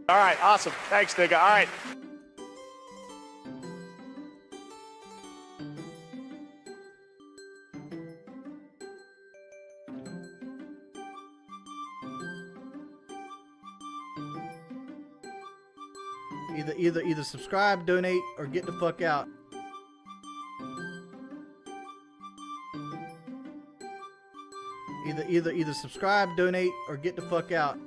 All right, awesome. Thanks, nigga. All right. Either subscribe, donate, or get the fuck out. Either subscribe, donate, or get the fuck out.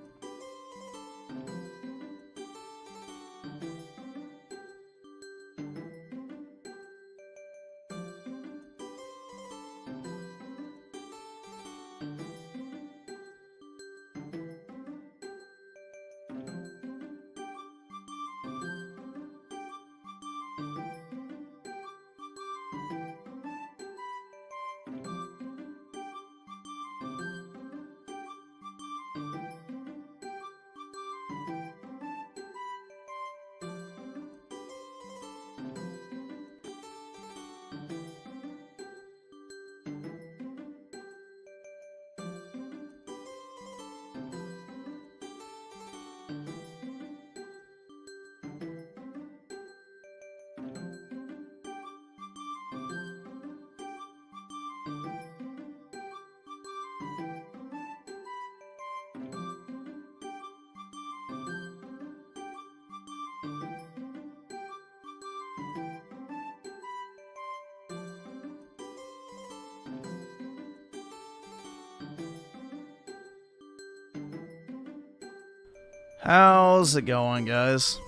How's it going, guys?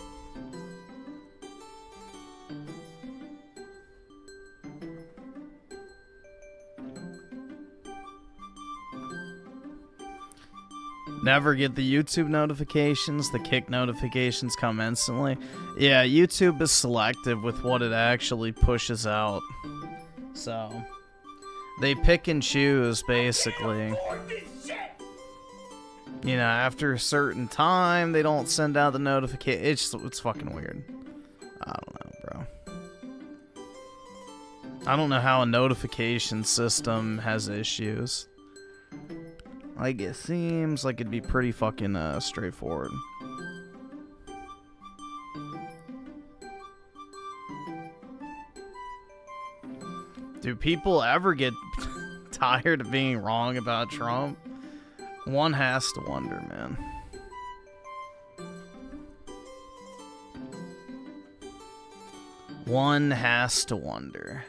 Never get the YouTube notifications. The kick notifications come instantly. Yeah, YouTube is selective with what it actually pushes out. So, they pick and choose, basically. You know, after a certain time, they don't send out the notification. It's fucking weird. I don't know, bro. I don't know how a notification system has issues. Like, it seems like it'd be pretty fucking straightforward. Do people ever get tired of being wrong about Trump? One has to wonder, man. One has to wonder.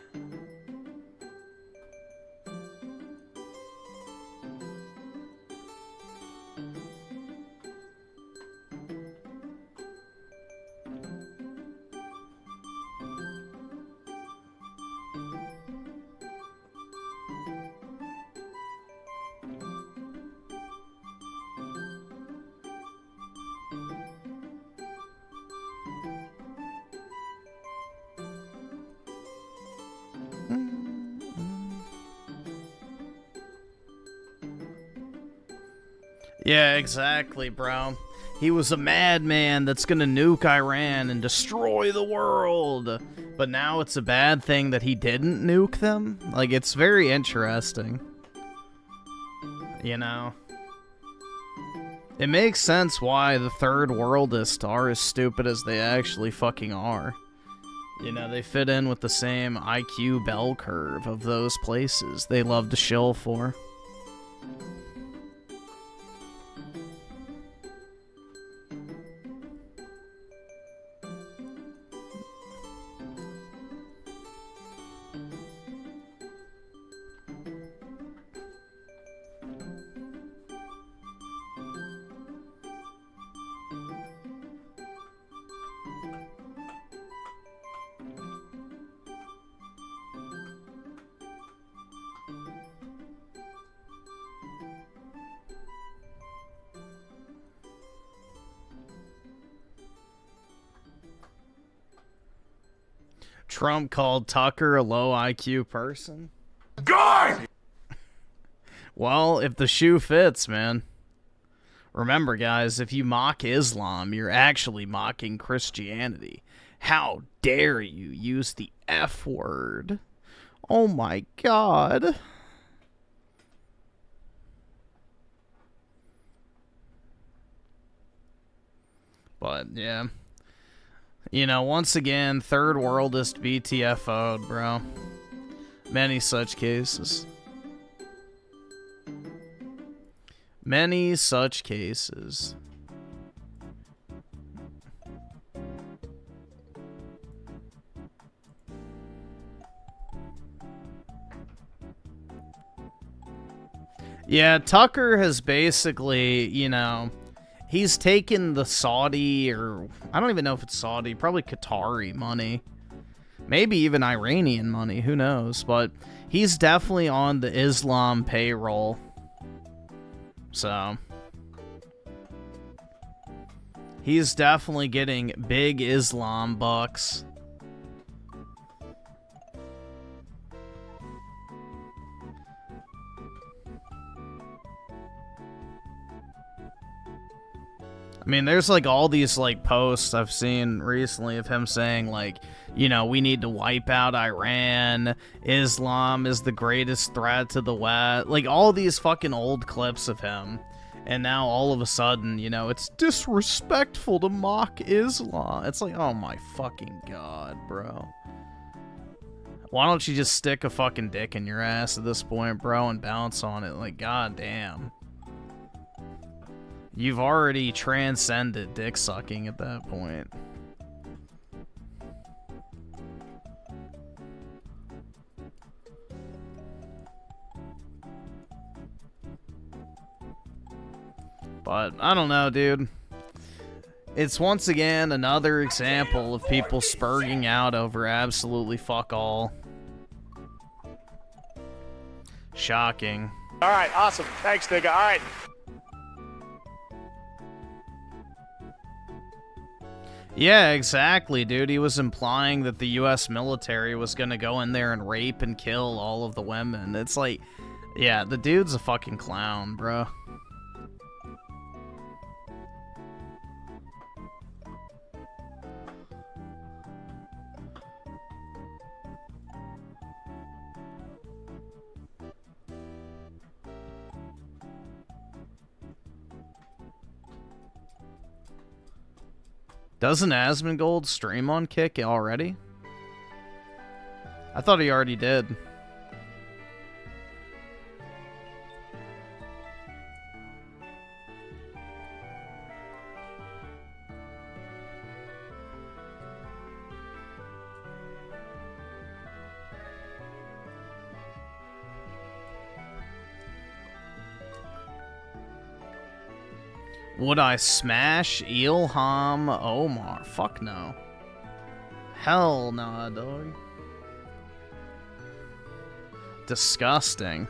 Yeah, exactly, bro. He was a madman that's gonna nuke Iran and destroy the world. But now it's a bad thing that he didn't nuke them? Like, it's very interesting. You know? It makes sense why the third worldists are as stupid as they actually fucking are. You know, they fit in with the same IQ bell curve of those places they love to shill for. Trump called Tucker a low IQ person? God! Well, if the shoe fits, man. Remember, guys, if you mock Islam, you're actually mocking Christianity. How dare you use the F word? Oh my God. But, yeah. You know, once again, third worldist BTFO'd, bro. Many such cases. Many such cases. Yeah, Tucker has basically, you know, he's taken the Saudi, or I don't even know if it's Saudi, probably Qatari money. Maybe even Iranian money, who knows? But he's definitely on the Islam payroll. So he's definitely getting big Islam bucks. I mean, there's like all these like posts I've seen recently of him saying like, you know, we need to wipe out Iran. Islam is the greatest threat to the West. Like all these fucking old clips of him. And now all of a sudden, you know, it's disrespectful to mock Islam. It's like, oh my fucking god, bro. Why don't you just stick a fucking dick in your ass at this point, bro, and bounce on it? Like, goddamn. You've already transcended dick sucking at that point. But, I don't know, dude. It's once again another example of people spurging out over absolutely fuck all. Shocking. All right, awesome. Thanks, nigga. All right. Yeah, exactly, dude. He was implying that the U.S. military was gonna go in there and rape and kill all of the women. It's like, yeah, the dude's a fucking clown, bro. Doesn't Asmongold stream on Kick already? I thought he already did. Would I smash Ilham Omar? Fuck no. Hell nah, dog. Disgusting.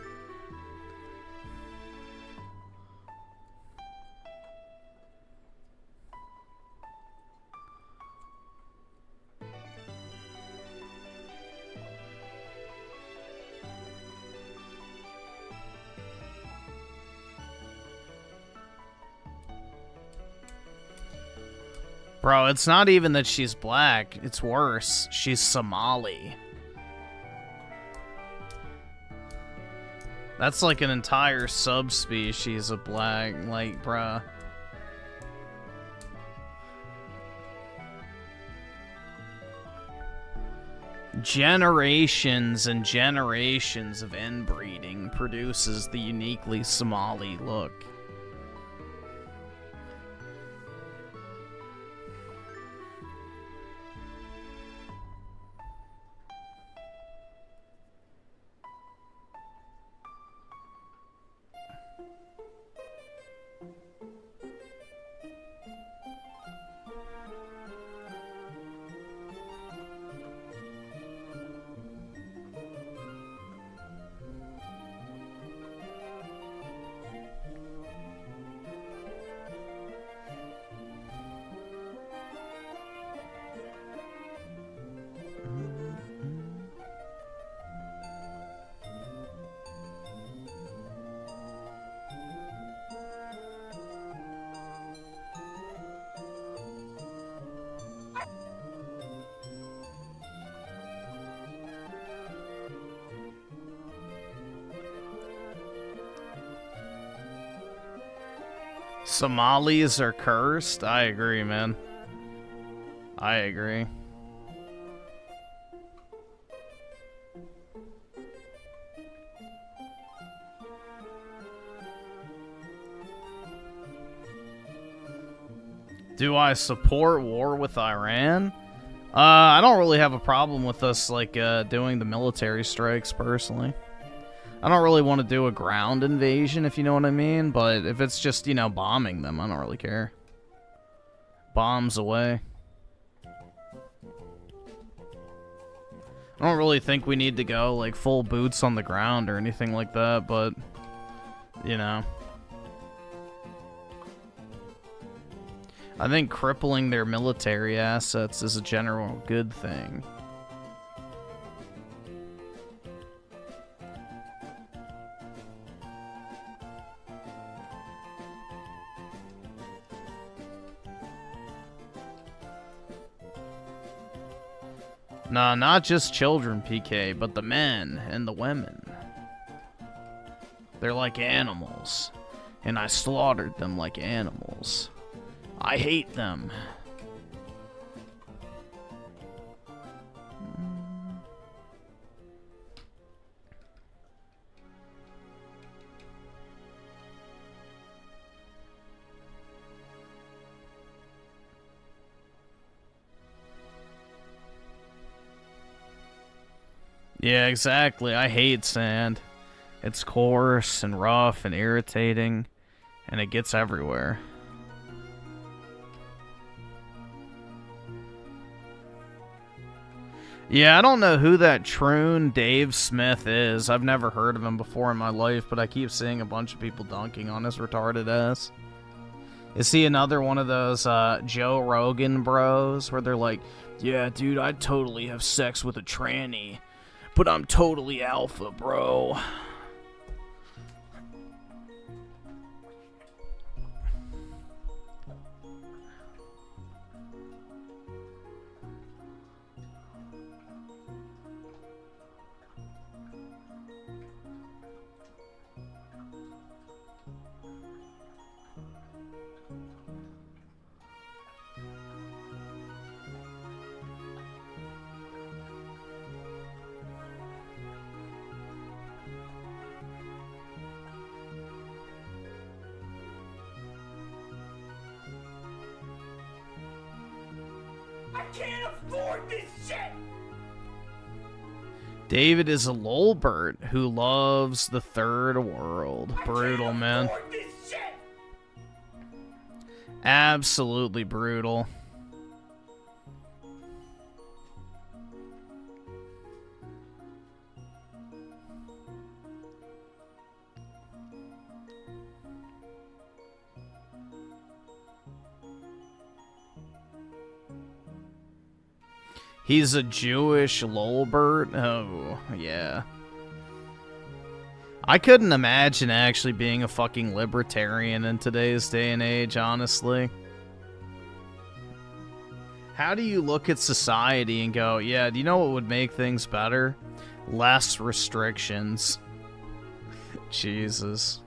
Bro, it's not even that she's black. It's worse. She's Somali. That's like an entire subspecies of black. Like, bruh. Generations and generations of inbreeding produces the uniquely Somali look. Somalis are cursed? I agree, man. I agree. Do I support war with Iran? I don't really have a problem with us, like, doing the military strikes, personally. I don't really want to do a ground invasion, if you know what I mean, but if it's just, you know, bombing them, I don't really care. Bombs away. I don't really think we need to go, like, full boots on the ground or anything like that, but, you know. I think crippling their military assets is a general good thing. Nah, not just children, PK, but the men and the women. They're like animals, and I slaughtered them like animals. I hate them. Yeah, exactly. I hate sand. It's coarse and rough and irritating, and it gets everywhere. Yeah, I don't know who that troon Dave Smith is. I've never heard of him before in my life, but I keep seeing a bunch of people dunking on his retarded ass. Is he another one of those Joe Rogan bros where they're like, yeah, dude, I'd totally have sex with a tranny, but I'm totally alpha, bro. Can't afford this shit! David is a lolbert who loves the third world. Brutal, man. Absolutely brutal. He's a Jewish lolbert? Oh, yeah. I couldn't imagine actually being a fucking libertarian in today's day and age, honestly. How do you look at society and go, yeah, do you know what would make things better? Less restrictions. Jesus.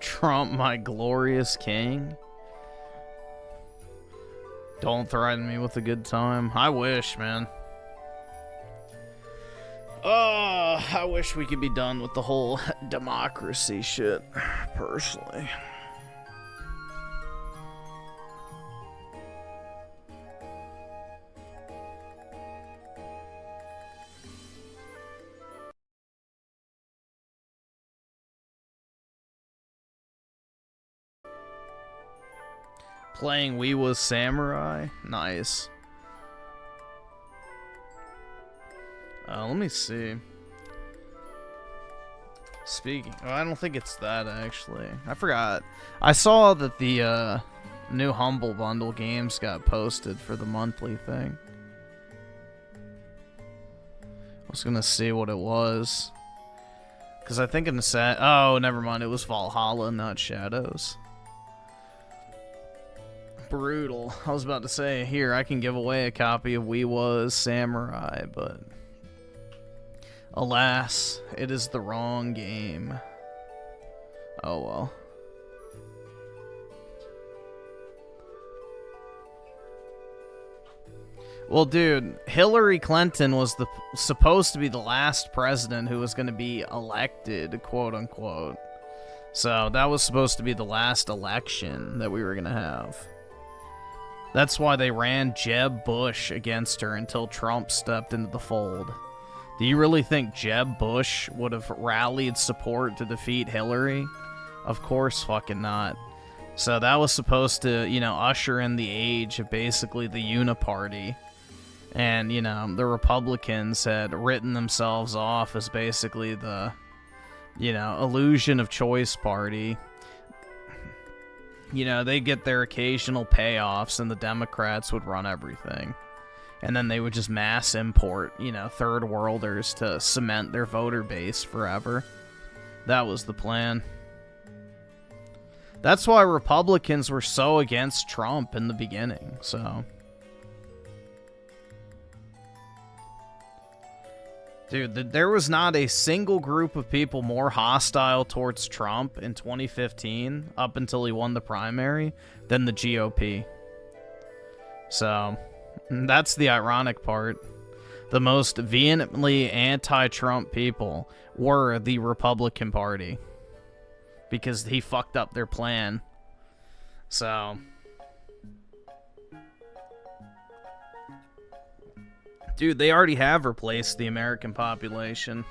Trump, my glorious king. Don't threaten me with a good time. I wish, man. I wish we could be done with the whole democracy shit, personally. Playing We Was Samurai? Nice. Let me see. Speaking, oh, I don't think it's that actually. I forgot. I saw that the new Humble Bundle games got posted for the monthly thing. I was gonna see what it was, because I think in the set. Oh, never mind. It was Valhalla, not Shadows. Brutal. I was about to say, here I can give away a copy of We Was Samurai, but alas, it is the wrong game. Oh well. Well, dude, Hillary Clinton was supposed to be the last president who was going to be elected, quote unquote. So that was supposed to be the last election that we were going to have. That's why they ran Jeb Bush against her until Trump stepped into the fold. Do you really think Jeb Bush would have rallied support to defeat Hillary? Of course fucking not. So that was supposed to, you know, usher in the age of basically the Uniparty. And, you know, the Republicans had written themselves off as basically the, you know, illusion of choice party. You know, they get their occasional payoffs and the Democrats would run everything. And then they would just mass import, you know, third worlders to cement their voter base forever. That was the plan. That's why Republicans were so against Trump in the beginning, so. Dude, there was not a single group of people more hostile towards Trump in 2015, up until he won the primary, than the GOP. So, that's the ironic part. The most vehemently anti-Trump people were the Republican Party. Because he fucked up their plan. So. Dude, they already have replaced the American population.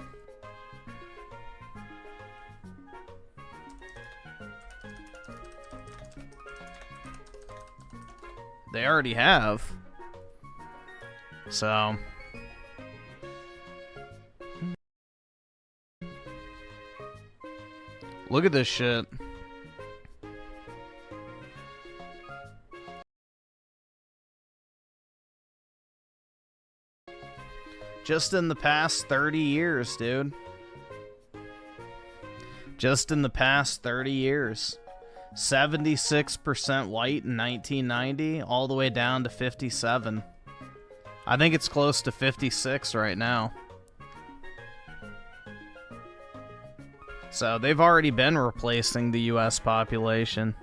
They already have. So. Look at this shit. Just in the past 30 years, dude. Just in the past 30 years. 76% white in 1990, all the way down to 57. I think it's close to 56 right now. So they've already been replacing the US population.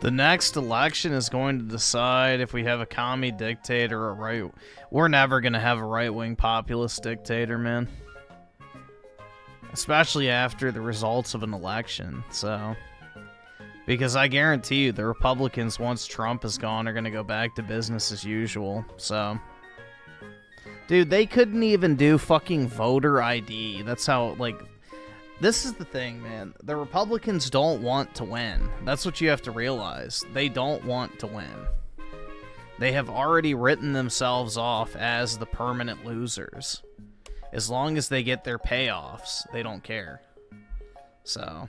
The next election is going to decide if we have a commie dictator or a right. We're never going to have a right-wing populist dictator, man. Especially after the results of an election, so. Because I guarantee you, the Republicans, once Trump is gone, are going to go back to business as usual, so. Dude, they couldn't even do fucking voter ID. That's how, like. This is the thing, man. The Republicans don't want to win. That's what you have to realize. They don't want to win. They have already written themselves off as the permanent losers. As long as they get their payoffs, they don't care. So.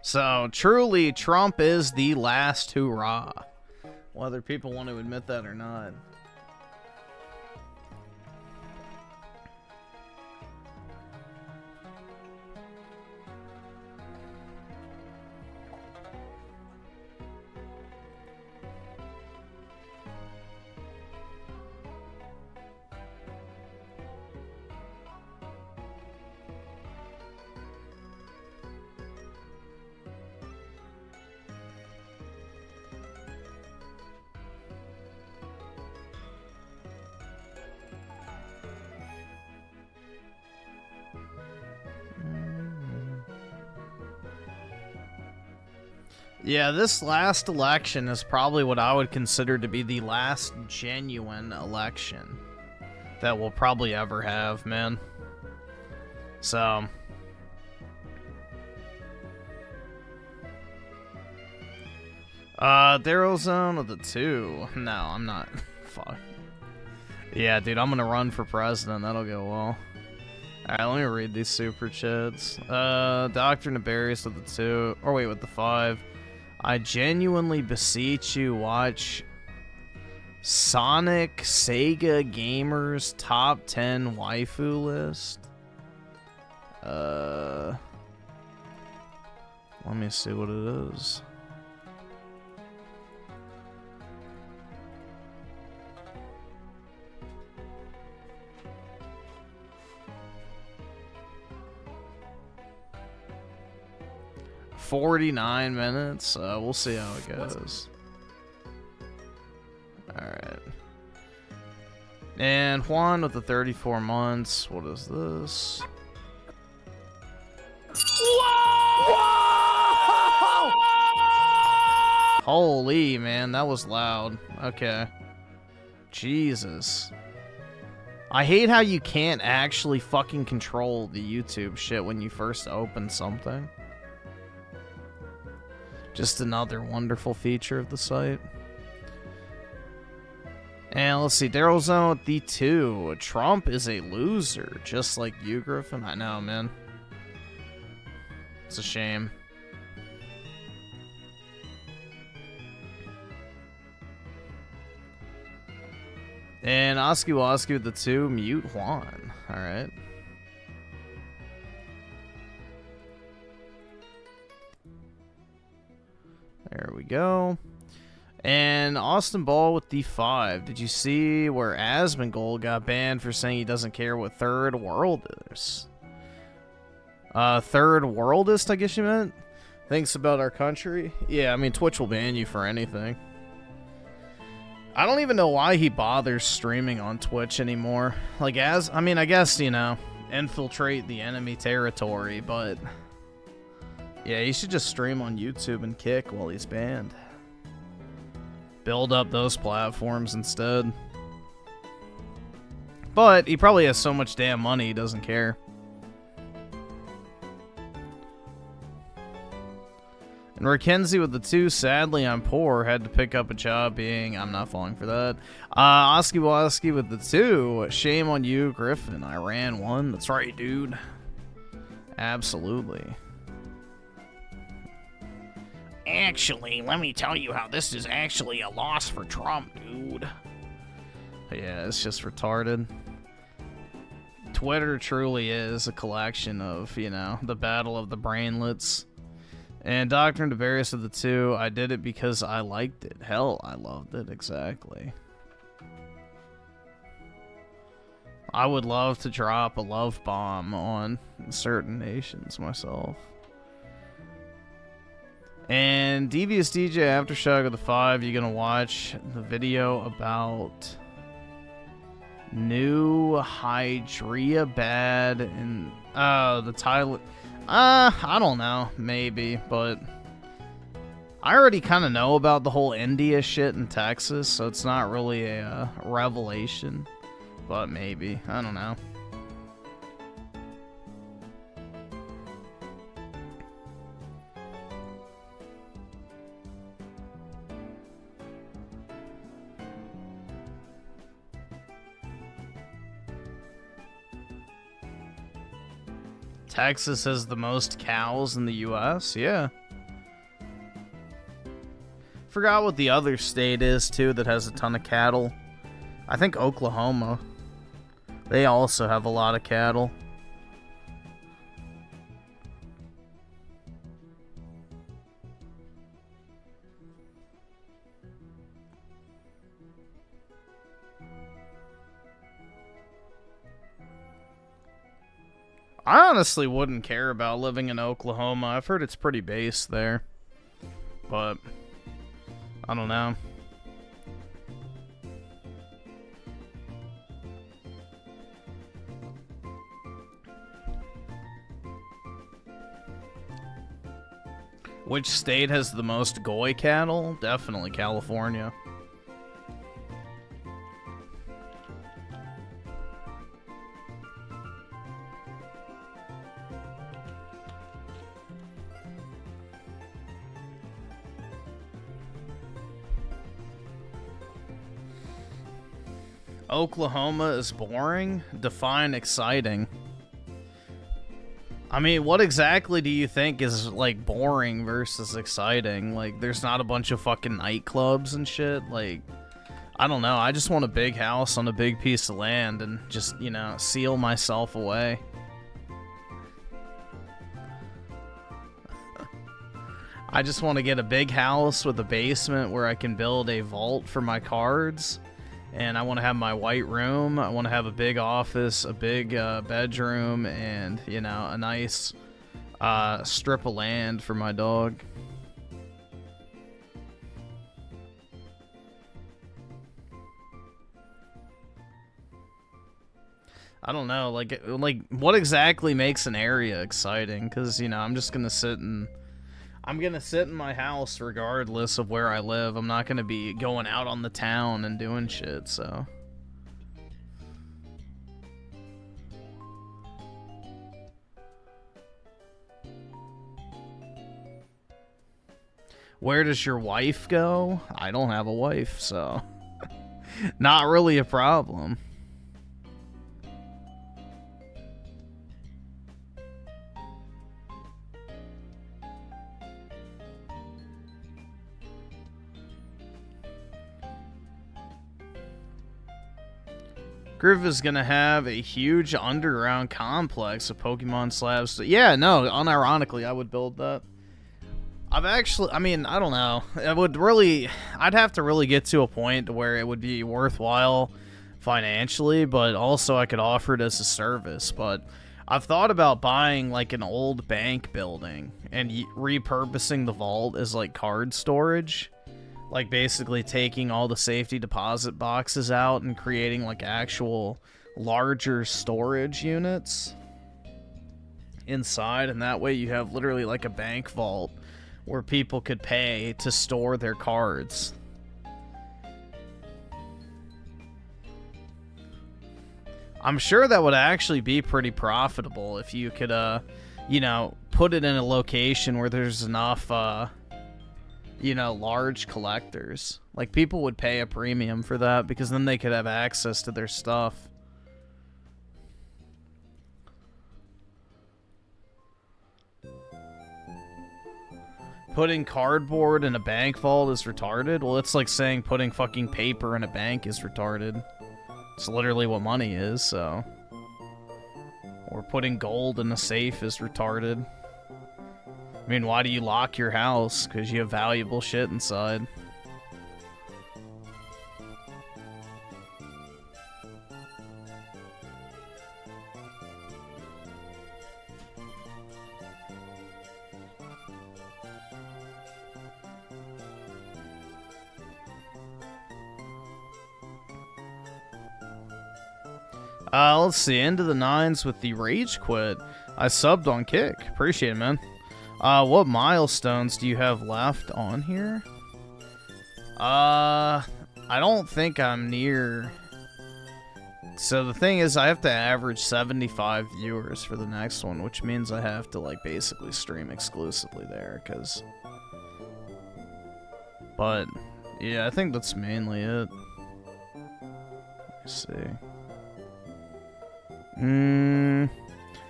So, truly, Trump is the last hurrah. Whether people want to admit that or not. Yeah, this last election is probably what I would consider to be the last genuine election that we'll probably ever have, man. So... Daryl Zone of the 2. No, I'm not. Fuck. Yeah, dude, I'm gonna run for president. That'll go well. Alright, let me read these super chats. Dr. Nabarius with the 2. Or wait, with the 5. I genuinely beseech you, watch Sonic Sega Gamers Top 10 Waifu List. Let me see what it is. $49 minutes. We'll see how it goes. Alright. And Juan with the 34 months. What is this? Whoa! Holy, man, that was loud. Okay. Jesus. I hate how you can't actually fucking control the YouTube shit when you first open something. Just another wonderful feature of the site. And let's see, Daryl Zone with the 2. Trump is a loser, just like you, Griffin. I know, man. It's a shame. And Oski Woski with the 2. Mute Juan. Alright. There we go. And Austin Ball with the 5. Did you see where Asmongold got banned for saying he doesn't care what third world is? Third worldist, I guess you meant? Thinks about our country? Yeah, I mean, Twitch will ban you for anything. I don't even know why he bothers streaming on Twitch anymore. Like, I mean, I guess, you know, infiltrate the enemy territory, but... yeah, he should just stream on YouTube and Kick while he's banned. Build up those platforms instead. But he probably has so much damn money he doesn't care. And Rickenzie with the 2. Sadly, I'm poor. Had to pick up a job being... I'm not falling for that. Oski Woski with the 2. Shame on you, Griffin. I ran 1. That's right, dude. Absolutely. Actually, let me tell you how this is actually a loss for Trump, dude. Yeah, it's just retarded. Twitter truly is a collection of, you know, the battle of the brainlets. And Dr. Devarius of the 2, I did it because I liked it. Hell, I loved it, exactly. I would love to drop a love bomb on certain nations myself. And Devious DJ Aftershock of the 5, you're gonna watch the video about new Hyderabad and the Thailand. I don't know, maybe, but I already kind of know about the whole India shit in Texas, so it's not really a revelation, but maybe, I don't know. Texas has the most cows in the U.S.? Yeah. Forgot what the other state is, too, that has a ton of cattle. I think Oklahoma. They also have a lot of cattle. I honestly wouldn't care about living in Oklahoma. I've heard it's pretty base there. But I don't know. Which state has the most goy cattle? Definitely California. Oklahoma is boring? Define exciting. I mean, what exactly do you think is, like, boring versus exciting? Like, there's not a bunch of fucking nightclubs and shit? Like, I don't know. I just want a big house on a big piece of land and just, you know, seal myself away. I just want to get a big house with a basement where I can build a vault for my cards. And I want to have my white room. I want to have a big office, a big bedroom, and, you know, a nice strip of land for my dog. I don't know, like what exactly makes an area exciting? Because, you know, I'm just gonna sit in my house regardless of where I live. I'm not gonna be going out on the town and doing shit, so. Where does your wife go? I don't have a wife, so. Not really a problem. Griff is gonna have a huge underground complex of Pokemon slabs. Yeah, no, unironically, I would build that. I mean, I don't know. I'd have to really get to a point where it would be worthwhile financially, but also I could offer it as a service. But I've thought about buying, like, an old bank building and repurposing the vault as, like, card storage. Like, basically taking all the safety deposit boxes out and creating, like, actual larger storage units inside. And that way you have literally, like, a bank vault where people could pay to store their cards. I'm sure that would actually be pretty profitable if you could, you know, put it in a location where there's enough, you know, large collectors. Like, people would pay a premium for that because then they could have access to their stuff. Putting cardboard in a bank vault is retarded? Well, it's like saying putting fucking paper in a bank is retarded. It's literally what money is, so. Or putting gold in a safe is retarded. I mean, why do you lock your house? Because you have valuable shit inside. Let's see. Into the 9s with the rage quit. I subbed on Kick. Appreciate it, man. What milestones do you have left on here? I don't think I'm near. So the thing is, I have to average 75 viewers for the next one, which means I have to, like, basically stream exclusively there, because. But yeah, I think that's mainly it. Let's see.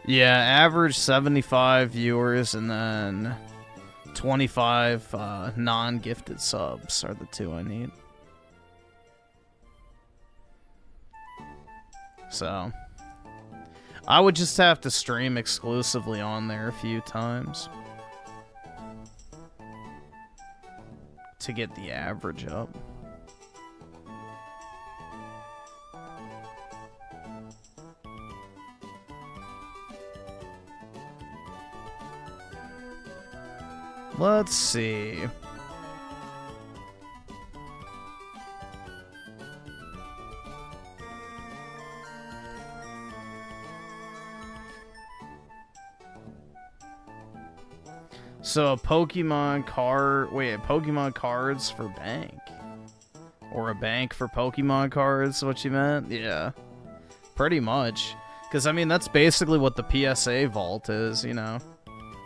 Yeah, average 75 viewers and then 25 non-gifted subs are the 2 I need. So, I would just have to stream exclusively on there a few times to get the average up. Let's see. So a Pokemon card, wait, Pokemon cards for bank? Or a bank for Pokemon cards, what you meant? Yeah, pretty much. Because, I mean, that's basically what the PSA vault is, you know.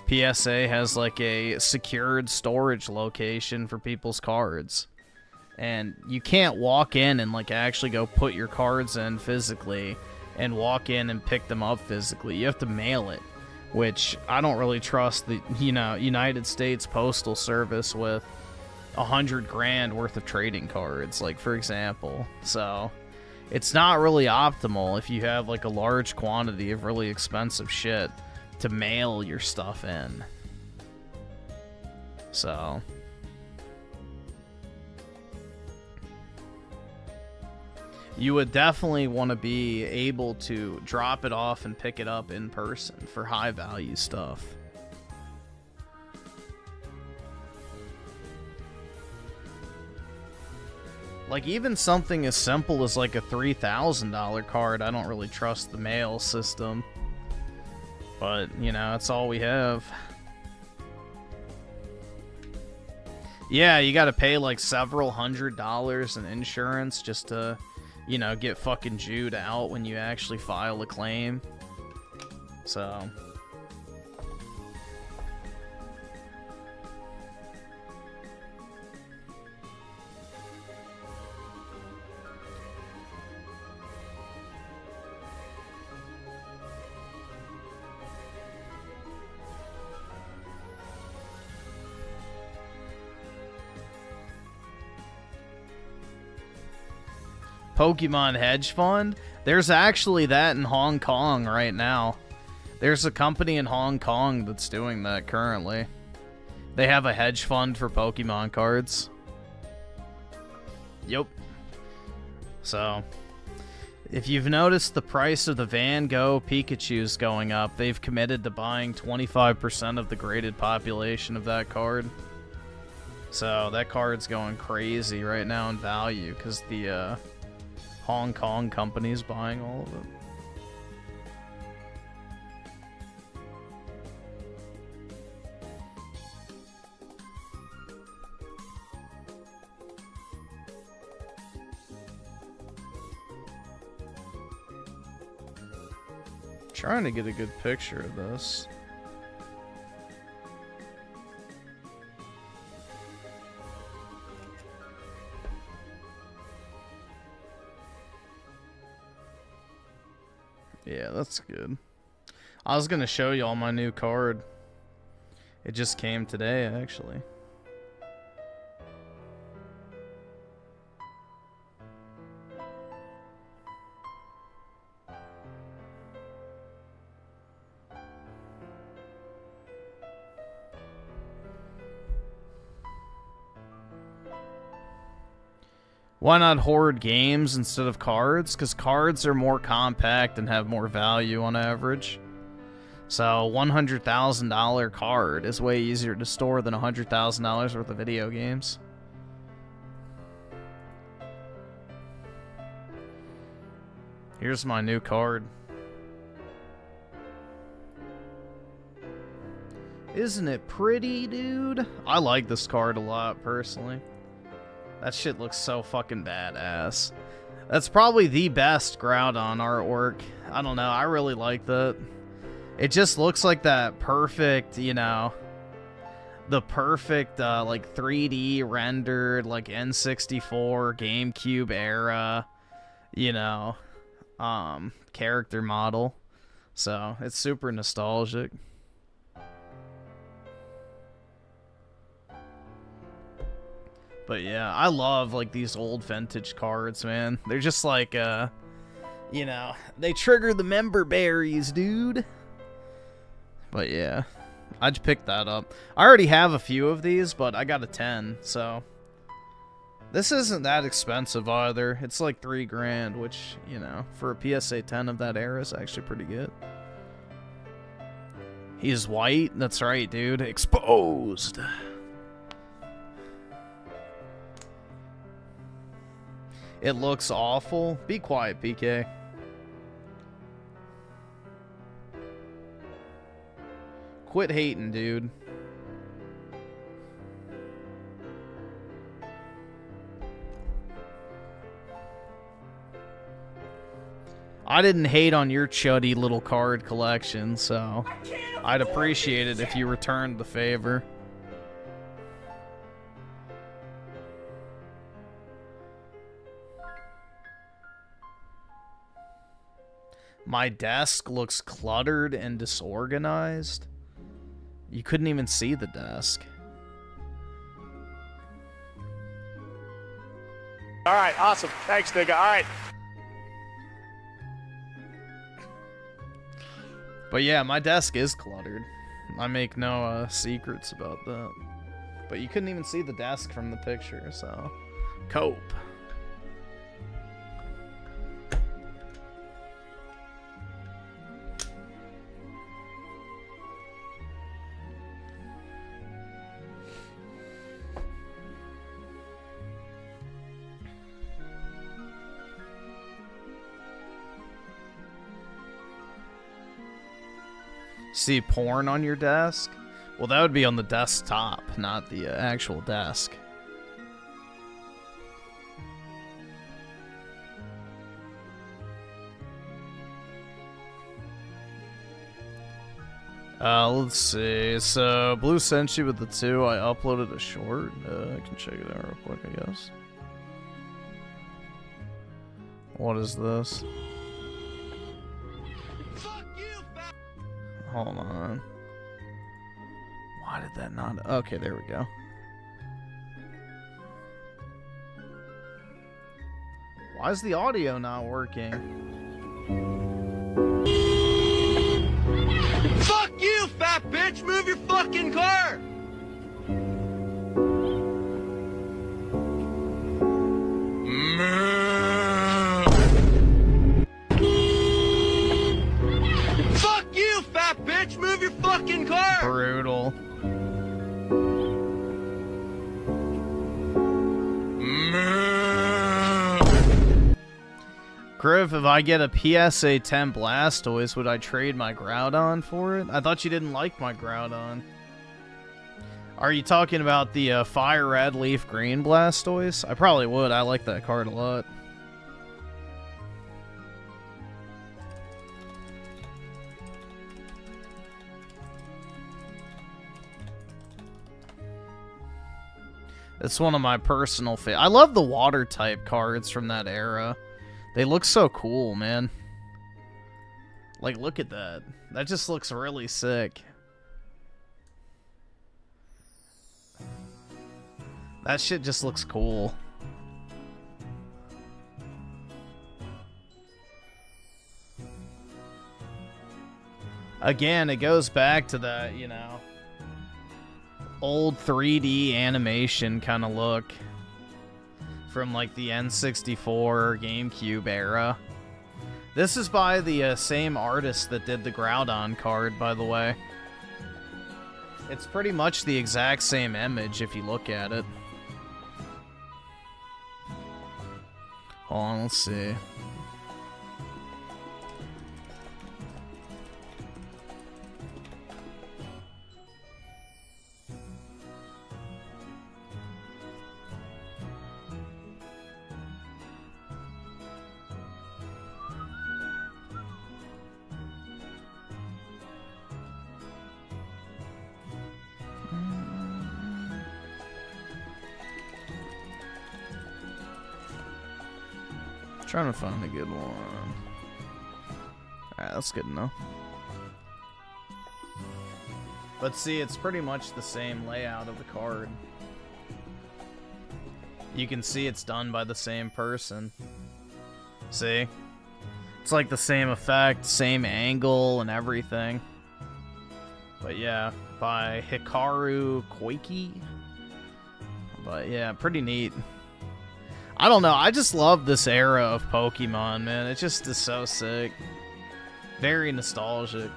PSA has, like, a secured storage location for people's cards. And you can't walk in and, like, actually go put your cards in physically and walk in and pick them up physically. You have to mail it, which I don't really trust the, you know, United States Postal Service with 100 grand worth of trading cards, like, for example. So it's not really optimal if you have, like, a large quantity of really expensive shit to mail your stuff in. So you would definitely want to be able to drop it off and pick it up in person for high value stuff. Like, even something as simple as like a $3,000 card, I don't really trust the mail system. But, you know, that's all we have. Yeah, you gotta pay like several $100s in insurance just to, you know, get fucking Jewed out when you actually file a claim. So Pokemon hedge fund? There's actually that in Hong Kong right now. There's a company in Hong Kong that's doing that currently. They have a hedge fund for Pokemon cards. Yup. So, if you've noticed the price of the Van Gogh Pikachu's going up, they've committed to buying 25% of the graded population of that card. So, that card's going crazy right now in value because the Hong Kong company's buying all of it. Trying to get a good picture of this. Yeah, that's good. I was gonna show you all my new card. It just came today, actually. Why not hoard games instead of cards? Because cards are more compact and have more value on average. So, $100,000 card is way easier to store than $100,000 worth of video games. Here's my new card. Isn't it pretty, dude? I like this card a lot, personally. That shit looks so fucking badass. That's probably the best Groudon artwork. I don't know, I really like that. It just looks like that perfect, you know, the perfect, like, 3D rendered, like, N64, GameCube era, you know, character model. So, it's super nostalgic. But yeah, I love like these old vintage cards, man. They're just like, you know, they trigger the member berries, dude. But yeah, I'd pick that up. I already have a few of these, but I got a 10, so this isn't that expensive either. It's like $3 grand, which, you know, for a PSA 10 of that era is actually pretty good. He's white. That's right, dude. Exposed. It looks awful. Be quiet, PK. Quit hating, dude. I didn't hate on your chuddy little card collection, so I'd appreciate it if you returned the favor. My desk looks cluttered and disorganized. You couldn't even see the desk. All right, awesome. Thanks, nigga. All right. But yeah, my desk is cluttered. I make no secrets about that. But you couldn't even see the desk from the picture, so cope. See porn on your desk? Well, that would be on the desktop, not the actual desk. Let's see. So, Blue sent you with the 2. I uploaded a short. I can check it out real quick, I guess. What is this? Hold on. Why did that not... Okay, there we go. Why is the audio not working? Fuck you, fat bitch! Move your fucking car! Fuck you, fat bitch! Move your fucking car! Brutal. Griff, if I get a PSA 10 Blastoise, would I trade my Groudon for it? I thought you didn't like my Groudon. Are you talking about the Fire Red Leaf Green Blastoise? I probably would. I like that card a lot. It's one of my personal favorites. I love the water type cards from that era. They look so cool, man. Like, look at that. That just looks really sick. That shit just looks cool. Again, it goes back to that, you know, old 3D animation kind of look from like the N64 GameCube era. This is by the same artist that did the Groudon card, by the way. It's pretty much the exact same image if you look at it. Hold on, let's see. Trying to find a good one. Alright, that's good enough. But see, it's pretty much the same layout of the card. You can see it's done by the same person. See? It's like the same effect, same angle, and everything. But yeah, by Hikaru Koike. But yeah, pretty neat. I don't know, I just love this era of Pokemon, man. It just is so sick. Very nostalgic.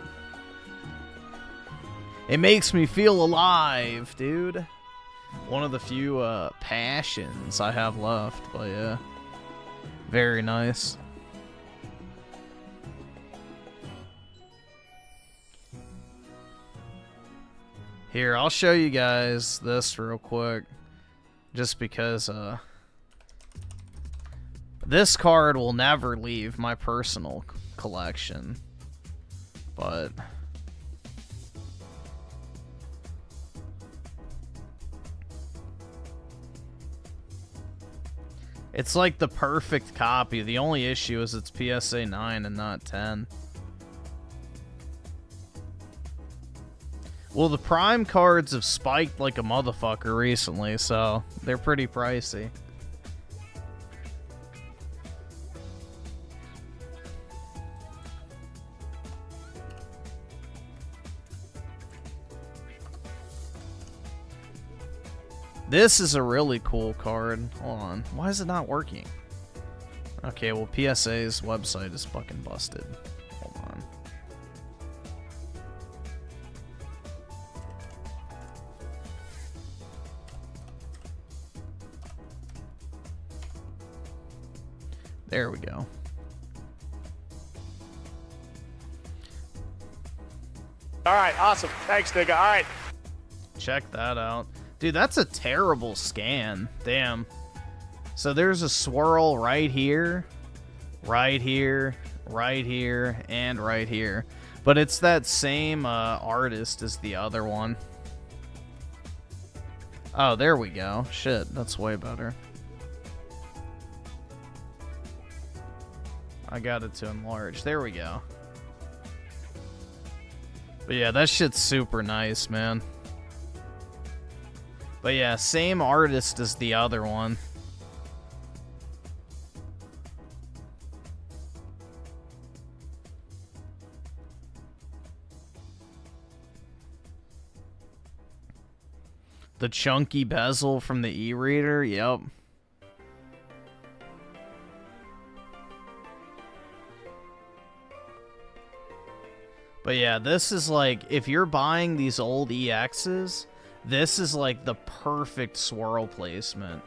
It makes me feel alive, dude. One of the few passions I have left, but yeah. Very nice. Here, I'll show you guys this real quick. Just because, this card will never leave my personal collection. But it's like the perfect copy. The only issue is it's PSA 9 and not 10. Well, the Prime cards have spiked like a motherfucker recently, so they're pretty pricey. This is a really cool card. Hold on. Why is it not working? Okay, well, PSA's website is fucking busted. Hold on. There we go. All right, awesome. Thanks, nigga. All right. Check that out. Dude, that's a terrible scan. Damn. So there's a swirl right here, right here, right here, and right here. But it's that same artist as the other one. Oh, there we go. Shit, that's way better. I got it to enlarge. There we go. But yeah, that shit's super nice, man. But yeah, same artist as the other one. The chunky bezel from the e-reader, yep. But yeah, this is like, if you're buying these old EXs, this is like the perfect swirl placement.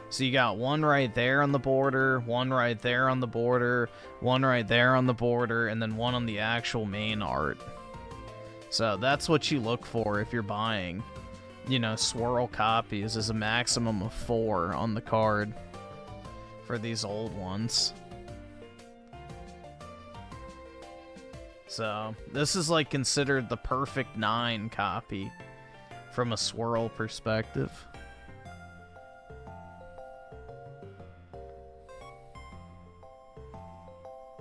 So you got one right there on the border, one right there on the border, one right there on the border, and then one on the actual main art. So that's what you look for if you're buying, you know, swirl copies, is a maximum of 4 on the card for these old ones. So this is like considered the perfect 9 copy from a swirl perspective.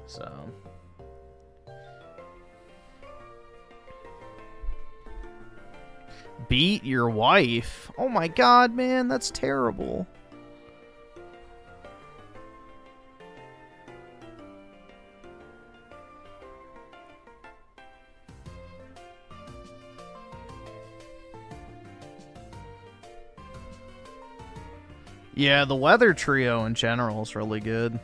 So beat your wife? Oh my god, man, that's terrible. Yeah, the weather trio in general is really good.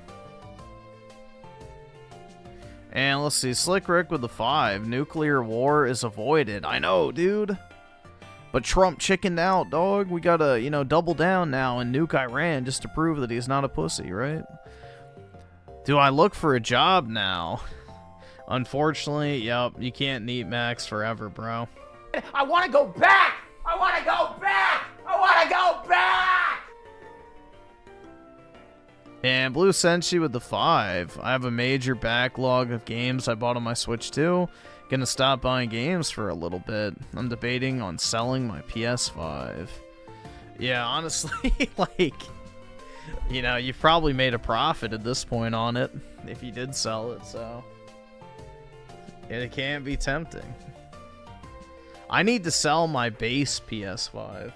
And let's see, Slick Rick with the 5. Nuclear war is avoided. I know, dude. But Trump chickened out, dog. We gotta, you know, double down now and nuke Iran just to prove that he's not a pussy, right? Do I look for a job now? Unfortunately, yep, you can't neat Max forever, bro. I want to go back! I want to go back! I want to go back! And Blue Senshi with the 5. I have a major backlog of games I bought on my Switch 2. Gonna stop buying games for a little bit. I'm debating on selling my PS5. Yeah, honestly, like, you know, you've probably made a profit at this point on it, if you did sell it, so it can be tempting. I need to sell my base PS5.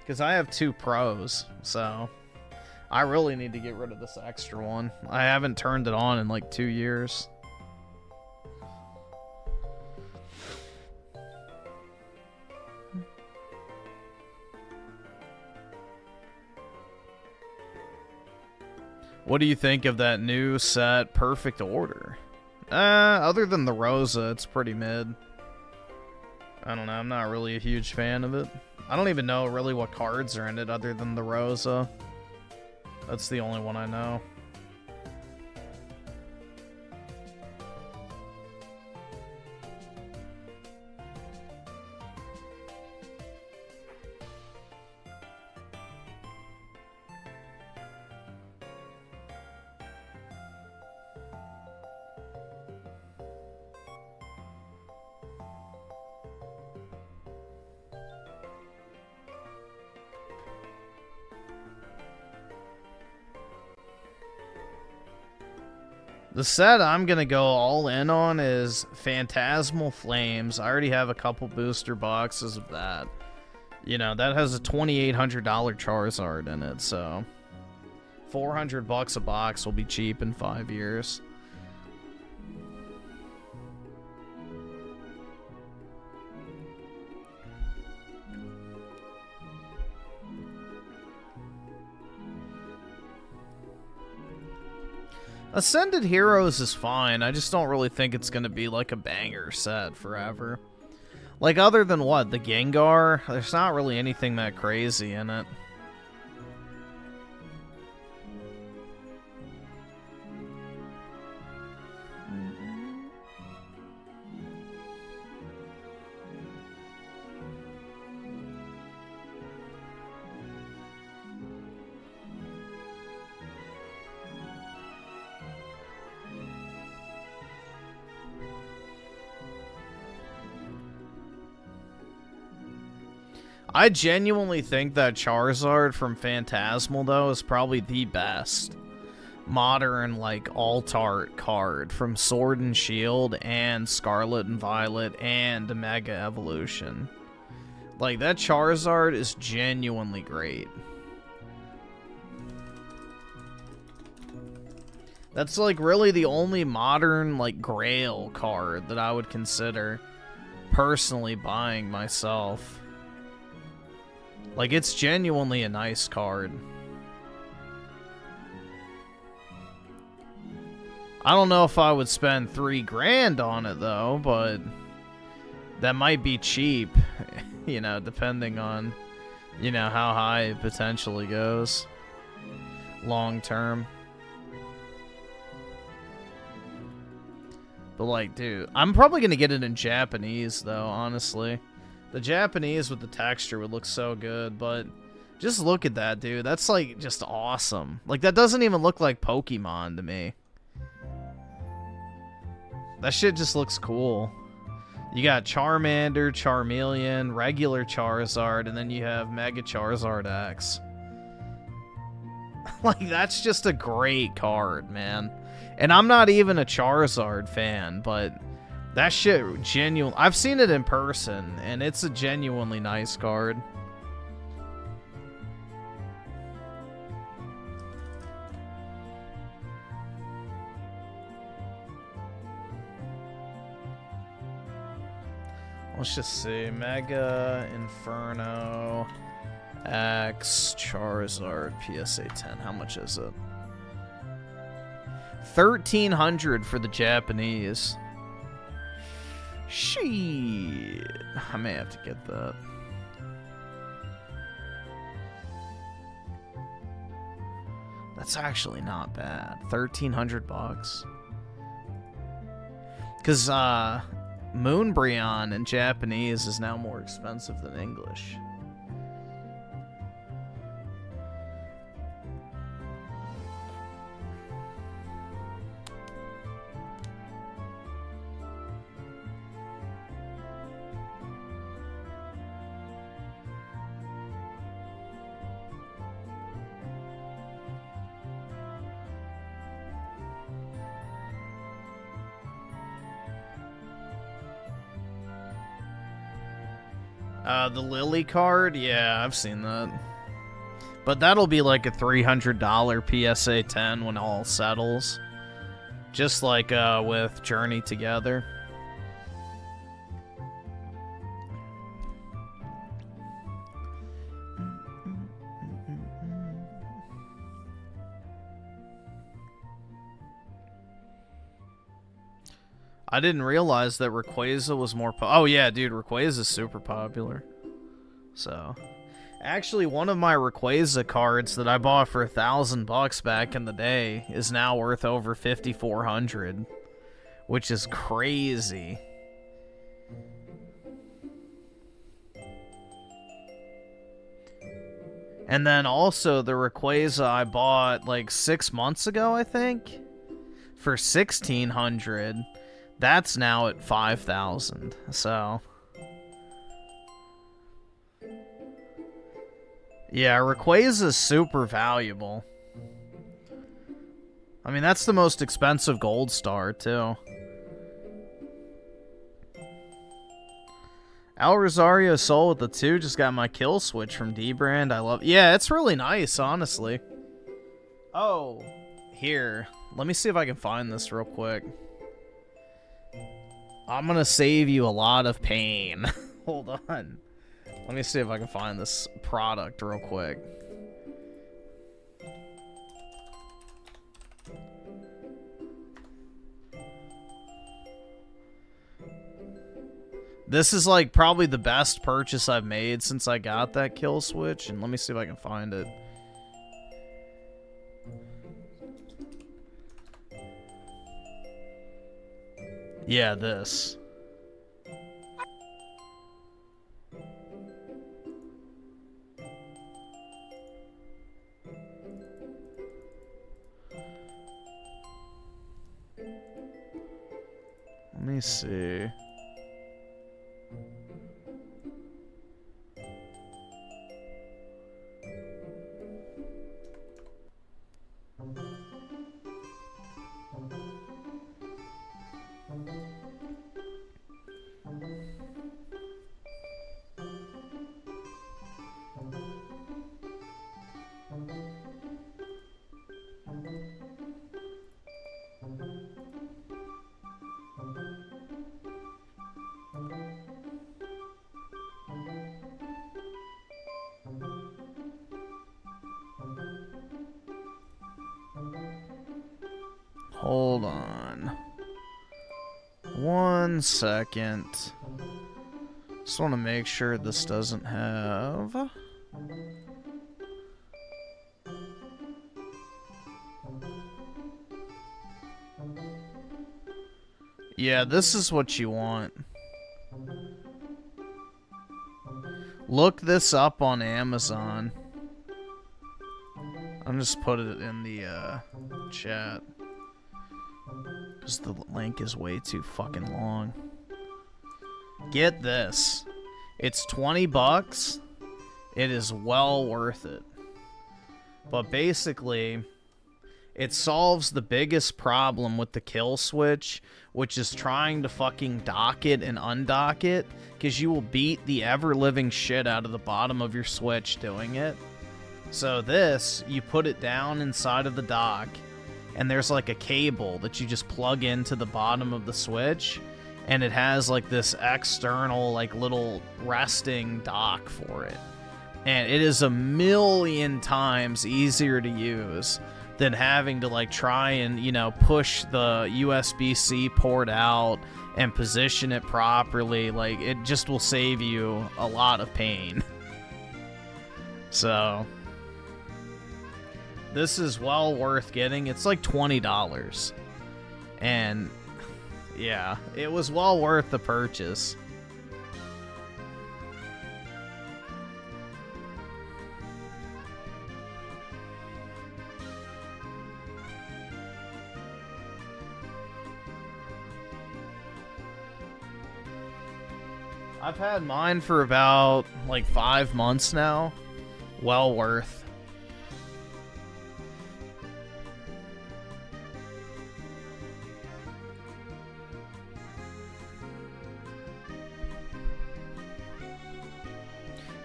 Because I have 2 pros, so I really need to get rid of this extra one. I haven't turned it on in like 2 years. What do you think of that new set, Perfect Order? Other than the Rosa, it's pretty mid. I don't know, I'm not really a huge fan of it. I don't even know really what cards are in it other than the Rosa. That's the only one I know. The set I'm going to go all in on is Phantasmal Flames. I already have a couple booster boxes of that. You know, that has a $2,800 Charizard in it, so $400 a box will be cheap in 5 years. Ascended Heroes is fine. I just don't really think it's going to be like a banger set forever. Like, other than what? The Gengar? There's not really anything that crazy in it. I genuinely think that Charizard from Phantasmal, though, is probably the best modern, like, alt-art card from Sword and Shield and Scarlet and Violet and Mega Evolution. Like, that Charizard is genuinely great. That's, like, really the only modern, like, Grail card that I would consider personally buying myself. Like, it's genuinely a nice card. I don't know if I would spend $3 grand on it, though, but that might be cheap, you know, depending on, you know, how high it potentially goes long term. But, like, dude, I'm probably going to get it in Japanese, though, honestly. The Japanese with the texture would look so good, but just look at that, dude. That's, like, just awesome. Like, that doesn't even look like Pokemon to me. That shit just looks cool. You got Charmander, Charmeleon, regular Charizard, and then you have Mega Charizard X. Like, that's just a great card, man. And I'm not even a Charizard fan, but that shit genuine. I've seen it in person, and it's a genuinely nice card. Let's just see. Mega Inferno X Charizard PSA 10. How much is it? 1,300 for the Japanese. Shit. I may have to get that. That's actually not bad. 1,300 bucks. Because, Moonbryon in Japanese is now more expensive than English. The Lily card? Yeah, I've seen that. But that'll be like a $300 PSA 10 when all settles. Just like with Journey Together. I didn't realize that Rayquaza was more oh yeah, dude, Rayquaza is super popular. So, actually, one of my Rayquaza cards that I bought for $1,000 back in the day is now worth over $5,400, which is crazy. And then also the Rayquaza I bought like 6 months ago, I think, for $1,600. That's now at $5,000. So, yeah, Rayquaza is super valuable. I mean, that's the most expensive gold star, too. Al Rosario Soul with the 2 just got my kill switch from D-Brand. I love... Yeah, it's really nice, honestly. Oh, here. Let me see if I can find this real quick. I'm gonna save you a lot of pain. Hold on. Let me see if I can find this product real quick. This is like probably the best purchase I've made since I got that kill switch, and let me see if I can find it. Yeah, this. Let me see. Hold on. 1 second. Just want to make sure this doesn't have... Yeah, this is what you want. Look this up on Amazon. I'm just putting it in the chat. Because the link is way too fucking long. Get this. It's $20. It is well worth it. But basically, it solves the biggest problem with the kill switch, which is trying to fucking dock it and undock it, because you will beat the ever-living shit out of the bottom of your switch doing it. So this, you put it down inside of the dock, and there's like a cable that you just plug into the bottom of the switch, and it has like this external like little resting dock for it. And it is 1,000,000 times easier to use than having to like try and, you know, push the USB-C port out and position it properly. Like, it just will save you a lot of pain. So this is well worth getting. It's like $20. And yeah, it was well worth the purchase. I've had mine for about like 5 months now. Well worth.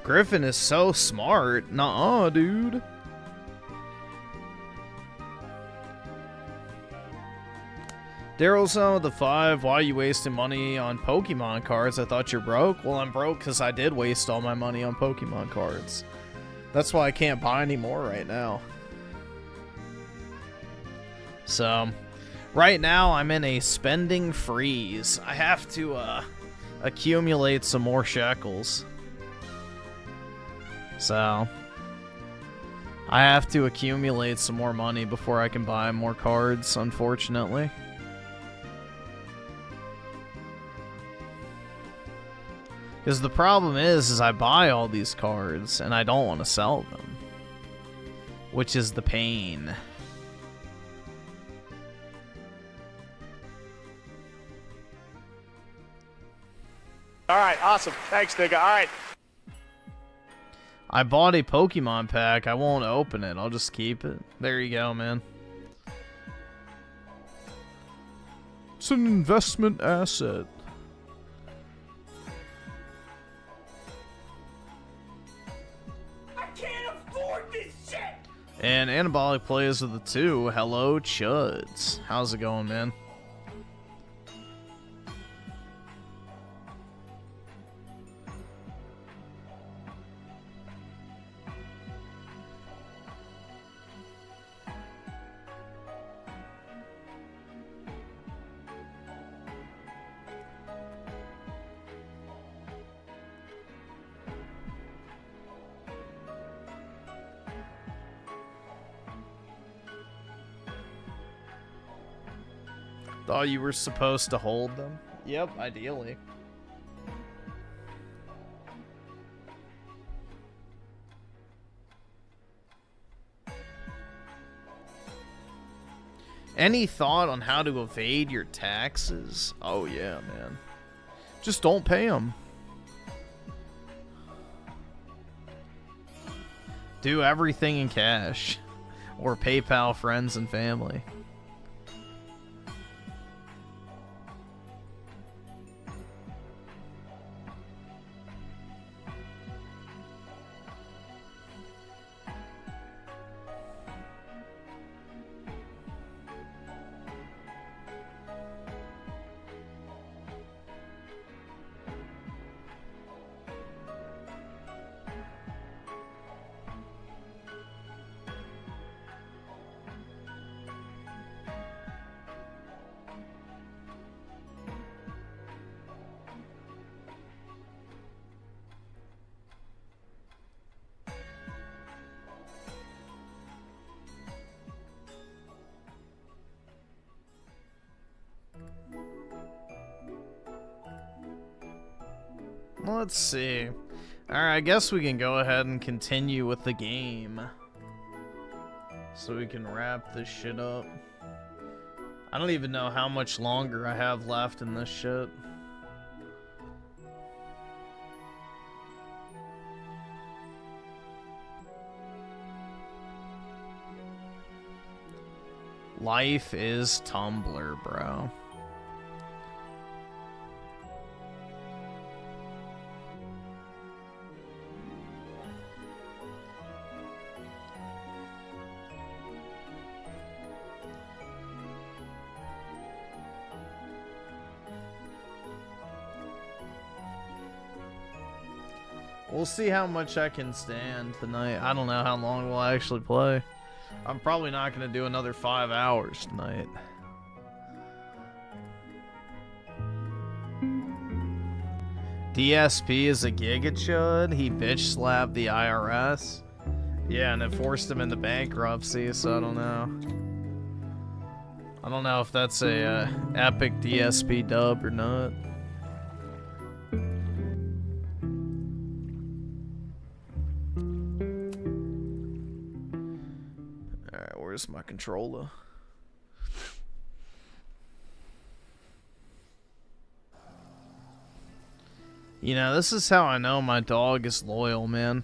Griffin is so smart. Nuh-uh, dude. Daryl's on with the 5. Why are you wasting money on Pokemon cards? I thought you're broke. Well, I'm broke because I did waste all my money on Pokemon cards. That's why I can't buy any more right now. So, right now I'm in a spending freeze. I have to accumulate some more shekels. So, I have to accumulate some more money before I can buy more cards, unfortunately. Because the problem is I buy all these cards and I don't want to sell them, which is the pain. All right, awesome. Thanks, nigga. All right. I bought a Pokemon pack. I won't open it. I'll just keep it. There you go, man. It's an investment asset. I can't afford this shit! And Anabolicplayz with the 2. Hello, Chuds. How's it going, man? Thought you were supposed to hold them? Yep, ideally. Any thought on how to evade your taxes? Oh yeah, man. Just don't pay them. Do everything in cash. Or PayPal friends and family. Let's see. Alright, I guess we can go ahead and continue with the game. So we can wrap this shit up. I don't even know how much longer I have left in this shit. Life is Tumblr, bro. We'll see how much I can stand tonight. I don't know how long we'll actually play. I'm probably not going to do another 5 hours tonight. DSP is a gigachud. He bitch slapped the IRS. Yeah, and it forced him into bankruptcy, so I don't know. I don't know if that's a epic DSP dub or not. Where's my controller? You know, this is how I know my dog is loyal, man.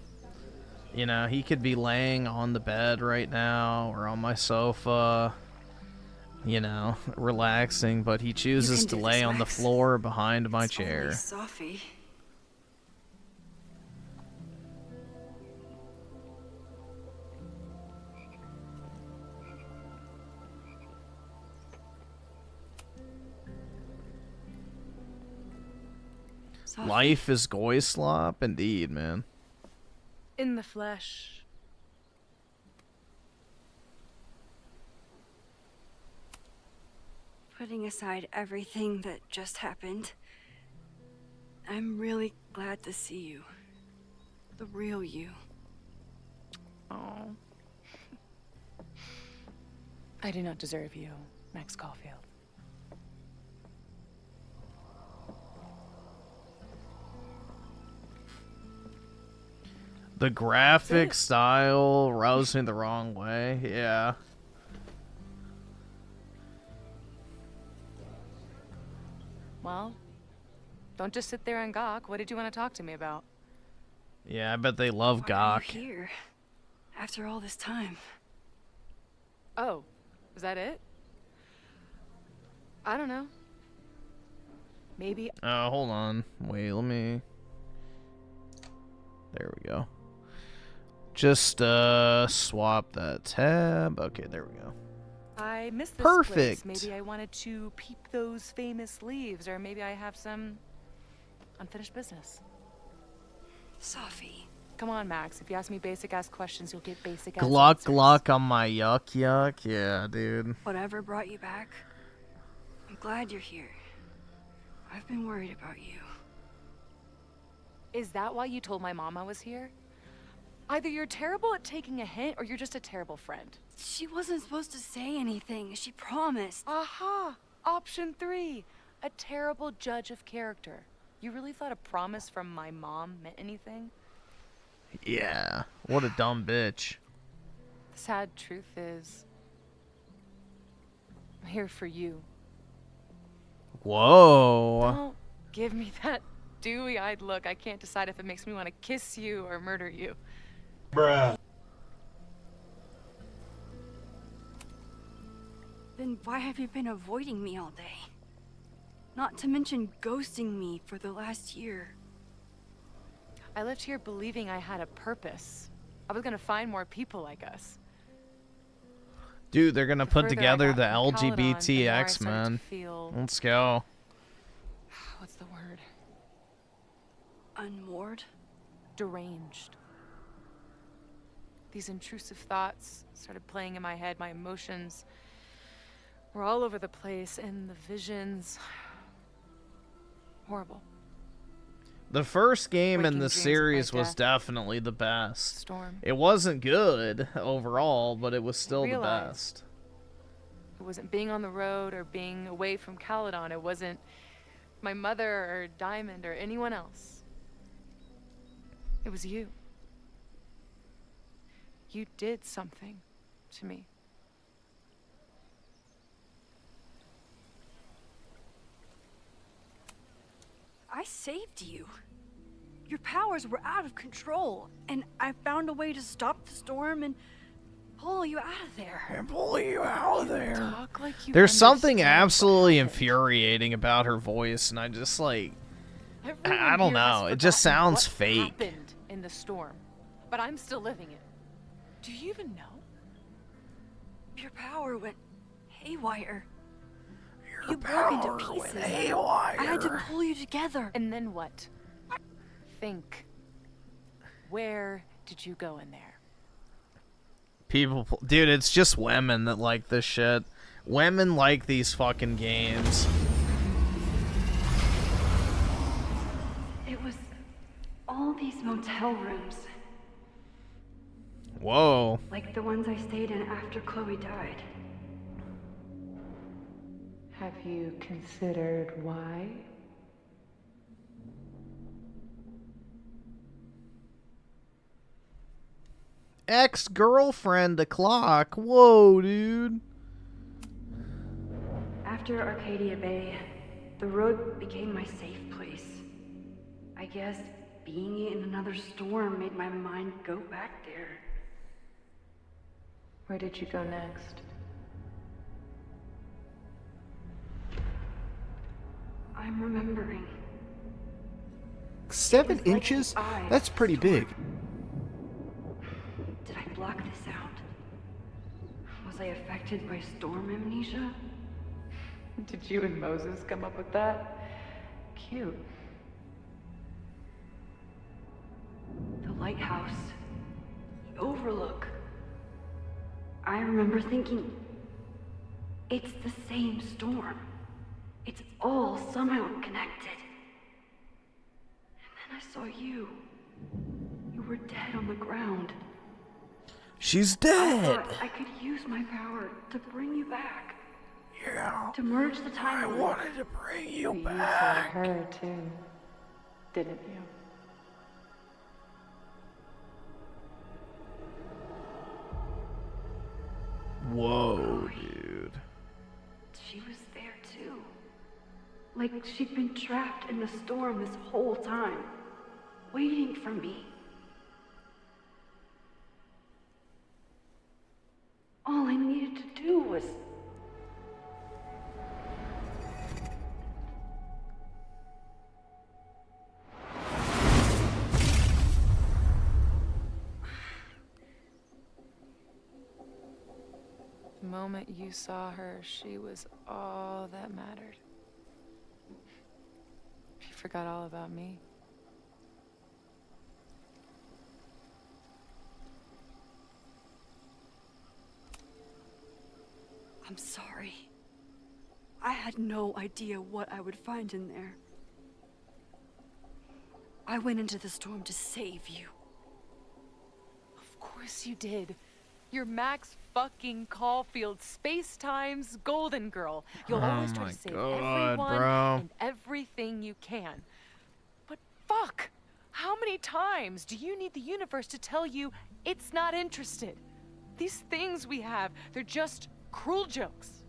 You know, he could be laying on the bed right now or on my sofa, you know, relaxing, but he chooses to lay on the floor behind my chair. Sophie. Sophie. Life is Goyslop, indeed, man. In the flesh. Putting aside everything that just happened, I'm really glad to see you. The real you. Oh. I do not deserve you, Max Caulfield. The graphic style rubs me the wrong way. Yeah. Well, don't just sit there and gawk. What did you want to talk to me about? Yeah, I bet they love Why are GUCK. you here after all this time? Oh, is that it? I don't know. Maybe. Oh, hold on. Wait, let me... There we go. Just, swap that tab. Okay, there we go. I missed this Perfect. place. Maybe I wanted to peep those famous leaves, or maybe I have some unfinished business. Sophie. Come on, Max. If you ask me basic-ass questions, you'll get basic-ass Gluck answers. gluck on my yuck. Yeah, dude. Whatever brought you back, I'm glad you're here. I've been worried about you. Is that why you told my mom I was here? Either you're terrible at taking a hint, or you're just a terrible friend. She wasn't supposed to say anything. She promised. Aha! Option 3. A terrible judge of character. You really thought a promise from my mom meant anything? Yeah. What a dumb bitch. The sad truth is, I'm here for you. Whoa. Don't give me that dewy-eyed look. I can't decide if it makes me want to kiss you or murder you. Bruh. Then why have you been avoiding me all day? Not to mention ghosting me for the last year. I left here believing I had a purpose. I was gonna find more people like us. Dude, they're gonna The put further I together got the from Caledon, the more I LGBT started to X-Men. feel- Let's go. What's the word? Unmoored? Deranged. These intrusive thoughts started playing in my head. My emotions were all over the place, and the visions... horrible. The first game in Waking the dreams of series my was death. definitely the best. Storm. It wasn't good overall, but it was still the Realized best. It wasn't being on the road or being away from Caledon. It wasn't my mother or Diamond or anyone else. It was you. You did something to me. I saved you. Your powers were out of control, and I found a way to stop the storm and pull you out of there. And pull you out of there. Talk like you There's something understand what absolutely happened. infuriating about her voice, and I just like... Everyone I don't here has know, it just forgotten sounds what fake. happened in the storm, but I'm still living it. Do you even know? Your power went haywire. You broke into pieces. I had to pull you together. And then what? Think. Where did you go in there? People... Dude, it's just women that like this shit. Women like these fucking games. It was all these motel rooms, Whoa. like the ones I stayed in after Chloe died. Have you considered why? Ex-girlfriend the clock. Whoa, dude. After Arcadia Bay, the road became my safe place. I guess being in another storm made my mind go back there. Where did you go next? I'm remembering. 7 It's like inches? the eye That's of pretty the storm. big. Did I block this out? Was I affected by storm amnesia? Did you and Moses come up with that? Cute. lighthouse, the overlook. I remember thinking, it's the same storm. It's all somehow connected. And then I saw you. You were dead on the ground. She's I dead. thought I could use my power to bring you back. Yeah. To merge the I timelines. wanted to bring you You back. saw her too, didn't you? Whoa, dude. She was there too. Like she'd been trapped in the storm this whole time, waiting for me. All I needed to do was... The moment you saw her, she was all that mattered. You forgot all about me. I'm sorry. I had no idea what I would find in there. I went into the storm to save you. Of course you did. You're Max fucking Caulfield, Space-Time's golden girl. You'll always try my to save God, everyone bro. and everything you can. But fuck! How many times do you need the universe to tell you it's not interested? These things we have, they're just cruel jokes.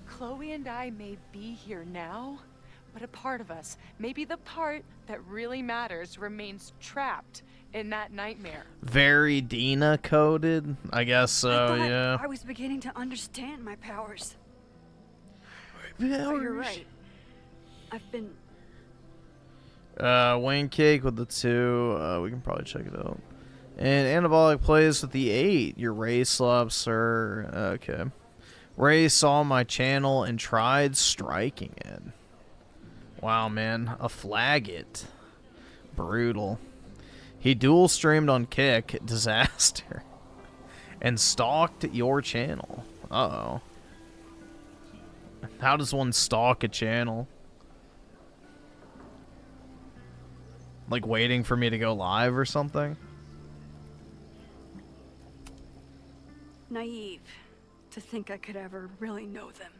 Chloe and I may be here now, but a part of us, maybe the part that really matters, remains trapped in that nightmare. Very Dina coded? I guess so, I thought yeah. I was beginning to understand my powers. But you're right. I've been... Wayne Cake with the 2. We can probably check it out. And Anabolicplayz with the 8. Your Ray Slop, sir. Okay. Ray saw my channel and tried striking it. Wow, man. A flagget. Brutal. He dual streamed on Kick. Disaster. And stalked your channel. Uh-oh. How does one stalk a channel? Like waiting for me to go live or something? naive to think I could ever really know them.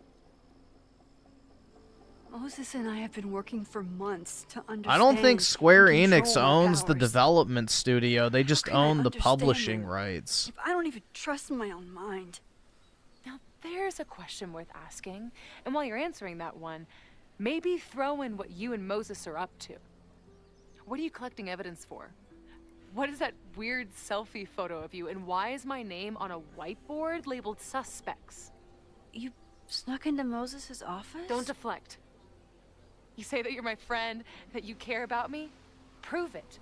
Moses and I have been working for months to understand. I don't think Square and Enix control our owns the powers. development studio. They just How can I own the understand publishing them rights. if I don't even trust my own mind? Now, there's a question worth asking. And while you're answering that one, maybe throw in what you and Moses are up to. What are you collecting evidence for? What is that weird selfie photo of you? And why is my name on a whiteboard labeled suspects? You snuck into Moses's office? Don't deflect. You say that you're my friend, that you care about me? Prove it.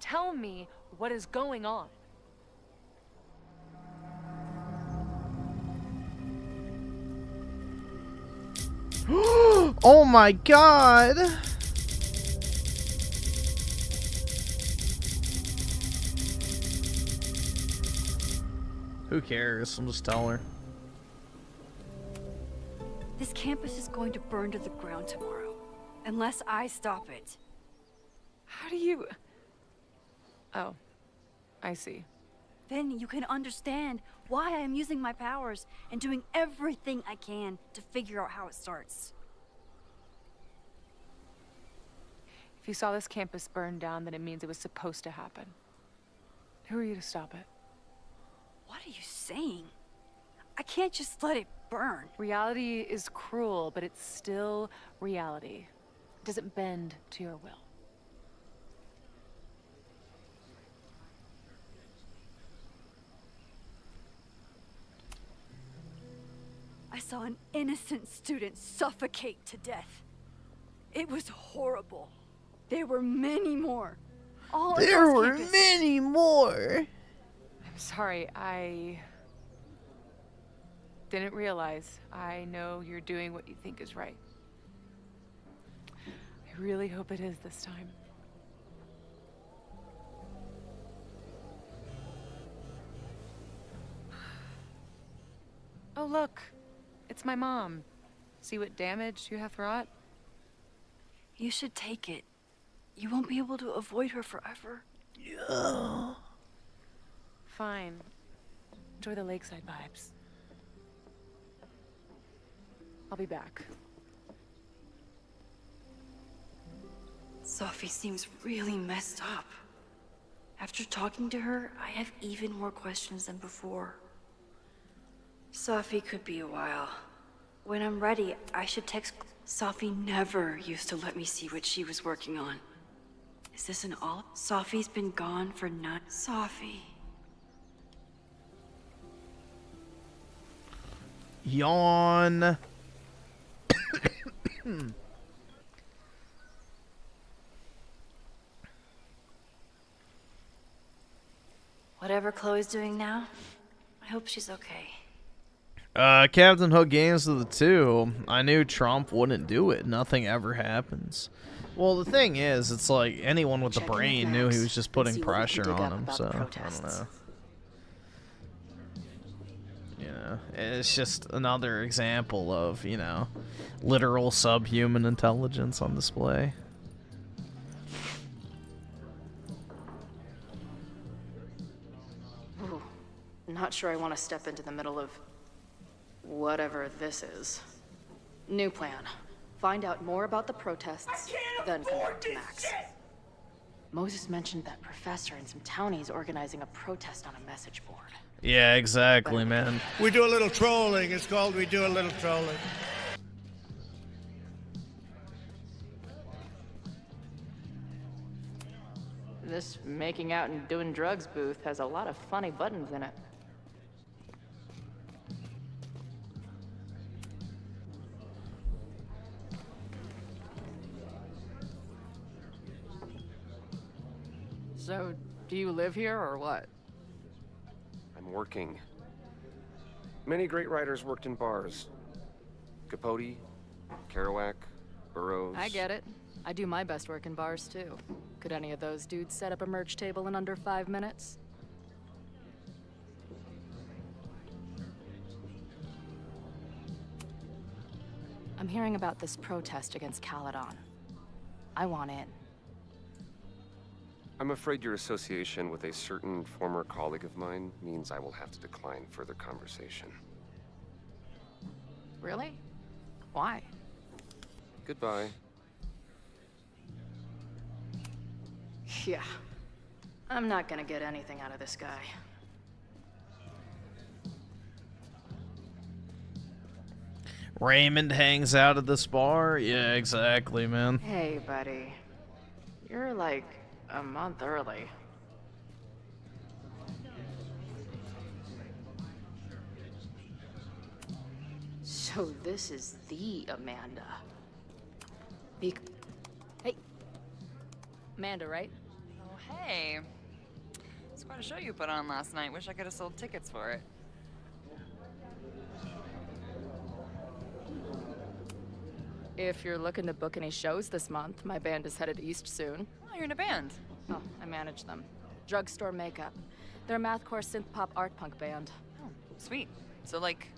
Tell me what is going on. Oh my god! Who cares? I'll just tell her. This campus is going to burn to the ground tomorrow, unless I stop it. How do you... Oh, I see. Then you can understand why I am using my powers and doing everything I can to figure out how it starts. If you saw this campus burn down, then it means it was supposed to happen. Who are you to stop it? What are you saying? I can't just let it burn. Reality is cruel, but it's still reality. It doesn't bend to your will. I saw an innocent student suffocate to death. It was horrible. There were many more. All There across were campus. many more! I'm sorry, I didn't realize. I know you're doing what you think is right. I really hope it is this time. Oh, look. It's my mom. See what damage you have wrought? You should take it. You won't be able to avoid her forever. Fine. Enjoy the lakeside vibes. I'll be back. Sophie seems really messed up. After talking to her, I have even more questions than before. Sophie could be a while. When I'm ready, I should text. Sophie never used to let me see what she was working on. Is this an all? Sophie's been gone for Sophie. Yawn. Whatever Chloe's doing now, I hope she's okay. Captain Hook Games of the 2. I knew Trump wouldn't do it. Nothing ever happens. Well, the thing is, it's like anyone with a brain knew he was just putting pressure on him, so I don't know. You know, it's just another example of, you know, literal subhuman intelligence on display. Ooh, not sure I want to step into the middle of whatever this is. New plan. Find out more about the protests, then connect to Max. Moses mentioned that professor and some townies organizing a protest on a message board. Yeah, exactly, man. We do a little trolling. It's called We Do a Little Trolling. This making out and doing drugs booth has a lot of funny buttons in it. So, do you live here or what? I'm working. Many great writers worked in bars. Capote, Kerouac, Burroughs. I get it. I do my best work in bars too. Could any of those dudes set up a merch table in under 5 minutes? I'm hearing about this protest against Caledon. I want in. I'm afraid your association with a certain former colleague of mine means I will have to decline further conversation. Really? Why? Goodbye. Yeah. I'm not gonna get anything out of this guy. Raymond hangs out at this bar? Yeah, exactly, man. Hey, buddy. You're like a month early. So this is the Amanda. Hey. Amanda, right? Oh, hey. It's quite a show you put on last night. Wish I could have sold tickets for it. If you're looking to book any shows this month, my band is headed east soon. Oh, you're in a band. Oh, I manage them. Drugstore Makeup. They're a mathcore synth-pop art punk band. Oh, sweet. So, like,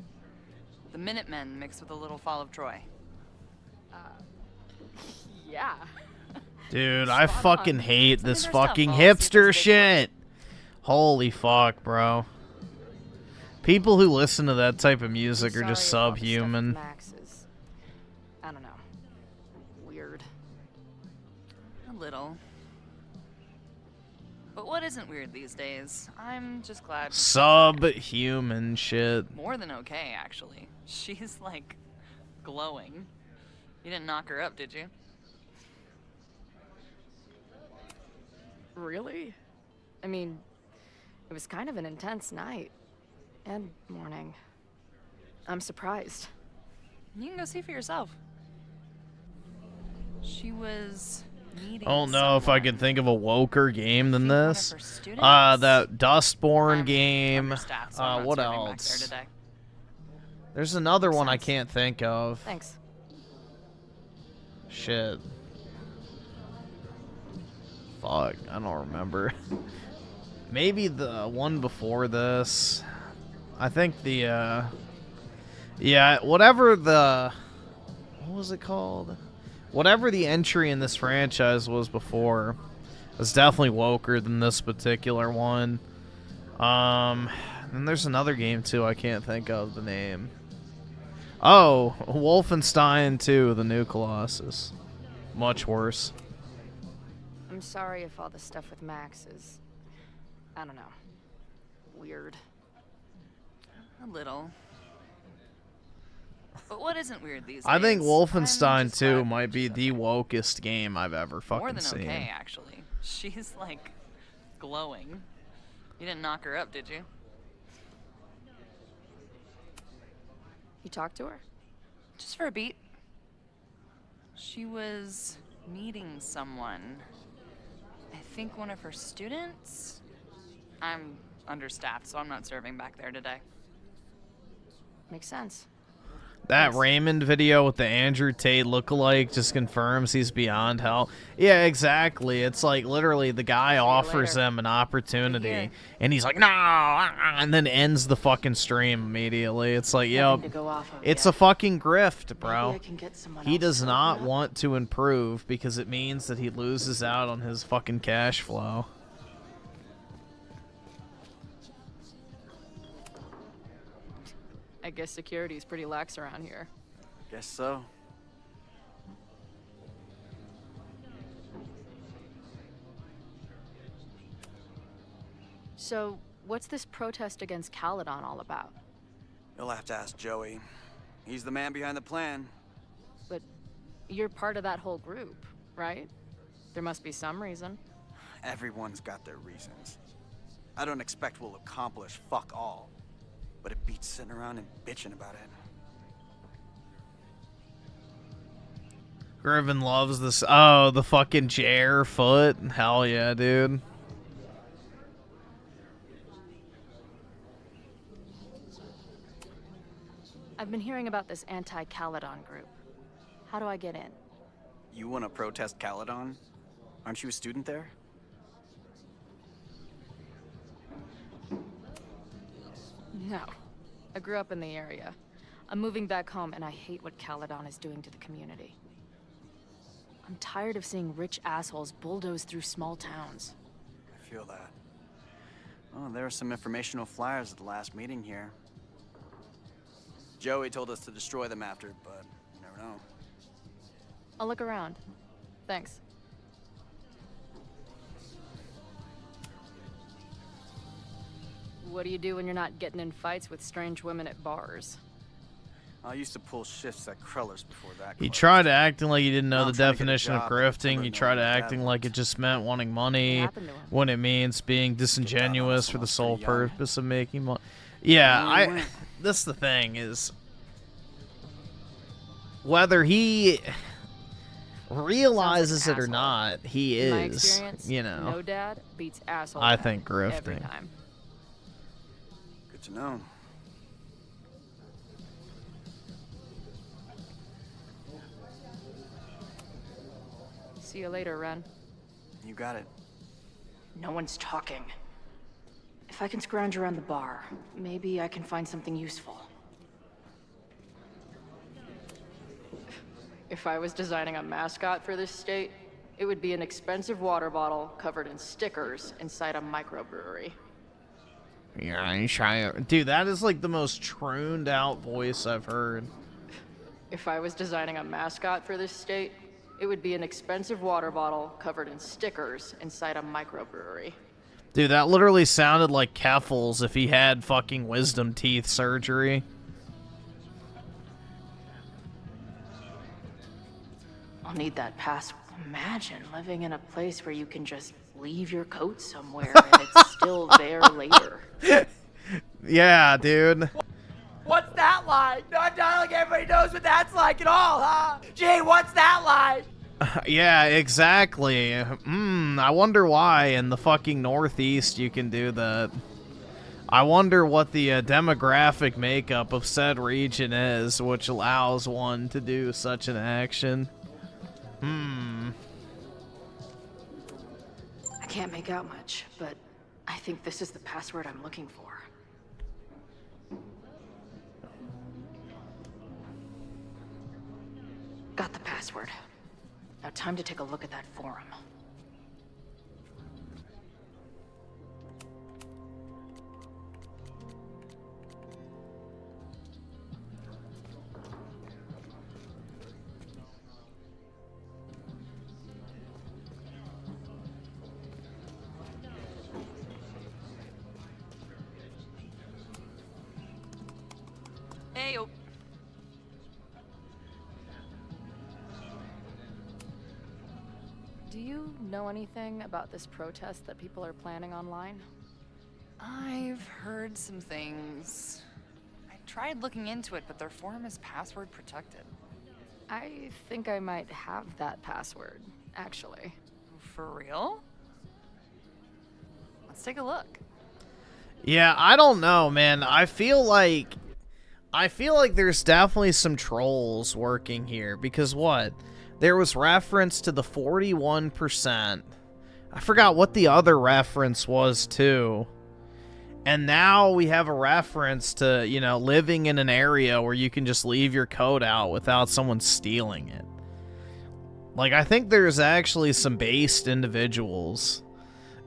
the Minutemen mixed with a little Fall of Troy. Yeah. Dude, I fucking hate this fucking hipster shit. Holy fuck, bro. People who listen to that type of music are just subhuman. I don't know. Weird. A little. But what isn't weird these days? I'm just glad. Subhuman shit. More than okay, actually. She's, like, glowing. You didn't knock her up, did you? Really? I mean, it was kind of an intense night. And morning. I'm surprised. You can go see for yourself. She was meeting I don't know if I can think of a woker game than this. students? That Dustborn game. understaffed, so I'm not What serving back there else? today. There's another one I can't think of. Thanks. Shit. Fuck, I don't remember. Maybe the one before this. I think the Yeah, whatever the... What was it called? Whatever the entry in this franchise was before, it's definitely woker than this particular one. And there's another game too, I can't think of the name. Oh, Wolfenstein 2, the new Colossus. Much worse. I'm sorry if all the stuff with Max is, I don't know, weird. A little. But what isn't weird these days? I think I'm Wolfenstein just 2 glad might be the wokest game I've ever More fucking than seen. okay, actually. She's like glowing. You didn't knock her up, did you? You talked to her? Just for a beat. She was meeting someone. I think one of her students? I'm understaffed, so I'm not serving back there today. Makes sense. That Raymond video with the Andrew Tate lookalike just confirms he's beyond hell. Yeah, exactly. It's like literally the guy offers them an opportunity, and he's like, no, and then ends the fucking stream immediately. It's like, yo, it's a fucking grift, bro. He does not want to improve because it means that he loses out on his fucking cash flow. I guess security is pretty lax around here. Guess so. So, what's this protest against Caledon all about? You'll have to ask Joey. He's the man behind the plan. But you're part of that whole group, right? There must be some reason. Everyone's got their reasons. I don't expect we'll accomplish fuck all. But it beats sitting around and bitching about it. Griffin loves this. Oh, the fucking chair foot. Hell yeah, dude. I've been hearing about this anti-Caledon group. How do I get in? You want to protest Caledon? Aren't you a student there? No. I grew up in the area. I'm moving back home, and I hate what Caledon is doing to the community. I'm tired of seeing rich assholes bulldoze through small towns. I feel that. Oh, there were some informational flyers at the last meeting here. Joey told us to destroy them after, but you never know. I'll look around. Thanks. What do you do when you're not getting in fights with strange women at bars? I used to pull shifts at Kreller's before that. He tried acting like he didn't know Now the I'm trying to get a definition of job grifting. He tried acting like it just meant wanting money when it means being disingenuous for the sole purpose of making money. Yeah, that's the thing is whether he realizes it or not, he In my is, experience, you know. no dad beats asshole I dad think every grifting. time. Good to know. See you later, Ren. You got it. No one's talking. If I can scrounge around the bar, maybe I can find something useful. If I was designing a mascot for this state, it would be an expensive water bottle covered in stickers inside a microbrewery. Yeah, dude, that is like the most trooned out voice I've heard. If I was designing a mascot for this state, it would be an expensive water bottle covered in stickers inside a microbrewery. Dude, that literally sounded like Keffels if he had fucking wisdom teeth surgery. I'll need that password. Imagine living in a place where you can just leave your coat somewhere and it's still there later. Yeah, dude. What's that like? No, I don't think everybody knows what that's like at all, huh? Gee, what's that like? Yeah, exactly. I wonder why in the fucking Northeast you can do that. I wonder what the demographic makeup of said region is, which allows one to do such an action. I can't make out much, but I think this is the password I'm looking for. Got the password. Now time to take a look at that forum. Heyo. Do you know anything about this protest that people are planning online? I've heard some things. I tried looking into it, but their forum is password protected. I think I might have that password, actually. For real? Let's take a look. Yeah, I don't know, man. I feel like there's definitely some trolls working here because what? There was reference to the 41%. I forgot what the other reference was too. And now we have a reference to, you know, living in an area where you can just leave your code out without someone stealing it. Like, I think there's actually some based individuals,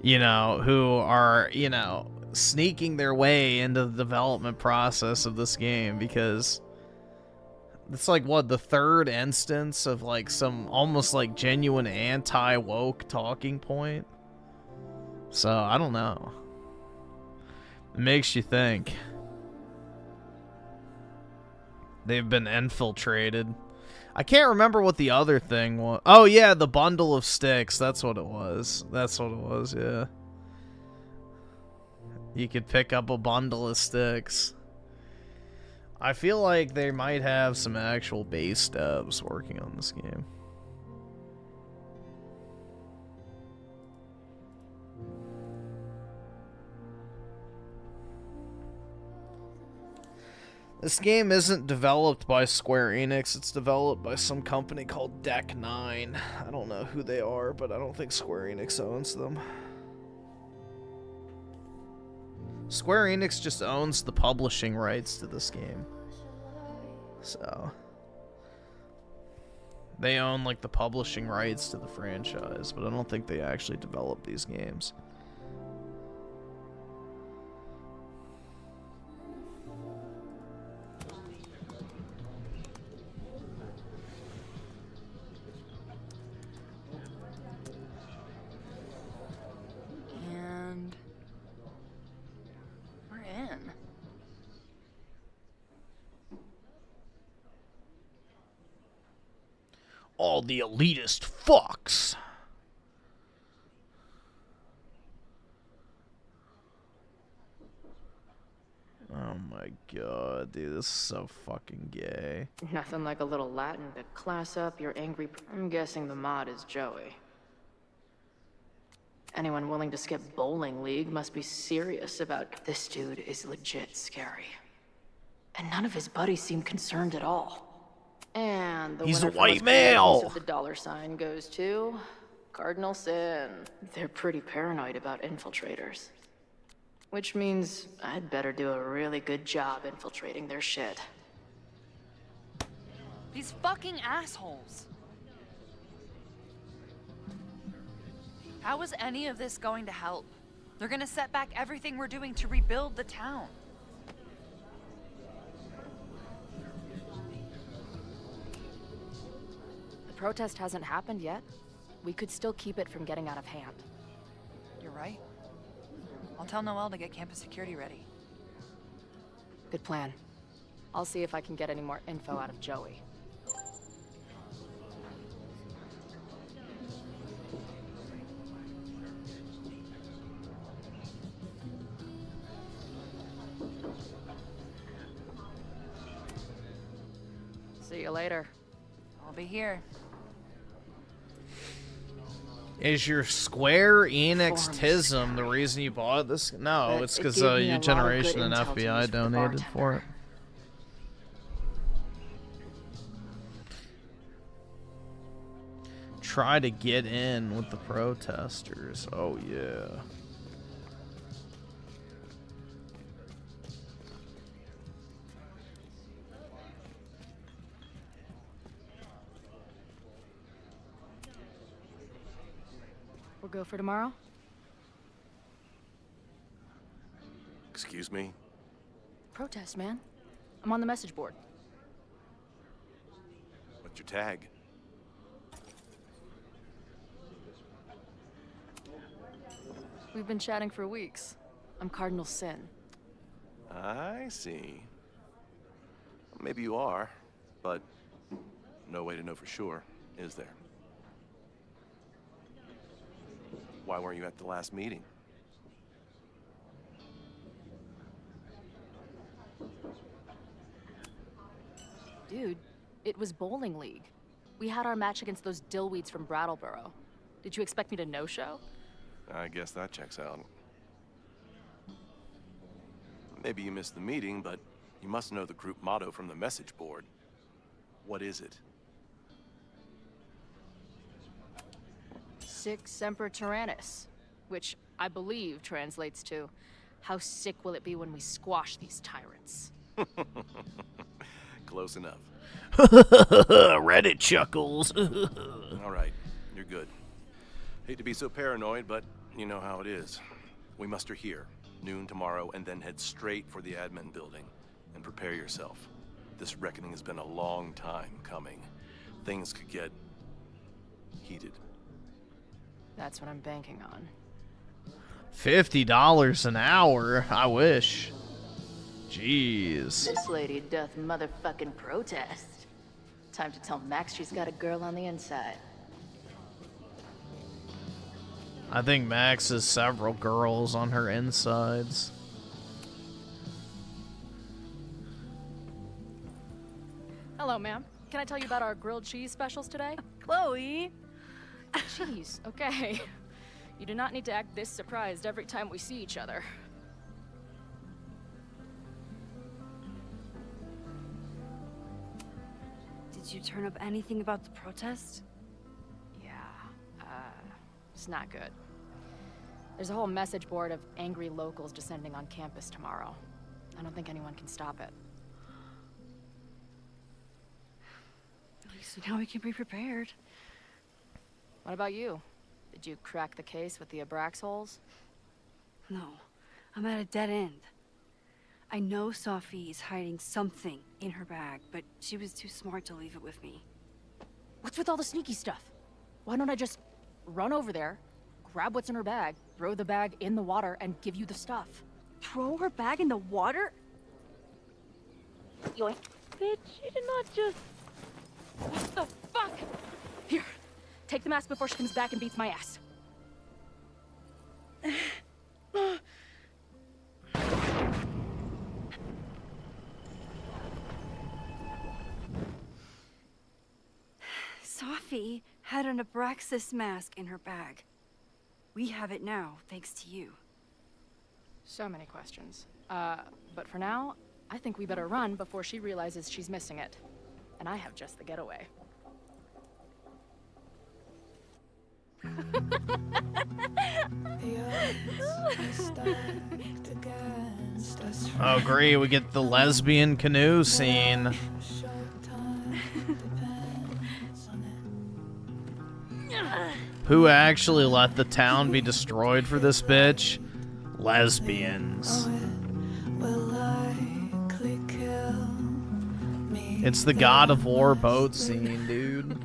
you know, who are, you know, sneaking their way into the development process of this game because it's like, what, the third instance of like some almost like genuine anti-woke talking point. So I don't know. It makes you think. They've been infiltrated. I can't remember what the other thing was. Oh yeah, the bundle of sticks. That's what it was. That's what it was, yeah. You could pick up a bundle of sticks. I feel like they might have some actual base devs working on this game. This game isn't developed by Square Enix, it's developed by some company called Deck 9. I don't know who they are, but I don't think Square Enix owns them. Square Enix just owns the publishing rights to this game. So they own like the publishing rights to the franchise, but I don't think they actually develop these games. And we're in. All the elitist fucks. Oh my god, dude, this is so fucking gay. Nothing like a little Latin to class up your angry... I'm guessing the mod is Joey. Anyone willing to skip bowling league must be serious about... This dude is legit scary. And none of his buddies seem concerned at all. And the He's a winner for white most creative male. use of the dollar sign goes to... Cardinal Sin. They're pretty paranoid about infiltrators. Which means I'd better do a really good job infiltrating their shit. These fucking assholes. How is any of this going to help? They're gonna set back everything we're doing to rebuild the town. The protest hasn't happened yet. We could still keep it from getting out of hand. You're right. I'll tell Noelle to get campus security ready. Good plan. I'll see if I can get any more info out of Joey. See you later. I'll be here. Is your Square Enix tism the reason you bought this? No, it's because your generation and FBI donated for it. Try to get in with the protesters. Oh, yeah. We'll go for tomorrow? Excuse me? Protest, man. I'm on the message board. What's your tag? We've been chatting for weeks. I'm Cardinal Sin. I see. Maybe you are, but no way to know for sure, is there? Why weren't you at the last meeting? Dude, it was bowling league. We had our match against those dillweeds from Brattleboro. Did you expect me to no-show? I guess that checks out. Maybe you missed the meeting, but you must know the group motto from the message board. What is it? Sic Semper Tyrannis, which I believe translates to, how sick will it be when we squash these tyrants? Close enough. Reddit chuckles. All right, you're good. Hate to be so paranoid, but you know how it is. We muster here, noon tomorrow, and then head straight for the admin building. And prepare yourself. This reckoning has been a long time coming. Things could get heated. That's what I'm banking on. $50 an hour? I wish. Jeez. This lady doth motherfucking protest. Time to tell Max she's got a girl on the inside. I think Max has several girls on her insides. Hello, ma'am. Can I tell you about our grilled cheese specials today? Chloe! Cheese, okay. You do not need to act this surprised every time we see each other. Did you turn up anything about the protest? Yeah, it's not good. There's a whole message board of angry locals descending on campus tomorrow. I don't think anyone can stop it. At least now we can be prepared. What about you? Did you crack the case with the Abrax holes? No, I'm at a dead end. I know Sophie is hiding something in her bag, but she was too smart to leave it with me. What's with all the sneaky stuff? Why don't I just run over there, grab what's in her bag, throw the bag in the water, and give you the stuff? Throw her bag in the water? Yoink. Bitch, you did not just... What the fuck? Here, take the mask before she comes back and beats my ass. Sophie had an Abraxas mask in her bag. We have it now, thanks to you. So many questions. But for now, I think we better run before she realizes she's missing it. And I have just the getaway. Oh, great, we get the lesbian canoe scene. Who actually let the town be destroyed for this bitch? Lesbians. It's the God of War boat scene, dude.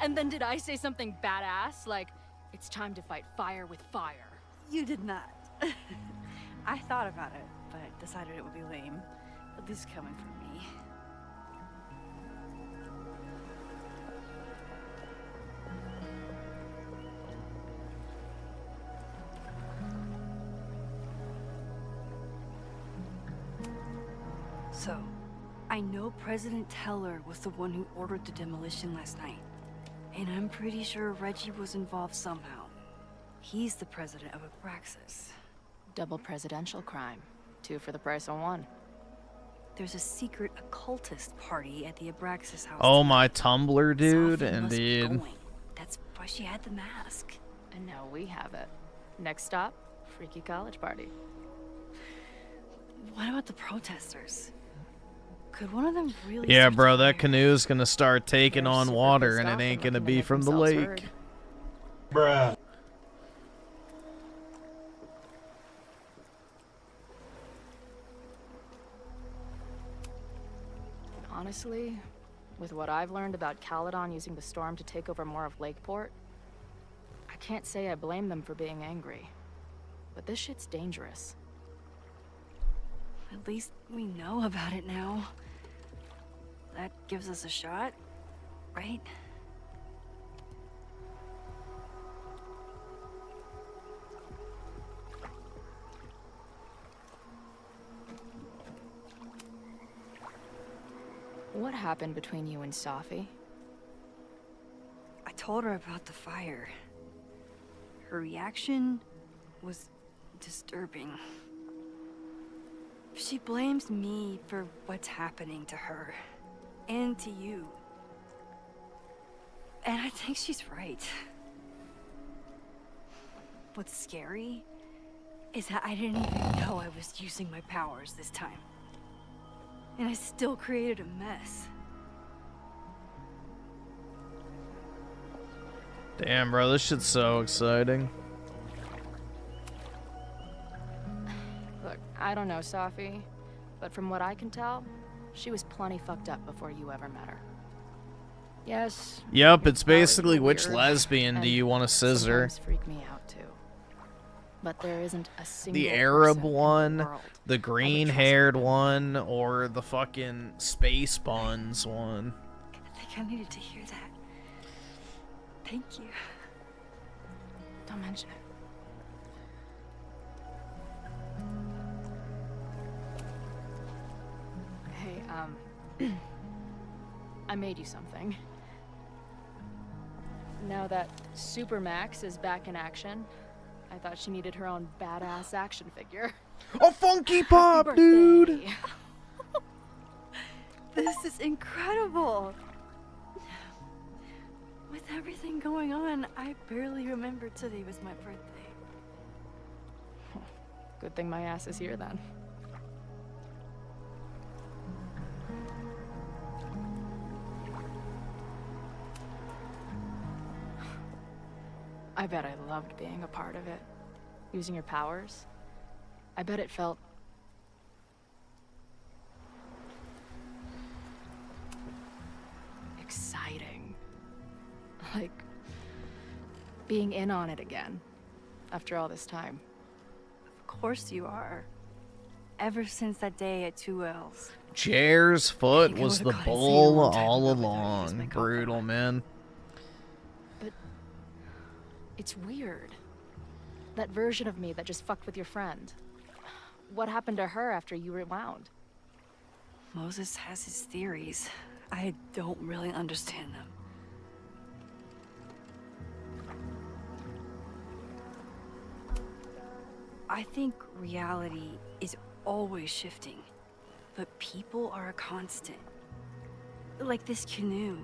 And then did I say something badass? Like, it's time to fight fire with fire. You did not. I thought about it, but decided it would be lame. At least coming from me. So, I know President Teller was the one who ordered the demolition last night. And I'm pretty sure Reggie was involved somehow. He's the president of Abraxas. Double presidential crime. 2 for the price of 1. There's a secret occultist party at the Abraxas house. Oh, my Tumblr, dude. Sophie must be Indeed. going. That's why she had the mask. And now we have it. Next stop, freaky college party. What about the protesters? Could one of them really? Yeah, start bro, to that fire? canoe's gonna start taking They're on super water, pissed and it off ain't and gonna looking to be make from the themselves lake. heard. Bruh. Honestly, with what I've learned about Caledon using the storm to take over more of Lakeport, I can't say I blame them for being angry. But this shit's dangerous. At least we know about it now. That gives us a shot, right? What happened between you and Safi? I told her about the fire. Her reaction was disturbing. She blames me for what's happening to her and to you. And I think she's right. What's scary is that I didn't even know I was using my powers this time. And I still created a mess. Damn, bro, this shit's so exciting. Look, I don't know Safi, but from what I can tell, she was plenty fucked up before you ever met her. Yes. Yep, it's probably basically which weird, lesbian do and you want to scissor? sometimes freak me out too. But there isn't a single The Arab person in the one, world the green-haired one, or the fucking space buns one? I think I needed to hear that. Thank you. Don't mention it. Hey, I made you something. Now that Supermax is back in action, I thought she needed her own badass action figure. A Funky Pop, dude! This is incredible! With everything going on, I barely remembered today was my birthday. Good thing my ass is here then. I bet I loved being a part of it. Using your powers. I bet it felt... exciting. Like... being in on it again. After all this time. Of course you are. Ever since that day at 2L's. Jair's foot was the would've gotten seen a bull long time all ago without you as my along. cop Brutal, man. It's weird. That version of me that just fucked with your friend. What happened to her after you rewound? Moses has his theories. I don't really understand them. I think reality is always shifting, but people are a constant. Like this canoe.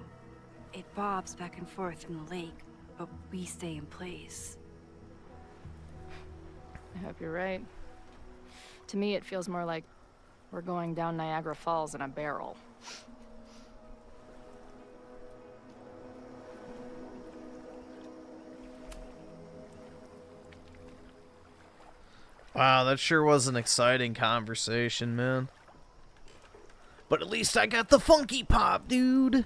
It bobs back and forth in the lake, but we stay in place. I hope you're right. To me, it feels more like we're going down Niagara Falls in a barrel. Wow, that sure was an exciting conversation, man. But at least I got the Funky Pop, dude.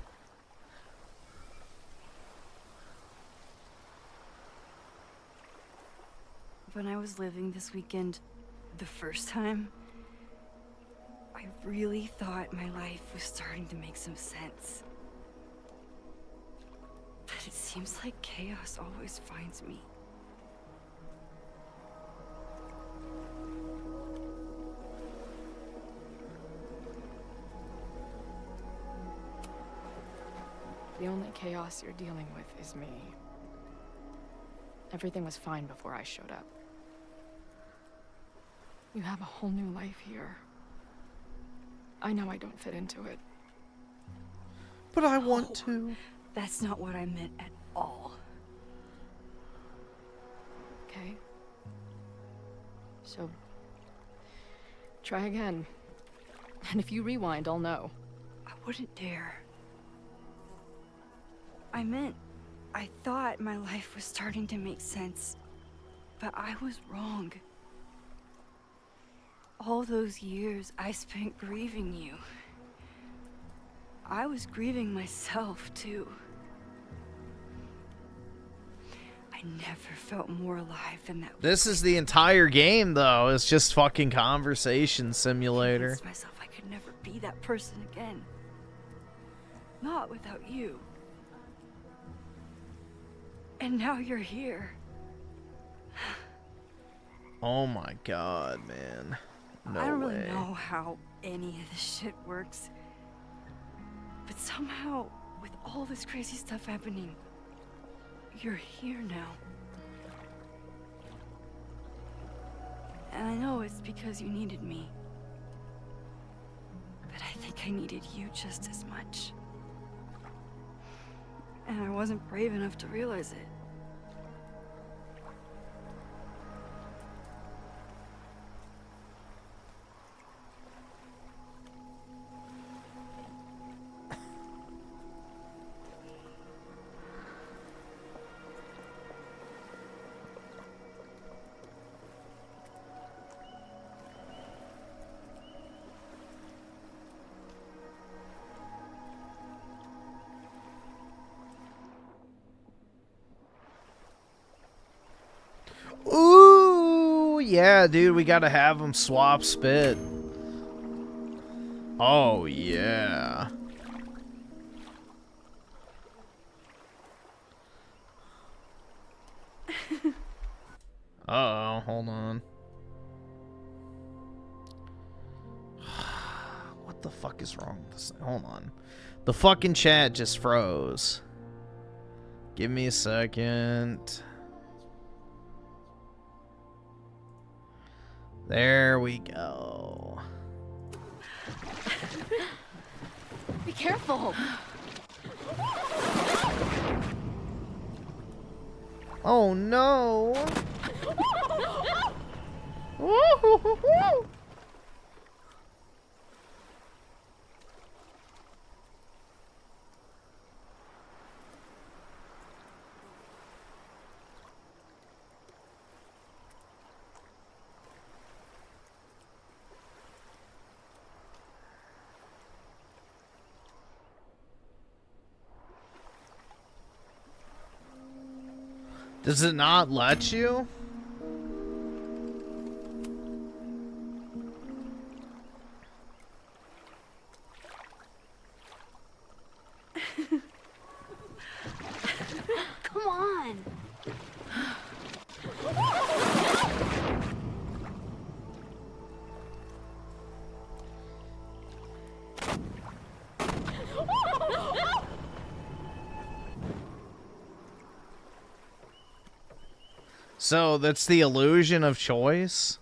When I was living this weekend, the first time, I really thought my life was starting to make some sense. But it seems like chaos always finds me. The only chaos you're dealing with is me. Everything was fine before I showed up. You have a whole new life here. I know I don't fit into it. But I want to. That's not what I meant at all. Okay? So, Try again. And if you rewind, I'll know. I wouldn't dare. I thought my life was starting to make sense, but I was wrong. All those years I spent grieving you. I was grieving myself, too. I never felt more alive than that. This is the entire game, though. It's just fucking conversation simulator. I convinced myself I could never be that person again. Not without you. And now you're here. Oh my god, man. No I don't way. really know how any of this shit works. But somehow, with all this crazy stuff happening, you're here now. And I know it's because you needed me. But I think I needed you just as much. And I wasn't brave enough to realize it. Ooh, yeah, dude, we gotta have them swap spit. Oh, yeah. Uh-oh, hold on. What the fuck is wrong with this? Hold on. The fucking chat just froze. Give me a second. There we go. Be careful. Oh no. Does it not let you? Come on. So that's the illusion of choice?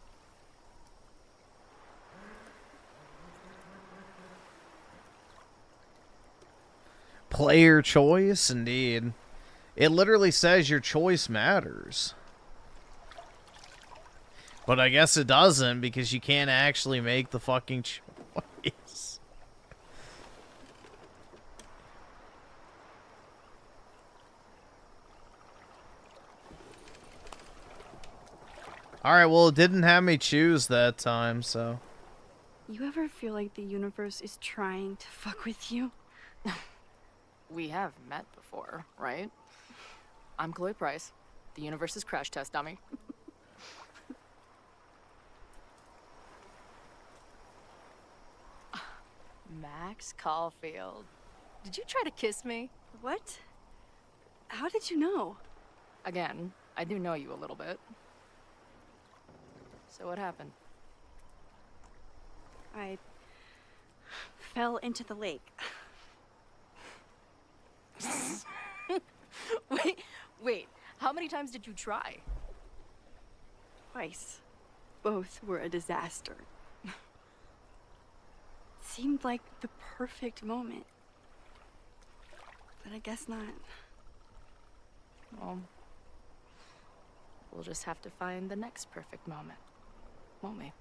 Player choice, indeed. It literally says your choice matters. But I guess it doesn't because you can't actually make the fucking choice. Alright, well, it didn't have me choose that time, so. You ever feel like the universe is trying to fuck with you? We have met before, right? I'm Chloe Price, the universe's crash test dummy. Max Caulfield. Did you try to kiss me? What? How did you know? Again, I do know you a little bit. So what happened? I fell into the lake. Wait, how many times did you try? Twice. Both were a disaster. Seemed like the perfect moment. But I guess not. Well, we'll just have to find the next perfect moment, won't we?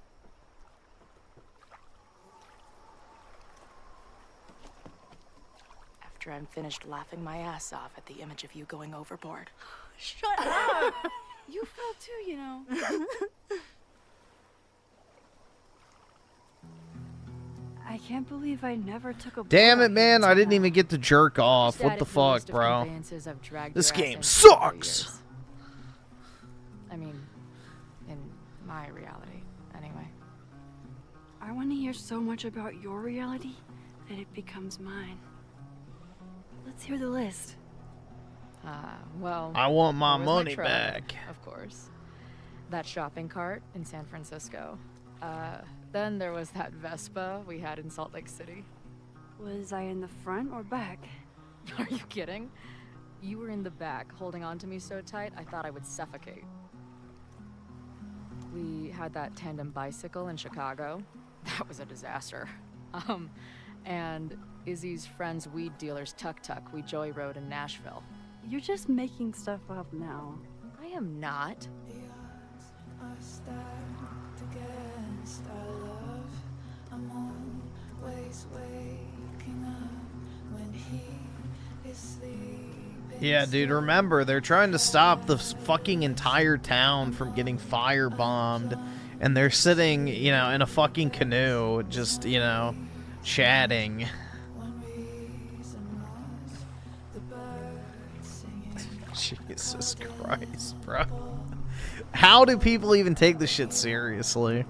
after I'm finished laughing my ass off at the image of you going overboard. Shut up! You fell too, you know. I can't believe I never took a Damn it, man! I didn't even get to jerk off. What the fuck, bro? This game sucks. I mean, in my reality, anyway. I want to hear so much about your reality that it becomes mine. Let's hear the list. Well, I want my there was money truck, back. Of course. That shopping cart in San Francisco. Then there was that Vespa we had in Salt Lake City. Was I in the front or back? Are you kidding? You were in the back, holding on to me so tight, I thought I would suffocate. We had that tandem bicycle in Chicago. That was a disaster. And Izzy's friend's weed dealer's tuk-tuk we joy rode in Nashville. You're just making stuff up now. I am not. Yeah, dude, remember, they're trying to stop the fucking entire town from getting firebombed, and they're sitting, you know, in a fucking canoe, just, you know, chatting. Jesus Christ, bro. How do people even take this shit seriously?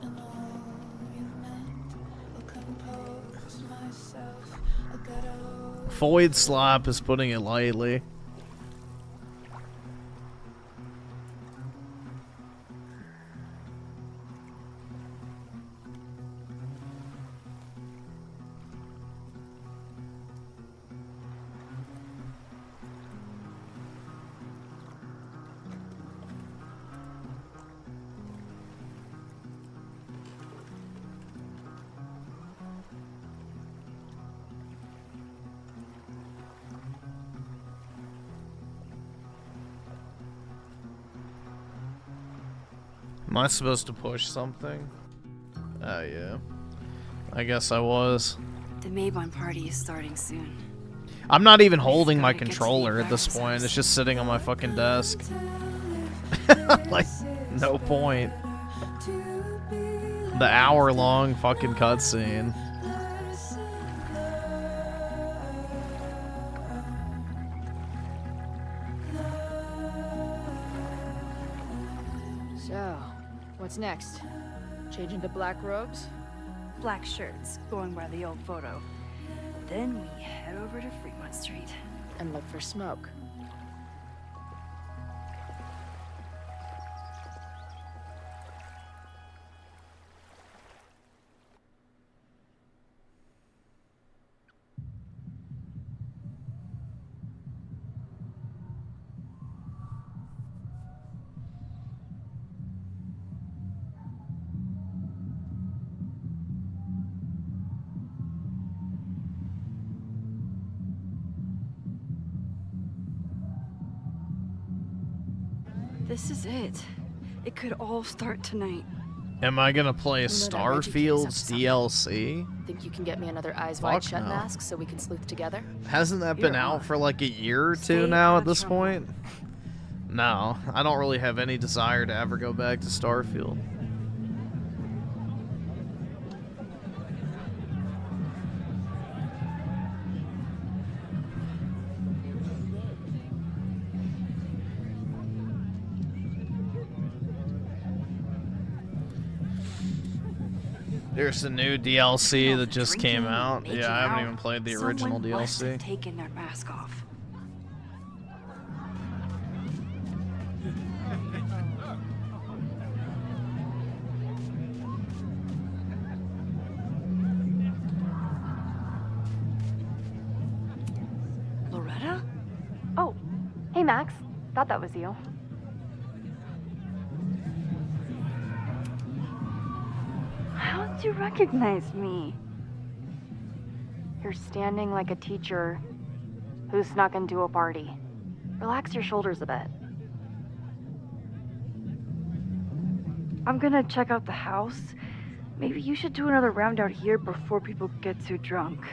Void Slop is putting it lightly. Am I supposed to push something? Oh, yeah. I guess I was. The Maybon party is starting soon. I'm not even holding my controller at this point. It's just sitting on my fucking desk. Like, no point. The hour-long fucking cutscene. So, what's next? Change into black robes? Black shirts, going by the old photo. Then we head over to Fremont Street. And look for smoke. This is it. It could all start tonight. Am I gonna play Starfield's DLC? Think you can get me another Eyes Fuck Wide Shut no. mask so we can sleuth together? Hasn't that been out for like a year or two now at this point? No, I don't really have any desire to ever go back to Starfield. There's a new DLC that just came out. Yeah, I haven't even played the original Someone must have DLC. taken their mask off. Loretta? Oh, hey Max. Thought that was you. How did you recognize me? You're standing like a teacher who snuck into a party. Relax your shoulders a bit. I'm gonna check out the house. Maybe you should do another round out here before people get too drunk.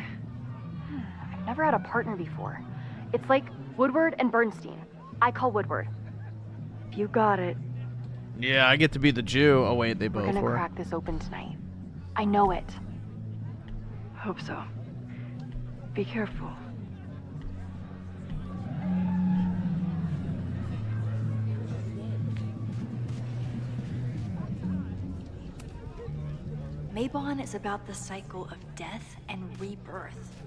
Never had a partner before. It's like Woodward and Bernstein. I call Woodward. You got it. Yeah, I get to be the Jew. Oh wait, they We're both gonna were. crack this open tonight. I know it. Hope so. Be careful. Mabon is about the cycle of death and rebirth.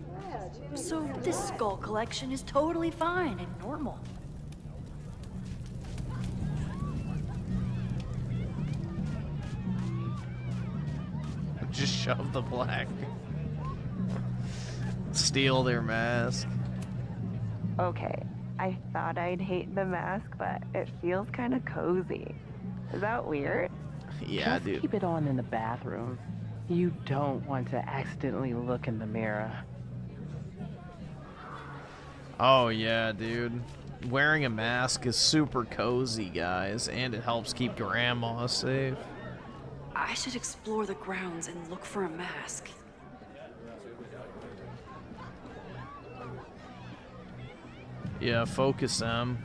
So this skull collection is totally fine and normal. Just shove the black. Steal their mask. Okay, I thought I'd hate the mask, but it feels kind of cozy. Is that weird? Yeah, Just dude. keep it on in the bathroom. You don't want to accidentally look in the mirror. Oh yeah, dude. Wearing a mask is super cozy, guys, and it helps keep grandma safe. I should explore the grounds and look for a mask. Yeah, focus them.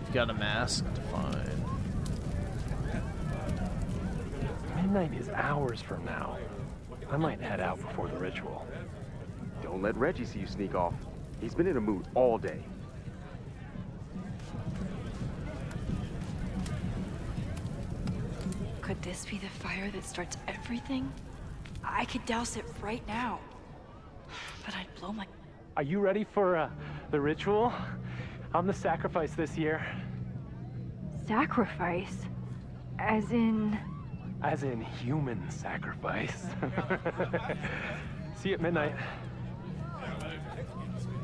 You've got a mask to find. Midnight is hours from now. I might head out before the ritual. Don't let Reggie see you sneak off. He's been in a mood all day. Could this be the fire that starts everything? I could douse it right now. But I'd blow my... Are you ready for the ritual? I'm the sacrifice this year. Sacrifice? As in... As in human sacrifice. See you at midnight.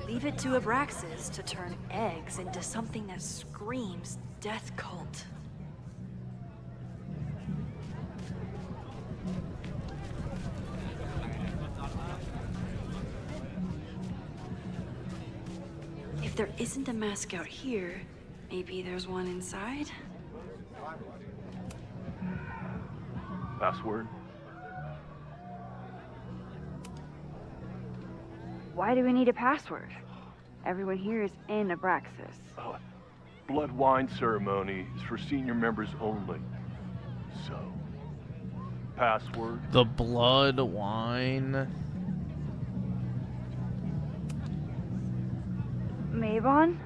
Leave it to Abraxas to turn eggs into something that screams death cult. If there isn't a mask out here, maybe there's one inside? Password? Why do we need a password? Everyone here is in Abraxas. Blood wine ceremony is for senior members only. So, password? The blood wine. Mabon?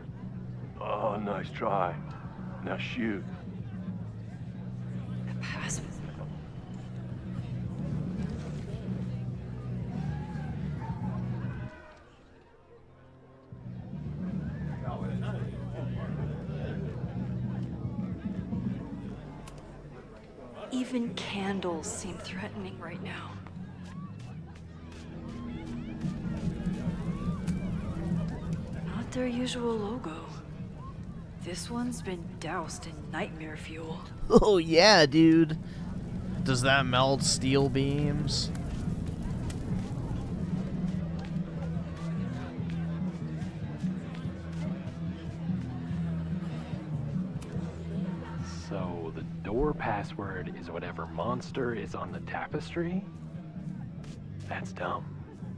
Oh, nice try. Now shoot. The password. Even candles seem threatening right now. Not their usual logo. This one's been doused in nightmare fuel. Oh yeah, dude. Does that melt steel beams? So the door password is whatever monster is on the tapestry? That's dumb.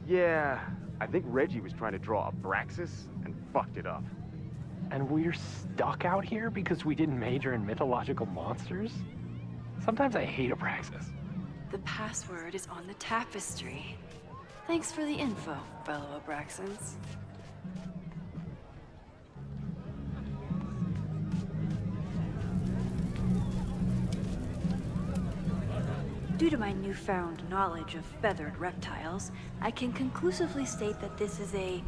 Yeah, I think Reggie was trying to draw Abraxas and fucked it up. And we're stuck out here because we didn't major in mythological monsters? Sometimes I hate Abraxas. The password is on the tapestry. Thanks for the info, fellow Abraxans. Due to my newfound knowledge of feathered reptiles, I can conclusively state that this is a...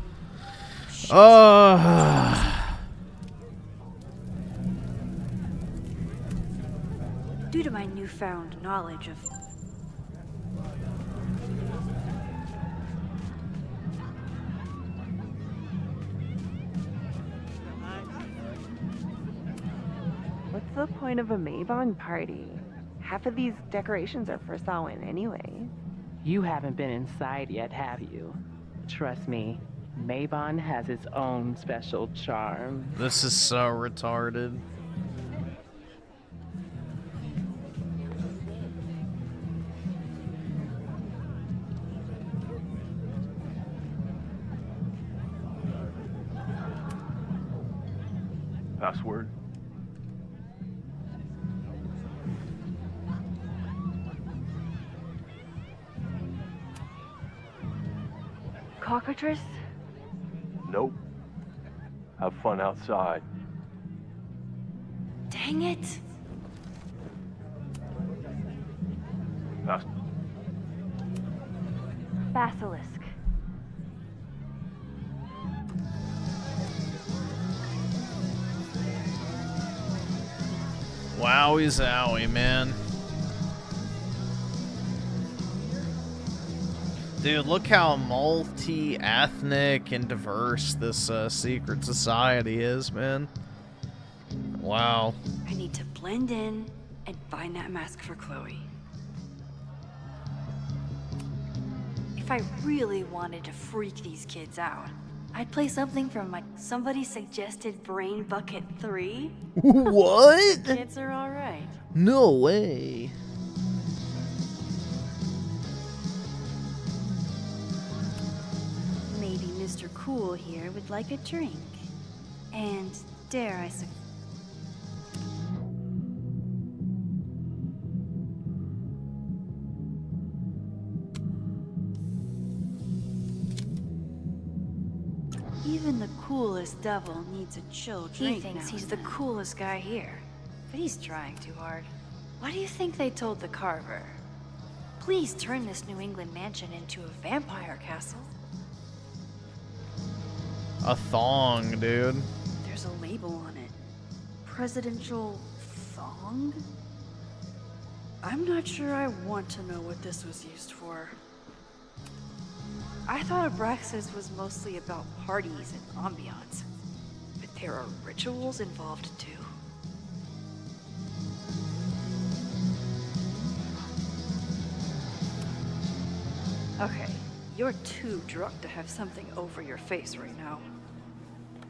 Due to my newfound knowledge of... What's the point of a Mabon party? Half of these decorations are for Samhain anyway. You haven't been inside yet, have you? Trust me, Mabon has its own special charm. This is so retarded. Password? Cockatrice? Nope. Have fun outside. Dang it! Basilisk. Wowie zowie, man. Dude, look how multi-ethnic and diverse this secret society is, man. Wow. I need to blend in and find that mask for Chloe. If I really wanted to freak these kids out, I'd play something from like somebody suggested Brain Bucket 3. What? Kids are alright. No way. Maybe Mr. Cool here would like a drink. And dare I say, even the coolest devil needs a chill drink. He thinks he's the coolest guy here, but he's trying too hard. What do you think they told the carver? Please turn this New England mansion into a vampire castle. A thong, dude. There's a label on it. Presidential thong? I'm not sure I want to know what this was used for. I thought Abraxas was mostly about parties and ambiance, but there are rituals involved too. Okay, you're too drunk to have something over your face right now.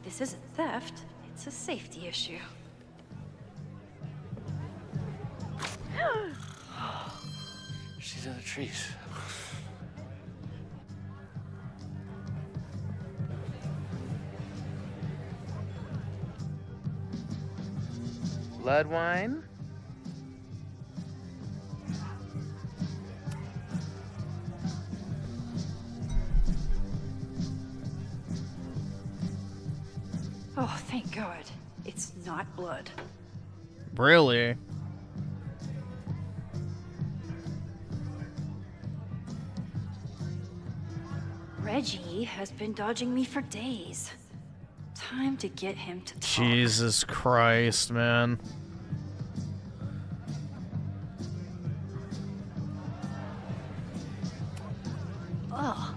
This isn't theft, it's a safety issue. She's in the trees. Blood wine? Oh, thank God. It's not blood. Really? Reggie has been dodging me for days. Time to get him to talk. Jesus Christ, man. Ugh.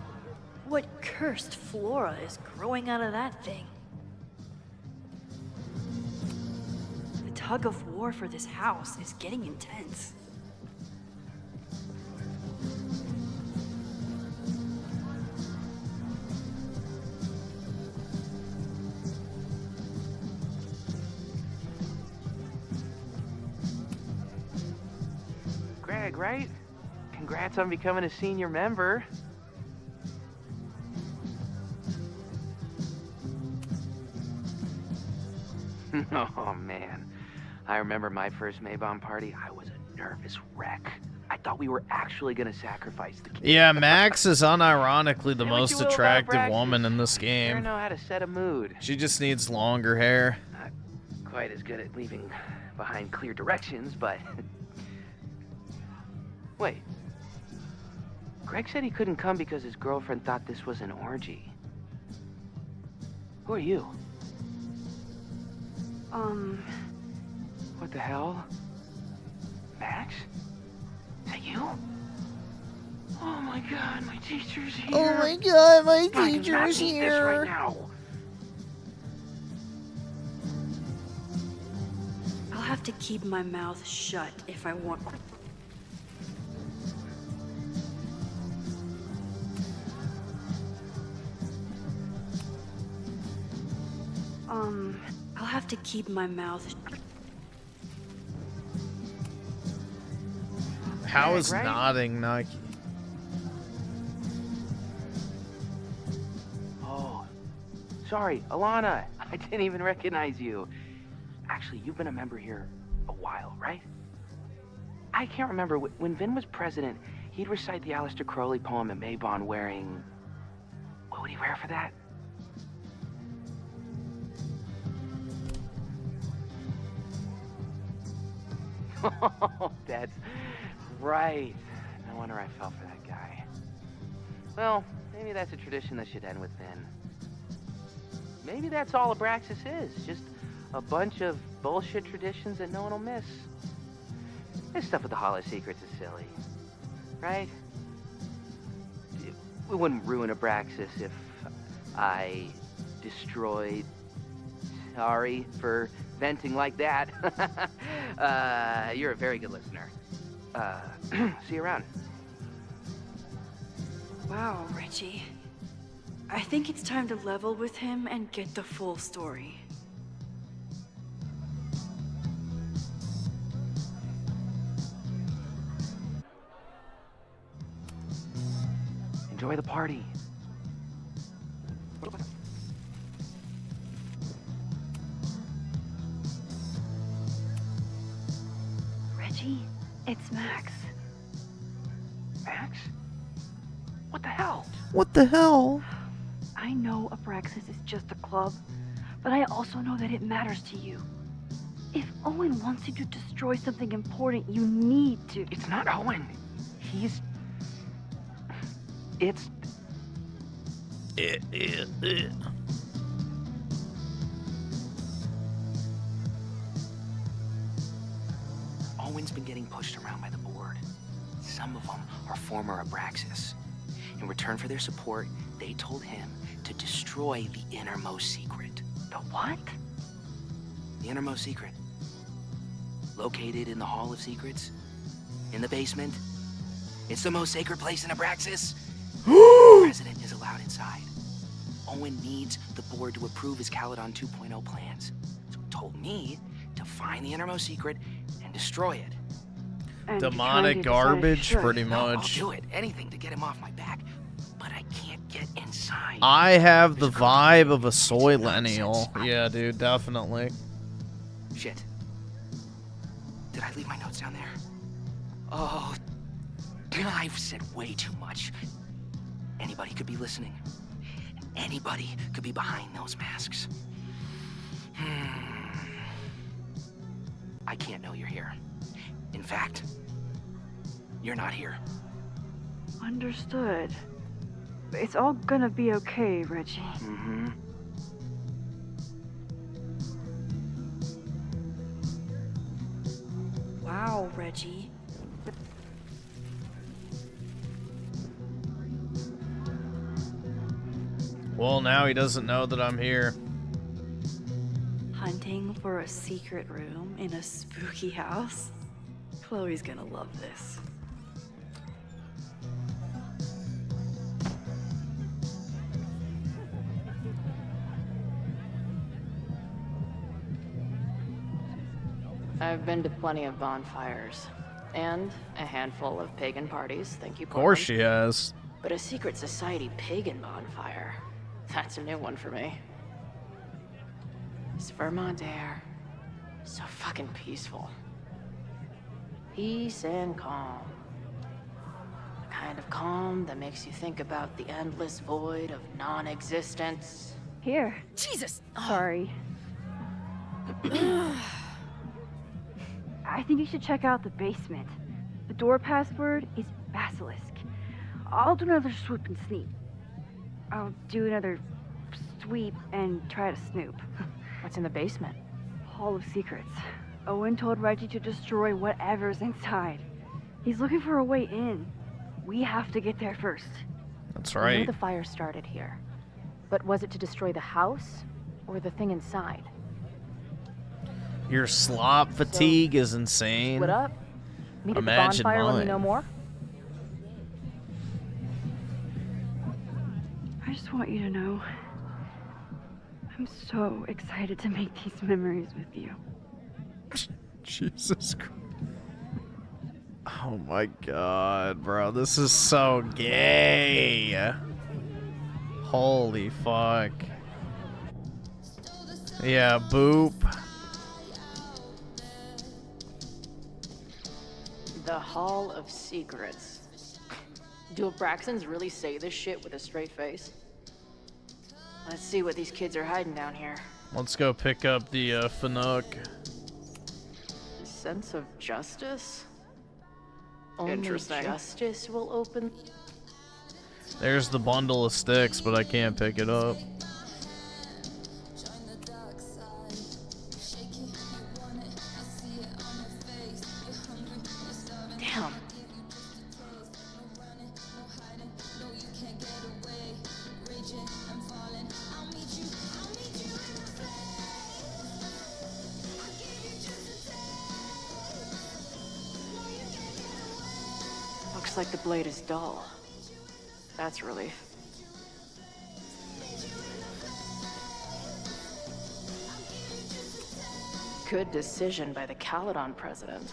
What cursed flora is growing out of that thing? The tug of war for this house is getting intense. Greg, right? Congrats on becoming a senior member. Oh man, I remember my first Maybon party. I was a nervous wreck. I thought we were actually gonna sacrifice the kid. Yeah, Max is unironically the Say what most you will about attractive Braxis, woman in this Sure game. know how to set a mood. She just needs longer hair. Not quite as good at leaving behind clear directions, but wait. Greg said he couldn't come because his girlfriend thought this was an orgy. Who are you? What the hell? Max? Is that you? Oh my God, my teacher's here. Oh my God, my I do not teacher's need here. This right now. I'll have to keep my mouth shut if I want. I'll have to keep my mouth. How is Right? nodding Nike? Oh, sorry, Alana. I didn't even recognize you. Actually, you've been a member here a while, right? I can't remember. When Vin was president, he'd recite the Aleister Crowley poem at Maybon wearing... What would he wear for that? Oh, that's right. No wonder I fell for that guy. Well, maybe that's a tradition that should end with Vin. Maybe that's all Abraxas is. Just a bunch of bullshit traditions that no one will miss. This stuff with the Hollow Secrets is silly. Right? We wouldn't ruin Abraxas if I destroyed... Sorry for venting like that. You're a very good listener. See you around. Wow, Reggie. I think it's time to level with him and get the full story. Enjoy the party. Reggie, it's Max. Max? What the hell? What the hell? I know Abraxas is just a club, but I also know that it matters to you. If Owen wants you to destroy something important, you need to. It's not Owen. He's... It's... Owen's been getting pushed around by the board. Some of them are former Abraxas. In return for their support, they told him to destroy the innermost secret. The what? The innermost secret. Located in the Hall of Secrets. In the basement. It's the most sacred place in Abraxas. The president is allowed inside. Owen needs the board to approve his Caledon 2.0 plans. So he told me to find the innermost secret and destroy it. And demonic garbage, pretty much. I'll do it. Anything to get him off my back. But I can't get inside. I have the vibe of a soy-lennial. Yeah, dude, definitely. Shit. Did I leave my notes down there? Oh, I've said way too much. Anybody could be listening. Anybody could be behind those masks. I can't know you're here. In fact, you're not here. Understood. It's all gonna be okay, Reggie. Mm-hmm. Wow, Reggie. Well, now he doesn't know that I'm here. Hunting for a secret room in a spooky house? Chloe's gonna love this. I've been to plenty of bonfires, and a handful of pagan parties, thank you, Of course she has. But a secret society pagan bonfire, that's a new one for me. It's Vermont air, so fucking peaceful. Peace and calm. The kind of calm that makes you think about the endless void of non-existence. Here. Jesus! Sorry. I think you should check out the basement. The door password is Basilisk. I'll do another swoop and sneak. I'll do another sweep and try to snoop. What's in the basement? Hall of Secrets. Owen told Reggie to destroy whatever's inside. He's looking for a way in. We have to get there first. That's I right. know the fire started here. But was it to destroy the house or the thing inside? Your slop fatigue is insane. Split up? Meet at the Imagine bonfire when we mine. know more? I just want you to know, I'm so excited to make these memories with you. Jesus Christ. Oh my god, bro. This is so gay. Holy fuck. Yeah, boop. The Hall of Secrets. Do Abraxans really say this shit with a straight face? Let's see what these kids are hiding down here. Let's go pick up the Fanuc. Sense of justice? Only Interesting. justice will open. There's the bundle of sticks, but I can't pick it up. Damn. Looks like the blade is dull. That's a relief. Good decision by the Caledon president.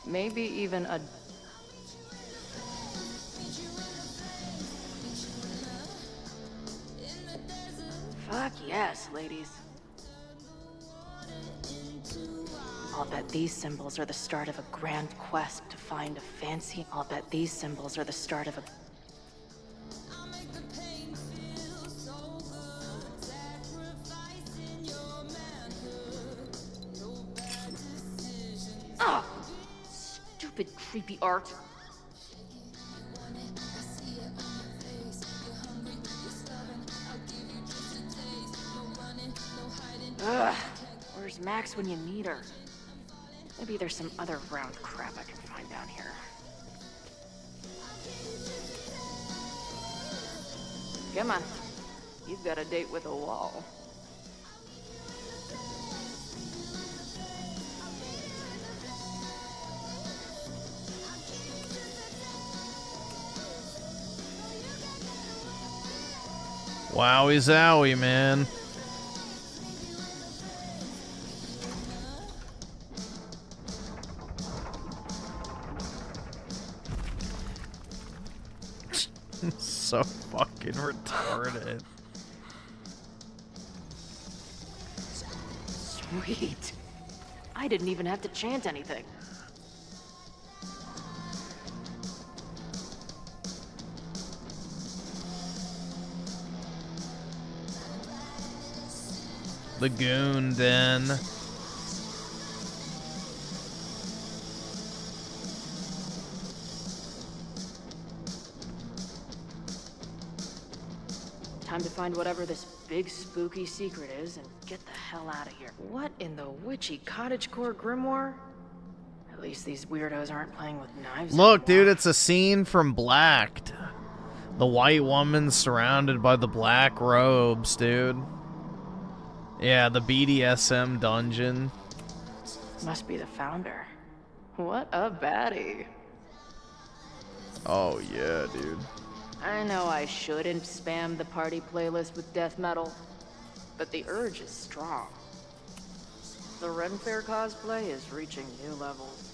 Maybe even a... Fuck yes, ladies. I'll bet these symbols are the start of a grand quest to find a fancy... I'll bet these symbols are the start of a... Ah! Stupid creepy art. Ugh. Where's Max when you need her? Maybe there's some other round crap I can find down here. Come on. You've got a date with a wall. Wowie zowie, man. So fucking retarded. Sweet. I didn't even have to chant anything. The Goon Den. Time to find whatever this big spooky secret is and get the hell out of here. What in the witchy cottagecore grimoire? At least these weirdos aren't playing with knives. Look, dude, it's a scene from Blacked. The white woman surrounded by the black robes, dude. Yeah, the BDSM dungeon. Must be the founder. What a baddie. Oh, yeah, dude. I know I shouldn't spam the party playlist with death metal, but the urge is strong. The Ren Fair cosplay is reaching new levels.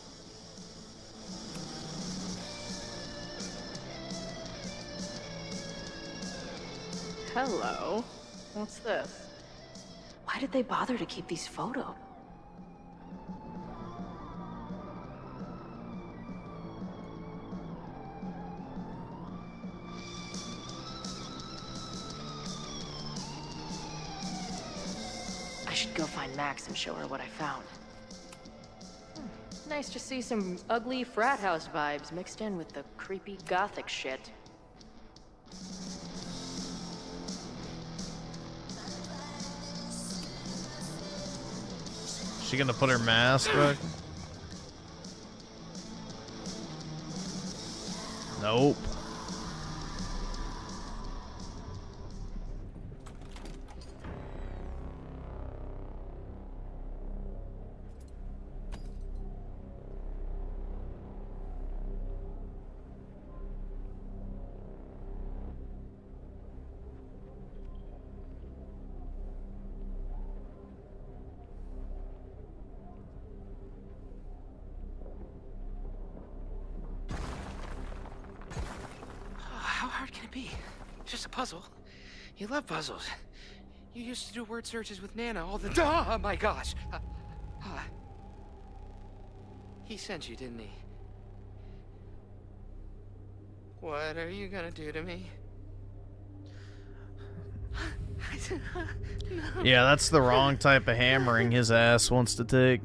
Hello. What's this? Why did they bother to keep these photos? I should go find Max and show her what I found. Nice to see some ugly frat house vibes mixed in with the creepy Gothic shit. She gonna put her mask back? Nope. How hard can it be? It's just a puzzle. You love puzzles. You used to do word searches with Nana all the time. Oh my gosh. He sent you, didn't he? What are you gonna do to me? Yeah, that's the wrong type of hammering his ass wants to take.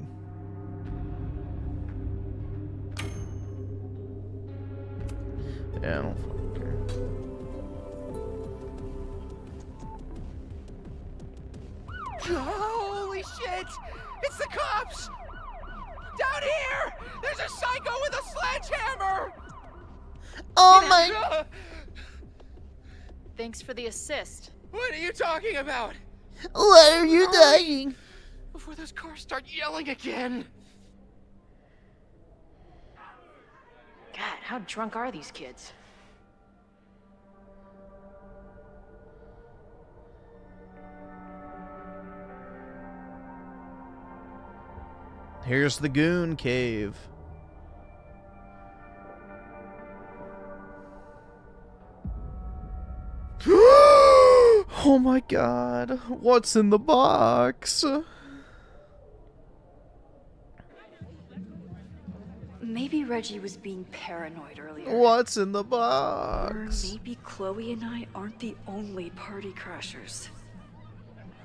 Yeah, I don't fucking care. Holy shit! It's the cops! Down here! There's a psycho with a sledgehammer! Oh my... Thanks for the assist. What are you talking about? What are you doing? Before those cars start yelling again. God, how drunk are these kids? Here's the Goon Cave. Oh my god, what's in the box? Maybe Reggie was being paranoid earlier. What's in the Or box? maybe Chloe and I aren't the only party crashers.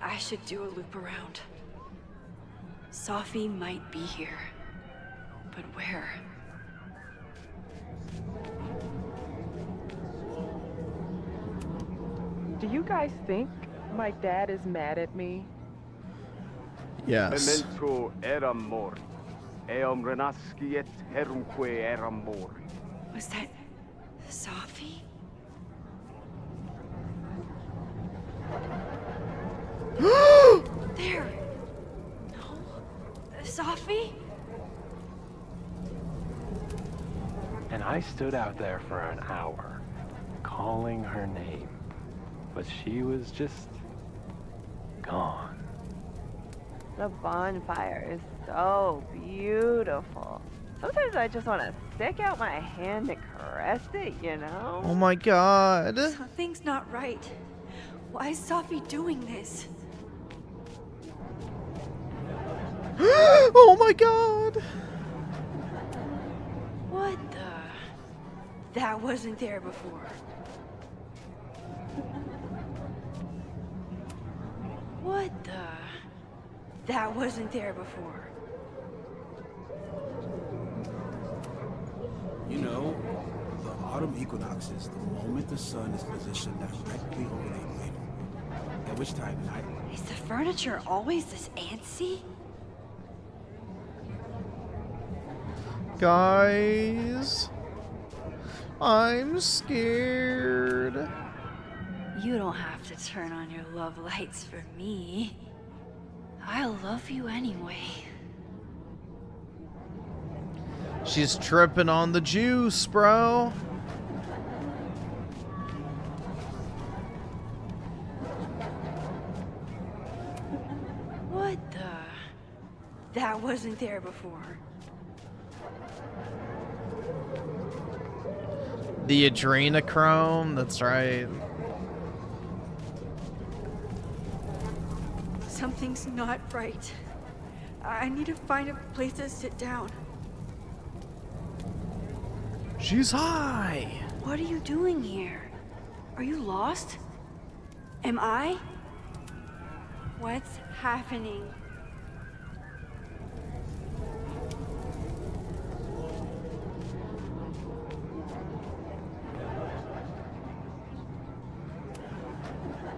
I should do a loop around. Sophie might be here, but where? Do you guys think my dad is mad at me? Yes. Memento eram mori. Eum renasciet herumque eram mori. Was that Sophie? There! No? Sophie? And I stood out there for an hour, calling her name. But she was just gone. The bonfire is so beautiful. Sometimes I just want to stick out my hand and caress it, you know? Oh my god. Something's not right. Why is Sophie doing this? Oh my god. What the? That wasn't there before. What the? That wasn't there before. You know, the autumn equinox is the moment the sun is positioned directly over the equator. At which time night. Is the furniture always this antsy? Guys, I'm scared. You don't have to turn on your love lights for me. I love you anyway. She's tripping on the juice, bro. What the? That wasn't there before. The adrenochrome, that's right. Something's not right. I need to find a place to sit down. She's high. What are you doing here? Are you lost? Am I? What's happening?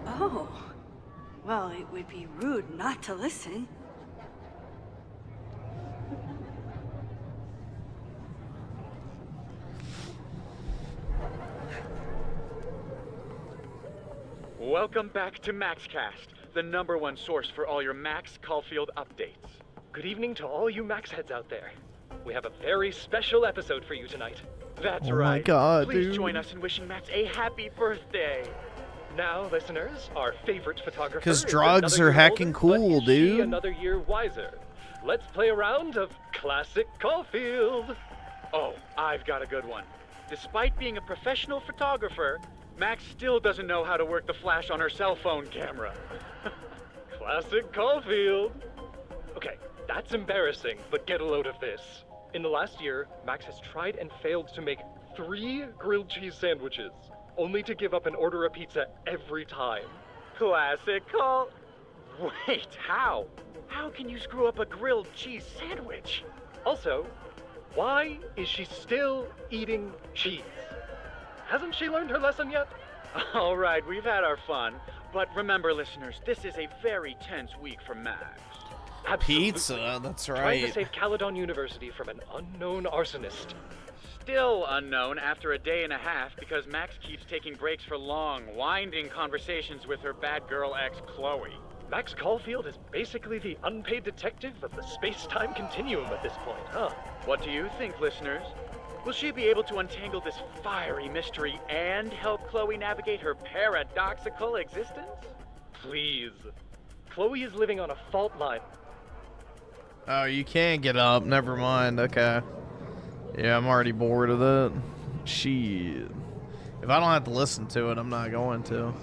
Oh. Well, it would be rude not to listen. Welcome back to MaxCast, the #1 source for all your Max Caulfield updates. Good evening to all you Max heads out there. We have a very special episode for you tonight. That's Oh right. my god, Please dude. join us in wishing Max a happy birthday. Now, listeners, our favorite photographer 'Cause is drugs another are year heckin' older, cool, but is she dude. another year wiser. Let's play a round of Classic Caulfield. Oh, I've got a good one. Despite being a professional photographer, Max still doesn't know how to work the flash on her cell phone camera. Classic Caulfield. Okay, that's embarrassing, but get a load of this. In the last year, Max has tried and failed to make 3 grilled cheese sandwiches, only to give up and order a pizza every time. Classical. Wait, how? How can you screw up a grilled cheese sandwich? Also, why is she still eating cheese? Hasn't she learned her lesson yet? All right, we've had our fun. But remember, listeners, this is a very tense week for Max. Pizza, that's Trying right. to save Caledon University from an unknown arsonist. Still unknown after a day and a half because Max keeps taking breaks for long, winding conversations with her bad girl ex, Chloe. Max Caulfield is basically the unpaid detective of the space-time continuum at this point, huh? What do you think, listeners? Will she be able to untangle this fiery mystery and help Chloe navigate her paradoxical existence? Please. Chloe is living on a fault line. Oh, you can't get up. Never mind. Okay. Yeah, I'm already bored of it. Shit. If I don't have to listen to it, I'm not going to.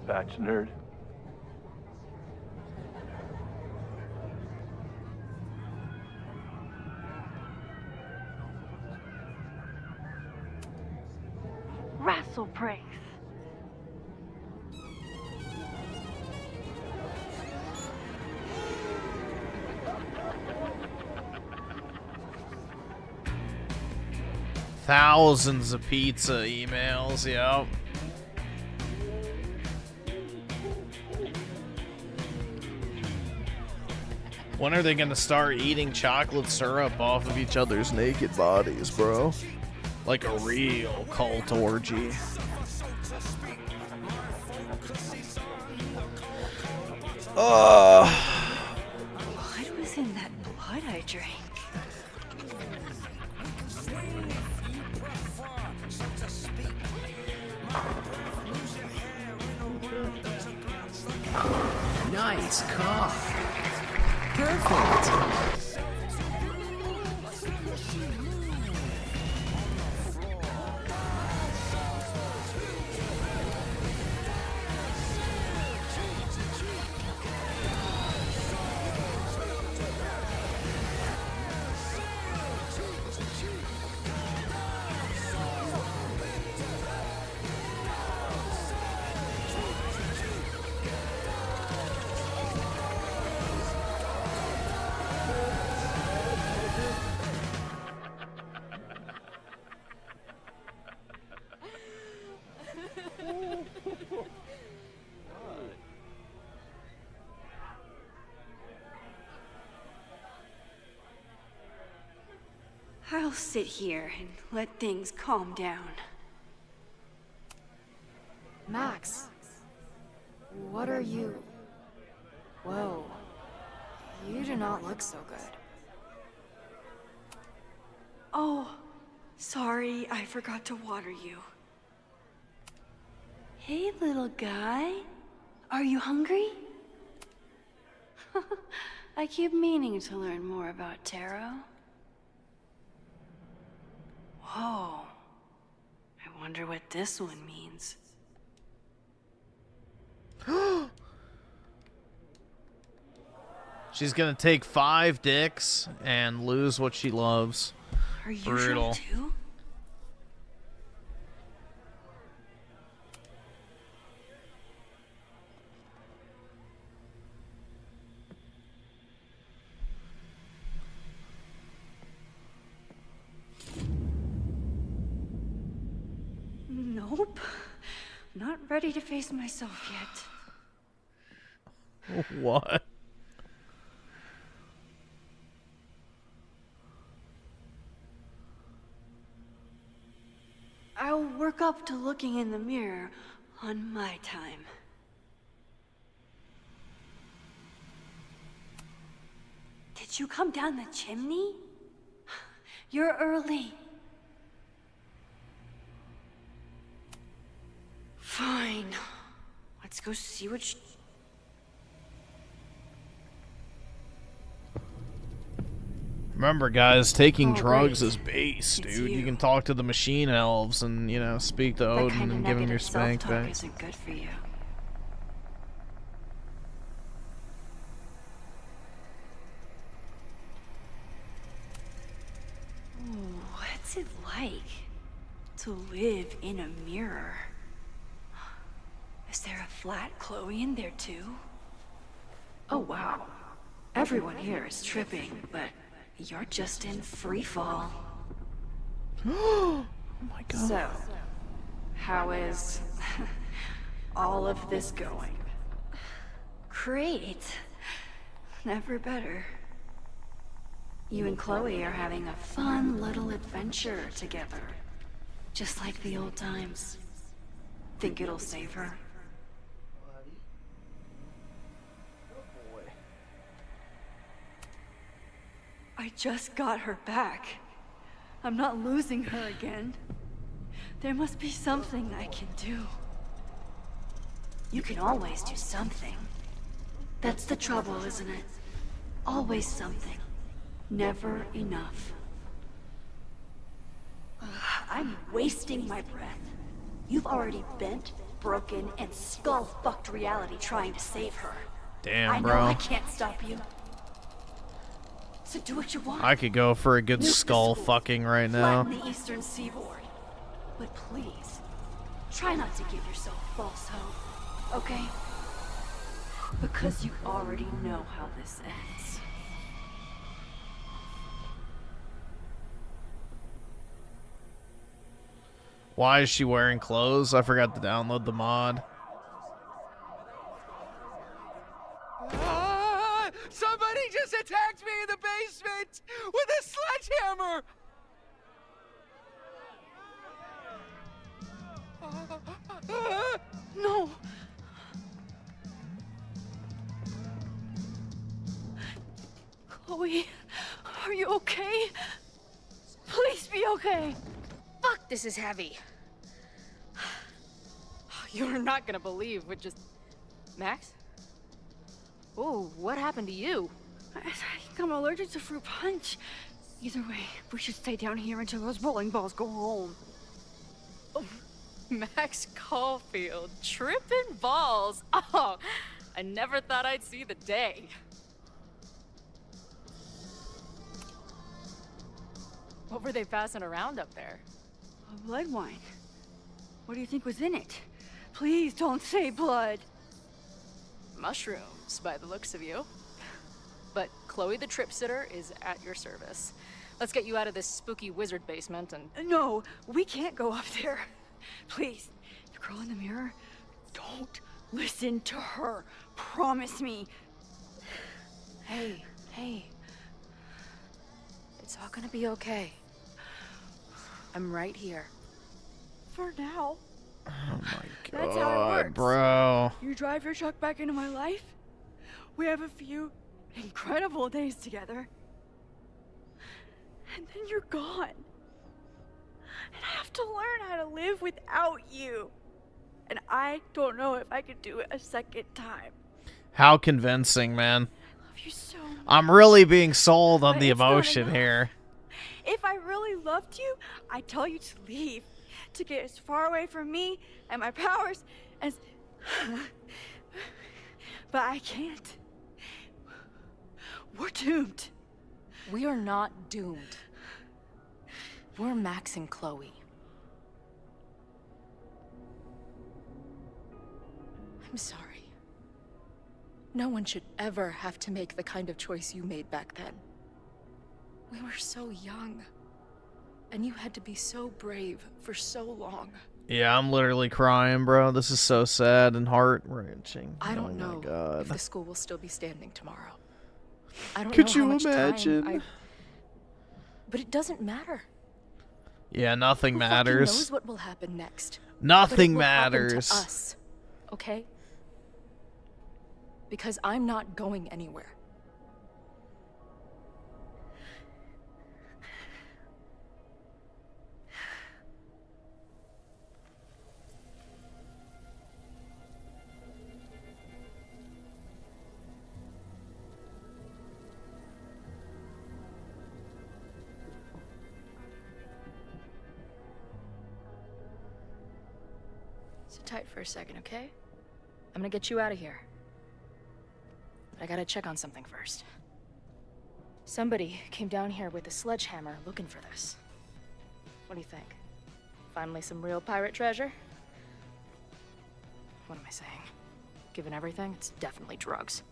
Batch nerd. Rasslepraise. Thousands of pizza emails, yep. When are they gonna start eating chocolate syrup off of each other's naked bodies, bro? Like a real cult orgy. What was in that blood I drank? Nice cough. Perfect. I'll sit here and let things calm down. Max, what are you? Whoa, you do not look so good. Oh, sorry, I forgot to water you. Hey, little guy. Are you hungry? I keep meaning to learn more about tarot. Whoa. I wonder what this one means. She's gonna take 5 dicks and lose what she loves. Are you Brutal. sure too? Nope. Not ready to face myself yet. What? I'll work up to looking in the mirror on my time. Did you come down the chimney? You're early. Fine. Let's go see what Remember, guys, taking Oh, drugs right. is base, It's dude. You you. can talk to the machine elves and, you know, speak to that Odin kind of and give him your negative spank self-talk back. isn't good for you. to live in a mirror. Is there a flat Chloe in there too? Oh wow. Everyone here is tripping, but you're just in free fall. Oh my god. So, how is all of this going? Great. Never better. You and Chloe are having a fun little adventure together. Just like the old times. Think it'll save her? I just got her back. I'm not losing her again. There must be something I can do. You can always do something. That's the trouble, isn't it? Always something. Never enough. I'm wasting my breath. You've already bent, broken, and skull-fucked reality trying to save her. Damn, I know bro. I can't stop you. So do what you want. I could go for a good Nuke the skull school. fucking right now. Flatten the eastern seaboard. But please, try not to give yourself false hope, okay? Because you already know how this ends. Why is she wearing clothes? I forgot to download the mod. Somebody just attacked me in the basement with a sledgehammer! No! Chloe, are you okay? Please be okay! Fuck, this is heavy. You're not gonna believe what just... Max? Oh, what happened to you? I think I'm allergic to fruit punch. Either way, we should stay down here until those bowling balls go home. Oh, Max Caulfield, tripping balls. Oh, I never thought I'd see the day. What were they passing around up there? A blood wine. What do you think was in it? Please don't say blood. Mushrooms, by the looks of you. But Chloe the Trip Sitter is at your service. Let's get you out of this spooky wizard basement and... No, we can't go up there. Please, the girl in the mirror, don't listen to her. Promise me. Hey, hey. It's all gonna be okay. I'm right here. For now. Oh my That's how it works. bro. You drive your truck back into my life. We have a few incredible days together. And then you're gone. And I have to learn how to live without you. And I don't know if I could do it a second time. How convincing, man. I love you so much. I'm really being sold on But the it's not emotion enough. here. If I really loved you, I'd tell you to leave. To get as far away from me and my powers as... But I can't. We're doomed. We are not doomed. We're Max and Chloe. I'm sorry. No one should ever have to make the kind of choice you made back then. We were so young. And you had to be so brave for so long. Yeah, I'm literally crying, bro. This is so sad and heart-wrenching. I don't oh know my God. if the school will still be standing tomorrow. I don't Could know you how much imagine? time But it doesn't matter. Yeah, nothing Who matters. fucking knows what will happen next? Nothing But it will happen matters. to us, okay? Because I'm not going anywhere. Sit tight for a second, okay? I'm gonna get you out of here. But I gotta check on something first. Somebody came down here with a sledgehammer looking for this. What do you think? Finally some real pirate treasure? What am I saying? Given everything, it's definitely drugs.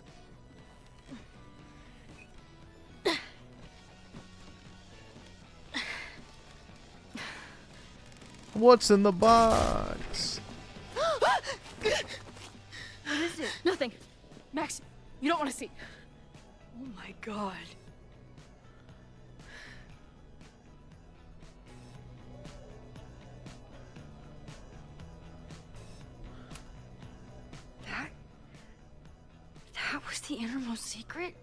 What's in the box? What is it? Nothing. Max, you don't want to see. Oh my god. That was the innermost secret?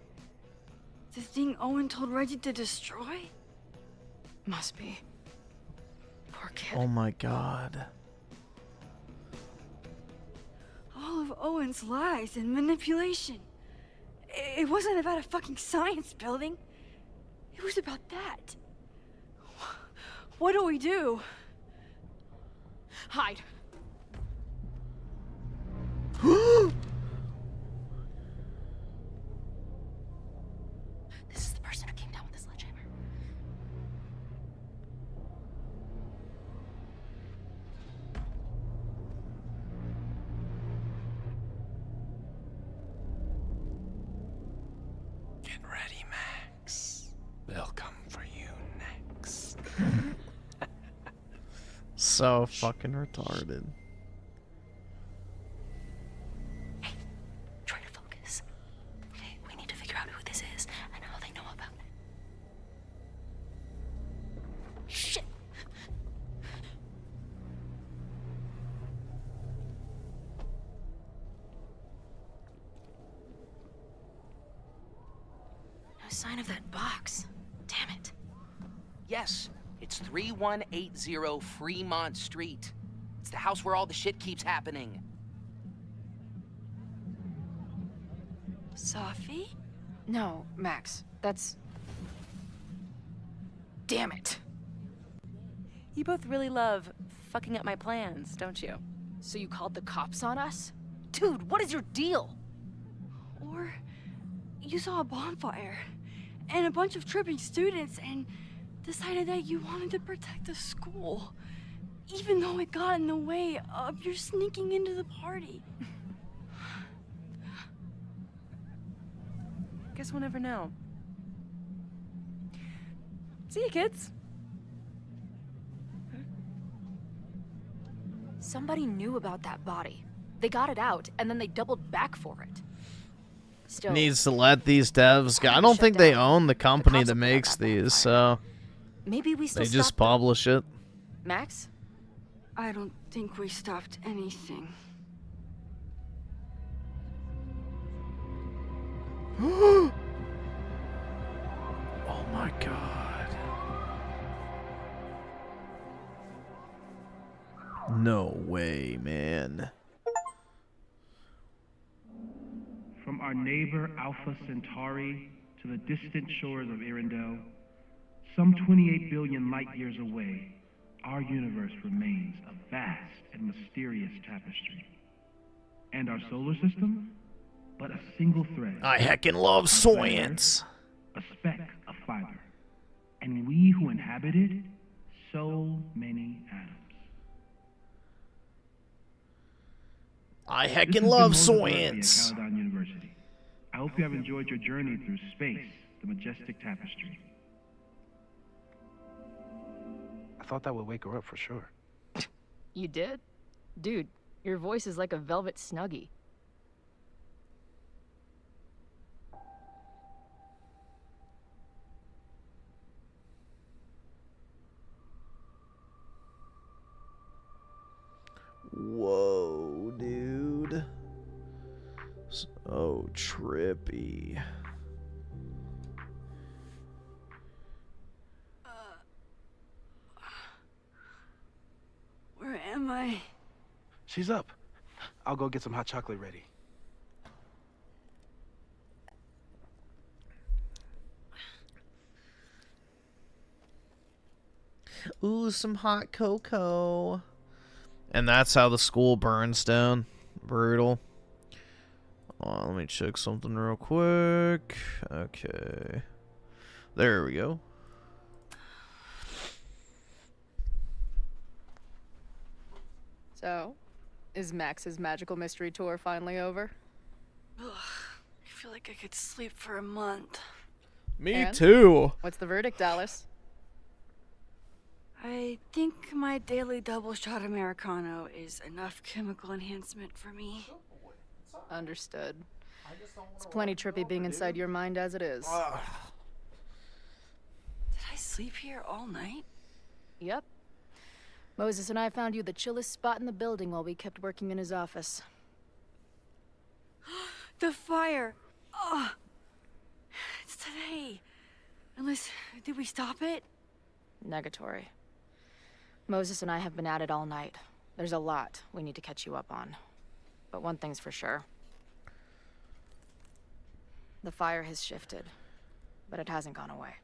The thing Owen told Reggie to destroy? Must be. Poor kid. Oh my god. All of Owen's lies and manipulation. It wasn't about a fucking science building. It was about that. What do we do? Hide. This is the person who came down with the sledgehammer. Get ready, Max. They'll come for you next. So fucking retarded. Try to focus. Okay, we need to figure out who this is and how they know about it. Shit! No sign of that box. Damn it. Yes, it's 3180 Fremont Street. It's the house where all the shit keeps happening. Safi? No, Max. That's... Damn it. You both really love fucking up my plans, don't you? So you called the cops on us? Dude, what is your deal? Or you saw a bonfire and a bunch of tripping students and decided that you wanted to protect the school, even though it got in the way of your sneaking into the party. Guess we'll never know. See you, kids. Somebody knew about that body. They got it out, and then they doubled back for it. Still, Needs to let these devs go. I don't think they own the company that makes these, so maybe we still they just stopped them. publish it. Max? I don't think we stopped anything. Oh my god. No way, man. From our neighbor Alpha Centauri to the distant shores of Arendelle, some 28 billion light years away, our universe remains a vast and mysterious tapestry. And our solar system, but a single thread. I heckin' love science. A speck of fiber. And we who inhabit it, so many atoms. I This heckin' has been love Moses Murphy at science. Caledon University. I hope you have enjoyed your journey through space, the majestic tapestry. I thought that would wake her up for sure. You did? Dude, your voice is like a velvet snuggie. Whoa, dude. So trippy. Where am I? She's up. I'll go get some hot chocolate ready. Ooh, some hot cocoa. And that's how the school burns down. Brutal. Let me check something real quick. Okay. There we go. So, is Max's magical mystery tour finally over? Ugh, I feel like I could sleep for a month. Me And? too. What's the verdict, Alice? I think my daily double shot Americano is enough chemical enhancement for me. Understood. It's plenty trippy being inside your mind as it is. Did I sleep here all night? Yep. Moses and I found you the chillest spot in the building while we kept working in his office. The fire! Oh, it's today. Unless, did we stop it? Negatory. Moses and I have been at it all night. There's a lot we need to catch you up on. But one thing's for sure. The fire has shifted, but it hasn't gone away.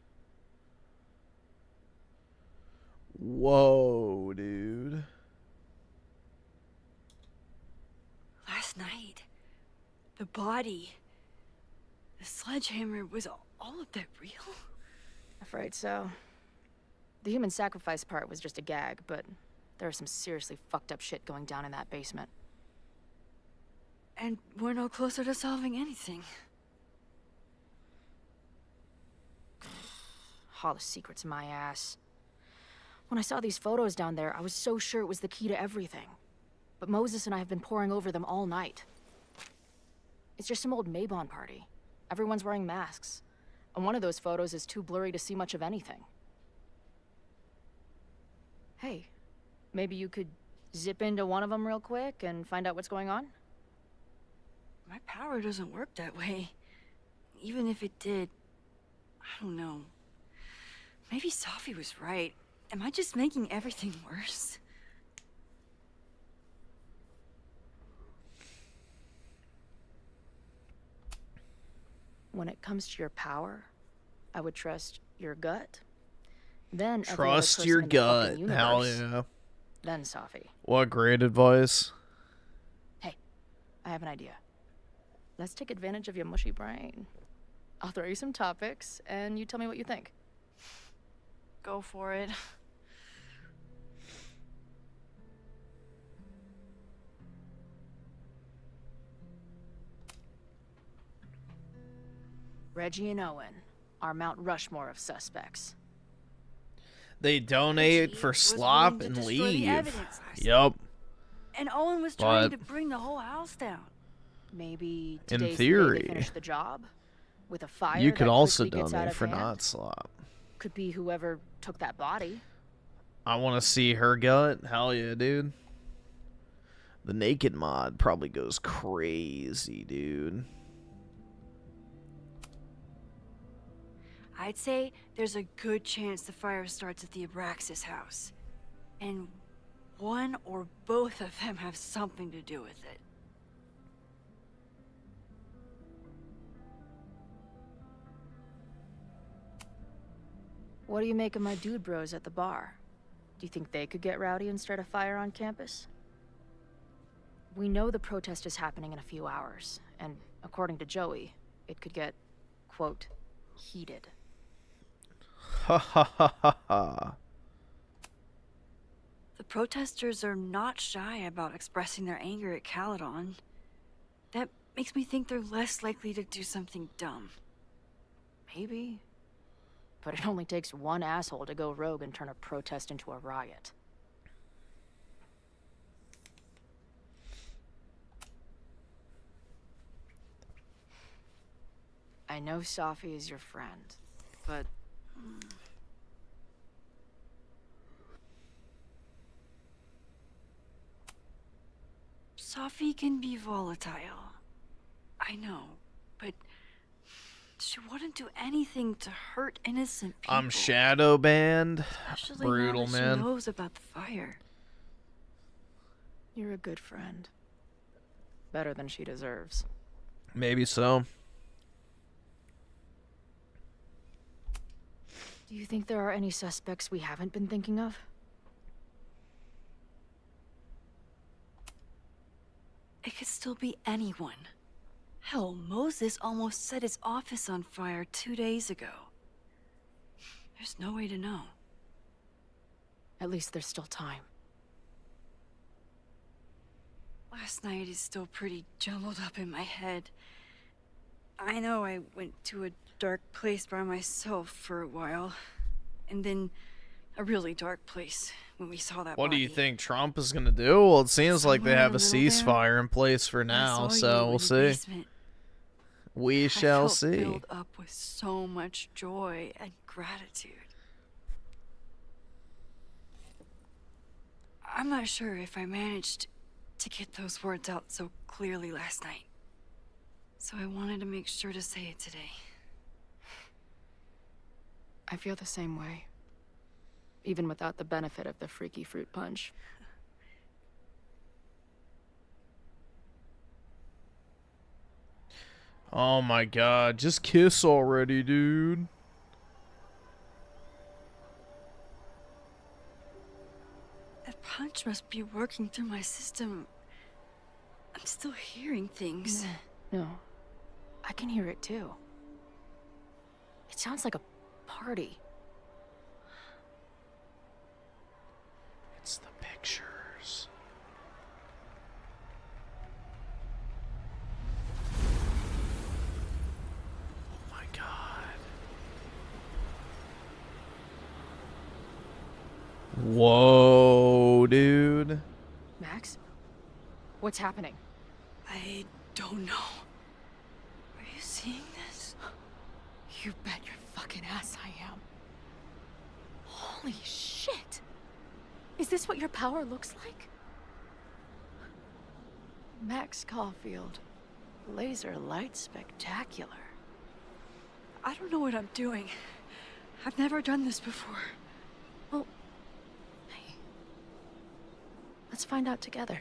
Whoa, dude. Last night, the body, the sledgehammer, was all of that real? Afraid so. The human sacrifice part was just a gag, but there's some seriously fucked up shit going down in that basement. And we're no closer to solving anything. All the secrets in my ass. When I saw these photos down there, I was so sure it was the key to everything. But Moses and I have been poring over them all night. It's just some old Mabon party. Everyone's wearing masks. And one of those photos is too blurry to see much of anything. Hey, maybe you could zip into one of them real quick and find out what's going on? My power doesn't work that way. Even if it did, I don't know. Maybe Sophie was right. Am I just making everything worse? When it comes to your power, I would trust your gut. Then every other Trust person your in the fucking gut. Hell universe. yeah. Then Sophie. What great advice. Hey, I have an idea. Let's take advantage of your mushy brain. I'll throw you some topics, and you tell me what you think. Go for it. Reggie and Owen, our Mount Rushmore of suspects. They donate for slop and leave. Yup. And Owen was trying to bring the whole house down. Maybe In today's theory, the day they finish the job with a fire. You could that also quickly gets out donate of for hand. not slop. Could be whoever took that body. I want to see her gut. Hell yeah, dude. The naked mod probably goes crazy, dude. I'd say there's a good chance the fire starts at the Abraxas house. And one or both of them have something to do with it. What do you make of my dude bros at the bar? Do you think they could get rowdy and start a fire on campus? We know the protest is happening in a few hours, and according to Joey, it could get, quote, heated. Ha ha ha ha ha. The protesters are not shy about expressing their anger at Caledon. That makes me think they're less likely to do something dumb. Maybe. But it only takes one asshole to go rogue and turn a protest into a riot. I know Sophie is your friend, but... Sophie can be volatile. I know, but she wouldn't do anything to hurt innocent people. I'm shadow banned. Especially Brutal, now that man. she knows about the fire. You're a good friend. Better than she deserves. Maybe so. Do you think there are any suspects we haven't been thinking of? It could still be anyone. Hell, Moses almost set his office on fire 2 days ago. There's no way to know. At least there's still time. last night is still pretty jumbled up in my head. I know I went to a dark place by myself for a while, and then a really dark place when we saw that What do body. you think Trump is gonna do? Well, it seems like they Somewhere have a in the middle ceasefire in place for I now, saw so you we'll in the see. basement. We I shall felt see. filled up with so much joy and gratitude. I'm not sure if I managed to get those words out so clearly last night. So I wanted to make sure to say it today. I feel the same way. Even without the benefit of the freaky fruit punch. Oh my god, just kiss already, dude. That punch must be working through my system. I'm still hearing things. No. I can hear it too. It sounds like a party. It's the pictures. Oh my god. Whoa, dude. Max? What's happening? I don't know. Are you seeing this? You bet your fucking ass I am. Holy shit! Is this what your power looks like? Max Caulfield. Laser light spectacular. I don't know what I'm doing. I've never done this before. Well, hey. Let's find out together.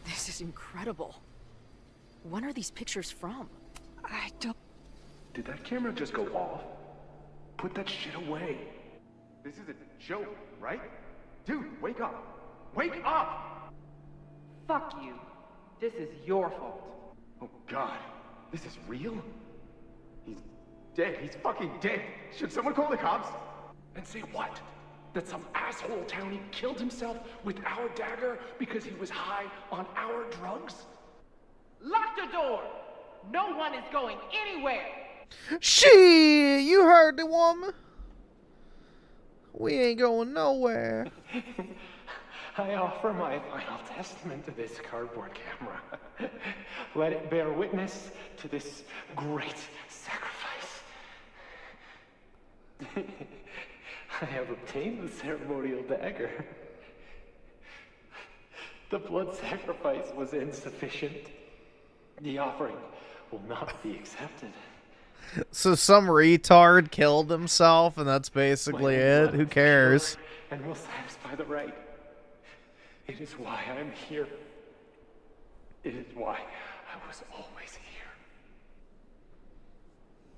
This is incredible. When are these pictures from? I don't... Did that camera just go off? Put that shit away. This is a joke, right? Dude, wake up! Wake up! Fuck you. This is your fault. Oh god, this is real? He's dead. He's fucking dead. Should someone call the cops? And say what? That some asshole townie killed himself with our dagger because he was high on our drugs? Lock the door! No one is going anywhere! Shit, you heard the woman. We ain't going nowhere. I offer my final testament to this cardboard camera. Let it bear witness to this great sacrifice. I have obtained the ceremonial dagger. The blood sacrifice was insufficient. The offering will not be accepted. So some retard killed himself, and that's basically it. Who cares? And will satisfy the right. It is why I'm here. It is why I was always here.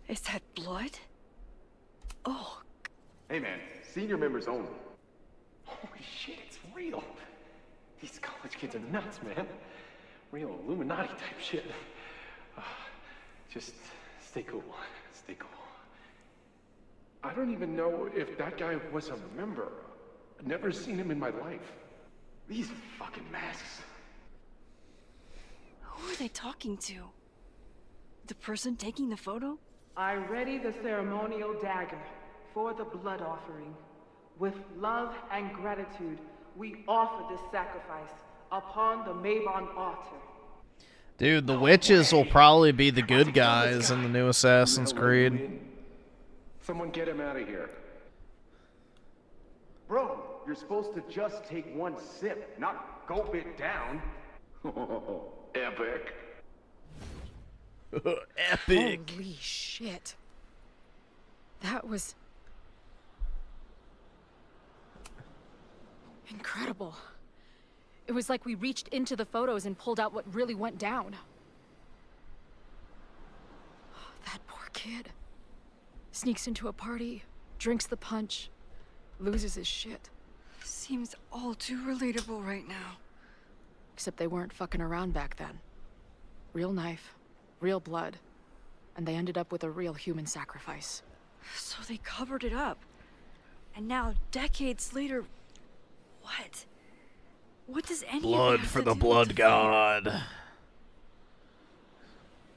Is that blood? Oh. Hey man, senior members only. Holy shit, it's real. These college kids are nuts, man. Real Illuminati type shit. Just stay cool. Stay cool. I don't even know if that guy was a member. I've never seen him in my life. These fucking masks. Who are they talking to? The person taking the photo? I ready the ceremonial dagger for the blood offering. With love and gratitude, we offer this sacrifice upon the Mabon altar. Dude, the witches will probably be the good guys in the new Assassin's Creed. Someone get him out of here. Bro, you're supposed to just take one sip, not gulp it down. Epic. Epic. Holy shit. That was... incredible. It was like we reached into the photos and pulled out what really went down. That poor kid. Sneaks into a party, drinks the punch, loses his shit. Seems all too relatable right now. Except they weren't fucking around back then. Real knife, real blood, and they ended up with a real human sacrifice. So they covered it up. And now, decades later, what? What does any Blood of it have for to the do blood with the fire? god.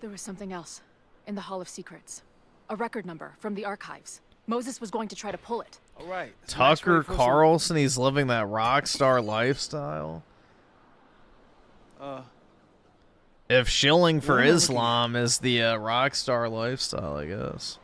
There was something else in the Hall of Secrets. A record number from the archives. Moses was going to try to pull it. All right. Tucker Carlson, he's living that rock star lifestyle. If shilling for what am I looking Islam is the rock star lifestyle, I guess.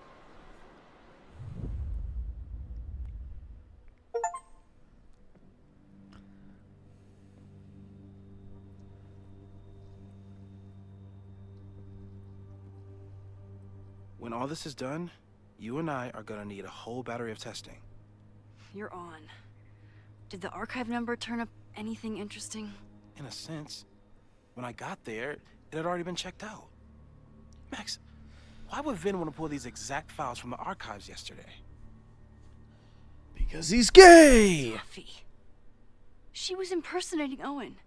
When all this is done, you and I are gonna need a whole battery of testing. You're on. Did the archive number turn up anything interesting? In a sense. When I got there, it had already been checked out. Max, why would Vin want to pull these exact files from the archives yesterday? Because he's gay! Sophie. She was impersonating Owen.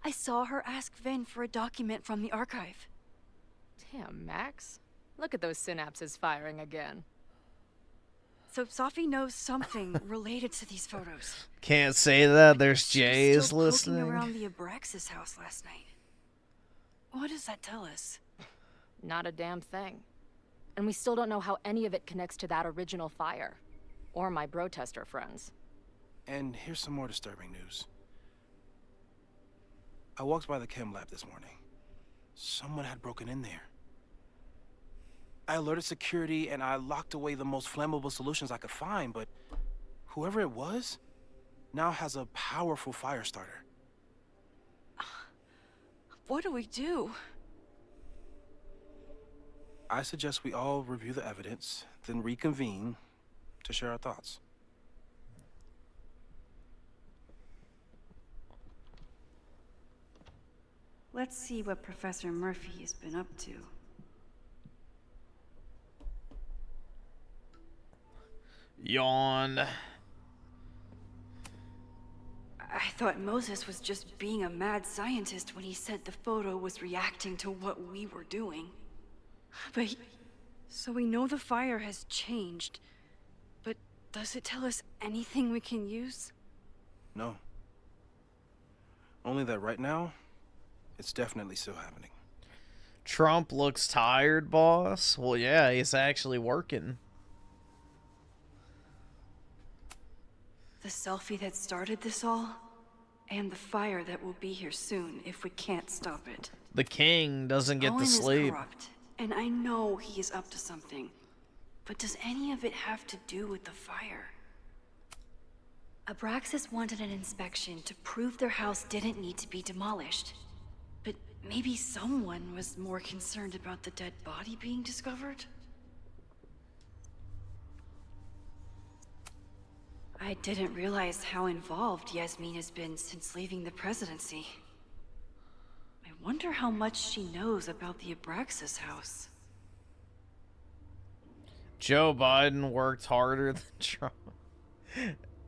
I saw her ask Vin for a document from the archive. Damn, Max. Look at those synapses firing again. So Sophie knows something related to these photos. Can't say that. There's Jays Still listening. poking around the Abraxas house last night. What does that tell us? Not a damn thing. And we still don't know how any of it connects to that original fire. Or my bro-tester friends. And here's some more disturbing news. I walked by the chem lab this morning. Someone had broken in there. I alerted security and I locked away the most flammable solutions I could find, but whoever it was now has a powerful fire starter. What do we do? I suggest we all review the evidence, then reconvene to share our thoughts. Let's see what Professor Murphy has been up to. Yawn. I thought Moses was just being a mad scientist when he said the photo was reacting to what we were doing. But so we know the fire has changed. But does it tell us anything we can use? No. Only that right now, it's definitely still happening. Trump looks tired, boss. Well, yeah, he's actually working. The selfie that started this all, and the fire that will be here soon if we can't stop it. The king doesn't get Owen to is sleep. corrupt, and I know he is up to something. But does any of it have to do with the fire? Abraxas wanted an inspection to prove their house didn't need to be demolished. But maybe someone was more concerned about the dead body being discovered? I didn't realize how involved Yasmin has been since leaving the presidency. I wonder how much she knows about the Abraxas house. Joe Biden worked harder than Trump.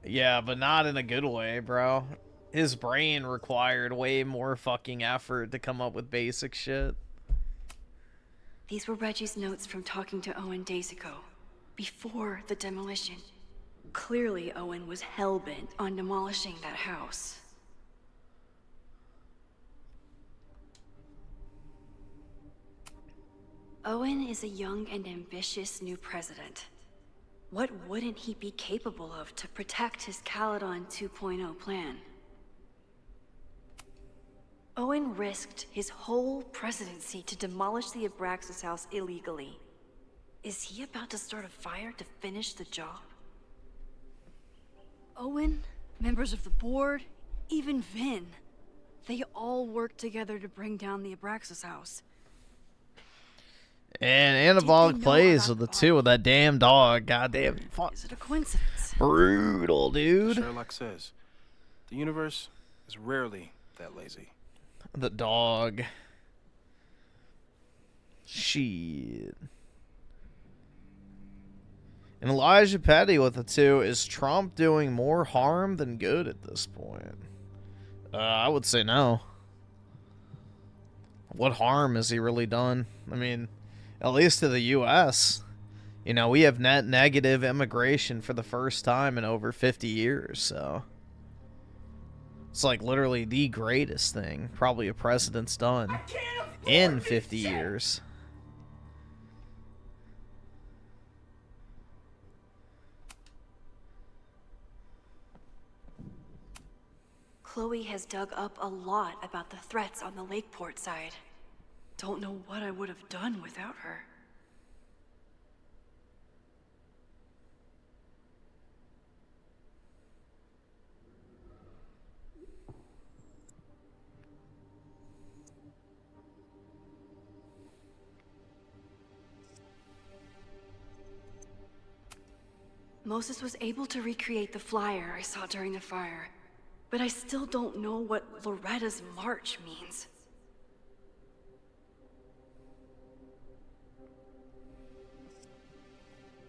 Yeah, but not in a good way, bro. His brain required way more fucking effort to come up with basic shit. These were Reggie's notes from talking to Owen days ago, before the demolition. Clearly, Owen was hell-bent on demolishing that house. Owen is a young and ambitious new president. What wouldn't he be capable of to protect his Caledon 2.0 plan? Owen risked his whole presidency to demolish the Abraxas house illegally. Is he about to start a fire to finish the job? Owen, members of the board, even Vin. They all worked together to bring down the Abraxas house. And Anabolicplayz with the two with that damn dog. Goddamn. Is it a coincidence? Brutal, dude. Sherlock says, the universe is rarely that lazy. The dog. Shit. And Elijah Petty with the two. Is Trump doing more harm than good at this point? I would say no. What harm has he really done? I mean, at least to the U.S. You know, we have net negative immigration for the first time in over 50 years, so it's like literally the greatest thing probably a president's done in 50 years. Chloe has dug up a lot about the threats on the Lakeport side. Don't know what I would have done without her. Moses was able to recreate the flyer I saw during the fire, but I still don't know what Loretta's march means.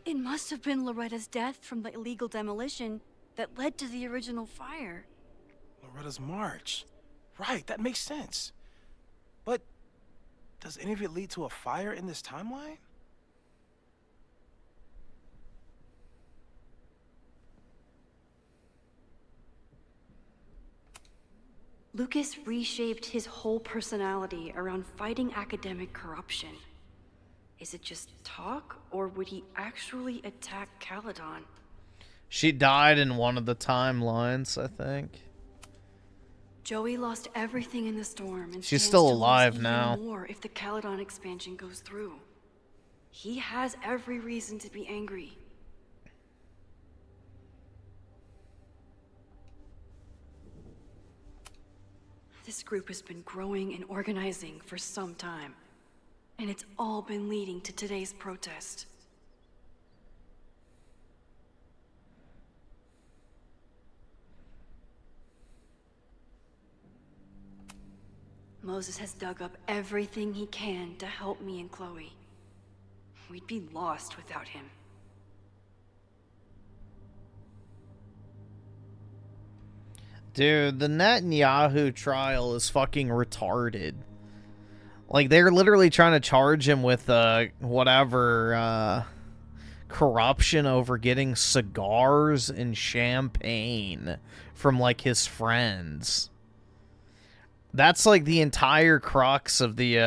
It must have been Loretta's death from the illegal demolition that led to the original fire. Loretta's march. Right, that makes sense. But does any of it lead to a fire in this timeline? Lucas reshaped his whole personality around fighting academic corruption. Is it just talk, or would he actually attack Caledon? She died in one of the timelines, I think. Joey lost everything in the storm, and She's stands still to lose alive even now. more if the Caledon expansion goes through. He has every reason to be angry. This group has been growing and organizing for some time, and it's all been leading to today's protest. Moses has dug up everything he can to help me and Chloe. We'd be lost without him. Dude, the Netanyahu trial is fucking retarded. Like, they're literally trying to charge him with, corruption over getting cigars and champagne from, like, his friends. That's, like, the entire crux of the,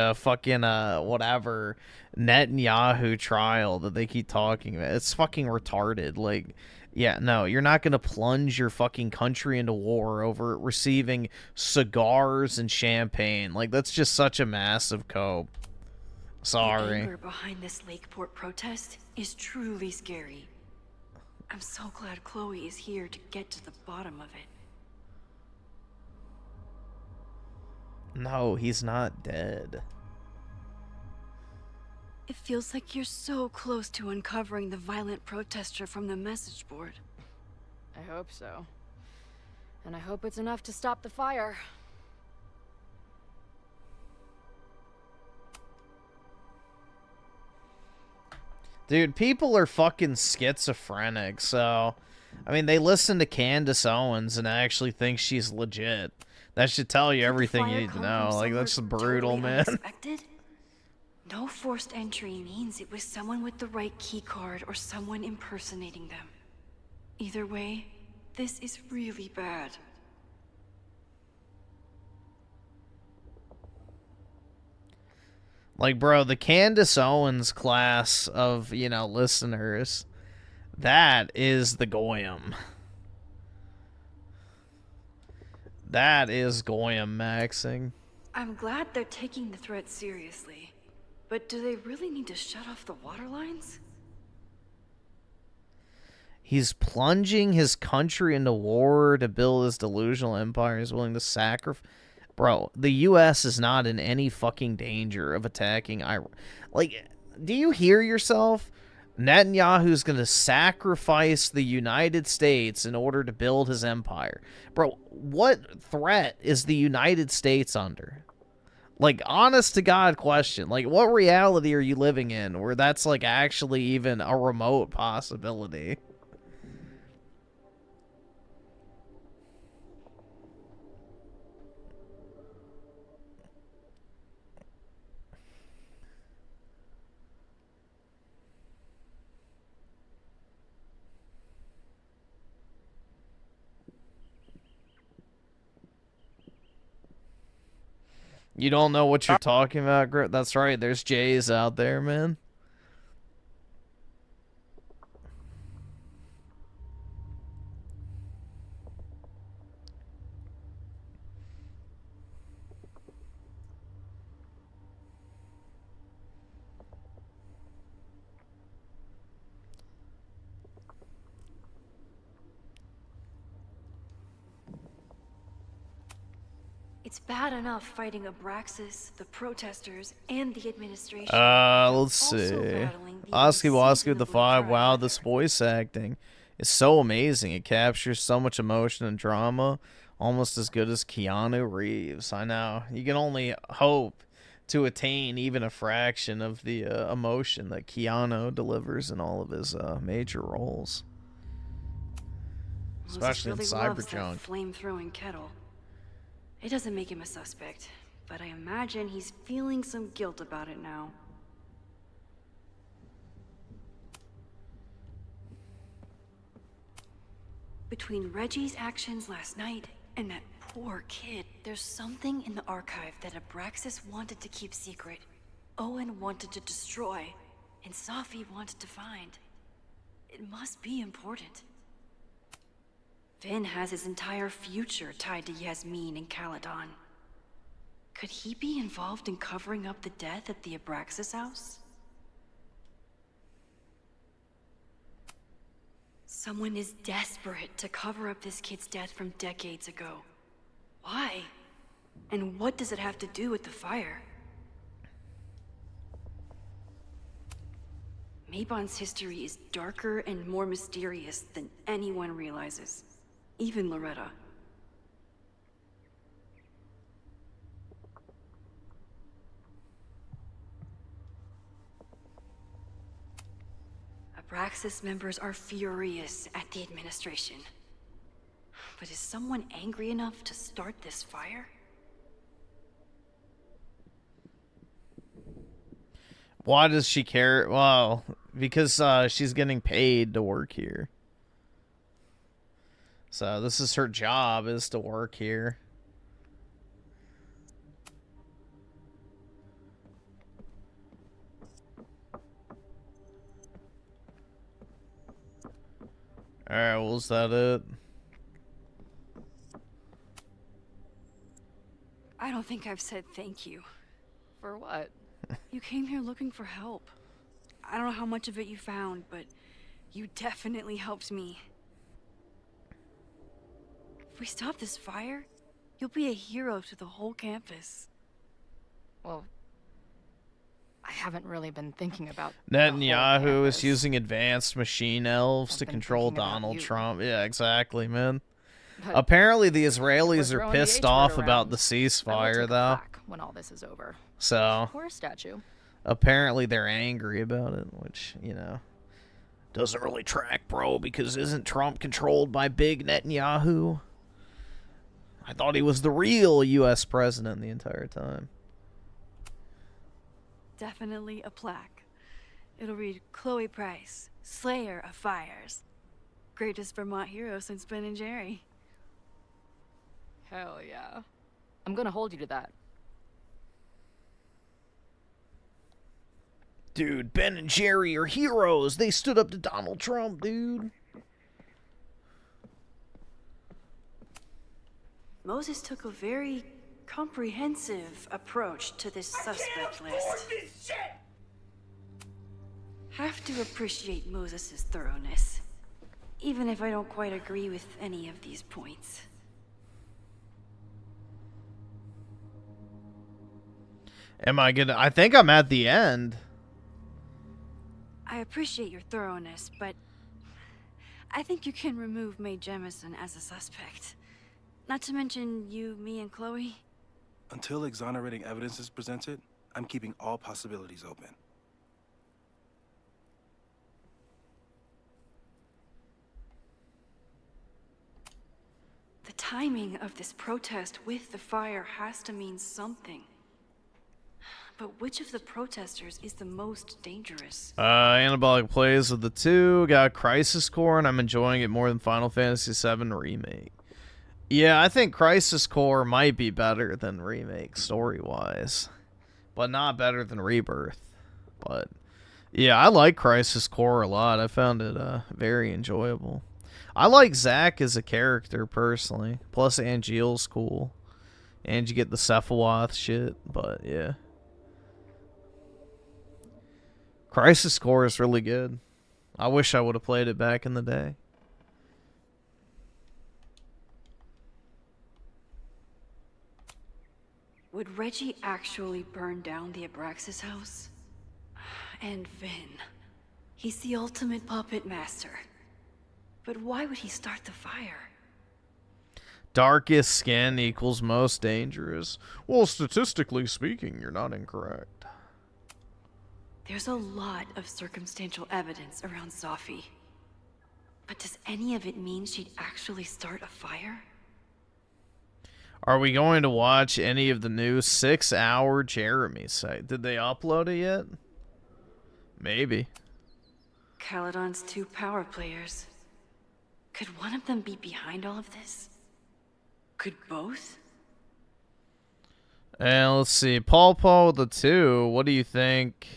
Netanyahu trial that they keep talking about. It's fucking retarded. Like, yeah, no, you're not going to plunge your fucking country into war over receiving cigars and champagne. Like, that's just such a massive cope. Sorry. The anger behind this Lakeport protest is truly scary. I'm so glad Chloe is here to get to the bottom of it. No, he's not dead. It feels like you're so close to uncovering the violent protester from the message board. I hope so. And I hope it's enough to stop the fire. Dude, people are fucking schizophrenic, so... I mean, they listen to Candace Owens and actually think she's legit. That should tell you everything you need to know. Like, that's brutal, Totally man. unexpected? No forced entry means it was someone with the right keycard or someone impersonating them. Either way, this is really bad. Like, bro, the Candace Owens class of, you know, listeners, that is the Goyim. That is Goyim maxing. I'm glad they're taking the threat seriously. But do they really need to shut off the water lines? He's plunging his country into war to build his delusional empire. He's willing to sacrifice. Bro, the U.S. is not in any fucking danger of attacking Iran. Like, do you hear yourself? Netanyahu's going to sacrifice the United States in order to build his empire. Bro, what threat is the United States under? Like, honest to God question. Like, what reality are you living in where that's, like, actually even a remote possibility? You don't know what you're talking about, That's right, there's Jays out there, man. It's bad enough fighting Abraxas, the protesters, and the administration. Let's see. Oski Woski with the 5. Wow, this voice acting is so amazing. It captures so much emotion and drama, almost as good as Keanu Reeves. I know. You can only hope to attain even a fraction of the emotion that Keanu delivers in all of his major roles. Especially in Cyberjunk. Flame-throwing kettle. It doesn't make him a suspect, but I imagine he's feeling some guilt about it now. Between Reggie's actions last night and that poor kid, there's something in the archive that Abraxas wanted to keep secret, Owen wanted to destroy, and Safi wanted to find. It must be important. Finn has his entire future tied to Yasmin and Caledon. Could he be involved in covering up the death at the Abraxas house? Someone is desperate to cover up this kid's death from decades ago. Why? And what does it have to do with the fire? Mabon's history is darker and more mysterious than anyone realizes. Even Loretta. Abraxas members are furious at the administration. But is someone angry enough to start this fire? Why does she care? Well, because she's getting paid to work here. So this is her job, is to work here. Alright, well, is that it? I don't think I've said thank you. For what? You came here looking for help. I don't know how much of it you found, but you definitely helped me. If we stop this fire, you'll be a hero to the whole campus. Well, I haven't really been thinking about Netanyahu is using advanced machine elves to control Donald Trump. Yeah, exactly, man. But apparently the Israelis are throwing pissed the H-word off around. about the I will take ceasefire, a though. plaque when all this is over. So, Or a statue. apparently they're angry about it, which, you know, doesn't really track, bro, because isn't Trump controlled by big Netanyahu? I thought he was the real U.S. president the entire time. Definitely a plaque. It'll read Chloe Price, Slayer of Fires. Greatest Vermont hero since Ben and Jerry. Hell yeah. I'm gonna hold you to that. Dude, Ben and Jerry are heroes. They stood up to Donald Trump, dude. Moses took a very comprehensive approach to this suspect list. Have to appreciate Moses' thoroughness, even if I don't quite agree with any of these points. Am I gonna... I think I'm at the end. I appreciate your thoroughness, but I think you can remove Mae Jemison as a suspect. Not to mention you, me, and Chloe. Until exonerating evidence is presented, I'm keeping all possibilities open. The timing of this protest with the fire has to mean something. But which of the protesters is the most dangerous? Anabolicplayz of the 2 got Crisis Core, and I'm enjoying it more than Final Fantasy VII Remake. Yeah, I think Crisis Core might be better than Remake story-wise, but not better than Rebirth. But yeah, I like Crisis Core a lot. I found it very enjoyable. I like Zack as a character personally. Plus, Angeal's cool, and you get the Sephiroth shit. But yeah, Crisis Core is really good. I wish I would have played it back in the day. Would Reggie actually burn down the Abraxas house? And Vin. He's the ultimate puppet master. But why would he start the fire? Darkest skin equals most dangerous. Well, statistically speaking, you're not incorrect. There's a lot of circumstantial evidence around Zofie. But does any of it mean she'd actually start a fire? Are we going to watch any of the new 6-hour Jeremy site? Did they upload it yet? Maybe. Caledon's 2 power players. Could one of them be behind all of this? Could both? And let's see. Paul the 2, what do you think?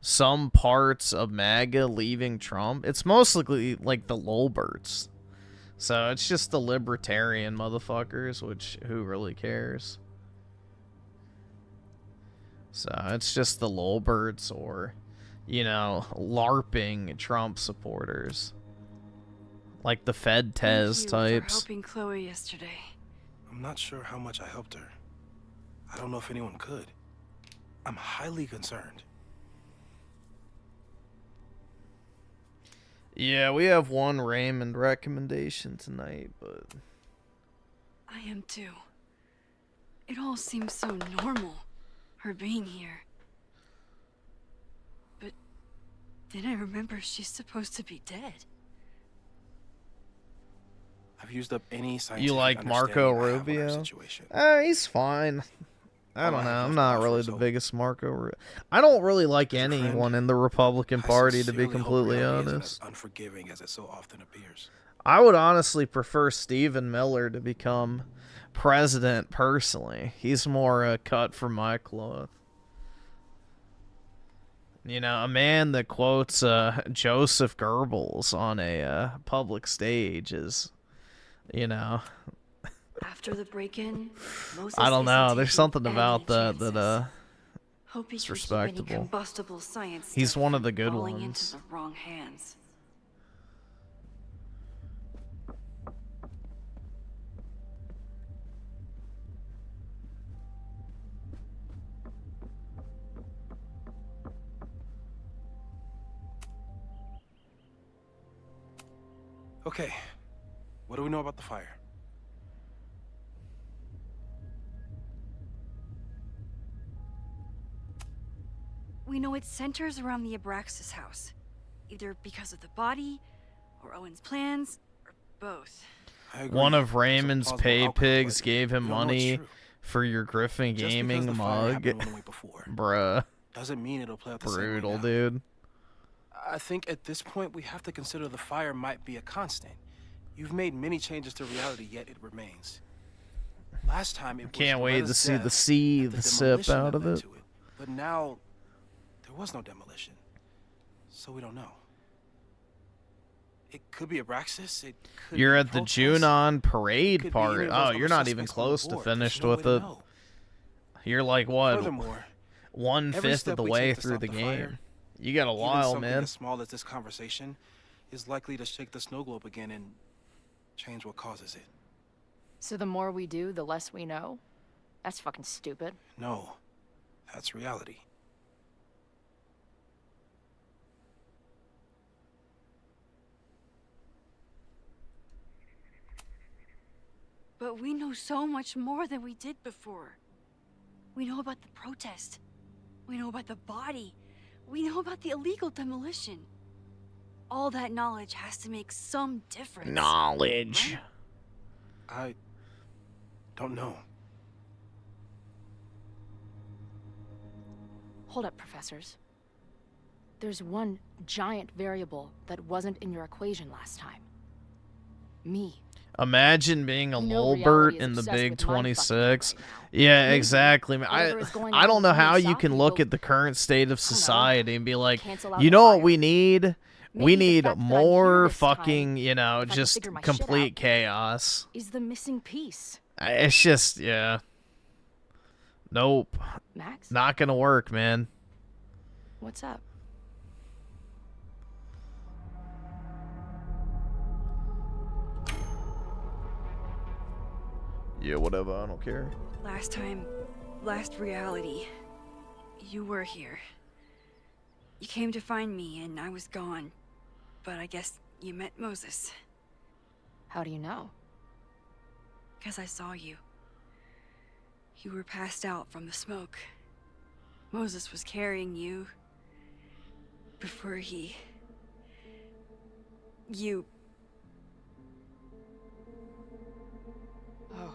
Some parts of MAGA leaving Trump? It's mostly like the lolberts. So it's just the libertarian motherfuckers, which who really cares? So it's just the lolberts or, you know, LARPing Trump supporters. Like the Fed Tez types. Thank you for helping Chloe yesterday. I'm not sure how much I helped her. I don't know if anyone could. I'm highly concerned. Yeah, we have one Raymond recommendation tonight, but... I am too. It all seems so normal, her being here. But then I remember she's supposed to be dead. I've used up any scientific You like Marco Rubio? He's fine. I don't know. I'm not really the biggest Marco Rubio. I don't really like anyone in the Republican Party, to be completely honest. As unforgiving as it so often appears. I would honestly prefer Stephen Miller to become president personally. He's more cut from my cloth. You know, a man that quotes Joseph Goebbels on a public stage is, you know... After the break-in, Moses I don't know. There's isn't something taking about any that chances. Hope he it's gives you any respectable. combustible science He's stuff one of the good falling ones. into the wrong hands. Okay, what do we know about the fire? We know it centers around the Abraxas house. Either because of the body, or Owen's plans, or both. One of Raymond's pay pigs gave him money for your Griffin Gaming mug. Bruh. Doesn't mean it'll play out the same way Brutal, now. dude. I think at this point we have to consider the fire might be a constant. You've made many changes to reality, yet it remains. Last time it Can't was wait to Loretta's see the death seethe and the sip demolition out that of led it. to But now, there was no demolition. So we don't know. It could be Abraxas, it could You're be at the protests. Junon It parade could be part. any of those Oh, other you're not even suspects on the close to board. There's finished no way with to it. know. You're like, what, Furthermore, every 1/5 step of the we way take to through stop the the game. fire, You got a even while, something man. as small as this conversation is likely to shake the snow globe again and change what causes it. So the more we do, the less we know? That's fucking stupid. No, that's reality. But we know so much more than we did before. We know about the protest. We know about the body. We know about the illegal demolition. All that knowledge has to make some difference. Knowledge. I don't know. Hold up, professors. There's one giant variable that wasn't in your equation last time. Me. Imagine being a You know Lulbert reality is in the obsessed Big with mind 26. fucking Yeah, Maybe exactly. whatever is going I on don't know in how you Misaki can look will, at the current state of society and be like, cancel out you the know what fire. we need? We Maybe the need fact that I'm more here this time, fucking, you know, if I can just figure my shit complete out, chaos. Is the missing piece. It's just, yeah. Nope. Max? Not gonna work, man. What's up? Yeah, whatever. I don't care. Last reality, you were here. You came to find me and I was gone, but I guess you met Moses. How do you know? Because I saw you. You were passed out from the smoke. Moses was carrying you before you... Oh.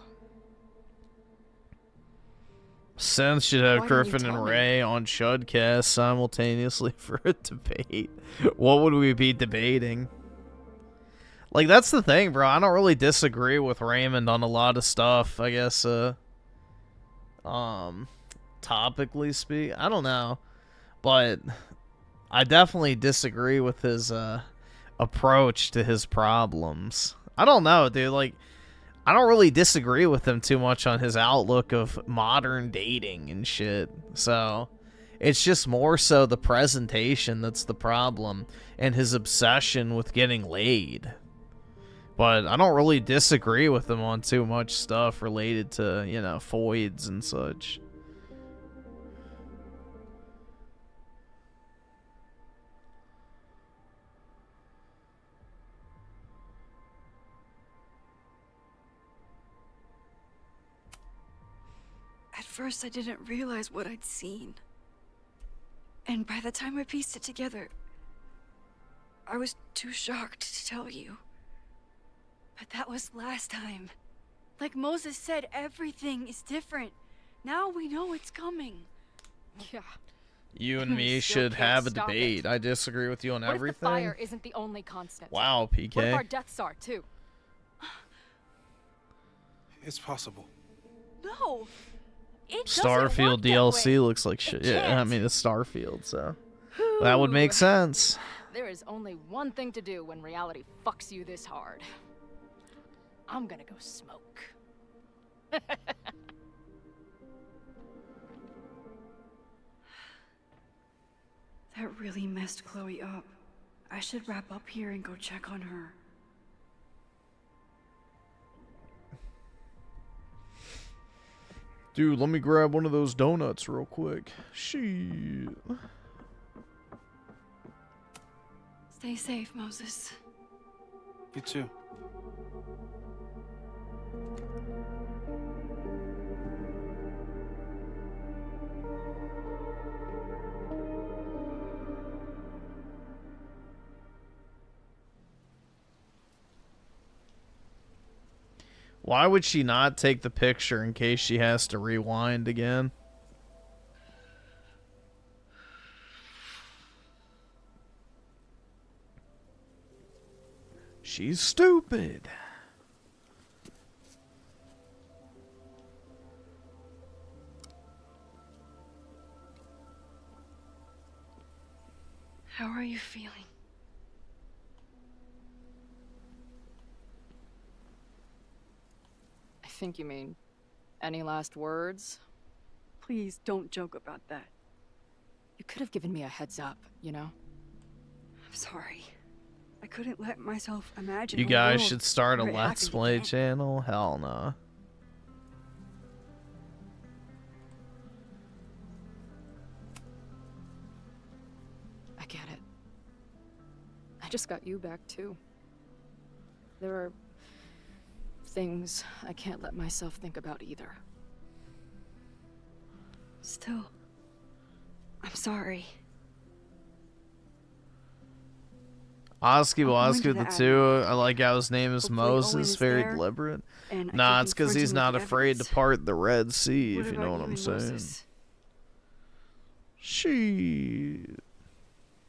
Sens should have Griffin and Ray on Shudcast simultaneously for a debate. What would we be debating? Like, that's the thing, bro. I don't really disagree with Raymond on a lot of stuff, I guess, topically speak. I don't know. But I definitely disagree with his, approach to his problems. I don't know, dude. Like, I don't really disagree with him too much on his outlook of modern dating and shit. So, it's just more so the presentation that's the problem and his obsession with getting laid. But I don't really disagree with him on too much stuff related to, you know, foids and such. At first, I didn't realize what I'd seen. And by the time I pieced it together, I was too shocked to tell you. But that was last time. Like Moses said, everything is different. Now we know it's coming. Yeah. You and me Still should can't have a stop debate. it. I disagree with you on What everything. if the fire isn't the only constant? Wow, PK. What if our deaths are, too? It's possible. No! It doesn't Starfield work that DLC way. looks like shit. Yeah, I mean, it's Starfield, so that would make sense. There is only one thing to do when reality fucks you this hard. I'm gonna go smoke. That really messed Chloe up. I should wrap up here and go check on her. Dude, let me grab one of those donuts real quick. Shit. Stay safe, Moses. You too. Why would she not take the picture in case she has to rewind again? She's stupid. How are you feeling? I think you mean, any last words? Please don't joke about that. You could have given me a heads up, you know? I'm sorry. I couldn't let myself imagine. You a guys world should start a where it Let's happened Play again. channel? Hell no. I get it. I just got you back, too. There are things I can't let myself think about either. Still, I'm sorry. Oski I'll go Woski into the the two. I like how his name is Hopefully Owen Moses. is Very there, deliberate. and I Nah, can it's because confront he's him not with afraid to evidence. part the Red Sea, What if you know about what you I'm and saying. Moses?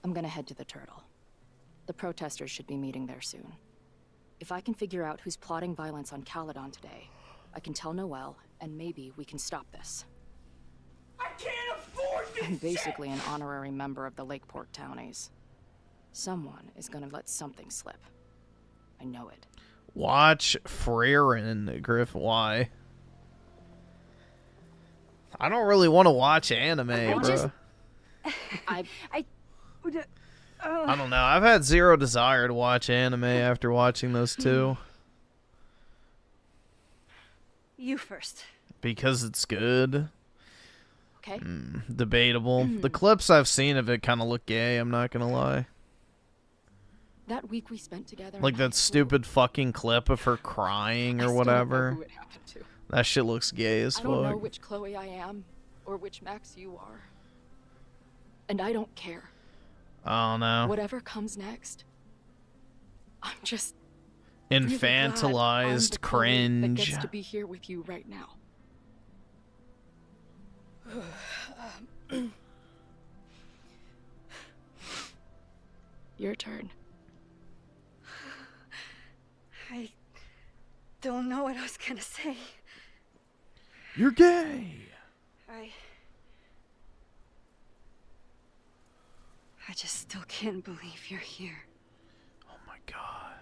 I'm gonna head to the Turtle. The protesters should be meeting there soon. If I can figure out who's plotting violence on Caledon today, I can tell Noelle, and maybe we can stop this. I can't afford this I'm basically an honorary member of the Lakeport Townies. Someone is gonna let something slip. I know it. Watch Freerin, Griff. Why? I don't really want to watch anime, bro. I don't know. I've had zero desire to watch anime after watching those two. You first. Because it's good. Okay. Debatable. The clips I've seen of it kind of look gay, I'm not going to lie. That week we spent together. Like that stupid fucking clip of her crying or whatever. That shit looks gay as fuck. I don't know which Chloe I am, or which Max you are. And I don't care. Oh no. Whatever comes next, I'm just infantilized really that cringe. gets to be here with you right now. Your turn. I don't know what I was gonna say. You're gay. I just still can't believe you're here. Oh my god.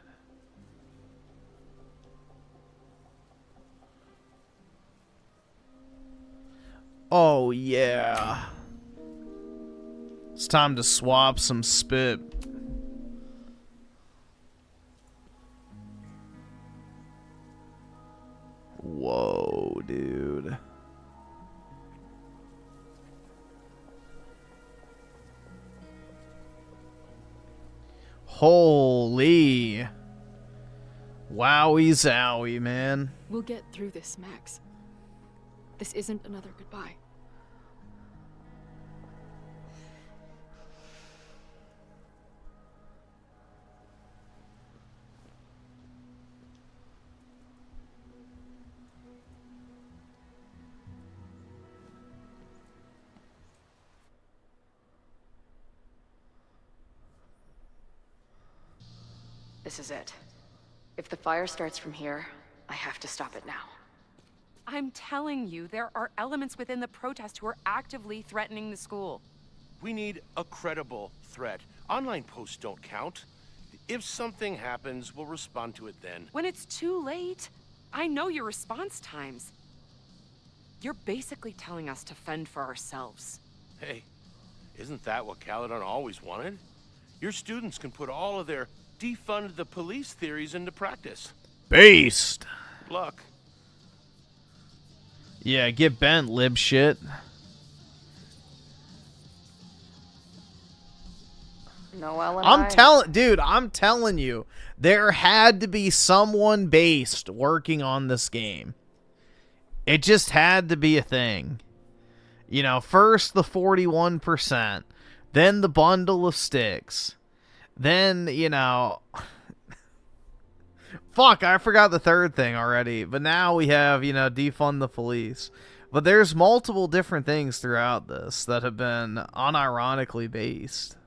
Oh yeah. It's time to swap some spit. Whoa, dude. Holy. Wowie zowie, man. We'll get through this, Max. This isn't another goodbye. This is it. If the fire starts from here, I have to stop it now. I'm telling you, there are elements within the protest who are actively threatening the school. We need a credible threat. Online posts don't count. If something happens, we'll respond to it then. When it's too late, I know your response times. You're basically telling us to fend for ourselves. Hey, isn't that what Caledon always wanted? Your students can put all of their defund the police theories into practice. Based. Good luck. Yeah, get bent, lib shit. Noelle and I'm telling you, there had to be someone based working on this game. It just had to be a thing. You know, first the 41%, then the bundle of sticks, then, you know, fuck, I forgot the third thing already, but now we have, you know, defund the police. But there's multiple different things throughout this that have been unironically based.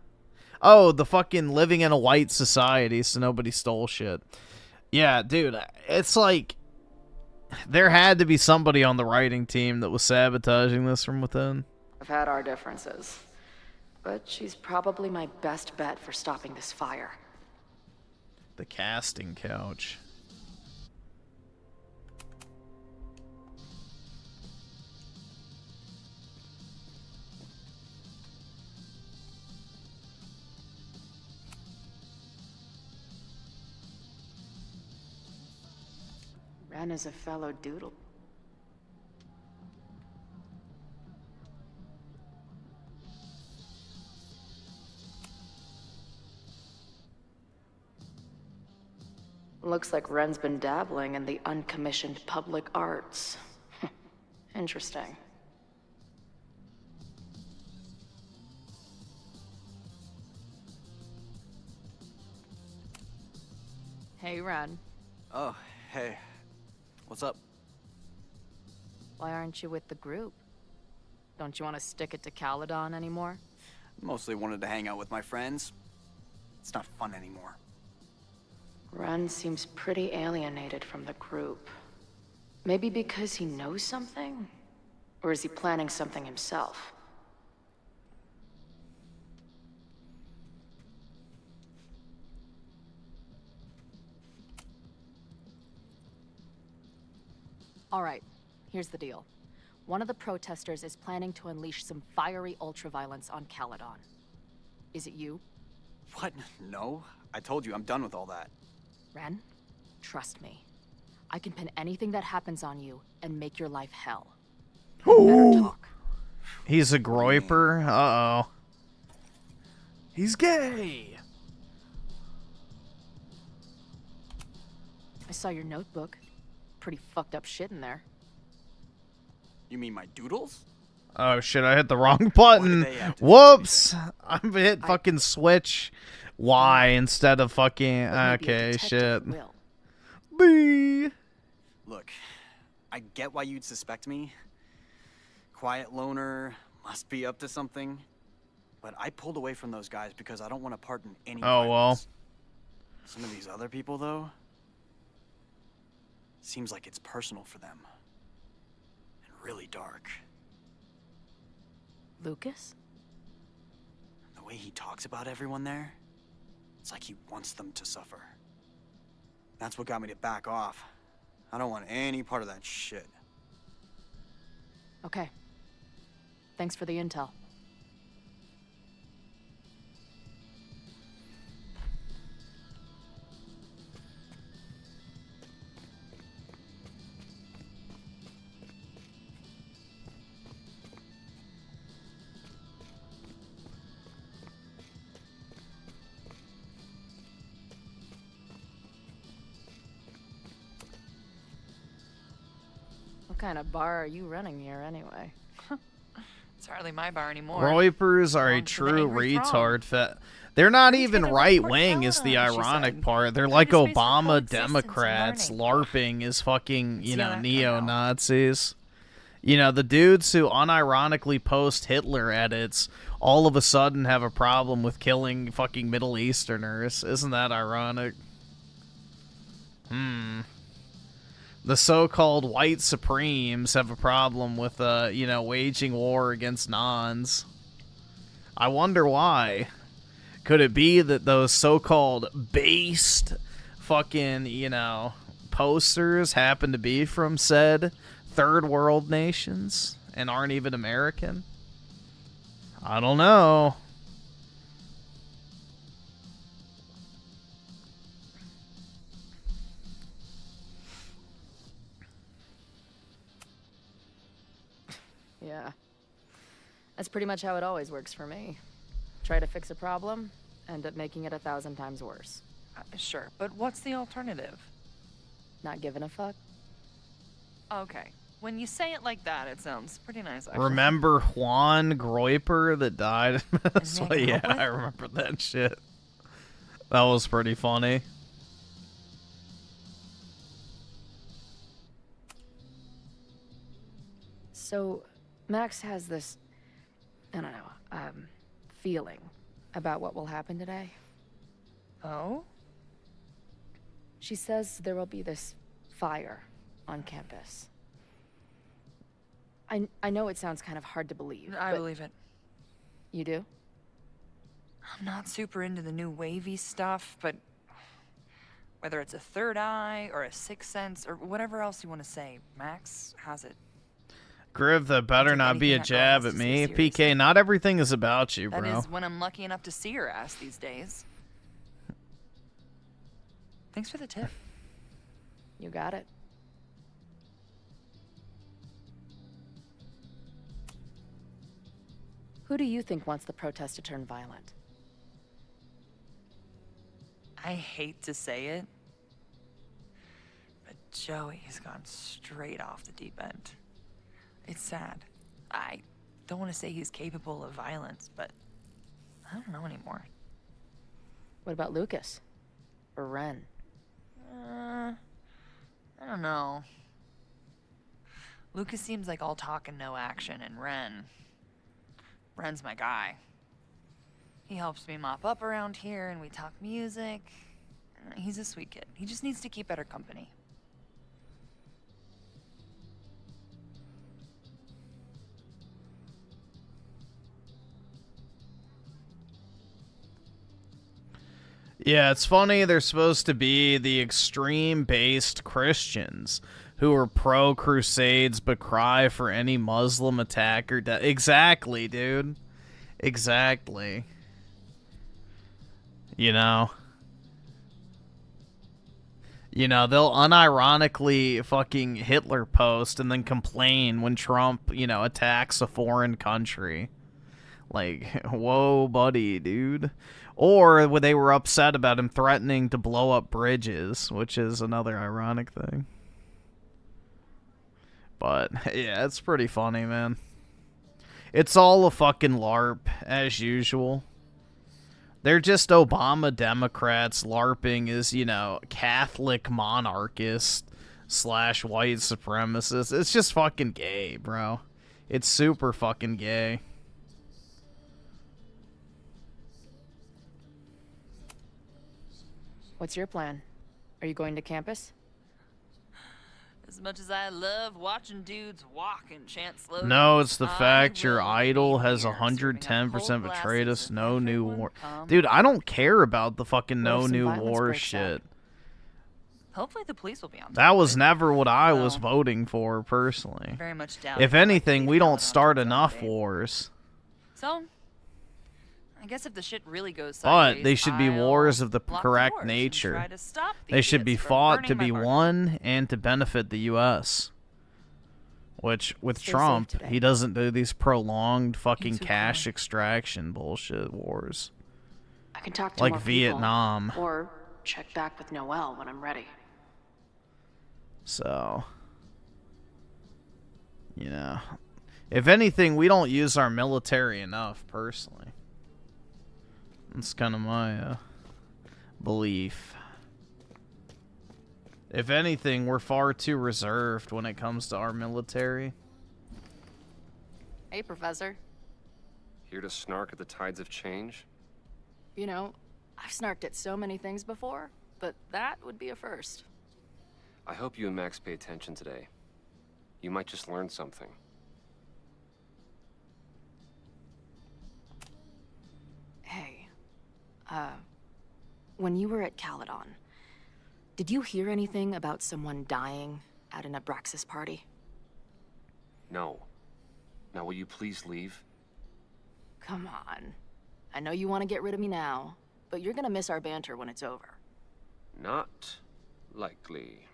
Oh, the fucking living in a white society so nobody stole shit. Yeah, dude, it's like there had to be somebody on the writing team that was sabotaging this from within. I've had our differences, but she's probably my best bet for stopping this fire. The casting couch. Ren is a fellow doodle. Looks like Ren's been dabbling in the uncommissioned public arts. Interesting. Hey, Ren. Oh, hey. What's up? Why aren't you with the group? Don't you want to stick it to Caledon anymore? Mostly wanted to hang out with my friends. It's not fun anymore. Ren seems pretty alienated from the group. Maybe because he knows something? Or is he planning something himself? All right, here's the deal. One of the protesters is planning to unleash some fiery ultraviolence on Caledon. Is it you? What? No. I told you, I'm done with all that. Ren, trust me. I can pin anything that happens on you and make your life hell. Better talk. He's a groiper? Uh-oh. He's gay! I saw your notebook. Pretty fucked up shit in there. You mean my doodles? Oh shit, I hit the wrong button. Whoops! I hit fucking switch Y instead of fucking... Okay, shit. B. Look, I get why you'd suspect me. Quiet loner, must be up to something. But I pulled away from those guys because I don't want to part in any violence. Some of these other people, though, seems like it's personal for them. And really dark. Lucas? The way he talks about everyone there, it's like he wants them to suffer. That's what got me to back off. I don't want any part of that shit. Okay. Thanks for the intel. What kind of bar are you running here, anyway? It's hardly my bar anymore. Groipers are a true retard. They're not even right-wing is the ironic part. They're like Obama Democrats LARPing as fucking, you know, neo-Nazis. You know, the dudes who unironically post Hitler edits all of a sudden have a problem with killing fucking Middle Easterners. Isn't that ironic? The so-called white supremes have a problem with, you know, waging war against nons. I wonder why. Could it be that those so-called based fucking, you know, posters happen to be from said third world nations and aren't even American? I don't know. Yeah. That's pretty much how it always works for me. Try to fix a problem, end up making it 1,000 times worse. Sure, but what's the alternative? Not giving a fuck? Okay. When you say it like that, it sounds pretty nice, actually. Remember Juan Groiper that died? So, yeah, I remember that shit. That was pretty funny. So, Max has this, I don't know, feeling about what will happen today. Oh? She says there will be this fire on campus. I know it sounds kind of hard to believe. I believe it. You do? I'm not super into the new wavy stuff, but whether it's a third eye or a sixth sense or whatever else you want to say, Max has it. Griv, that better not be a jab at me. PK, not everything is about you, bro. That is when I'm lucky enough to see her ass these days. Thanks for the tip. You got it. Who do you think wants the protest to turn violent? I hate to say it, but Joey's gone straight off the deep end. It's sad. I don't want to say he's capable of violence, but I don't know anymore. What about Lucas? Or Ren? I don't know. Lucas seems like all talk and no action, and Ren's my guy. He helps me mop up around here, and we talk music. He's a sweet kid. He just needs to keep better company. Yeah, it's funny. They're supposed to be the extreme-based Christians who are pro-Crusades but cry for any Muslim attack or death. Exactly, dude. Exactly. You know? You know, they'll unironically fucking Hitler post and then complain when Trump, you know, attacks a foreign country. Like, whoa, buddy, dude. Or when they were upset about him threatening to blow up bridges, which is another ironic thing. But, yeah, it's pretty funny, man. It's all a fucking LARP, as usual. They're just Obama Democrats LARPing as, you know, Catholic monarchist / white supremacists. It's just fucking gay, bro. It's super fucking gay. What's your plan? Are you going to campus? As much as I love watching dudes walk and chant slogans. No, it's the fact your idol has 110% betrayed us. No new war. Dude, I don't care about the fucking no new war shit. Hopefully the police will be on. That was never what I was voting for, personally. Very much doubt If anything, we don't start enough wars. So, I guess if the shit really goes But sideways, they should be wars of the correct try nature. to stop They should be idiots from fought to burning be my market. won and to benefit the U.S. Which, with Stay safe Trump, today. he doesn't do these prolonged fucking cash extraction bullshit wars. I can talk to Like more Vietnam. people, or check back with Noelle when I'm ready. So, you know, if anything, we don't use our military enough, personally. That's kind of my belief. If anything, we're far too reserved when it comes to our military. Hey, Professor. Here to snark at the tides of change? You know, I've snarked at so many things before, but that would be a first. I hope you and Max pay attention today. You might just learn something. Hey, when you were at Caledon, did you hear anything about someone dying at an Abraxas party? No. Now will you please leave? Come on. I know you want to get rid of me now, but you're gonna miss our banter when it's over. Not likely.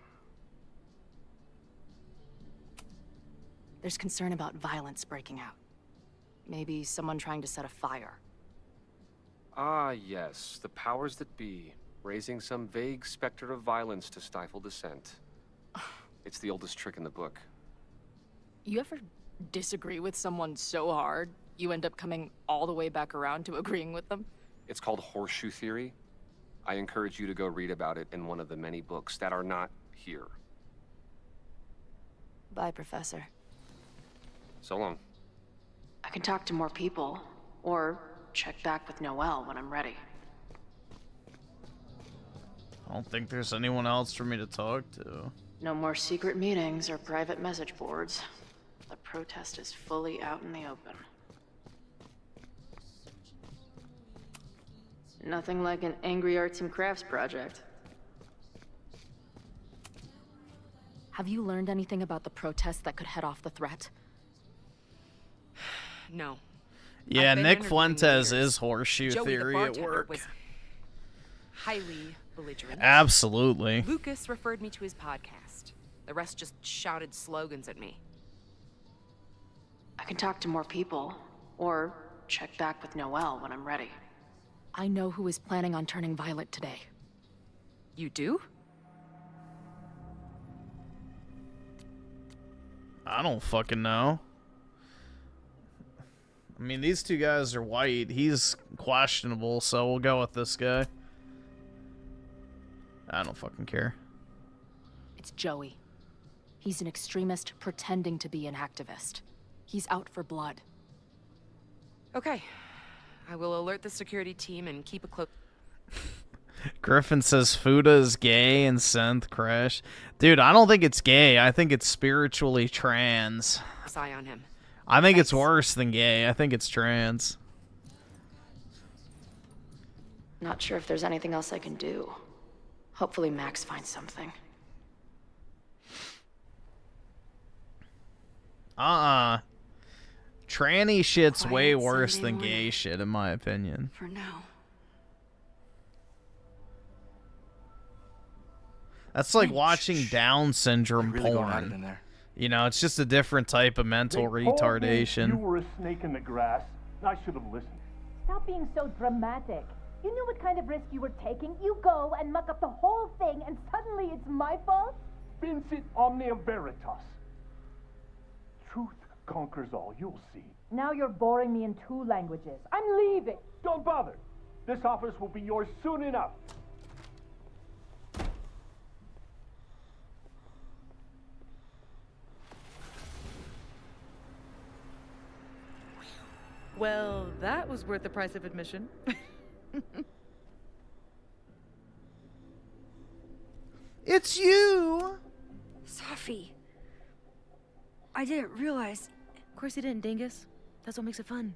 There's concern about violence breaking out. Maybe someone trying to set a fire. Ah, yes. The powers that be. Raising some vague specter of violence to stifle dissent. It's the oldest trick in the book. You ever disagree with someone so hard, you end up coming all the way back around to agreeing with them? It's called horseshoe theory. I encourage you to go read about it in one of the many books that are not here. Bye, Professor. So long. I can talk to more people, or check back with Noelle when I'm ready. I don't think there's anyone else for me to talk to. No more secret meetings or private message boards. The protest is fully out in the open. Nothing like an angry arts and crafts project. Have you learned anything about the protests that could head off the threat? No. Yeah, I've been Nick interviewing Fuentes leaders. is horseshoe Joey, the theory at bartender, work. was highly belligerent. Absolutely. Lucas referred me to his podcast. The rest just shouted slogans at me. I can talk to more people, or check back with Noelle when I'm ready. I know who is planning on turning violent today. You do? I don't fucking know. I mean, these two guys are white. He's questionable, so we'll go with this guy. I don't fucking care. It's Joey. He's an extremist pretending to be an activist. He's out for blood. Okay. I will alert the security team and keep a close... Griffin says Fuda is gay and Synth Crash. Dude, I don't think it's gay. I think it's spiritually trans. Eye on him. I think it's worse than gay. I think it's trans. Not sure if there's anything else I can do. Hopefully Max finds something. Tranny shit's way Quiet worse Sunday than morning. gay shit, in my opinion. For now. That's like watching Down syndrome really going at it in porn. there. You know, it's just a different type of mental They told me You retardation. were a snake in the grass. I should have listened. Stop being so dramatic. You knew what kind of risk you were taking. You go and muck up the whole thing, and suddenly it's my fault? Vincit omnia veritas. Truth conquers all, you'll see. Now you're boring me in 2 languages. I'm leaving. Don't bother. This office will be yours soon enough. Well, that was worth the price of admission. It's you! Sophie. I didn't realize. Of course you didn't, dingus. That's what makes it fun.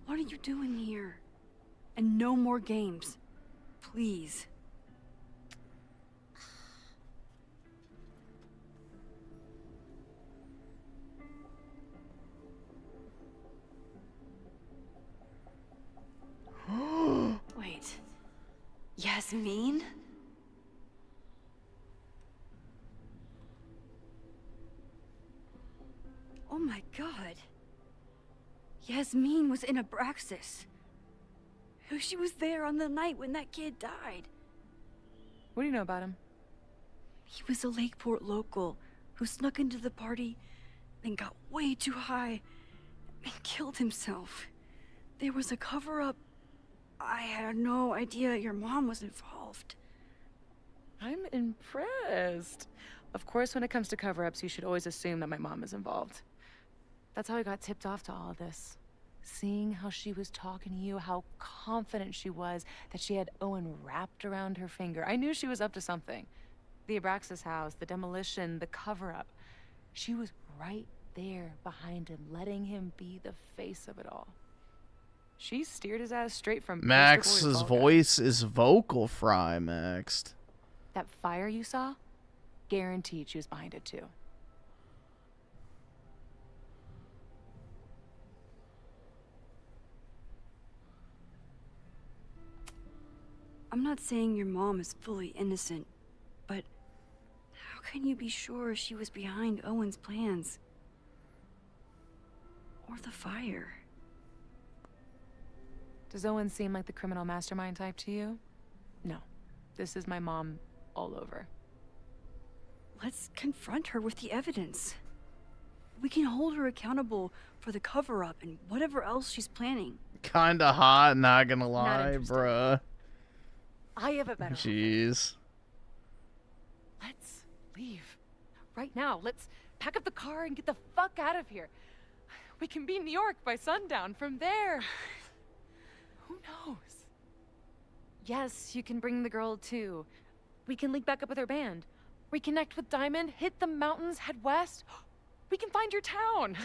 What are you doing here? And no more games. Please. Wait. Yasmin? Oh my god. Yasmin was in Abraxas. She was there on the night when that kid died. What do you know about him? He was a Lakeport local who snuck into the party, then got way too high and killed himself. There was a cover-up. I had no idea your mom was involved. I'm impressed. Of course, when it comes to cover-ups, you should always assume that my mom is involved. That's how I got tipped off to all of this. Seeing how she was talking to you, how confident she was that she had Owen wrapped around her finger. I knew she was up to something. The Abraxas house, the demolition, the cover-up. She was right there behind him, letting him be the face of it all. She steered his ass straight from Max's voice is vocal fry, Max. That fire you saw? Guaranteed she was behind it too. I'm not saying your mom is fully innocent, but how can you be sure she was behind Owen's plans? Or the fire? Does Owen seem like the criminal mastermind type to you? No. This is my mom all over. Let's confront her with the evidence. We can hold her accountable for the cover-up and whatever else she's planning. Kinda hot, not gonna lie, bruh. I have a better Jeez. Let's leave. Right now. Let's pack up the car and get the fuck out of here. We can be in New York by sundown. From there, who knows? Yes, you can bring the girl too. We can link back up with her band. Reconnect with Diamond, hit the mountains, head west. We can find your town.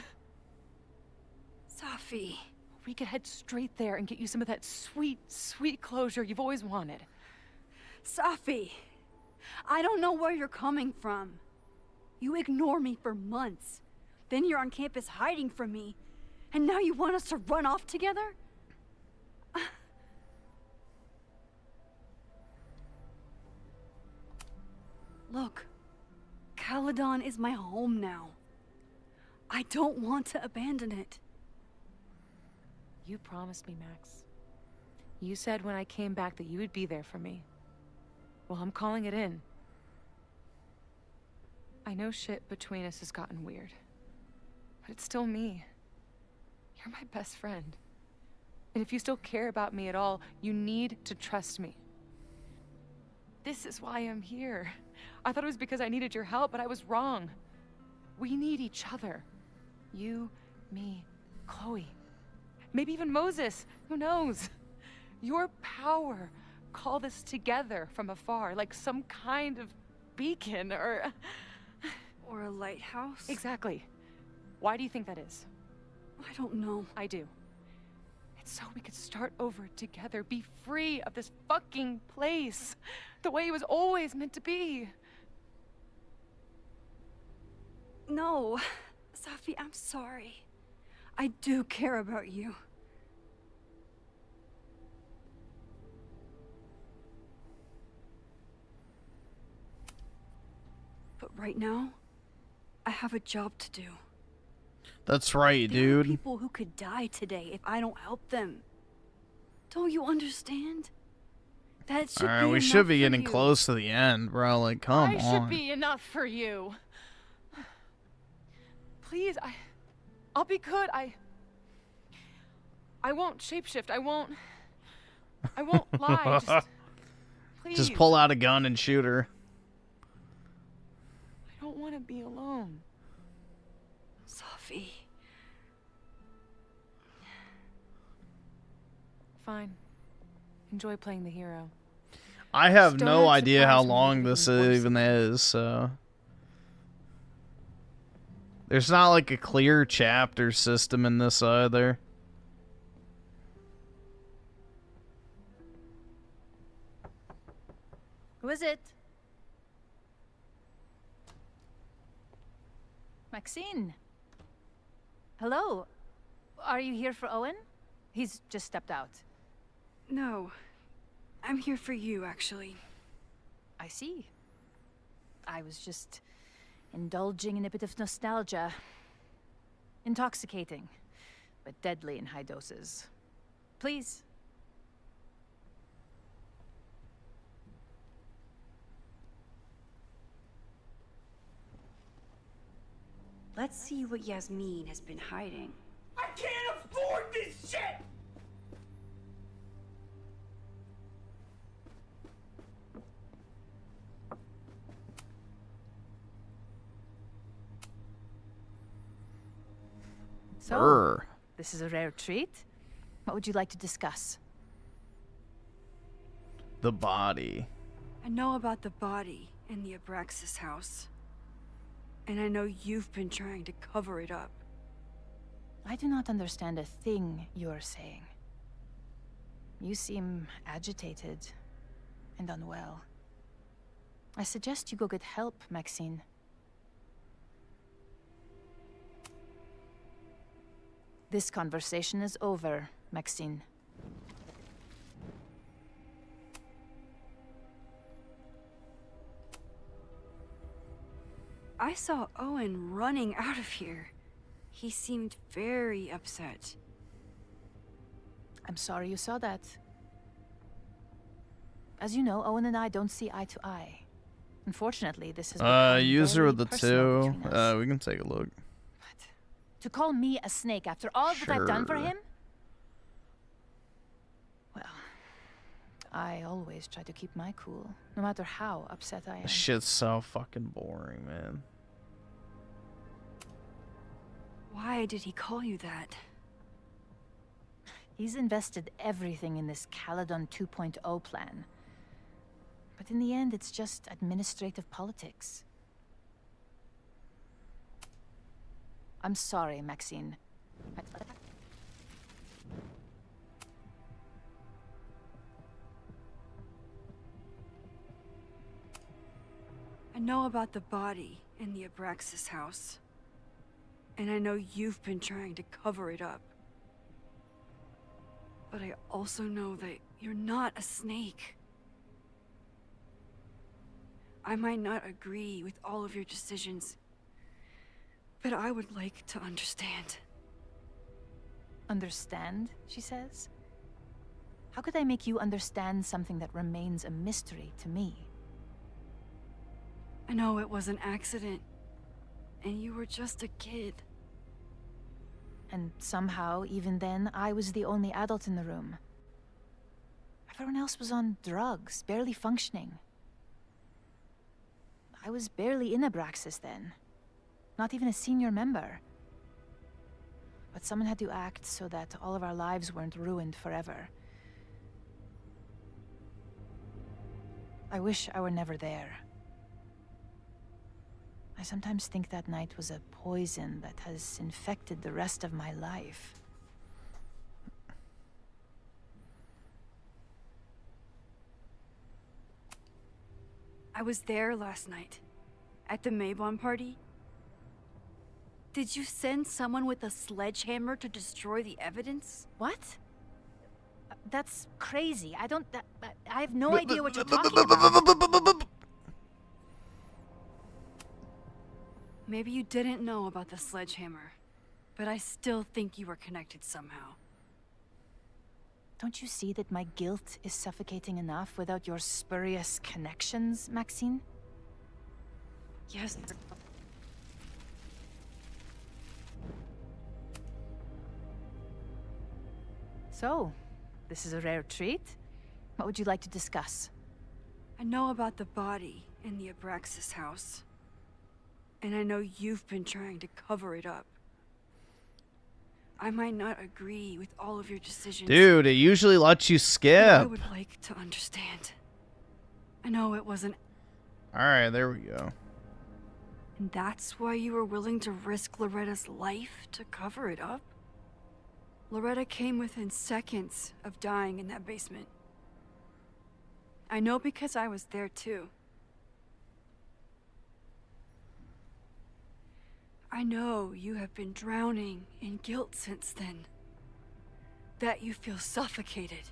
Sophie. We could head straight there and get you some of that sweet, sweet closure you've always wanted. Sophie, I don't know where you're coming from. You ignore me for months. Then you're on campus hiding from me. And now you want us to run off together? Look, Caledon is my home now. I don't want to abandon it. You promised me, Max. You said when I came back that you would be there for me. Well, I'm calling it in. I know shit between us has gotten weird. But it's still me. You're my best friend. And if you still care about me at all, you need to trust me. This is why I'm here. I thought it was because I needed your help, but I was wrong. We need each other. You, me, Chloe. Maybe even Moses. Who knows? Your power called us together from afar, like some kind of beacon or a lighthouse? Exactly. Why do you think that is? I don't know. I do. It's so we could start over together, be free of this fucking place, the way it was always meant to be. No, Safi, I'm sorry. I do care about you. But right now, I have a job to do. That's right, There are dude. people who could die today if I don't help them. Don't you understand? That should Alright, be we enough should be for getting you. close to the end, bro. Like, come I on. should be enough for you. Please, I'll be good. I won't shapeshift. I won't lie. Just, please. Just pull out a gun and shoot her. I don't want to be alone. Safi. Fine. Enjoy playing the hero. I have Just no don't idea how surprise me long with this anything worse even is, so... There's not like a clear chapter system in this either. Who is it? Maxine. Hello. Are you here for Owen? He's just stepped out. No. I'm here for you, actually. I see. I was just indulging in a bit of nostalgia. Intoxicating, but deadly in high doses. Please. Let's see what Yasmin has been hiding. I can't afford this shit! So, this is a rare treat. What would you like to discuss? The body. I know about the body in the Abraxas house. And I know you've been trying to cover it up. I do not understand a thing you are saying. You seem agitated and unwell. I suggest you go get help, Maxine. This conversation is over, Maxine. I saw Owen running out of here. He seemed very upset. I'm sorry you saw that. As you know, Owen and I don't see eye to eye. Unfortunately, this has become User very with the personal two. between us. We can take a look. To call me a snake after all that I've done for Sure. him? Well, I always try to keep my cool, no matter how upset I am. This shit's so fucking boring, man. Why did he call you that? He's invested everything in this Caledon 2.0 plan. But in the end, it's just administrative politics. I'm sorry, Maxine. I know about the body in the Abraxas house. And I know you've been trying to cover it up. But I also know that you're not a snake. I might not agree with all of your decisions, but I would like to understand. Understand, she says? How could I make you understand something that remains a mystery to me? I know it was an accident, and you were just a kid. And somehow, even then, I was the only adult in the room. Everyone else was on drugs, barely functioning. I was barely in Abraxas then. Not even a senior member. But someone had to act so that all of our lives weren't ruined forever. I wish I were never there. I sometimes think that night was a poison that has infected the rest of my life. I was there last night, at the Maybon party. Did you send someone with a sledgehammer to destroy the evidence? What? That's crazy. I have no idea what you're talking about. Maybe you didn't know about the sledgehammer, but I still think you were connected somehow. Don't you see that my guilt is suffocating enough without your spurious connections, Maxine? Yes. So, this is a rare treat. What would you like to discuss? I know about the body in the Abraxas house. And I know you've been trying to cover it up. I might not agree with all of your decisions. Dude, it usually lets you skip. I would like to understand. I know it wasn't... Alright, there we go. And that's why you were willing to risk Loretta's life to cover it up? Loretta came within seconds of dying in that basement. I know because I was there too. I know you have been drowning in guilt since then. That you feel suffocated.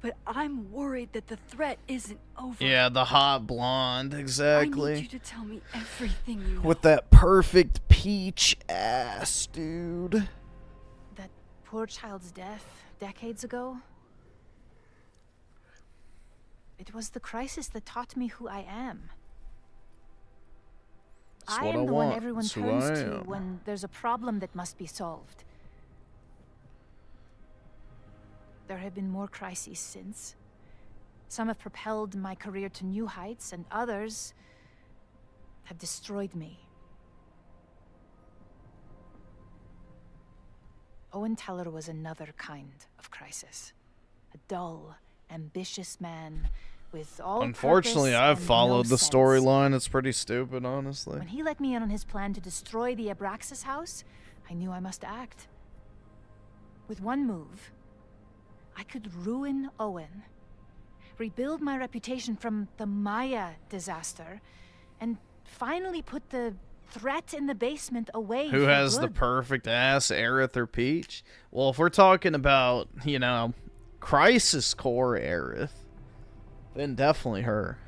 But I'm worried that the threat isn't over. Yeah, the hot blonde, exactly. I need you to tell me everything you know. With that perfect peach ass, dude. That poor child's death decades ago? It was the crisis that taught me who I am. I am the one everyone turns to when there's a problem that must be solved. There have been more crises since. Some have propelled my career to new heights, and others have destroyed me. Owen Teller was another kind of crisis. A dull, ambitious man with all Unfortunately, I've followed the storyline. It's pretty stupid, honestly. When he let me in on his plan to destroy the Abraxas house, I knew I must act. With one move, I could ruin Owen, rebuild my reputation from the Maya disaster, and finally put the threat in the basement away. Who has the perfect ass, Aerith or Peach? Well, if we're talking about, you know, Crisis Core Aerith, then definitely her.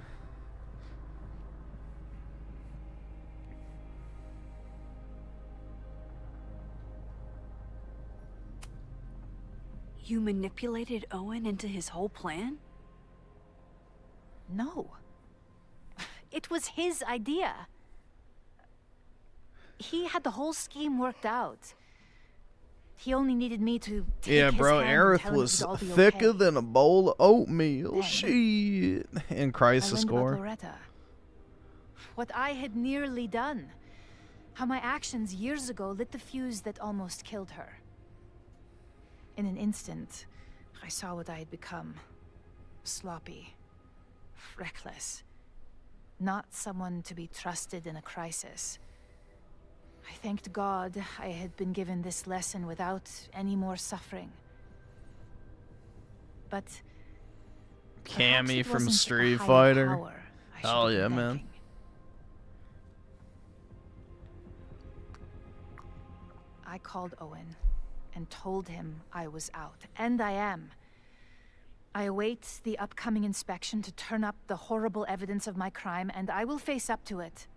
You manipulated Owen into his whole plan? No. It was his idea. He had the whole scheme worked out. He only needed me to take Yeah, his bro, hand and Aerith tell him it was would all be thicker okay. than a bowl of oatmeal. Then, Shit. In Crisis I learned about Core. Loretta. What I had nearly done. How my actions years ago lit the fuse that almost killed her. In an instant, I saw what I had become. Sloppy. Reckless. Not someone to be trusted in a crisis. I thanked God I had been given this lesson without any more suffering. But Cammy from wasn't Street a higher Fighter. power I should Hell have yeah, been man. thanking. I called Owen and told him I was out, and I am. I await the upcoming inspection to turn up the horrible evidence of my crime, and I will face up to it.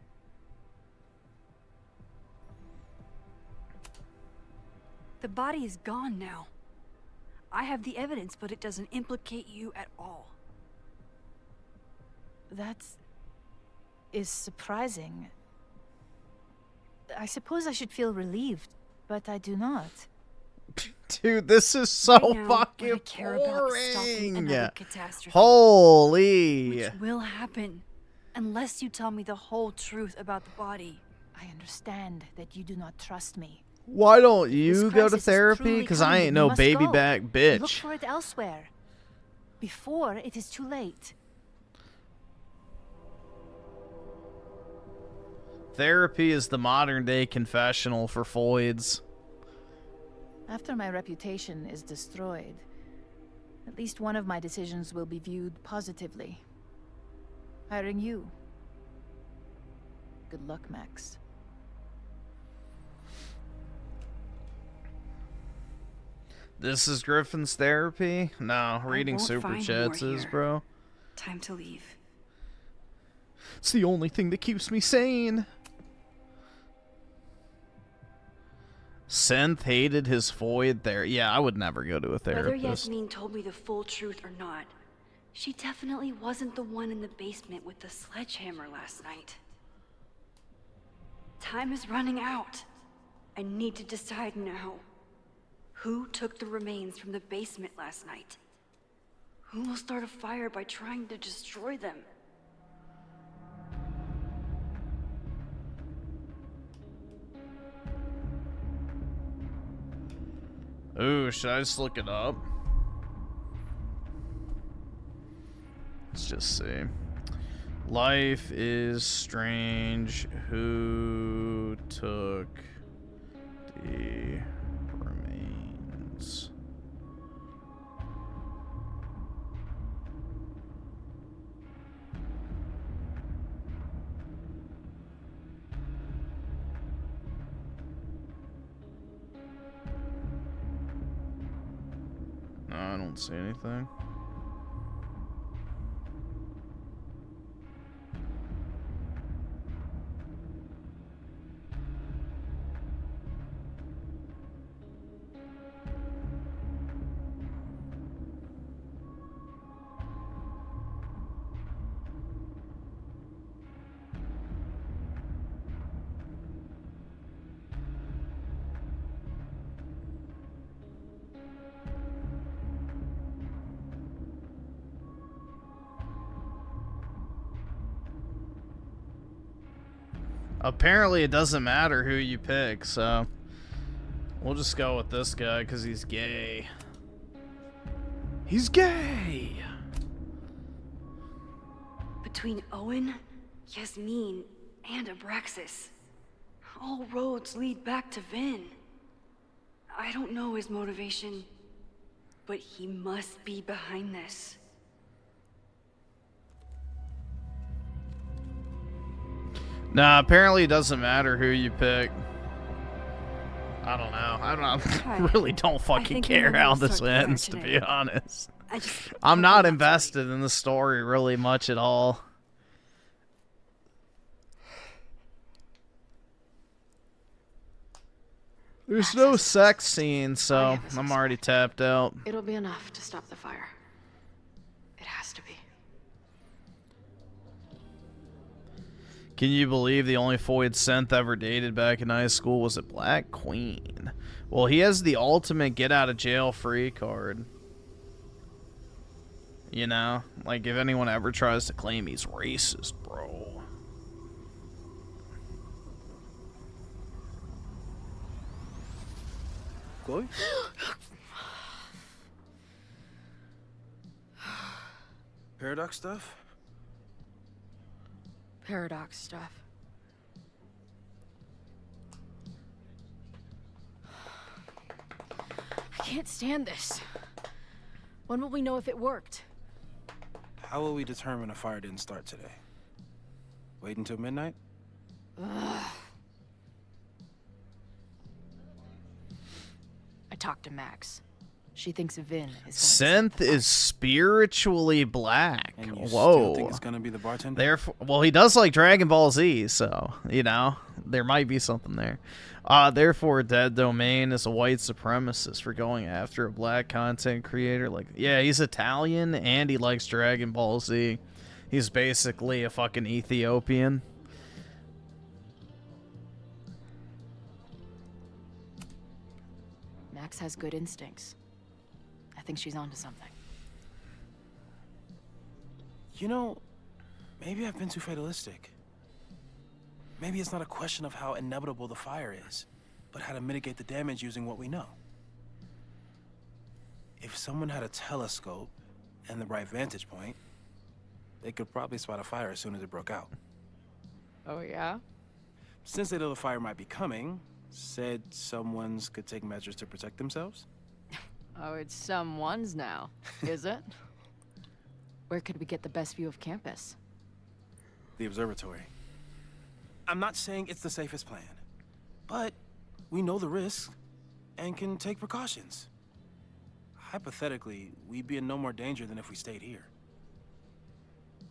The body is gone now. I have the evidence, but it doesn't implicate you at all. That is surprising. I suppose I should feel relieved, but I do not. Dude, this is so Right now, fucking what I care about is stopping boring. another catastrophe. Holy. Which will happen, unless you tell me the whole truth about the body. I understand that you do not trust me. Why don't This you go to crisis is therapy? truly Because I coming, ain't you no must baby go. back Look bitch. for it elsewhere. Before it is too late. Therapy is the modern-day confessional for Foids. After my reputation is destroyed, at least one of my decisions will be viewed positively. Hiring you. Good luck, Max. This is Griffin's therapy? No, reading super chats is, bro. Time to leave. It's the only thing that keeps me sane. Synth hated his Foid there. Yeah, I would never go to a Whether therapist. Yasmin told me the full truth or not, she definitely wasn't the one in the basement with the sledgehammer last night. Time is running out. I need to decide now. Who took the remains from the basement last night? Who will start a fire by trying to destroy them? Ooh, should I just look it up? Let's just see. Life is strange. Who took the remains? No, I don't see anything. Apparently it doesn't matter who you pick, so we'll just go with this guy because he's gay. He's gay! Between Owen, Yasmin, and Abraxas, all roads lead back to Vin. I don't know his motivation, but he must be behind this. Nah, apparently it doesn't matter who you pick. I don't know. I really don't fucking care how this ends, to be honest. I'm not invested in the story really much at all. There's no sex scene, so I'm already tapped out. It'll be enough to stop the fire. It has to be. Can you believe the only Foid synth ever dated back in high school was a Black Queen? Well, he has the ultimate get out of jail free card. You know? Like, if anyone ever tries to claim he's racist, bro. Chloe? Paradox stuff? Paradox stuff. I can't stand this. When will we know if it worked? How will we determine a fire didn't start today? Wait until midnight? Ugh. I talked to Max. She thinks Vin is Synth is spiritually black. And you Whoa. still think it's gonna be the bartender? Therefore, well, he does like Dragon Ball Z, so, you know, there might be something there. Therefore, Dead Domain is a white supremacist for going after a black content creator. Like, yeah, he's Italian and he likes Dragon Ball Z. He's basically a fucking Ethiopian. Max has good instincts. I think she's onto something. You know, maybe I've been too fatalistic. Maybe it's not a question of how inevitable the fire is, but how to mitigate the damage using what we know. If someone had a telescope and the right vantage point, they could probably spot a fire as soon as it broke out. Oh, yeah? since they know the fire might be coming, said someone's could take measures to protect themselves. Oh, it's someone's now, is it? Where could we get the best view of campus? The observatory. I'm not saying it's the safest plan, but we know the risks and can take precautions. Hypothetically, we'd be in no more danger than if we stayed here.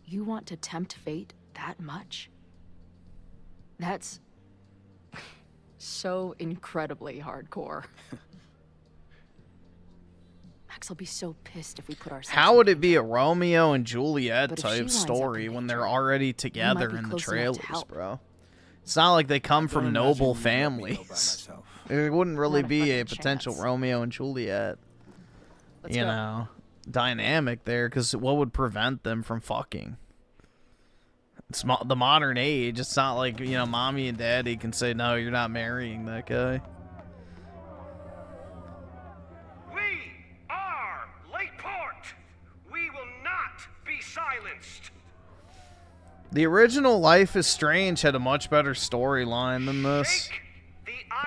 You want to tempt fate that much? That's so incredibly hardcore. Max will be so pissed if we put ourselves. How would it be a Romeo and Juliet But if she type winds up story in when danger, they're already we together might be in the close enough to trailers, help. bro? It's not like they come from don't noble imagine you'd let me know by families. myself. It wouldn't really Not a be a fucking potential chance. Romeo and Juliet, Let's you go. know, dynamic there. Because what would prevent them from fucking? It's the modern age. It's not like, you know, mommy and daddy can say, no, you're not marrying that guy. We are Lakeport. We will not be silenced. The original Life is Strange had a much better storyline than this.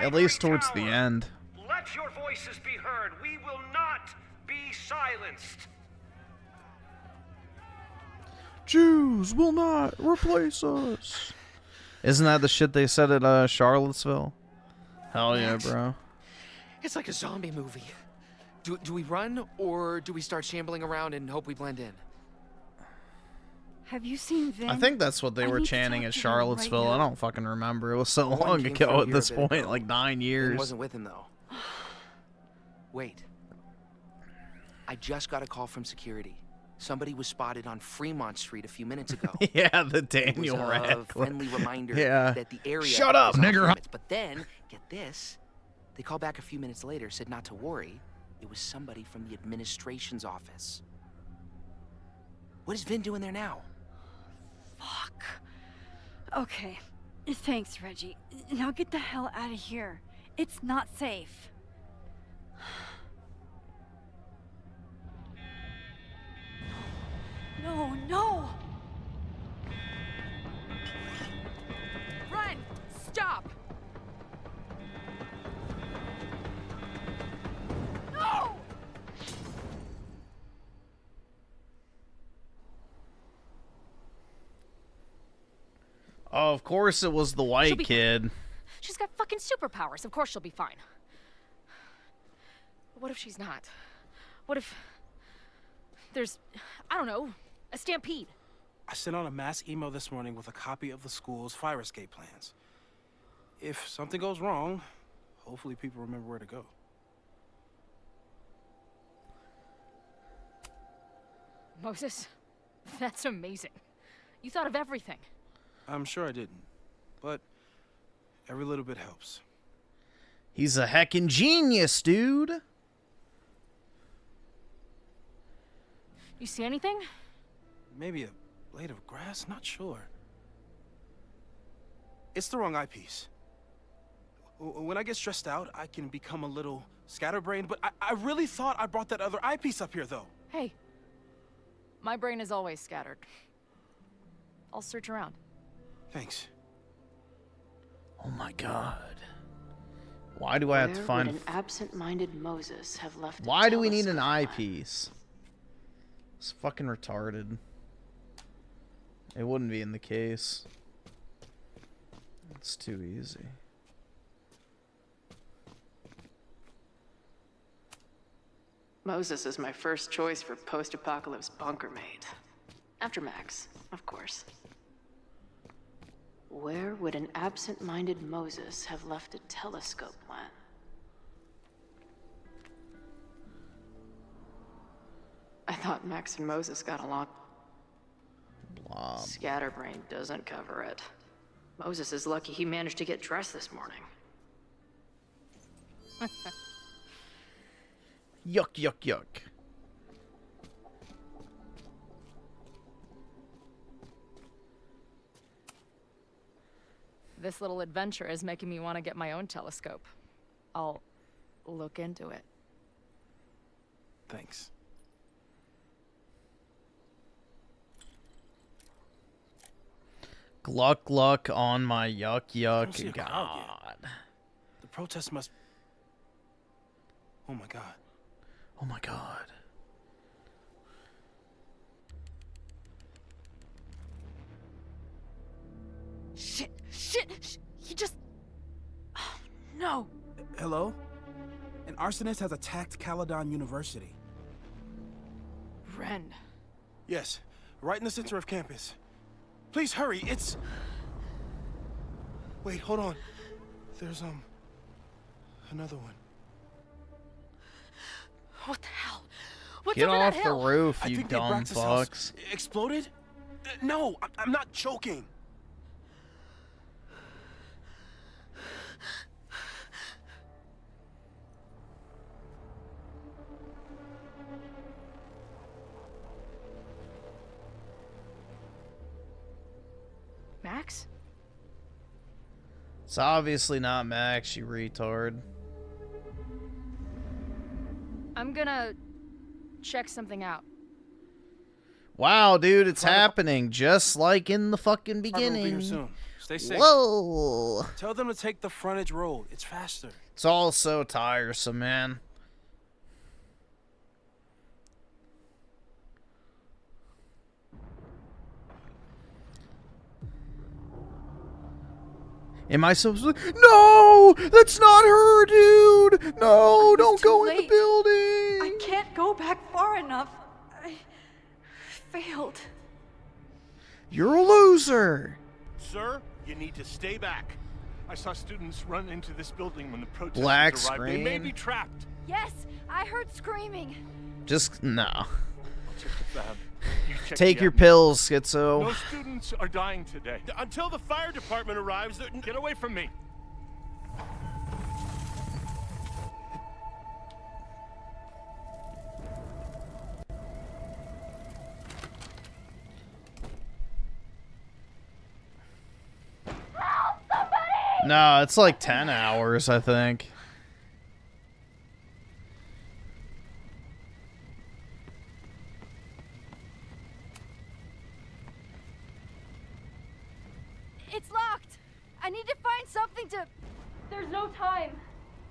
At least towards the end. Let your voices be heard. We will not be silenced. Jews will not replace us. Isn't that the shit they said at Charlottesville? Hell yeah, bro. It's like a zombie movie. Do we run, or do we start shambling around and hope we blend in? Have you seen Vin? I think that's what they I were need to chanting talk at to him right Charlottesville. I now. don't fucking remember. It was so One long came ago from at here this a bit point, ago. like 9 Vin years. wasn't with him, though. Wait. I just got a call from security. Somebody was spotted on Fremont Street a few minutes ago. Yeah, the Daniel It was a Radcliffe. friendly reminder Yeah. that the area Shut up, is off nigger. limits. But then, get this, they called back a few minutes later, said not to worry. It was somebody from the administration's office. What is Vin doing there now? Fuck. Okay. Thanks, Reggie. Now get the hell out of here. It's not safe. No, no! Run! Stop! No! Oh, of course it was the white kid. She's got fucking superpowers. Of course she'll be fine. But what if she's not? What if there's, I don't know, a stampede? I sent out a mass email this morning with a copy of the school's fire escape plans. If something goes wrong, hopefully people remember where to go. Moses, that's amazing. You thought of everything. I'm sure I didn't, but every little bit helps. He's a heckin' genius, dude. You see anything? Maybe a blade of grass, not sure. It's the wrong eyepiece. When I get stressed out, I can become a little scatterbrained, but I really thought I brought that other eyepiece up here, though. Hey. My brain is always scattered. I'll search around. Thanks. Oh my god. Why do I have to Where find... would an absent-minded Moses have left a Why do we need an telescope? eyepiece? It's fucking retarded. It wouldn't be in the case. It's too easy. Moses is my first choice for post-apocalypse bunker maid. After Max, of course. Where would an absent-minded Moses have left a telescope lamp? I thought Max and Moses got along. Blob. Scatterbrain doesn't cover it. Moses is lucky he managed to get dressed this morning. Yuck, yuck, yuck. This little adventure is making me want to get my own telescope. I'll look into it. Thanks. Gluck gluck on my yuck I don't see a yuck. crowd yet. God. The protest must... Oh my god. Oh my god. Shit! He just... Oh, no! Hello? An arsonist has attacked Caledon University. Ren. Yes, right in the center of campus. Please hurry, it's... Wait, hold on. There's, another one. What the hell? What's Get over off that the hill? roof, I you think dumb Abraxas house fucks. exploded? No, I'm not joking. Max? It's obviously not Max, you retard. I'm gonna check something out. Wow, dude, it's happening just like in the fucking Carter will be here beginning. soon. Stay safe. Whoa! Tell them to take the frontage road. It's faster. It's all so tiresome, man. Am I supposed to... No! That's not her, dude! No, don't go in the building! I can't go back far enough. I failed. You're a loser! Sir, you need to stay back. I saw students run into this building when the protesters Black arrived. They may screen? be trapped. Yes, I heard screaming. Just... no. Check the fab. You check Take the your admin. pills, schizo. No students are dying today. Until the fire department arrives, get away from me. No, it's like 10 hours, I think. It's locked. I need to find something to... There's no time.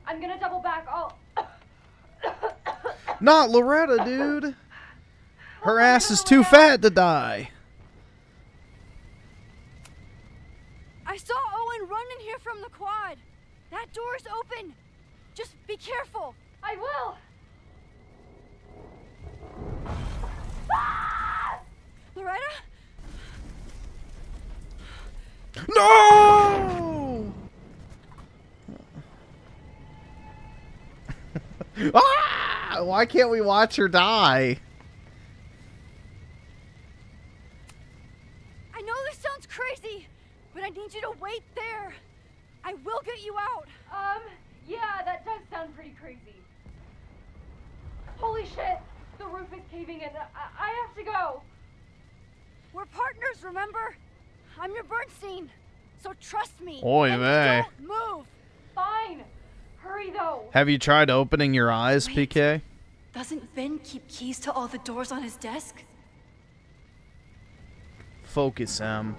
I'm gonna double back. Not Loretta, dude. Her ass is too fat to die. I saw Owen run in here from the quad. That door's open. Just be careful. I will. Ah! Loretta? No! Ah! Why can't we watch her die? I know this sounds crazy, but I need you to wait there. I will get you out. Yeah, that does sound pretty crazy. Holy shit! The roof is caving in. I have to go. We're partners, remember? I'm your Bernstein, so trust me. Oy and vey. don't move. Fine. Hurry though. Have you tried opening your eyes, PK? Doesn't Vin keep keys to all the doors on his desk? Focus, Em.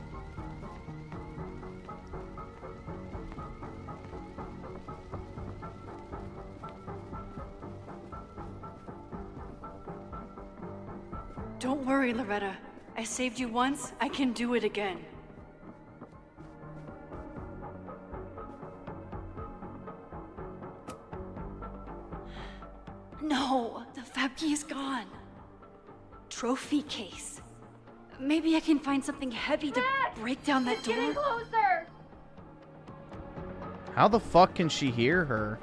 Don't worry, Loretta. I saved you once, I can do it again. No, the fab key is gone. Trophy case. Maybe I can find something heavy to break down that door. Getting closer. How the fuck can she hear her?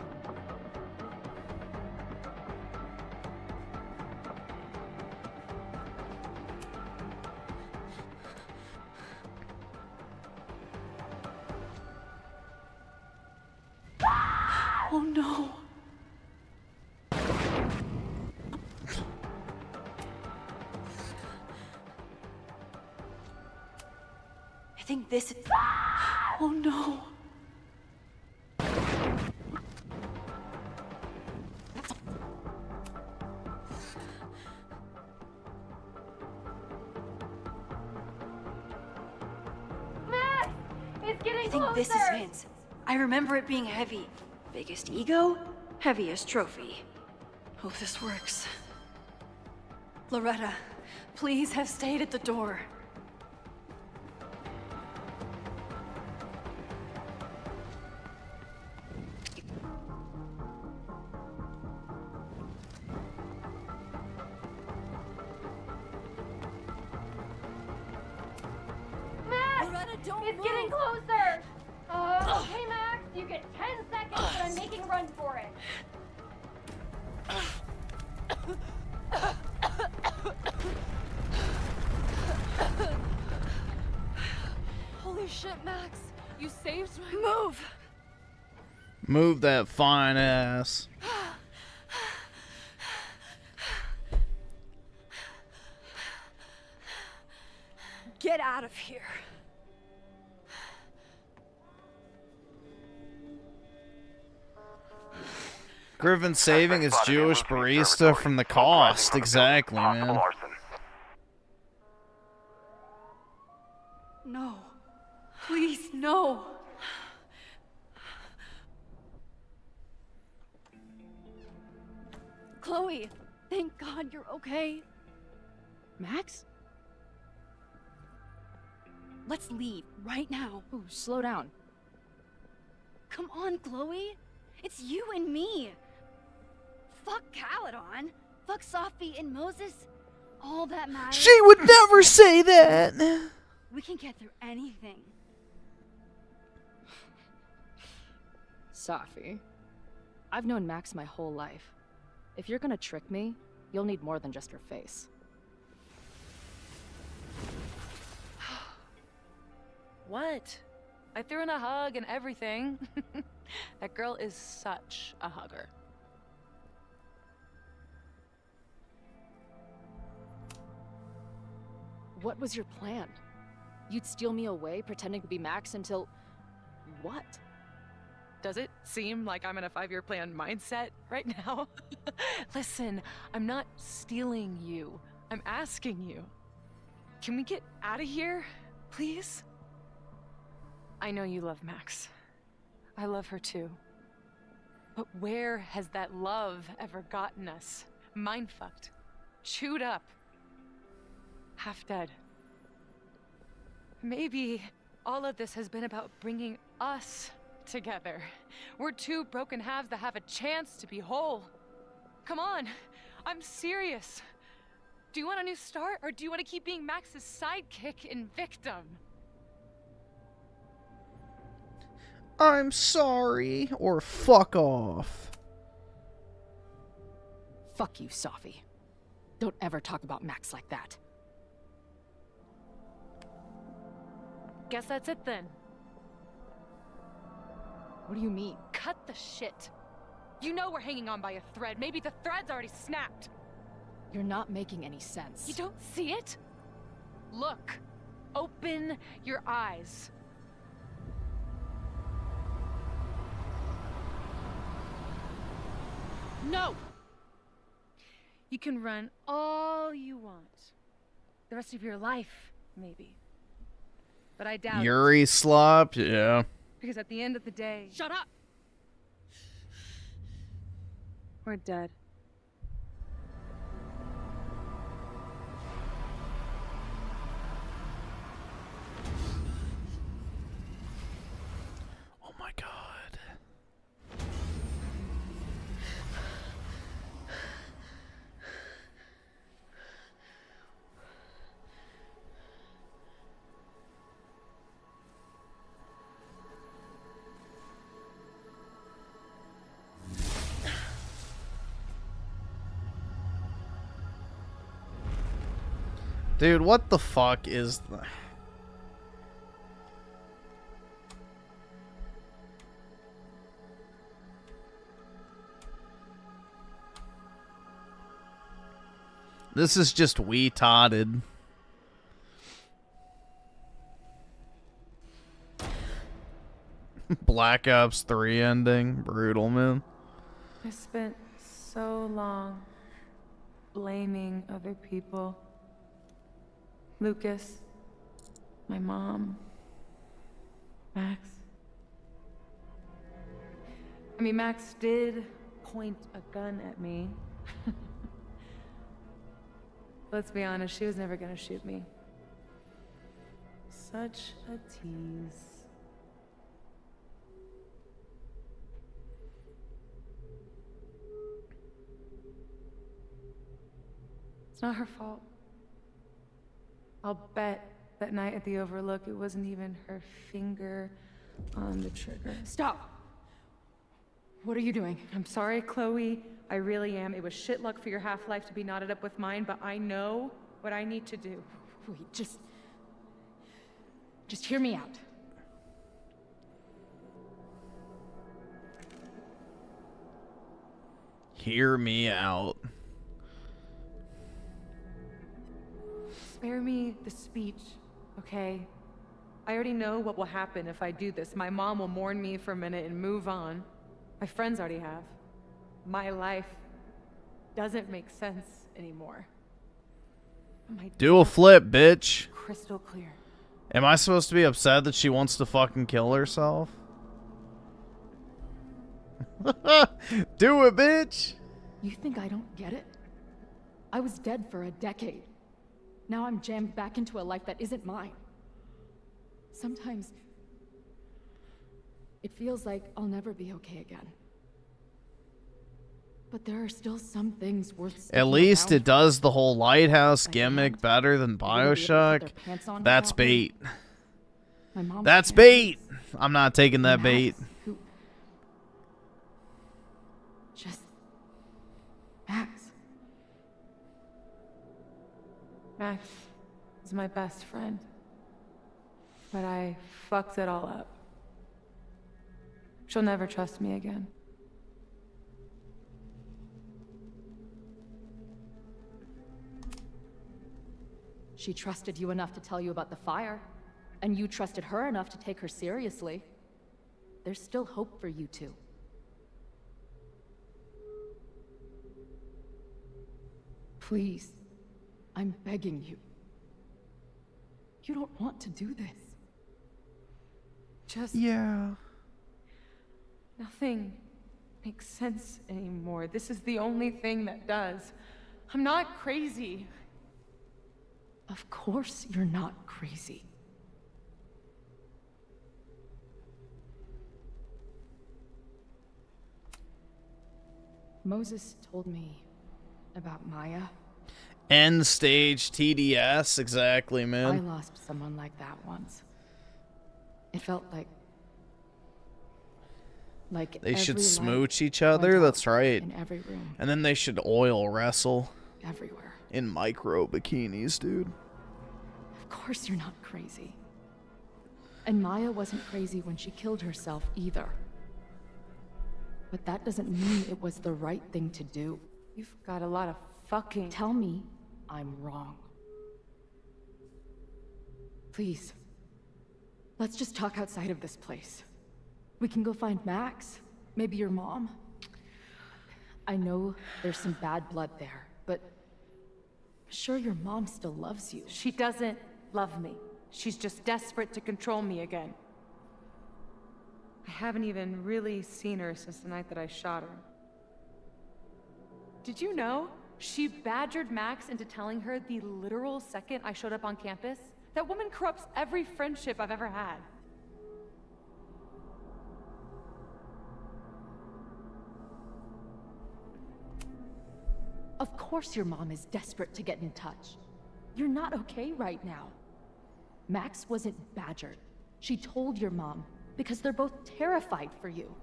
Oh no. I think this is... Oh no. I think this is Vince. I remember it being heavy. Biggest ego, heaviest trophy. Hope this works. Loretta, please have stayed at the door. Max! It's getting closer! Okay, Max, you get 10 seconds, but I'm making a run for it. Holy shit, Max. You saved my... Move! Move that fine ass. Get out of here. Griffin saving his Jewish barista from the cost. Exactly, man. No. Please, no. Chloe, thank God you're okay. Max? Let's leave right now. Ooh, slow down. Come on, Chloe. It's you and me. Fuck Caledon. Fuck Sophie and Moses. All that matters. She would never say that. We can get through anything. Sophie, I've known Max my whole life. If you're gonna trick me, you'll need more than just her face. What? I threw in a hug and everything. That girl is such a hugger. What was your plan? You'd steal me away, pretending to be Max until... what? Does it seem like I'm in a 5-year plan mindset right now? Listen, I'm not stealing you. I'm asking you. Can we get out of here, please? I know you love Max. I love her too. But where has that love ever gotten us? Mind-fucked. Chewed up. Half dead. Maybe all of this has been about bringing us together. We're two broken halves that have a chance to be whole. Come on, I'm serious. Do you want a new start, or do you want to keep being Max's sidekick and victim? I'm sorry, or fuck off. Fuck you, Sophie. Don't ever talk about Max like that. Guess that's it then. What do you mean? Cut the shit. You know we're hanging on by a thread. Maybe the thread's already snapped. You're not making any sense. You don't see it? Look. Open your eyes. No! You can run all you want. The rest of your life, maybe. But I doubt Yuri slop, yeah. Because at the end of the day... Shut up! We're dead. Oh my god. Dude, what the fuck is the... This is just retarded. Black Ops 3 ending. Brutal, man. I spent so long blaming other people. Lucas, my mom, Max? I mean, Max did point a gun at me. Let's be honest, she was never gonna shoot me. Such a tease. It's not her fault. I'll bet that night at the Overlook it wasn't even her finger on the trigger. Stop! What are you doing? I'm sorry, Chloe. I really am. It was shit luck for your half-life to be knotted up with mine, but I know what I need to do. Wait, just hear me out. Hear me out. Spare me the speech, okay? I already know what will happen if I do this. My mom will mourn me for a minute and move on. My friends already have. My life doesn't make sense anymore. Do a flip, bitch. Crystal clear. Am I supposed to be upset that she wants to fucking kill herself? Do it, bitch. You think I don't get it? I was dead for a decade. Now I'm jammed back into a life that isn't mine. Sometimes it feels like I'll never be okay again. But there are still some things worth sticking At least around it does the whole lighthouse gimmick better than BioShock. That's bait. That's bait. I'm not taking that bait. Just Max. Max is my best friend. But I fucked it all up. She'll never trust me again. She trusted you enough to tell you about the fire, and you trusted her enough to take her seriously. There's still hope for you two. Please, I'm begging you. You don't want to do this. Just... Yeah. Nothing makes sense anymore. This is the only thing that does. I'm not crazy. Of course you're not crazy. Moses told me about Maya. End stage TDS, exactly, I man. lost someone like that once. It felt like They should every smooch light each other, went that's out right. in every room. And then they should oil wrestle. Everywhere. In micro bikinis, dude. Of course you're not crazy. And Maya wasn't crazy when she killed herself either. But that doesn't mean it was the right thing to do. You've got a lot of fucking... Tell me I'm wrong. Please. Let's just talk outside of this place. We can go find Max. Maybe your mom. I know there's some bad blood there, but I'm sure your mom still loves you. She doesn't love me. She's just desperate to control me again. I haven't even really seen her since the night that I shot her. Did you know? She badgered Max into telling her the literal second I showed up on campus. That woman corrupts every friendship I've ever had. Of course your mom is desperate to get in touch. You're not okay right now. Max wasn't badgered. She told your mom because they're both terrified for you.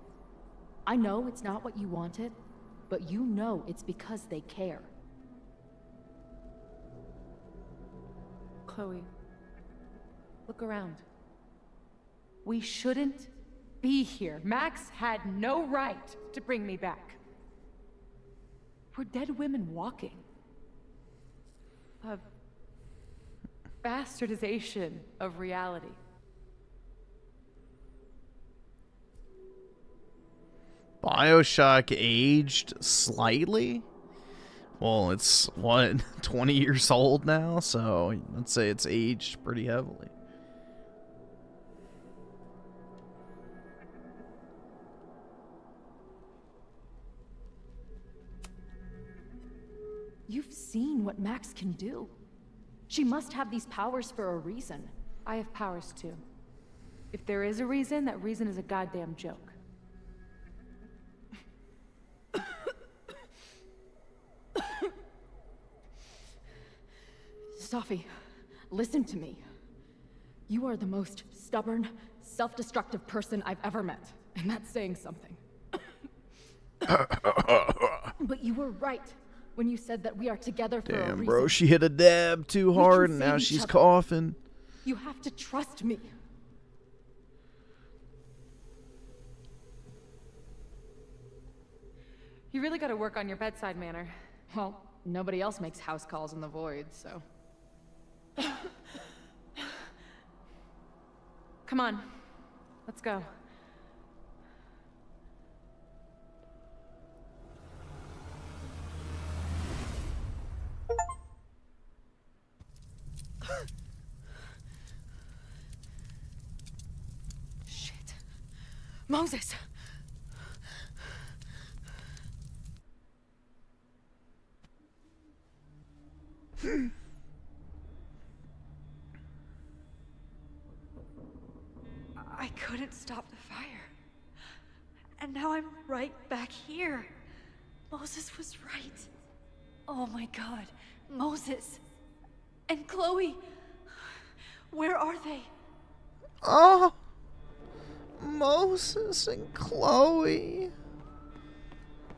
I know it's not what you wanted, but you know it's because they care. Chloe, look around. We shouldn't be here. Max had no right to bring me back. We're dead women walking. A bastardization of reality. BioShock aged slightly? Well, it's, what, 20 years old now? So, let's say it's aged pretty heavily. seen what Max can do. She must have these powers for a reason. I have powers too. If there is a reason, that reason is a goddamn joke. Safi, listen to me. You are the most stubborn, self-destructive person I've ever met, and that's saying something. But you were right when you said that we are together for a reason. Damn, bro, she hit a dab too hard and now she's coughing. You have to trust me. You really gotta work on your bedside manner. Well, nobody else makes house calls in the void, so... Come on, let's go. Shit. Moses! I couldn't stop the fire. And now I'm right back here. Moses was right. Oh my god. Moses. And Chloe. Where are they? Oh, Moses and Chloe.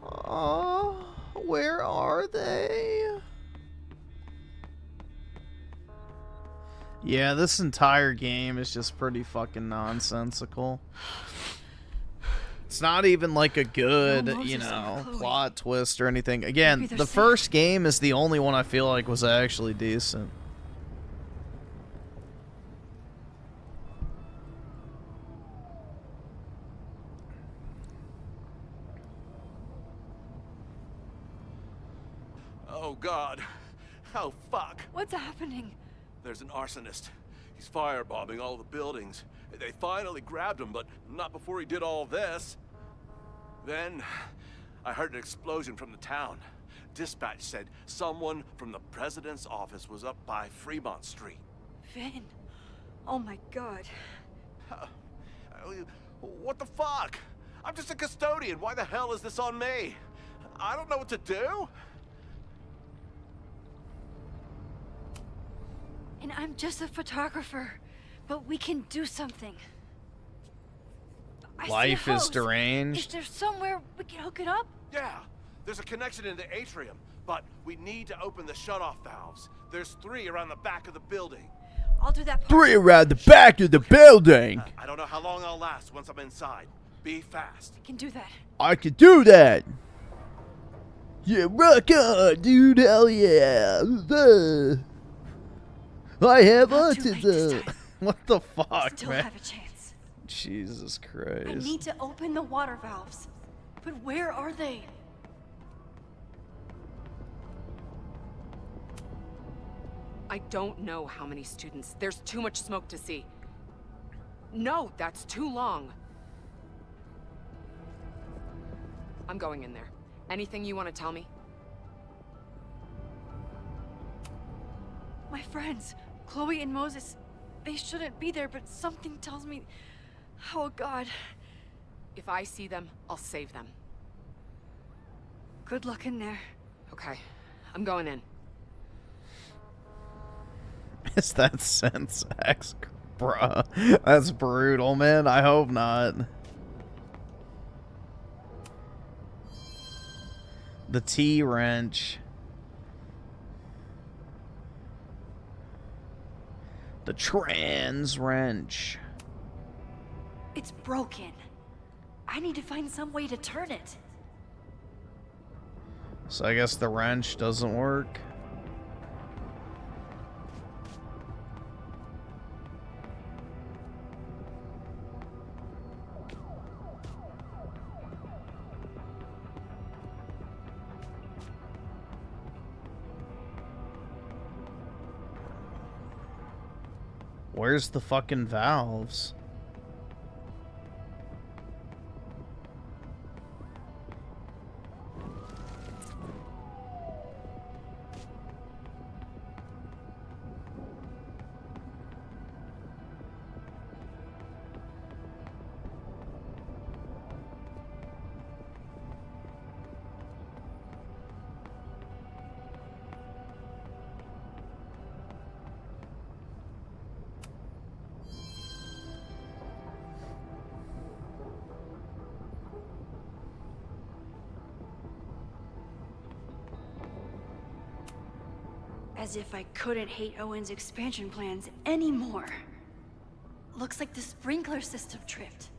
Oh, where are they? Yeah, this entire game is just pretty fucking nonsensical. It's not even like a good, you know, plot twist or anything. Again, the first game is the only one I feel like was actually decent. Oh, God. Oh, fuck. What's happening? There's an arsonist. He's firebombing all the buildings. They finally grabbed him, but not before he did all this. Then, I heard an explosion from the town. Dispatch said someone from the president's office was up by Fremont Street. Vin. Oh my god. What the fuck? I'm just a custodian. Why the hell is this on me? I don't know what to do. And I'm just a photographer, but we can do something. Life is deranged. Is there somewhere we can hook it up? Yeah, there's a connection in the atrium, but we need to open the shutoff valves. There's 3 around the back of the building. I'll do that part. 3 around the back of the building. I don't know how long I'll last once I'm inside. Be fast. I can do that. I can do that. Yeah, rock on, dude. Hell yeah. I have autism. What the fuck, Still man? have a chance. Jesus I Christ. need to open the water valves. But where are they? I don't know how many students. There's too much smoke to see. No, that's too long. I'm going in there. Anything you want to tell me? My friends, Chloe and Moses, they shouldn't be there, but something tells me... Oh god. If I see them, I'll save them. Good luck in there. Okay, I'm going in. Is that sense X? Bruh. That's brutal, man. I hope not. The T-wrench. The trans wrench. It's broken. I need to find some way to turn it. So I guess the wrench doesn't work. Where's the fucking valves? As if I couldn't hate Owen's expansion plans anymore. Looks like the sprinkler system tripped.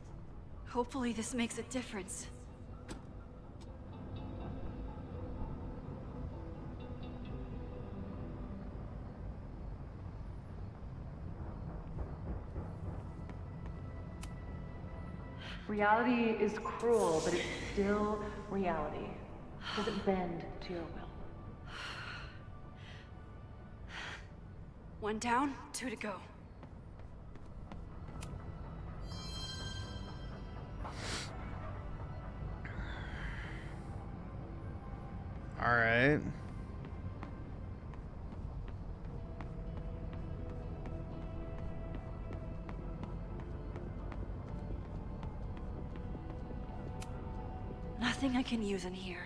Hopefully this makes a difference. Reality is cruel, but it's still reality. It doesn't bend to your will. One down, 2 to go. All right. Nothing I can use in here.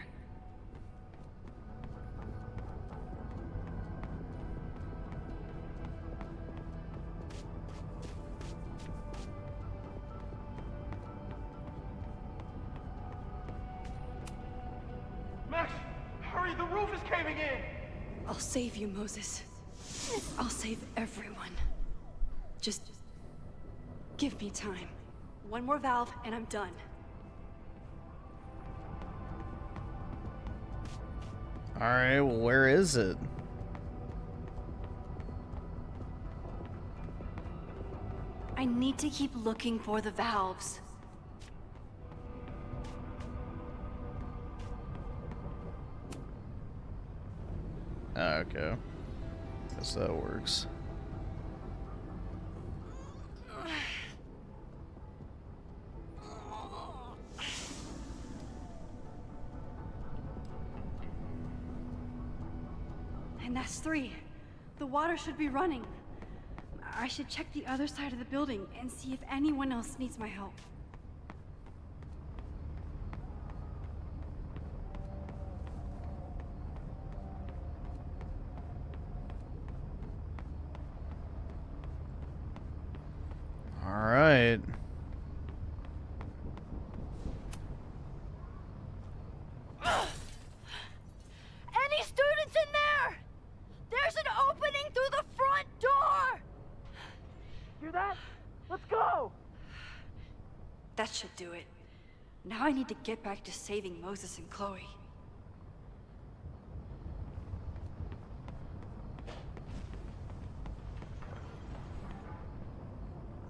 Max, hurry, the roof is caving in! I'll save you, Moses. I'll save everyone. Just give me time. One more valve and I'm done. Alright, well, where is it? I need to keep looking for the valves. Okay. Guess that works. And that's 3. The water should be running. I should check the other side of the building and see if anyone else needs my help. All right. Any students in there? There's an opening through the front door! Hear that? Let's go! That should do it. Now I need to get back to saving Moses and Chloe.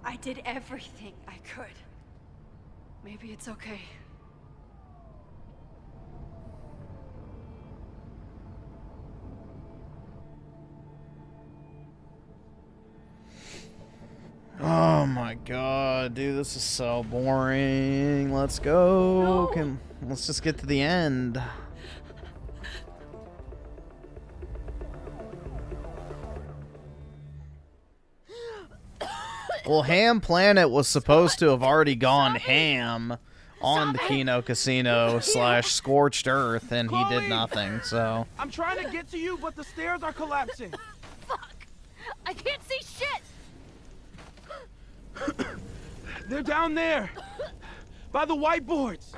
I did everything I could. Maybe it's okay. Oh my god, dude, this is so boring. Let's go. No. Let's just get to the end. Well, Ham Planet was supposed to have already gone ham on the Kino Casino / Scorched Earth, and he did nothing, so... I'm trying to get to you, but the stairs are collapsing. Fuck! I can't see shit! They're down there, by the whiteboards.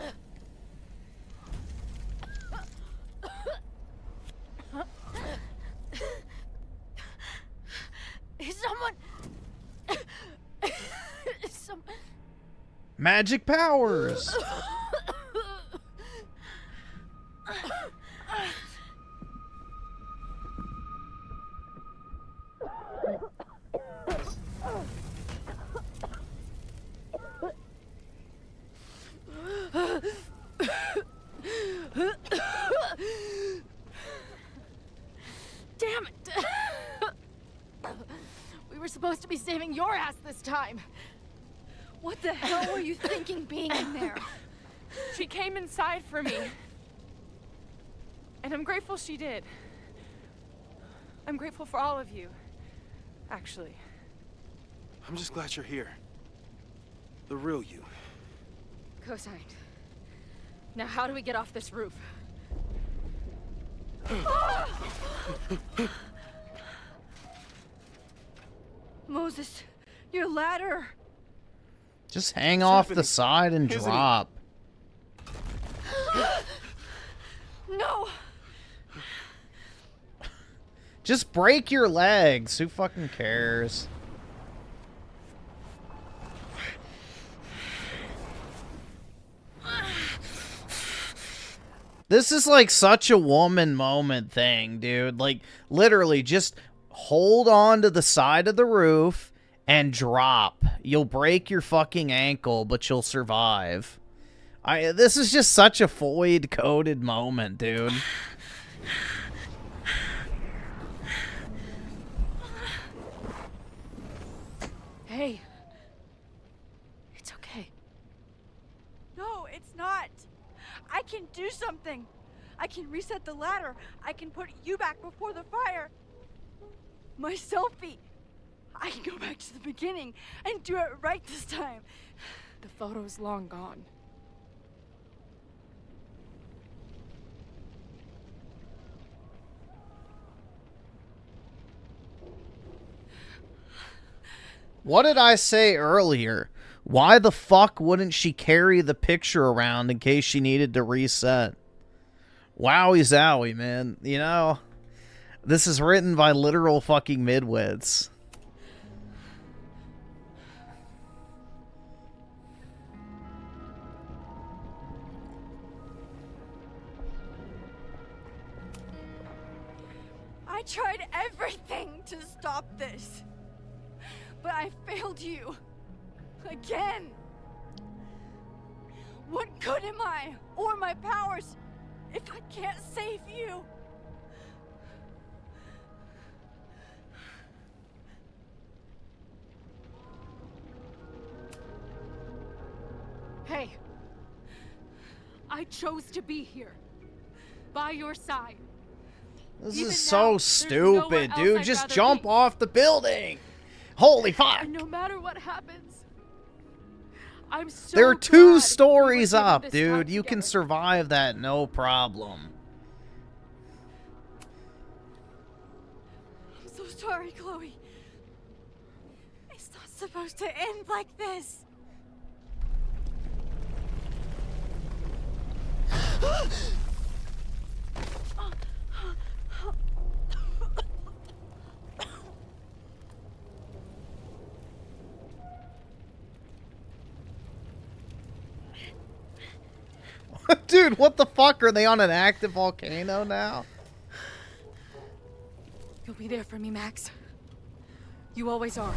Is someone... Magic powers! Damn it! We were supposed to be saving your ass this time. What the hell were you thinking being in there? She came inside for me. And I'm grateful she did. I'm grateful for all of you, actually. I'm just glad you're here. The real you. Co-signed. Now how do we get off this roof? Moses, your ladder! Just hang off the side and drop. No! Just break your legs. Who fucking cares? This is like such a woman moment thing, dude. Like, literally, just hold on to the side of the roof and drop. You'll break your fucking ankle, but you'll survive. This is just such a Floyd-coded moment, dude. Hey. It's okay. No, it's not. I can do something. I can reset the ladder. I can put you back before the fire. My selfie. I can go back to the beginning and do it right this time. The photo's long gone. What did I say earlier? Why the fuck wouldn't she carry the picture around in case she needed to reset? Wowie zowie, man. You know, this is written by literal fucking midwits. I tried everything to stop this. But I failed you. Again. What good am I, or my powers, if I can't save you? Hey. I chose to be here. By your side. This Even is so now, stupid, dude. I'd Just rather jump be. off the building. Holy fuck. And no matter what happens, I'm so There are glad two we were stories given up, this dude. time You can together. survive that, no problem. I'm so sorry, Chloe. It's not supposed to end like this. Dude, what the fuck? Are they on an active volcano now? You'll be there for me, Max. You always are.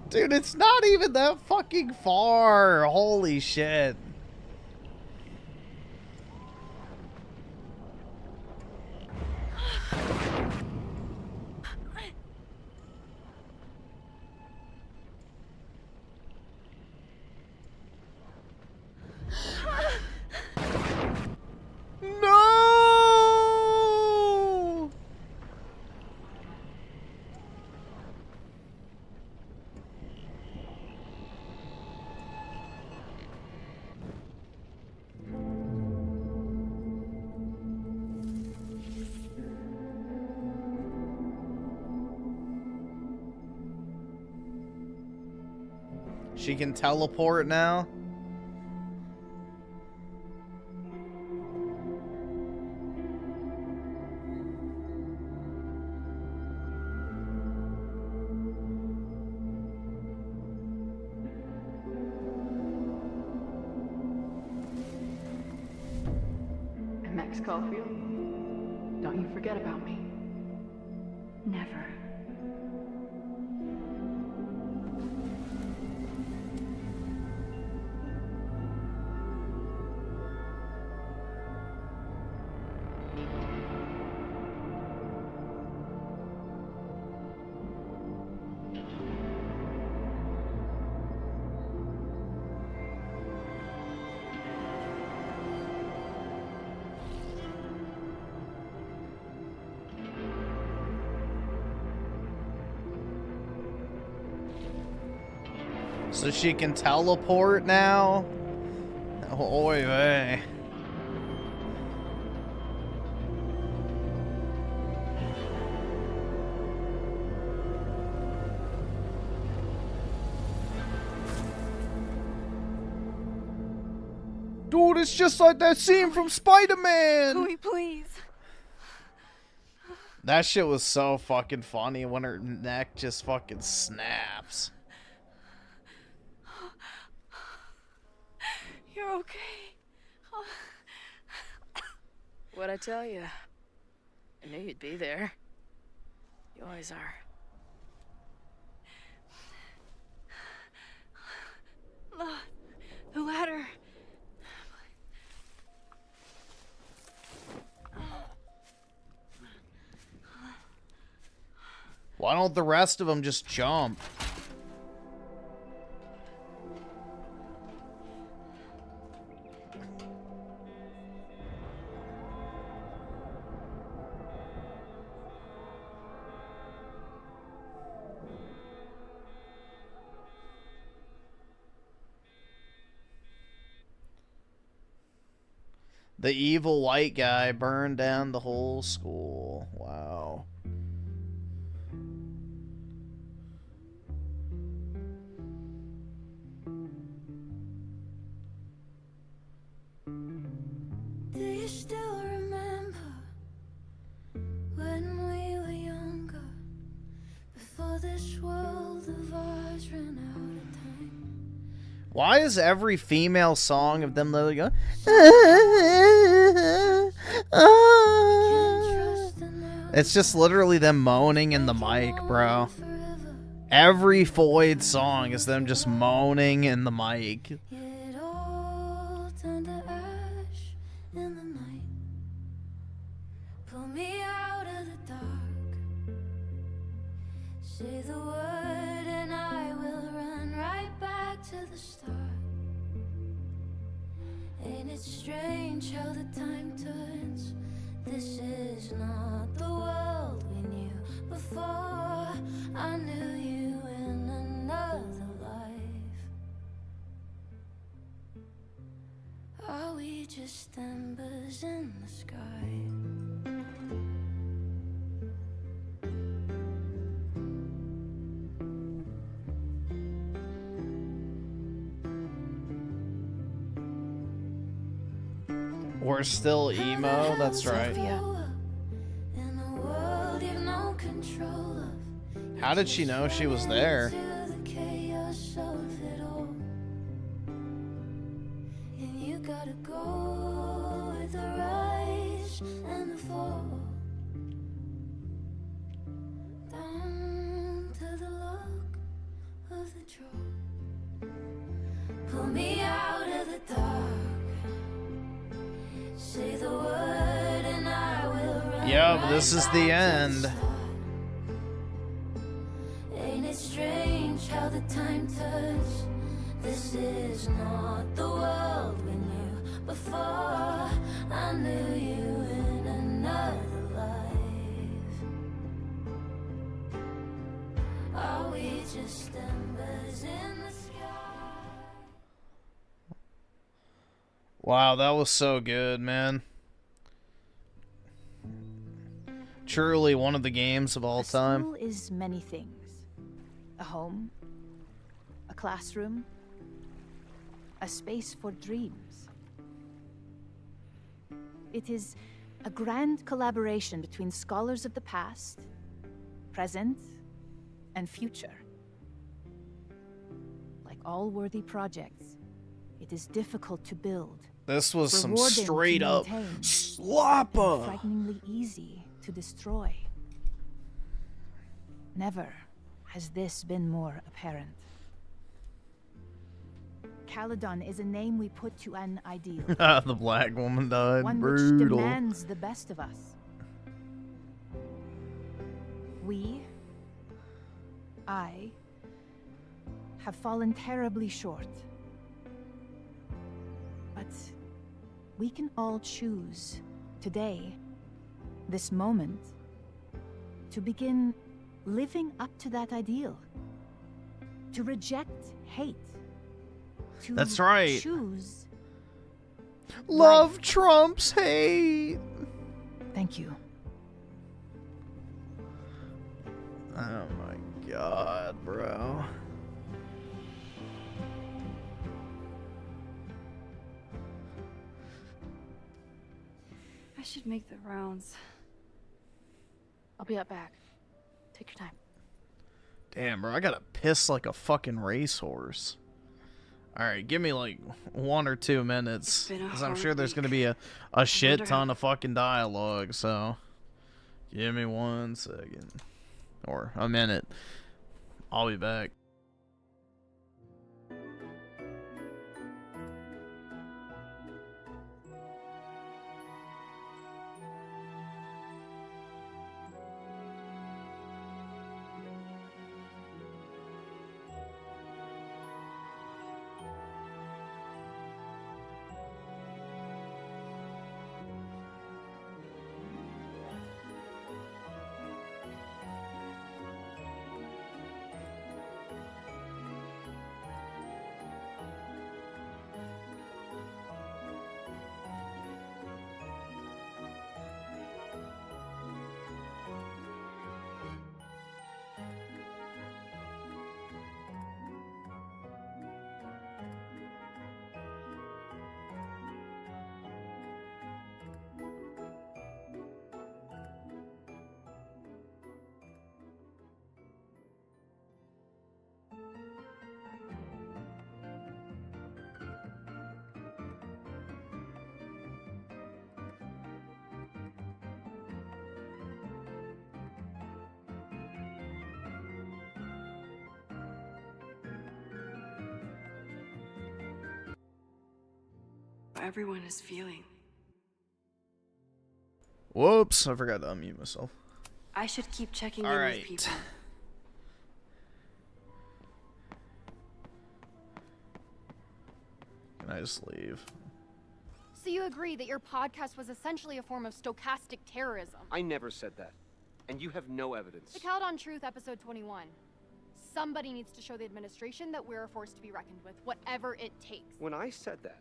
Dude, it's not even that fucking far. Holy shit. No! She can teleport now? And Max Caulfield, don't you forget about me. Never. So she can teleport now? Oy vey. Dude, it's just like that scene from Spider-Man. Chloe, please. That shit was so fucking funny when her neck just fucking snaps. You're okay. What'd I tell you? I knew you'd be there. You always are. The ladder. Why don't the rest of them just jump? The evil white guy burned down the whole school. Wow. Do you still remember when we were younger, before this world of ours ran out of time? Why is every female song of them literally going? It's just literally them moaning in the mic, bro. Every Void song is them just moaning in the mic. It all turned to ash in the night. Pull me out of the dark. Say the word and I will run right back to the start. Ain't it strange how the time turns? This is not the world we knew before. I knew you in another life. Are we just embers in the sky? We're still emo, that's right. How did she know she was there? Pull me out of the dark. Say the word and I will run. Yep, this is the end. Ain't it strange how the time turns? This is not the world we knew before. I knew you in another life. Are we just embers in the sky? Wow, that was so good, man. Truly one of the games of all time. School is many things. A home, a classroom, a space for dreams. It is a grand collaboration between scholars of the past, present, and future. Like all worthy projects, it is difficult to build. This was some rewarding to straight up maintain, slapper. and frighteningly easy to destroy. Never has this been more apparent. Caledon is a name we put to an ideal. The black woman died. One Brutal. which demands the best of us. I, have fallen terribly short. But we can all choose today, this moment, to begin living up to that ideal. To reject hate. To That's right. choose Love trumps hate. Thank you. Oh my god, bro. I should make the rounds. I'll be up back. Take your time. Damn, bro, I gotta piss like a fucking racehorse. Alright, give me like 1 or 2 minutes. Because I'm sure there's gonna be a shit ton of fucking dialogue, so give me 1 second. Or a minute. I'll be back. Everyone is feeling. Whoops, I forgot to unmute myself. I should keep checking in with people. Can I just leave? So you agree that your podcast was essentially a form of stochastic terrorism? I never said that. And you have no evidence. The Caldon Truth, episode 21. Somebody needs to show the administration that we're a force to be reckoned with, whatever it takes. When I said that,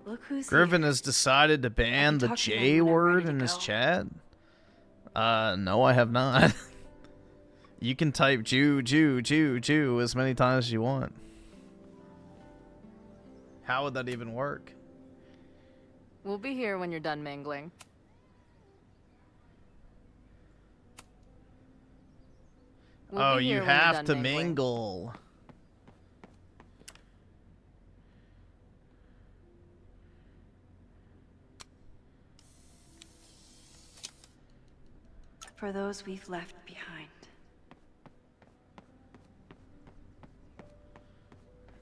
look who's Griffin has decided to ban the J word in his chat. No, I have not. You can type Jew, Jew, Jew, Jew as many times as you want. How would that even work? We'll be here when you're done mingling. Oh, you have to mingle. For those we've left behind.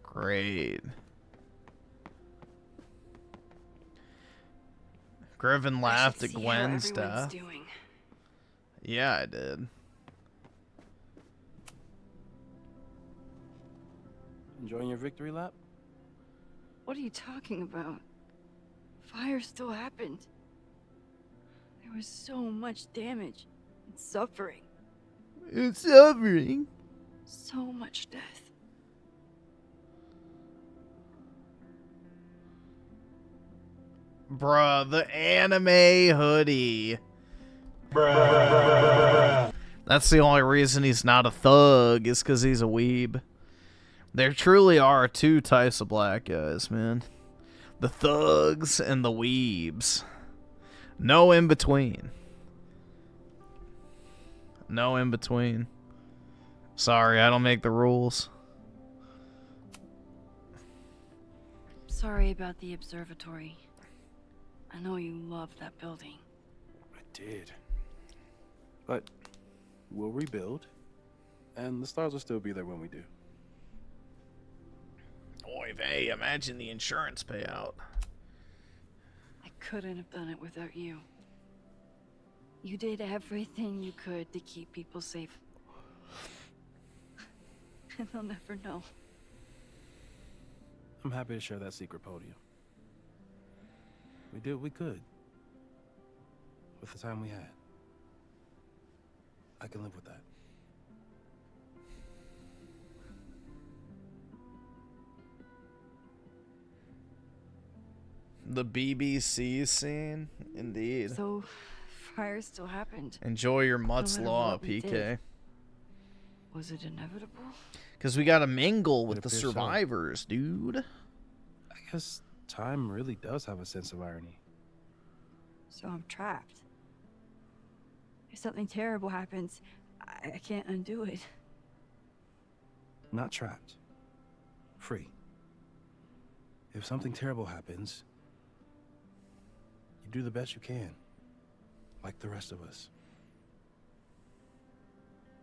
Great. Griffin laughed at Gwen's stuff. Yeah, I did. Enjoying your victory lap? What are you talking about? Fire still happened. There was so much damage and suffering. It's suffering. So much death. Bruh, the anime hoodie. Bruh. That's the only reason he's not a thug, is because he's a weeb. There truly are 2 types of black guys, man. The thugs and the weebs. No in between. No in between. Sorry, I don't make the rules. Sorry about the observatory. I know you loved that building. I did. But we'll rebuild, and the stars will still be there when we do. Oy vey, imagine the insurance payout. I couldn't have done it without you. You did everything you could to keep people safe. And they'll never know. I'm happy to share that secret podium. We did what we could with the time we had. I can live with that. The BBC scene, indeed. So, fire still happened. Enjoy your Mutt's No matter Law, what we PK. did. Was it inevitable? Because we gotta mingle with It the appears so. survivors, dude. I guess time really does have a sense of irony. So I'm trapped. If something terrible happens, I can't undo it. Not trapped. Free. If something terrible happens, you do the best you can. Like the rest of us.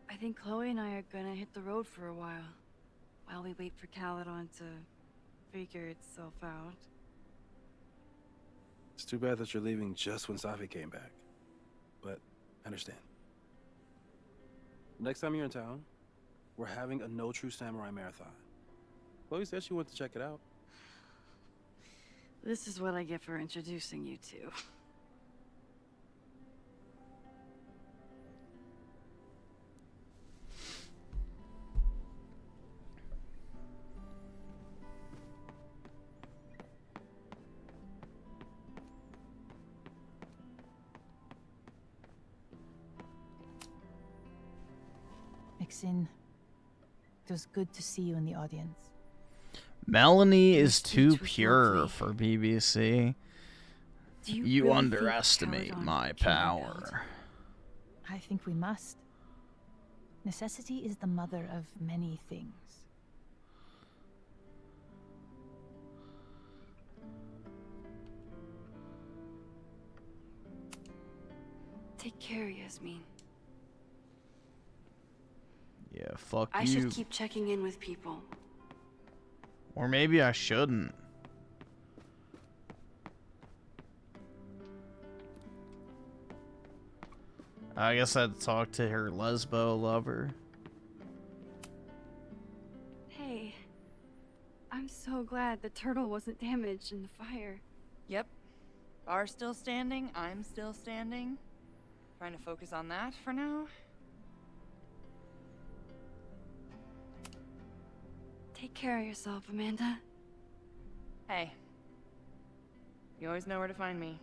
I think Chloe and I are gonna hit the road for a while we wait for Caledon to figure itself out. It's too bad that you're leaving just when Safi came back. But I understand. Next time you're in town, we're having a No True Samurai marathon. Chloe said she went to check it out. This is what I get for introducing you two. Mixin, it was good to see you in the audience. Melanie is too speech was pure lovely. for BBC. Do you You really underestimate think my Caledon can power. I think we must. Necessity is the mother of many things. Take care, Yasmin. Yeah, fuck I you. should keep checking in with people. Or maybe I shouldn't. I guess I'd talk to her lesbo lover. Hey, I'm so glad the turtle wasn't damaged in the fire. Yep. Bar's still standing, I'm still standing. Trying to focus on that for now. Take care of yourself, Amanda. Hey. You always know where to find me.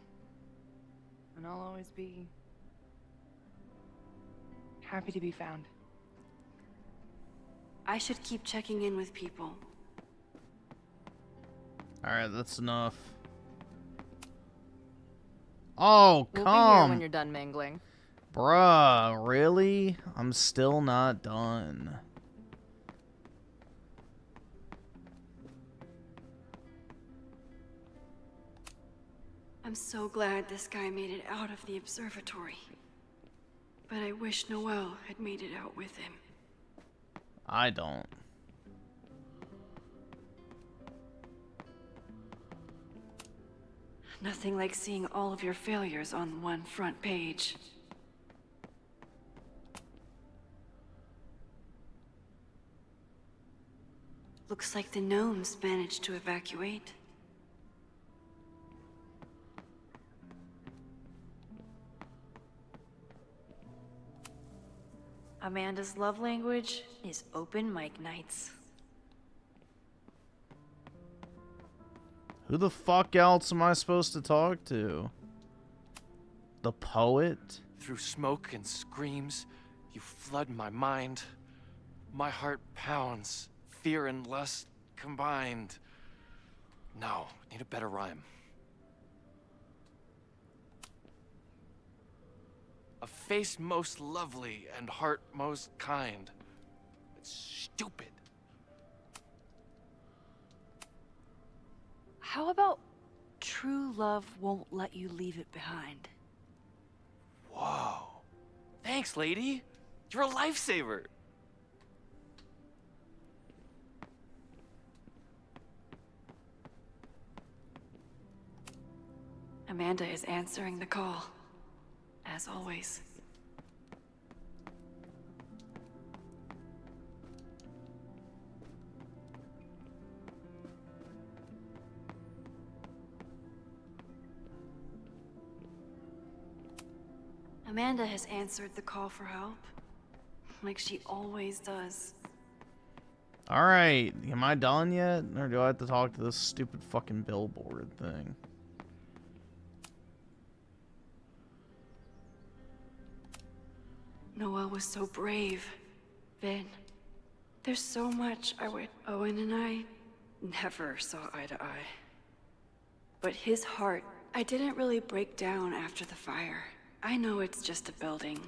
And I'll always be happy to be found. I should keep checking in with people. Alright, that's enough. Oh, We'll come! be here when you're done mangling. Bruh, really? I'm still not done. I'm so glad this guy made it out of the observatory. But I wish Noelle had made it out with him. I don't. Nothing like seeing all of your failures on one front page. Looks like the gnomes managed to evacuate. Amanda's love language is open mic nights. Who the fuck else am I supposed to talk to? The poet? Through smoke and screams, you flood my mind. My heart pounds, fear and lust combined. No, need a better rhyme. A face most lovely and heart most kind. It's stupid. How about true love won't let you leave it behind? Whoa. Thanks, lady. You're a lifesaver. Amanda is answering the call, as always. Amanda has answered the call for help, like she always does. Alright, am I done yet? Or do I have to talk to this stupid fucking billboard thing? Noelle was so brave, been. There's so much Owen and I never saw eye to eye. But his heart, I didn't really break down after the fire. I know it's just a building.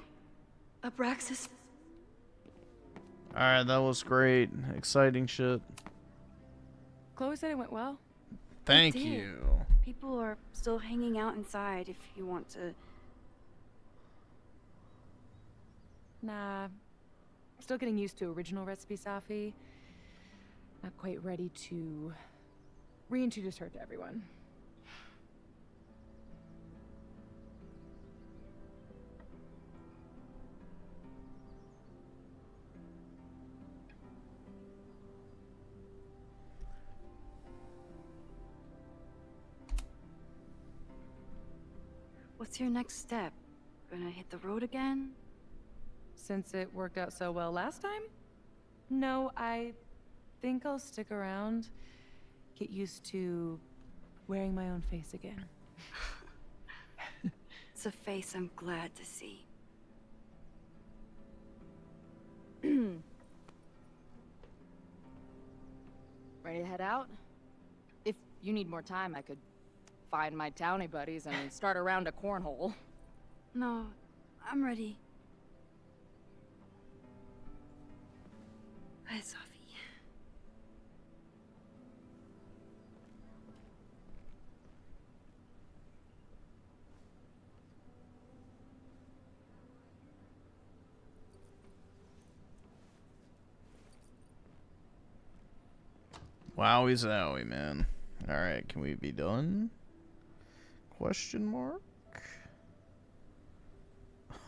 Abraxas. Alright, that was great. Exciting shit. Chloe said it went well. Thank It did. you. People are still hanging out inside if you want to. Nah. Still getting used to original recipe Safi. Not quite ready to reintroduce her to everyone. What's your next step? Gonna hit the road again? Since it worked out so well last time? No, I think I'll stick around. Get used to wearing my own face again. It's a face I'm glad to see. Ready to head out? If you need more time, I could find my townie buddies and start a round of cornhole. No, I'm ready. Hi, Sophie. Wowie zowie, man. Alright, can we be done? Question mark?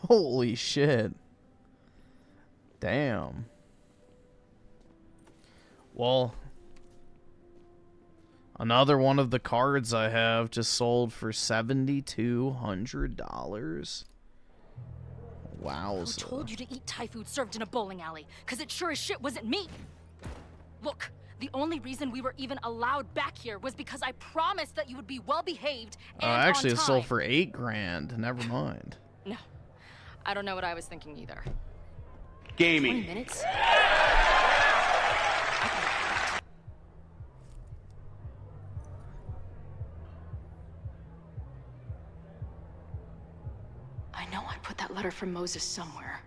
Holy shit. Damn. Well, another one of the cards I have just sold for $7,200. Wowza. Who told you to eat Thai food served in a bowling alley? Cause it sure as shit wasn't me. Look, the only reason we were even allowed back here was because I promised that you would be well behaved and Actually, on it time. sold for $8 grand. Never mind. No, I don't know what I was thinking either. Gaming. 20 minutes? I know I put that letter from Moses somewhere.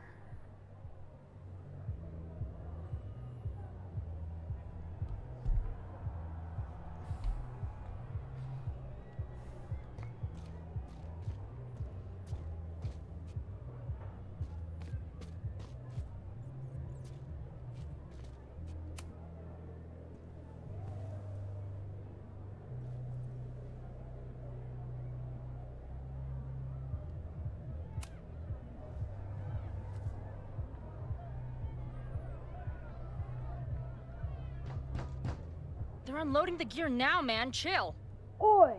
They're unloading the gear now, man. Chill. Oi,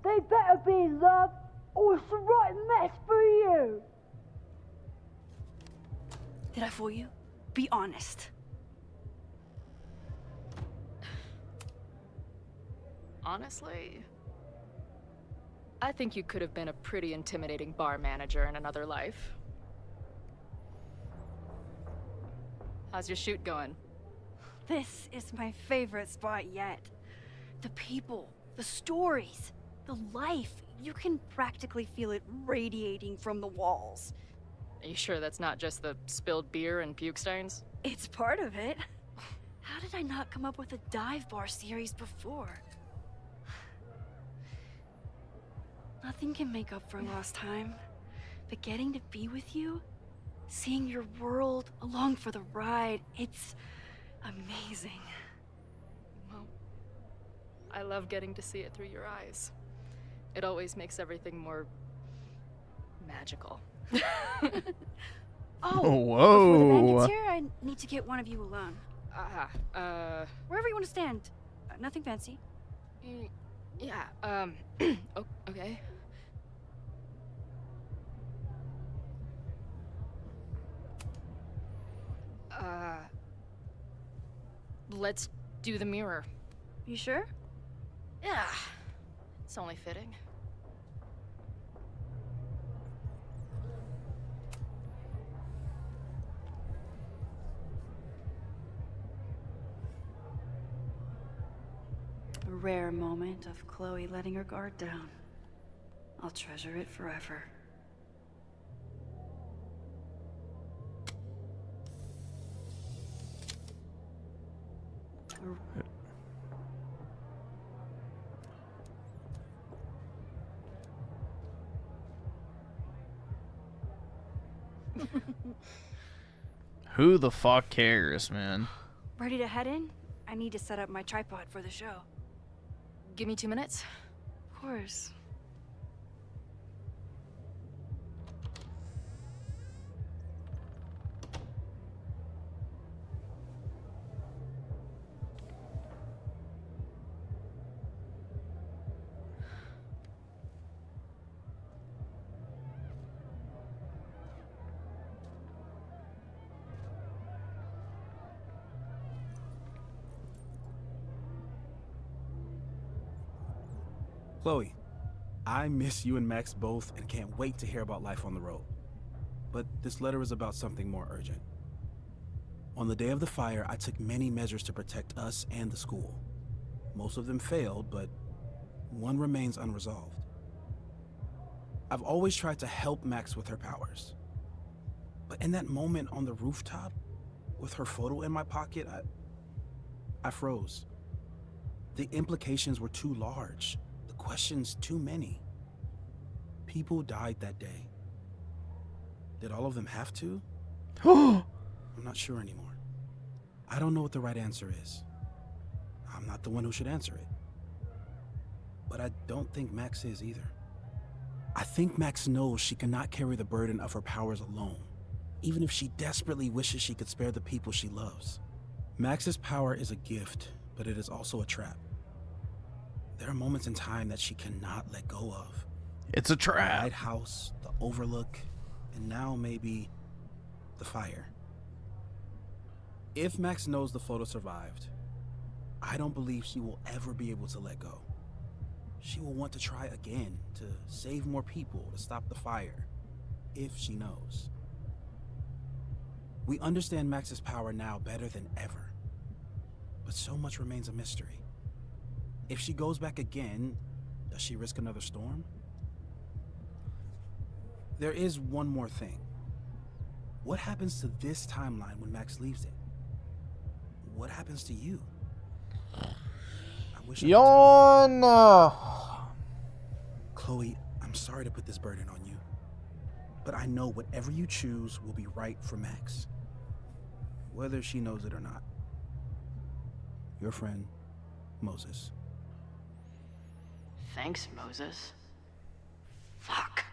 they better be in love, or it's a right mess for you. Did I fool you? Be honest. Honestly, I think you could have been a pretty intimidating bar manager in another life. How's your shoot going? This is my favorite spot yet. The people, the stories, the life. You can practically feel it radiating from the walls. Are you sure that's not just the spilled beer and puke stains? It's part of it. How did I not come up with a dive bar series before? Nothing can make up for lost time, but getting to be with you, seeing your world along for the ride, it's amazing. Well, I love getting to see it through your eyes. It always makes everything more magical. Whoa. Before the band gets here, I need to get one of you alone. Wherever you want to stand. Nothing fancy. Yeah, okay. Let's do the mirror. You sure? Yeah, it's only fitting. A rare moment of Chloe letting her guard down. I'll treasure it forever. Who the fuck cares, man? Ready to head in? I need to set up my tripod for the show. Give me 2 minutes. Of course. Chloe, I miss you and Max both and can't wait to hear about life on the road. But this letter is about something more urgent. On the day of the fire, I took many measures to protect us and the school. Most of them failed, but one remains unresolved. I've always tried to help Max with her powers. But in that moment on the rooftop, with her photo in my pocket, I froze. The implications were too large. Questions too many. People died that day. Did all of them have to? I'm not sure anymore. I don't know what the right answer is. I'm not the one who should answer it. But I don't think Max is either. I think Max knows she cannot carry the burden of her powers alone, even if she desperately wishes she could spare the people she loves. Max's power is a gift, but it is also a trap. There are moments in time that she cannot let go of. It's a trap. The lighthouse, the overlook, and now maybe the fire. If Max knows the photo survived, I don't believe she will ever be able to let go. She will want to try again, to save more people, to stop the fire, if she knows. We understand Max's power now better than ever, but so much remains a mystery. If she goes back again, does she risk another storm? There is one more thing. What happens to this timeline when Max leaves it? What happens to you? I wish I could tell you. Chloe, I'm sorry to put this burden on you, but I know whatever you choose will be right for Max, whether she knows it or not. Your friend, Moses. Thanks, Moses. Fuck.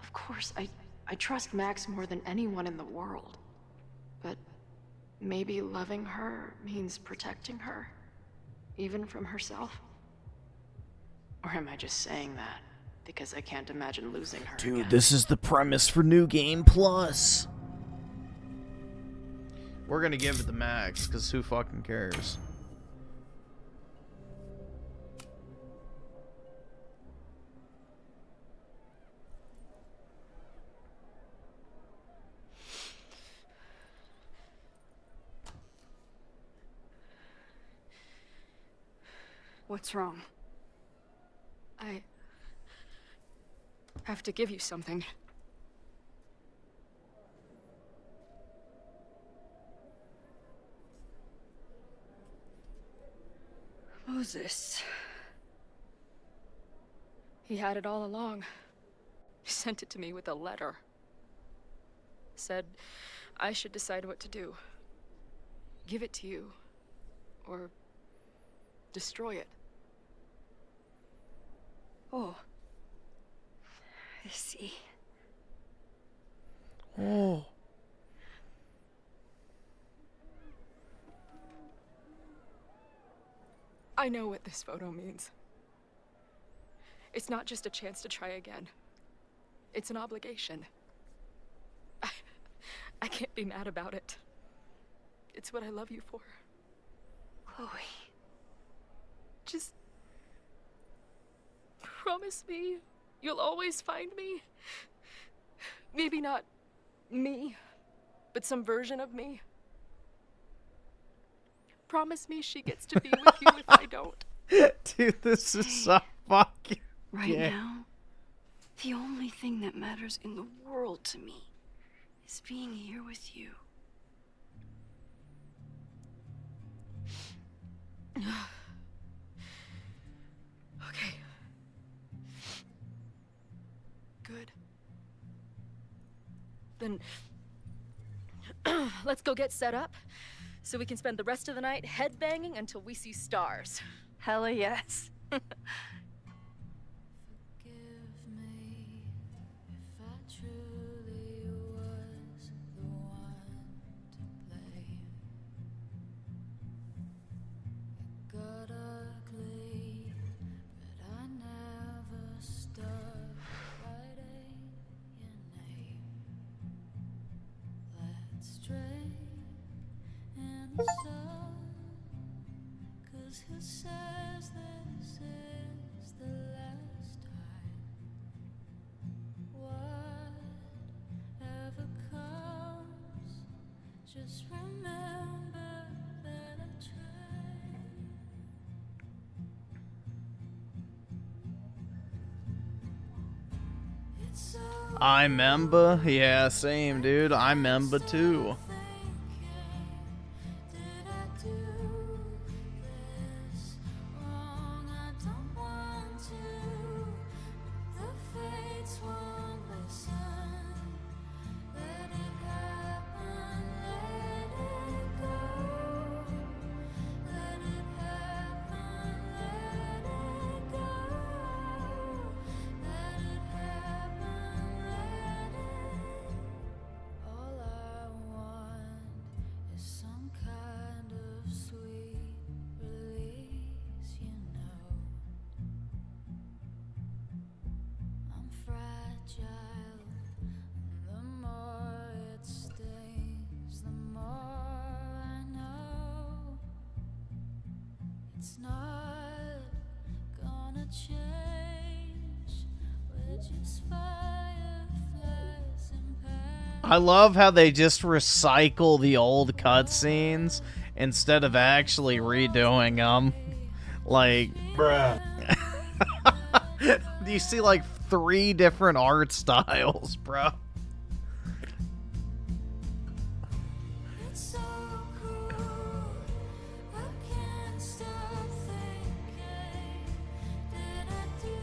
Of course, I trust Max more than anyone in the world. But maybe loving her means protecting her, even from herself? Or am I just saying that because I can't imagine losing her Dude, again? this is the premise for New Game Plus. We're gonna give it to Max, because who fucking cares? What's wrong? I have to give you something. Moses. He had it all along. He sent it to me with a letter. Said I should decide what to do. Give it to you, or destroy it. Oh. I see. Oh. I know what this photo means. It's not just a chance to try again. It's an obligation. I can't be mad about it. It's what I love you for. Chloe. Just promise me you'll always find me. Maybe not me, but some version of me. Promise me she gets to be with you if I don't. Dude, this is so fucking Right gay. now, the only thing that matters in the world to me is being here with you. Okay. Good. Then let's go get set up so we can spend the rest of the night headbanging until we see stars. Hella yes. Who says this is the last time? Whatever comes, just remember that I tried. It's so I remember. Yeah, same, dude. I remember too. wrong, I don't want to, but the fates won't listen. Let it happen, let it go. Let it happen, let it go. Let it happen, let it. All I want is some kind of sweet release, you know. I'm fragile, and the more it stings, the more I know it's not gonna change. We're just fireflies in paradise. I love how they just recycle the old cutscenes instead of actually redoing them. Like, bruh. You see like 3 different art styles, bro. It's so cruel, I can't stop thinking. Did I do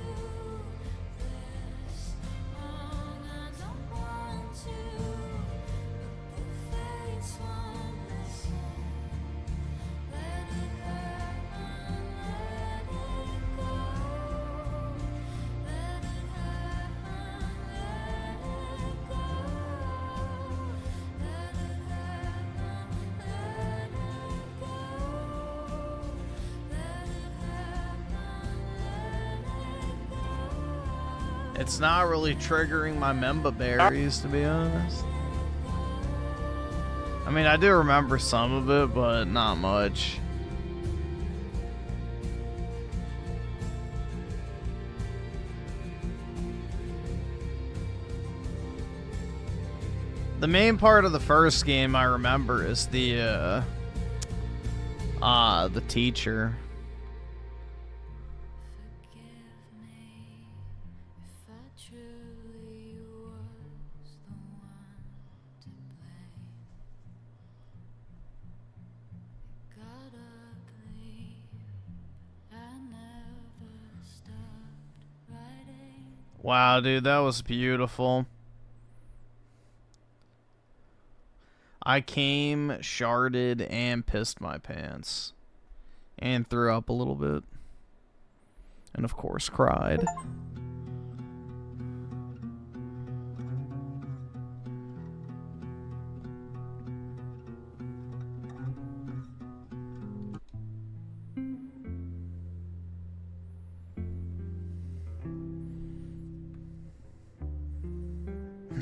this wrong? I don't want to, but the fates won't listen. Let it happen, let it go. Let it happen, let it go. Let it happen, let it go. Let it happen, let it go. It's not really triggering my member berries, to be honest. I mean, I do remember some of it, but not much. The main part of the first game I remember is the teacher. If I truly was the one to blame, it got ugly. I never stopped writing. Wow, dude, that was beautiful. I came, sharded, and pissed my pants. And threw up a little bit. And of course, cried.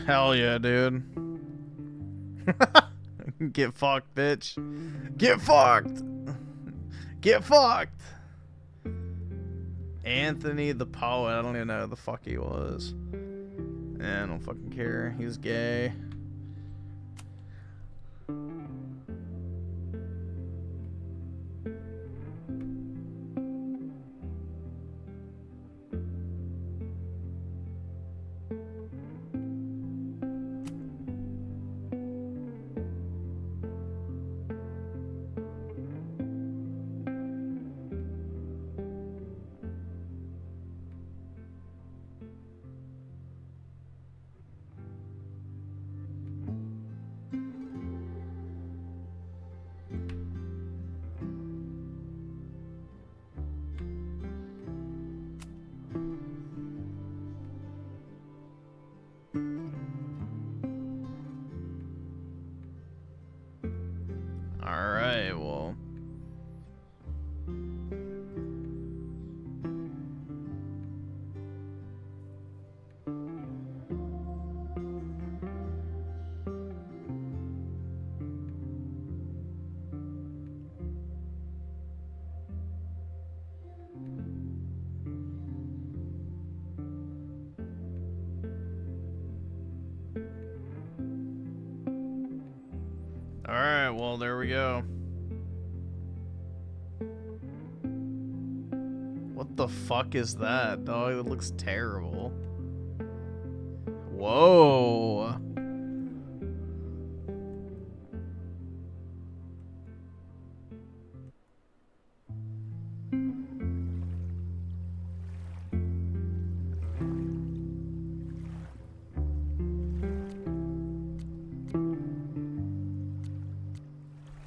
Hell yeah, dude. Get fucked, bitch. Get fucked. Get fucked. Anthony the poet. I don't even know who the fuck he was. Yeah, I don't fucking care. He's gay. well, there we go. What the fuck is that, dog? It looks terrible. Whoa.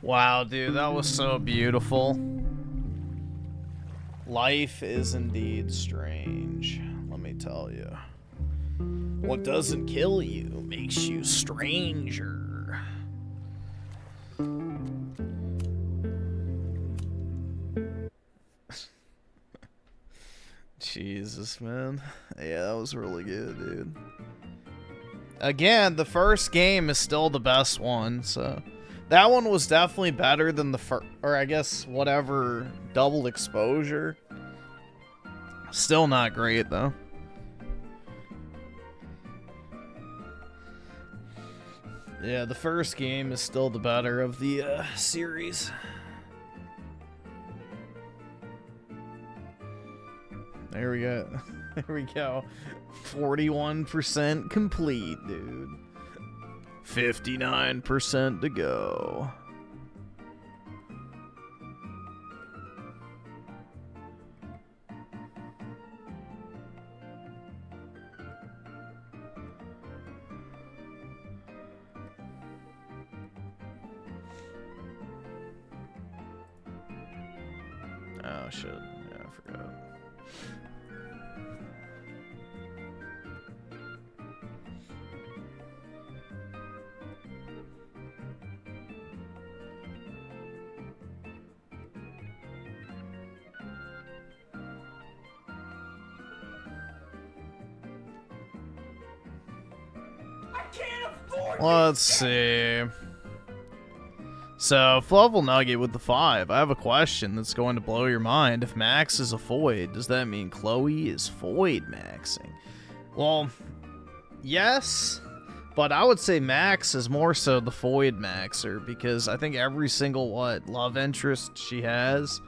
Wow, dude, that was so beautiful. Life is indeed strange, let me tell you. What doesn't kill you makes you stranger. Jesus, man. Yeah, that was really good, dude. Again, the first game is still the best one, so... That one was definitely better than the first, or I guess whatever, double exposure. Still not great, though. Yeah, the first game is still the better of the series. There we go. There we go. 41% complete, dude. 59% to go. Oh shit, yeah, I forgot. Let's see. So, Fluffle Nugget with the 5. I have a question that's going to blow your mind. If Max is a Void, does that mean Chloe is Void maxing? Well, yes, but I would say Max is more so the Void maxer, because I think every single, love interest she has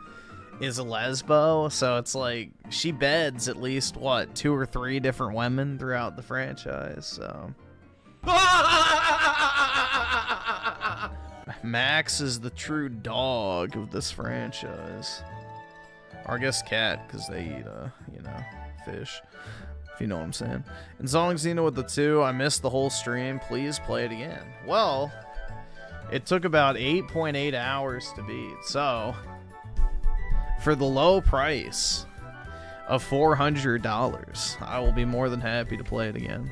is a lesbo, so it's like, she beds at least, 2 or 3 different women throughout the franchise, so... Max is the true dog of this franchise. Or I guess cat, because they eat, fish. If you know what I'm saying. And Zong Xena with the 2, I missed the whole stream. Please play it again. Well, it took about 8.8 hours to beat. So, for the low price of $400, I will be more than happy to play it again.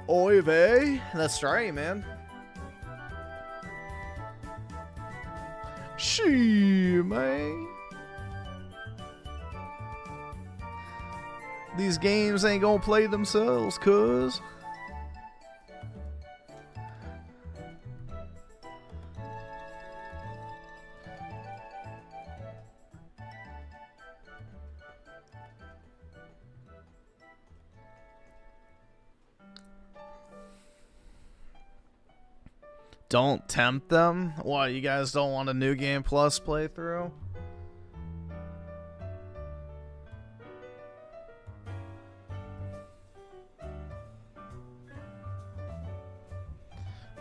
Oy vey. That's right, man. She, man. These games ain't gonna play themselves, cuz. Don't tempt them? What, you guys don't want a New Game Plus playthrough?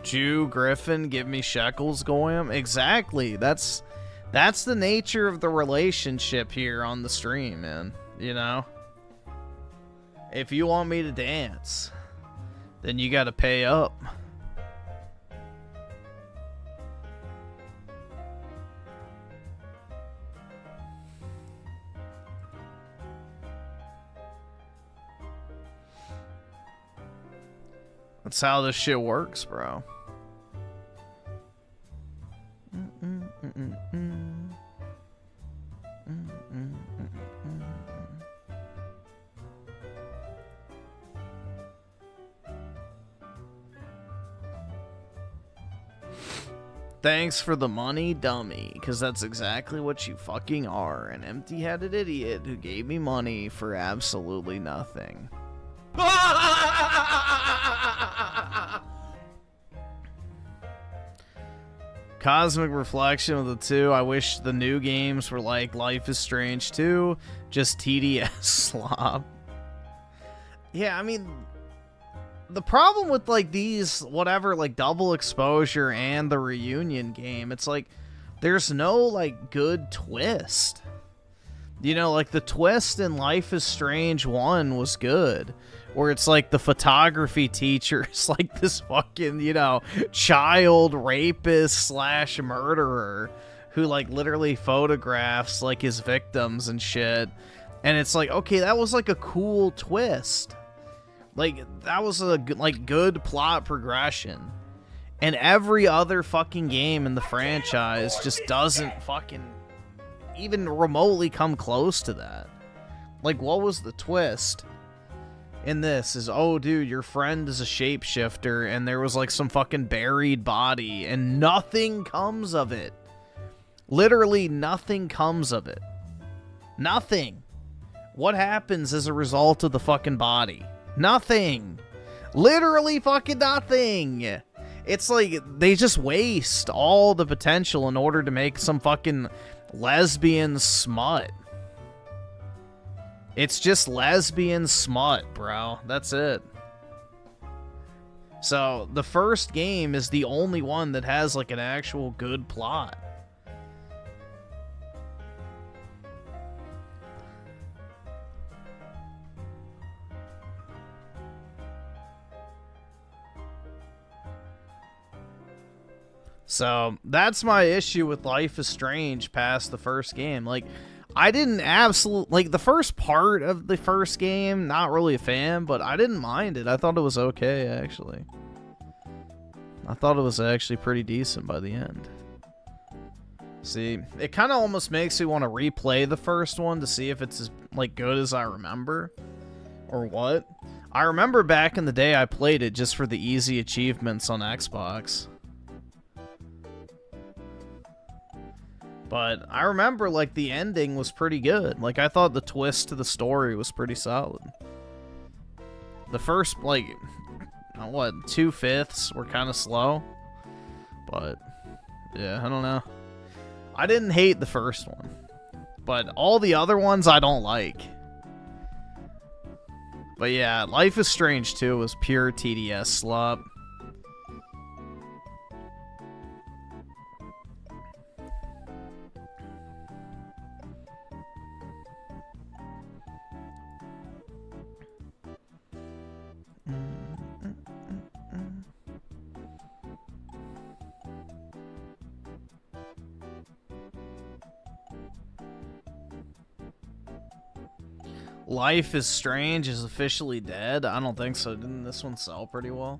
Jew, Griffin, give me shekels, Goyam. Exactly. That's the nature of the relationship here on the stream, man. You know? If you want me to dance, then you gotta pay up. That's how this shit works, bro. Thanks for the money, dummy, because that's exactly what you fucking are, an empty-headed idiot who gave me money for absolutely nothing. Cosmic reflection of the two. I wish the new games were like Life is Strange 2, just TDS slop. Yeah, I mean, the problem with like these, whatever, like Double Exposure and the Reunion game, it's like there's no like good twist. You know, like the twist in Life is Strange 1 was good, where it's like the photography teacher is like this fucking, you know, child rapist slash murderer who like literally photographs like his victims and shit. And it's like, okay, that was like a cool twist. Like, that was a like good plot progression. And every other fucking game in the franchise just doesn't fucking even remotely come close to that. Like, what was the twist in this? Is, oh, dude, your friend is a shapeshifter, and there was, like, some fucking buried body, and nothing comes of it. Literally nothing comes of it. Nothing. What happens as a result of the fucking body? Nothing. Literally fucking nothing. It's like, they just waste all the potential in order to make some fucking lesbian smut. It's just lesbian smut, bro. That's it. So, the first game is the only one that has, like, an actual good plot. So, that's my issue with Life is Strange past the first game. Like, I didn't like, the first part of the first game, not really a fan, but I didn't mind it. I thought it was okay, actually. I thought it was actually pretty decent by the end. See, it kind of almost makes me want to replay the first one to see if it's as, like, good as I remember. Or what. I remember back in the day I played it just for the easy achievements on Xbox. But I remember, like, the ending was pretty good. Like, I thought the twist to the story was pretty solid. The first, like, what, 2/5 were kind of slow. But, yeah, I don't know. I didn't hate the first one. But all the other ones I don't like. But yeah, Life is Strange 2 was pure TDS slop. Life is Strange is officially dead? I don't think so. Didn't this one sell pretty well?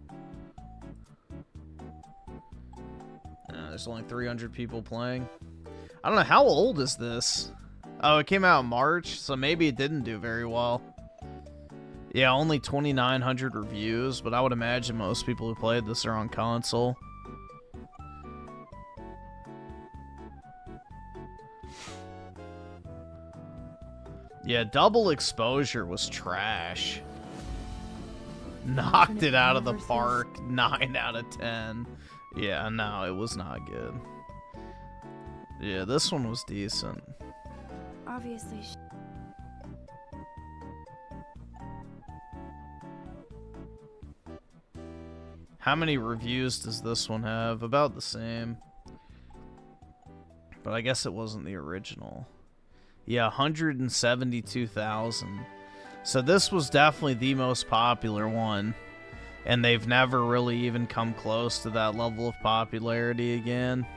There's only 300 people playing. I don't know. How old is this? Oh, it came out in March, so maybe it didn't do very well. Yeah, only 2,900 reviews, but I would imagine most people who played this are on console. Yeah, Double Exposure was trash. Knocked it out of the park. 9 out of 10. Yeah, no, it was not good. Yeah, this one was decent. Obviously. How many reviews does this one have? About the same. But I guess it wasn't the original. Yeah, 172,000. So this was definitely the most popular one. And they've never really even come close to that level of popularity again.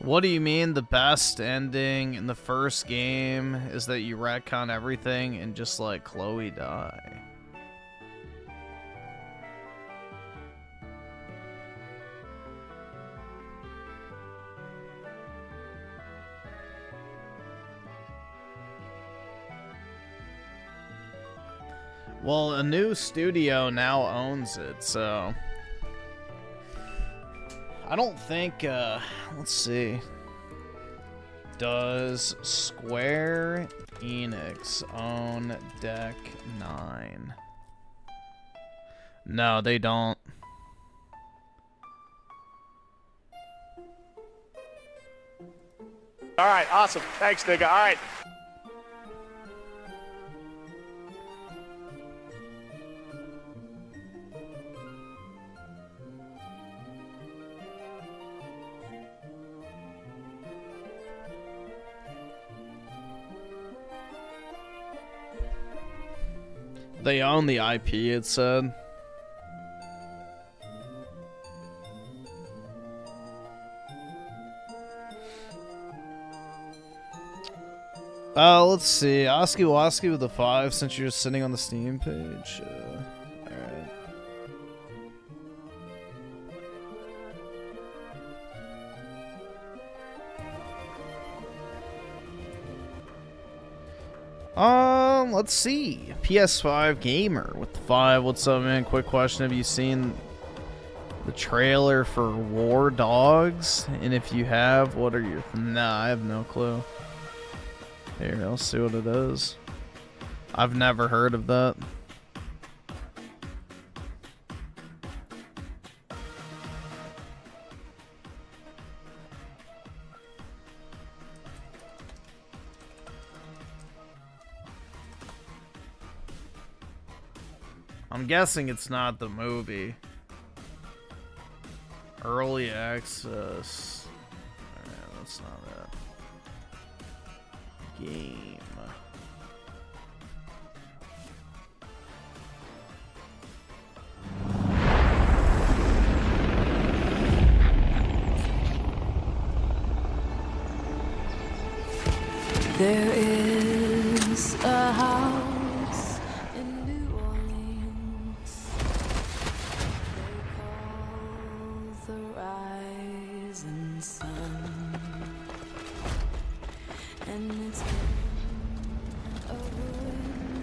What do you mean the best ending in the first game is that you retcon everything and just let Chloe die? Well, a new studio now owns it, so I don't think, let's see. Does Square Enix own Deck 9? No, they don't. All right, awesome. Thanks, nigga. All right. They own the IP, it said. Let's see. Oski Woski with a 5 since you're sitting on the Steam page. Alright. Let's see. PS5 Gamer with the 5. What's up, man? Quick question. Have you seen the trailer for WARDOGS? And if you have, what are your... Nah, I have no clue. Here, I'll see what it is. I've never heard of that. I'm guessing it's not the movie. Early access. Alright, that's not it. Game. There is a house in New Orleans they call the rising sun, and it's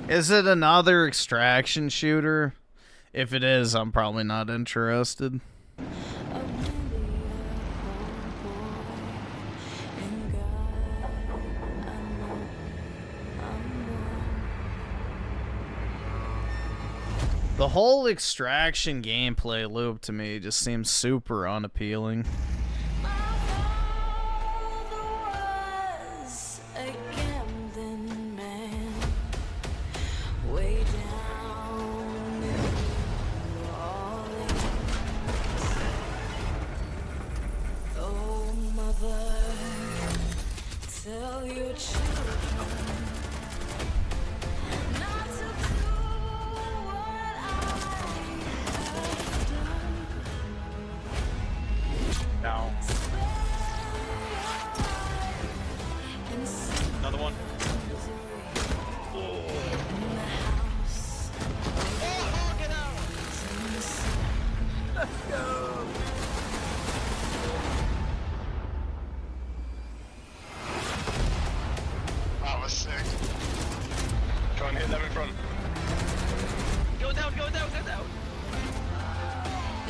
Is it another extraction shooter? If it is, I'm probably not interested. The whole extraction gameplay loop to me just seems super unappealing. Tell your children not to do what I have done. Now. Another one. Let's go. That was sick. Try and hit them in front. Go down, go down, go down.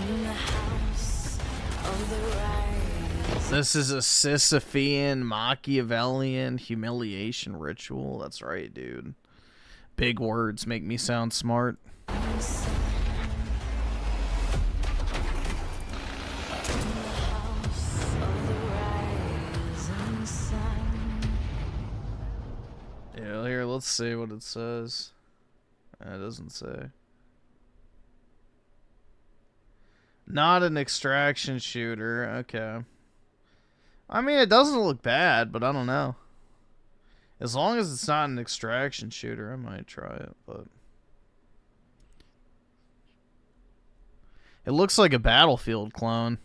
In the house of the rise. This is a Sisyphean, Machiavellian humiliation ritual. That's right, dude. Big words make me sound smart. Yeah, here, let's see what it says. It doesn't say. Not an extraction shooter. Okay. I mean, it doesn't look bad, but I don't know. As long as it's not an extraction shooter, I might try it, but... It looks like a Battlefield clone.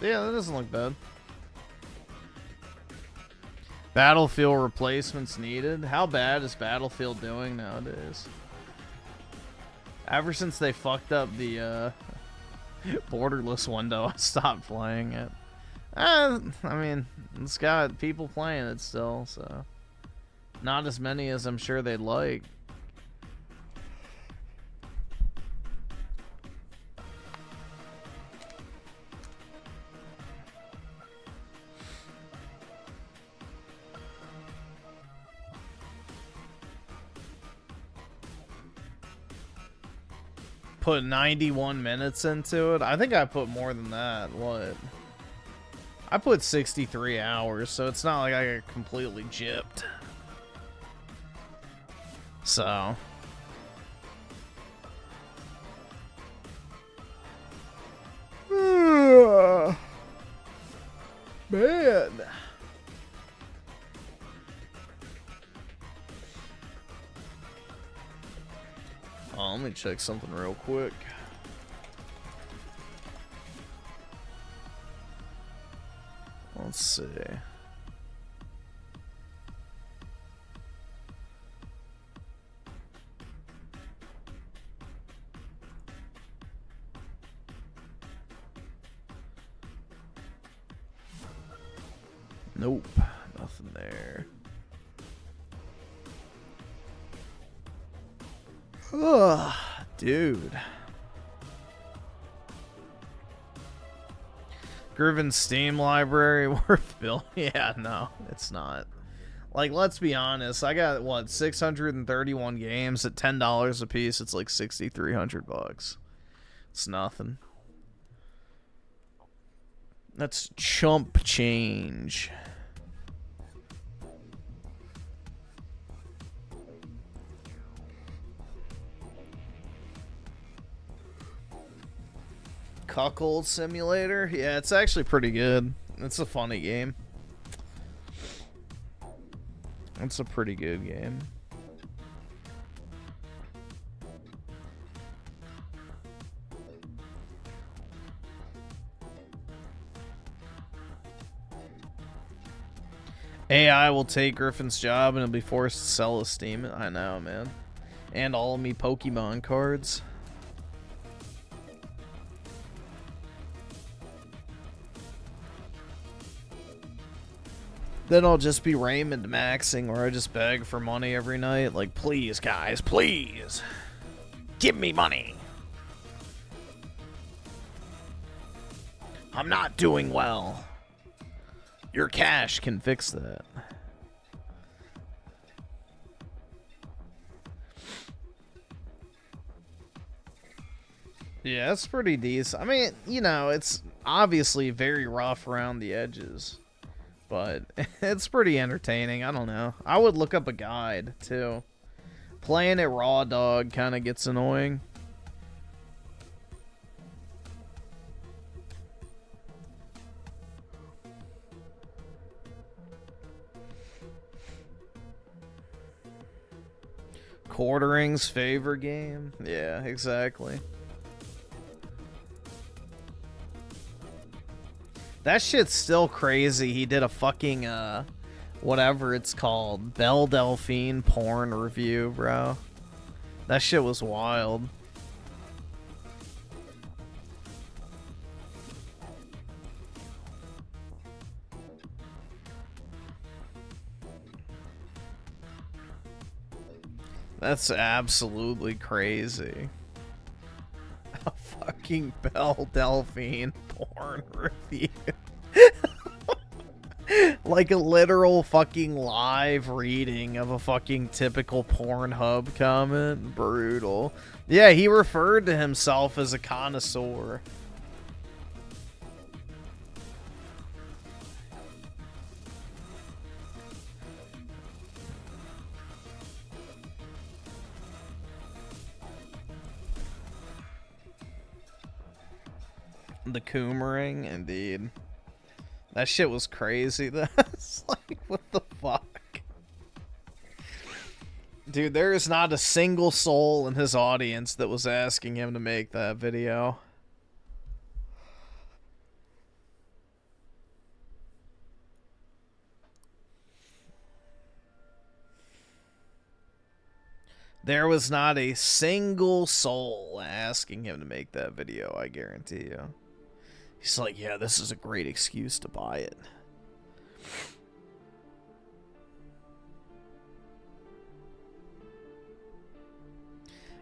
Yeah, that doesn't look bad. Battlefield replacements needed. How bad is Battlefield doing nowadays? Ever since they fucked up the borderless window, I stopped playing it. I mean, it's got people playing it still, so not as many as I'm sure they'd like. Put 91 minutes into it. I think I put more than that. What? I put 63 hours, so it's not like I got completely gypped. So. Man. Oh, let me check something real quick. Let's see. Nope, nothing there. Ugh, dude. Griffin's Steam library worth bill? Yeah, no, it's not. Like, let's be honest. I got what, 631 games at $10 a piece. It's like $6,300. It's nothing. That's chump change. Cuckold Simulator? Yeah, it's actually pretty good. It's a funny game. It's a pretty good game. AI will take Griffin's job and he'll be forced to sell his Steam. I know, man. And all of me Pokemon cards. Then I'll just be Raymond maxing where I just beg for money every night. Like, please, guys, please. Give me money. I'm not doing well. Your cash can fix that. Yeah, it's pretty decent. I mean, you know, it's obviously very rough around the edges. But it's pretty entertaining. I don't know. I would look up a guide, too. Playing it raw dog kind of gets annoying. Quartering's favorite game? Yeah, exactly. That shit's still crazy. He did a fucking, whatever it's called, Belle Delphine porn review, bro. That shit was wild. That's absolutely crazy. A fucking Belle Delphine porn review. Like a literal fucking live reading of a fucking typical Pornhub comment. Brutal. Yeah, he referred to himself as a connoisseur. The Coomering, indeed. That shit was crazy. That's like, what the fuck? Dude, there is not a single soul in his audience that was asking him to make that video. There was not a single soul asking him to make that video, I guarantee you. He's like, yeah, this is a great excuse to buy it.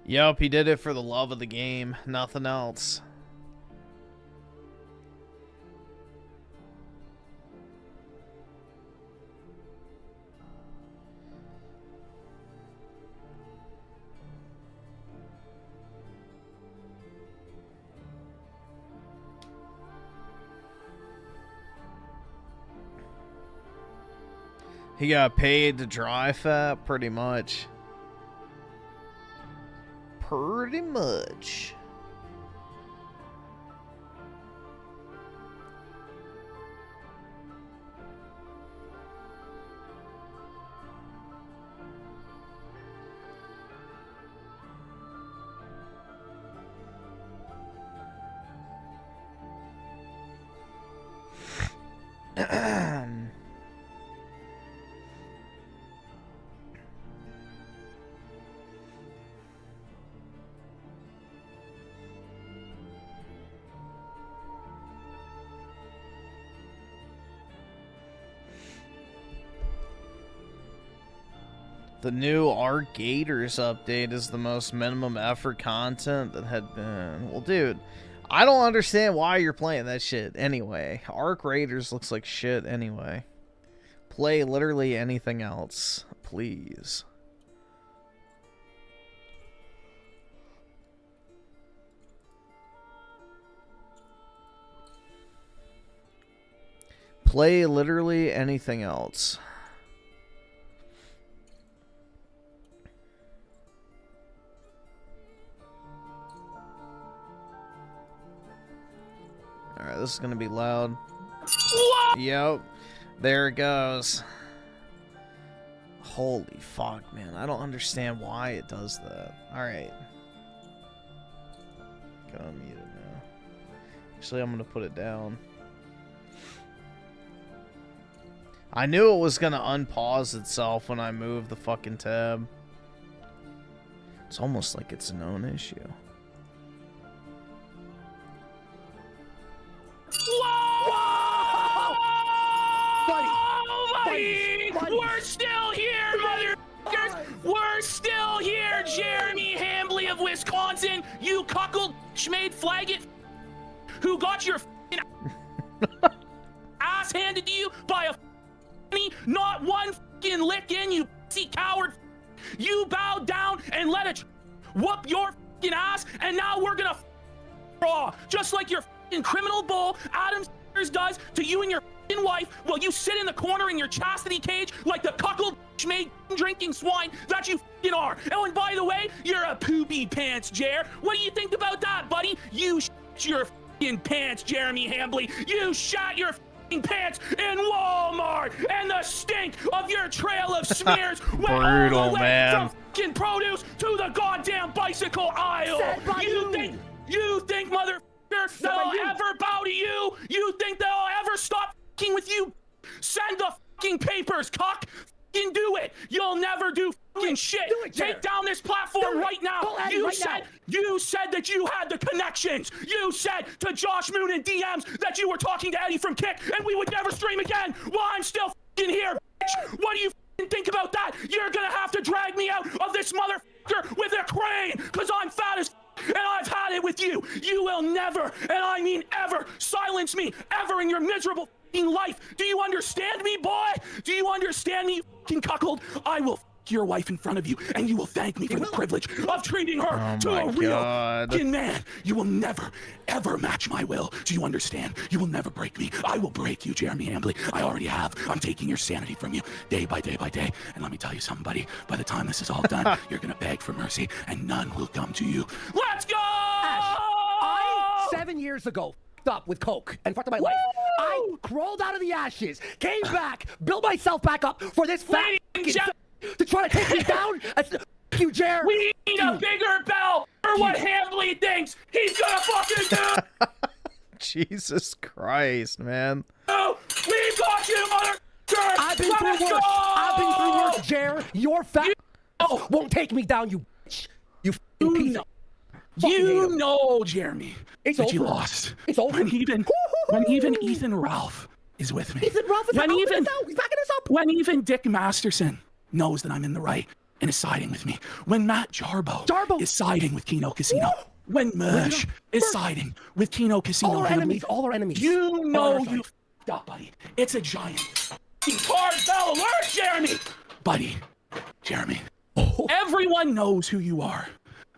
Yup, he did it for the love of the game, nothing else. He got paid to dry fat, pretty much. Pretty much. The new Arc Gators update is the most minimum effort content that had been. Well, dude, I don't understand why you're playing that shit anyway. Arc Raiders looks like shit anyway. Play literally anything else, please. Play literally anything else. Alright, this is gonna be loud. What? Yep. There it goes. Holy fuck, man. I don't understand why it does that. Alright. Gotta unmute it now. Actually, I'm gonna put it down. I knew it was gonna unpause itself when I moved the fucking tab. It's almost like it's a known issue. Buddy, we're still here, motherfuckers! We're still here, Jeremy Handley of Wisconsin, you cuckold schmade flaggit who got your ass handed to you by a not one fucking lick in, you pussy coward. You bowed down and let it whoop your fucking ass, and now we're gonna raw, just like your fucking criminal bull Adam does to you and your wife while you sit in the corner in your chastity cage like the cuckold schmade drinking swine that you fucking are. Oh, and by the way, you're a poopy pants, Jer. What do you think about that, buddy? You shit your fucking pants, Jeremy Handley. You shot your fucking pants in Walmart, and the stink of your trail of smears went all the way from fucking produce to the goddamn bicycle aisle. You think mother that I'll ever bow to you? You think that I'll ever stop fucking with you? Send the fucking papers, cock. Fucking do it. You'll never do fucking shit. Take down this platform right now. You said that you had the connections. You said to Josh Moon and DMs that you were talking to Eddie from Kick and we would never stream again. Well, I'm still fucking here, bitch. What do you fucking think about that? You're gonna have to drag me out of this motherfucker with a crane, cause I'm fat as and I've had it with you. You will never, and I mean ever, silence me ever in your miserable fucking life. Do you understand me, boy? Do you understand me, fucking cuckold? I will your wife in front of you, and you will thank me for the privilege of treating her to a real fucking man. You will never, ever match my will. Do you understand? You will never break me. I will break you, Jeremy Handley. I already have. I'm taking your sanity from you day by day by day. And let me tell you something, buddy. By the time this is all done, you're gonna beg for mercy, and none will come to you. Let's go! Ash, I, 7 years ago, up with coke and fucked up my life. I crawled out of the ashes, came back, built myself back up for this fat to try to take me down. You, Jer. We need a bigger bell for what Handley thinks he's gonna fucking do. Jesus Christ, man. Oh, we got you, motherfucker. I've been through worse. I've been through worse, Jer. You're fat. won't take me down, you bitch. You f***ing piece of... You know, Jeremy, it's that over. you lost. It's over. When even Ethan Ralph is with me. Ethan Ralph is helping us out. He's backing us up. When even Dick Masterson knows that I'm in the right and is siding with me. When Matt Jarbo is siding with Kino Casino. When Mersh is siding with Kino Casino. All our enemies, all our enemies. You know you f***ed up, buddy. It's a giant cartel alert, Jeremy! Buddy, Jeremy. Everyone knows who you are.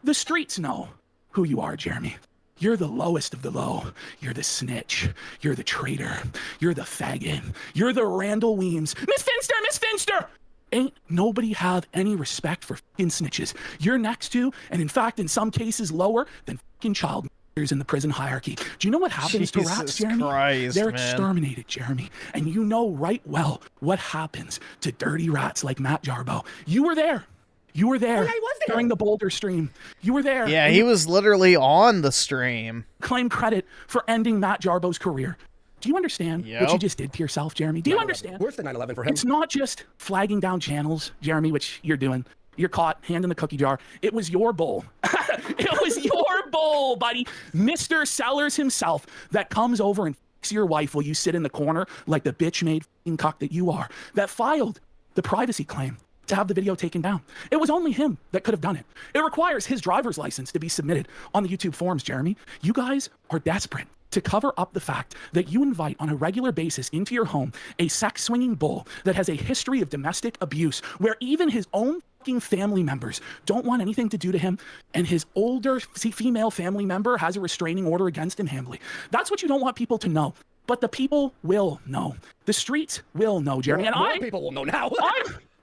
The streets know who you are, Jeremy. You're the lowest of the low. You're the snitch. You're the traitor. You're the faggot. You're the Randall Weems. Miss Finster! Miss Finster! Ain't nobody have any respect for fucking snitches. You're next to, and in fact, in some cases lower than fucking child murders in the prison hierarchy. Do you know what happens to rats, Jeremy? Christ, They're man. exterminated, Jeremy. And you know right well what happens to dirty rats like Matt Jarbo. You were there. You were there during the Boulder stream. You were there. Yeah, he was literally on the stream. Claim credit for ending Matt Jarbo's career. Do you understand what you just did to yourself, Jeremy? Do you understand? Worse than 9/11 for him. It's not just flagging down channels, Jeremy, which you're doing. You're caught, hand in the cookie jar. It was your bowl. It was your bowl, buddy. Mr. Sellers himself that comes over and f***s your wife while you sit in the corner like the bitch-made f***ing cuck that you are, that filed the privacy claim to have the video taken down. It was only him that could have done it. It requires his driver's license to be submitted on the YouTube forums, Jeremy. You guys are desperate to cover up the fact that you invite on a regular basis into your home a sex-swinging bull that has a history of domestic abuse, where even his own fucking family members don't want anything to do to him, and his older female family member has a restraining order against him, Handley. That's what you don't want people to know. But the people will know. The streets will know, Jeremy. And More people will know now.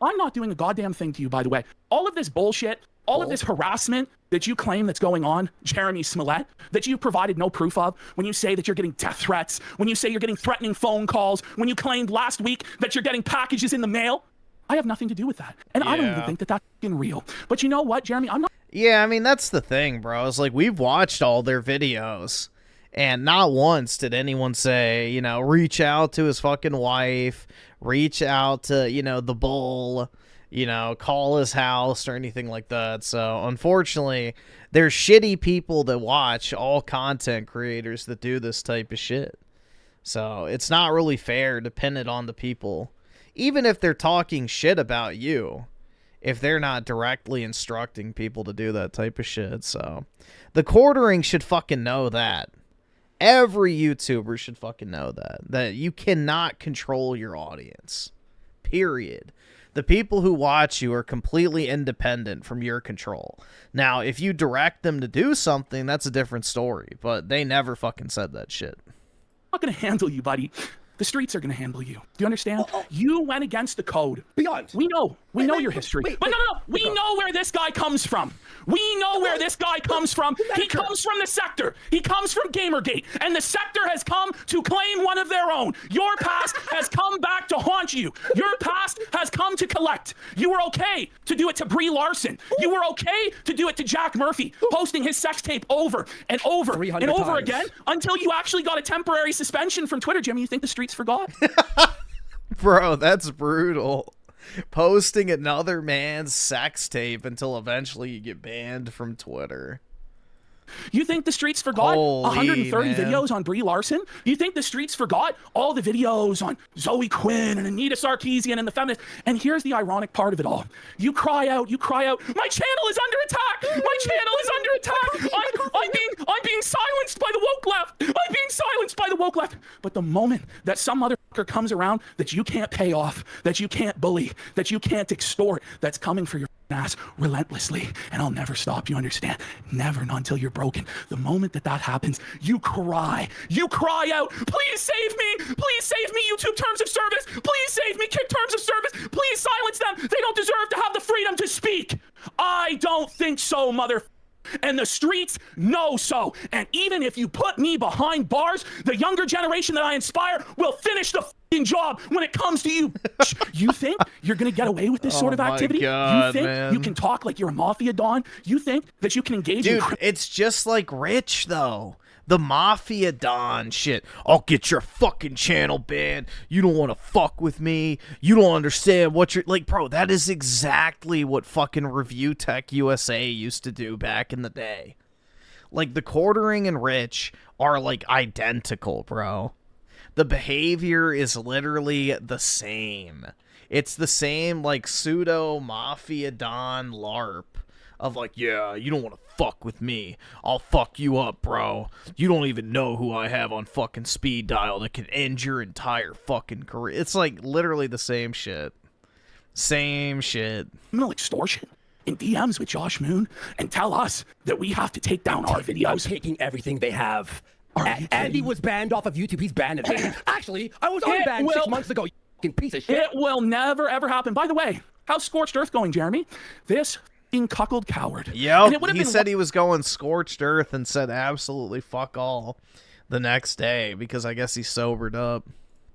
I'm not doing a goddamn thing to you, by the way. All of this bullshit, all of this harassment that you claim that's going on, Jeremy Smollett, that you've provided no proof of, when you say that you're getting death threats, when you say you're getting threatening phone calls, when you claimed last week that you're getting packages in the mail, I have nothing to do with that. And I don't even think that that's fucking real. But you know what, Jeremy? I'm not... Yeah, I mean, that's the thing, bro. It's like, we've watched all their videos, and not once did anyone say, you know, reach out to his fucking wife, reach out to, you know, the bull, you know, call his house or anything like that. So, unfortunately, there's shitty people that watch all content creators that do this type of shit. So, it's not really fair to pin it on the people. Even if they're talking shit about you, if they're not directly instructing people to do that type of shit. So, the quartering should fucking know that. Every YouTuber should fucking know that you cannot control your audience, period. The people who watch you are completely independent from your control. Now, if you direct them to do something, that's a different story, but they never fucking said that shit. I'm not going to handle you, buddy. The streets are going to handle you. Do you understand? You went against the code. Beyond. We know your history. But no. We know where this guy comes from. We know where this guy comes from. He comes from the sector. He comes from Gamergate. And the sector has come to claim one of their own. Your past has come back to haunt you. Your past has come to collect. You were okay to do it to Brie Larson. You were okay to do it to Jack Murphy, posting his sex tape over and over and over times. again until you actually got a temporary suspension from Twitter. Jimmy, you think the streets forgot? Bro, that's brutal. Posting another man's sex tape until eventually you get banned from Twitter. You think the streets forgot 130 videos on Brie Larson? You think the streets forgot all the videos on Zoe Quinn and Anita Sarkeesian and the feminists? And here's the ironic part of it all. You cry out, my channel is under attack! My channel is under attack! I'm being silenced by the woke left! I'm being silenced by the woke left! But the moment that some motherfucker comes around that you can't pay off, that you can't bully, that you can't extort, that's coming for your ass relentlessly, and I'll never stop, you understand? Never, not until you're broken. The moment that happens, you cry out, please save me, YouTube terms of service, please save me, kick terms of service, please silence them, they don't deserve to have the freedom to speak. I don't think so, motherfucker. And the streets know so. And even if you put me behind bars, the younger generation that I inspire will finish the fucking job when it comes to you. You think you're going to get away with this sort of activity? God, you think you can talk like you're a mafia don? You think that you can engage in... Dude, it's just like Rich, though. The Mafia Don shit. I'll get your fucking channel banned. You don't want to fuck with me. You don't understand what you're... Like, bro, that is exactly what fucking Review Tech USA used to do back in the day. Like, the Quartering and Rich are, like, identical, bro. The behavior is literally the same. It's the same, like, pseudo-Mafia Don LARP. Of like, yeah, you don't want to fuck with me. I'll fuck you up, bro. You don't even know who I have on fucking speed dial that can end your entire fucking career. It's like literally the same shit. Same shit. Criminal extortion in DMs with Josh Moon and tell us that we have to take down our videos. I'm taking everything they have. Andy was banned off of YouTube. He's banned it. Actually, I was unbanned 6 months ago, you fucking piece of shit. It will never, ever happen. By the way, how's Scorched Earth going, Jeremy? This cuckold coward. Yep, he said he was going Scorched Earth and said absolutely fuck all the next day because I guess he sobered up.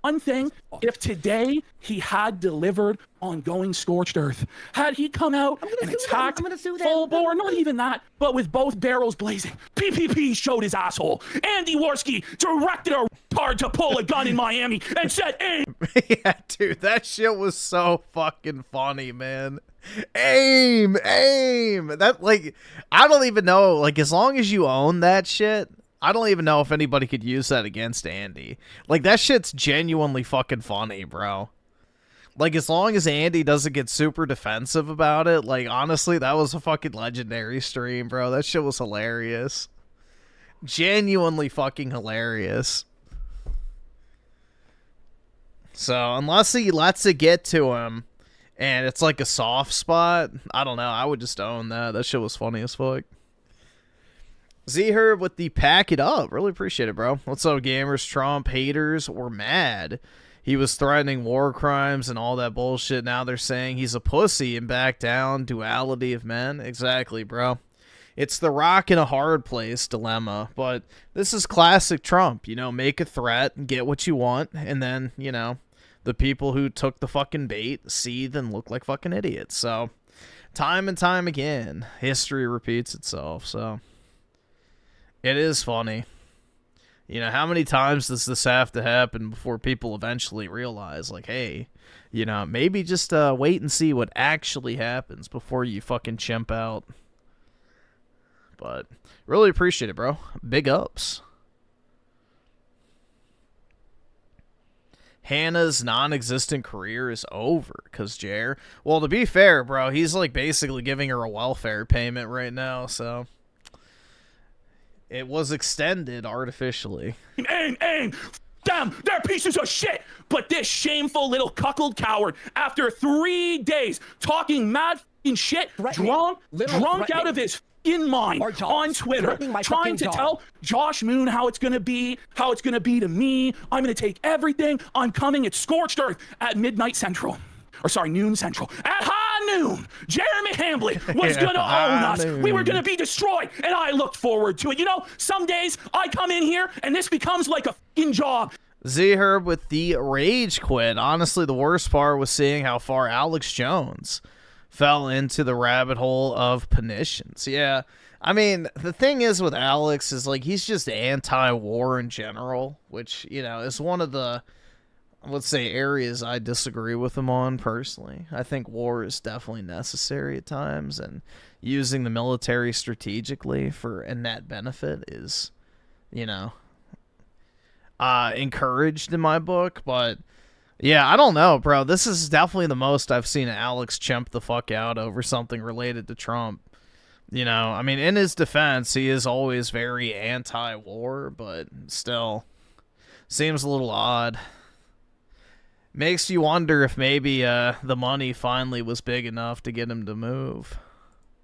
One thing, if today he had delivered on going Scorched Earth, had he come out and attacked full bore, not even that, but with both barrels blazing, PPP showed his asshole. Andy Worski directed a retard to pull a gun in Miami and said, aim. Yeah, dude, that shit was so fucking funny, man. Aim. That, like, I don't even know, like, as long as you own that shit, I don't even know if anybody could use that against Andy. Like, that shit's genuinely fucking funny, bro. Like, as long as Andy doesn't get super defensive about it, like, honestly, that was a fucking legendary stream, bro. That shit was hilarious. Genuinely fucking hilarious. So, unless he lets it get to him, and it's like a soft spot, I don't know, I would just own that. That shit was funny as fuck. Z-Herb with the pack it up. Really appreciate it, bro. What's up, gamers? Trump haters were mad. He was threatening war crimes and all that bullshit. Now they're saying he's a pussy and back down. Duality of men. Exactly, bro. It's the rock in a hard place dilemma. But this is classic Trump. You know, make a threat and get what you want. And then, you know, the people who took the fucking bait seethe and look like fucking idiots. So, time and time again, history repeats itself. So, it is funny. You know, how many times does this have to happen before people eventually realize, like, hey, you know, maybe just wait and see what actually happens before you fucking chimp out. But, really appreciate it, bro. Big ups. Hannah's non-existent career is over, cause Jer. Well, to be fair, bro, he's like basically giving her a welfare payment right now, so it was extended artificially. Aim! Damn, they're pieces of shit! But this shameful little cuckold coward, after 3 days talking mad f***ing shit, drunk out of his f***ing mind on Twitter, trying to tell Josh Moon how it's gonna be to me. I'm gonna take everything. I'm coming at Scorched Earth at midnight central. Or sorry, noon central. At high noon, Jeremy Handley was gonna own us. We were gonna be destroyed, and I looked forward to it. You know, some days I come in here, and this becomes like a f***ing job. Z-Herb with the rage quit. Honestly, the worst part was seeing how far Alex Jones fell into the rabbit hole of punitions. Yeah, I mean, the thing is with Alex is, like, he's just anti-war in general, which, you know, is one of the, let's say, areas I disagree with him on personally. I think war is definitely necessary at times, and using the military strategically for a net benefit is, you know, encouraged in my book. But yeah, I don't know, bro. This is definitely the most I've seen Alex chimp the fuck out over something related to Trump. You know, I mean, in his defense, he is always very anti-war, but still seems a little odd. Makes you wonder if maybe the money finally was big enough to get him to move.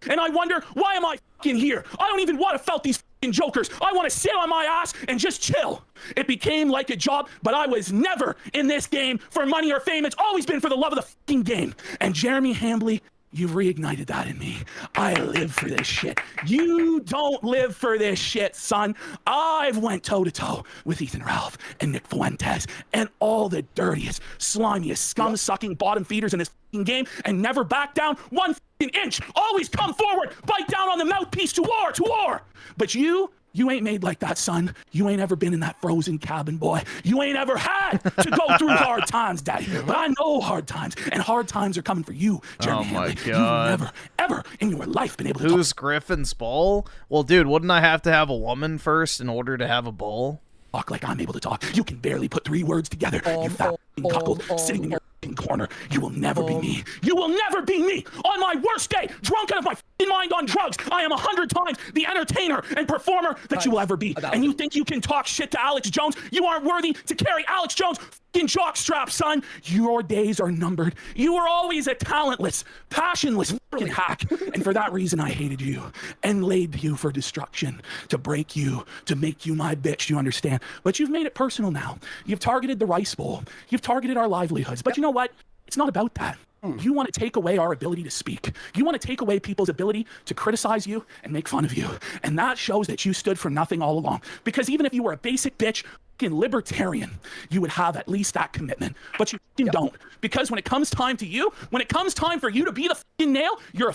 And I wonder, why am I fucking here? I don't even want to felt these fucking jokers. I want to sit on my ass and just chill. It became like a job, but I was never in this game for money or fame. It's always been for the love of the fucking game. And Jeremy Handley, you've reignited that in me. I live for this shit. You don't live for this shit, son. I've went toe-to-toe with Ethan Ralph and Nick Fuentes and all the dirtiest, slimiest, scum-sucking bottom feeders in this fucking game and never back down one fucking inch. Always come forward, bite down on the mouthpiece to war. But you You ain't made like that, son. You ain't ever been in that frozen cabin, boy. You ain't ever had to go through hard times, Daddy. But I know hard times, and hard times are coming for you, Jeremy Handley. God. You've never, ever in your life been able to Who's Griffin's bull? Well, dude, wouldn't I have to have a woman first in order to have a bull? talk like I'm able to talk. You can barely put 3 words together, you fat cuckold sitting in your corner. You will never be me. You will never be me. On my worst day, drunk out of my mind on drugs, I am 100 times the entertainer and performer that you will ever be. And you think you can talk shit to Alex Jones? You aren't worthy to carry Alex Jones' fucking jockstrap, son. Your days are numbered. You were always a talentless, passionless fucking hack. And for that reason, I hated you and laid you for destruction, to break you, to make you my bitch, you understand? But you've made it personal now. You've targeted the Rice Bowl. You've targeted our livelihoods. But you know what? It's not about that. You want to take away our ability to speak. You want to take away people's ability to criticize you and make fun of you. And that shows that you stood for nothing all along. Because even if you were a basic bitch, fucking libertarian, you would have at least that commitment. But you fucking don't. Because when it comes time to you, when it comes time for you to be the fucking nail, you're a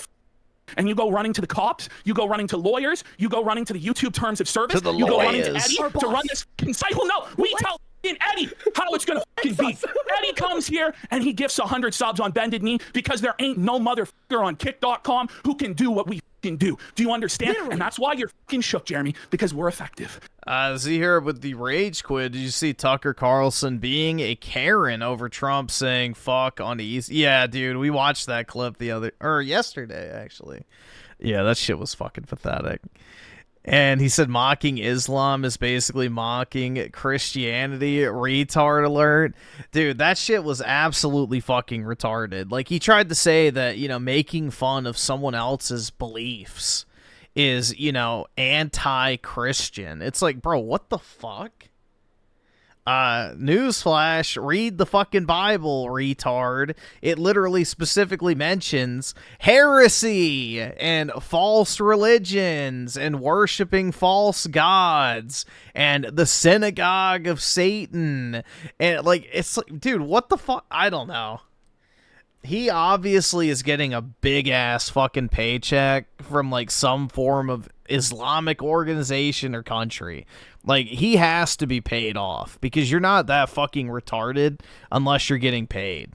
and you go running to the cops, you go running to lawyers, you go running to the YouTube terms of service, you go running to Eddie to run this fucking cycle. No, we tell Eddie how it's gonna fucking be. Eddie comes here and he gifts 100 subs on Bended Knee because there ain't no motherfucker on kick.com who can do what we fucking do. Do you understand? Literally. And that's why you're fucking shook, Jeremy, because we're effective. See here with the rage quit, did you see Tucker Carlson being a Karen over Trump saying fuck on easy? Yeah, dude, we watched that clip yesterday, actually. Yeah, that shit was fucking pathetic. And he said mocking Islam is basically mocking Christianity. Retard alert. Dude, that shit was absolutely fucking retarded. Like, he tried to say that, you know, making fun of someone else's beliefs is, you know, anti-Christian. It's like, bro, what the fuck? Newsflash, read the fucking Bible, retard. It literally specifically mentions heresy and false religions and worshiping false gods and the synagogue of Satan. And like, it's like, dude, what the fuck? I don't know. He obviously is getting a big ass fucking paycheck from like some form of Islamic organization or country. Like, he has to be paid off because you're not that fucking retarded unless you're getting paid.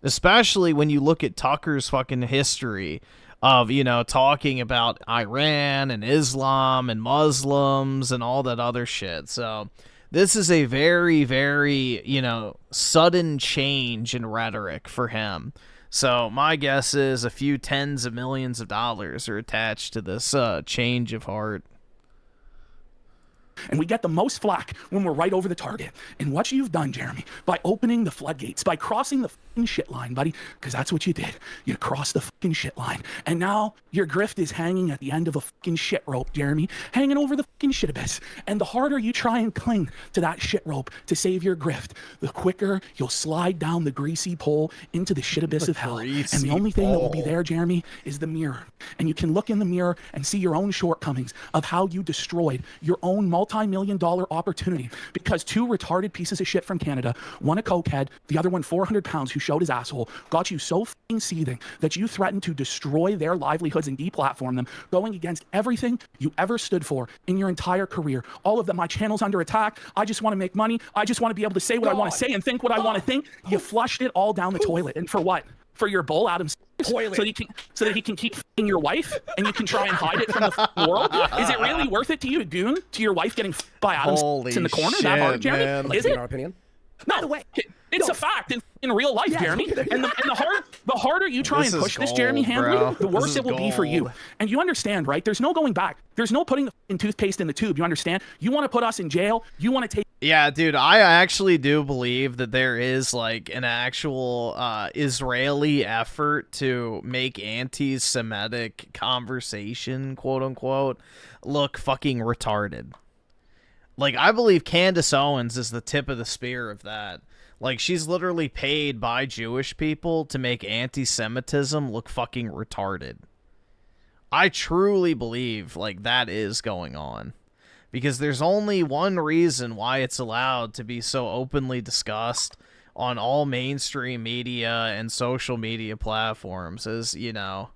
Especially when you look at Tucker's fucking history of, you know, talking about Iran and Islam and Muslims and all that other shit. So this is a very, very, you know, sudden change in rhetoric for him. So my guess is a few tens of millions of dollars are attached to this change of heart. And we get the most flack when we're right over the target. And what you've done, Jeremy, by opening the floodgates, by crossing the fucking shit line, buddy, because that's what you did. You crossed the fucking shit line. And now your grift is hanging at the end of a fucking shit rope, Jeremy, hanging over the fucking shit abyss. And the harder you try and cling to that shit rope to save your grift, the quicker you'll slide down the greasy pole into the shit abyss of hell. And the only thing that will be there, Jeremy, is the mirror. And you can look in the mirror and see your own shortcomings of how you destroyed your own multi-million-dollar opportunity because 2 retarded pieces of shit from Canada, one a cokehead, the other one 400 pounds who showed his asshole, got you so fucking seething that you threatened to destroy their livelihoods and deplatform them, going against everything you ever stood for in your entire career. All of them, my channel's under attack, I just want to make money, I just want to be able to say what I want to say and think what I want to think. You flushed it all down the toilet. And for what? For your bull, Adam's toilet, so that he can keep f***ing your wife and you can try and hide it from the f***ing world? Is it really worth it to you, goon, to your wife getting f***ed by Adam's in the corner? Shit, that hard, Jeremy? man. Is it? In our opinion? No, by the way, it's a fact in real life, Jeremy. And the harder you try and push this, Jeremy Handley, the worse it will be for you. And you understand, right? There's no going back. There's no putting the f***ing toothpaste in the tube. You understand? You want to put us in jail. You want to take... Yeah, dude, I actually do believe that there is, like, an actual Israeli effort to make anti-Semitic conversation, quote-unquote, look fucking retarded. Like, I believe Candace Owens is the tip of the spear of that. Like, she's literally paid by Jewish people to make anti-Semitism look fucking retarded. I truly believe, like, that is going on. Because there's only one reason why it's allowed to be so openly discussed on all mainstream media and social media platforms is, you know,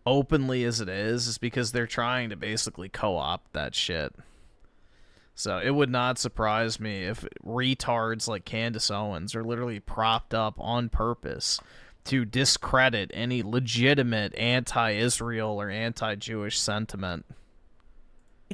openly as it is because they're trying to basically co-opt that shit. So it would not surprise me if retards like Candace Owens are literally propped up on purpose to discredit any legitimate anti-Israel or anti-Jewish sentiment.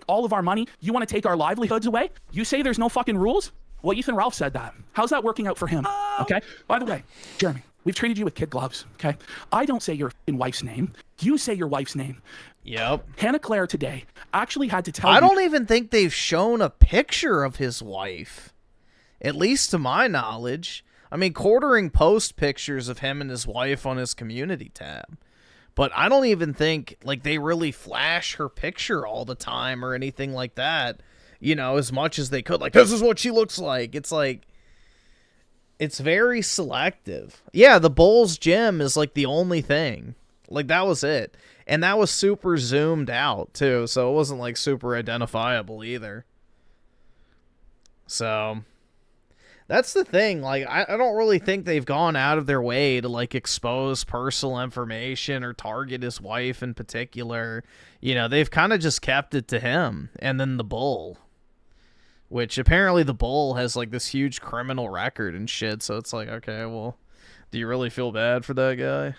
All of our money, you want to take our livelihoods away? You say there's no fucking rules? Well, Ethan Ralph said that. How's that working out for him? Okay? By the way, Jeremy, we've treated you with kid gloves, okay? I don't say your fucking wife's name. You say your wife's name. Yep. Hannah Claire today actually had to tell I don't even think they've shown a picture of his wife. At least to my knowledge. I mean, Quartering post pictures of him and his wife on his community tab. But I don't even think, like, they really flash her picture all the time or anything like that. You know, as much as they could. Like, this is what she looks like. It's like, it's very selective. Yeah, the Bulls gym is, like, the only thing. Like, that was it. And that was super zoomed out, too. So it wasn't, like, super identifiable either. So that's the thing. Like, I don't really think they've gone out of their way to, like, expose personal information or target his wife in particular. You know, they've kind of just kept it to him and then the Bull. Which apparently the Bull has, like, this huge criminal record and shit. So it's like, okay, well, do you really feel bad for that guy?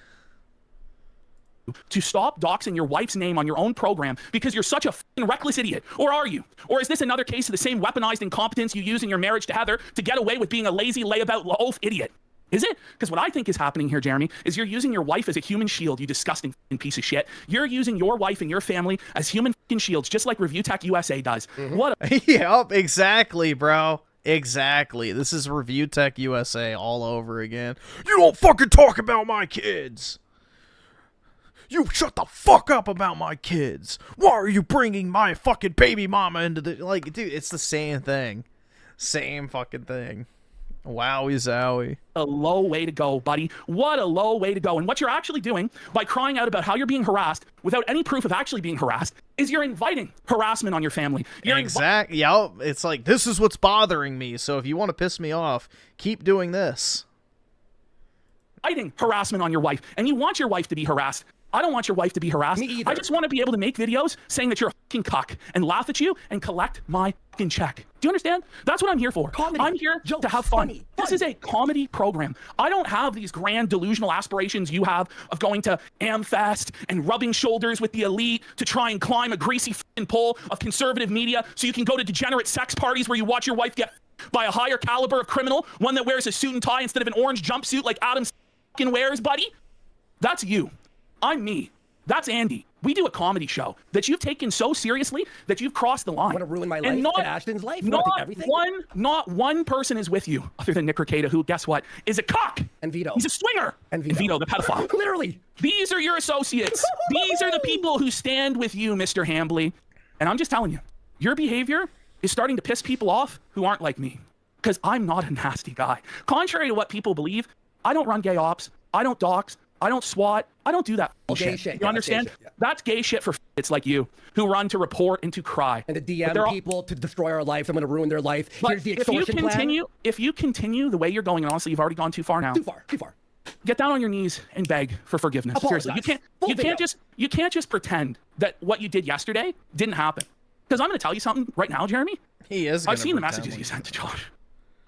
To stop doxing your wife's name on your own program because you're such a f***ing reckless idiot. Or are you? Or is this another case of the same weaponized incompetence you use in your marriage to Heather to get away with being a lazy, layabout, loaf idiot? Is it? Because what I think is happening here, Jeremy, is you're using your wife as a human shield, you disgusting f***ing piece of shit. You're using your wife and your family as human f***ing shields, just like Review Tech USA does. What a... Yep, exactly, bro. Exactly. This is Review Tech USA all over again. You don't fucking talk about my kids. You shut the fuck up about my kids. Why are you bringing my fucking baby mama into the... Like, dude, it's the same thing. Same fucking thing. Wowie zowie. A low way to go, buddy. What a low way to go. And what you're actually doing by crying out about how you're being harassed without any proof of actually being harassed is you're inviting harassment on your family. You're exactly. Yep. It's like, this is what's bothering me. So if you want to piss me off, keep doing this. Inviting harassment on your wife. And you want your wife to be harassed. I don't want your wife to be harassed. Me either. I just want to be able to make videos saying that you're a fucking cuck and laugh at you and collect my fucking check. Do you understand? That's what I'm here for. Comedy. I'm here to have fun. This is a comedy program. I don't have these grand delusional aspirations you have of going to AmFest and rubbing shoulders with the elite to try and climb a greasy fucking pole of conservative media so you can go to degenerate sex parties where you watch your wife get by a higher caliber of criminal, one that wears a suit and tie instead of an orange jumpsuit like Adam fucking wears, buddy. That's you. I'm me. That's Andy. We do a comedy show that you've taken so seriously that you've crossed the line. I want to ruin my life and Ashton's life. Not one person is with you other than Nick Ricada, who, guess what, is a cuck. And Vito. He's a swinger. And Vito, the pedophile. Literally. These are your associates. These are the people who stand with you, Mr. Handley. And I'm just telling you, your behavior is starting to piss people off who aren't like me. Because I'm not a nasty guy. Contrary to what people believe, I don't run gay ops. I don't dox. I don't SWAT. I don't do that bullshit. You understand? Shit, yeah. That's gay shit for it's like you, who run to report and to cry. And to DM people to destroy our life. I'm going to ruin their life. Here's the extortion plan. If you continue the way you're going, and honestly, you've already gone too far now. Too far. Get down on your knees and beg for forgiveness. Seriously, you can't just pretend that what you did yesterday didn't happen. Because I'm going to tell you something right now, Jeremy. I've seen the messages you sent to Josh.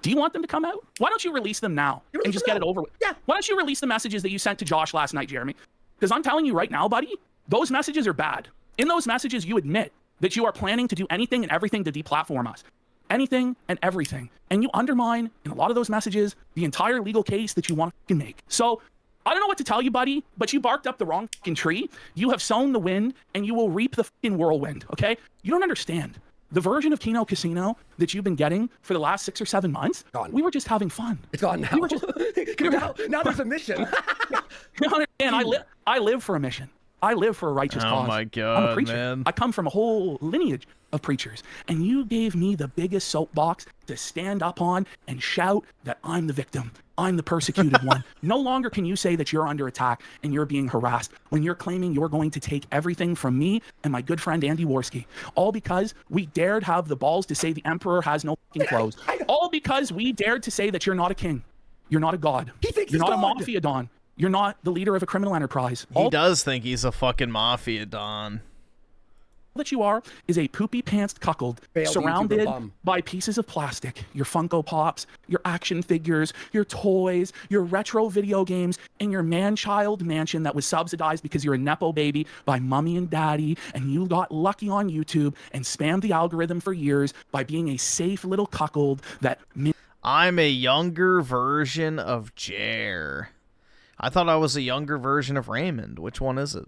Do you want them to come out? Why don't you release them now and just get it over with? Yeah. Why don't you release the messages that you sent to Josh last night, Jeremy? Because I'm telling you right now, buddy, those messages are bad. In those messages, you admit that you are planning to do anything and everything to deplatform us. Anything and everything. And you undermine, in a lot of those messages, the entire legal case that you want to make. So, I don't know what to tell you, buddy, but you barked up the wrong fucking tree. You have sown the wind, and you will reap the fucking whirlwind, okay? You don't understand. The version of Kino Casino that you've been getting for the last 6 or 7 months, we were just having fun. It's gone now. We were just, now there's a mission. You understand? I live for a mission. I live for a righteous cause. Oh my God, I'm a preacher. man. I come from a whole lineage of preachers. And you gave me the biggest soapbox to stand up on and shout that I'm the victim. I'm the persecuted one. No longer can you say that you're under attack and you're being harassed when you're claiming you're going to take everything from me and my good friend Andy Worski. All because we dared have the balls to say the emperor has no fucking clothes. All because we dared to say that you're not a king. You're not a god. He thinks you're he's not God. a mafia don. You're not the leader of a criminal enterprise. He does think he's a fucking mafia don. That you are is a poopy pantsed cuckold surrounded by pieces of plastic. Your Funko Pops, your action figures, your toys, your retro video games, and your man-child mansion that was subsidized because you're a Nepo baby by mommy and daddy, and you got lucky on YouTube and spammed the algorithm for years by being a safe little cuckold that... I'm a younger version of Jer. I thought I was a younger version of Raymond. Which one is it?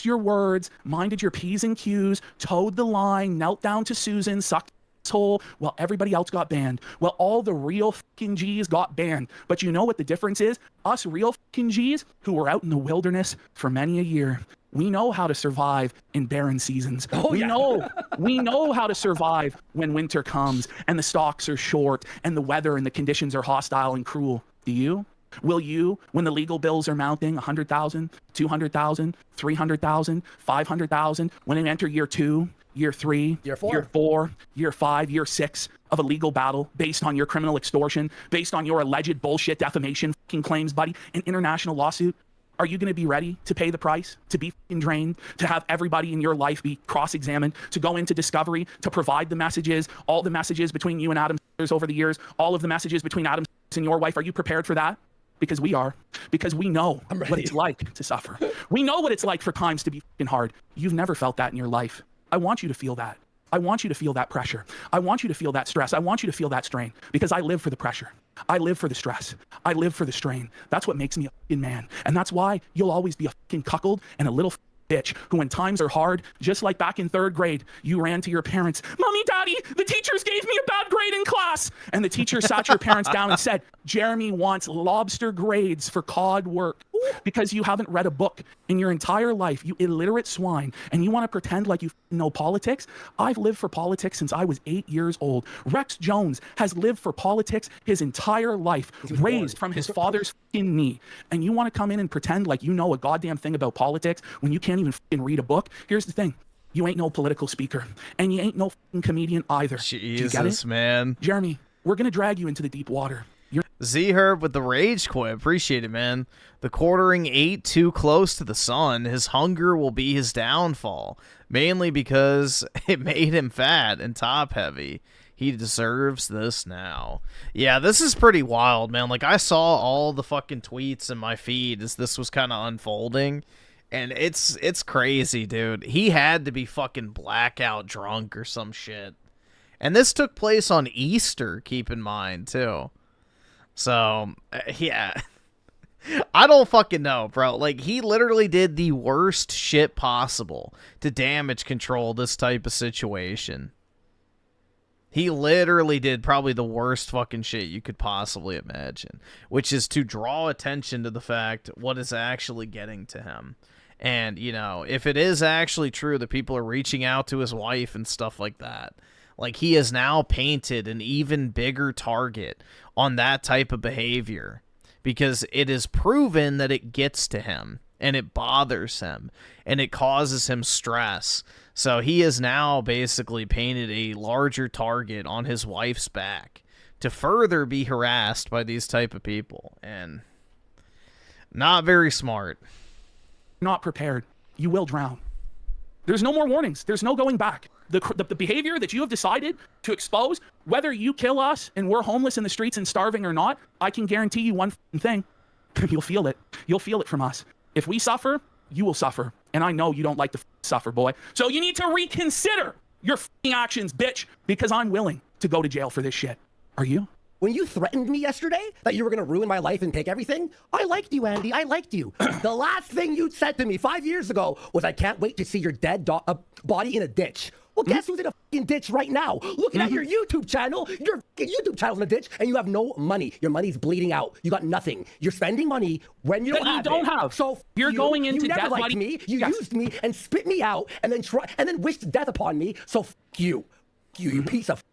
Your words, minded your P's and Q's, towed the line, knelt down to Susan, sucked his hole, while everybody else got banned. Well, all the real fucking G's got banned. But you know what the difference is? Us real fucking G's, who were out in the wilderness for many a year, we know how to survive in barren seasons. We know how to survive when winter comes and the stocks are short and the weather and the conditions are hostile and cruel. Do you? Will you, when the legal bills are mounting 100,000, 200,000, 300,000, 500,000, when you enter year 2, year 3, year 4, year 5, year 6 of a legal battle based on your criminal extortion, based on your alleged bullshit defamation fucking claims, buddy, an international lawsuit, are you going to be ready to pay the price, to be fucking drained, to have everybody in your life be cross-examined, to go into discovery, to provide the messages, all the messages between you and Adam over the years, all of the messages between Adam and your wife? Are you prepared for that? Because we are. Because we know what it's like to suffer. We know what it's like for times to be fucking hard. You've never felt that in your life. I want you to feel that. I want you to feel that pressure. I want you to feel that stress. I want you to feel that strain. Because I live for the pressure. I live for the stress. I live for the strain. That's what makes me a fucking man. And that's why you'll always be a fucking cuckold and a little bitch who, when times are hard, just like back in 3rd grade, you ran to your parents, "Mommy, Daddy, the teachers gave me a bad grade in class." And the teacher sat your parents down and said, "Jeremy wants lobster grades for cod work." Because you haven't read a book in your entire life, you illiterate swine, and you want to pretend like you know politics. I've lived for politics since I was 8 years old. Rex Jones has lived for politics his entire life, raised from his father's fucking knee. And you want to come in and pretend like you know a goddamn thing about politics when you can't even fucking read a book? Here's the thing. You ain't no political speaker, and you ain't no fucking comedian either. Jesus, do you get it? Man. Jeremy, we're going to drag you into the deep water. Z-Herb with the rage quit. Appreciate it, man. The quartering ate too close to the sun. His hunger will be his downfall, mainly because it made him fat and top-heavy. He deserves this now. Yeah, this is pretty wild, man. Like, I saw all the fucking tweets in my feed as this was kind of unfolding, and it's crazy, dude. He had to be fucking blackout drunk or some shit. And this took place on Easter, keep in mind, too. So, yeah. I don't fucking know, bro. Like, he literally did the worst shit possible to damage control this type of situation. He literally did probably the worst fucking shit you could possibly imagine, which is to draw attention to the fact what is actually getting to him. And, you know, if it is actually true that people are reaching out to his wife and stuff like that, like, he has now painted an even bigger target on that type of behavior because it is proven that it gets to him and it bothers him and it causes him stress. So he has now basically painted a larger target on his wife's back to further be harassed by these type of people. And not very smart. Not prepared. You will drown. There's no more warnings. There's no going back. The behavior that you have decided to expose, whether you kill us and we're homeless in the streets and starving or not, I can guarantee you one thing. You'll feel it. You'll feel it from us. If we suffer, you will suffer. And I know you don't like to suffer, boy. So you need to reconsider your actions, bitch, because I'm willing to go to jail for this shit. Are you? When you threatened me yesterday that you were going to ruin my life and take everything, I liked you, Andy. I liked you. The last thing you said to me 5 years ago was, "I can't wait to see your dead body in a ditch." Well, guess who's in a fucking ditch right now? Looking at your YouTube channel. Your YouTube channel's in a ditch, and you have no money. Your money's bleeding out. You got nothing. You're spending money when you don't have. So you're going into debt. You never liked buddy. me. You used me and spit me out, and then wished death upon me. So you, you piece of.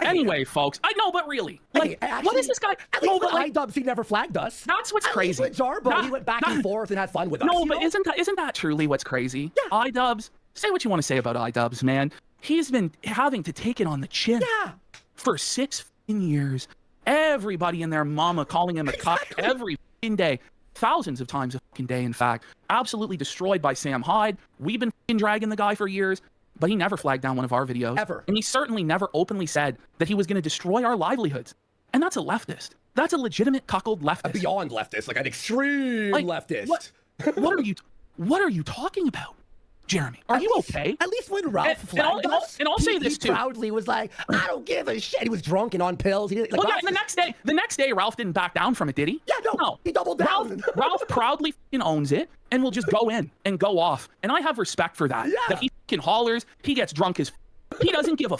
Anyway, folks, I know, but really, like, actually, what is this guy? At least with iDubbbz, he never flagged us. That's what's crazy. With Jarbo, he went back and forth and had fun with us. No, but isn't that truly what's crazy? Yeah. iDubbbz, say what you want to say about iDubbbz, man. He's been having to take it on the chin for 6 years. Everybody and their mama calling him a cuck every day. thousands of times a fucking day, in fact. Absolutely destroyed by Sam Hyde. We've been fucking dragging the guy for years, but he never flagged down one of our videos. Ever. And he certainly never openly said that he was going to destroy our livelihoods. And that's a leftist. That's a legitimate cuckold leftist. A beyond leftist, like an extreme leftist. What are you talking about? Jeremy, are you okay? At least when Ralph flagged us, and I'll say this too. He proudly was like, I don't give a shit. He was drunk and on pills. He didn't, like, Well, yeah, the next day, Ralph didn't back down from it, did he? Yeah, no. He doubled down. Ralph proudly fucking owns it and will just go in and go off. And I have respect for that. Yeah. That he fucking hollers, he gets drunk as he doesn't give a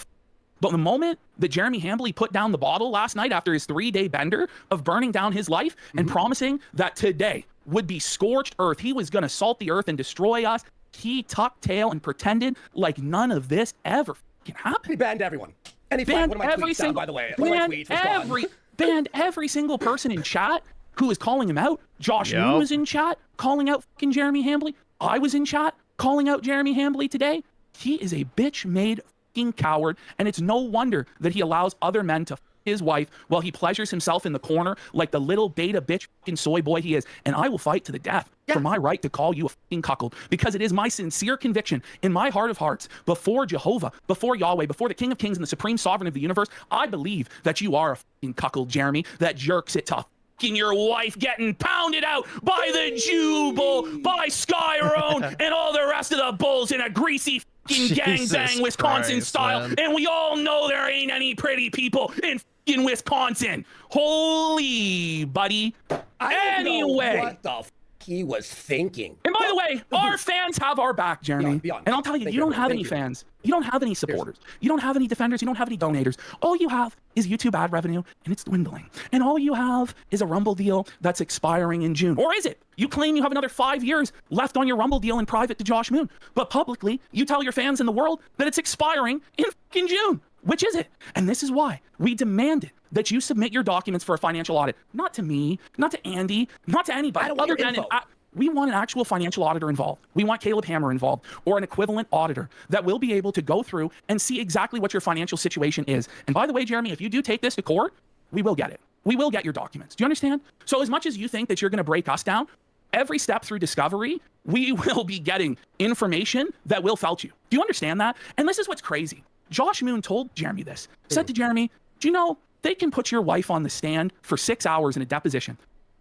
But the moment that Jeremy Handley put down the bottle last night after his 3-day bender of burning down his life and promising that today would be scorched earth, he was going to salt the earth and destroy us, he tucked tail and pretended like none of this ever fucking happened. He banned everyone. And he banned one of my tweets down, by the way. One of my tweets was gone. Banned every single person in chat who was calling him out. Josh Moon was in chat calling out fucking Jeremy Handley. I was in chat calling out Jeremy Handley today. He is a bitch-made fucking coward, and it's no wonder that he allows other men to his wife while he pleasures himself in the corner like the little beta bitch fucking soy boy he is. And I will fight to the death for my right to call you a fucking cuckold, because it is my sincere conviction in my heart of hearts, before Jehovah, before Yahweh, before the King of Kings and the Supreme Sovereign of the universe, I believe that you are a fucking cuckold, Jeremy, that jerks it to fucking your wife getting pounded out by the Jew bull, by Skyrone, and all the rest of the bulls in a greasy fucking gangbang Wisconsin style. Man. And we all know there ain't any pretty people in fucking Wisconsin. Holy buddy. Anyway. What the f he was thinking. And by the way, our fans have our back, Jeremy. And I'll tell you, you don't have any fans. You don't have any supporters. You don't have any defenders. You don't have any donators. All you have is YouTube ad revenue, and it's dwindling. And all you have is a Rumble deal that's expiring in June. Or is it? You claim you have another 5 years left on your Rumble deal in private to Josh Moon. But publicly, you tell your fans in the world that it's expiring in fucking June. Which is it? And this is why we demanded that you submit your documents for a financial audit. Not to me, not to Andy, not to anybody. Other than we want an actual financial auditor involved. We want Caleb Hammer involved, or an equivalent auditor that will be able to go through and see exactly what your financial situation is. And by the way, Jeremy, if you do take this to court, we will get it. We will get your documents. Do you understand? So as much as you think that you're going to break us down, every step through discovery, we will be getting information that will felt you. Do you understand that? And this is what's crazy. Josh Moon told Jeremy this. Said to Jeremy, do you know they can put your wife on the stand for 6 hours in a deposition?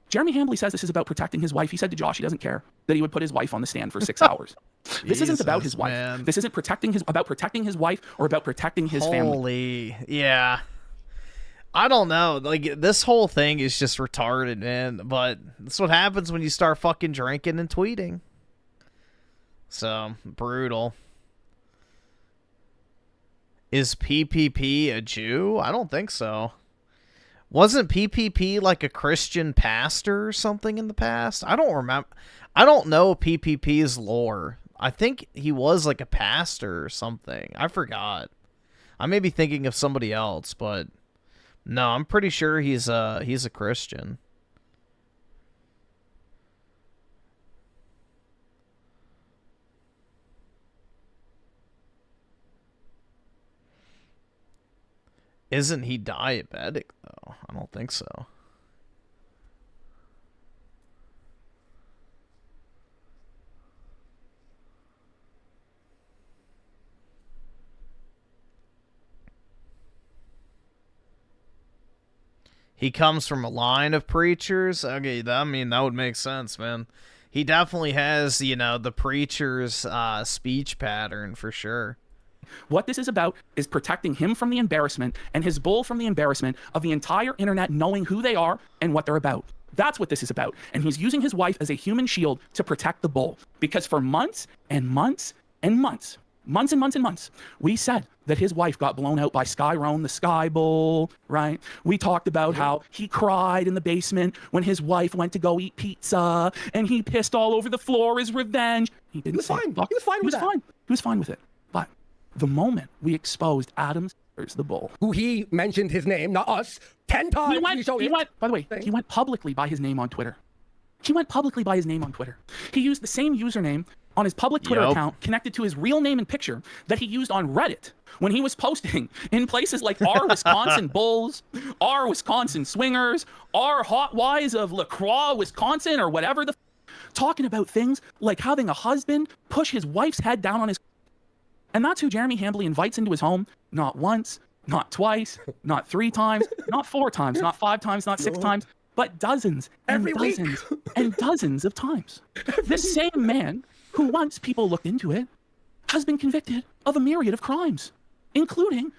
Jeremy Handley says this is about protecting his wife. He said to Josh he doesn't care that he would put his wife on the stand for 6 hours. This isn't about his wife. Man. This isn't about protecting his wife or about protecting his family. Yeah. I don't know. Like, this whole thing is just retarded, man. But that's what happens when you start fucking drinking and tweeting. So, brutal. Is PPP a Jew? I don't think so. Wasn't PPP like a Christian pastor or something in the past? I don't remember. I don't know PPP's lore. I think he was like a pastor or something. I forgot. I may be thinking of somebody else, but no, I'm pretty sure he's a Christian. Isn't he diabetic, though? I don't think so. He comes from a line of preachers? Okay, I mean, that would make sense, man. He definitely has, you know, the preacher's speech pattern, for sure. What this is about is protecting him from the embarrassment and his bull from the embarrassment of the entire internet knowing who they are and what they're about. That's what this is about. And he's using his wife as a human shield to protect the bull. Because for months and months and months, we said that his wife got blown out by Skyrone, the Sky Bull, right? We talked about how he cried in the basement when his wife went to go eat pizza, and he pissed all over the floor as revenge. He was fine. He was fine with that. He was fine with it. But the moment we exposed Adam's the bull, who he mentioned his name, not us, 10 times. By the way, he went publicly by his name on Twitter. He used the same username on his public Twitter account connected to his real name and picture that he used on Reddit when he was posting in places like R Wisconsin Bulls, R Wisconsin Swingers, R Hot Wives of La Croix, Wisconsin, or whatever talking about things like having a husband push his wife's head down on his. And that's who Jeremy Handley invites into his home, not once, not twice, not 3 times, not 4 times, not 5 times, not 6 times, but dozens and dozens and dozens of times. This same man, who once people looked into it, has been convicted of a myriad of crimes, including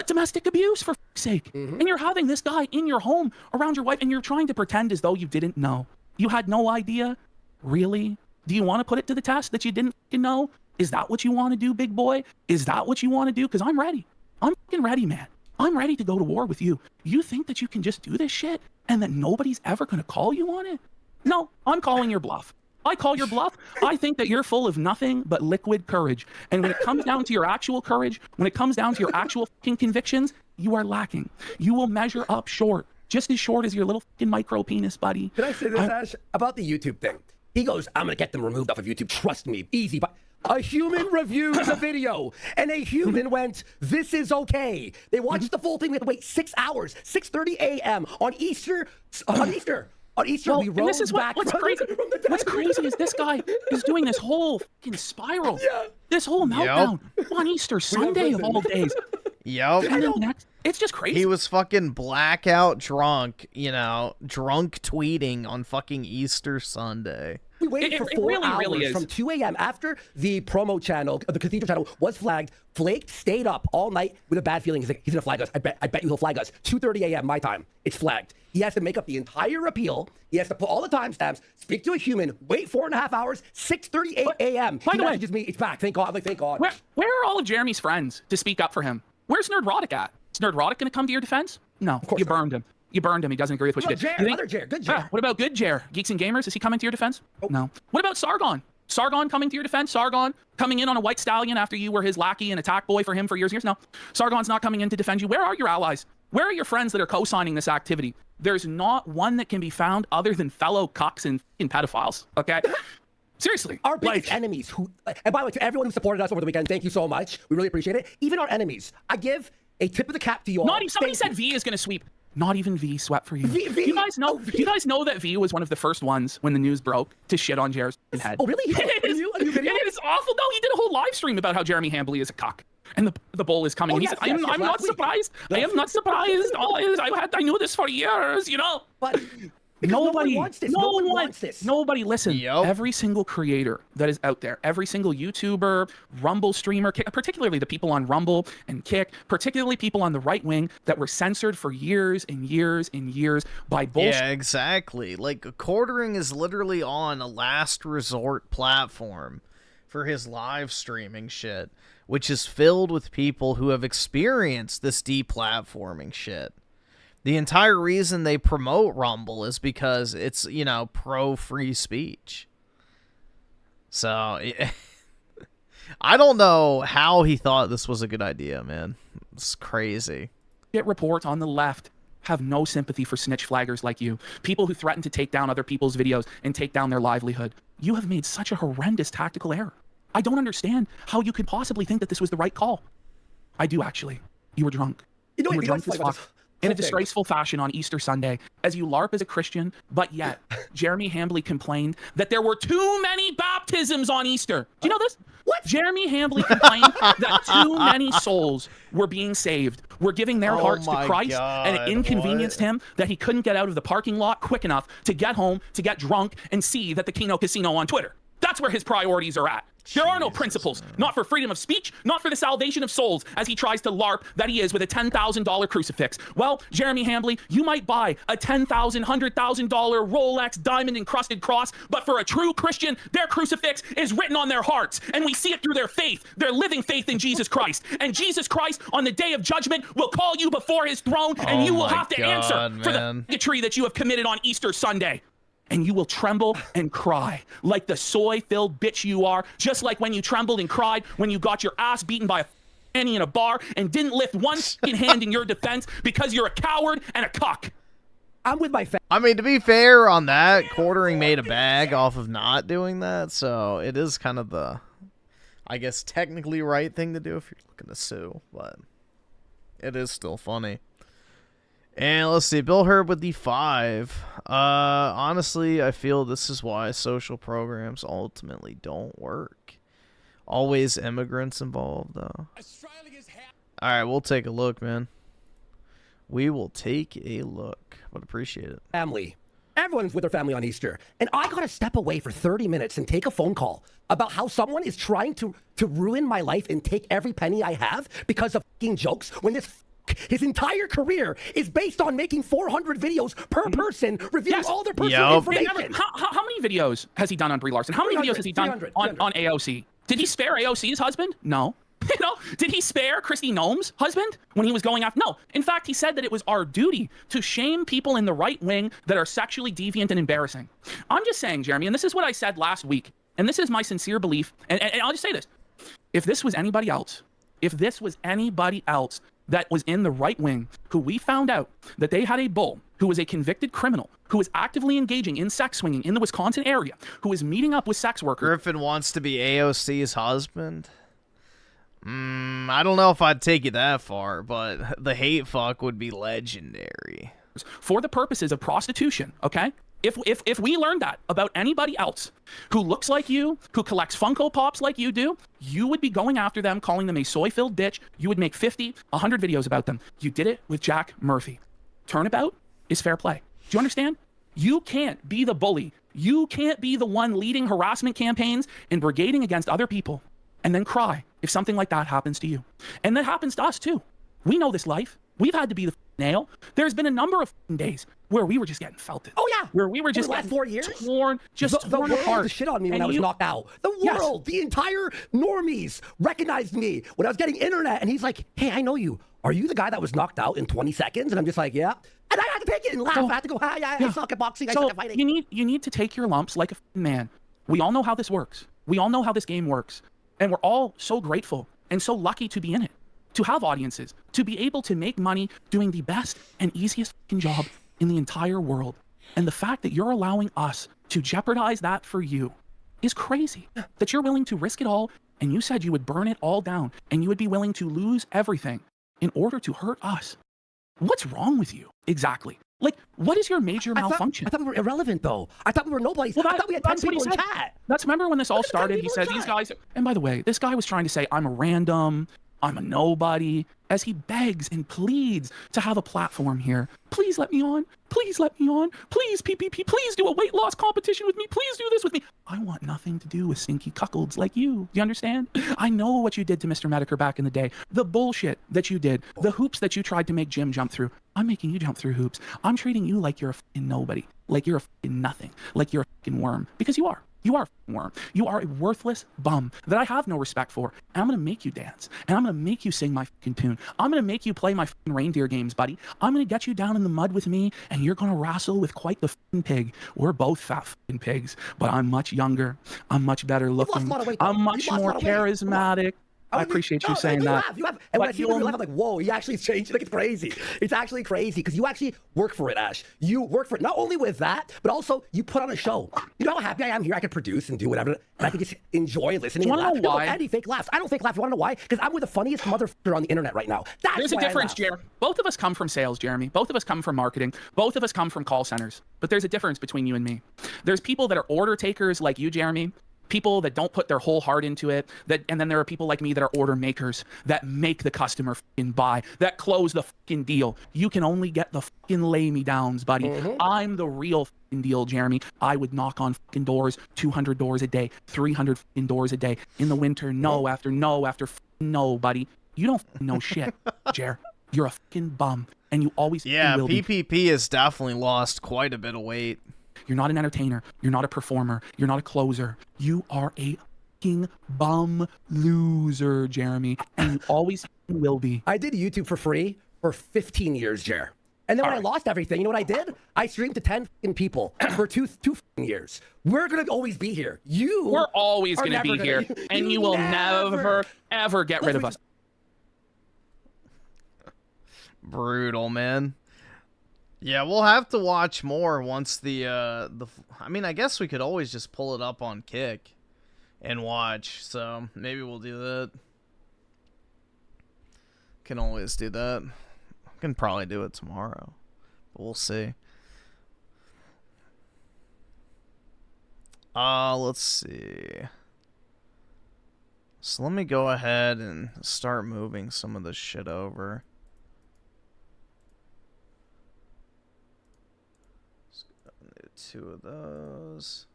domestic abuse, for f***'s sake. And you're having this guy in your home around your wife, and you're trying to pretend as though you didn't know. You had no idea? Really? Do you want to put it to the test that you didn't f***ing know? Is that what you want to do, big boy? Is that what you want to do? Because I'm ready. I'm f***ing ready, man. I'm ready to go to war with you. You think that you can just do this shit and that nobody's ever going to call you on it? No, I'm calling your bluff. I call your bluff. I think that you're full of nothing but liquid courage. And when it comes down to your actual courage, when it comes down to your actual fucking convictions, you are lacking. You will measure up short, just as short as your little fucking micro penis, buddy. Can I say this, Ash? About the YouTube thing. He goes, I'm going to get them removed off of YouTube. Trust me. Easy. But a human reviewed the video, and a human went, this is okay. They watched the full thing. We had to wait 6 hours, 6:30 a.m. on Easter. On Easter, we rode this is back what's from crazy. What's crazy is this guy is doing this whole fucking spiral, this whole meltdown on Easter Sunday of all days. Yep. And then next, it's just crazy. He was fucking blackout drunk, you know, drunk tweeting on fucking Easter Sunday. We waited for 4 hours from 2 a.m. after the promo channel, the Cathedral channel was flagged. Flake stayed up all night with a bad feeling. He's like, he's gonna flag us. I bet you he'll flag us. 2:30 a.m. my time. It's flagged. He has to make up the entire appeal. He has to put all the timestamps, speak to a human, wait 4.5 hours, 6:38 a.m. By the way, me, it's back. Thank God. Like, thank God. Where are all of Jeremy's friends to speak up for him? Where's Nerdrotic at? Is Nerdrotic gonna come to your defense? No, you burned him. You burned him. He doesn't agree with what you did. Other Jer, good Jer. What about good Jer? Geeks and Gamers, is he coming to your defense? No. What about Sargon? Sargon coming to your defense? Sargon coming in on a white stallion after you were his lackey and attack boy for him for years and years? No. Sargon's not coming in to defend you. Where are your allies? Where are your friends that are co-signing this activity? There's not one that can be found other than fellow cucks and pedophiles, okay? Seriously. Our biggest enemies who, and by the way, to everyone who supported us over the weekend, thank you so much. We really appreciate it. Even our enemies, I give a tip of the cap to you all. Not even, somebody said V is going to sweep. Not even V swept for you. Do you guys know? Do you guys know that V was one of the first ones when the news broke to shit on Jer's head? Oh, really? It is awful. No, he did a whole live stream about how Jeremy Handley is a cuck. And the bull is coming. He said, I'm not surprised. I am not surprised. I knew this for years, you know. But nobody wants this. No one wants this. Nobody listen. Every single creator that is out there, every single YouTuber, Rumble streamer, particularly the people on Rumble and Kick, particularly people on the right wing that were censored for years and years and years by bullshit. Yeah, exactly. Like, quartering is literally on a last resort platform for his live streaming shit, which is filled with people who have experienced this deplatforming shit. The entire reason they promote Rumble is because it's, you know, pro-free speech. So, I don't know how he thought this was a good idea, man. It's crazy. Reports on the left have no sympathy for snitch flaggers like you. People who threaten to take down other people's videos and take down their livelihood. You have made such a horrendous tactical error. I don't understand how you could possibly think that this was the right call. I do, actually. You were drunk. You were drunk as fuck. In a disgraceful fashion on Easter Sunday, as you LARP as a Christian, but yet, Jeremy Handley complained that there were too many baptisms on Easter. Do you know this? What? Jeremy Handley complained that too many souls were being saved, were giving their hearts to Christ, and it inconvenienced him that he couldn't get out of the parking lot quick enough to get home, to get drunk, and see that the Kino Casino on Twitter. That's where his priorities are at. There are no principles, not for freedom of speech, not for the salvation of souls, as he tries to LARP that he is with a $10,000 crucifix. Well, Jeremy Handley, you might buy a $10,000, $100,000 Rolex diamond-encrusted cross, but for a true Christian, their crucifix is written on their hearts, and we see it through their faith, their living faith in Jesus Christ. And Jesus Christ, on the day of judgment, will call you before his throne, and you will have to answer for the bigotry that you have committed on Easter Sunday. And you will tremble and cry like the soy-filled bitch you are, just like when you trembled and cried when you got your ass beaten by a Annie in a bar and didn't lift one hand in your defense because you're a coward and a cuck. I'm with my family. I mean, to be fair on that, Quartering made a bag off of not doing that, so it is kind of the, I guess, technically right thing to do if you're looking to sue, but it is still funny. And let's see, Bill Herb with the 5. Honestly, I feel this is why social programs ultimately don't work. Always immigrants involved, though. Alright, we'll take a look, man. We will take a look. Would appreciate it. Family. Everyone's with their family on Easter. And I gotta step away for 30 minutes and take a phone call about how someone is trying to ruin my life and take every penny I have because of fucking jokes when his entire career is based on making 400 videos per person, revealing all their personal information. How many videos has he done on Brie Larson? How many videos has he done on AOC? Did he spare AOC's husband? No. You know, did he spare Christy Noem's husband when he was going after? No. In fact, he said that it was our duty to shame people in the right wing that are sexually deviant and embarrassing. I'm just saying, Jeremy, and this is what I said last week, and this is my sincere belief, and I'll just say this. If this was anybody else, that was in the right wing, who we found out that they had a bull who was a convicted criminal, who was actively engaging in sex swinging in the Wisconsin area, who was meeting up with sex workers. Griffin wants to be AOC's husband? I don't know if I'd take it that far, but the hate fuck would be legendary. For the purposes of prostitution, okay? If we learned that about anybody else who looks like you, who collects Funko Pops like you do, you would be going after them, calling them a soy-filled bitch. You would make 50, 100 videos about them. You did it with Jack Murphy. Turnabout is fair play. Do you understand? You can't be the bully. You can't be the one leading harassment campaigns and brigading against other people and then cry if something like that happens to you. And that happens to us too. We know this life. We've had to be the nail. There's been a number of days where we were just getting felted. Oh yeah, where we were just the last 4 years torn, the world apart. Shit on me when I was knocked out. The world, the entire normies recognized me when I was getting internet, and he's like, "Hey, I know you. Are you the guy that was knocked out in 20 seconds?" And I'm just like, "Yeah." And I had to take it and laugh. I had to go, "Hi, I suck at boxing. I suck at fighting." You need to take your lumps like a man. We all know how this works. We all know how this game works, and we're all so grateful and so lucky to be in it. To have audiences, to be able to make money doing the best and easiest job in the entire world. And the fact that you're allowing us to jeopardize that for you is crazy. That you're willing to risk it all, and you said you would burn it all down, and you would be willing to lose everything in order to hurt us. What's wrong with you? Exactly. Like, what is your major malfunction? I thought we were irrelevant, though. I thought we were nobodies. I thought we had 10 people in chat. Remember when this all started? He said these guys, and by the way, this guy was trying to say, I'm a random, I'm a nobody, as he begs and pleads to have a platform here. Please let me on. Please let me on. Please, PPP, please do a weight loss competition with me. Please do this with me. I want nothing to do with stinky cuckolds like you. Do you understand? I know what you did to Mr. Medicare back in the day. The bullshit that you did. The hoops that you tried to make Jim jump through. I'm making you jump through hoops. I'm treating you like you're a fucking nobody. Like you're a fucking nothing. Like you're a fucking worm. Because you are. You are a worm. You are a worthless bum that I have no respect for. And I'm going to make you dance. And I'm going to make you sing my fucking tune. I'm going to make you play my fucking reindeer games, buddy. I'm going to get you down in the mud with me, and you're going to wrestle with quite the fucking pig. We're both fat fucking pigs, but I'm much younger. I'm much better looking. I'm much more charismatic. I appreciate you saying that. You have. And when I see you laugh, I'm like, whoa, he actually changed. Like, it's crazy. It's actually crazy because you actually work for it, Ash. You work for it. Not only with that, but also you put on a show. You know how happy I am here? I can produce and do whatever, and I can just enjoy listening. You want to know why? Andy fake laughs. I don't fake laughs. You want to know why? Because I'm with the funniest motherfucker on the internet right now. That's There's a difference, Jeremy. Both of us come from sales, Jeremy. Both of us come from marketing. Both of us come from call centers. But there's a difference between you and me. There's people that are order takers like you, Jeremy. People that don't put their whole heart into it, and then there are people like me that are order makers that make the customer fucking buy, that close the fucking deal. You can only get the fucking lay-me-downs, buddy. I'm the real fucking deal, Jeremy. I would knock on fucking doors, 200 doors a day, 300 fucking doors a day. In the winter, no after no after fucking no, buddy. You don't fucking know shit, Jer. You're a fucking bum, and you always will be. PPP has definitely lost quite a bit of weight. You're not an entertainer. You're not a performer. You're not a closer. You are a fucking bum loser, Jeremy. And you always will be. I did YouTube for free for 15 years, Jer. And then when I lost everything, you know what I did? I streamed to 10 people for two years. We're going to always be here. We're always going to be here. And you will never, ever get rid of us. Brutal, man. Yeah, we'll have to watch more once the I mean, I guess we could always just pull it up on Kick and watch. So maybe we'll do that. Can always do that. Can probably do it tomorrow, but we'll see. Let's see. So let me go ahead and start moving some of this shit over. Two of those.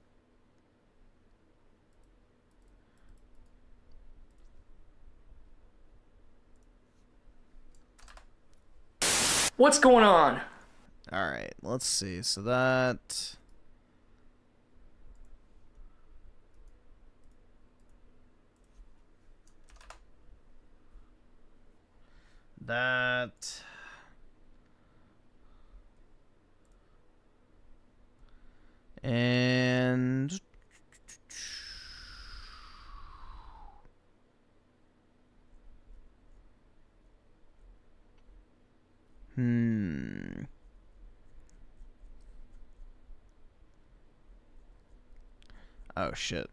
What's going on? All right, let's see. So that and oh shit.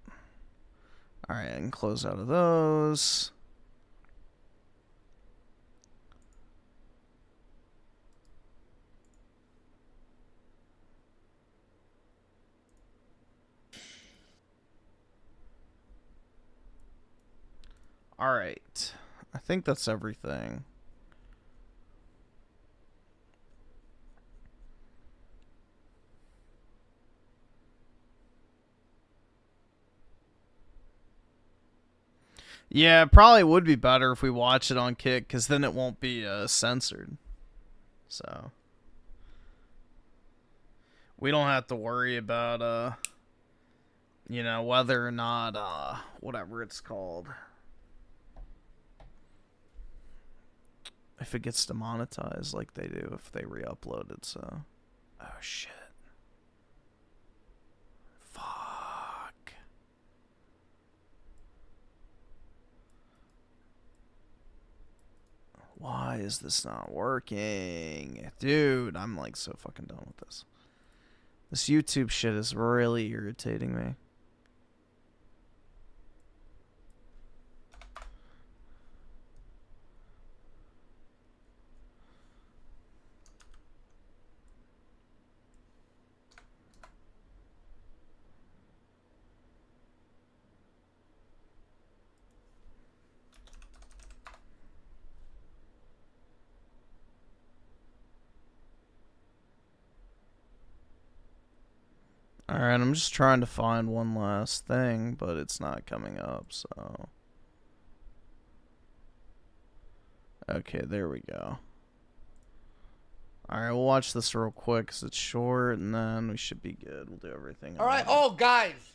All right, I can close out of those. All right. I think that's everything. Yeah, it probably would be better if we watch it on Kick, because then it won't be censored. So we don't have to worry about you know, whether or not whatever it's called, if it gets demonetized like they do if they re-upload it. So oh shit. Why is this not working? Dude, I'm like so fucking done with this. This YouTube shit is really irritating me. Alright, I'm just trying to find one last thing, but it's not coming up, so... Okay, there we go. Alright, we'll watch this real quick, because it's short, and then we should be good. We'll do everything. Alright, oh, guys!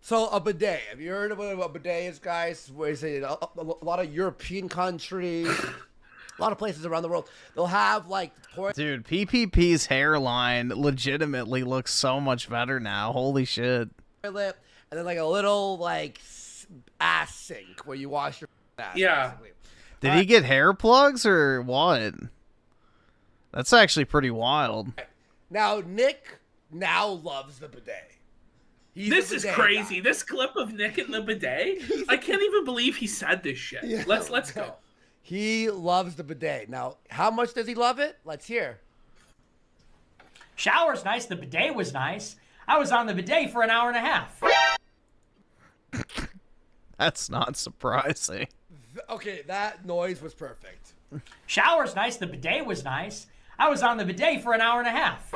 So, a bidet. Have you heard of what a bidet is, guys? Where is it? A lot of European countries... A lot of places around the world, they'll have like... Dude, PPP's hairline legitimately looks so much better now. Holy shit. Lip, and then like a little like ass sink where you wash your ass. Yeah. Basically. Did he get hair plugs or what? That's actually pretty wild. Now, Nick now loves the bidet. This is crazy. Guy. This clip of Nick in the bidet, I can't even believe he said this shit. Yeah, let's go. He loves the bidet. Now, how much does he love it? Let's hear. Shower's nice. The bidet was nice. I was on the bidet for an hour and a half. That's not surprising. Okay, that noise was perfect. Shower's nice. The bidet was nice. I was on the bidet for an hour and a half.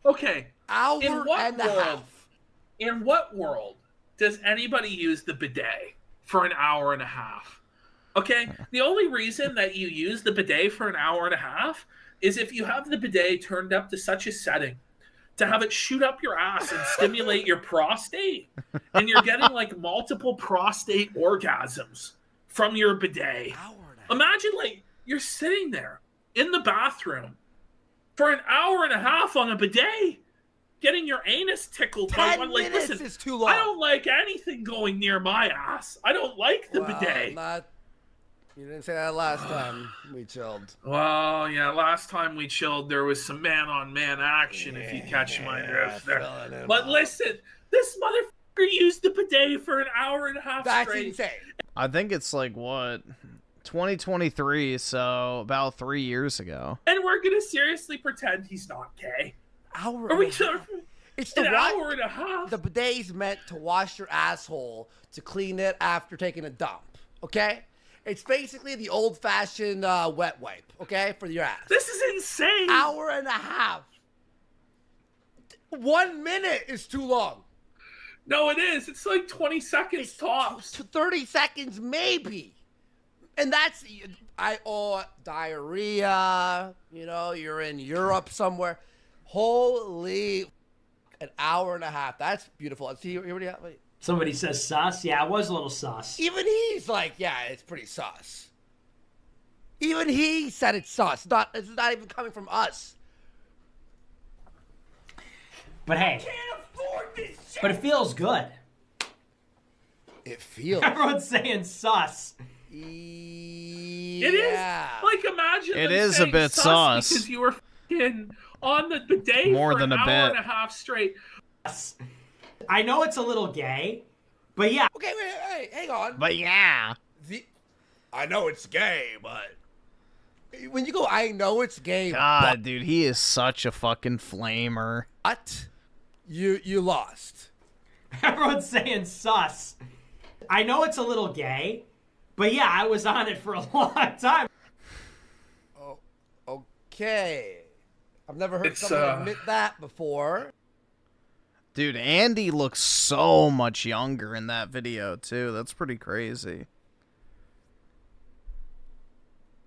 Okay. In what world does anybody use the bidet for an hour and a half? Okay, the only reason that you use the bidet for an hour and a half is if you have the bidet turned up to such a setting to have it shoot up your ass and stimulate your prostate, and you're getting like multiple prostate orgasms from your bidet. Imagine like you're sitting there in the bathroom for an hour and a half on a bidet, getting your anus tickled by one. Like, listen, is too long. I don't like anything going near my ass. I don't like the bidet. You didn't say that last time we chilled. Well, yeah, last time we chilled, there was some man-on-man action, if you catch my drift there. But listen, this motherfucker used the bidet for an hour and a half straight. That's insane. I think it's like, what, 2023, so about 3 years ago. And we're gonna seriously pretend he's not gay. It's an hour and a half. The bidet's meant to wash your asshole, to clean it after taking a dump, okay? It's basically the old-fashioned wet wipe, okay, for your ass. This is insane. Hour and a half. 1 minute is too long. No, it is. It's like 20 seconds tops. 30 seconds, maybe. And that's, diarrhea, you know, you're in Europe somewhere. Holy, an hour and a half. That's beautiful. See, you already have, wait. Somebody says sus. Yeah, I was a little sus. Even he's like, yeah, it's pretty sus. Even he said it's sus. It's not even coming from us. But hey, but it feels good. It feels. Everyone's saying sus. It is. Like, imagine It them is a saying bit sus sus. because you were fucking on the bidet More for than an a hour bit. and a half straight. I know it's a little gay, but yeah. Okay, wait, hang on. But yeah. I know it's gay, but when you go, I know it's gay. God, dude, he is such a fucking flamer. But you lost. Everyone's saying sus. I know it's a little gay, but yeah, I was on it for a long time. Oh, okay. I've never heard someone admit that before. Dude, Andy looks so much younger in that video, too. That's pretty crazy.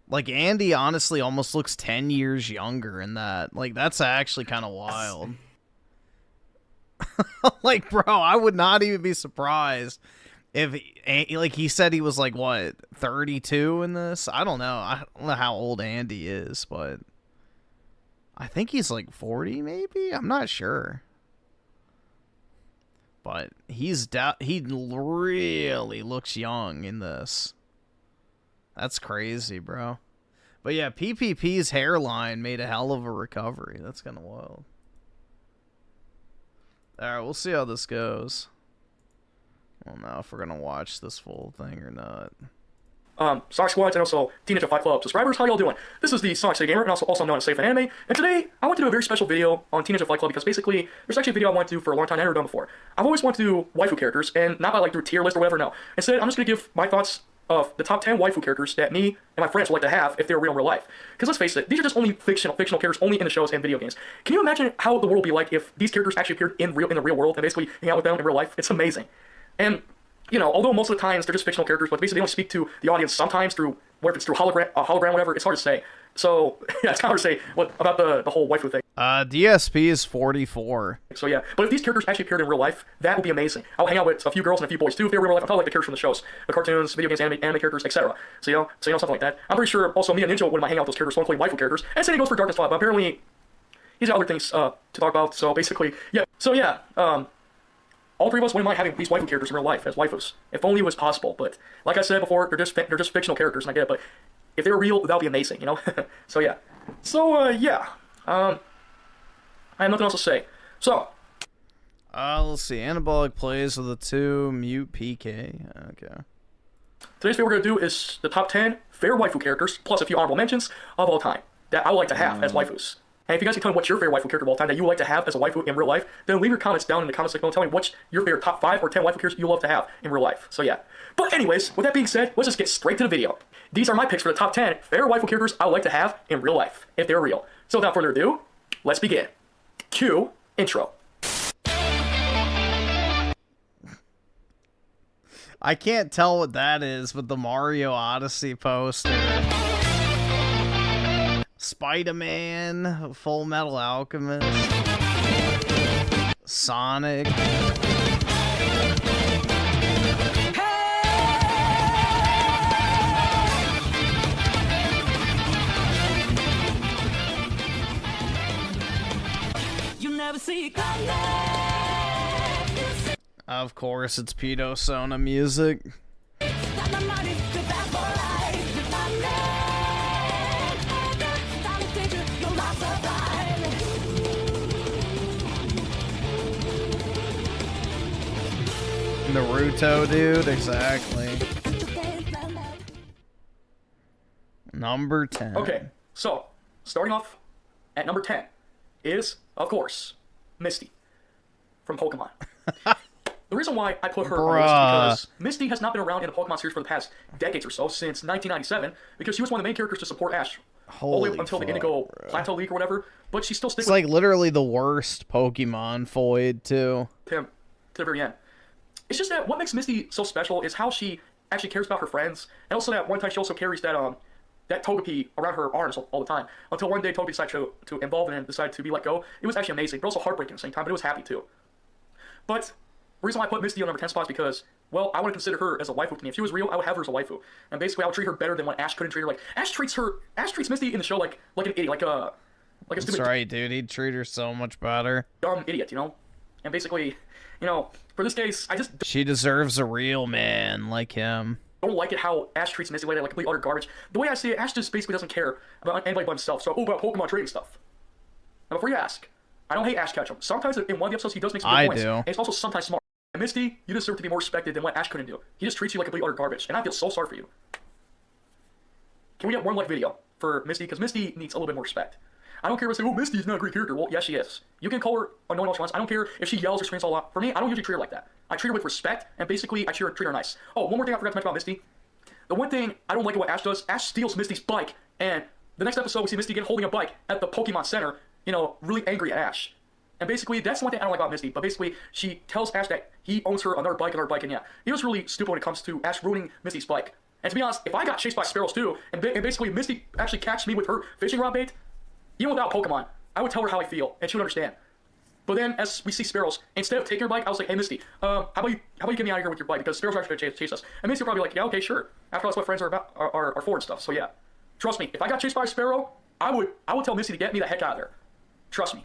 Like, Andy honestly almost looks 10 years younger in that. Like, that's actually kind of wild. Like, bro, I would not even be surprised if, like, he said he was, like, what, 32 in this? I don't know. I don't know how old Andy is, but I think he's, like, 40, maybe? I'm not sure. But he really looks young in this. That's crazy, bro. But yeah, PPP's hairline made a hell of a recovery. That's kind of wild. Alright, we'll see how this goes. I don't know if we're gonna watch this full thing or not. Sonic Squads and also Teenage Fight Club subscribers, how y'all doing? This is the Sonic City Gamer, and also known as Safe and Anime, and today I want to do a very special video on Teenage Fight Club because basically there's actually a video I wanted to do for a long time I've never done before. I've always wanted to do waifu characters, and not by like through tier list or whatever, no. Instead, I'm just gonna give my thoughts of the top 10 waifu characters that me and my friends would like to have if they were real in real life. Because let's face it, these are just only fictional characters only in the shows and video games. Can you imagine how the world would be like if these characters actually appeared in the real world and basically hang out with them in real life? It's amazing. And you know, although most of the times they're just fictional characters, but basically they only speak to the audience sometimes through, whether it's through hologram, whatever, it's hard to say. So, yeah, it's kind of hard to say what about the whole waifu thing. DSP is 44. So yeah, but if these characters actually appeared in real life, that would be amazing. I would hang out with a few girls and a few boys too if they were in real life. I'm talking like the characters from the shows, the cartoons, video games, anime characters, etc. So you know, something like that. I'm pretty sure also me and Ninja wouldn't mind hanging out with those characters, so I'm playing waifu characters. And same thing goes for Darkness 5, but apparently he's got other things to talk about. So basically, yeah. So yeah, all three of us wouldn't mind having these waifu characters in real life as waifus, if only it was possible. But like I said before, they're just fictional characters, and I get it. But if they were real, that would be amazing, you know. So yeah. So yeah. I have nothing else to say. So. Let's see. Anabolicplayz with a 2, mute PK. Okay. Today's video we're gonna do is the top 10 fair waifu characters plus a few honorable mentions of all time that I would like to have as waifus. And if you guys can tell me what's your favorite waifu character of all time that you would like to have as a waifu in real life, then leave your comments down in the comment section and tell me what's your favorite top 5 or 10 waifu characters you love to have in real life. So yeah. But anyways, with that being said, let's just get straight to the video. These are my picks for the top 10 fair waifu characters I would like to have in real life, if they're real. So without further ado, let's begin. Cue intro. I can't tell what that is with the Mario Odyssey poster. Spider-Man, Full Metal Alchemist, Sonic. You never see it coming. Of course, it's Pedo Sona music. Dynamite is the bad boy life. Naruto, dude. Exactly. Number 10. Okay, so starting off at number 10 is, of course, Misty from Pokemon. The reason why I put her on the list is because Misty has not been around in the Pokemon series for the past decades or so, since 1997, because she was one of the main characters to support Ash all the way until the Indigo Plateau League or whatever, but she still sticks It's like literally the worst Pokemon Void, too. to the very end. It's just that what makes Misty so special is how she actually cares about her friends, and also that one time she also carries that that Togepi around her arms all the time, until one day Togepi decided to evolve and decide to be let go. It was actually amazing, but also heartbreaking at the same time, but it was happy too. But the reason why I put Misty on number 10 spot is because, well, I want to consider her as a waifu to me. If she was real, I would have her as a waifu. And basically, I would treat her better than what Ash couldn't treat her. Like, Ash treats Misty in the show like an idiot, like a stupid... That's right, dude. He'd treat her so much better. Dumb idiot, you know? And basically, you know, for this case, I just... She deserves a real man like him. Don't like it how Ash treats Misty like complete utter garbage. The way I see it, Ash just basically doesn't care about anybody but himself. So, about Pokemon trading stuff. Now, before you ask, I don't hate Ash Ketchum. Sometimes in one of the episodes, he does make some good points. do. And he's also sometimes smart. And Misty, you deserve to be more respected than what Ash couldn't do. He just treats you like complete utter garbage, and I feel so sorry for you. Can we get one like video for Misty? Because Misty needs a little bit more respect. I don't care if I say, oh, Misty's not a great character. Well, yes, she is. You can call her annoying all she wants. I don't care if she yells or screams a lot. For me, I don't usually treat her like that. I treat her with respect, and basically, I treat her nice. Oh, one more thing I forgot to mention about Misty. The one thing I don't like what Ash does, Ash steals Misty's bike, and the next episode we see Misty again holding a bike at the Pokemon Center, you know, really angry at Ash. And basically, that's the one thing I don't like about Misty, but basically, she tells Ash that he owns her another bike, and yeah, he was really stupid when it comes to Ash ruining Misty's bike. And to be honest, if I got chased by sparrows too, and basically Misty actually catches me with her fishing rod bait, even without Pokemon, I would tell her how I feel, and she would understand. But then, as we see sparrows, instead of taking her bike, I was like, hey Misty, how about you get me out of here with your bike, because sparrows are actually going to chase us. And Misty will probably be like, yeah, okay, sure. After all, that's what friends are for and stuff, so yeah. Trust me, if I got chased by a sparrow, I would tell Misty to get me the heck out of there. Trust me.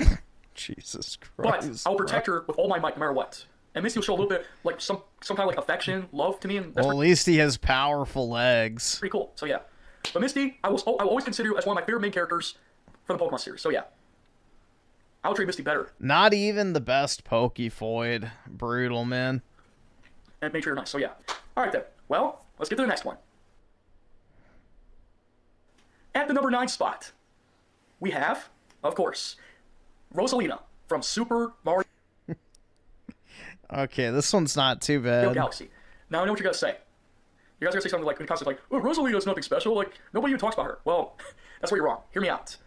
Jesus Christ. But I'll protect her with all my might, no matter what. And Misty will show a little bit, like, some kind of, like, affection, love to me. And that's well, at least he has powerful legs. Pretty cool, so yeah. But Misty, I will always consider you as one of my favorite main characters for the Pokemon series, so yeah. I will treat Misty better. Not even the best Pokefoid. Brutal, man. And make sure you're nice, so yeah. Alright then. Well, let's get to the next one. At the number 9 spot, we have, of course, Rosalina from Super Mario Okay, this one's not too bad. Galaxy. Now I know what you're gonna say. You guys are gonna say something like, constantly like, oh, Rosalina's nothing special, like, nobody even talks about her. Well, that's where you're wrong. Hear me out.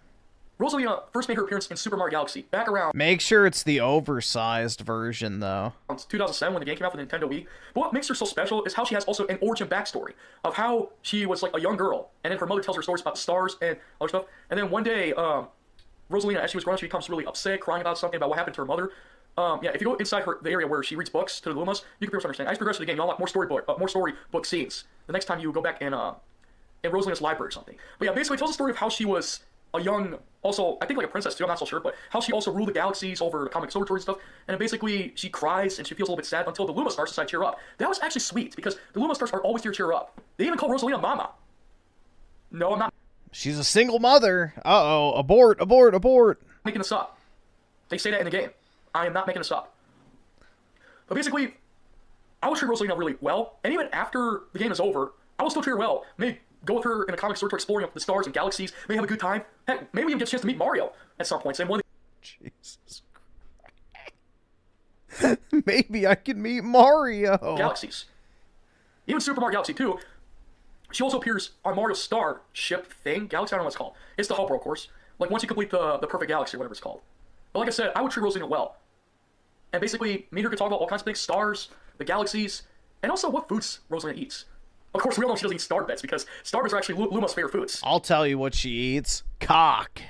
Rosalina first made her appearance in Super Mario Galaxy back around... Make sure it's the oversized version, though. 2007 when the game came out for the Nintendo Wii. But what makes her so special is how she has also an origin backstory of how she was like a young girl, and then her mother tells her stories about the stars and other stuff. And then one day, Rosalina, as she was growing up, she becomes really upset, crying about something about what happened to her mother. Yeah, if you go inside the area where she reads books to the Lumas, you can pretty much understand. As you progress through the game, you unlock more storybook scenes. The next time you go back in Rosalina's library or something. But yeah, basically it tells the story of how she was a young, also, I think like a princess too, I'm not so sure, but how she also ruled the galaxies over the comic observatory and stuff. And then basically she cries and she feels a little bit sad until the Luma Stars decide to cheer her up. That was actually sweet because the Luma Stars are always here to cheer her up. They even call Rosalina Mama. No, I'm not. She's a single mother. Uh-oh, abort, abort, abort. Making this up. They say that in the game. I am not making this up. But basically, I will treat Rosalina really well, and even after the game is over, I will still treat her well. Maybe go with her in a comic store exploring the stars and galaxies, maybe have a good time. Heck, maybe even get a chance to meet Mario at some point. Same one. Jesus Christ. Maybe I can meet Mario. Galaxies. Even Super Mario Galaxy 2, she also appears on Mario's star ship thing. Galaxy, I don't know what it's called. It's the Hub World course. Like once you complete the perfect galaxy or whatever it's called. But like I said, I would treat Rosalina well. And basically, me and her could talk about all kinds of things, stars, the galaxies, and also what foods Rosalina eats. Of course, we all know she doesn't eat starbits, because starbits are actually Luma's favorite foods. I'll tell you what she eats. Cock.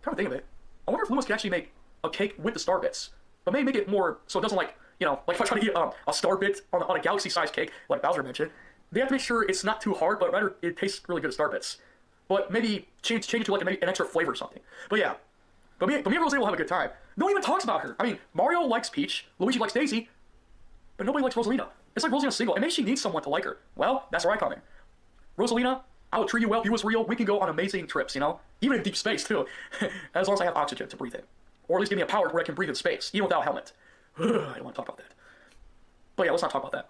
Come to think of it, I wonder if Lumas could actually make a cake with the starbits. But maybe make it more, so it doesn't like, you know, like if I try to eat a starbit on a galaxy-sized cake, like Bowser mentioned, they have to make sure it's not too hard, but rather it tastes really good as starbits. But maybe change it to like an extra flavor or something. But yeah. But me and Rosalina will have a good time. No one even talks about her. I mean, Mario likes Peach, Luigi likes Daisy, but nobody likes Rosalina. It's like Rosalina's single, and maybe she needs someone to like her. Well, that's where I come in. Rosalina, I will treat you well. If you was real, we can go on amazing trips, you know? Even in deep space, too. As long as I have oxygen to breathe in. Or at least give me a power where I can breathe in space, even without a helmet. I don't want to talk about that. But yeah, let's not talk about that.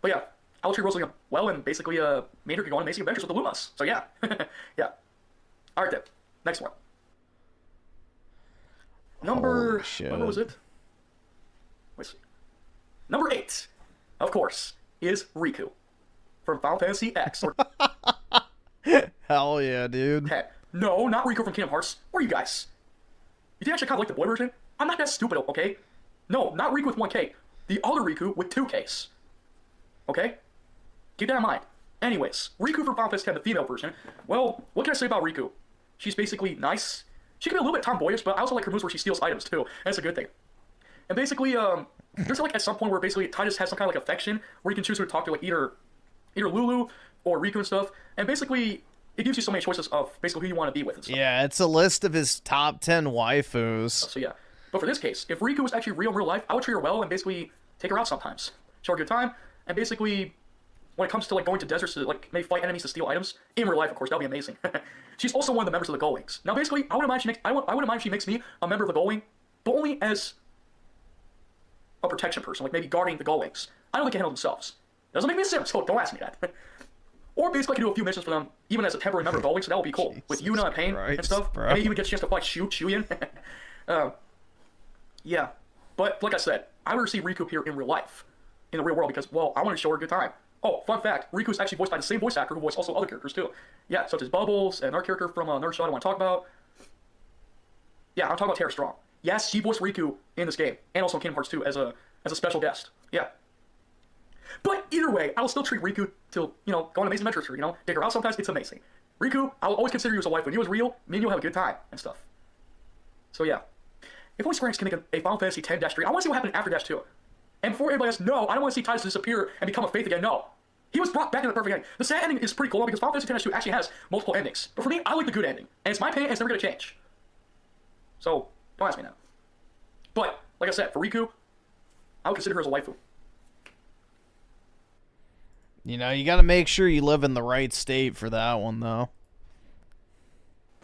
But yeah, I will treat Rosalie well and basically made her go on amazing adventures with the Lumas. So yeah. Yeah. Alright then. Next one. Number... What was it? Let's see. Number 8, of course, is Riku from Final Fantasy X. Or... Hell yeah, dude. Hey, no, not Riku from Kingdom Hearts. Where are you guys? You think I should kind of like the boy version? I'm not that stupid, okay? No, not Riku with 1K. The other Riku with 2Ks. Okay? Keep that in mind. Anyways, Riku from Final Fantasy X, the female version. Well, what can I say about Riku? She's basically nice. She can be a little bit tomboyish, but I also like her moves where she steals items too. And that's a good thing. And basically, there's like at some point where basically Titus has some kind of like affection where you can choose who to talk to, like either Lulu or Riku and stuff. And basically, it gives you so many choices of basically who you want to be with and stuff. Yeah, it's a list of his top 10 waifus. So yeah. But for this case, if Riku was actually real in real life, I would treat her well and basically take her out sometimes. Show her a good time. And basically, when it comes to like going to deserts to like maybe fight enemies to steal items, in real life, of course, that'd be amazing. She's also one of the members of the Gull Wings. Now basically, I wouldn't mind if she makes me a member of the Gull Wing, but only as a protection person, like maybe guarding the Gull Wings. I don't think they can handle themselves. It doesn't make me a simp, so don't ask me that. Or basically I can do a few missions for them, even as a temporary member of Gull Wings, so that would be cool. With Yuna and Pain and stuff. Bro. And maybe even get a chance to fight Shuyin. Yeah. But like I said, I would rather see Riku here in real life. In the real world, because, well, I want to show her a good time. Oh, fun fact, Riku is actually voiced by the same voice actor who voiced also other characters too. Yeah, such as Bubbles, and another character from another show I don't want to talk about. Yeah, I'm talking about Tara Strong. Yes, she voiced Riku in this game, and also in Kingdom Hearts 2 as a special guest. Yeah. But either way, I will still treat Riku to, go on amazing adventures with her, take her out sometimes, it's amazing. Riku, I will always consider you as a wife. When you was real, me and you will have a good time and stuff. So yeah. If only Square Enix can make a Final Fantasy X-3, I want to see what happened after Dash 2. And before everybody else, no, I don't want to see Titus disappear and become a Faith again, no. He was brought back in the perfect ending. The sad ending is pretty cool because Final Fantasy X-2 actually has multiple endings. But for me, I like the good ending. And it's my opinion, and it's never going to change. So, don't ask me now. But, like I said, for Riku, I would consider her as a waifu. You got to make sure you live in the right state for that one, though.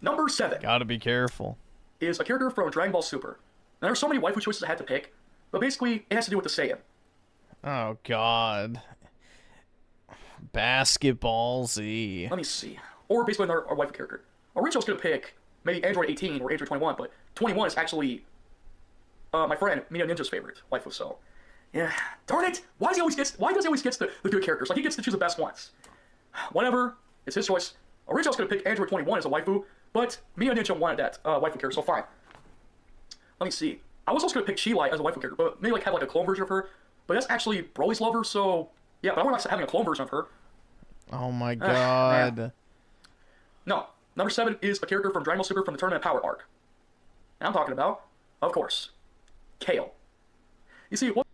Number 7. Gotta be careful. Is a character from Dragon Ball Super. Now, there are so many waifu choices I had to pick, but basically, it has to do with the Saiyan. Oh, God. Basketball Z. Let me see. Or basically another waifu character. Originally, I was going to pick maybe Android 18 or Android 21, but 21 is actually my friend Mina Ninja's favorite waifu, so... Yeah, darn it! Why does he always get the good characters? Like, he gets to choose the best ones. Whatever, it's his choice. Originally, I was going to pick Android 21 as a waifu, but Mina Ninja wanted that waifu character, so fine. Let me see. I was also going to pick Chi-Lai as a waifu character, but maybe like have like a clone version of her. But that's actually Broly's lover, so yeah. But I don't like having a clone version of her. Oh my God. No, number 7 is a character from Dragon Ball Super from the Tournament of Power arc. And I'm talking about, of course, Kale. You see, what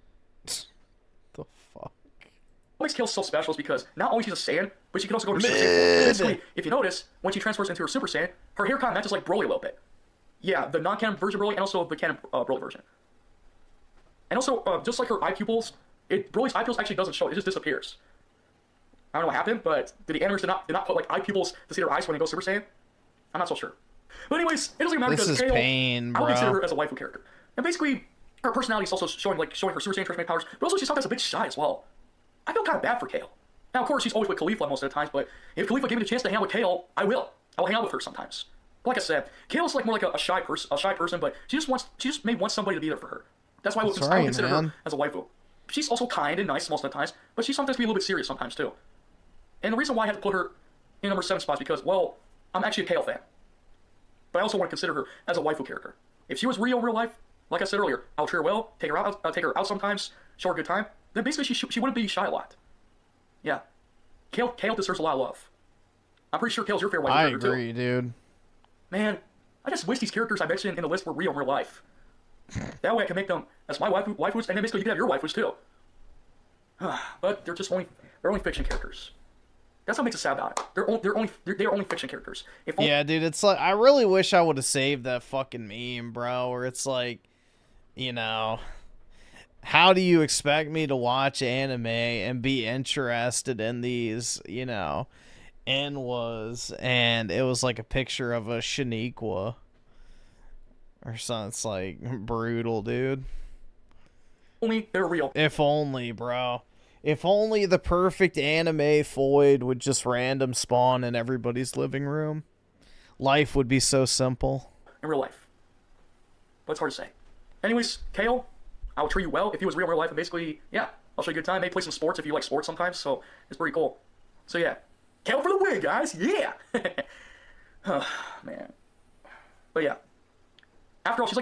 makes Kale so special is because not only she's a Saiyan, but she can also go to Super Saiyan. Basically, if you notice, when she transfers into her Super Saiyan, her hair kind of matches like Broly a little bit. Yeah, the non-canon version of Broly and also the canon Broly version. And also, just like her eye pupils, Broly's eye pupils actually doesn't show, it just disappears. I don't know what happened, but did the animators did not put like eye pupils to see their eyes when they go Super Saiyan? I'm not so sure. But anyways, it doesn't matter because Kale, I would consider her as a waifu character. And basically, her personality is also showing her Super Saiyan transformation powers, but also she's sometimes a bit shy as well. I feel kind of bad for Kale. Now, of course, she's always with Khalifa most of the times, but if Khalifa gave me the chance to hang out with Kale, I will. I'll hang out with her sometimes. But like I said, Kale's like more like a shy person, but she just may want somebody to be there for her. That's why I would consider her as a waifu. She's also kind and nice most of the times, but she sometimes be a little bit serious sometimes too. And the reason why I have to put her in number 7 spot is because, well, I'm actually a Kale fan. But I also want to consider her as a waifu character. If she was real in real life, like I said earlier, I'll treat her well, take her out sometimes, show her a good time. Then basically she wouldn't be shy a lot. Yeah. Kale deserves a lot of love. I'm pretty sure Kale's your favorite waifu character too. I agree, dude. Man, I just wish these characters I mentioned in the list were real in real life. That way I can make them as my waifus, and then basically you can have your waifus too. But they're only fiction characters. That's what makes it sad about it. They're only fiction characters. Yeah, dude, it's like I really wish I would have saved that fucking meme, bro. Where it's like, how do you expect me to watch anime and be interested in these, and it was like a picture of a Shaniqua or something. It's like brutal, dude. only they're real. If only, bro. If only the perfect anime Floyd would just random spawn in everybody's living room. Life would be so simple. In real life. But it's hard to say. Anyways, Kale, I will treat you well if he was real in real life, and basically, yeah, I'll show you a good time. Maybe play some sports if you like sports sometimes, so it's pretty cool. So yeah, Kale for the win, guys, yeah! Oh, man. But yeah. After all, she's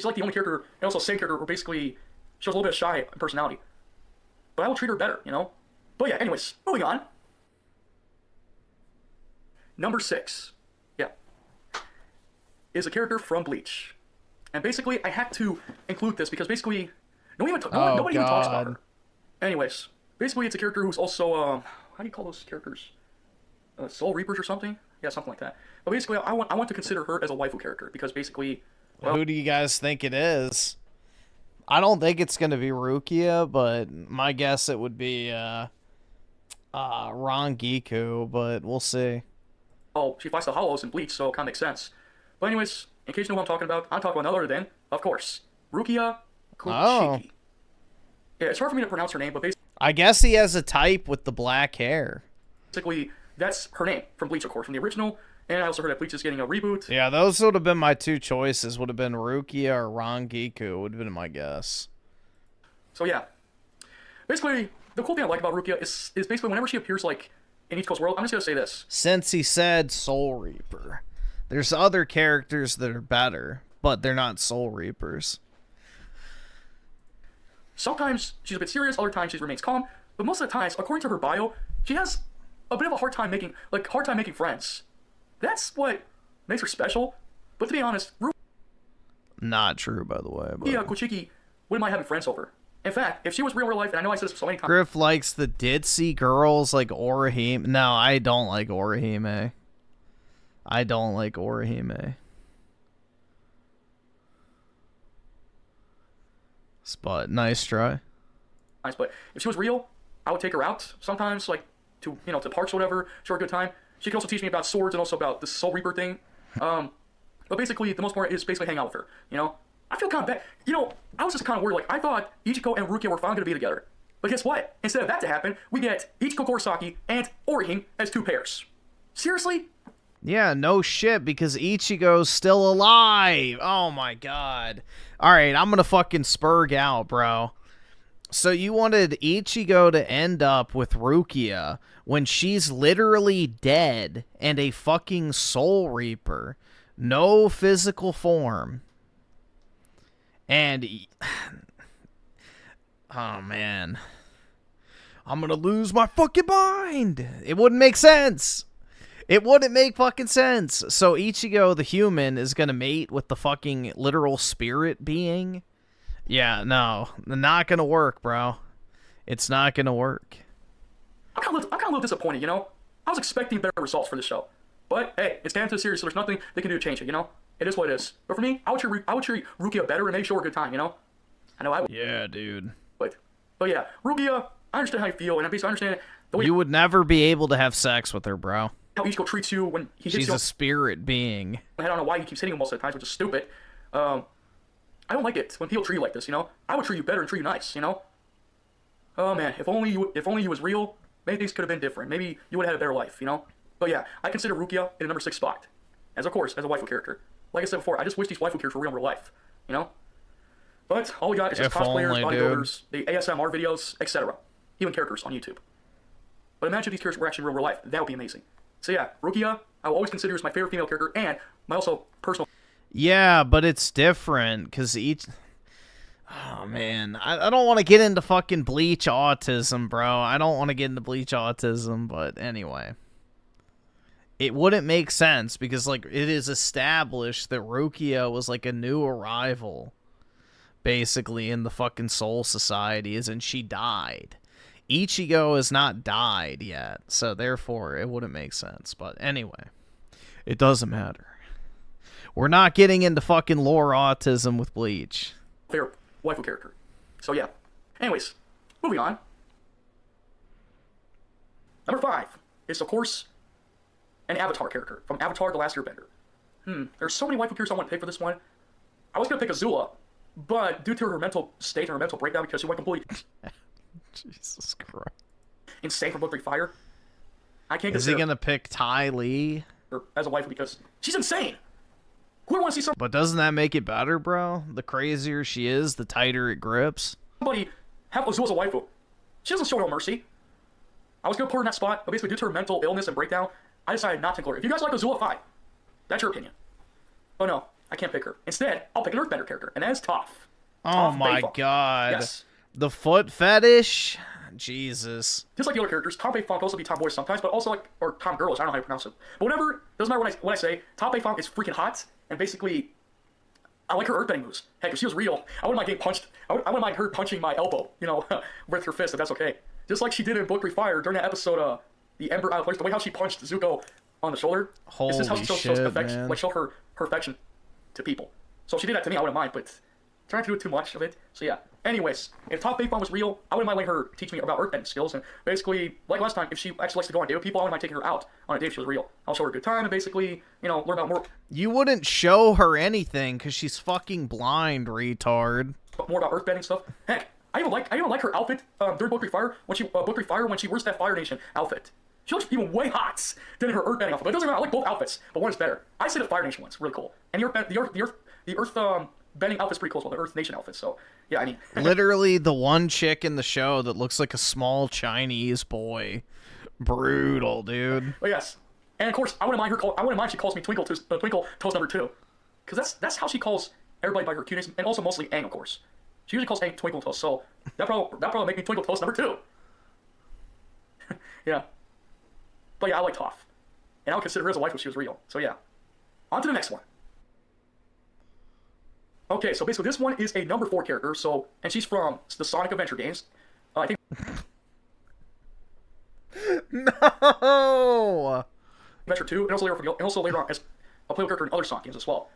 like the only character, and also a same character who basically shows a little bit of shy personality. But I will treat her better, you know? But yeah, anyways, moving on. Number 6, yeah, is a character from Bleach. And basically, I had to include this because basically, nobody even talks about her. Anyways, basically, it's a character who's also, how do you call those characters? Soul Reapers or something? Yeah, something like that. But basically, I want to consider her as a waifu character because basically, well, who do you guys think it is? I don't think it's going to be Rukia, but my guess it would be Rangiku, but we'll see. Oh, she fights the Hollows in Bleach, so it kind of makes sense. But anyways, in case you know what I'm talking about none other than, of course, Rukia Kuchiki. Oh. Yeah, it's hard for me to pronounce her name, but basically, I guess he has a type with the black hair. Basically, that's her name from Bleach, of course, from the original. And I also heard that Bleach is getting a reboot. Yeah, those would have been my two choices. Would have been Rukia or Rangiku. Would have been my guess. So yeah, basically, the cool thing I like about Rukia is basically whenever she appears like in Ichiko's world, I'm just gonna say this. Since he said Soul Reaper, there's other characters that are better, but they're not Soul Reapers. Sometimes she's a bit serious, other times she remains calm, but most of the times, according to her bio, she has a bit of a hard time making friends. That's what makes her special. But to be honest, not true, by the way. But... yeah, Kuchiki wouldn't mind having friends over. In fact, if she was real life, and I know I said this so many times. Griff likes the ditzy girls like Orihime. No, I don't like Orihime. I don't like Orihime. But nice try. Nice, but if she was real, I would take her out sometimes, like to parks or whatever, show her a good time. She can also teach me about swords and also about the Soul Reaper thing. But basically, the most important is basically hang out with her. You know, I feel kind of bad. You know, I was just kind of worried. Like I thought Ichiko and Rukia were finally gonna be together, but guess what? Instead of that to happen, we get Ichiko Kurosaki and Orihime as 2 pairs. Seriously? Yeah, no shit, because Ichigo's still alive. Oh my god. Alright, I'm gonna fucking spurg out, bro. So you wanted Ichigo to end up with Rukia when she's literally dead and a fucking Soul Reaper. No physical form. And... oh, man. I'm gonna lose my fucking mind. It wouldn't make sense. It wouldn't make fucking sense. So Ichigo, the human, is gonna mate with the fucking literal spirit being? Yeah, no. Not gonna work, bro. It's not gonna work. I'm kind of a little disappointed, you know? I was expecting better results for this show. But, hey, it's down to the series, so there's nothing they can do to change it, you know? It is what it is. But for me, I would treat Rukia better and maybe show her a good time, you know? I know I would. Yeah, dude. But yeah, Rukia, I understand how you feel, and I basically understand the way you would never be able to have sex with her, bro. How Ichigo treats you when he hits you. She's a spirit being. I don't know why he keeps hitting him most of the times, which is stupid. I don't like it when people treat you like this, you know? I would treat you better and treat you nice, you know? Oh man, if only you was real, maybe things could have been different. Maybe you would have had a better life, you know? But yeah, I consider Rukia in the number 6 spot. As of course, as a waifu character. Like I said before, I just wish these waifu characters were real in real life, you know? But all we got is just cosplayers, bodybuilders, the ASMR videos, etc. Even characters on YouTube. But imagine if these characters were actually real life. That would be amazing. So yeah, Rukia, I will always consider as my favorite female character and my also personal... Yeah, but it's different, because each... oh, man. I don't want to get into fucking Bleach autism, bro. I don't want to get into Bleach autism, but anyway. It wouldn't make sense, because, like, it is established that Rukia was, like, a new arrival, basically, in the fucking Soul Societies, and she died. Ichigo has not died yet, so therefore it wouldn't make sense. But anyway, it doesn't matter. We're not getting into fucking lore autism with Bleach. Fair waifu character. So yeah. Anyways, moving on. Number 5 is, of course, an Avatar character from Avatar: The Last Airbender. There's so many waifu characters I want to pick for this one. I was going to pick Azula, but due to her mental state and her mental breakdown, because she went completely Jesus Christ, insane from book 3 Fire, I can't. Is he gonna pick Ty Lee as a wife because she's insane? Who would want to see But doesn't that make it better, bro? The crazier she is, the tighter it grips. somebody have Azul as a waifu? She doesn't show no mercy. I was gonna put her in that spot, but basically due to her mental illness and breakdown, I decided not to include her. If you guys like Azul, fine. That's your opinion. Oh no, I can't pick her. Instead, I'll pick an Earthbender character, and that is Toph. Oh Toph my Bayfong. god. Yes. The foot fetish? Jesus. Just like the other characters, Tom Bayfong can also be tomboy sometimes, but also like, or Tom Girlish, I don't know how you pronounce it. But whatever, doesn't matter what I say, Tom Bayfong is freaking hot, and basically, I like her earthbending moves. Heck, if she was real, I wouldn't mind getting punched, I wouldn't mind her punching my elbow, you know, with her fist, if that's okay. Just like she did in Book 3 Fire during that episode, the Ember Isle Place, the way how she punched Zuko on the shoulder. Holy it's just how she shows affection, man. like show her affection to people. So if she did that to me, I wouldn't mind, but trying to do too much of it. So yeah. Anyways, if Top Bayfong was real, I wouldn't mind letting her teach me about earthbending skills. And basically, like last time, if she actually likes to go on a date with people, I wouldn't mind taking her out on a date if she was real. I'll show her a good time and basically, you know, learn about more. You wouldn't show her anything because she's fucking blind, retard. More about earthbending stuff. Heck, I even like her outfit during Book 3 Fire when she wears that Fire Nation outfit. She looks even way hot than in her earthbending outfit. But it doesn't matter. I like both outfits, but one is better. I say the Fire Nation one's really cool, and the earth bending outfit's pretty cool as well. The Earth Nation outfit. So yeah, I mean, Literally the one chick in the show that looks like a small Chinese boy. Brutal, dude. But yes, and of course, I wouldn't mind if she calls me Twinkle Toast number 2, because that's how she calls everybody by her cute names, and also mostly Aang, of course. She usually calls Aang Twinkle Toast, so that probably make me Twinkle Toast number 2. Yeah. But yeah, I like Toph, and I would consider her as a wife if she was real. So yeah. On to the next one. Okay, so basically this one is a number 4 character, and she's from the Sonic Adventure games. I think. No. Adventure 2, and also later on as a playable character in other Sonic games as well.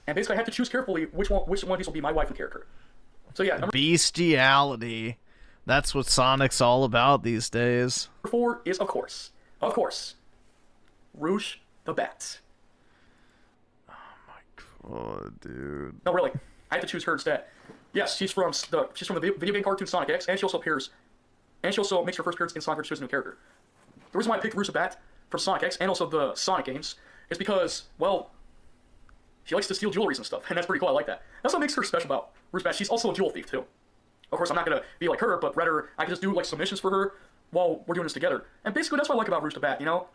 And basically, I had to choose carefully which one of these will be my waifu character. So yeah, number Bestiality. That's what Sonic's all about these days. 4 is of course, Rouge the Bat. Oh, dude. No, really, I had to choose her instead. Yes, she's from the video game cartoon Sonic X, and she also makes her first appearance in Sonic vs. New character. The reason why I picked Rouge the Bat from Sonic X and also the Sonic games is because, well, she likes to steal jewelries and stuff, and that's pretty cool. I like that. That's what makes her special about Rouge the Bat. She's also a jewel thief too. Of course, I'm not gonna be like her, but rather I can just do like some missions for her while we're doing this together. And basically, that's what I like about Rouge the Bat. You know,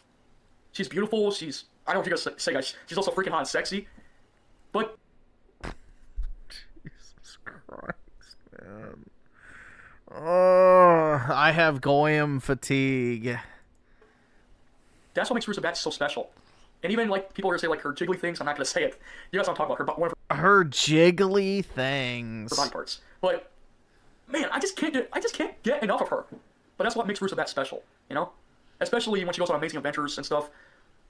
she's beautiful. I don't know if you guys say, guys, she's also freaking hot and sexy. But Jesus Christ, man. Oh, I have Goyim fatigue. That's what makes Rouge the Bat so special. And even like people are gonna say like her jiggly things, I'm not gonna say it. You guys don't talk about her, but one of her jiggly things. Her body parts. But man, I just can't get enough of her. But that's what makes Rouge the Bat special, you know? Especially when she goes on amazing adventures and stuff.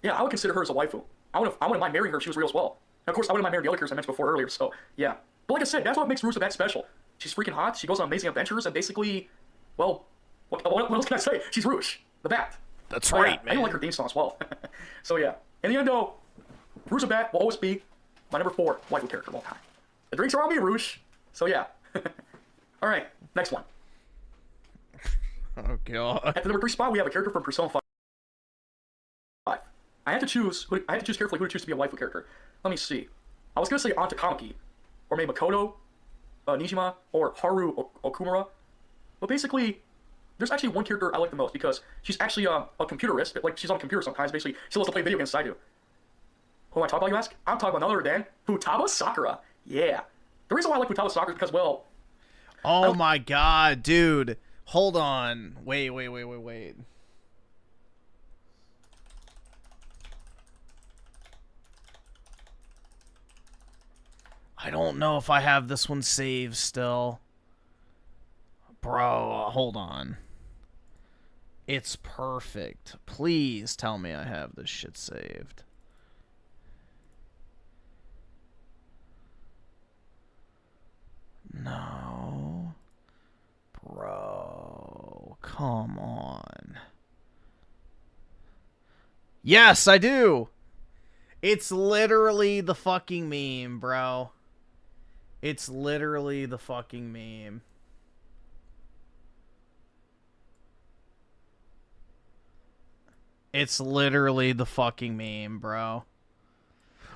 Yeah, I would consider her as a waifu. I wouldn't mind marrying her if she was real as well. And of course, I wouldn't mind marrying the other characters I mentioned before earlier, so yeah. But like I said, that's what makes Rouge the Bat special. She's freaking hot, she goes on amazing adventures, and basically, well, what else can I say? She's Rouge, the Bat. That's right, yeah, man. I even like her theme song as well. So yeah. In the end though, Rouge the Bat will always be my number 4 waifu character of all time. The drinks are on me, Rouge. So yeah. Alright, next one. Oh god. At the number 3 spot, we have a character from Persona 5. I had to choose carefully who to choose to be a waifu character. Let me see. I was gonna say Anta Kamiki, or maybe Makoto, Nijima, or Haru Okumura. But basically, there's actually one character I like the most because she's actually a computerist. Like, she's on a computer sometimes. Basically, she loves to play video games as I do. Who am I talking about, you ask? I'm talking about none other than Futaba Sakura. Yeah. The reason why I like Futaba Sakura is because, well... Oh my god, dude. Hold on. Wait. I don't know if I have this one saved still. Bro, hold on. It's perfect. Please tell me I have this shit saved. No. Bro, come on. Yes, I do. It's literally the fucking meme, bro. It's literally the fucking meme. It's literally the fucking meme, bro.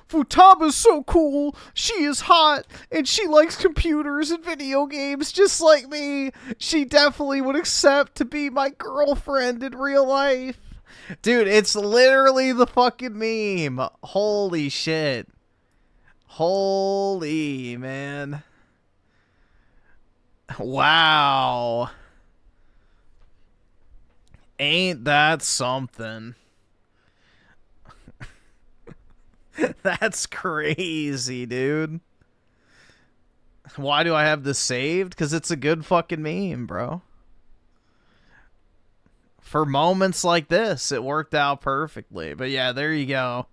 Futaba's so cool. She is hot, and she likes computers and video games just like me. She definitely would accept to be my girlfriend in real life. Dude, it's literally the fucking meme. Holy shit. Holy, man. Wow. Ain't that something? That's crazy, dude. Why do I have this saved? Because it's a good fucking meme, bro. For moments like this, it worked out perfectly. But yeah, there you go.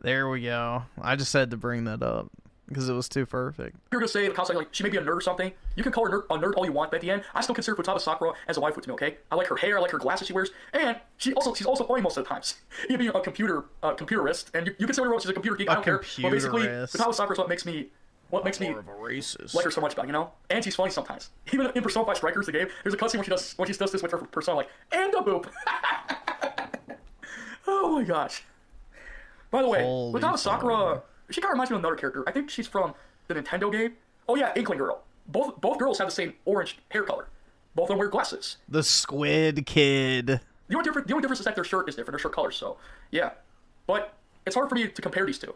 There we go. I just had to bring that up because it was too perfect. You're gonna say like she may be a nerd or something. You can call her a nerd all you want, but at the end, I still consider Futaba Sakura as a waifu to me. Okay, I like her hair, I like her glasses she wears, and she's also funny most of the times. Even being a computerist, and you can say whatever she's a computer geek. I don't care. But basically, Futaba Sakura is what makes me more of a racist. Like her so much about, you know. And she's funny sometimes. Even in Persona 5 Strikers, the game, there's a cutscene when she does this with her persona, like, and a boop. Oh my gosh. By the way, Futaba Sakura, she kind of reminds me of another character. I think she's from the Nintendo game. Oh yeah, Inkling Girl. Both girls have the same orange hair color. Both of them wear glasses. The Squid Kid. The only difference is that their shirt is different, their shirt colors, so yeah. But it's hard for me to compare these two.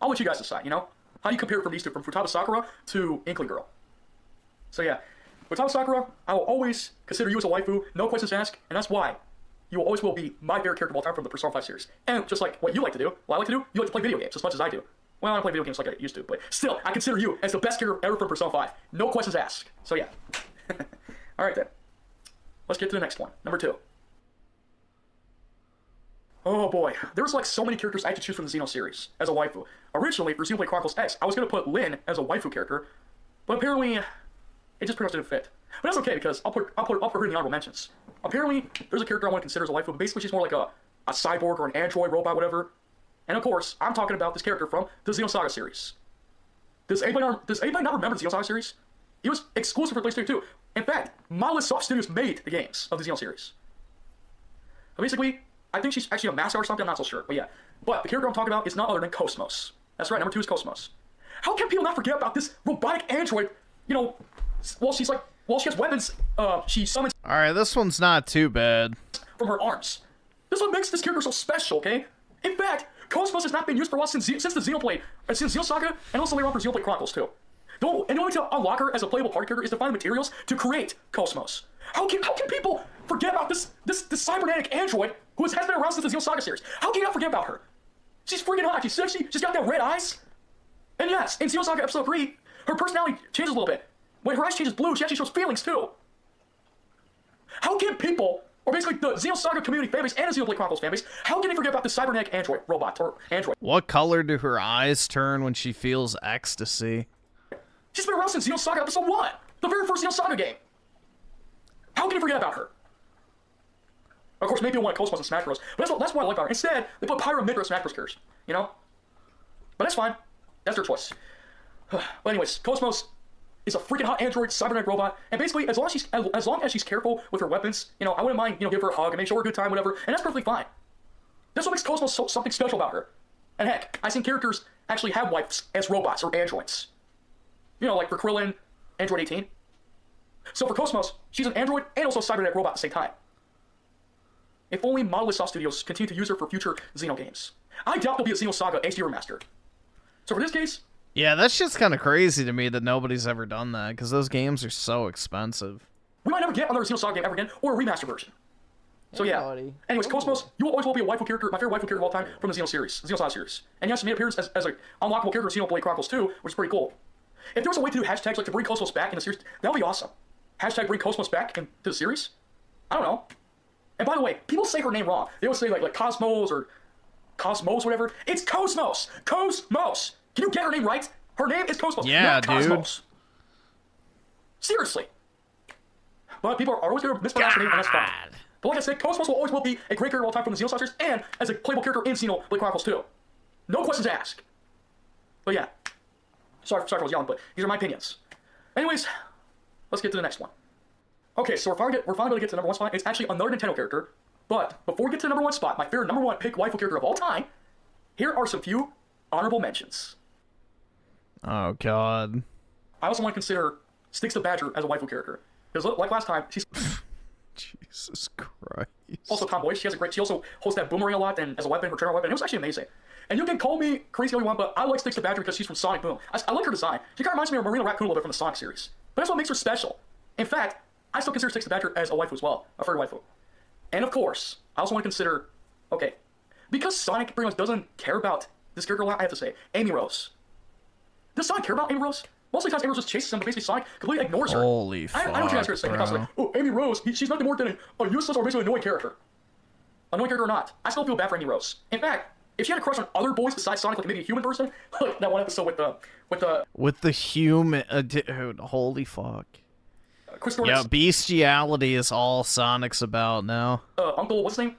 I'll let you guys decide, you know? How do you compare from these two, from Futaba Sakura to Inkling Girl? So yeah, Futaba Sakura, I will always consider you as a waifu, no questions asked, and that's why you always will be my favorite character of all time from the Persona 5 series. And just like what you like to do, what I like to do, you like to play video games as much as I do. Well, I don't play video games like I used to, but still, I consider you as the best character ever from Persona 5. No questions asked. So yeah. Alright then. Let's get to the next one. Number 2. Oh boy. There was like so many characters I had to choose from the Xeno series as a waifu. Originally, for Xenoblade Chronicles X, I was going to put Lyn as a waifu character, but apparently, it just pretty much didn't fit. But that's okay, because I'll put her in the honorable mentions. Apparently, there's a character I want to consider as a waifu, but basically she's more like a cyborg or an android, robot, whatever. And of course, I'm talking about this character from the Xenosaga series. Does anybody not remember the Xenosaga series? It was exclusive for PlayStation 2. In fact, Monolith Soft Studios made the games of the Xeno series. But basically, I think she's actually a mascot or something, I'm not so sure, but yeah. But the character I'm talking about is none other than Cosmos. That's right, number 2 is Cosmos. How can people not forget about this robotic android, you know, while she has weapons, she summons... Alright, this one's not too bad. ...from her arms. This is what makes this character so special, okay? In fact, Cosmos has not been used for a while since the Xenoblade, since Xenosaga, and also later on for Xenoblade Chronicles too. And the only way to unlock her as a playable party character is to find the materials to create Cosmos. How can people forget about this cybernetic android who has been around since the Xenosaga series? How can you not forget about her? She's freaking hot, she's sexy, she's got that red eyes. And yes, in Xenosaga Episode 3, her personality changes a little bit. When her eyes changes blue, she actually shows feelings too. How can people, or basically the Xenosaga community families and the Xenoblade Chronicles families, how can they forget about this cybernetic android, robot, or android? What color do her eyes turn when she feels ecstasy? She's been around since Xenosaga Episode 1, the very first Xenosaga game. How can you forget about her? Of course, maybe you want Cosmos and Smash Bros, but that's what I like about her. Instead, they put Pyra, Midra, Smash Bros characters, you know? But that's fine. That's their choice. But anyways, Cosmos is a freaking hot android cybernetic robot, and basically, as long as she's careful with her weapons, you know, I wouldn't mind, you know, give her a hug and make sure we're a good time, whatever, and that's perfectly fine. That's what makes Cosmos something special about her. And heck, I've seen characters actually have wives as robots or androids. You know, like for Krillin, Android 18. So for Cosmos, she's an android and also a cybernetic robot at the same time. If only Monolith Soft Studios continue to use her for future Xeno games. I doubt there'll be a Xenosaga HD remaster. So for this case... Yeah, that's just kind of crazy to me that nobody's ever done that, because those games are so expensive. We might never get another Xenosaga game ever again, or a remaster version. So yeah. Anyways, Cosmos, you always will be a waifu character, my favorite waifu character of all time from the Xenosaga series. And yes, she made an appearance as an unlockable character in Xenoblade Chronicles 2, which is pretty cool. If there was a way to do hashtags like to bring Cosmos back in the series, that would be awesome. Hashtag bring Cosmos back into the series? I don't know. And by the way, people say her name wrong. They always say like Cosmos or Cosmos, whatever. It's Cosmos! Cosmos! Can you get her name right? Her name is Cosmos, not Cosmos. Dude. Seriously. But people are always going to mispronounce her name, and that's fine. But like I said, Cosmos will always be a great character of all time from the Xenosaga series, and as a playable character in Xenoblade Chronicles 2. No questions asked. But yeah, Sorry if I was yelling, but these are my opinions. Anyways, let's get to the next one. Okay, so we're finally going to get to the number 1 spot. It's actually another Nintendo character. But before we get to the number 1 spot, my favorite number 1 pick waifu character of all time, here are some few honorable mentions. Oh, God. I also want to consider Styx the Badger as a waifu character. Because like last time, she's... Jesus Christ. Also tomboy. She also holds that boomerang a lot and as a weapon, her trainer weapon. It was actually amazing. And you can call me crazy all you want, but I like Styx the Badger because she's from Sonic Boom. I like her design. She kind of reminds me of Marina Raccoon a little bit from the Sonic series. But that's what makes her special. In fact, I still consider Styx the Badger as a waifu as well. A furry waifu. And of course, I also want to consider... Okay. Because Sonic pretty much doesn't care about this character a lot, I have to say. Amy Rose. Does Sonic care about Amy Rose? Most of the times Amy Rose just chases him, but basically Sonic completely ignores her. Holy fuck, I don't know what you guys are going to say. Because like, oh, Amy Rose, she's nothing more than a useless or basically annoying character. Annoying character or not, I still feel bad for Amy Rose. In fact, if she had a crush on other boys besides Sonic, like maybe a human person, like that one episode with the human, dude, holy fuck. Chris Yeah, bestiality is all Sonic's about now. Uncle, what's his name?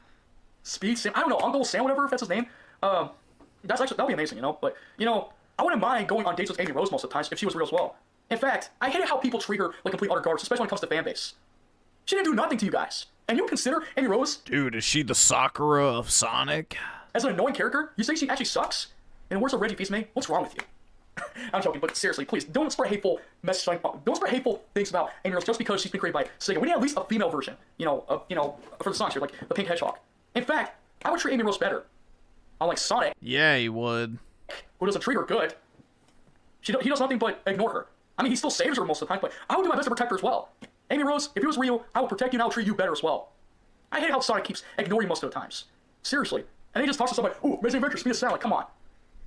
Speed Sam, I don't know, Uncle Sam, whatever, if that's his name. That'd be amazing, you know. But you know, I wouldn't mind going on dates with Amy Rose most of the times if she was real as well. In fact, I hated how people treat her like complete utter garbage, especially when it comes to fan base. She didn't do nothing to you guys. And you consider Amy Rose... Dude, is she the Sakura of Sonic? As an annoying character? You say she actually sucks? In the words of Reggie Fils-May, what's wrong with you? I'm joking, but seriously, please, don't spread hateful messages. Don't spread hateful things about Amy Rose just because she's been created by Sega. We need at least a female version, you know, for the Sonic series, like the Pink Hedgehog. In fact, I would treat Amy Rose better. Unlike Sonic. Yeah, he would. Who doesn't treat her good. He does nothing but ignore her. I mean, he still saves her most of the time, but I would do my best to protect her as well. Amy Rose, if it was real, I will protect you and I will treat you better as well. I hate how Sonic keeps ignoring you most of the times. Seriously. And he just talks to somebody, ooh, Amazing Adventure, Speed of Sound, like, come on.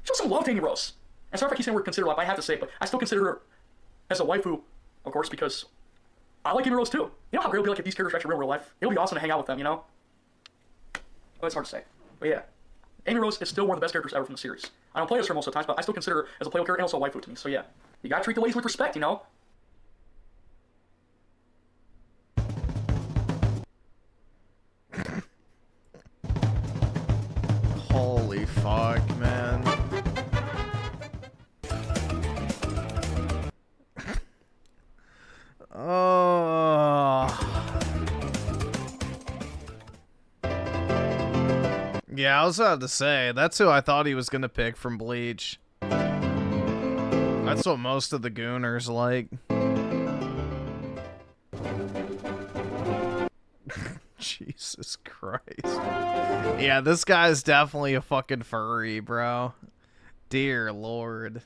Show some love to Amy Rose. And sorry if I keep saying the word consider love, I have to say it, but I still consider her as a waifu, of course, because I like Amy Rose too. You know how great it would be like if these characters were actually real life? It would be awesome to hang out with them, you know? Well, it's hard to say. But yeah. Amy Rose is still one of the best characters ever from the series. I don't play as her most of the times, but I still consider her as a playable character and also a waifu to me, so yeah. You gotta treat the ladies with respect, you know? Holy fuck, man. Yeah, I was about to say, that's who I thought he was gonna pick from Bleach. That's what most of the gooners like. Jesus Christ. Yeah, this guy's definitely a fucking furry, bro. Dear Lord.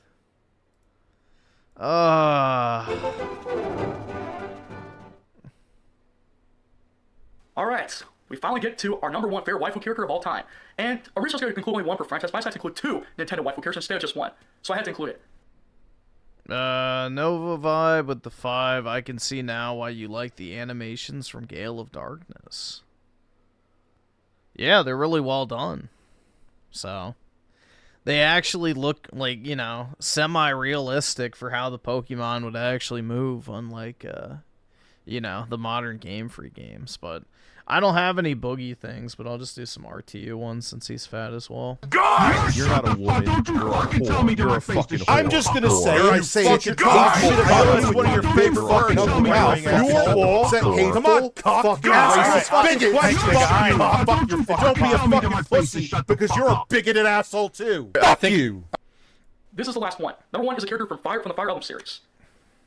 Alright, we finally get to our number 1 favorite waifu character of all time. And originally I was going to include only one per franchise, but I decided to include 2 Nintendo waifu characters instead of just one. So I had to include it. Nova vibe with the 5. I can see now why you like the animations from Gale of Darkness. Yeah, they're really well done. So, they actually look like, you know, semi-realistic for how the Pokemon would actually move, unlike, you know, the modern Game Freak games. But I don't have any boogie things, but I'll just do some RTU ones since he's fat as well. Guys! You're not a woman. You're a whore. You're a fucking whore. I'm just gonna say, I you say fucking it. That's one of your favorite fucking mouth. Your wall. Come on, cock. Bigot. Don't be a fucking pussy because you're a bigoted asshole too. Fuck you. This is the last one. Number 1 is a character from the Fire Emblem series.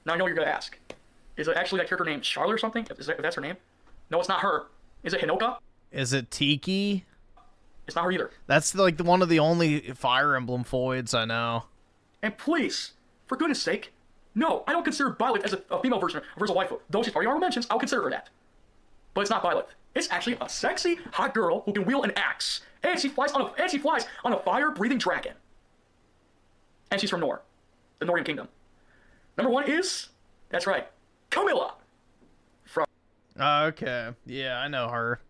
Now I know what you're gonna ask. Is it actually that character named Charlotte or something? If that's her name? No, it's not her. Is it Hinoka? Is it Tiki? It's not her either. That's like one of the only Fire Emblem foids I know. And please, for goodness sake, no, I don't consider Byleth as a female version of her as a waifu. Though she's part of your mentions, I'll consider her that. But it's not Byleth. It's actually a sexy, hot girl who can wield an axe. And she flies on a fire-breathing dragon. And she's from Nor, the Norian Kingdom. Number 1 is, that's right, Camilla. Okay, yeah, I know her.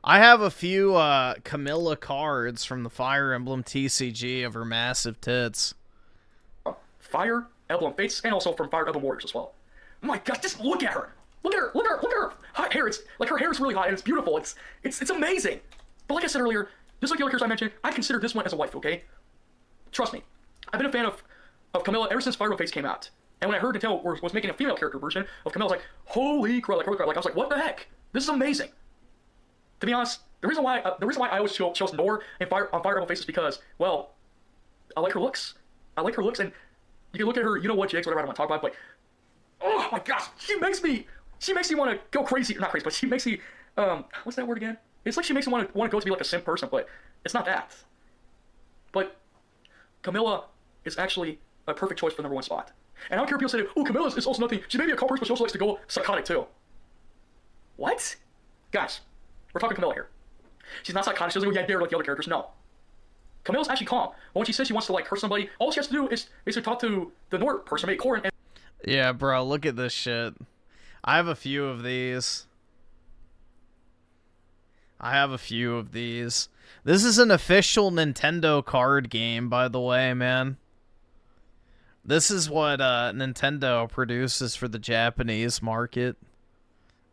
I have a few Camilla cards from the Fire Emblem TCG of her massive tits. Fire Emblem Fates, and also from Fire Emblem Warriors as well. Oh my god, just look at her! Look at her hot hair. It's like her hair is really hot and it's beautiful. It's amazing. But like I said earlier, just like the other characters I mentioned, I consider this one as a wife, okay? Trust me. I've been a fan of of Camilla ever since Fire Face came out. And when I heard Nintendo was making a female character version of Camilla, I was like, holy crap, like, I was like, what the heck? This is amazing. To be honest, the reason why I always chose Nor on Fire Emblem Faces is because, well, I like her looks. I like her looks, and you can look at her, you know what, Jigs, whatever I don't want to talk about, but oh my gosh, she makes me want to go crazy. Not crazy, but she makes me, what's that word again? It's like she makes me want to go to be like a sim person, but it's not that. But Camilla is actually a perfect choice for the #1 spot. And I don't care if people say, oh, Camilla is also nothing. She may be a calm person, but she also likes to go psychotic too. What? Guys, we're talking Camilla here. She's not psychotic. She doesn't go, yeah, dare like the other characters. No. Camilla's actually calm. But when she says she wants to like hurt somebody, all she has to do is basically talk to the Nord person, maybe Corin, and yeah, bro, look at this shit. I have a few of these. This is an official Nintendo card game, by the way, man. This is what Nintendo produces for the Japanese market.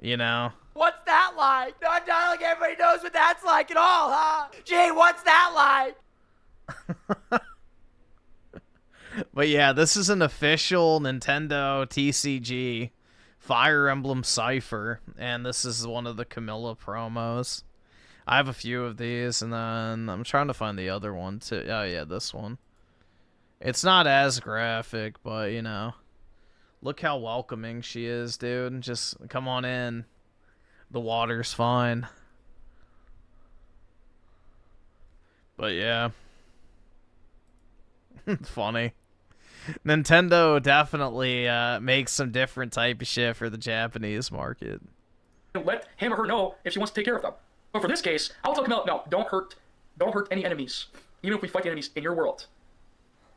You know? What's that like? Not like everybody knows what that's like at all, huh? Gee, what's that like? But yeah, this is an official Nintendo TCG Fire Emblem Cypher, and this is one of the Camilla promos. I have a few of these, and then I'm trying to find the other one too. Oh yeah, this one. It's not as graphic, but you know, look how welcoming she is, dude. Just come on in. The water's fine. But yeah. Funny. Nintendo definitely makes some different type of shit for the Japanese market. let him or her know if she wants to take care of them. But for this case, I'll tell Camilla, no, don't hurt any enemies, even if we fight enemies in your world.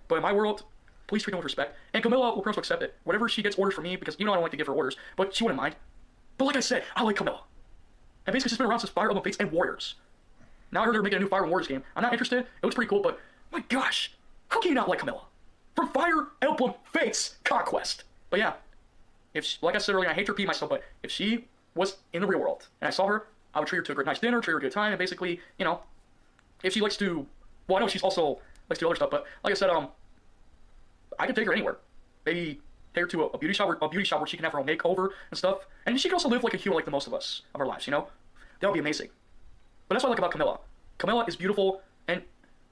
But in my world, please treat them with respect. And Camilla will pretty much accept it. Whatever she gets orders from me, because you know I don't like to give her orders, but she wouldn't mind. But like I said, I like Camilla. And basically she's been around since Fire Emblem Fates and Warriors. Now I heard they're making a new Fire Emblem Warriors game. I'm not interested. It looks pretty cool, but my gosh, how can you not like Camilla? From Fire Emblem Fates Conquest. But yeah, if she, like I said earlier, I hate to repeat myself, but if she was in the real world and I saw her, I would treat her to a great nice dinner, treat her a good time, and basically, you know, if she likes to, well, I know she's also likes to do other stuff, but like I said, I could take her anywhere. Maybe take her to a beauty shop where she can have her own makeover and stuff, and she can also live like a human like the most of us of our lives, you know? That would be amazing. But that's what I like about Camilla. Camilla is beautiful, and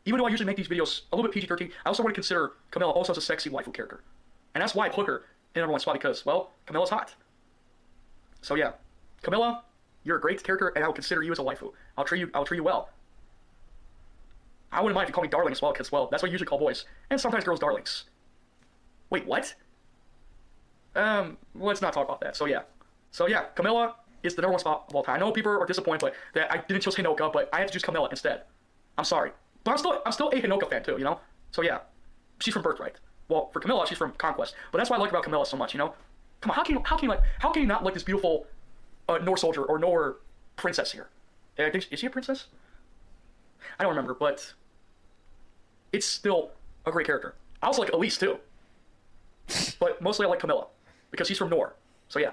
even though I usually make these videos a little bit PG-13, I also want to consider Camilla also as a sexy waifu character. And that's why I put her in #1 spot, because, well, Camilla's hot. So yeah, Camilla, you're a great character, and I would consider you as a waifu. I'll treat you well. I wouldn't mind if you call me darling as well, because, well, that's what you usually call boys. And sometimes girls darlings. Wait, what? Let's not talk about that. So yeah, Camilla is the #1 spot of all time. I know people are disappointed, but that I didn't choose Hinoka, but I had to choose Camilla instead. I'm sorry. But I'm still a Hinoka fan too, you know? So yeah, she's from Birthright. Well, for Camilla, she's from Conquest. But that's what I like about Camilla so much, you know? Come on, how can you not like this beautiful Nor soldier or Nor princess here? I think, is she a princess? I don't remember, but it's still a great character. I also like Elise too. But mostly I like Camilla, because she's from Nor. So yeah.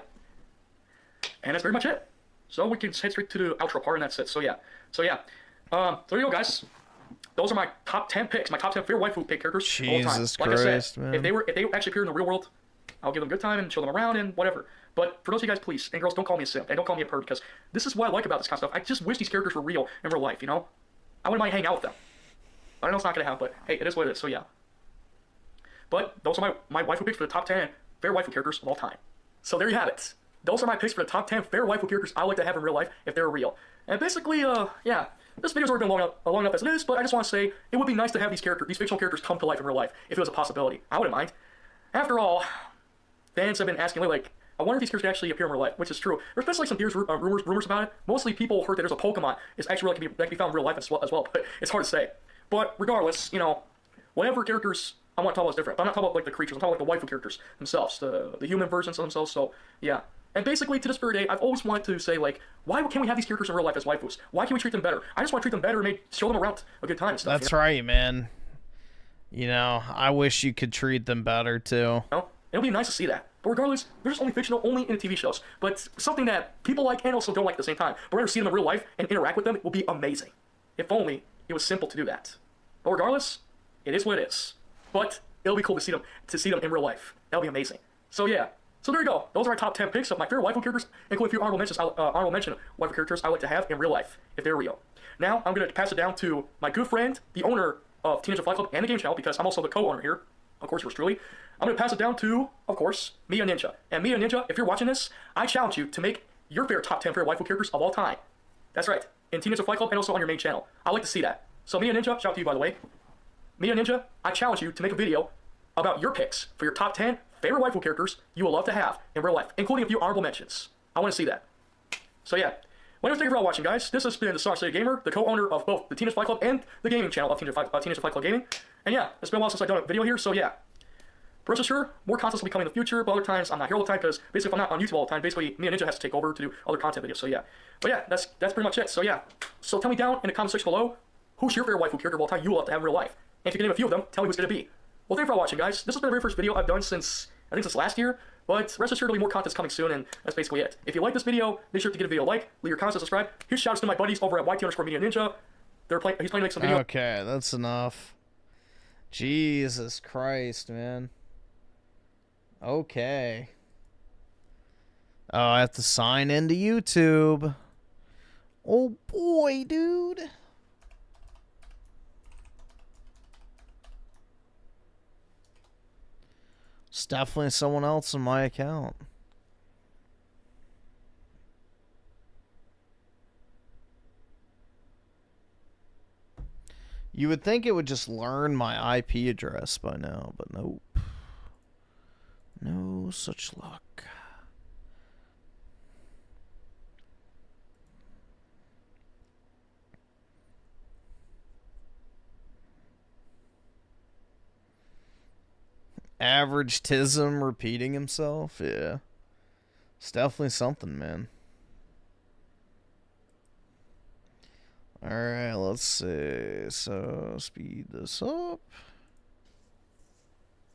And that's very much it. So we can head straight to the outro part, and that's it. So yeah. So there you go, guys. Those are my top 10 picks, my top 10 favorite waifu pick characters of all time. Jesus like Christ, I said, man. if they actually appear in the real world, I'll give them a good time and show them around and whatever. But for those of you guys, please, and girls, don't call me a simp and don't call me a perv, because this is what I like about this kind of stuff. I just wish these characters were real in real life, you know? I wouldn't mind hanging out with them. I know it's not going to happen, but hey, it is what it is, so yeah. But those are my waifu picks for the top 10 favorite waifu characters of all time. So there you have it. Those are my picks for the top 10 favorite waifu characters I like to have in real life if they're real. And basically, yeah, this video's already been long enough as it is, but I just want to say it would be nice to have these fictional characters come to life in real life if it was a possibility. I wouldn't mind. After all, fans have been asking lately, like, I wonder if these characters actually appear in real life, which is true. There's been like some rumors about it. Mostly people heard that there's a Pokemon is actually really that can be found in real life as well, but it's hard to say. But regardless, you know, whatever characters I want to talk about is different. But I'm not talking about like the creatures. I'm talking about like the waifu characters themselves, the human versions of themselves. So yeah. And basically, to this very day, I've always wanted to say, like, why can't we have these characters in real life as waifus? Why can't we treat them better? I just want to treat them better and show them around a good time and stuff. That's right, man. You know, I wish you could treat them better, too. You know? It would be nice to see that. But regardless, they're just only fictional, only in TV shows. But something that people like and also don't like at the same time. But rather see them in real life and interact with them will be amazing. If only it was simple to do that. But regardless, it is what it is. But it'll be cool to see them in real life. That'll be amazing. So yeah. So there you go. Those are my top 10 picks of my favorite waifu characters, including a few honorable mention waifu characters I like to have in real life, if they're real. Now, I'm going to pass it down to my good friend, the owner of Teenage Flight Club and the game channel, because I'm also the co-owner here, of course, yours truly. I'm going to pass it down to, of course, Mia Ninja. And Mia Ninja, if you're watching this, I challenge you to make your favorite top 10 favorite waifu characters of all time. That's right, in Teenage Flight Club and also on your main channel. I like to see that. So Mia Ninja, shout out to you by the way. Mia Ninja, I challenge you to make a video about your picks for your top 10 favorite waifu characters you will love to have in real life, including a few honorable mentions. I want to see that. So yeah. Well, thank you for all watching, guys. This has been the SAAR Gamer, the co-owner of both the Teenage Flight Club and the gaming channel of Teenage Flight Club Gaming. And yeah, it's been a while since I've done a video here, so yeah. Rest assured, more content will be coming in the future, but other times I'm not here all the time because basically if I'm not on YouTube all the time, basically me and Ninja has to take over to do other content videos, so yeah. But yeah, that's pretty much it, so yeah. So tell me down in the comment section below, who's your favorite waifu character of all time you will love to have in real life? And if you can name a few of them, tell me who's going to be. Well, thank you for all watching, guys. This has been the very first video I've done since, I think since last year. But rest assured, there'll be more content coming soon, and that's basically it. If you like this video, make sure to give a video a like, leave your comments, and subscribe. Huge shout outs to my buddies over at YT_Media Ninja. He's playing to make some videos. Okay, that's enough. Jesus Christ, man. Okay. Oh, I have to sign into YouTube. Oh boy, dude. It's definitely someone else in my account. You would think it would just learn my IP address by now, but nope. No such luck. Average Tism repeating himself? Yeah. It's definitely something, man. Alright, let's see. So, speed this up.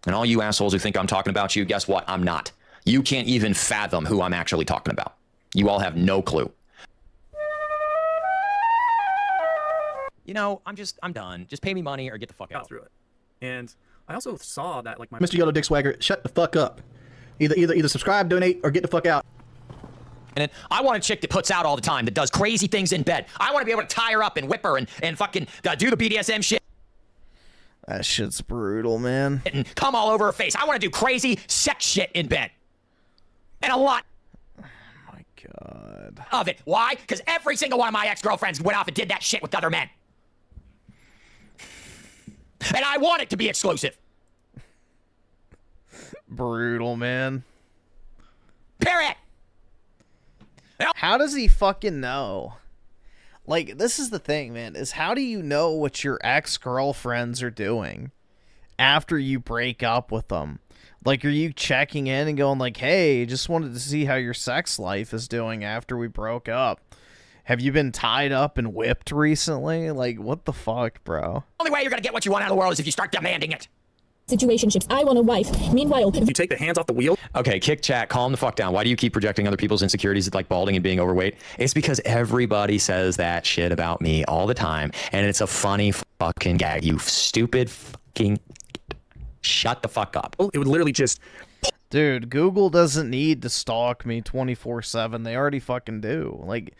And all you assholes who think I'm talking about you, guess what? I'm not. You can't even fathom who I'm actually talking about. You all have no clue. You know, I'm done. Just pay me money or get the fuck out. Through it. And I also saw that, like, my Mr. Yellow Dick Swagger, shut the fuck up. Either subscribe, donate, or get the fuck out. And then I want a chick that puts out all the time, that does crazy things in bed. I want to be able to tie her up and whip her and fucking do the BDSM shit. That shit's brutal, man. And come all over her face. I want to do crazy sex shit in bed. And a lot. Oh my God. Of it. Why? Because every single one of my ex-girlfriends went off and did that shit with other men. And I want it to be exclusive. Brutal, man. Period. How does he fucking know? Like, this is the thing, man, is how do you know what your ex-girlfriends are doing after you break up with them? Like, are you checking in and going like, hey, just wanted to see how your sex life is doing after we broke up? Have you been tied up and whipped recently? Like, what the fuck, bro? The only way you're gonna get what you want out of the world is if you start demanding it. Situationships. I want a wife. Meanwhile, you take the hands off the wheel. Okay, kick chat, calm the fuck down. Why do you keep projecting other people's insecurities like balding and being overweight? It's because everybody says that shit about me all the time, and it's a funny fucking gag. You stupid fucking shut the fuck up. It would literally just... Dude, Google doesn't need to stalk me 24/7. They already fucking do. Like,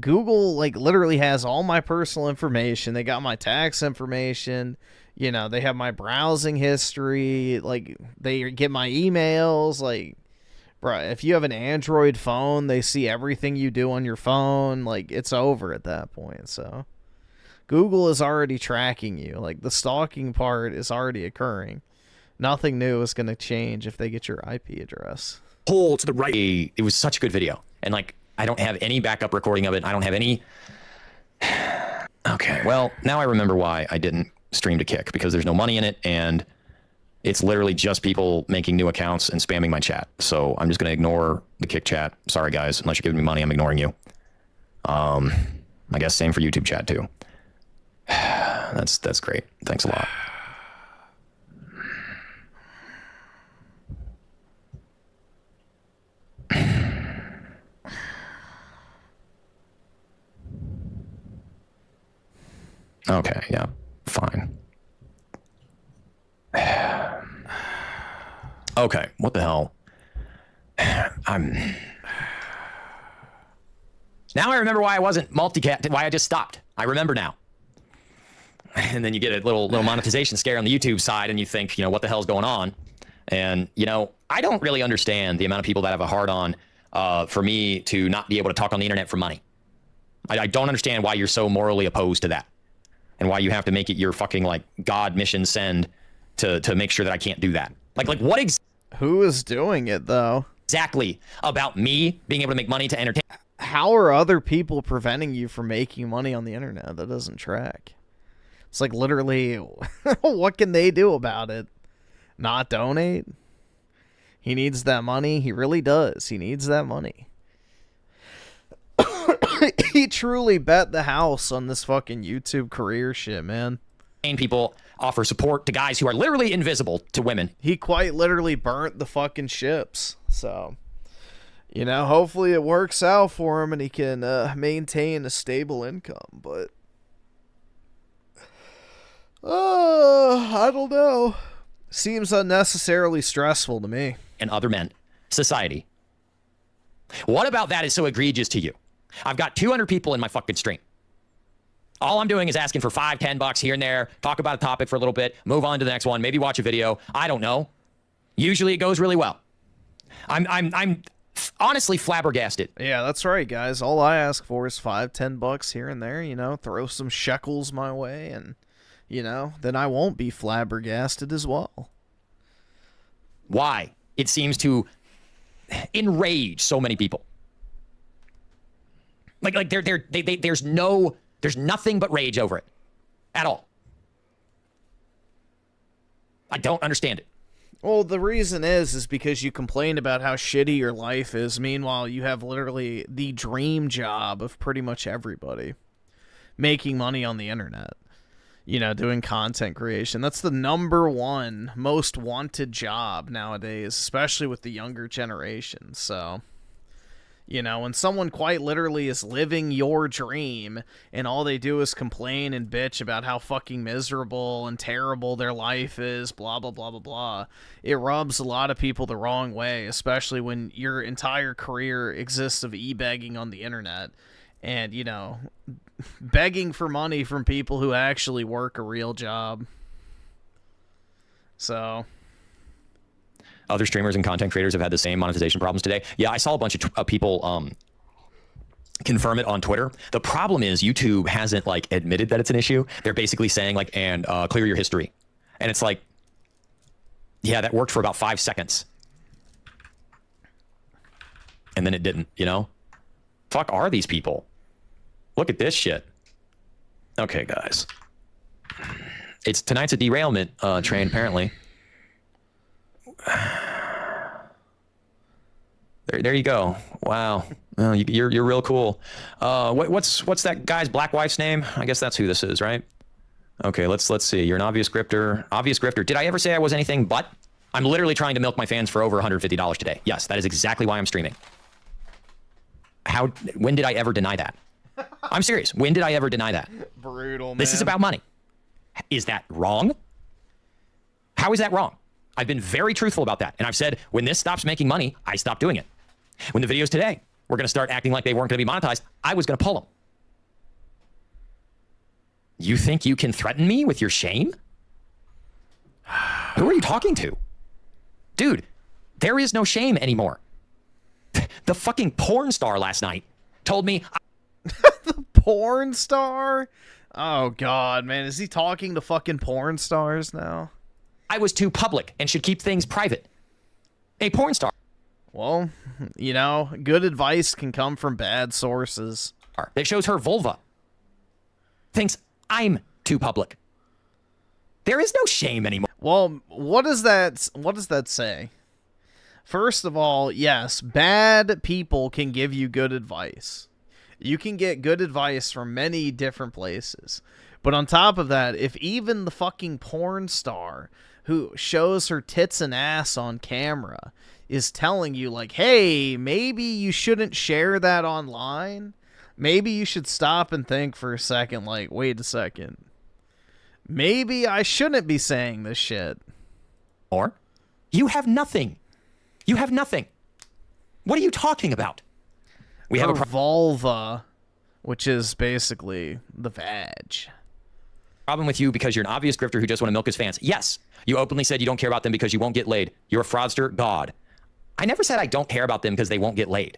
Google, like, literally has all my personal information. They got my tax information. You know, they have my browsing history. Like, they get my emails. Like, bro, if you have an Android phone, they see everything you do on your phone. Like, it's over at that point. So, Google is already tracking you. Like, the stalking part is already occurring. Nothing new is going to change if they get your IP address. Pull to the right. It was such a good video. And, like, I don't have any backup recording of it. I don't have any... Okay, well, now I remember why I didn't stream to Kick, because there's no money in it, and it's literally just people making new accounts and spamming my chat. So I'm just going to ignore the Kick chat. Sorry, guys. Unless you're giving me money, I'm ignoring you. I guess same for YouTube chat, too. That's great. Thanks a lot. Okay, yeah, fine. Okay, what the hell? Now I remember why I wasn't multicast, why I just stopped. I remember now. And then you get a little monetization scare on the YouTube side, and you think, you know, what the hell's going on? And, you know, I don't really understand the amount of people that have a hard-on for me to not be able to talk on the internet for money. I don't understand why you're so morally opposed to that, and why you have to make it your fucking, like, God mission send to make sure that I can't do that. Like what Who is doing it, though? Exactly about me being able to make money to entertain. How are other people preventing you from making money on the internet? That doesn't track. It's like, literally, what can they do about it? Not donate? He needs that money. He really does. He needs that money. He truly bet the house on this fucking YouTube career shit, man. People offer support to guys who are literally invisible to women. He quite literally burnt the fucking ships. So, you know, hopefully it works out for him and he can maintain a stable income. But, I don't know. Seems unnecessarily stressful to me. And other men. Society. What about that is so egregious to you? I've got 200 people in my fucking stream. All I'm doing is asking for $5, $10 here and there, talk about a topic for a little bit, move on to the next one, maybe watch a video. I don't know. Usually it goes really well. I'm honestly flabbergasted. Yeah, that's right, guys. All I ask for is $5, $10 here and there, you know, throw some shekels my way, and, you know, then I won't be flabbergasted as well. Why? It seems to enrage so many people. Like there's nothing but rage over it at all. I don't understand it. Well, the reason is because you complain about how shitty your life is. Meanwhile, you have literally the dream job of pretty much everybody. Making money on the internet. You know, doing content creation. That's the #1 most wanted job nowadays, especially with the younger generation. So, you know, when someone quite literally is living your dream and all they do is complain and bitch about how fucking miserable and terrible their life is, blah, blah, blah, blah, blah, it rubs a lot of people the wrong way, especially when your entire career exists of e-begging on the internet and, you know, begging for money from people who actually work a real job. So... Other streamers and content creators have had the same monetization problems today. Yeah, I saw a bunch of people confirm it on Twitter. The problem is YouTube hasn't like admitted that it's an issue. They're basically saying like, and clear your history. And it's like, yeah, that worked for about 5 seconds. And then it didn't, you know? Fuck are these people? Look at this shit. Okay, guys. Tonight's a derailment train, apparently. There you go. Wow. Well, you're real cool. What's that guy's black wife's name? I guess that's who this is, right? Okay, let's see. You're an obvious grifter. Obvious grifter. Did I ever say I was anything but? I'm literally trying to milk my fans for over $150 today. Yes, that is exactly why I'm streaming. When did I ever deny that? I'm serious. When did I ever deny that? Brutal, man. This is about money. Is that wrong? How is that wrong? I've been very truthful about that. And I've said, when this stops making money, I stop doing it. When the videos today were going to start acting like they weren't going to be monetized, I was going to pull them. You think you can threaten me with your shame? Who are you talking to? Dude, there is no shame anymore. The fucking porn star last night told me... The porn star? Oh, God, man. Is he talking to fucking porn stars now? I was too public and should keep things private. A porn star. Well, you know, good advice can come from bad sources. That shows her vulva. Thinks I'm too public. There is no shame anymore. Well, what does that say? First of all, yes, bad people can give you good advice. You can get good advice from many different places. But on top of that, if even the fucking porn star who shows her tits and ass on camera is telling you, like, hey, maybe you shouldn't share that online. Maybe you should stop and think for a second, like, wait a second. Maybe I shouldn't be saying this shit. Or You have nothing. You have nothing. What are you talking about? We have a vulva, which is basically the vag. Problem with you because you're an obvious grifter who just want to milk his fans. Yes, you openly said you don't care about them because you won't get laid. You're a fraudster god. I never said I don't care about them because they won't get laid.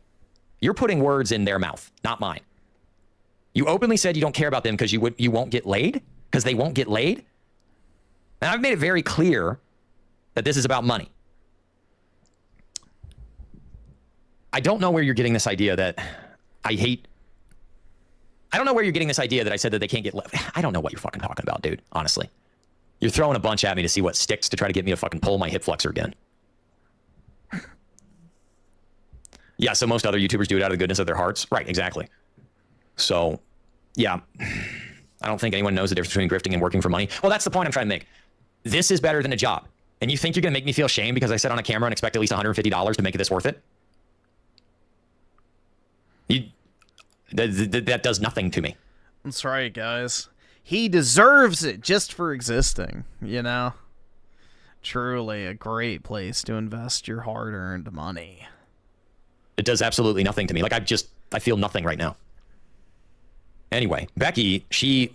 You're putting words in their mouth, not mine. You openly said you don't care about them because you won't get laid? Because they won't get laid? And I've made it very clear that this is about money. I don't know where you're getting this idea that I don't know where you're getting this idea that I said that they can't get left. I don't know what you're fucking talking about, dude, honestly. You're throwing a bunch at me to see what sticks to try to get me to fucking pull my hip flexor again. Yeah, so most other YouTubers do it out of the goodness of their hearts. Right, exactly. So, yeah, I don't think anyone knows the difference between grifting and working for money. Well, that's the point I'm trying to make. This is better than a job. And you think you're going to make me feel shame because I said on a camera and expect at least $150 to make this worth it? That does nothing to me. That's right, guys. He deserves it just for existing, you know? Truly a great place to invest your hard-earned money. It does absolutely nothing to me. Like, I feel nothing right now. Anyway, Becky, she...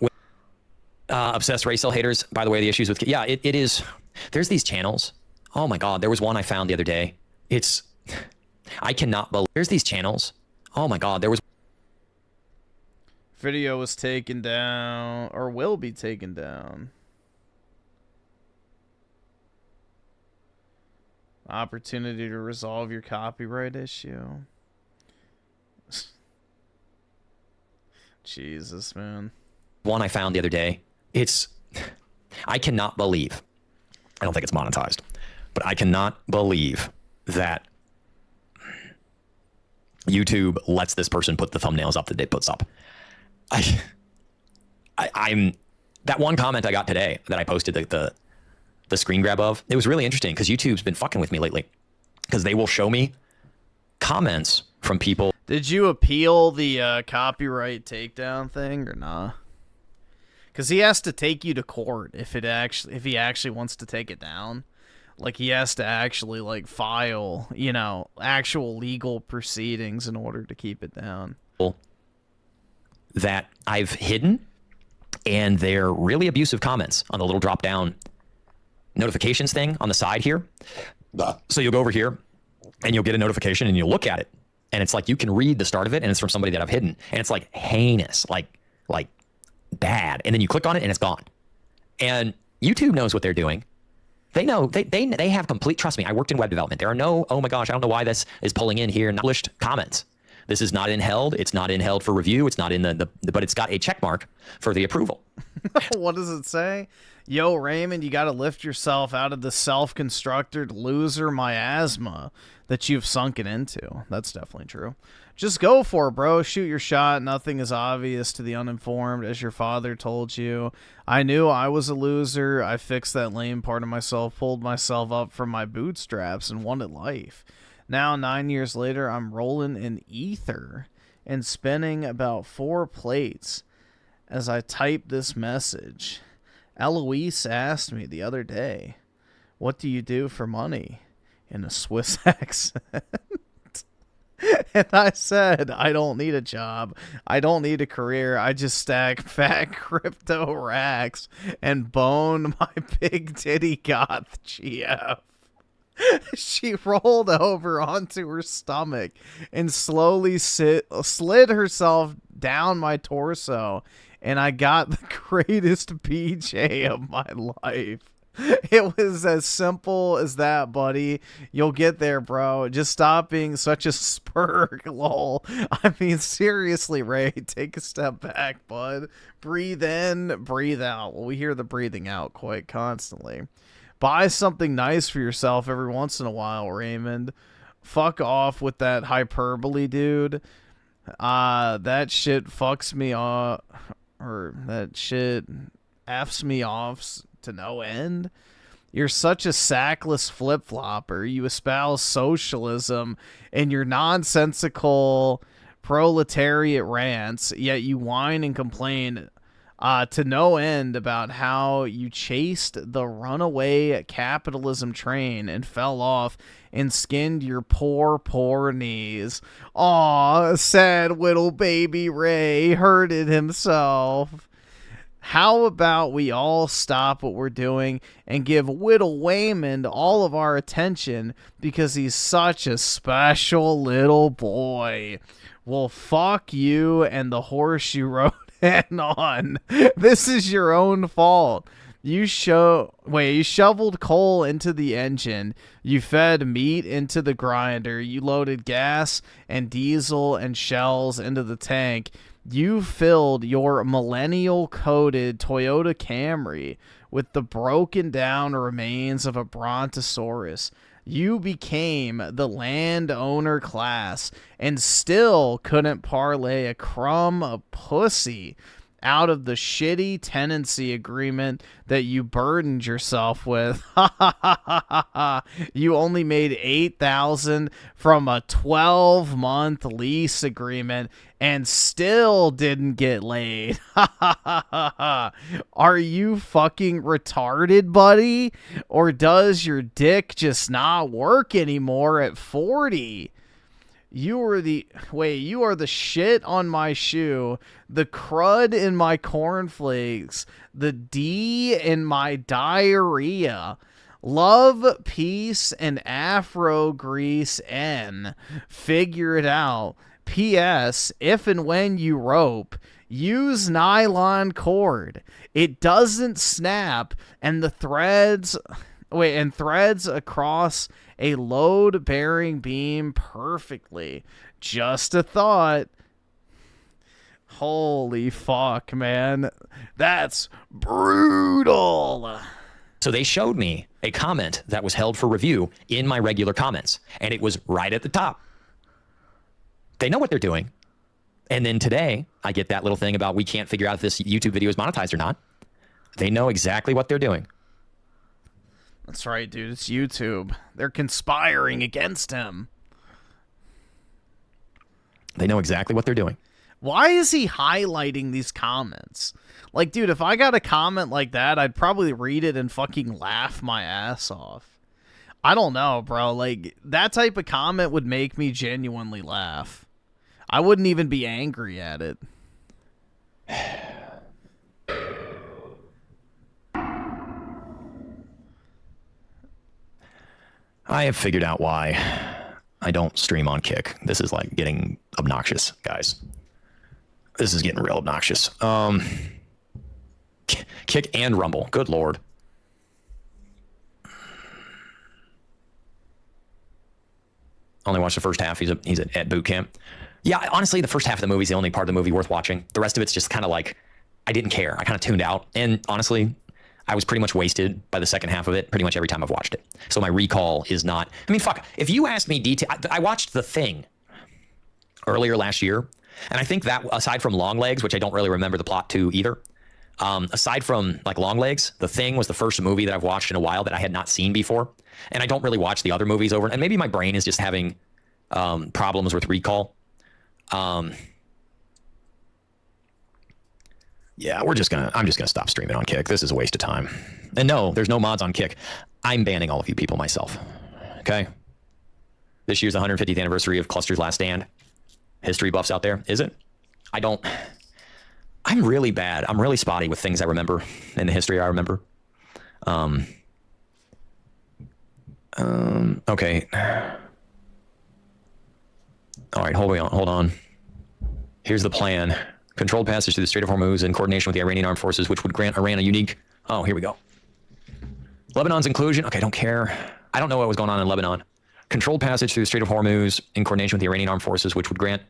obsessed racial haters, by the way, the issues with... Yeah, it is... There's these channels. Oh my God, there was one I found the other day. It's... I cannot believe... There's these channels. Oh my God, there was... Video was taken down, or will be taken down. Opportunity to resolve your copyright issue. Jesus, man. One I found the other day. It's... I cannot believe... I don't think it's monetized, but I cannot believe that YouTube lets this person put the thumbnails up that it puts up. I'm that one comment I got today that I posted the screen grab of. It was really interesting because YouTube's been fucking with me lately because they will show me comments from people. Did you appeal the copyright takedown thing or not? Because he has to take you to court if he actually wants to take it down. Like, he has to actually, like, file, you know, actual legal proceedings in order to keep it down. That I've hidden, and they're really abusive comments on the little drop-down notifications thing on the side here. So you'll go over here, and you'll get a notification, and you'll look at it. And it's like, you can read the start of it, and it's from somebody that I've hidden. And it's like heinous, like bad. And then you click on it and it's gone. And YouTube knows what they're doing. They know, they have complete, trust me, I worked in web development. There are no, oh my gosh, I don't know why this is pulling in here, published comments. This is not in held. It's not in held for review. It's not in but it's got a check mark for the approval. What does it say? Yo, Raymond, you got to lift yourself out of the self-constructed loser miasma that you've sunken into. That's definitely true. Just go for it, bro. Shoot your shot. Nothing is obvious to the uninformed, as your father told you. I knew I was a loser. I fixed that lame part of myself, pulled myself up from my bootstraps, and wanted life. Now, 9 years later, I'm rolling in ether and spinning about 4 plates as I type this message. Eloise asked me the other day, what do you do for money? In a Swiss accent. And I said, I don't need a job. I don't need a career. I just stack fat crypto racks and bone my big titty goth GF. She rolled over onto her stomach and slowly slid herself down my torso, and I got the greatest BJ of my life. It was as simple as that, buddy. You'll get there, bro. Just stop being such a spurg, lol. I mean, seriously, Ray, take a step back, bud. Breathe in, breathe out. Well, we hear the breathing out quite constantly. Buy something nice for yourself every once in a while, Raymond. Fuck off with that hyperbole, dude. That shit fucks me off, or that shit F's me off to no end. You're such a sackless flip-flopper. You espouse socialism in your nonsensical proletariat rants, yet you whine and complain to no end about how you chased the runaway capitalism train and fell off and skinned your poor knees. Aw, sad little baby Ray hurted himself. How about we all stop what we're doing and give Whittle Waymond all of our attention because he's such a special little boy. Well, fuck you and the horse you rode in on. This is your own fault. You shoveled coal into the engine. You fed meat into the grinder. You loaded gas and diesel and shells into the tank. You filled your millennial-coated Toyota Camry with the broken down remains of a brontosaurus. You became the landowner class and still couldn't parlay a crumb of pussy out of the shitty tenancy agreement that you burdened yourself with. You only made $8,000 from a 12-month lease agreement and still didn't get laid. Are you fucking retarded, buddy? Or does your dick just not work anymore at 40? You are the shit on my shoe, the crud in my cornflakes, the D in my diarrhea. Love, peace, and Afro grease N. Figure it out. P.S. If and when you rope, use nylon cord. It doesn't snap, and the threads across a load-bearing beam perfectly. Just a thought. Holy fuck, man. That's brutal. So they showed me a comment that was held for review in my regular comments, and it was right at the top. They know what they're doing. And then today, I get that little thing about we can't figure out if this YouTube video is monetized or not. They know exactly what they're doing. That's right, dude. It's YouTube. They're conspiring against him. They know exactly what they're doing. Why is he highlighting these comments? Like, dude, if I got a comment like that, I'd probably read it and fucking laugh my ass off. I don't know, bro. Like, that type of comment would make me genuinely laugh. I wouldn't even be angry at it. I have figured out why I don't stream on Kick. This is like getting obnoxious, guys. This is getting real obnoxious. Kick and Rumble. Good Lord. Only watched the first half. He's at boot camp. Yeah, honestly, the first half of the movie is the only part of the movie worth watching. The rest of it's just kind of like, I didn't care. I kind of tuned out. And honestly, I was pretty much wasted by the second half of it pretty much every time I've watched it. So my recall is not... I mean, fuck. If you asked me detail... I watched The Thing earlier last year. And I think that, aside from Longlegs, which I don't really remember the plot to either, aside from like Longlegs, The Thing was the first movie that I've watched in a while that I had not seen before. And I don't really watch the other movies over... And maybe my brain is just having problems with recall. Yeah, I'm just gonna stop streaming on Kick. This is a waste of time. And no, there's no mods on Kick. I'm banning all of you people myself. Okay? This year's the 150th anniversary of Cluster's Last Stand. History buffs out there, is it? I'm really bad. I'm really spotty with things I remember in the history I remember. Okay. All right, hold on. Here's the plan. Controlled passage through the Strait of Hormuz in coordination with the Iranian armed forces, which would grant Iran a unique... Oh, here we go. Lebanon's inclusion. Okay, I don't care. I don't know what was going on in Lebanon. Controlled passage through the Strait of Hormuz in coordination with the Iranian armed forces, which would grant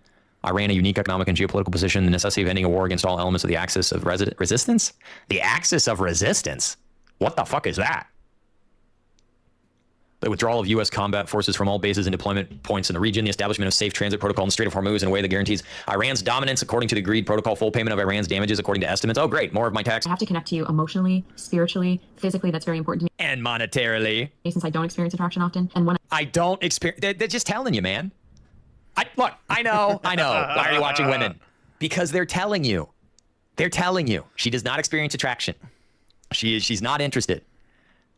Iran a unique economic and geopolitical position, the necessity of ending a war against all elements of the axis of resistance? The axis of resistance? What the fuck is that? The withdrawal of U.S. combat forces from all bases and deployment points in the region, the establishment of safe transit protocol in the Strait of Hormuz in a way that guarantees Iran's dominance according to the agreed protocol, full payment of Iran's damages according to estimates. Oh, great. More of my tax. I have to connect to you emotionally, spiritually, physically. That's very important to me. And monetarily. Since I don't experience attraction often. And when I don't experience... They're just telling you, man. Look, I know. Why are you watching women? Because they're telling you. They're telling you she does not experience attraction. She's not interested.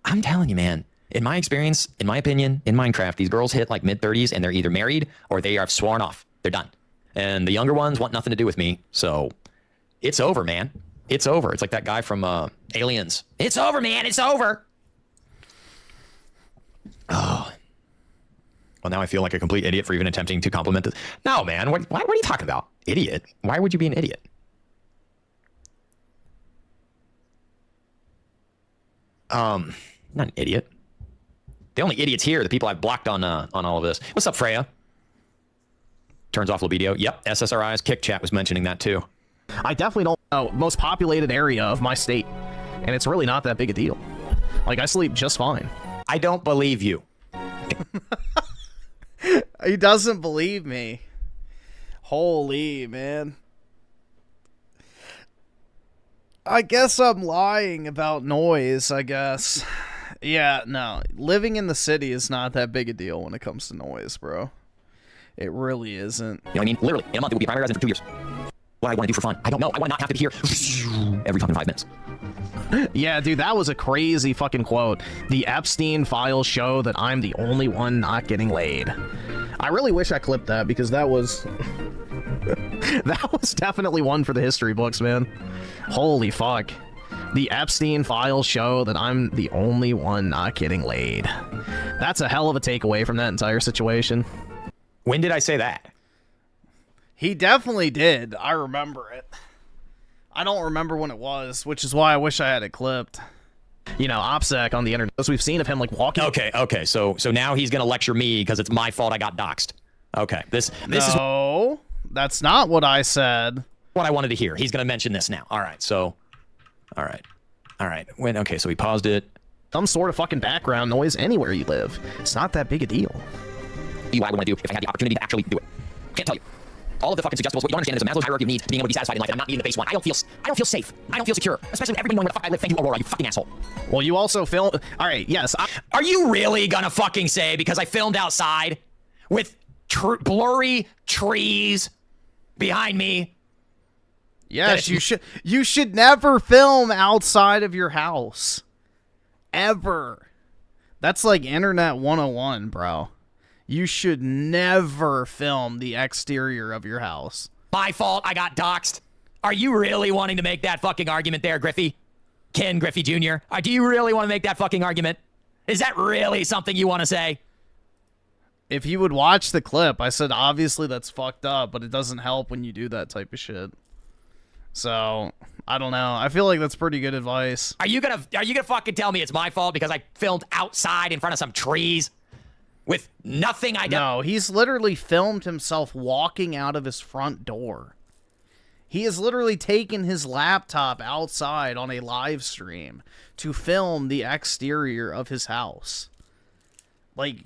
I'm telling you, man. In my experience, in my opinion, in Minecraft, these girls hit like mid-30s and they're either married or they are sworn off. They're done. And the younger ones want nothing to do with me. So it's over, man. It's over. It's like that guy from Aliens. It's over, man. It's over. Oh. Well, now I feel like a complete idiot for even attempting to compliment this. No, man. What are you talking about? Idiot? Why would you be an idiot? Not an idiot. The only idiots here are the people I've blocked on all of this. What's up, Freya? Turns off libido. Yep, SSRI's Kick Chat was mentioning that too. I definitely don't know most populated area of my state, and it's really not that big a deal. Like, I sleep just fine. I don't believe you. He doesn't believe me. Holy, man. I guess I'm lying about noise, I guess. Yeah, no. Living in the city is not that big a deal when it comes to noise, bro. It really isn't. You know what I mean? Literally, in a month, it will be a primary resident for 2 years. What I want to do for fun? I don't know. I want to not have to be here every fucking 5 minutes. Yeah, dude, that was a crazy fucking quote. The Epstein files show that I'm the only one not getting laid. I really wish I clipped that because that was... that was definitely one for the history books, man. Holy fuck. The Epstein files show that I'm the only one not getting laid. That's a hell of a takeaway from that entire situation. When did I say that? He definitely did. I remember it. I don't remember when it was, which is why I wish I had it clipped. You know, OPSEC on the internet, as we've seen of him, like, walking... Okay, so now he's gonna lecture me because it's my fault I got doxxed. Okay, this is... No, that's not what I said. What I wanted to hear. He's gonna mention this now. Alright, so... Alright. Okay, so he paused it. Some sort of fucking background noise anywhere you live. It's not that big a deal. What I would want to do if I had the opportunity to actually do it. Can't tell you. All of the fucking suggestibles, what you don't understand is Maslow's hierarchy of needs, being able to be satisfied in life, and I'm not needing the base one. I don't feel safe. I don't feel secure. Especially with everybody knowing where the fuck I live. Thank you, Aurora, you fucking asshole. Well, you also film... Alright, yes. Are you really gonna fucking say, because I filmed outside with blurry trees behind me? Yes, you should never film outside of your house. Ever. That's like Internet 101, bro. You should never film the exterior of your house. My fault, I got doxxed. Are you really wanting to make that fucking argument there, Griffey? Ken Griffey Jr.? Do you really want to make that fucking argument? Is that really something you want to say? If you would watch the clip, I said obviously that's fucked up, but it doesn't help when you do that type of shit. So, I don't know. I feel like that's pretty good advice. Are you gonna fucking tell me it's my fault because I filmed outside in front of some trees? With nothing I done. No, he's literally filmed himself walking out of his front door. He has literally taken his laptop outside on a live stream to film the exterior of his house. Like,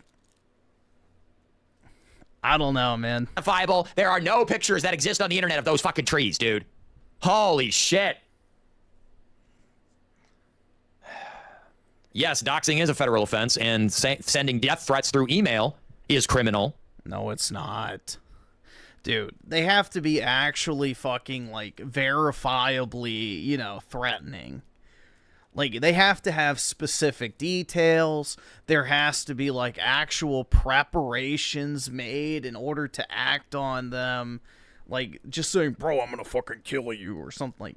I don't know, man. There are no pictures that exist on the internet of those fucking trees, dude. Holy shit. Yes, doxing is a federal offense, and sending death threats through email is criminal. No, it's not. Dude, they have to be actually fucking, like, verifiably, you know, threatening. Like, they have to have specific details. There has to be, like, actual preparations made in order to act on them. Like, just saying, bro, I'm gonna fucking kill you or something like...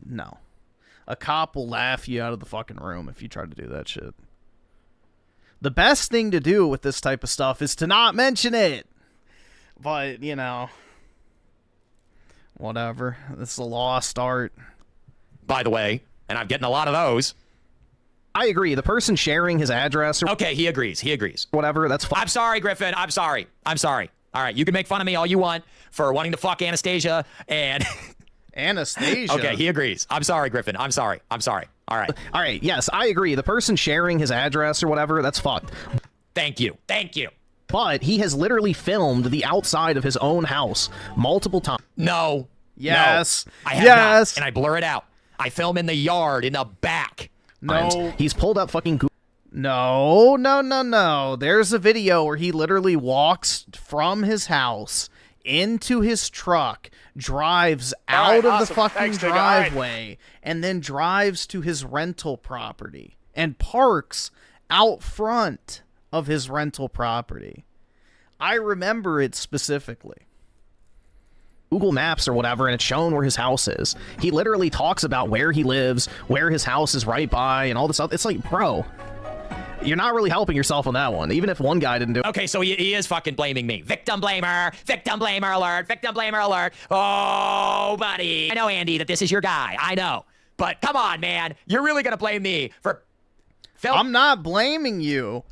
No. A cop will laugh you out of the fucking room if you try to do that shit. The best thing to do with this type of stuff is to not mention it. But, you know, whatever. This is a lost art. By the way, and I'm getting a lot of those. I agree. The person sharing his address... Okay, he agrees. Whatever, that's fine. I'm sorry, Griffin. I'm sorry. All right, you can make fun of me all you want for wanting to fuck Anastasia and... Anastasia. Okay, he agrees. I'm sorry, Griffin. I'm sorry. All right, yes, I agree. The person sharing his address or whatever, that's fucked. Thank you. But he has literally filmed the outside of his own house multiple times. No. Yes. No, I have not, and I blur it out. I film in the yard, in the back. No. He's pulled up fucking Google. No. There's a video where he literally walks from his house into his truck, drives out of the fucking driveway, and then drives to his rental property and parks out front of his rental property. I remember it specifically. Google Maps or whatever, and it's shown where his house is. He literally talks about where he lives, where his house is right by, and all this stuff. It's like, bro, you're not really helping yourself on that one, even if one guy didn't do it. Okay, so he is fucking blaming me. Victim blamer alert, victim blamer alert. Oh, buddy. I know, Andy, that this is your guy. I know. But come on, man. You're really going to blame me for... I'm not blaming you,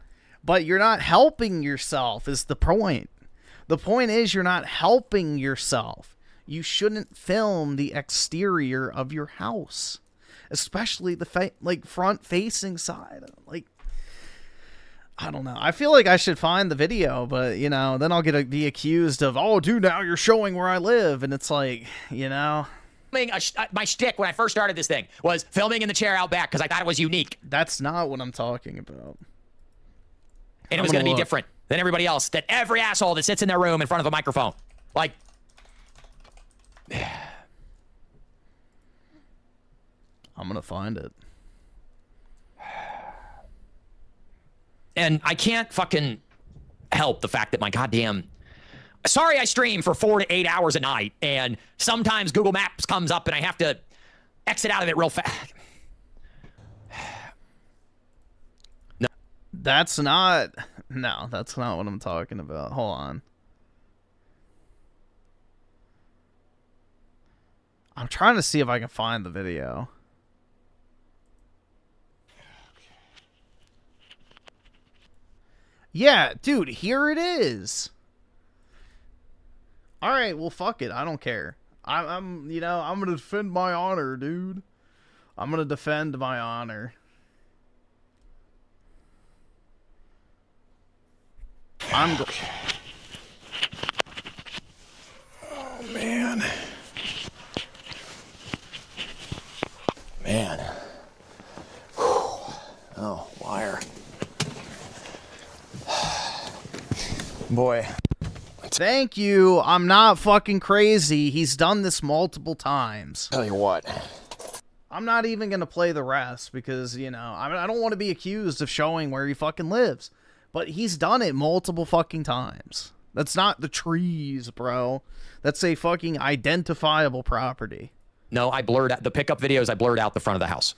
but you're not helping yourself is the point. The point is you're not helping yourself. You shouldn't film the exterior of your house, especially the front-facing side. Like, I don't know. I feel like I should find the video, but, you know, then I'll be accused of, oh, dude, now you're showing where I live. And it's like, you know. My shtick when I first started this thing was filming in the chair out back because I thought it was unique. That's not what I'm talking about. And it was going to be different than everybody else. That every asshole that sits in their room in front of a microphone. Like. I'm going to find it. And I can't fucking help the fact that my goddamn... Sorry I stream for 4 to 8 hours a night, and sometimes Google Maps comes up and I have to exit out of it real fast. No. That's not what I'm talking about. Hold on. I'm trying to see if I can find the video. Yeah, dude, here it is. All right, well, fuck it. I don't care. I'm going to defend my honor, dude. I'm going to defend my honor. Oh, man. Man. Oh, wire. Boy. Thank you. I'm not fucking crazy. He's done this multiple times. Tell you what. I'm not even going to play the rest because, you know, I don't want to be accused of showing where he fucking lives. But he's done it multiple fucking times. That's not the trees, bro. That's a fucking identifiable property. No, I blurred out the pickup videos. I blurred out the front of the house.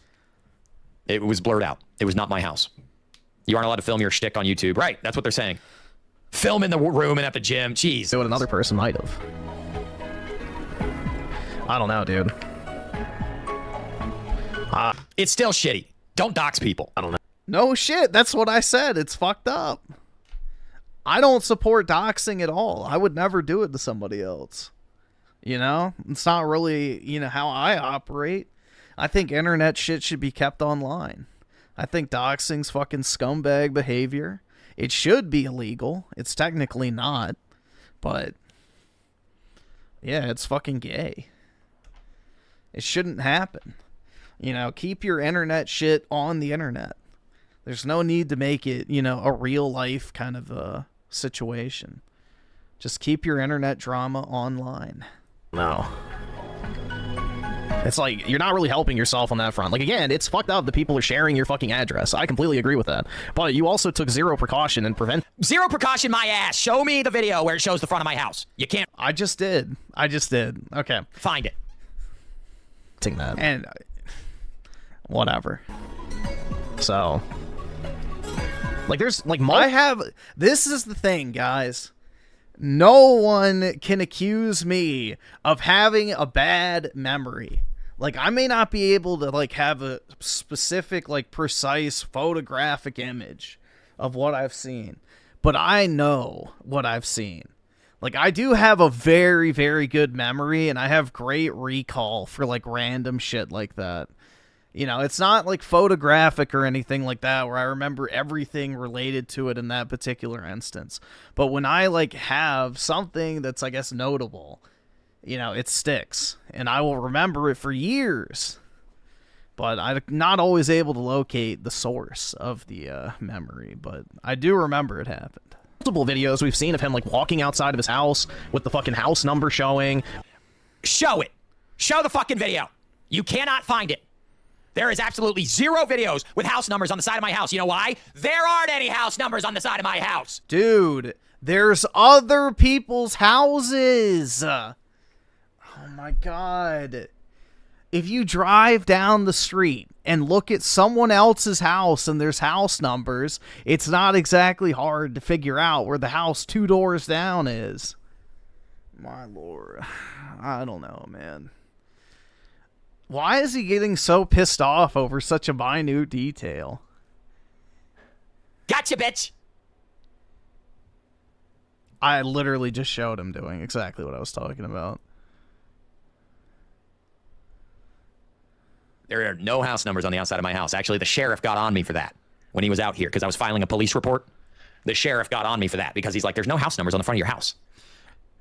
It was blurred out. It was not my house. You aren't allowed to film your shtick on YouTube. Right. That's what they're saying. Film in the room and at the gym. Jeez. What another person might have. I don't know, dude. It's still shitty. Don't dox people. I don't know. No shit. That's what I said. It's fucked up. I don't support doxing at all. I would never do it to somebody else. You know? It's not really, you know, how I operate. I think internet shit should be kept online. I think doxing's fucking scumbag behavior. It should be illegal. It's technically not. But, yeah, it's fucking gay. It shouldn't happen. You know, keep your internet shit on the internet. There's no need to make it, you know, a real life kind of a situation. Just keep your internet drama online. No. It's like, you're not really helping yourself on that front. Like, again, it's fucked up that people are sharing your fucking address. I completely agree with that. But you also took zero precaution and Zero precaution, my ass. Show me the video where it shows the front of my house. You can't. I just did. Okay. Find it. Take that. And whatever. So. Like, there's, like, this is the thing, guys. No one can accuse me of having a bad memory. Like, I may not be able to, like, have a specific, like, precise photographic image of what I've seen. But I know what I've seen. Like, I do have a very, very good memory, and I have great recall for, like, random shit like that. You know, it's not, like, photographic or anything like that where I remember everything related to it in that particular instance. But when I, like, have something that's, I guess, notable, you know, it sticks. And I will remember it for years. But I'm not always able to locate the source of the memory. But I do remember it happened. multiple videos we've seen of him like walking outside of his house with the fucking house number showing. Show it. Show the fucking video. You cannot find it. There is absolutely 0 videos with house numbers on the side of my house. You know why? There aren't any house numbers on the side of my house. Dude, there's other people's houses. Oh my god. If you drive down the street and look at someone else's house and there's house numbers, it's not exactly hard to figure out where the house 2 doors down is. My lord. I don't know, man. Why is he getting so pissed off over such a minute detail? Gotcha, bitch! I literally just showed him doing exactly what I was talking about. There are no house numbers on the outside of my house. Actually, the sheriff got on me for that when he was out here because I was filing a police report. The sheriff got on me for that because he's like, there's no house numbers on the front of your house.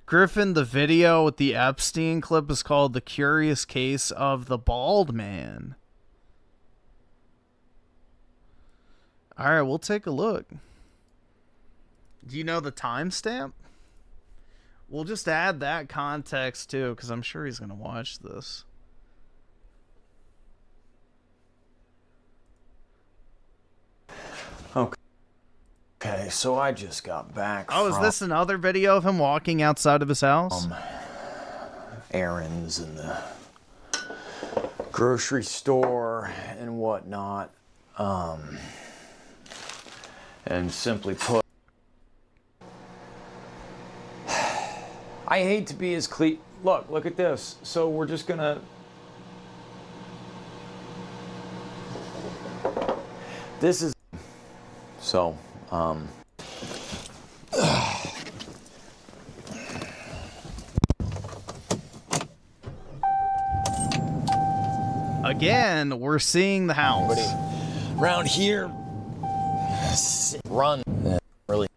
Griffin, the video with the Epstein clip is called The Curious Case of the Bald Man. Alright, we'll take a look. Do you know the timestamp? We'll just add that context too, because I'm sure he's going to watch this. Okay, so I just got back Oh, is this another video of him walking outside of his house? Errands in the grocery store and whatnot. And simply put, I hate to be as look at this. So we're just gonna, this is, so, Again, we're seeing the house. Around here, run. Really,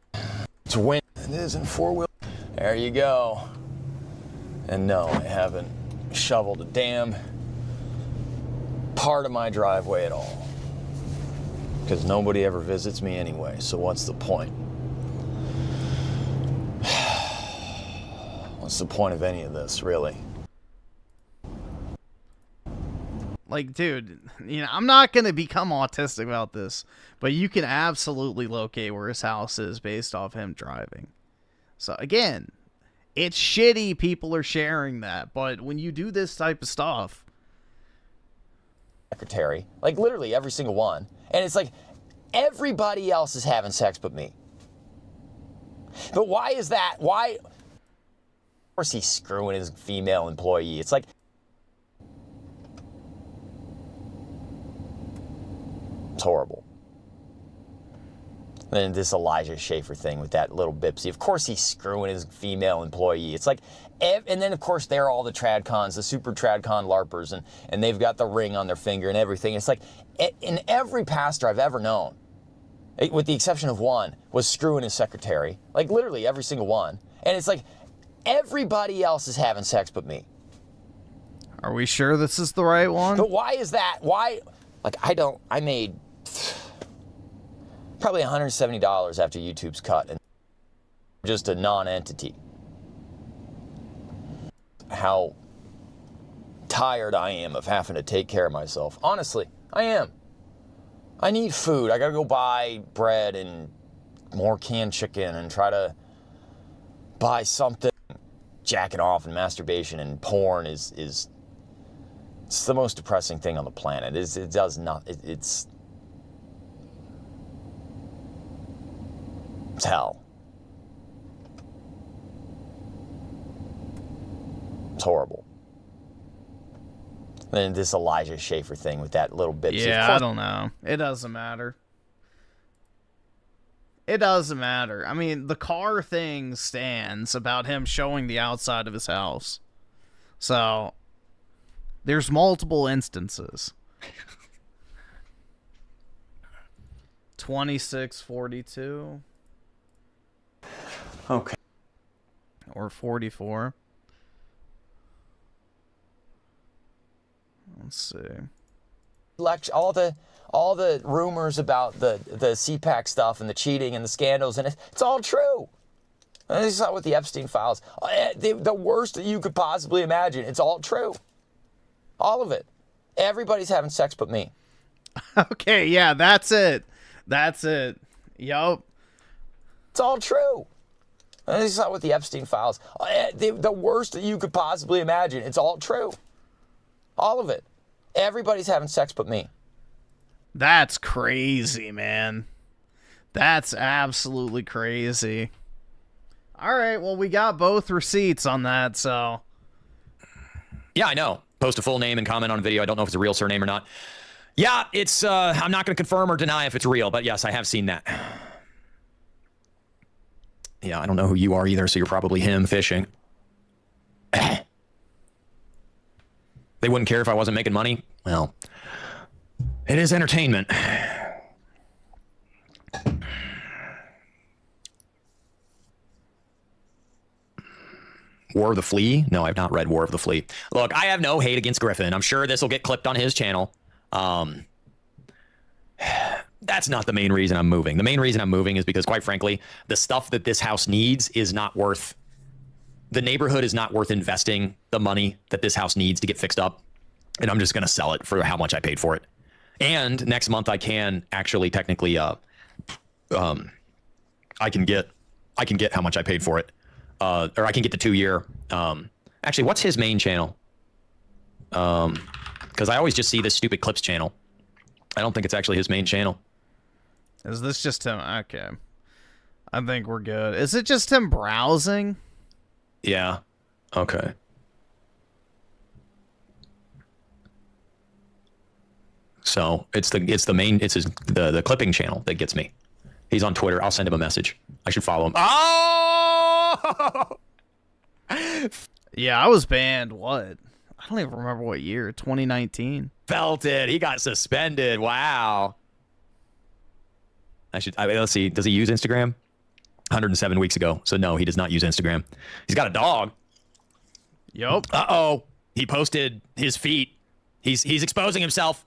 it's wind. It is in 4-wheel. There you go. And no, I haven't shoveled a damn part of my driveway at all. Because nobody ever visits me anyway, so what's the point? What's the point of any of this, really? Like, dude, you know, I'm not going to become autistic about this, but you can absolutely locate where his house is based off him driving. So, again, it's shitty people are sharing that, but when you do this type of stuff... Secretary, like literally every single one. And it's like, everybody else is having sex but me. But why is that? Why? Of course he's screwing his female employee. It's like, it's horrible. And this Elijah Schaefer thing with that little Bipsy. Of course he's screwing his female employee. It's like, and then of course they're all the TradCons, the super TradCon LARPers, and they've got the ring on their finger and everything. It's like, in every pastor I've ever known, with the exception of one, was screwing his secretary. Like literally every single one. And it's like, everybody else is having sex but me. Are we sure this is the right one? But why is that? Why? Like, I made probably $170 after YouTube's cut, and just a non-entity. How tired I am of having to take care of myself. Honestly, I am. I need food. I gotta go buy bread and more canned chicken and try to buy something. Jacking off and masturbation and porn is it's the most depressing thing on the planet. It does not. It's hell. It's horrible. And this Elijah Schaefer thing with that little bit. Yeah, I don't know. It doesn't matter. It doesn't matter. I mean, the car thing stands about him showing the outside of his house. So, there's multiple instances. 2642. Okay. Or 44. Let's see. all the rumors about the CPAC stuff and the cheating and the scandals, and it's all true. And this is not with the Epstein files. The worst that you could possibly imagine. It's all true. All of it. Everybody's having sex but me. Okay, yeah, that's it. That's it. Yup. It's all true. And this is not with the Epstein files. The worst that you could possibly imagine. It's all true. All of it. Everybody's having sex but me. That's crazy, man. That's absolutely crazy. All right, well, we got both receipts on that, so. Yeah, I know. Post a full name and comment on a video. I don't know if it's a real surname or not. Yeah, it's, I'm not going to confirm or deny if it's real, but yes, I have seen that. Yeah, I don't know who you are either, so you're probably him fishing. They wouldn't care if I wasn't making money? Well, it is entertainment. War of the Flea? No, I've not read War of the Flea. Look, I have no hate against Griffin. I'm sure this will get clipped on his channel. That's not the main reason I'm moving. The main reason I'm moving is because, quite frankly, the stuff that this house needs is not worth... The neighborhood is not worth investing the money that this house needs to get fixed up. And I'm just going to sell it for how much I paid for it. And next month I can actually technically... I can get how much I paid for it. Or I can get the 2-year. Actually, what's his main channel? Because I always just see this stupid clips channel. I don't think it's actually his main channel. Is this just him? Okay. I think we're good. Is it just him browsing? Yeah. Okay. So it's the clipping channel that gets me. He's on Twitter. I'll send him a message. I should follow him. Oh! Yeah, I was banned. What? I don't even remember what year. 2019. Felt it. He got suspended. Wow. Let's see. Does he use Instagram? 107 weeks ago. So no, he does not use Instagram. He's got a dog. Yup. Uh-oh. He posted his feet. He's exposing himself.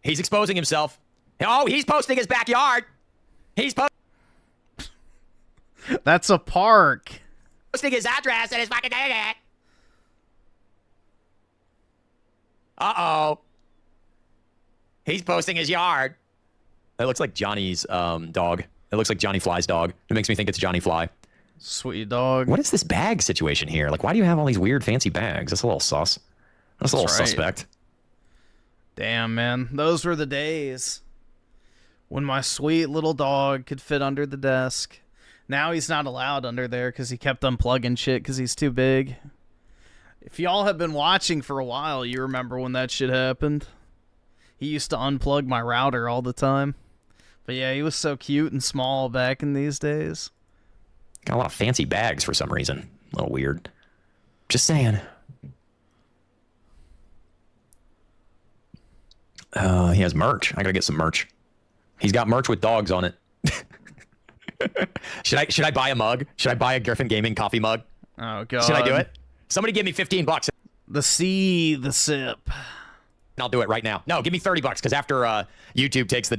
He's exposing himself. Oh, he's posting his backyard. He's That's a park. Posting his address and his fucking name. Uh-oh. He's posting his yard. It looks like Johnny's dog. It looks like Johnny Fly's dog. It makes me think it's Johnny Fly. Sweet dog. What is this bag situation here? Like, why do you have all these weird fancy bags? That's a little sus. That's a little suspect. Damn, man. Those were the days when my sweet little dog could fit under the desk. Now he's not allowed under there because he kept unplugging shit because he's too big. If y'all have been watching for a while, you remember when that shit happened. He used to unplug my router all the time. But yeah, he was so cute and small back in these days. Got a lot of fancy bags for some reason. A little weird. Just saying. He has merch. I gotta get some merch. He's got merch with dogs on it. Should I buy a mug? Should I buy a Griffin Gaming coffee mug? Oh god. Should I do it? Somebody give me $15. The sip. And I'll do it right now. No, give me $30 because after YouTube takes the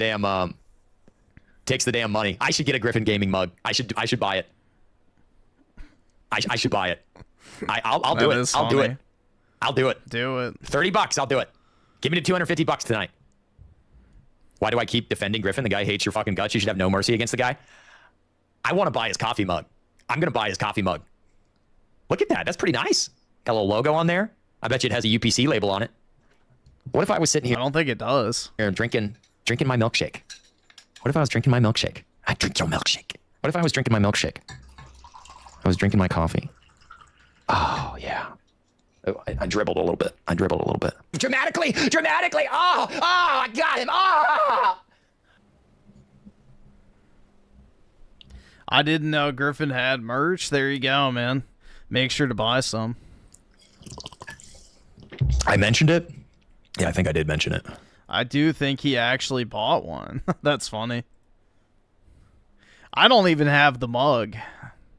damn money, I should get a Griffin Gaming mug. I should buy it. I should buy it. I'll do it. I'll do it. I'll do it. Do it. $30. I'll do it. Give me the $250 tonight. Why do I keep defending Griffin? The guy hates your fucking guts. You should have no mercy against the guy. I want to buy his coffee mug. I'm going to buy his coffee mug. Look at that. That's pretty nice. Got a little logo on there. I bet you it has a UPC label on it. What if I was sitting here? I don't think it does. Here, drinking my milkshake. What if I was drinking my milkshake? I drink your milkshake. What if I was drinking my milkshake? I was drinking my coffee. Oh, yeah. Oh, I dribbled a little bit. Dramatically! Oh, I got him! Oh! I didn't know Griffin had merch. There you go, man. Make sure to buy some. I mentioned it? Yeah, I think I did mention it. I do think he actually bought one. That's funny. I don't even have the mug,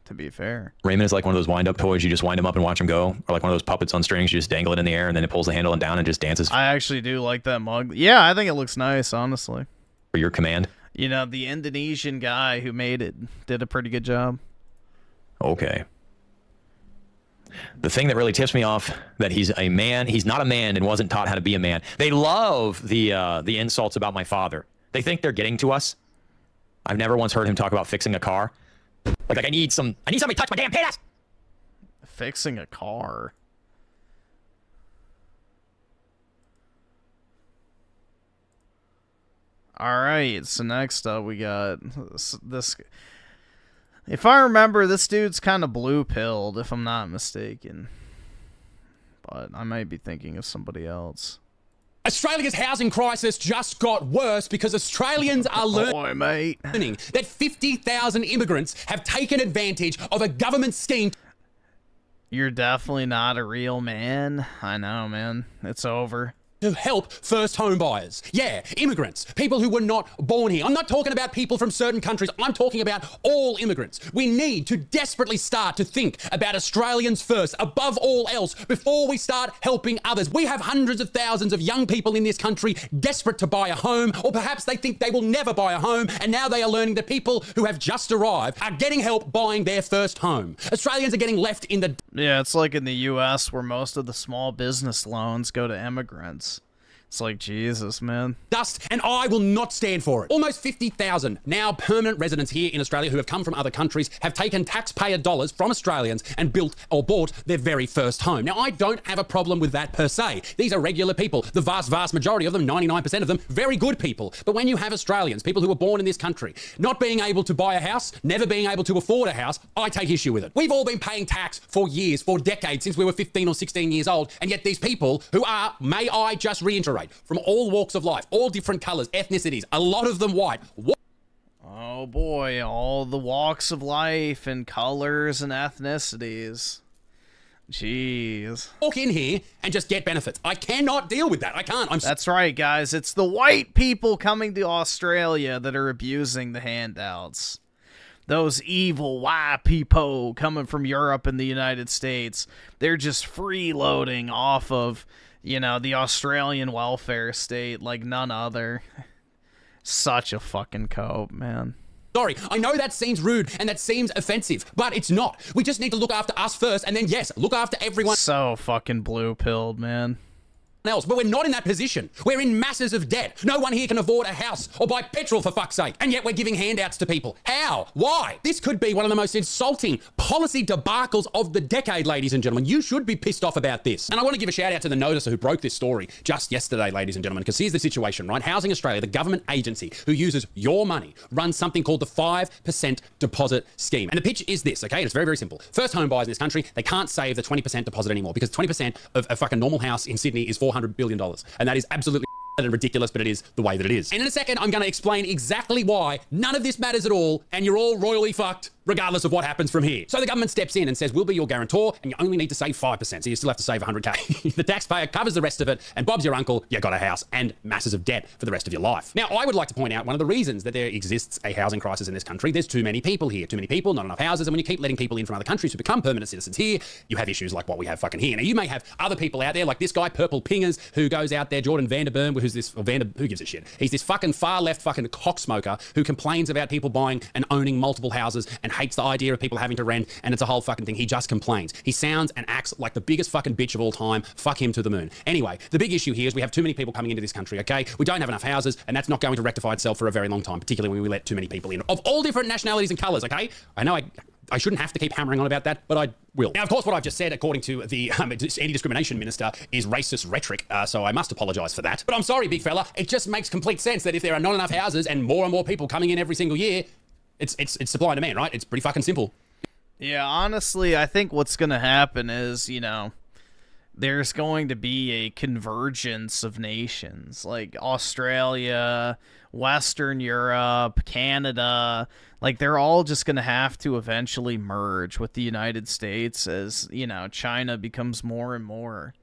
to be fair. Raymond is like one of those wind-up toys. You just wind them up and watch them go. Or like one of those puppets on strings. You just dangle it in the air and then it pulls the handle and down and just dances I actually do like that mug. Yeah, I think it looks nice, honestly. for your command. You know, the Indonesian guy who made it did a pretty good job. Okay. The thing that really tips me off that he's a man, he's not a man and wasn't taught how to be a man. They love the insults about my father. They think they're getting to us. I've never once heard him talk about fixing a car. Like I need somebody to touch my damn penis. Fixing a car. All right, so next up we got this. If I remember, this dude's kind of blue-pilled, if I'm not mistaken. But I might be thinking of somebody else. Australia's housing crisis just got worse because Australians are learning that 50,000 immigrants have taken advantage of a government scheme. You're definitely not a real man. I know, man. It's over. To help first home buyers. Yeah, immigrants, people who were not born here. I'm not talking about people from certain countries. I'm talking about all immigrants. We need to desperately start to think about Australians first, above all else, before we start helping others. We have hundreds of thousands of young people in this country desperate to buy a home, or perhaps they think they will never buy a home, and now they are learning that people who have just arrived are getting help buying their first home. Australians are getting left in the... Yeah, it's like in the U.S. where most of the small business loans go to immigrants. It's like, Jesus, man. Dust, and I will not stand for it. Almost 50,000 now permanent residents here in Australia who have come from other countries have taken taxpayer dollars from Australians and built or bought their very first home. Now, I don't have a problem with that per se. These are regular people. The vast, vast majority of them, 99% of them, very good people. But when you have Australians, people who were born in this country, not being able to buy a house, never being able to afford a house, I take issue with it. We've all been paying tax for years, for decades, since we were 15 or 16 years old, and yet these people who are, may I just reiterate, from all walks of life, all different colors, ethnicities, a lot of them white. Oh boy, all the walks of life and colors and ethnicities. Jeez. Walk in here and just get benefits. I cannot deal with that. I can't. That's right, guys. It's the white people coming to Australia that are abusing the handouts. Those evil white people coming from Europe and the United States, they're just freeloading off of, you know, the Australian welfare state like none other. Such a fucking cope, man. Sorry, I know that seems rude and that seems offensive, but it's not. We just need to look after us first and then, yes, look after everyone. So fucking blue-pilled, man. Else, but we're not in that position. We're in masses of debt. No one here can afford a house or buy petrol for fuck's sake. And yet we're giving handouts to people. How? Why? This could be one of the most insulting policy debacles of the decade, ladies and gentlemen. You should be pissed off about this. And I want to give a shout out to the noticer who broke this story just yesterday, ladies and gentlemen, because here's the situation, right? Housing Australia, the government agency who uses your money, runs something called the 5% deposit scheme. And the pitch is this, okay? And it's very, very simple. First home buyers in this country, they can't save the 20% deposit anymore because 20% of a fucking normal house in Sydney is $400 billion. And that is absolutely and ridiculous, but it is the way that it is. And in a second, I'm going to explain exactly why none of this matters at all, and you're all royally fucked, regardless of what happens from here. So the government steps in and says, we'll be your guarantor, and you only need to save 5%, so you still have to save 100K. The taxpayer covers the rest of it, and Bob's your uncle, you got a house, and masses of debt for the rest of your life. Now, I would like to point out one of the reasons that there exists a housing crisis in this country. There's too many people here. Too many people, not enough houses, and when you keep letting people in from other countries who become permanent citizens here, you have issues like what we have fucking here. Now, you may have other people out there, like this guy, Purple Pingers, who goes out there, Jordan Vanderburn, who's this, or who gives a shit? He's this fucking far left fucking cocksmoker who complains about people buying and owning multiple houses and hates the idea of people having to rent, and it's a whole fucking thing. He just complains. He sounds and acts like the biggest fucking bitch of all time. Fuck him to the moon. Anyway, the big issue here is we have too many people coming into this country, okay? We don't have enough houses, and that's not going to rectify itself for a very long time, particularly when we let too many people in of all different nationalities and colors, okay? I know I shouldn't have to keep hammering on about that, but I will. Now, of course, what I've just said, according to the anti-discrimination minister, is racist rhetoric, so I must apologise for that. But I'm sorry, big fella, it just makes complete sense that if there are not enough houses and more people coming in every single year, it's supply and demand, right? It's pretty fucking simple. Yeah, honestly, I think what's going to happen is, you know, there's going to be a convergence of nations, like Australia, Western Europe, Canada. Like, they're all just going to have to eventually merge with the United States as, you know, China becomes more and more,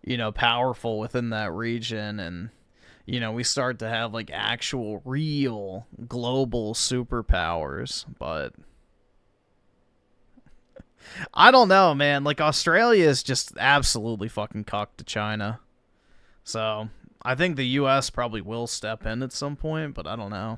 you know, powerful within that region. And, you know, we start to have, like, actual, real global superpowers. But I don't know, man. Like, Australia is just absolutely fucking cocked to China. So, I think the U.S. probably will step in at some point, but I don't know.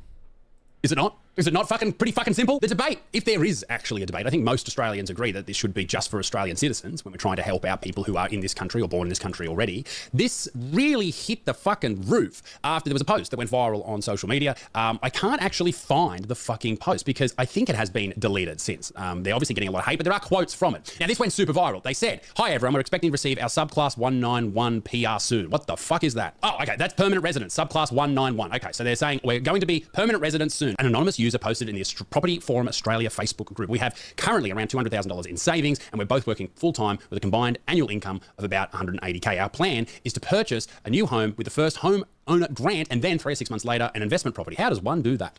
Is it not? Is it not pretty fucking simple? The debate, if there is actually a debate, I think most Australians agree that this should be just for Australian citizens when we're trying to help out people who are in this country or born in this country already. This really hit the fucking roof after there was a post that went viral on social media. I can't actually find the fucking post because I think it has been deleted since. They're obviously getting a lot of hate, but there are quotes from it. Now, this went super viral. They said, "Hi everyone, we're expecting to receive our subclass 191 PR soon." What the fuck is that? Oh, okay, that's permanent residence, subclass 191. Okay, so they're saying we're going to be permanent residents soon. An anonymous user posted in the Property Forum Australia Facebook group. We have currently around $200,000 in savings, and we're both working full-time with a combined annual income of about $180K. Our plan is to purchase a new home with the first home owner grant and then 3 or 6 months later an investment property. How does one do that?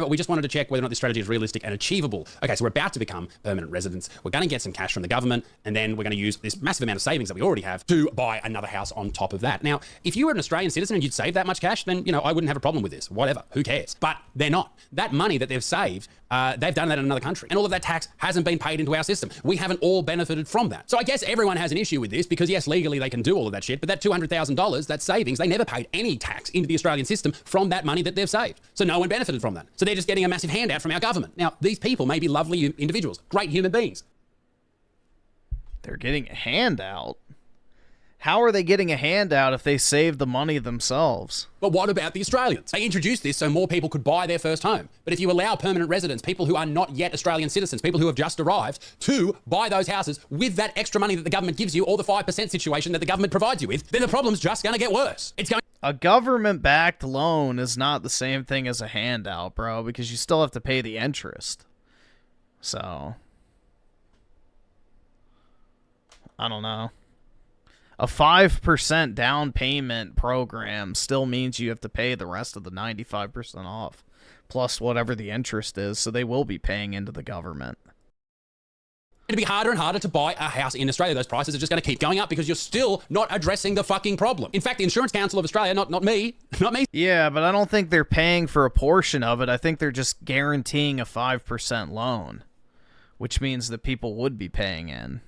We just wanted to check whether or not this strategy is realistic and achievable. Okay, so we're about to become permanent residents. We're going to get some cash from the government, and then we're going to use this massive amount of savings that we already have to buy another house on top of that. Now, if you were an Australian citizen and you'd save that much cash, then, you know, I wouldn't have a problem with this. Whatever, who cares? But they're not. That money that they've saved, they've done that in another country, and all of that tax hasn't been paid into our system. We haven't all benefited from that. So I guess everyone has an issue with this because, yes, legally they can do all of that shit, but that $200,000, that savings, they never paid any tax into the Australian system from that money that they've saved. So no one benefited from that. So they're just getting a massive handout from our government. Now, these people may be lovely individuals, great human beings. They're getting a handout? How are they getting a handout if they saved the money themselves? But what about the Australians? They introduced this so more people could buy their first home. But if you allow permanent residents, people who are not yet Australian citizens, people who have just arrived, to buy those houses with that extra money that the government gives you, or the 5% situation that the government provides you with, then the problem's just going to get worse. It's going. A government-backed loan is not the same thing as a handout, bro, because you still have to pay the interest. So, I don't know. A 5% down payment program still means you have to pay the rest of the 95% off, plus whatever the interest is, so they will be paying into the government. It's going to be harder and harder to buy a house in Australia. Those prices are just going to keep going up because you're still not addressing the fucking problem. In fact, the Insurance Council of Australia, not me. Yeah, but I don't think they're paying for a portion of it. I think they're just guaranteeing a 5% loan, which means that people would be paying in.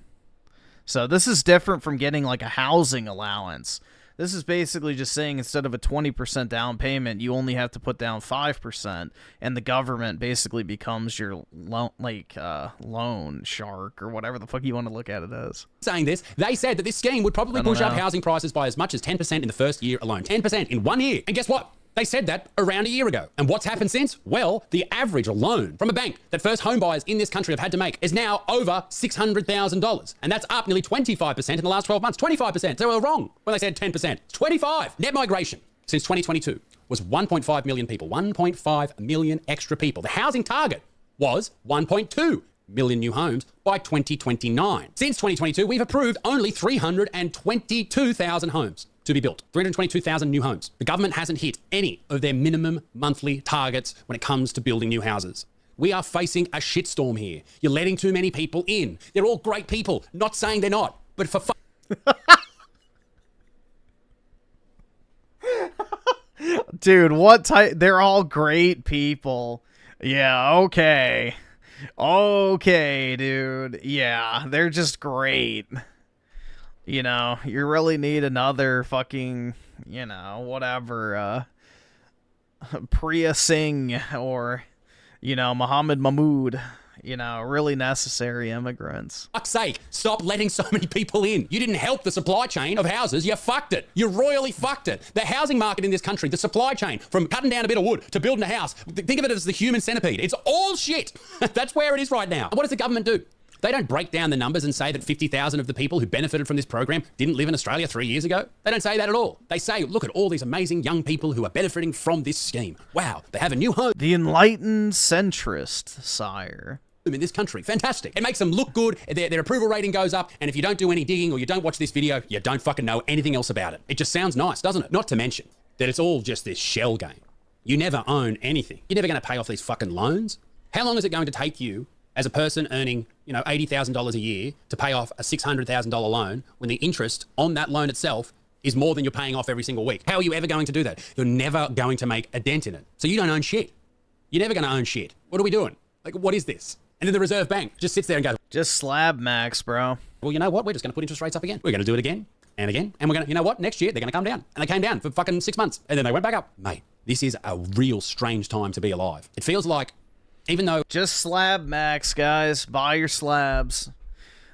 So this is different from getting like a housing allowance. This is basically just saying instead of a 20% down payment, you only have to put down 5%, and the government basically becomes your loan shark or whatever the fuck you want to look at it as. Saying this, they said that this scheme would probably push up housing prices by as much as 10% in the first year alone. 10% in 1 year. And guess what? They said that around a year ago. And what's happened since? Well, the average loan from a bank that first home buyers in this country have had to make is now over $600,000. And that's up nearly 25% in the last 12 months. 25%. They were wrong when they said 10%. It's 25. Net migration since 2022 was 1.5 million people. 1.5 million extra people. The housing target was 1.2 million new homes by 2029. Since 2022, we've approved only 322,000 homes to be built. 322,000 new homes. The government hasn't hit any of their minimum monthly targets when it comes to building new houses. We are facing a shitstorm here. You're letting too many people in. They're all great people. Not saying they're not, but for Dude, what type? They're all great people. Yeah, okay. Okay, dude. Yeah, they're just great. You know, you really need another fucking, you know, whatever, Priya Singh or, you know, Muhammad Mahmood. You know, really necessary immigrants. Fuck's sake, stop letting so many people in. You didn't help the supply chain of houses, you fucked it. You royally fucked it. The housing market in this country, the supply chain, from cutting down a bit of wood to building a house, think of it as the human centipede. It's all shit. That's where it is right now. What does the government do? They don't break down the numbers and say that 50,000 of the people who benefited from this program didn't live in Australia 3 years ago. They don't say that at all. They say, look at all these amazing young people who are benefiting from this scheme. Wow, they have a new home. The enlightened centrist, sire. In this country. Fantastic. It makes them look good, their approval rating goes up, and if you don't do any digging or you don't watch this video, you don't fucking know anything else about it. It just sounds nice, doesn't it? Not to mention that it's all just this shell game. You never own anything. You're never going to pay off these fucking loans. How long is it going to take you as a person earning, you know, $80,000 a year to pay off a $600,000 loan when the interest on that loan itself is more than you're paying off every single week? How are you ever going to do that? You're never going to make a dent in it. So you don't own shit. You're never going to own shit. What are we doing? Like, what is this? And then the Reserve Bank just sits there and goes, just slab max, bro. Well, you know what? We're just going to put interest rates up again. We're going to do it again and again. And we're going to, you know what? Next year, they're going to come down. And they came down for fucking 6 months. And then they went back up. Mate, this is a real strange time to be alive. It feels like, even though... Just slab max, guys. Buy your slabs.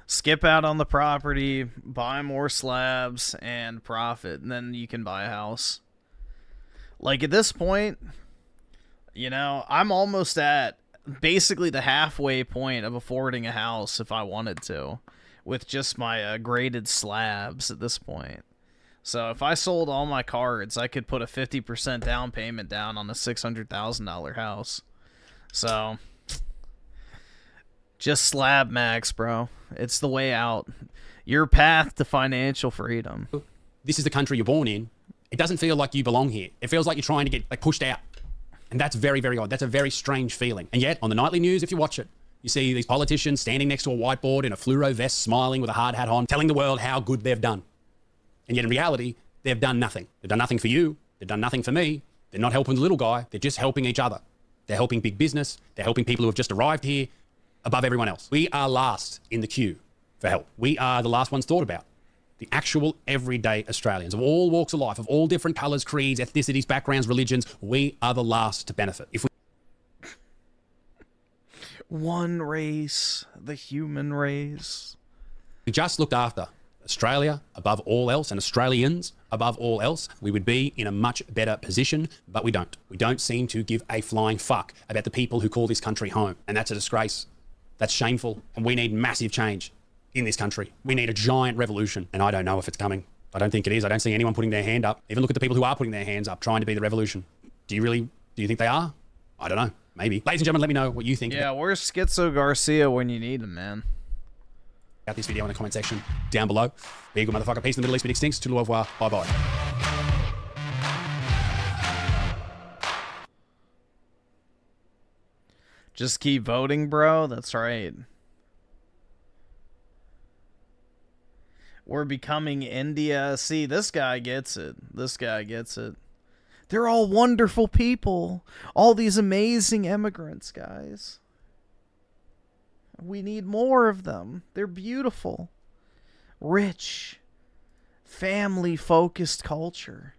Skip out on the property. Buy more slabs and profit. And then you can buy a house. Like, at this point, you know, I'm almost at basically the halfway point of affording a house if I wanted to, with just my graded slabs at this point. So if I sold all my cards, I could put a 50% down payment down on a $600,000 house. So just slab max, bro. It's the way out. Your path to financial freedom. This is the country you're born in. It doesn't feel like you belong here. It feels like you're trying to get like pushed out. And that's very, very odd. That's a very strange feeling. And yet, on the nightly news, if you watch it, you see these politicians standing next to a whiteboard in a fluoro vest, smiling with a hard hat on, telling the world how good they've done. And yet, in reality, they've done nothing. They've done nothing for you. They've done nothing for me. They're not helping the little guy. They're just helping each other. They're helping big business. They're helping people who have just arrived here above everyone else. We are last in the queue for help. We are the last ones thought about. The actual everyday Australians of all walks of life, of all different colours, creeds, ethnicities, backgrounds, religions, we are the last to benefit. If we one race, the human race. We just looked after Australia above all else and Australians above all else, we would be in a much better position, but we don't. We don't seem to give a flying fuck about the people who call this country home. And that's a disgrace. That's shameful. And we need massive change in this country. We need a giant revolution. And I don't know if it's coming. I don't think it is. I don't see anyone putting their hand up. Even look at the people who are putting their hands up, trying to be the revolution. Do you think they are? I don't know. Maybe. Ladies and gentlemen, let me know what you think. Yeah, where's Schizo Garcia when you need him, man? About this video in the comment section down below. Be a good motherfucker. Peace in the Middle East. Big stinks. Tout le revoir. Bye-bye. Just keep voting, bro. That's right. We're becoming India. See, this guy gets it. This guy gets it. They're all wonderful people. All these amazing immigrants, guys. We need more of them. They're beautiful. Rich. Family-focused culture.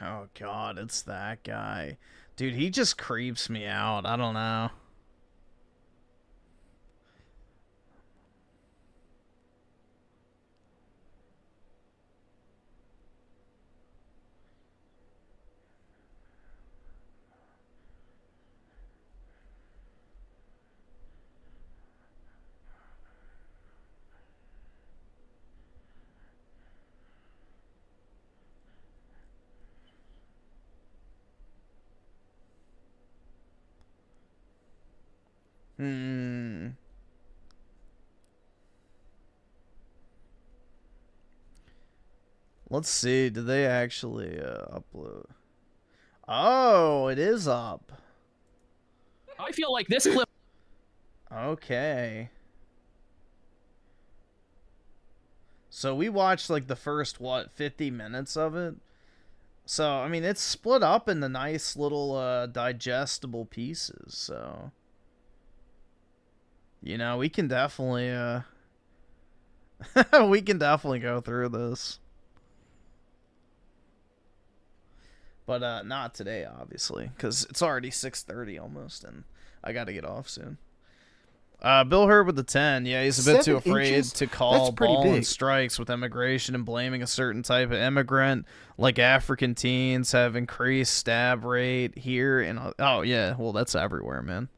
Oh, God, it's that guy. Dude, he just creeps me out. I don't know. Let's see. Did they actually upload? Oh, it is up. I feel like this clip. Okay. So we watched like the first, what, 50 minutes of it? So, I mean, it's split up into nice little digestible pieces, so... You know, we can definitely, we can definitely go through this. But, not today, obviously, because it's already 6:30 almost, and I gotta get off soon. Bill Hurd with the 10. Yeah, he's a bit too afraid to call ball and strikes with immigration and blaming a certain type of immigrant, like African teens have increased stab rate here. And oh, yeah, well, that's everywhere, man.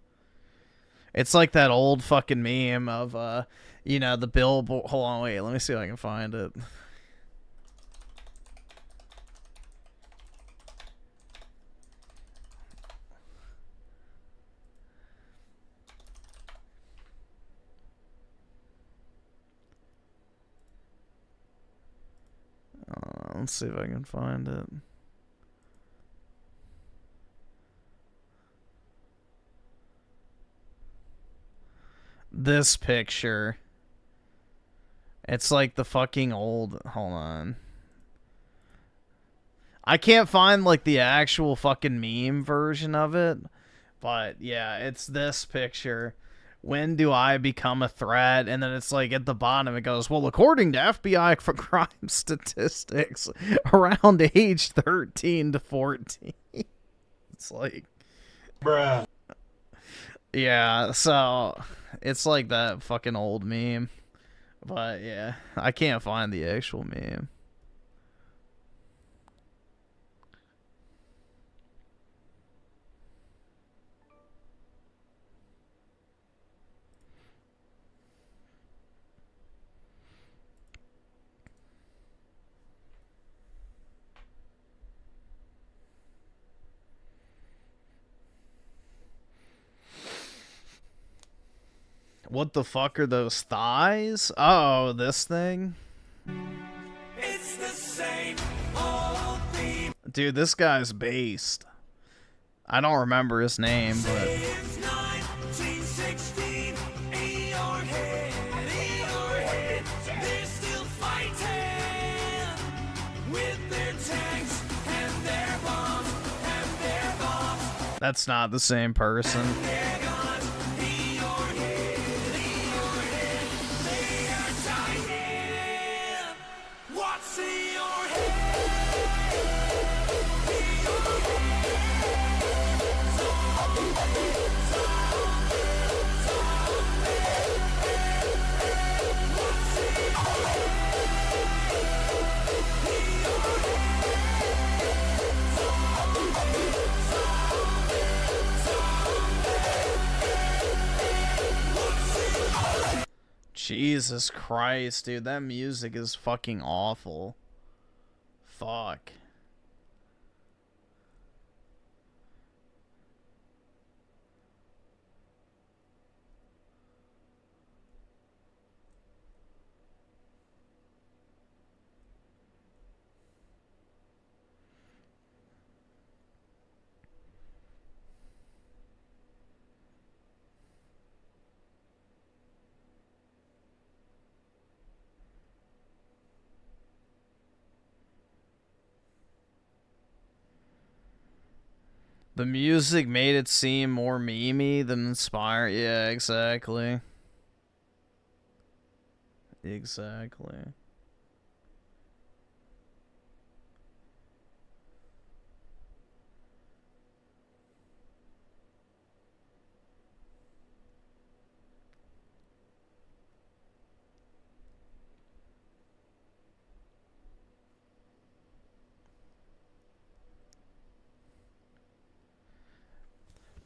It's like that old fucking meme of, you know, the billboard. Hold on, wait, let me see if I can find it. Let's see if I can find it. this picture. It's like the fucking old... Hold on. I can't find, like, the actual fucking meme version of it. But, yeah, it's this picture. When do I become a threat? And then it's, like, at the bottom it goes, well, according to FBI for crime statistics, around age 13 to 14. It's like... Bruh. Yeah, so... It's like that fucking old meme. But, yeah, I can't find the actual meme. What the fuck are those thighs? Oh, this thing? It's the same old theme. Dude, this guy's based. I don't remember his name, but... Since 1916, in your head, they're still fighting with their tanks and their bombs and their bombs. That's not the same person. What's in your Jesus Christ, dude, that music is fucking awful. Fuck. The music made it seem more memey than inspire. Yeah, exactly. Exactly.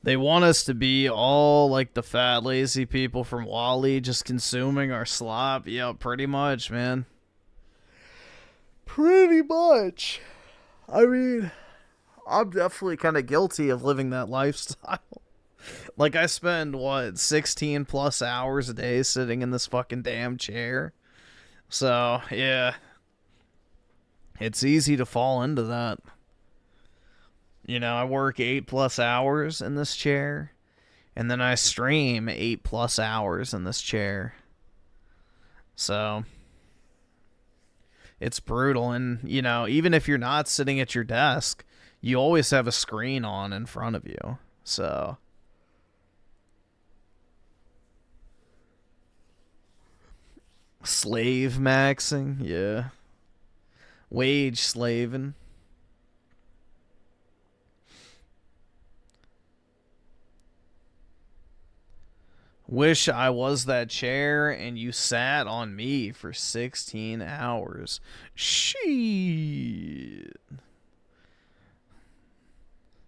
They want us to be all like the fat, lazy people from Wall-E, just consuming our slop. Yeah, pretty much, man. Pretty much. I mean, I'm definitely kind of guilty of living that lifestyle. Like, I spend, what, 16 plus hours a day sitting in this fucking damn chair. So, yeah. It's easy to fall into that. You know, I work 8+ hours in this chair, and then I stream 8+ hours in this chair. So, it's brutal. And, you know, even if you're not sitting at your desk, you always have a screen on in front of you. So, slave maxing, yeah. Wage slaving. Wish I was that chair and you sat on me for 16 hours. Shit.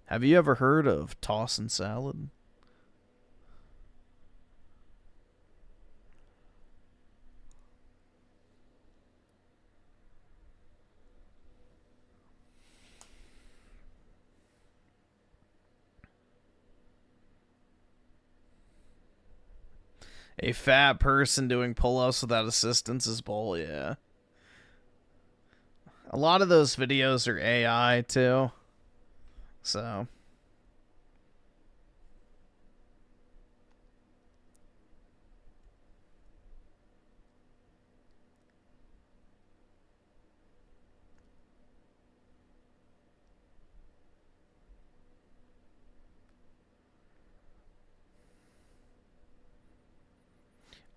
Have you ever heard of tossin' salad? A fat person doing pull-ups without assistance is bull, yeah. A lot of those videos are AI, too. So.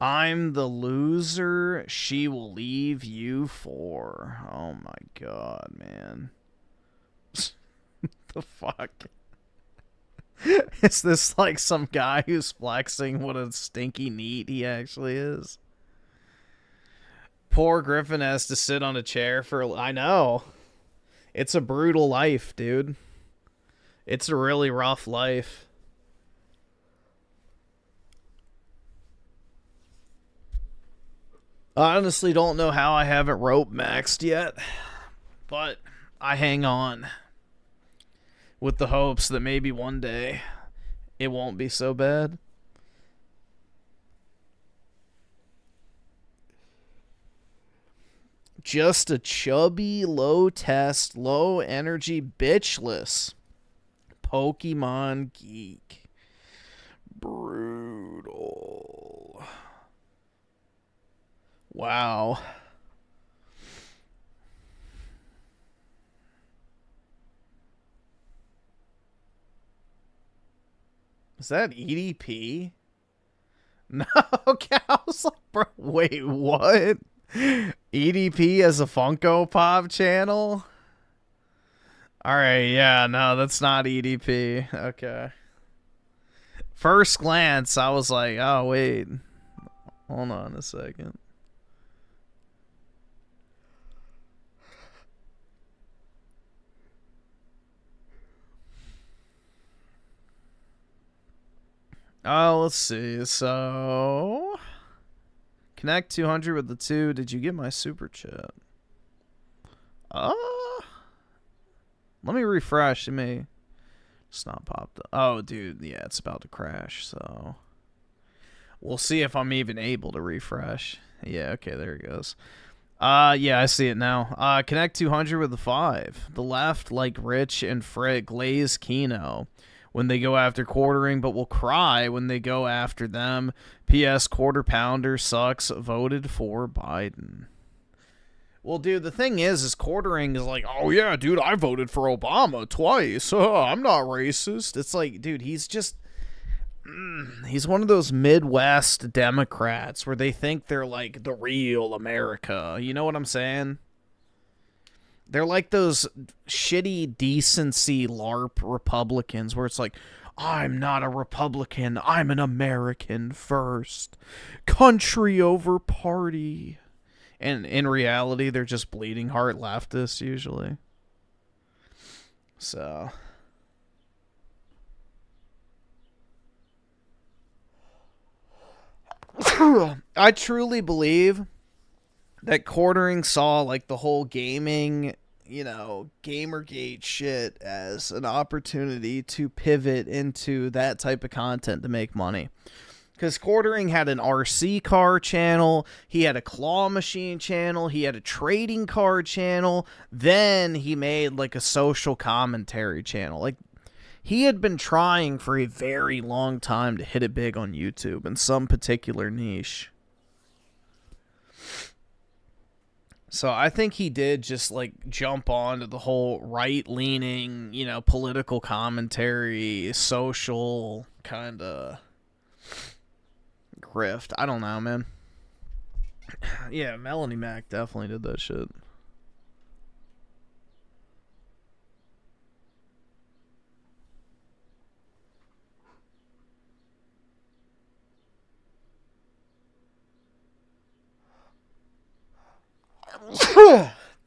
I'm the loser she will leave you for. Oh my god, man. The fuck? Is this like some guy who's flexing what a stinky neat he actually is? Poor Griffin has to sit on a chair for... I know. It's a brutal life, dude. It's a really rough life. I honestly don't know how I haven't rope maxed yet, but I hang on with the hopes that maybe one day it won't be so bad. Just a chubby, low test, low energy, bitchless Pokemon geek. Brutal. Wow. Is that EDP? No, okay, I was like, bro, wait, what? EDP as a Funko Pop channel? Alright, yeah, no, that's not EDP. Okay. First glance, I was like, oh, wait. Hold on a second. Oh, let's see. So, connect 200 with the 2. Did you get my super chat? Let me refresh. It may just not popped up. Oh, dude. Yeah, it's about to crash. So, we'll see if I'm even able to refresh. Yeah, okay. There it goes. Yeah, I see it now. Connect 200 with the 5. The left, like Rich and Frick, glaze Kino when they go after quartering, but will cry when they go after them. P.S. Quarter Pounder sucks. Voted for Biden. Well, dude, the thing is quartering is like, oh, yeah, dude, I voted for Obama twice. I'm not racist. It's like, dude, he's just... he's one of those Midwest Democrats where they think they're like the real America. You know what I'm saying? They're like those shitty decency LARP Republicans where it's like, I'm not a Republican. I'm an American first. Country over party. And in reality, they're just bleeding heart leftists usually. So... I truly believe that quartering saw like the whole gaming, you know, Gamergate shit as an opportunity to pivot into that type of content to make money. Because quartering had an RC car channel, he had a claw machine channel, he had a trading card channel, then he made like a social commentary channel. Like, he had been trying for a very long time to hit it big on YouTube in some particular niche. So I think he did just like jump onto the whole right-leaning, you know, political commentary, social kind of grift. I don't know, man. Yeah, Melanie Mac definitely did that shit.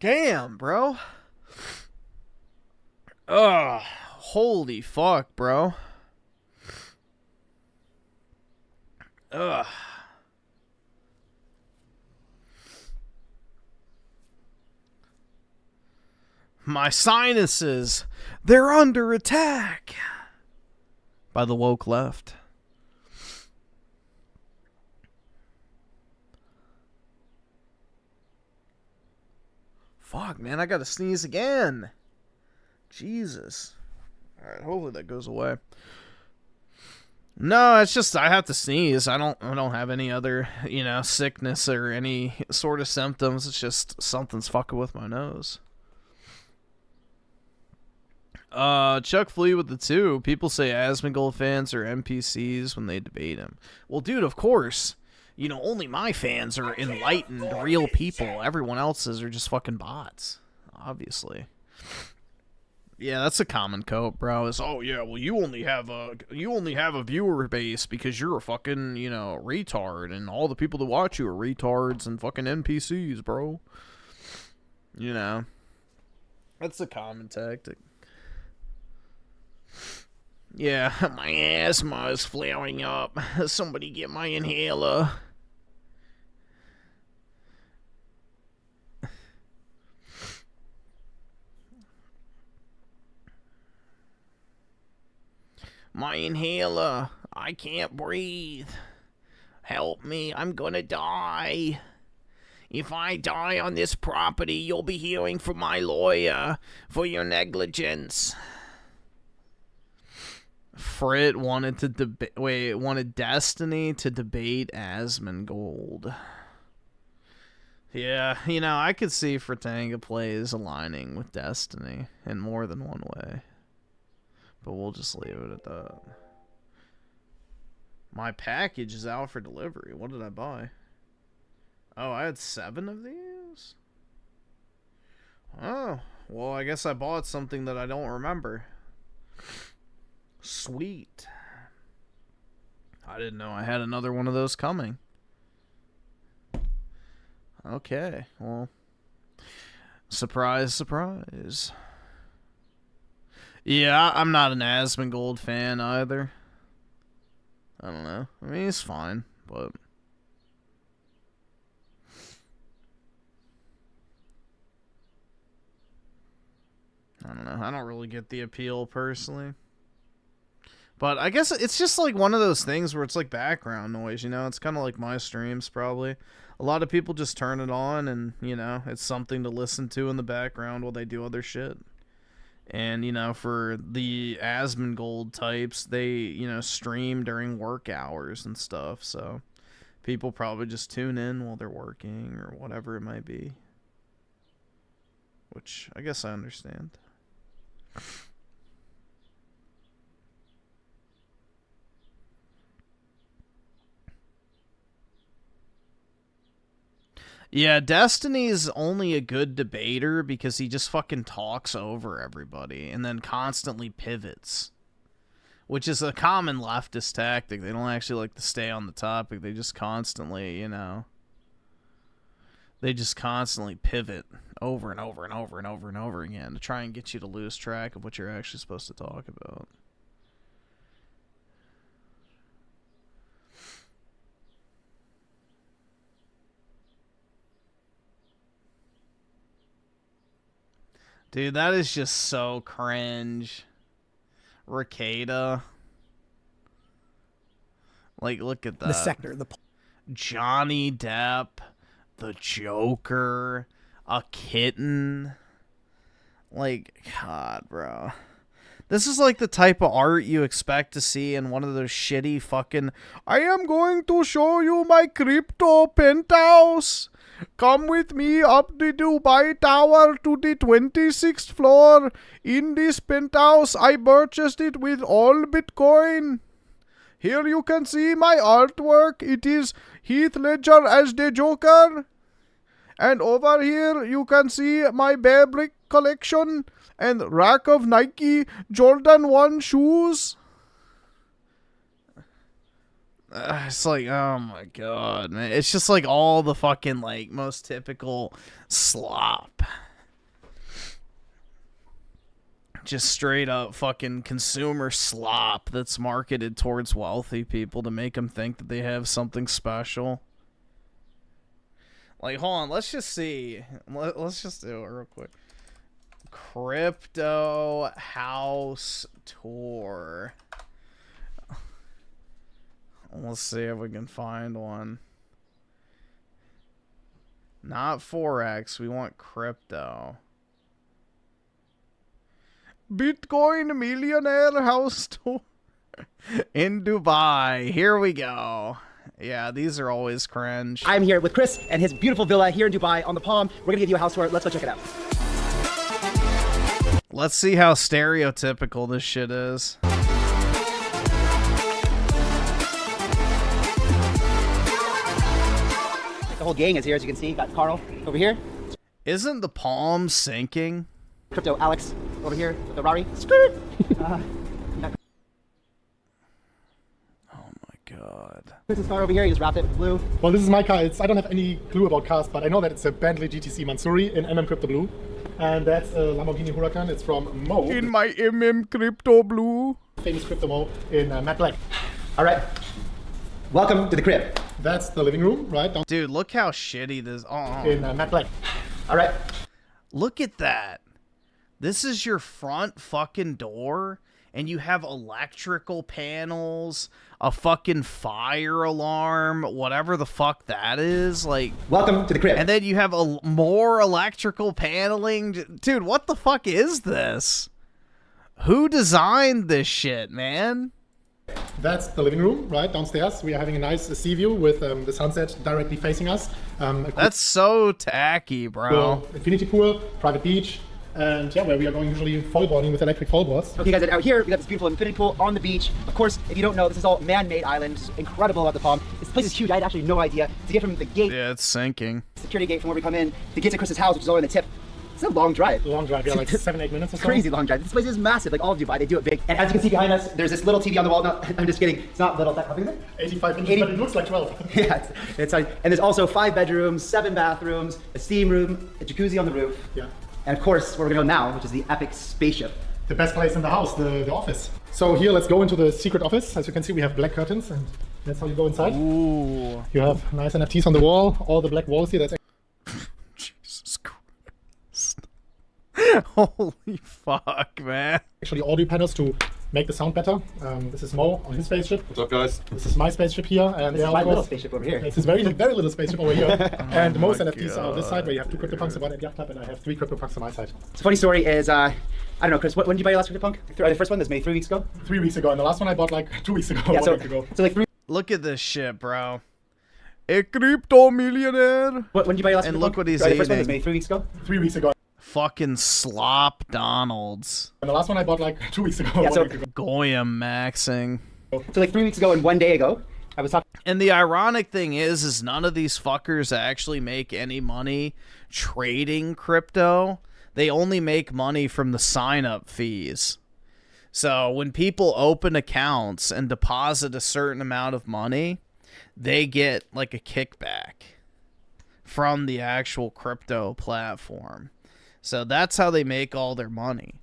Damn, bro. Ugh. Holy fuck, bro. Ugh. My sinuses, they're under attack by the woke left. Fuck, man, I gotta sneeze again. Jesus. Alright, hopefully that goes away. No, it's just I have to sneeze. I don't have any other, you know, sickness or any sort of symptoms. It's just something's fucking with my nose. Chuck Flea with the 2. People say Asmongold fans are NPCs when they debate him. Well, dude, of course. You know, only my fans are enlightened, real people. Everyone else's are just fucking bots, obviously. Yeah, that's a common cope, bro. Is, oh yeah, well you only have a viewer base because you're a fucking, you know, retard, and all the people that watch you are retards and fucking NPCs, bro. You know, that's a common tactic. Yeah, my asthma is flaring up. Somebody get my inhaler. My inhaler. I can't breathe. Help me. I'm gonna die. If I die on this property, you'll be hearing from my lawyer for your negligence. Frit wanted to wanted Destiny to debate Asmongold. Yeah, you know, I could see WARDOGS aligning with Destiny in more than one way. But we'll just leave it at that. My package is out for delivery. What did I buy? Oh, I had 7 of these? Oh, well, I guess I bought something that I don't remember. Sweet. I didn't know I had another one of those coming. Okay, well, surprise, surprise. Yeah, I'm not an Asmongold fan either. I don't know. I mean, he's fine, but... I don't know. I don't really get the appeal, personally. But I guess it's just like one of those things where it's like background noise, you know? It's kind of like my streams, probably. A lot of people just turn it on and, you know, it's something to listen to in the background while they do other shit. And, you know, for the Asmongold types, they, you know, stream during work hours and stuff. So people probably just tune in while they're working or whatever it might be. Which I guess I understand. Yeah, Destiny's only a good debater because he just fucking talks over everybody and then constantly pivots. Which is a common leftist tactic. They don't actually like to stay on the topic. They just constantly, you know... They just constantly pivot over and over and over and over and over again to try and get you to lose track of what you're actually supposed to talk about. Dude, that is just so cringe. Ricada. Like, look at that. The sector. Johnny Depp. The Joker. A kitten. Like, God, bro. This is like the type of art you expect to see in one of those shitty fucking... I am going to show you my crypto penthouse. Come with me up the Dubai Tower to the 26th floor. In this penthouse, I purchased it with all Bitcoin. Here you can see my artwork. It is Heath Ledger as the Joker. And over here, you can see my Bear Brick collection and rack of Nike Jordan 1 shoes. It's like, oh my god, man. It's just like all the fucking, like, most typical slop. Just straight up fucking consumer slop that's marketed towards wealthy people to make them think that they have something special. Like, hold on, let's just see. Let's just do it real quick. Crypto house tour. Let's see if we can find one. Not Forex. We want crypto. Bitcoin millionaire house tour in Dubai. Here we go. Yeah, these are always cringe. I'm here with Chris and his beautiful villa here in Dubai on the Palm. We're going to give you a house tour. Let's go check it out. Let's see how stereotypical this shit is. The whole gang is here, as you can see. Got Carl over here. Isn't the palm sinking? Crypto Alex over here with the Rari. Skirt! God. This is car over here, he just wrapped it with blue. Well, this is my car. I don't have any clue about cars, but I know that it's a Bentley GTC Mansouri in Crypto Blue. And that's a Lamborghini Huracan. It's from Mo. In my Crypto Blue. Famous Crypto Mo in matte black. All right. Welcome to the crib. That's the living room, right? Dude, look how shitty this... In matte black. All right. Look at that. This is your front fucking door, and you have electrical panels, a fucking fire alarm, whatever the fuck that is. Like, welcome to the crib. And then you have more electrical paneling. Dude, what the fuck is this? Who designed this shit, man? That's the living room, right downstairs. We are having a nice sea view with the sunset directly facing us. That's so tacky, bro. Infinity pool, private beach. And yeah, where we are going usually foilboarding with electric foilboards. Okay guys, out here we got this beautiful infinity pool on the beach. Of course, if you don't know, this is all man-made island. It's incredible about the palm. This place is huge. I had actually no idea. To get from the gate, yeah, it's sinking. Security gate from where we come in, to get to Chris's house, which is over in the tip. It's a long drive. Long drive, yeah, like 7-8 minutes or so. Crazy long drive. This place is massive, like all of Dubai. They do it big. And as you can see behind us, there's this little TV on the wall. No, I'm just kidding. It's not little. How big is it? 85 inches, but it looks like 12. Yeah, it's and there's also 5 bedrooms, 7 bathrooms, a steam room, a jacuzzi on the roof. Yeah. And of course, where we're gonna go now, which is the epic spaceship. The best place in the house, the office. So here, let's go into the secret office. As you can see, we have black curtains, and that's how you go inside. Ooh. You have nice NFTs on the wall, all the black walls here. That's Jesus Christ. Holy fuck, man. Actually audio panels to make the sound better. This is Mo on his spaceship. What's up, guys? This is my spaceship here. And this is my little spaceship over here. This is very little spaceship over here. And most my NFTs are on this side, where you have 2 CryptoPunks, 1 at Yacht Club, and I have 3 CryptoPunks on my side. So funny story is, I don't know, Chris, when did you buy your last CryptoPunk? The first one was maybe 3 weeks ago? 3 weeks ago, and the last one I bought like 2 weeks ago, Yeah, 1 week ago. So like 3... Look at this shit, bro. A crypto millionaire. When did you buy your last And CryptoPunk? look what he's The eating. first one was maybe 3 weeks ago? 3 weeks ago. Fucking slop Donalds. And the last one I bought like 2 weeks ago, Yeah, 1 so- week ago. Goya maxing. So like 3 weeks ago and 1 day ago, I was talking... And the ironic thing is none of these fuckers actually make any money trading crypto. They only make money from the sign-up fees. So when people open accounts and deposit a certain amount of money, they get like a kickback from the actual crypto platform. So that's how they make all their money.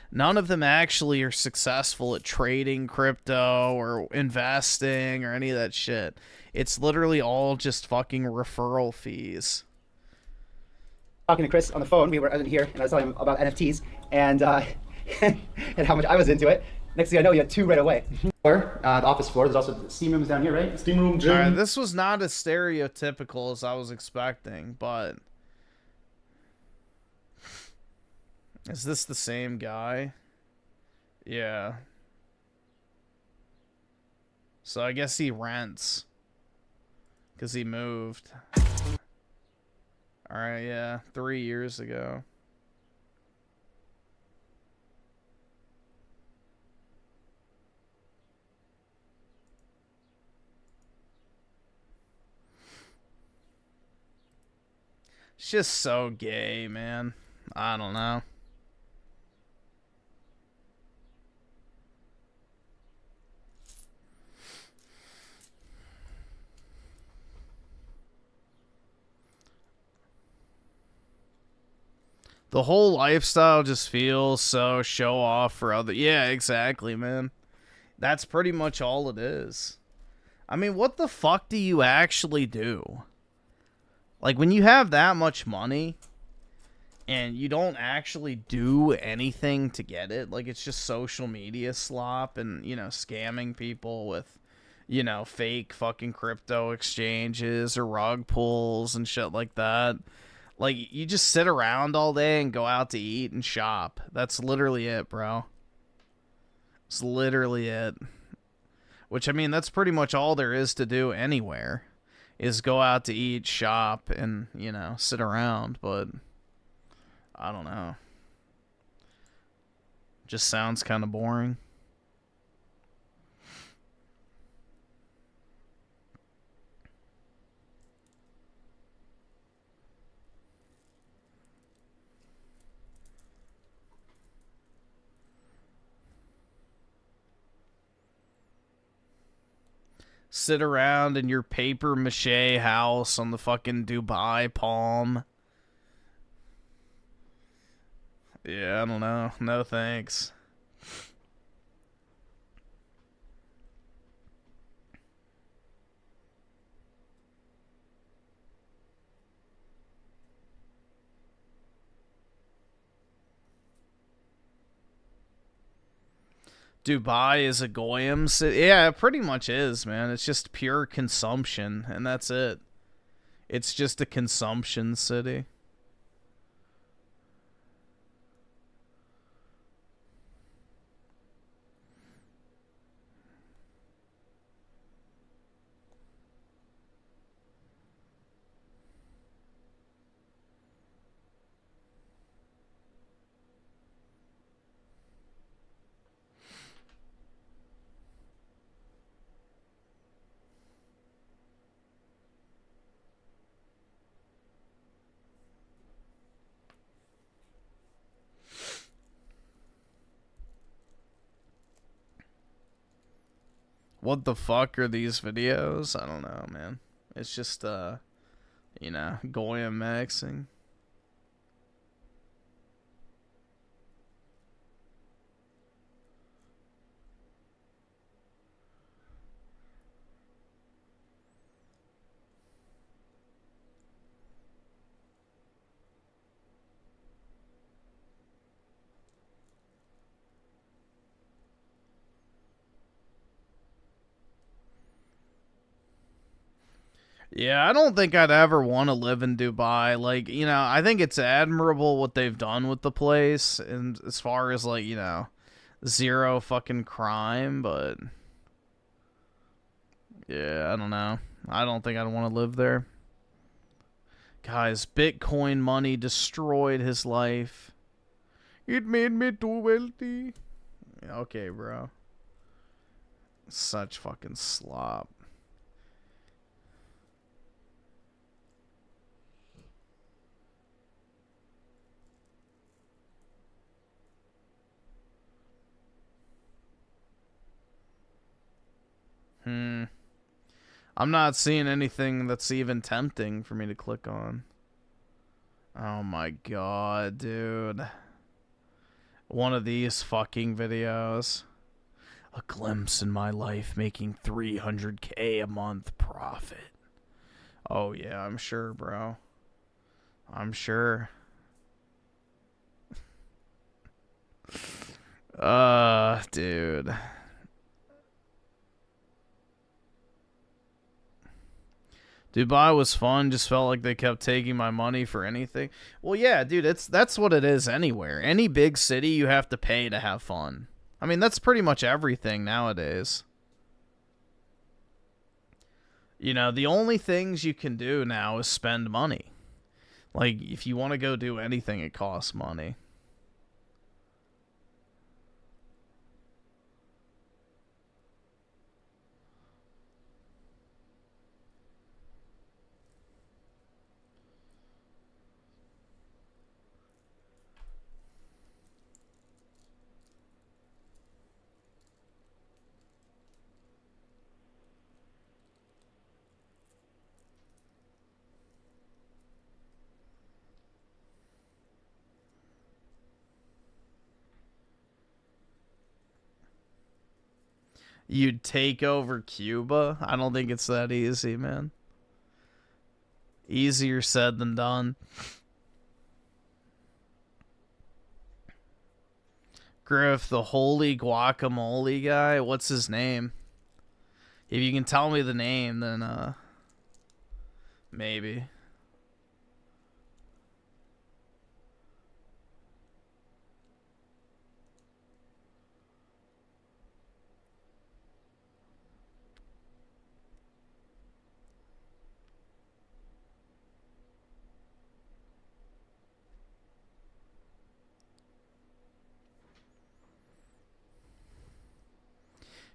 None of them actually are successful at trading crypto or investing or any of that shit. It's literally all just fucking referral fees. Talking to Chris on the phone, we were here, and I was telling him about NFTs, and and how much I was into it. Next thing I know, you had 2 right away. The office floor, there's also the steam rooms down here, right? Steam room, gym. Alright, this was not as stereotypical as I was expecting, but... Is this the same guy? Yeah. So I guess he rents. Because he moved. Alright, yeah. 3 years ago. It's just so gay, man. I don't know. The whole lifestyle just feels so show off for other... Yeah, exactly, man. That's pretty much all it is. I mean, what the fuck do you actually do? Like, when you have that much money and you don't actually do anything to get it, like, it's just social media slop and, you know, scamming people with, you know, fake fucking crypto exchanges or rug pulls and shit like that. Like, you just sit around all day and go out to eat and shop. That's literally it, bro. It's literally it. Which, I mean, that's pretty much all there is to do anywhere. Is go out to eat, shop, and, you know, sit around. But, I don't know. Just sounds kind of boring. Sit around in your paper mache house on the fucking Dubai Palm. Yeah, I don't know. No thanks. Dubai is a goyim city. Yeah, it pretty much is, man. It's just pure consumption, and that's it. It's just a consumption city. What the fuck are these videos? I don't know, man. It's just, you know, goyim maxing. Yeah, I don't think I'd ever want to live in Dubai. Like, you know, I think it's admirable what they've done with the place, and as far as, like, you know, zero fucking crime, but yeah, I don't know. I don't think I'd want to live there. Guys, Bitcoin money destroyed his life. It made me too wealthy. Okay, bro. Such fucking slop. I'm not seeing anything that's even tempting for me to click on. Oh my god, dude. One of these fucking videos. A glimpse in my life making 300K a month profit. Oh yeah, I'm sure, bro. I'm sure. Dude. Dubai was fun, just felt like they kept taking my money for anything. Well, yeah, dude, that's what it is anywhere. Any big city, you have to pay to have fun. I mean, that's pretty much everything nowadays. You know, the only things you can do now is spend money. Like, if you want to go do anything, it costs money. You'd take over Cuba? I don't think it's that easy, man. Easier said than done. Griff, the holy guacamole guy? What's his name? If you can tell me the name, then, maybe.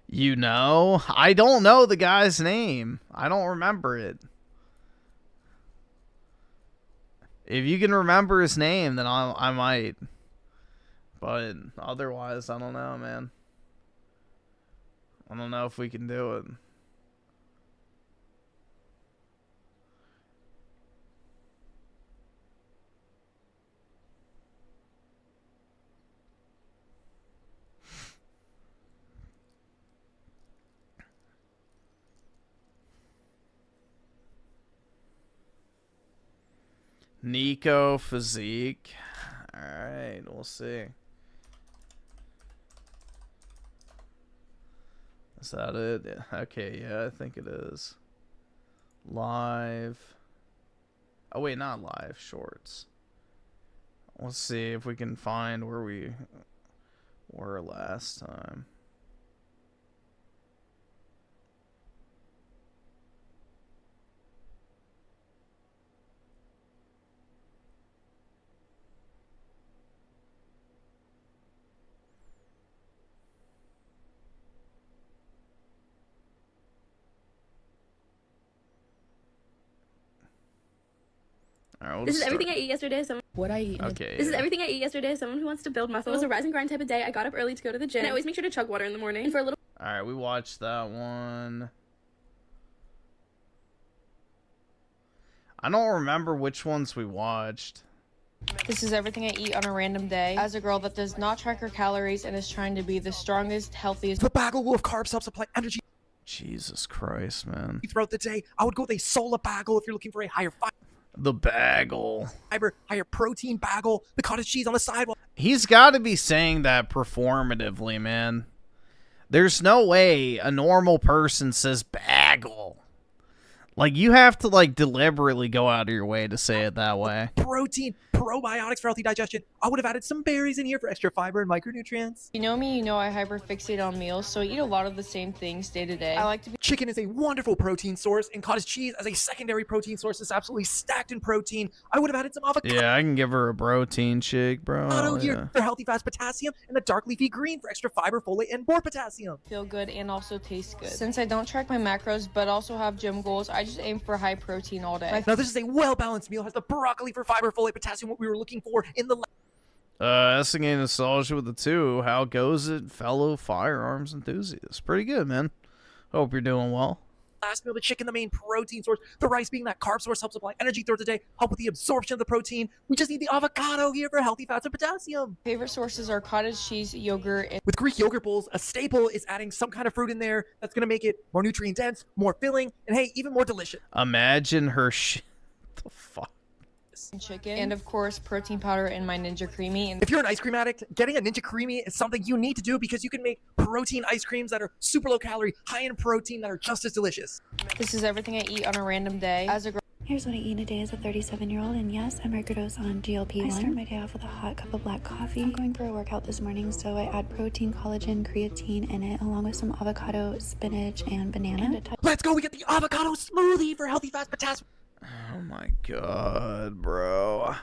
You know? I don't know the guy's name. I don't remember it. If you can remember his name, then I might. But otherwise, I don't know, man. I don't know if we can do it. Nico physique. Alright, we'll see. Is that it? Yeah. Okay, yeah, I think it is. Live. Oh, wait, not live. Shorts. Let's see if we can find where we were last time. Right, This is everything I ate yesterday. What I eat. Okay. This is everything I ate yesterday. Someone who wants to build muscle. It was a rise and grind type of day. I got up early to go to the gym. And I always make sure to chug water in the morning. And for a little. All right, we watched that one. I don't remember which ones we watched. This is everything I eat on a random day. As a girl that does not track her calories and is trying to be the strongest, healthiest. The bagel of carbs helps supply energy. Jesus Christ, man. Throughout the day, I would go with a solar bagel if you're looking for a higher The bagel. fiber, higher protein bagel, the cottage cheese on the side. He's got to be saying that performatively, man. There's no way a normal person says bagel. Like, you have to, like, deliberately go out of your way to say it that way. Protein, probiotics for healthy digestion. I would have added some berries in here for extra fiber and micronutrients. You know me, you know I hyperfixate on meals, so I eat a lot of the same things day to day. I like to be. Chicken is a wonderful protein source, and cottage cheese as a secondary protein source is absolutely stacked in protein. I would have added some avocado Yeah, I can give her a protein shake, bro. here for healthy fast potassium, and the dark leafy green for extra fiber, folate, and more potassium. Feel good and also taste good. Since I don't track my macros, but also have gym goals, I just aim for high protein all day. Now this is a well-balanced meal. Has the broccoli for fiber, folate, potassium, what we were looking for in the Essing nostalgia with the two. How goes it, fellow firearms enthusiasts? Pretty good, man. Hope you're doing well. last meal. The chicken, the main protein source. The rice being that carb source helps supply energy throughout the day, help with the absorption of the protein. We just need the avocado here for healthy fats and potassium. Favorite sources are cottage cheese, yogurt, and with Greek yogurt bowls, a staple is adding some kind of fruit in there that's going to make it more nutrient dense, more filling, and hey, even more delicious. Imagine her the fuck? Chicken, and of course protein powder in my Ninja Creamy. And if you're an ice cream addict, getting a Ninja Creamy is something you need to do because you can make protein ice creams that are super low calorie, high in protein, that are just as delicious. This is everything I eat on a random day. As a girl. Here's what I eat in a day as a 37-year-old, and yes, I microdose on GLP-1. I start my day off with a hot cup of black coffee. I'm going for a workout this morning, so I add protein, collagen, creatine in it, along with some avocado, spinach, and banana. Let's go! We get the avocado smoothie for healthy fats, potassium. Oh my god, bro.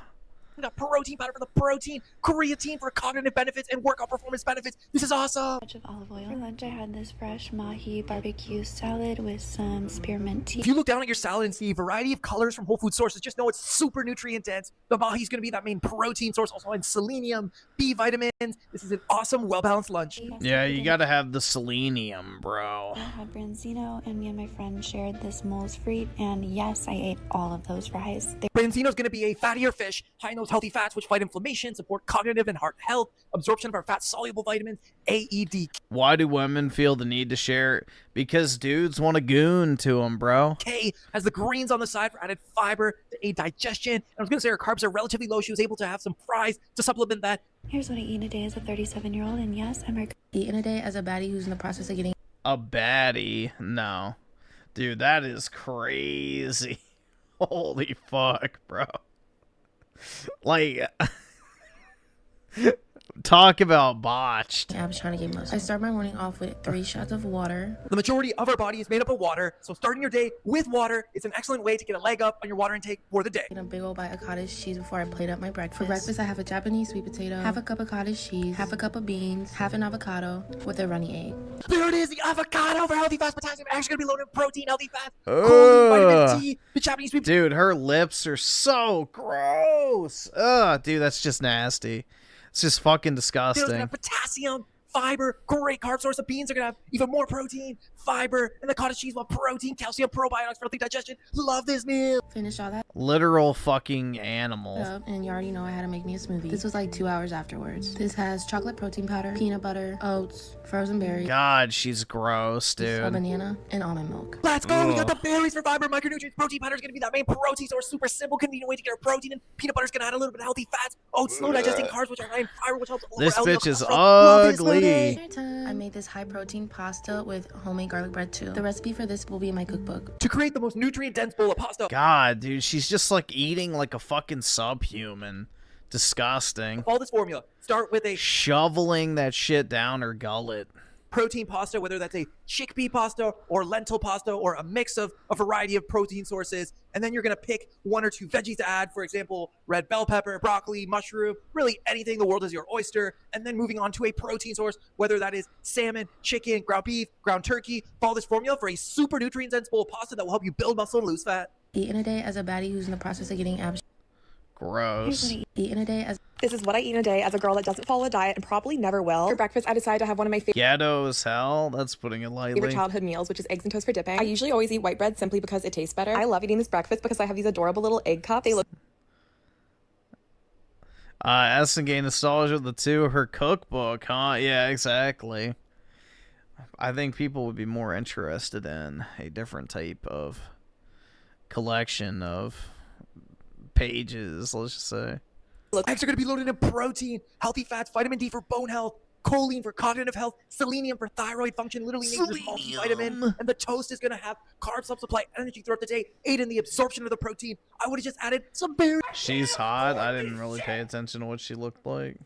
We got protein powder for the protein, creatine for cognitive benefits, and workout performance benefits. This is awesome. Touch of olive oil. For lunch, I had this fresh mahi barbecue salad with some spearmint tea. If you look down at your salad and see a variety of colors from whole food sources, just know it's super nutrient dense. The mahi is going to be that main protein source, also in selenium, B vitamins. This is an awesome, well-balanced lunch. Yeah, you got to have the selenium, bro. I had branzino, and me and my friend shared this mole's frite, and yes, I ate all of those fries. Branzino is going to be a fattier fish, high in those healthy fats which fight inflammation, support cognitive and heart health, absorption of our fat-soluble vitamins, AED. Why do women feel the need to share? Because dudes want to goon to them, bro. K has the greens on the side for added fiber to aid digestion. And I was going to say her carbs are relatively low. She was able to have some fries to supplement that. Here's what I eat in a day as a 37-year-old, and yes, I'm eat in a day as a baddie who's in the process of getting a baddie. No, dude, that is crazy. Holy fuck, bro. Like, talk about botched. I'm trying to get muscle. I start my morning off with 3 shots of water. The majority of our body is made up of water, so starting your day with water is an excellent way to get a leg up on your water intake for the day. A big old bite of cottage cheese before I plate up my breakfast. For breakfast, I have a Japanese sweet potato, half a cup of cottage cheese, half a cup of beans, half an avocado with a runny egg. There it is, the avocado for healthy fats, potassium, actually gonna be loaded with protein, healthy fats, choline, vitamin D, the Japanese sweet potato. Dude, her lips are so gross. Ugh, dude, that's just nasty. It's just fucking disgusting. Potassium, fiber, great carb source. The beans are gonna have even more protein, fiber, and the cottage cheese will have protein, calcium, probiotics for healthy digestion. Love this meal. Finish all that Literal fucking animal. up, and you already know I had to make me a smoothie. This was like 2 hours afterwards. This has chocolate protein powder, peanut butter, oats, frozen berries, God, she's gross, a dude. banana, and almond milk. Let's go. We got the Ugh. berries for fiber, micronutrients. Protein powder is gonna be that main protein source. Super simple, convenient way to get our protein. And peanut butter is gonna add a little bit of healthy fats. Oats, slow digesting carbs, which are high in fiber, which helps. This lower LDL bitch is cholesterol. Love this ugly. smoothie. I made this high protein pasta with homemade garlic bread too. The recipe for this will be in my cookbook. To create the most nutrient dense bowl of pasta. God, dude, she's just like eating like a fucking subhuman. Disgusting. Follow this formula. Start with a Shoveling that shit down her gullet. protein pasta, whether that's a chickpea pasta or lentil pasta or a mix of a variety of protein sources. And then you're going to pick 1 or 2 veggies to add, for example, red bell pepper, broccoli, mushroom, really anything the world is your oyster. And then moving on to a protein source, whether that is salmon, chicken, ground beef, ground turkey. Follow this formula for a super nutrient-dense bowl of pasta that will help you build muscle and lose fat. Eat in a day as a baddie who's in the process of getting abs. Gross. Eat in a day as. This is what I eat in a day as a girl that doesn't follow a diet and probably never will. For breakfast, I decided to have one of my Ghetto as hell. That's putting it lightly. favorite childhood meals, which is eggs and toast for dipping. I usually always eat white bread simply because it tastes better. I love eating this breakfast because I have these adorable little egg cups. They look Essen gained nostalgia with the 2, her cookbook, huh? Yeah, exactly. I think people would be more interested in a different type of collection of pages, let's just say. Eggs are going to be loaded in protein, healthy fats, vitamin D for bone health, choline for cognitive health, selenium for thyroid function, literally nature's multivitamin, and the toast is going to have carbs help supply energy throughout the day, aid in the absorption of the protein. I would have just added some berries. She's hot. I didn't really pay attention to what she looked like.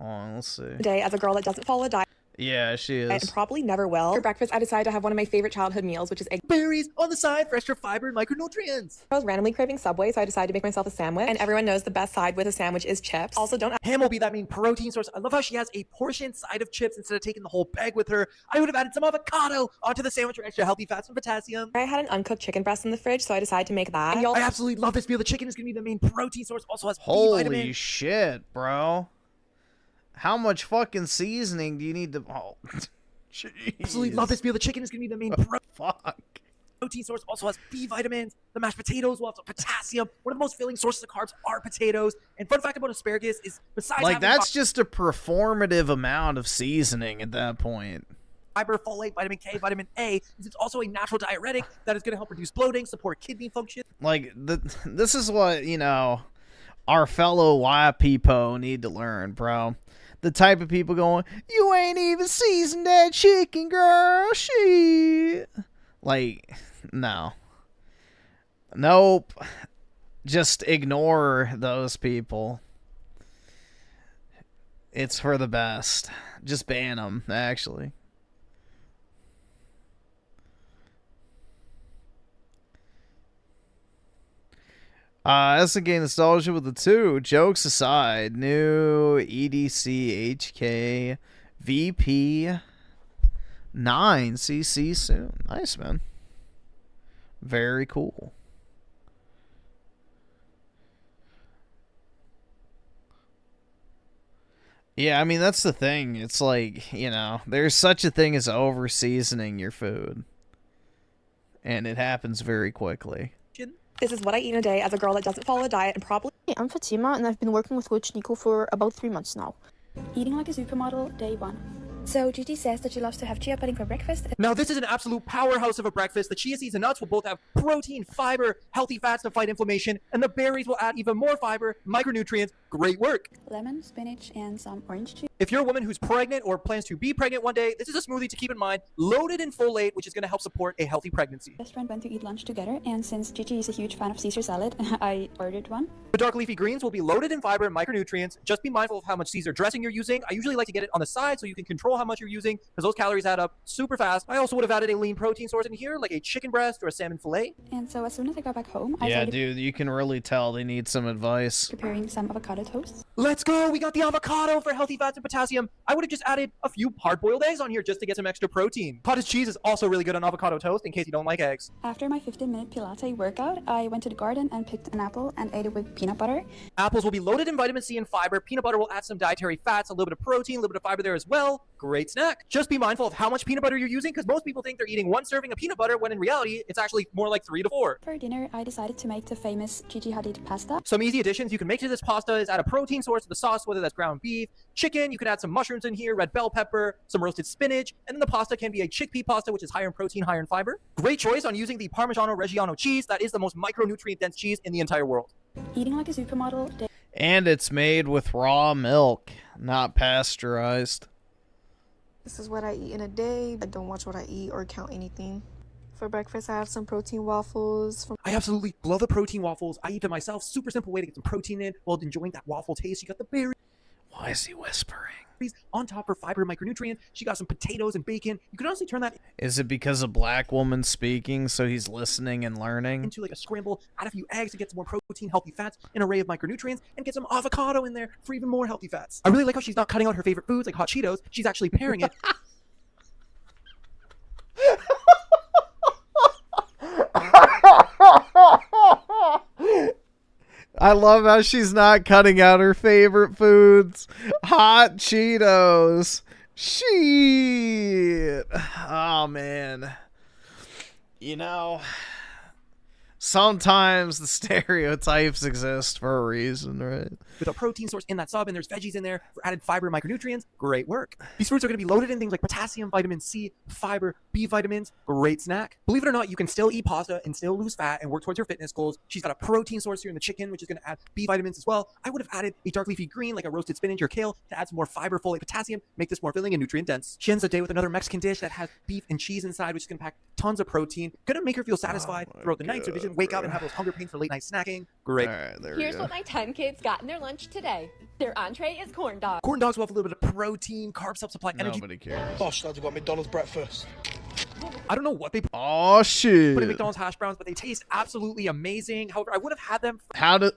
Oh, let's see. day as a girl that doesn't follow a diet. Yeah, she is. And probably never will. For breakfast, I decided to have one of my favorite childhood meals, which is egg berries on the side for extra fiber and micronutrients. I was randomly craving Subway, so I decided to make myself a sandwich. And everyone knows the best side with a sandwich is chips. Also, don't Ham will be that main protein source. I love how she has a portion side of chips instead of taking the whole bag with her. I would have added some avocado onto the sandwich for extra healthy fats and potassium. I had an uncooked chicken breast in the fridge, so I decided to make that. And I absolutely love this meal. The chicken is going to be the main protein source. Also has B Holy vitamin. shit, bro. How much fucking seasoning do you need to... Oh, Absolutely love this meal. The chicken is going to be the main protein source. Also has B vitamins. The mashed potatoes will have some potassium. One of the most filling sources of carbs are potatoes. And fun fact about asparagus is besides like, having that's just a performative amount of seasoning at that point. fiber, folate, vitamin K, vitamin A, it's also a natural diuretic that is going to help reduce bloating, support kidney function. Like, this is what, you know, our fellow YPPO need to learn, bro. The type of people going, you ain't even seasoned that chicken, girl, shit. Like, no. Nope. Just ignore those people. It's for the best. Just ban them, actually. That's again nostalgia with the 2. Jokes aside, new EDC HK VP 9 CC soon. Nice, man. Very cool. Yeah, I mean, that's the thing. It's like, you know, there's such a thing as over seasoning your food. And it happens very quickly. This is what I eat in a day as a girl that doesn't follow a diet and probably... Hey, I'm Fatima and I've been working with Coach Nico for about 3 months now. Eating like a supermodel, day 1. So Gigi says that she loves to have chia pudding for breakfast. Now this is an absolute powerhouse of a breakfast. The chia seeds and nuts will both have protein, fiber, healthy fats to fight inflammation, and the berries will add even more fiber, micronutrients. Great work. Lemon, spinach, and some orange juice. If you're a woman who's pregnant or plans to be pregnant one day, this is a smoothie to keep in mind, loaded in folate, which is going to help support a healthy pregnancy. Best friend went to eat lunch together, and since Gigi is a huge fan of Caesar salad, I ordered one. The dark leafy greens will be loaded in fiber and micronutrients. Just be mindful of how much Caesar dressing you're using. I usually like to get it on the side so you can control how much you're using, because those calories add up super fast. I also would have added a lean protein source in here, like a chicken breast or a salmon fillet. And so as soon as I got back home, I Yeah, started dude, you can really tell they need some advice. preparing some avocado toast. Let's go! We got the avocado for healthy fats and potassium. I would have just added a few hard-boiled eggs on here just to get some extra protein. Cottage cheese is also really good on avocado toast in case you don't like eggs. After my 15-minute Pilates workout, I went to the garden and picked an apple and ate it with peanut peanut butter. Apples will be loaded in vitamin C and fiber. Peanut butter will add some dietary fats, a little bit of protein, a little bit of fiber there as well. Great snack. Just be mindful of how much peanut butter you're using, because most people think they're eating 1 serving of peanut butter when in reality it's actually more like 3 to 4. For dinner, I decided to make the famous Gigi Hadid pasta. Some easy additions you can make to this pasta is add a protein source to the sauce, whether that's ground beef, chicken. You can add some mushrooms in here, red bell pepper, some roasted spinach, and then the pasta can be a chickpea pasta, which is higher in protein, higher in fiber. Great choice on using the Parmigiano Reggiano cheese. That is the most micronutrient dense cheese in the entire world. Eating like a supermodel. And it's made with raw milk, not pasteurized. This is what I eat in a day. I don't watch what I eat or count anything. For breakfast, I have some protein waffles. I absolutely love the protein waffles. I eat them myself. Super simple way to get some protein in while enjoying that waffle taste. You got the berries. Why is he whispering? On top for fiber and micronutrient. She got some potatoes and bacon. You can honestly turn that Is it because a black woman speaking, so he's listening and learning? into like a scramble. Add a few eggs to get some more protein, healthy fats, an array of micronutrients, and get some avocado in there for even more healthy fats. I really like how she's not cutting out her favorite foods like hot Cheetos. She's actually pairing it. I love how she's not cutting out her favorite foods. Hot Cheetos. Shit. Oh, man. You know, sometimes the stereotypes exist for a reason, right? With a protein source in that sub, and there's veggies in there for added fiber and micronutrients. Great work. These fruits are going to be loaded in things like potassium, vitamin C, fiber, B vitamins. Great snack. Believe it or not, you can still eat pasta and still lose fat and work towards your fitness goals. She's got a protein source here in the chicken, which is going to add B vitamins as well. I would have added a dark leafy green like a roasted spinach or kale to add some more fiber, folate, potassium, make this more filling and nutrient dense. She ends the day with another Mexican dish that has beef and cheese inside, which is going to pack tons of protein. Going to make her feel satisfied throughout the night, so she doesn't wake up and have those hunger pains for late night snacking. Great. All right, there Here's what my 10 kids got in their lunch today. Their entree is corn dogs. Corn dogs will have a little bit of protein, carbs help supply energy. Nobody cares. Bosh, lads, I've got McDonald's breakfast. I don't know what they Oh, shit. put in McDonald's hash browns, but they taste absolutely amazing. However, I would have had them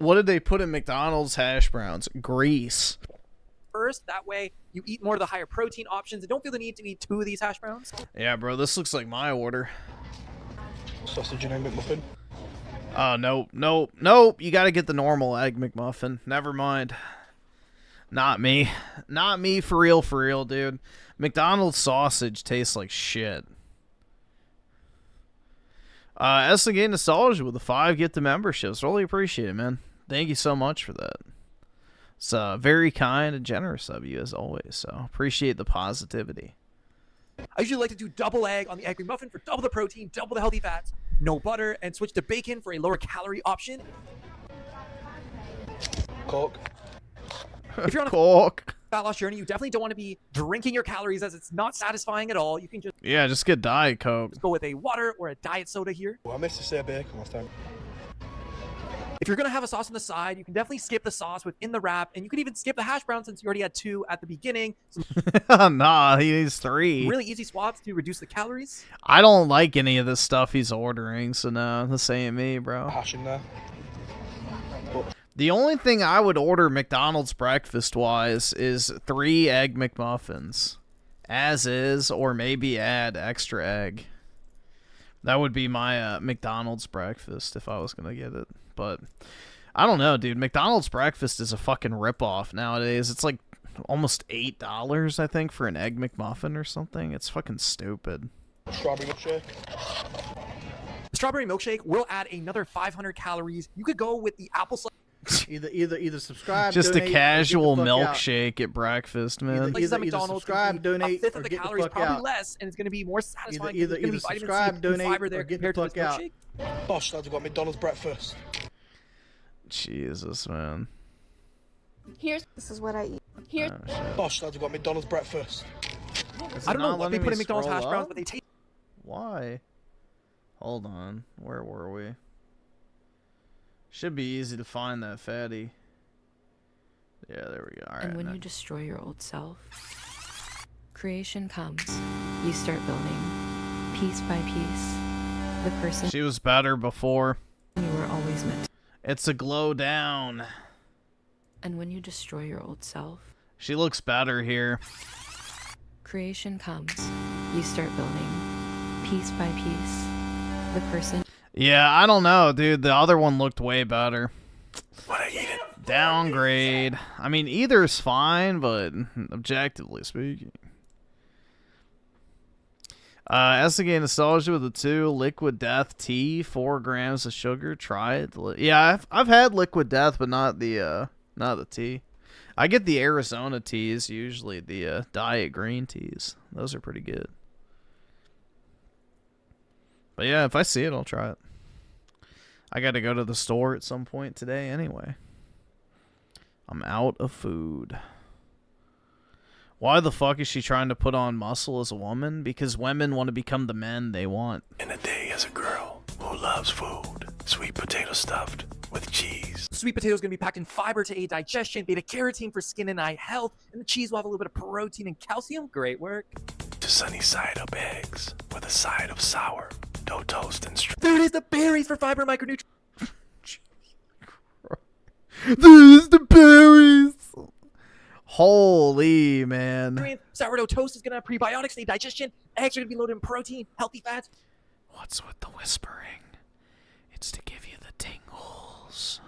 What did they put in McDonald's hash browns? Grease. first. That way, you eat more of the higher protein options and don't feel the need to eat 2 of these hash browns. Yeah, bro, this looks like my order. Sausage and egg McMuffin. Oh, nope. You gotta get the normal egg McMuffin. Never mind. Not me. Not me for real, dude. McDonald's sausage tastes like shit. SNG Nostalgia with the 5 get the memberships. Really appreciate it, man. Thank you so much for that. It's very kind and generous of you, as always. So, appreciate the positivity. I usually like to do double egg on the egg McMuffin for double the protein, double the healthy fats, no butter, and switch to bacon for a lower calorie option. Coke. If you're on a Coke. fat loss journey, you definitely don't want to be drinking your calories, as it's not satisfying at all. You can just Just get Diet Coke. go with a water or a diet soda here. Well, I missed to say bacon last time. If you're going to have a sauce on the side, you can definitely skip the sauce within the wrap, and you could even skip the hash brown since you already had 2 at the beginning. Nah, he needs 3. Really easy swaps to reduce the calories. I don't like any of this stuff he's ordering, so no, this ain't me, bro. Hash in there. The only thing I would order McDonald's breakfast-wise is 3 egg McMuffins. As is, or maybe add extra egg. That would be my McDonald's breakfast if I was going to get it. But, I don't know, dude. McDonald's breakfast is a fucking ripoff nowadays. It's like almost $8, I think, for an egg McMuffin or something. It's fucking stupid. Strawberry milkshake. The strawberry milkshake will add another 500 calories. You could go with the apple slice. Either subscribe. Just donate, a casual or get the fuck milkshake at breakfast, man. Places at McDonald's subscribe, donate, a fifth or of the get the calories, fuck probably out. less, and it's going to be more satisfying. Either There's gonna be vitamin subscribe, C, donate, fiber there or get compared the to this fuck out. milkshake. Bosh, lads, I've got McDonald's breakfast. Jesus, man. This is what I eat. Bosh, lads, I've got McDonald's breakfast. I don't know what they put in McDonald's hash browns, but they taste. Why? Hold on. Where were we? Should be easy to find that fatty. Yeah, there we go. All right. And when you destroy your old self, creation comes. You start building, piece by piece, the person She was better before. you were always meant to. It's a glow down. And when you destroy your old self, She looks better here. creation comes. You start building, piece by piece, the person Yeah, I don't know, dude. The other one looked way better. What I eat it. Downgrade. I mean, either's fine, but objectively speaking. Estigate nostalgia with the 2 liquid death tea, 4 grams of sugar. Try it. Yeah, I've had liquid death, but not the tea. I get the Arizona teas, usually the diet green teas. Those are pretty good. But yeah, if I see it, I'll try it. I got to go to the store at some point today anyway. I'm out of food. Why the fuck is she trying to put on muscle as a woman? Because women want to become the men they want. In a day as a girl who loves food, sweet potato stuffed with cheese. Sweet potato is going to be packed in fiber to aid digestion, beta carotene for skin and eye health, and the cheese will have a little bit of protein and calcium. Great work. To sunny side up eggs with a side of sour dough toast and There it is, the berries for fiber and micronutrients. There's the berries. Holy man. Sourdough toast is going to have prebiotics, aid digestion. Eggs are going to be loaded in protein, healthy fats. What's with the whispering? It's to give you the tingles.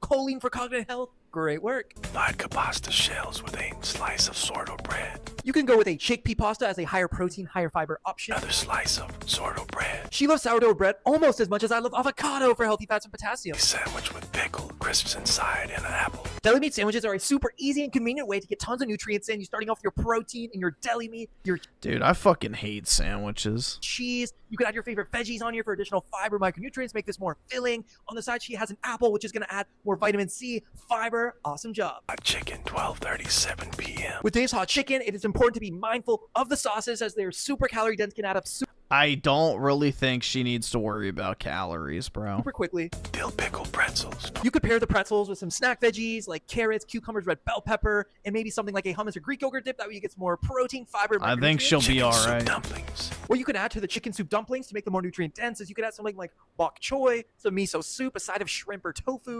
Choline for cognitive health. Great work. Vodka pasta shells with a slice of sourdough bread. You can go with a chickpea pasta as a higher protein, higher fiber option. Another slice of sourdough bread. She loves sourdough bread almost as much as I love avocado for healthy fats and potassium. A sandwich with pickle, crisps inside, and an apple. Deli meat sandwiches are a super easy and convenient way to get tons of nutrients in. You're starting off your protein and your deli meat, your Dude, I fucking hate sandwiches. cheese. You can add your favorite veggies on here for additional fiber, micronutrients, make this more filling. On the side, she has an apple, which is going to add more vitamin C, fiber. Awesome job. Hot chicken, 12:37 p.m. With today's hot chicken, it is important to be mindful of the sauces as they're super calorie dense, can add up super I don't really think she needs to worry about calories, bro. quickly. Dill pickle pretzels. You could pair the pretzels with some snack veggies like carrots, cucumbers, red bell pepper, and maybe something like a hummus or Greek yogurt dip. That way you get some more protein, fiber, I think she'll be all right. Dumplings. What you can add to the chicken soup dumplings to make them more nutrient dense is you could add something like bok choy, some miso soup, a side of shrimp or tofu.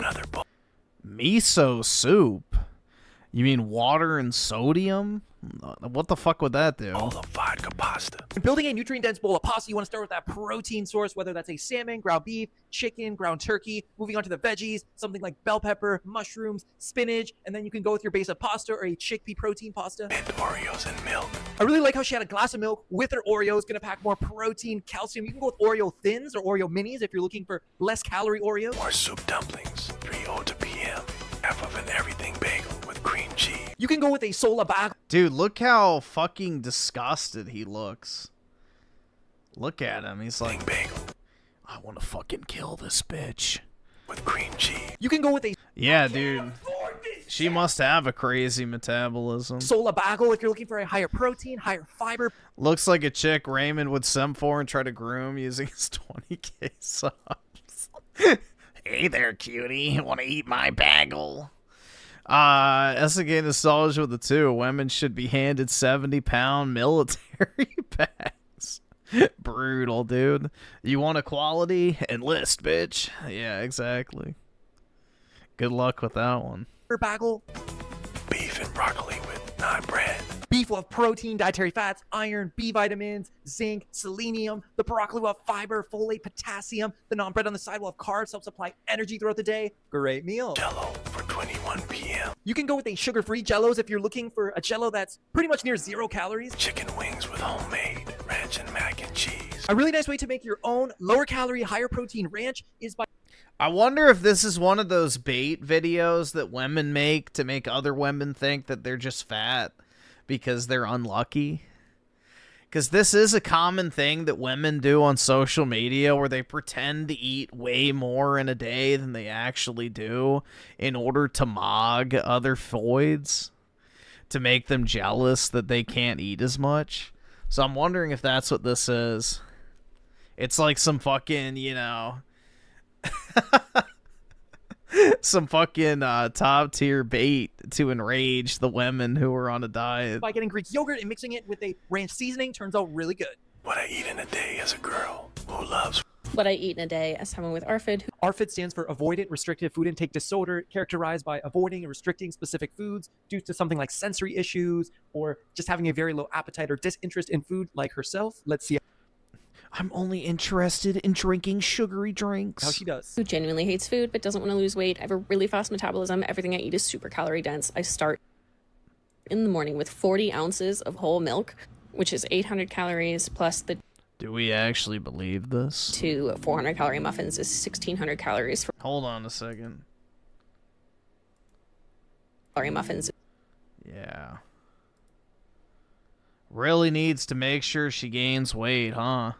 Miso soup? You mean water and sodium? What the fuck would that do? Bowl of vodka pasta. When building a nutrient-dense bowl of pasta, you want to start with that protein source, whether that's a salmon, ground beef, chicken, ground turkey. Moving on to the veggies, something like bell pepper, mushrooms, spinach, and then you can go with your base of pasta or a chickpea protein pasta. And Oreos and milk. I really like how she had a glass of milk with her Oreos, going to pack more protein, calcium. You can go with Oreo Thins or Oreo Minis if you're looking for less calorie Oreos. More soup dumplings, 3:02 p.m. Half of an everything bagel with cream cheese. You can go with a sola bag. Dude, look how fucking disgusted he looks. Look at him. He's like, bagel. I want to fucking kill this bitch. With cream cheese. You can go with a Yeah, dude. She must have a crazy metabolism. sola bagel if you're looking for a higher protein, higher fiber. Looks like a chick Raymond would simp for and try to groom using his 20k subs. Hey there, cutie. Want to eat my bagel? Estigate nostalgia with the 2. Women should be handed 70-pound military bags. Brutal, dude. You want equality? Enlist, bitch. Yeah, exactly. Good luck with that one. Bagel. Beef and broccoli with non-bread. Beef will have protein, dietary fats, iron, B vitamins, zinc, selenium. The broccoli will have fiber, folate, potassium. The non-bread on the side will have carbs, help supply energy throughout the day. Great meal. Jello for 21 p.m. You can go with a sugar-free Jellos if you're looking for a Jello that's pretty much near 0 calories. Chicken wings with homemade ranch and mac and cheese. A really nice way to make your own lower calorie, higher protein ranch is by I wonder if this is one of those bait videos that women make to make other women think that they're just fat because they're unlucky. Because this is a common thing that women do on social media where they pretend to eat way more in a day than they actually do in order to mog other foids, to make them jealous that they can't eat as much. So I'm wondering if that's what this is. It's like some fucking, you know... some fucking top tier bait to enrage the women who are on a diet. by getting Greek yogurt and mixing it with a ranch seasoning. Turns out really good. What I eat in a day as a girl who loves What I eat in a day as someone with ARFID. ARFID stands for Avoidant Restrictive Food Intake Disorder, characterized by avoiding and restricting specific foods due to something like sensory issues or just having a very low appetite or disinterest in food like herself. Let's see. I'm only interested in drinking sugary drinks. How she does. Who genuinely hates food but doesn't want to lose weight. I have a really fast metabolism. Everything I eat is super calorie dense. I start in the morning with 40 ounces of whole milk, which is 800 calories plus the Do we actually believe this? 2 400 calorie muffins is 1600 calories for Hold on a second. calorie muffins. Yeah. Really needs to make sure she gains weight, huh?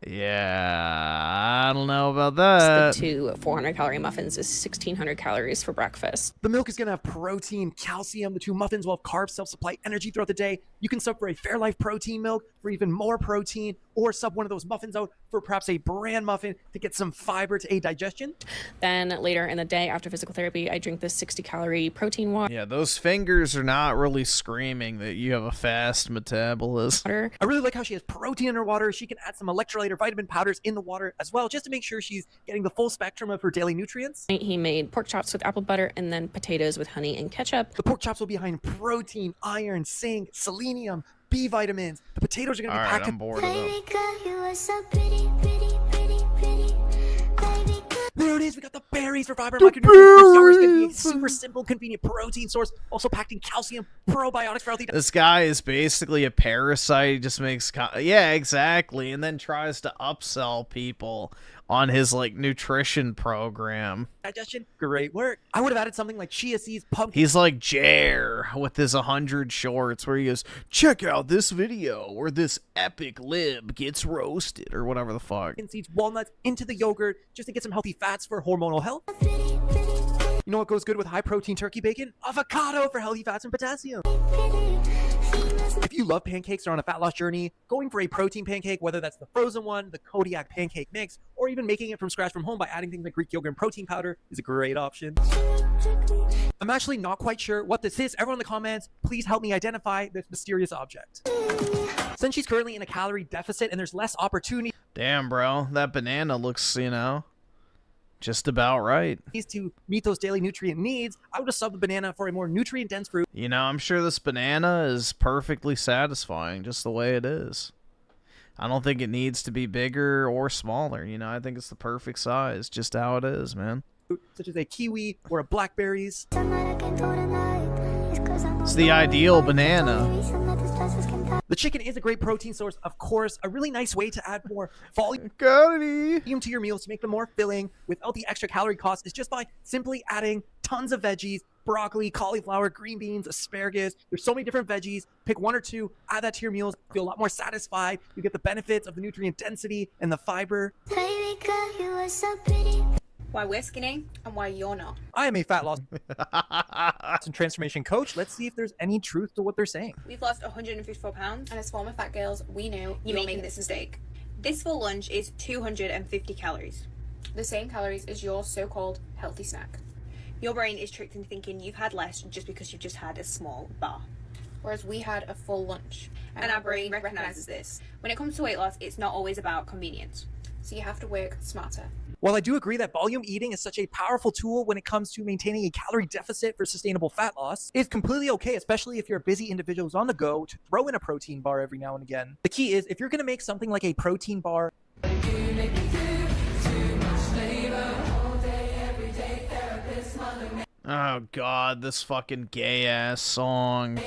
Yeah, I don't know about that. The 2 400 calorie muffins is 1600 calories for breakfast. The milk is going to have protein, calcium. The 2 muffins will have carbs, self-supply energy throughout the day. You can sub for a Fairlife protein milk for even more protein, or sub one of those muffins out for perhaps a bran muffin to get some fiber to aid digestion. Then later in the day after physical therapy, I drink this 60 calorie protein water. Yeah, those fingers are not really screaming that you have a fast metabolism. I really like how she has protein in her water. She can add some electrolyte or vitamin powders in the water as well, just to make sure she's getting the full spectrum of her daily nutrients. He made pork chops with apple butter and then potatoes with honey and ketchup. The pork chops will be high in protein, iron, zinc, selenium, B vitamins. The potatoes are going to be packed. I'm bored of them. There it is. We got the berries for fiber and micronutrients. Yogurt is going to be a super simple, convenient protein source, also packed in calcium, probiotics for healthy. This guy is basically a parasite. He just makes yeah, exactly, and then tries to upsell people on his like nutrition program. Digestion, great work. I would have added something like chia seeds, pumpkin. He's like Jer with his 100 shorts where he goes, check out this video where this epic lib gets roasted or whatever the fuck. Seeds, walnuts into the yogurt just to get some healthy fats for hormonal health. You know what goes good with high protein turkey bacon? Avocado for healthy fats and potassium. If you love pancakes or on a fat loss journey, going for a protein pancake, whether that's the frozen one, the Kodiak pancake mix, or even making it from scratch from home by adding things like Greek yogurt and protein powder is a great option. I'm actually not quite sure what this is. Everyone in the comments, please help me identify this mysterious object. Since she's currently in a calorie deficit and there's less opportunity. Damn, bro, that banana looks, you know, just about right. To meet those daily nutrient needs, I would have subbed the banana for a more nutrient-dense fruit. You know, I'm sure this banana is perfectly satisfying just the way it is. I don't think it needs to be bigger or smaller. You know, I think it's the perfect size, just how it is, man. Such as a kiwi or a blackberries. It's the ideal banana. The chicken is a great protein source, of course. A really nice way to add more volume to your meals to make them more filling without the extra calorie cost is just by simply adding tons of veggies, broccoli, cauliflower, green beans, asparagus. There's so many different veggies. Pick 1 or 2, add that to your meals. Feel a lot more satisfied. You get the benefits of the nutrient density and the fiber. Why we're skinny and why you're not. I am a fat loss and transformation coach. Let's see if there's any truth to what they're saying. We've lost 154 pounds, and as former fat girls, we knew you're making this mistake. This full lunch is 250 calories. The same calories as your so-called healthy snack. Your brain is tricked into thinking you've had less just because you've just had a small bar. Whereas we had a full lunch. And our brain recognizes this. When it comes to weight loss, it's not always about convenience. So you have to work smarter. While I do agree that volume eating is such a powerful tool when it comes to maintaining a calorie deficit for sustainable fat loss, it's completely okay, especially if you're a busy individual who's on the go, to throw in a protein bar every now and again. The key is, if you're going to make something like a protein bar, Oh god, this fucking gay ass song.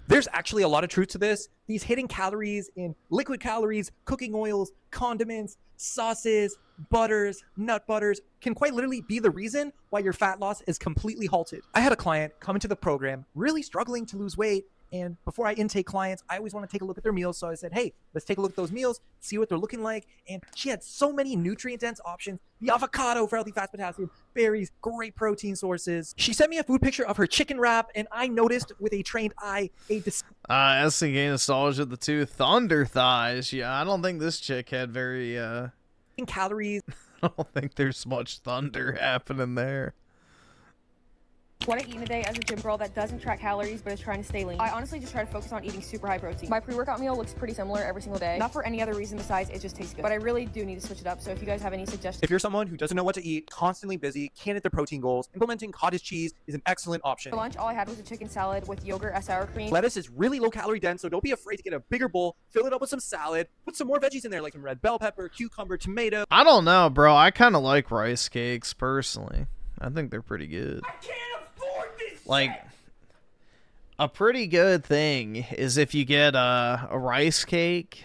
There's actually a lot of truth to this. These hidden calories in liquid calories, cooking oils, condiments, sauces, butters, nut butters can quite literally be the reason why your fat loss is completely halted. I had a client come into the program really struggling to lose weight, and before I intake clients, I always want to take a look at their meals. So I said, hey, let's take a look at those meals, see what they're looking like. And she had so many nutrient-dense options. The avocado for healthy fats, potassium, berries, great protein sources. She sent me a food picture of her chicken wrap, and I noticed with a trained eye SNK nostalgia, the 2 thunder thighs. Yeah, I don't think this chick had very calories. I don't think there's much thunder happening there. What I eat in a day as a gym girl that doesn't track calories but is trying to stay lean. I honestly just try to focus on eating super high protein. My pre-workout meal looks pretty similar every single day. Not for any other reason besides it just tastes good. But I really do need to switch it up, so if you guys have any suggestions. If you're someone who doesn't know what to eat, constantly busy, can't hit their protein goals, implementing cottage cheese is an excellent option. For lunch, all I had was a chicken salad with yogurt as sour cream. Lettuce is really low calorie dense, so don't be afraid to get a bigger bowl, fill it up with some salad, put some more veggies in there like some red bell pepper, cucumber, tomato. I don't know, bro. I kind of like rice cakes personally. I think they're pretty good. I can't afford this. Like, a pretty good thing is if you get a rice cake,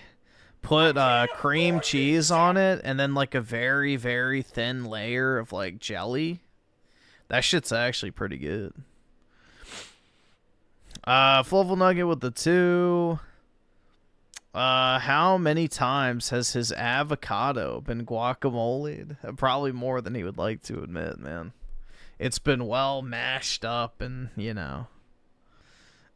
put cream cheese on it, and then like a very, very thin layer of like jelly. That shit's actually pretty good. Fluffle Nugget with the 2. How many times has his avocado been guacamole'd? Probably more than he would like to admit, man. It's been well mashed up and, you know,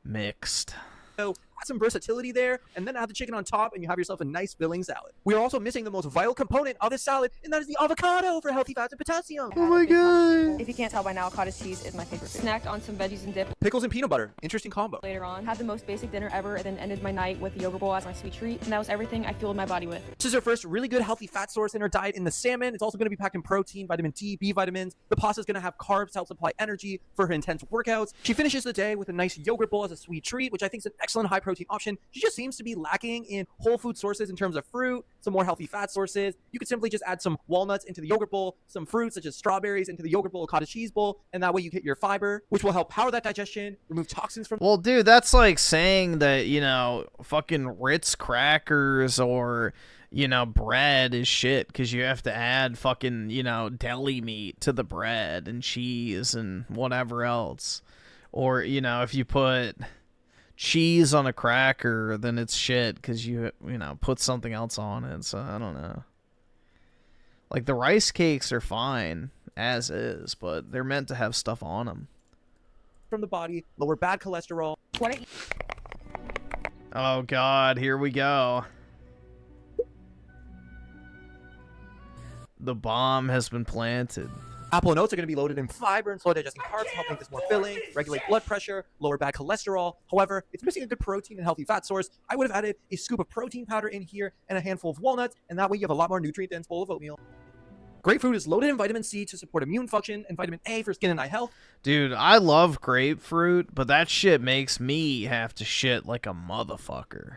mixed. So add some versatility there, and then add the chicken on top, and you have yourself a nice filling salad. We are also missing the most vital component of this salad, and that is the avocado for healthy fats and potassium. Oh my god. If you can't tell by now, cottage cheese is my favorite food. Snacked on some veggies and dip. Pickles and peanut butter. Interesting combo. Later on, had the most basic dinner ever, and then ended my night with the yogurt bowl as my sweet treat, and that was everything I fueled my body with. This is our first really good healthy fat source in our diet in the salmon. It's also going to be packed in protein, vitamin D, B vitamins. The pasta is going to have carbs to help supply energy for her intense workouts. She finishes the day with a nice yogurt bowl as a sweet treat, which I think is an excellent high protein option. She just seems to be lacking in whole food sources in terms of fruit, some more healthy fat sources. You could simply just add some walnuts into the yogurt bowl, some fruits such as strawberries into the yogurt bowl or cottage cheese bowl, and that way you get your fiber, which will help power that digestion, remove toxins from... Well, dude, that's like saying that, you know, fucking Ritz crackers or, you know, bread is shit because you have to add fucking, you know, deli meat to the bread and cheese and whatever else. Or, you know, if you put cheese on a cracker, then it's shit because you know, put something else on it. So I don't know. Like, the rice cakes are fine as is, but they're meant to have stuff on them. From the body, lower bad cholesterol. Oh god, here we go. The bomb has been planted. Apple and oats are going to be loaded in fiber and slow digesting carbs to help make this more filling, regulate blood pressure, lower bad cholesterol. However, it's missing a good protein and healthy fat source. I would have added a scoop of protein powder in here and a handful of walnuts, and that way you have a lot more nutrient-dense bowl of oatmeal. Grapefruit is loaded in vitamin C to support immune function and vitamin A for skin and eye health. Dude, I love grapefruit, but that shit makes me have to shit like a motherfucker.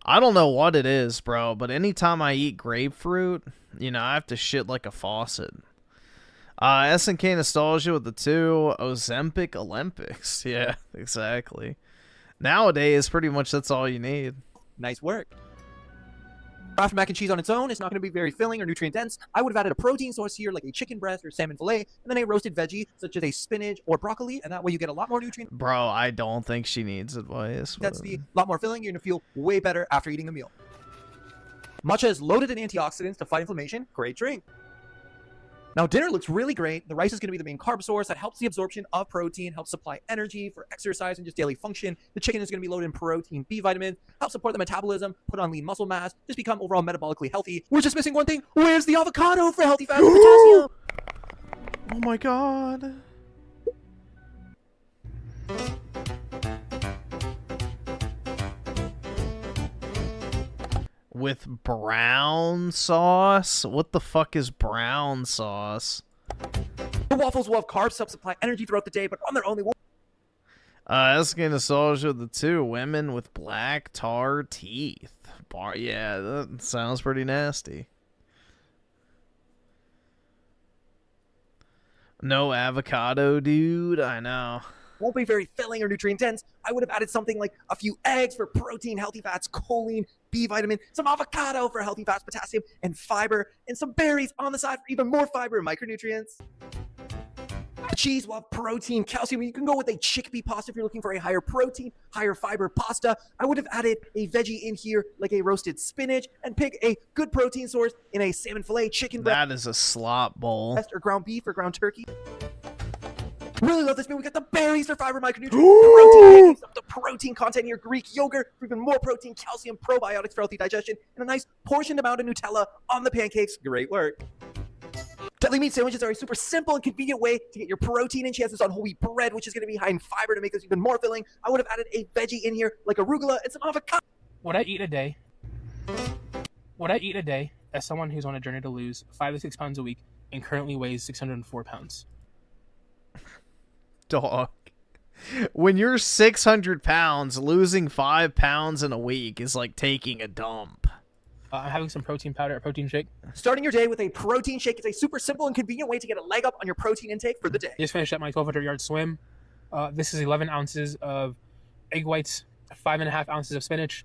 I don't know what it is, bro, but anytime I eat grapefruit, you know, I have to shit like a faucet. SNK Nostalgia with the 2. Ozempic Olympics. Yeah, exactly. Nowadays, pretty much that's all you need. Nice work. Kraft mac and cheese on its own is not going to be very filling or nutrient dense. I would have added a protein source here like a chicken breast or salmon fillet, and then a roasted veggie such as a spinach or broccoli, and that way you get a lot more nutrients. Bro, I don't think she needs advice. That's a lot more filling. You're going to feel way better after eating a meal. Matcha is loaded in antioxidants to fight inflammation. Great drink. Now, dinner looks really great. The rice is going to be the main carb source that helps the absorption of protein, helps supply energy for exercise and just daily function. The chicken is going to be loaded in protein, B vitamins, help support the metabolism, put on lean muscle mass, just become overall metabolically healthy. We're just missing one thing. Where's the avocado for healthy fats and potassium? Oh my god. With brown sauce? What the fuck is brown sauce? The waffles will have carbs to help supply energy throughout the day, but on their own they won't. Asking Nostalgia with the 2. Women with black tar teeth. Yeah, that sounds pretty nasty. No avocado, dude. I know. Won't be very filling or nutrient dense. I would have added something like a few eggs for protein, healthy fats, choline, B vitamin, some avocado for healthy fats, potassium, and fiber, and some berries on the side for even more fiber and micronutrients. The cheese will have protein, calcium. You can go with a chickpea pasta if you're looking for a higher protein, higher fiber pasta. I would have added a veggie in here like a roasted spinach and pick a good protein source in a salmon fillet, chicken breast. That is a slop bowl. Or ground beef or ground turkey. Really love this meal. We got the berries for fiber, micronutrients, the protein content here, Greek yogurt for even more protein, calcium, probiotics for healthy digestion, and a nice portioned amount of Nutella on the pancakes. Great work. Deadly meat sandwiches are a super simple and convenient way to get your protein in. She has this on whole wheat bread, which is going to be high in fiber to make this even more filling. I would have added a veggie in here, like arugula and some avocado. What I eat a day as someone who's on a journey to lose 5 to 6 pounds a week and currently weighs 604 pounds. Dog. When you're 600 pounds, losing 5 pounds in a week is like taking a dump. I'm having some protein powder, a protein shake. Starting your day with a protein shake is a super simple and convenient way to get a leg up on your protein intake for the day. Just finished up my 1,200-yard swim. This is 11 ounces of egg whites, 5.5 ounces of spinach,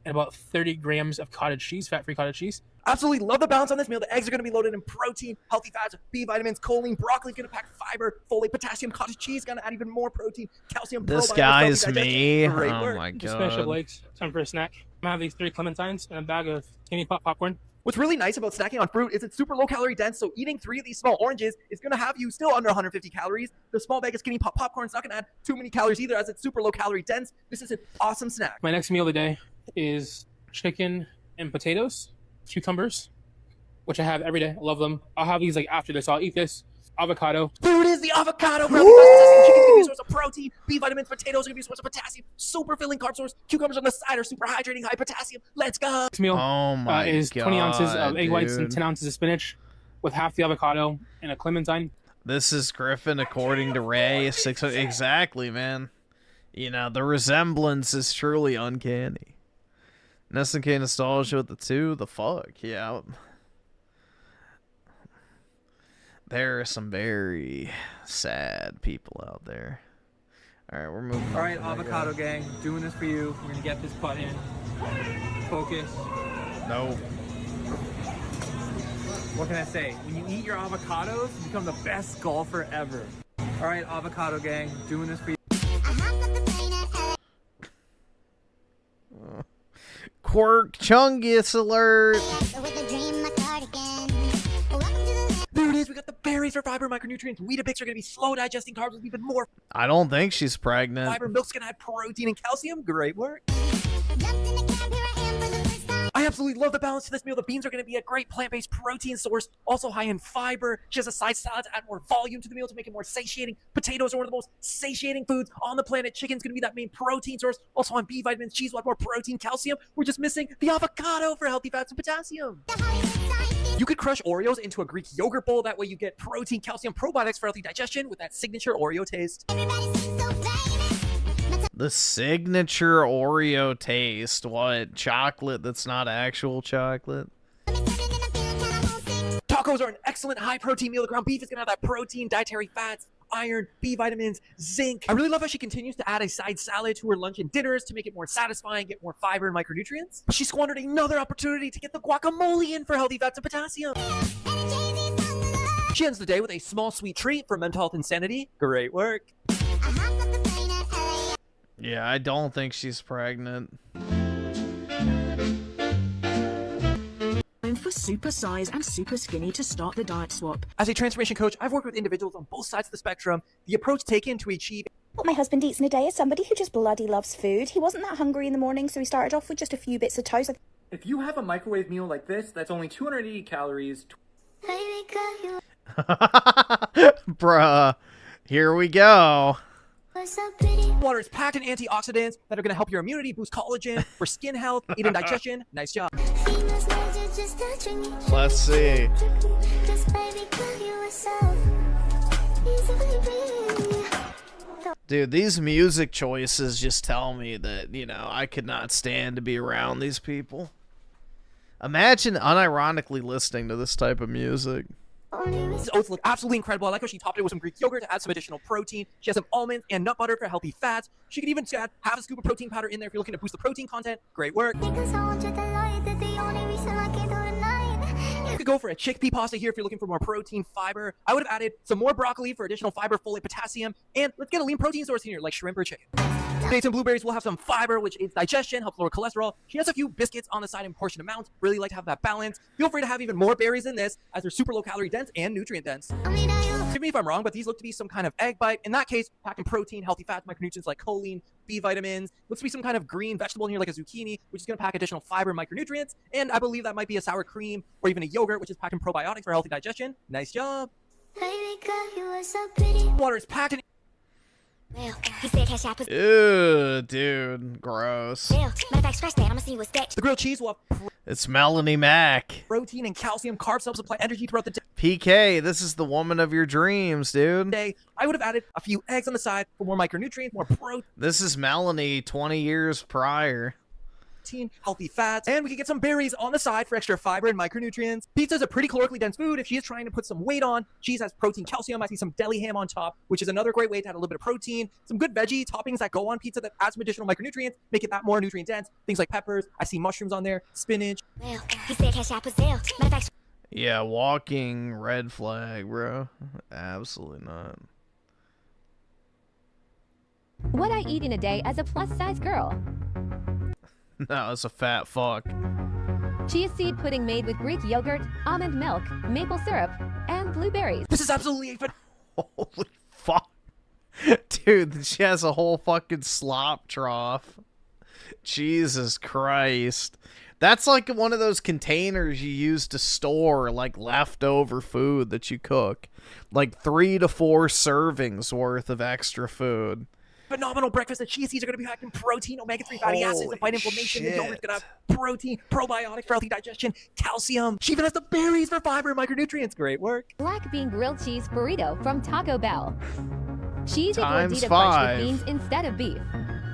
and about 30 grams of cottage cheese, fat-free cottage cheese. Absolutely love the balance on this meal. The eggs are going to be loaded in protein, healthy fats, B vitamins, choline, broccoli going to pack fiber, folate, potassium, cottage cheese going to add even more protein, calcium, This probiotics, guy's healthy me. digestion. Great Oh work. my Just finished up god. legs. Time for a snack. I'm gonna have these 3 clementines and a bag of candy pop popcorn. What's really nice about snacking on fruit is it's super low calorie dense, so eating 3 of these small oranges is going to have you still under 150 calories. The small bag of skinny pop popcorn is not going to add too many calories either, as it's super low calorie dense. This is an awesome snack. My next meal of the day is chicken and potatoes, cucumbers, which I have every day. I love them. I'll have these like after this. I'll eat this. Avocado. There it is, the avocado. Chicken's gonna be a source of protein. B vitamins, potatoes are gonna be a source of potassium. Super filling carb source. Cucumbers on the side are super hydrating, high potassium. Let's go. Next meal Oh my is 20 ounces of egg whites and dude. 10 ounces of spinach with half the avocado and a clementine. This is Griffin according to Ray. 600 exactly, man. You know, the resemblance is truly uncanny. SNK nostalgia with the 2, the fuck, yeah. There are some very sad people out there. Alright, we're moving. All right, avocado gang, doing this for you. We're gonna get this putt in. Focus. No. What can I say? When you eat your avocados, you become the best golfer ever. All right, avocado gang, doing this for you. Quirk Chungus alert! There it is, we got the berries for fiber, micronutrients. Weetabix are gonna be slow digesting carbs with even more I don't think she's pregnant. fiber. Milk's gonna add protein and calcium. Great work. I absolutely love the balance to this meal. The beans are going to be a great plant-based protein source, also high in fiber. She has a side salad to add more volume to the meal to make it more satiating. Potatoes are one of the most satiating foods on the planet. Chicken's going to be that main protein source, also on B vitamins. Cheese will have more protein, calcium. We're just missing the avocado for healthy fats and potassium. You could crush Oreos into a Greek yogurt bowl. That way you get protein, calcium, probiotics for healthy digestion with that signature Oreo taste. The signature Oreo taste. What? Chocolate that's not actual chocolate? Tacos are an excellent high-protein meal. The ground beef is going to have that protein, dietary fats, iron, B vitamins, zinc. I really love how she continues to add a side salad to her lunch and dinners to make it more satisfying, get more fiber and micronutrients. But she squandered another opportunity to get the guacamole in for healthy fats and potassium. She ends the day with a small sweet treat for mental health and sanity. Great work. Yeah, I don't think she's pregnant. Time for super size and super skinny to start the diet swap. As a transformation coach, I've worked with individuals on both sides of the spectrum. The approach taken to achieve What my husband eats in a day is somebody who just bloody loves food. He wasn't that hungry in the morning, so he started off with just a few bits of toast. If you have a microwave meal like this, that's only 280 calories. Bruh. Here we go. Water is packed in antioxidants that are going to help your immunity, boost collagen for skin health, aid in digestion. Nice job. Let's see. Dude, these music choices just tell me that, you know, I could not stand to be around these people. Imagine unironically listening to this type of music. These oats look absolutely incredible. I like how she topped it with some Greek yogurt to add some additional protein. She has some almonds and nut butter for healthy fats. She could even add half a scoop of protein powder in there if you're looking to boost the protein content. Great work. You could go for a chickpea pasta here if you're looking for more protein, fiber. I would have added some more broccoli for additional fiber, folate, potassium, and let's get a lean protein source in here like shrimp or chicken. Dates and blueberries will have some fiber, which aids digestion, helps lower cholesterol. She has a few biscuits on the side in portion amounts. Really like to have that balance. Feel free to have even more berries in this, as they're super low calorie dense and nutrient dense. correct me if I'm wrong, but these look to be some kind of egg bite. In that case, packing protein, healthy fats, micronutrients like choline, B vitamins. Looks to be some kind of green vegetable in here like a zucchini, which is going to pack additional fiber and micronutrients. And I believe that might be a sour cream or even a yogurt, which is packing probiotics for healthy digestion. Nice job. Water is packed in. Ew, dude, gross. The grilled cheese will have It's Melanie Mac. protein and calcium, carbs help supply energy throughout the day. PK, this is the woman of your dreams, dude. I would have added a few eggs on the side for more micronutrients, more protein, This is Melanie 20 years prior. healthy fats, and we can get some berries on the side for extra fiber and micronutrients. Pizza is a pretty calorically dense food if she is trying to put some weight on. Cheese has protein, calcium. I see some deli ham on top, which is another great way to add a little bit of protein. Some good veggie toppings that go on pizza that add some additional micronutrients, make it that more nutrient dense. Things like peppers. I see mushrooms on there, spinach. Yeah, walking red flag, bro. Absolutely not. What I eat in a day as a plus-size girl. No, it's a fat fuck. Chia seed pudding made with Greek yogurt, almond milk, maple syrup, and blueberries. This is absolutely Holy fuck. Dude, she has a whole fucking slop trough. Jesus Christ. That's like one of those containers you use to store like leftover food that you cook. Like 3 to 4 servings worth of extra food. Phenomenal breakfast. The chia seeds are going to be packed in protein, omega-3 fatty acids to fight inflammation. The yogurt's going to have protein, probiotics for healthy digestion, calcium. She even has the berries for fiber and micronutrients. Great work. Black bean grilled cheese burrito from Taco Bell. Cheese a Times gordita crunch 5. with beans instead of beef.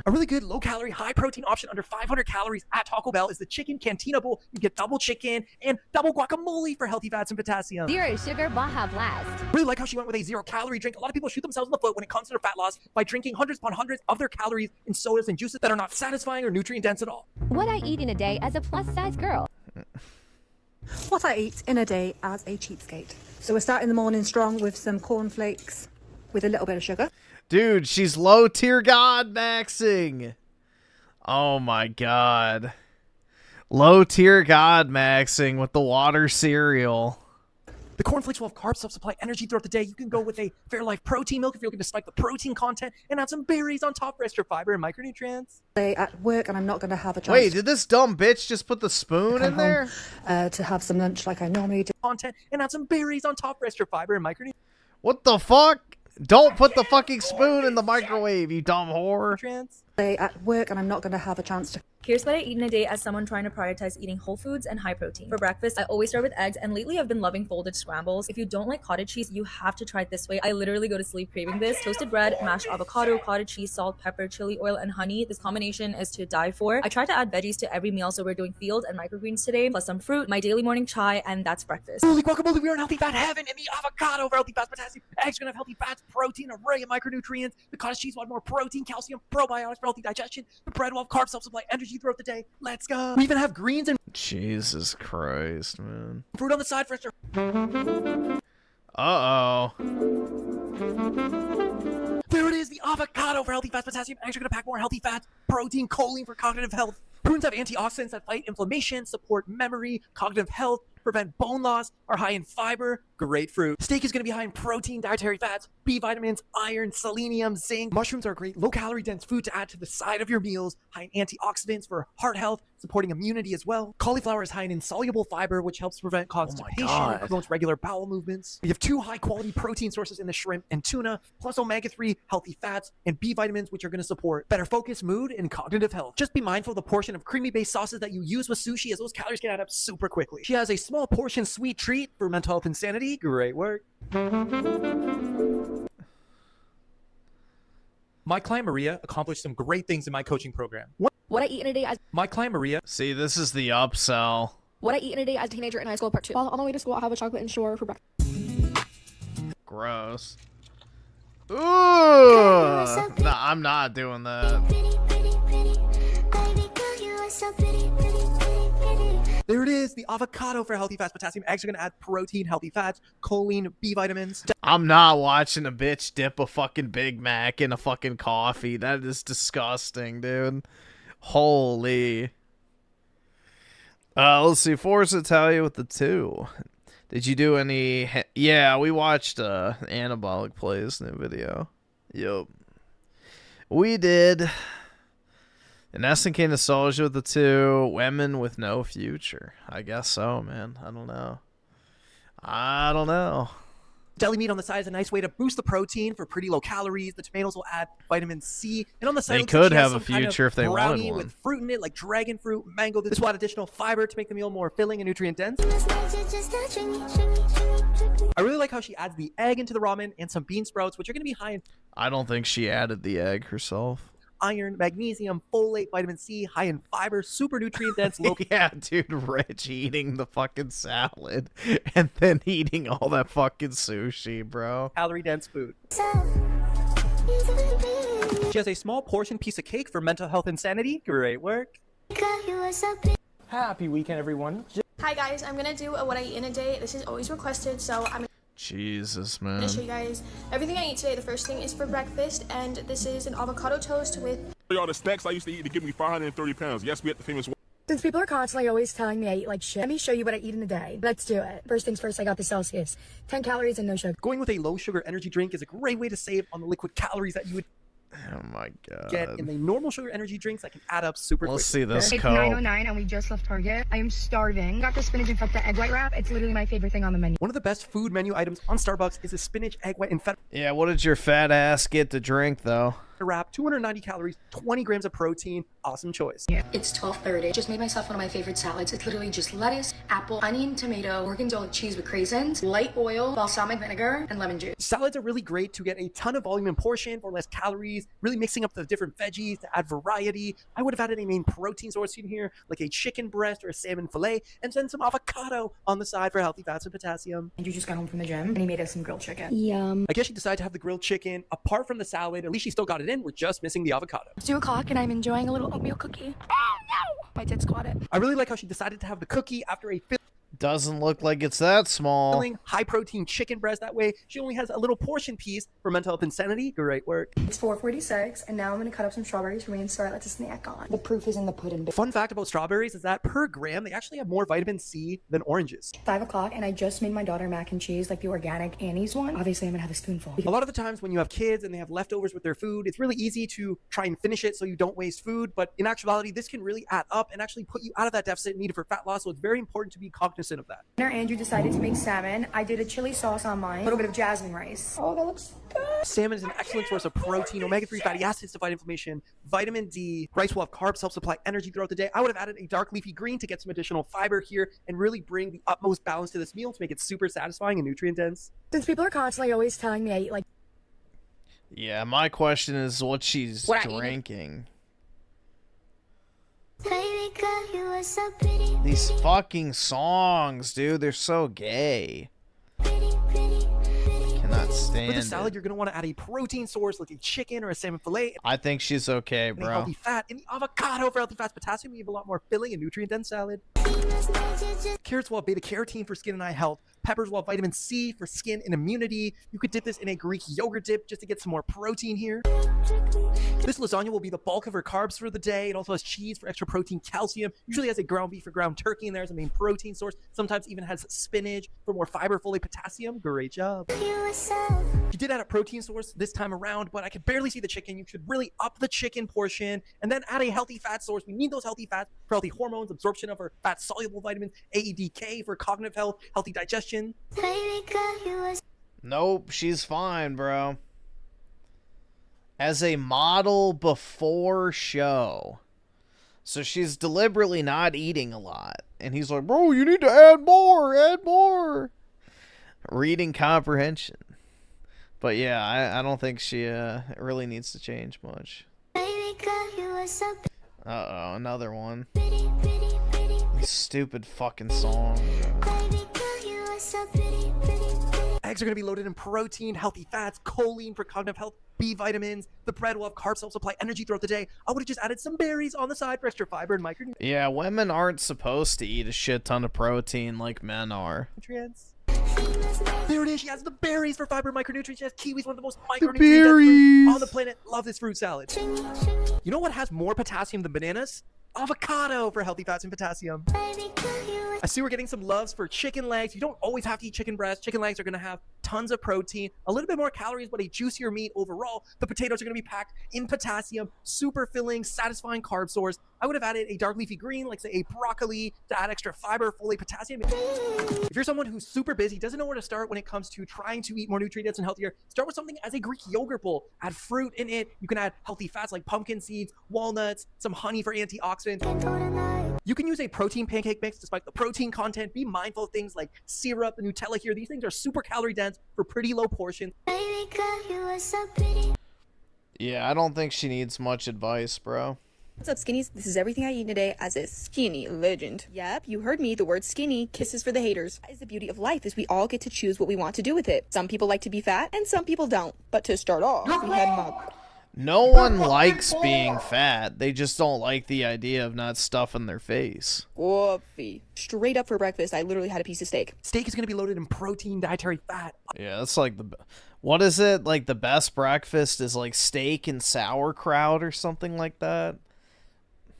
A really good low-calorie, high-protein option under 500 calories at Taco Bell is the Chicken Cantina Bowl. You get double chicken and double guacamole for healthy fats and potassium. Zero sugar Baja Blast. Really like how she went with a zero-calorie drink. A lot of people shoot themselves in the foot when it comes to their fat loss by drinking hundreds upon hundreds of their calories in sodas and juices that are not satisfying or nutrient-dense at all. What I eat in a day as a plus-size girl. What I eat in a day as a cheapskate. So we start in the morning strong with some cornflakes with a little bit of sugar. Dude, she's low tier god maxing. Oh my god. Low tier god maxing with the water cereal. The cornflakes will have carbs help supply energy throughout the day. You can go with a Fairlife protein milk if you're looking to spike the protein content and add some berries on top for extra fiber and micronutrients. At work, and I'm not going to have a chance. Wait, did this dumb bitch just put the spoon in there? To have some lunch like I normally do. Content and add some berries on top for extra fiber and micronutrients. What the fuck? Don't put the fucking spoon in the microwave, you dumb whore. At work, and I'm not going to have a chance to. Here's what I eat in a day as someone trying to prioritize eating whole foods and high protein. For breakfast, I always start with eggs, and lately I've been loving folded scrambles. If you don't like cottage cheese, you have to try it this way. I literally go to sleep craving this. Toasted bread, mashed avocado, cottage cheese, salt, pepper, chili oil, and honey. This combination is to die for. I try to add veggies to every meal, so we're doing field and microgreens today, plus some fruit, my daily morning chai, and that's breakfast. Holy guacamole, we are in healthy fat heaven, and the avocado for healthy fats, potassium. Eggs are going to have healthy fats, protein, array of micronutrients. The cottage cheese will have more protein, calcium, probiotics for healthy digestion. The bread will have carbs help supply energy throughout the day. Let's go. We even have greens and Jesus Christ, man. fruit on the side for extra. Uh-oh. There it is, the avocado for healthy fats, potassium. Eggs are going to pack more healthy fats, protein, choline for cognitive health. Prunes have antioxidants that fight inflammation, support memory, cognitive health, prevent bone loss, are high in fiber. Great fruit. Steak is going to be high in protein, dietary fats, B vitamins, iron, selenium, zinc. Mushrooms are a great low-calorie dense food to add to the side of your meals. High in antioxidants for heart health, supporting immunity as well. Cauliflower is high in insoluble fiber, which helps prevent constipation and promotes regular bowel movements. We have 2 high-quality protein sources in the shrimp and tuna, plus omega-3 healthy fats and B vitamins, which are going to support better focus, mood, and cognitive health. Just be mindful of the portion of creamy-based sauces that you use with sushi, as those calories can add up super quickly. She has a small portion sweet treat for mental health and sanity. Great work. My client Maria accomplished some great things in my coaching program. What I eat in a day as My client Maria. See, this is the upsell. What I eat in a day as a teenager in high school, part 2. While on my way to school, I have a chocolate and shore for breakfast. Gross. Ooh! Nah, I'm not doing that. There it is, the avocado for healthy fats, potassium. Eggs are going to add protein, healthy fats, choline, B vitamins. I'm not watching a bitch dip a fucking Big Mac in a fucking coffee. That is disgusting, dude. Holy. Let's see. Force Italia with the 2. Did you do any... Yeah, we watched Anabolicplayz new video. Yup. We did. An SNK nostalgia with the 2. Women with no future. I guess so, man. I don't know. I don't know. Deli meat on the side is a nice way to boost the protein for pretty low calories. The tomatoes will add vitamin C. And on the side, They it looks like could she has have a some kind of future if they wanted brownie one. with fruit in it, like dragon fruit, mango. This will add additional fiber to make the meal more filling and nutrient dense. I really like how she adds the egg into the ramen and some bean sprouts, which are going to be high in I don't think she added the egg herself. iron, magnesium, folate, vitamin C, high in fiber, super nutrient dense, low. Yeah, dude, Rich eating the fucking salad and then eating all that fucking sushi, bro. Calorie dense food. She has a small portion piece of cake for mental health and sanity. Great work. Happy weekend, everyone. Hi guys, I'm gonna do a what I eat in a day. This is always requested, so I'm Jesus, gonna man. show you guys everything I eat today. The first thing is for breakfast, and this is an avocado toast with... All the snacks I used to eat to give me 530 pounds. Yes, we at the famous... Since people are constantly always telling me I eat like shit, let me show you what I eat in a day. Let's do it. First things first, I got the Celsius. 10 calories and no sugar. Going with a low sugar energy drink is a great way to save on the liquid calories that you would Oh my god. get in the normal sugar energy drinks that can add up super Let's quickly. see this It's code. 9:09 and we just left Target. I am starving. Got the spinach and feta egg white wrap. It's literally my favorite thing on the menu. One of the best food menu items on Starbucks is a spinach, egg white, and feta Yeah, what did your fat ass get to drink, though? wrap. 290 calories, 20 grams of protein. Awesome choice. It's 12:30. Just made myself one of my favorite salads. It's literally just lettuce, apple, onion, tomato, gorgonzola cheese with craisins, light oil, balsamic vinegar, and lemon juice. Salads are really great to get a ton of volume and portion for less calories, really mixing up the different veggies to add variety. I would have added a main protein source in here, like a chicken breast or a salmon fillet, and then some avocado on the side for healthy fats and potassium. And you just got home from the gym and he made us some grilled chicken. Yum. I guess she decided to have the grilled chicken. Apart from the salad, at least she still got it in. We're just missing the avocado. It's 2 o'clock and I'm enjoying a little oatmeal cookie. Oh no! My tits caught it. I really like how she decided to have the cookie after a Doesn't look like it's that small. filling, high-protein chicken breast. That way, she only has a little portion piece for mental health and sanity. Great work. It's 4:46 and now I'm gonna cut up some strawberries for me and start to snack on. The proof is in the pudding. Fun fact about strawberries is that per gram, they actually have more vitamin C than oranges. 5 o'clock and I just made my daughter mac and cheese, like the organic Annie's one. Obviously, I'm gonna have a spoonful. A lot of the times when you have kids and they have leftovers with their food, it's really easy to try and finish it so you don't waste food. But in actuality, this can really add up and actually put you out of that deficit needed for fat loss. So it's very important to be cognizant of that. Andrew decided to make salmon. I did a chili sauce on mine, a little bit of jasmine rice. Oh, that looks good. Salmon is an excellent source of protein, omega-3 fatty acids to fight inflammation, vitamin D. Rice will have carbs, help supply energy throughout the day. I would have added a dark leafy green to get some additional fiber here and really bring the utmost balance to this meal to make it super satisfying and nutrient dense. Since people are constantly always telling me I eat like... Yeah, my question is what she's What I eat? drinking. These fucking songs, dude, they're so gay. Cannot stand For the it. salad, you're going to want to add a protein source like a chicken or a salmon fillet. I think she's okay, And a bro. healthy fat. And the avocado for healthy fats, potassium, you have a lot more filling and nutrient-dense salad. Carrots will have beta-carotene for skin and eye health. Peppers will have vitamin C for skin and immunity. You could dip this in a Greek yogurt dip just to get some more protein here. This lasagna will be the bulk of her carbs for the day. It also has cheese for extra protein, calcium. Usually has a ground beef or ground turkey in there as a main protein source. Sometimes even has spinach for more fiber, folate, potassium. Great job. You did add a protein source this time around, but I could barely see the chicken. You should really up the chicken portion and then add a healthy fat source. We need those healthy fats for healthy hormones, absorption of our fat-soluble vitamins, AEDK for cognitive health, healthy digestion. Nope, she's fine, bro. As a model before show. So she's deliberately not eating a lot. And he's like, bro, you need to add more. Reading comprehension. But yeah, I don't think she really needs to change much. Uh-oh, another one. Stupid fucking song. Eggs are going to be loaded in protein, healthy fats, choline for cognitive health, B vitamins. The bread will have carbs, help supply energy throughout the day. I would have just added some berries on the side for extra fiber and micronutrients. Yeah, women aren't supposed to eat a shit ton of protein like men are. There it is. She has the berries for fiber and micronutrients. She has kiwis, one of the most The micronutrient berries on the planet. Love this fruit salad. You know what has more potassium than bananas? Avocado for healthy fats and potassium. I I see we're getting some loves for chicken legs. You don't always have to eat chicken breast. Chicken legs are going to have tons of protein, a little bit more calories, but a juicier meat overall. The potatoes are going to be packed in potassium, super filling, satisfying carb source. I would have added a dark leafy green, like say a broccoli, to add extra fiber, folate, potassium. If you're someone who's super busy, doesn't know where to start when it comes to trying to eat more nutrient-dense and healthier, start with something as a Greek yogurt bowl. Add fruit in it. You can add healthy fats like pumpkin seeds, walnuts, some honey for antioxidants. You can use a protein pancake mix to spike the protein content. Be mindful of things like syrup, the Nutella here. These things are super calorie dense for pretty low portions. Yeah, I don't think she needs much advice, bro. What's up, skinnies? This is everything I eat in a day as a skinny legend. Yep, you heard me. The word skinny, kisses for the haters. That is the beauty of life, is we all get to choose what we want to do with it. Some people like to be fat, and some people don't. But to start off, we had Mug. No one likes being fat. They just don't like the idea of not stuffing their face. Coffee. Straight up for breakfast, I literally had a piece of steak. Steak is going to be loaded in protein, dietary fat. Yeah, that's like the... What is it? Like the best breakfast is like steak and sauerkraut or something like that?